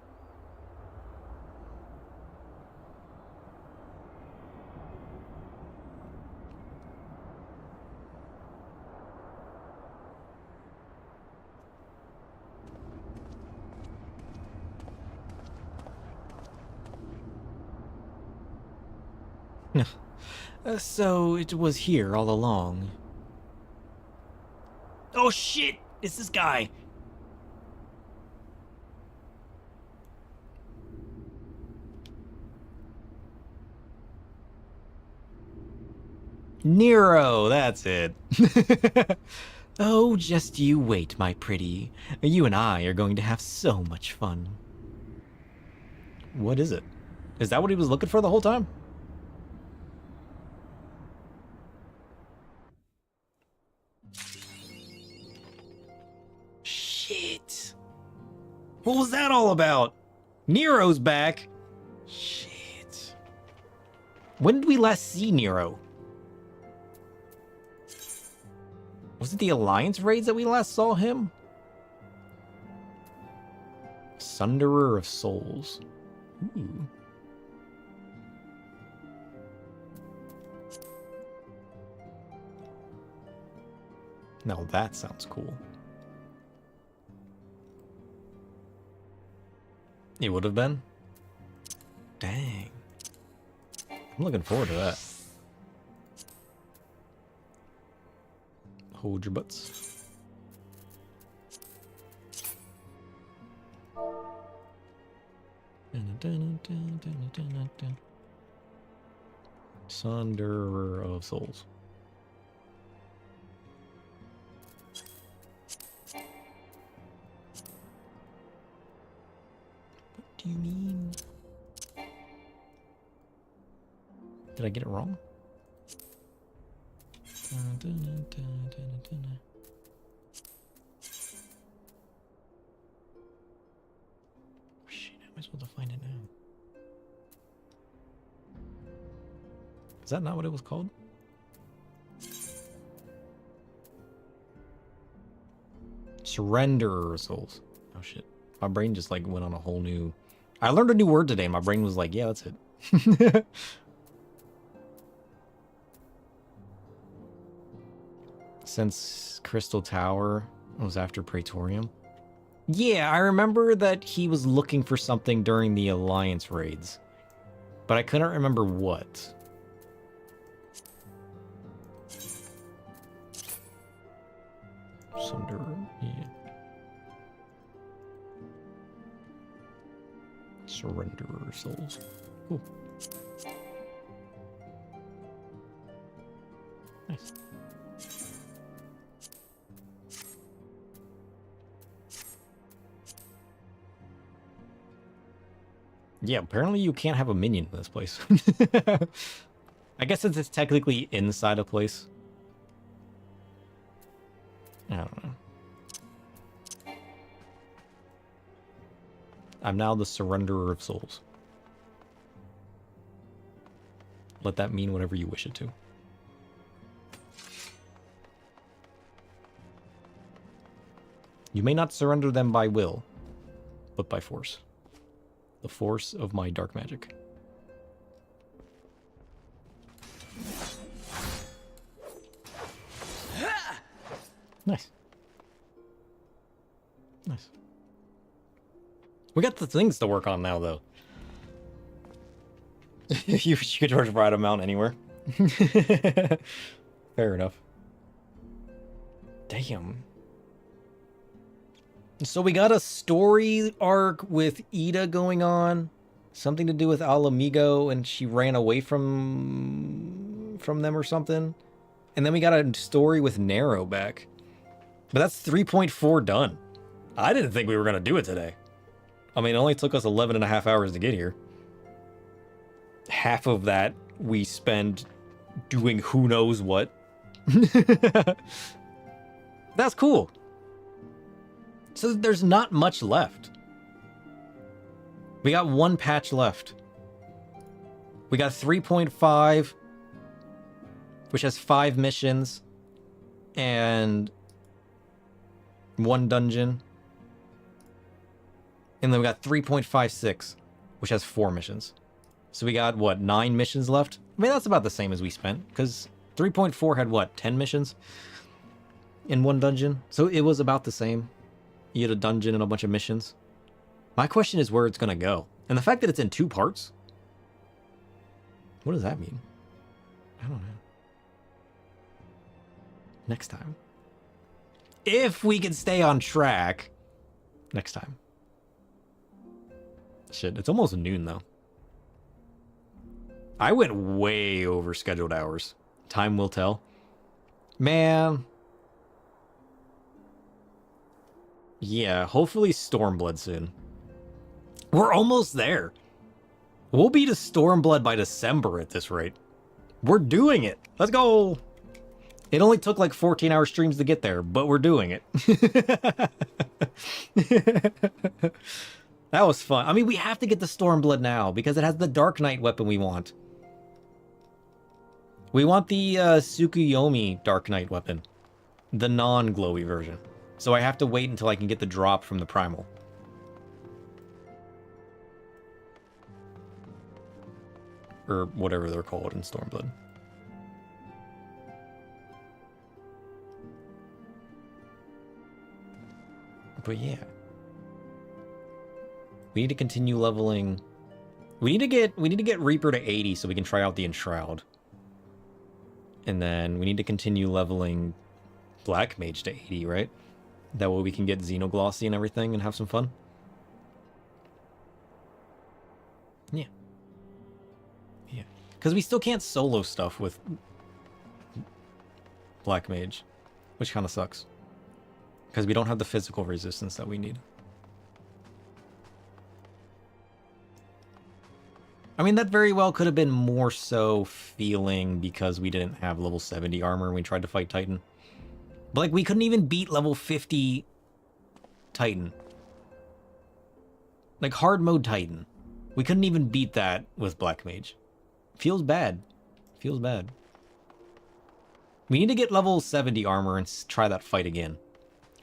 So it was here all along. Oh shit! It's this guy! Nero, that's it. Oh, just you wait, my pretty. You and I are going to have so much fun. What is it? Is that what he was looking for the whole time? Shit. What was that all about? Nero's back. Shit. When did we last see Nero? Was it the Alliance raids that we last saw him? Sunderer of Souls. Ooh. Now that sounds cool. It would have been? Dang. I'm looking forward to that. Hold your butts. Sunderer of Souls. What do you mean? Did I get it wrong? Shit, I might as well find it now. Is that not what it was called? Surrender Souls. Oh shit. My brain just like went on a whole new... I learned a new word today. My brain was like, yeah, that's it. Since Crystal Tower was after Praetorium. Yeah, I remember that he was looking for something during the Alliance raids. But I couldn't remember what. Sunder, yeah. Surrenderer Souls. Cool. Nice. Yeah, apparently you can't have a minion in this place. I guess since it's technically inside a place. I don't know. I'm now the Surrenderer of Souls. Let that mean whatever you wish it to. You may not surrender them by will, but by force. The force of my dark magic. Nice. Nice. We got the things to work on now, though. You could charge ride a mount anywhere. Fair enough. Damn. So we got a story arc with Ida going on. Something to do with Al Amigo, and she ran away from them or something. And then we got a story with Nero back. But that's 3.4 done. I didn't think we were going to do it today. I mean, it only took us 11 and a half hours to get here. Half of that we spend doing who knows what. That's cool. So there's not much left. We got one patch left. We got 3.5, which has 5 missions and 1 dungeon. And then we got 3.56, which has 4 missions. So we got, what, 9 missions left? I mean, that's about the same as we spent, because 3.4 had, what, 10 missions in 1 dungeon? So it was about the same. You had a dungeon and a bunch of missions. My question is where it's going to go. And the fact that it's in 2 parts? What does that mean? I don't know. Next time. If we can stay on track. Next time. Shit, it's almost noon, though. I went way over scheduled hours. Time will tell. Man. Yeah, hopefully Stormblood soon. We're almost there. We'll be to Stormblood by December at this rate. We're doing it. Let's go. It only took like 14-hour streams to get there, but we're doing it. That was fun. I mean, we have to get the Stormblood now because it has the Dark Knight weapon we want. We want the Tsukuyomi Dark Knight weapon. The non-glowy version. So I have to wait until I can get the drop from the Primal. Or whatever they're called in Stormblood. But yeah. We need to continue leveling. We need to get Reaper to 80 so we can try out the Enshroud. And then we need to continue leveling Black Mage to 80, right? That way we can get Xenoglossy and everything and have some fun. Yeah. Yeah. Because we still can't solo stuff with Black Mage, which kind of sucks. Because we don't have the physical resistance that we need. I mean, that very well could have been more so feeling because we didn't have level 70 armor when we tried to fight Titan. But, like, we couldn't even beat level 50 Titan. Like, hard mode Titan. We couldn't even beat that with Black Mage. Feels bad. Feels bad. We need to get level 70 armor and try that fight again.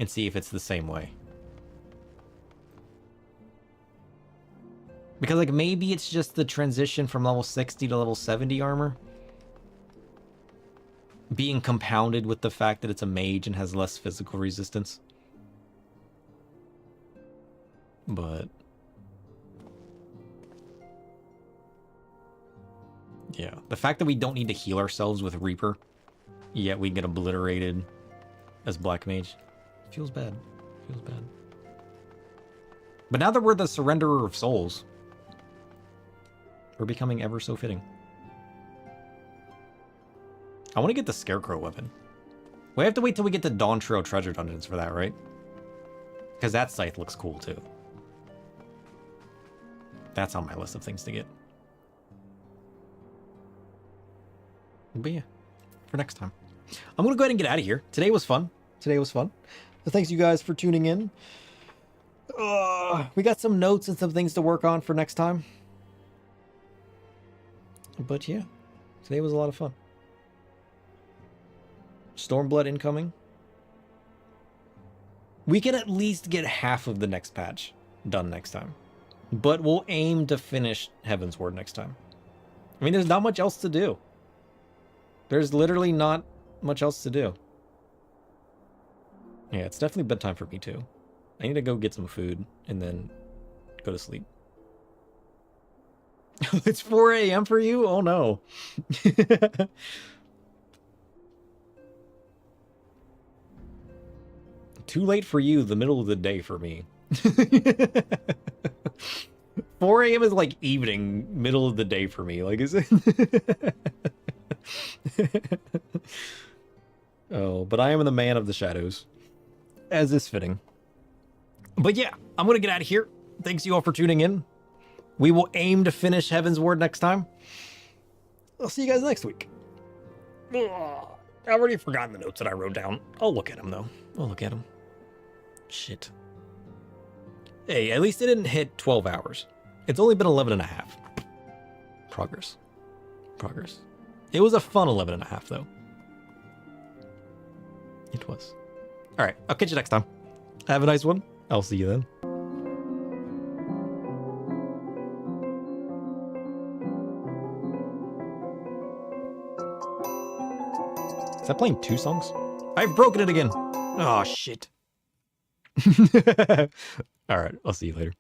And see if it's the same way. Because, like, maybe it's just the transition from level 60 to level 70 armor being compounded with the fact that it's a mage and has less physical resistance. But yeah, the fact that we don't need to heal ourselves with Reaper, yet we get obliterated as Black Mage, feels bad. Feels bad. But now that we're the Surrenderer of Souls, we're becoming ever so fitting. I want to get the Scarecrow weapon. We have to wait till we get the Dawn Trail Treasure Dungeons for that, right? Because that scythe looks cool, too. That's on my list of things to get. But yeah, for next time. I'm going to go ahead and get out of here. Today was fun. Today was fun. So thanks you guys for tuning in. We got some notes and some things to work on for next time. But yeah, today was a lot of fun. Stormblood incoming. We can at least get half of the next patch done next time. But we'll aim to finish Heavensward next time. I mean, there's not much else to do. There's literally not much else to do. Yeah, it's definitely bedtime for me too. I need to go get some food and then Go to sleep. It's 4 a.m. for you? Oh no. Too late for you, the middle of the day for me. 4 a.m. is like evening, middle of the day for me. Like, is it? Oh, but I am the man of the shadows, as is fitting. But yeah, I'm going to get out of here. Thanks you all for tuning in. We will aim to finish Heavensward next time. I'll see you guys next week. Ugh, I've already forgotten the notes that I wrote down. I'll look at them, though. I'll look at them. Shit. Hey, at least it didn't hit 12 hours. It's only been 11 and a half. Progress. Progress. It was a fun 11 and a half, though. It was. All right, I'll catch you next time. Have a nice one. I'll see you then. Is that playing 2 songs? I've broken it again. Oh, shit. All right, I'll see you later.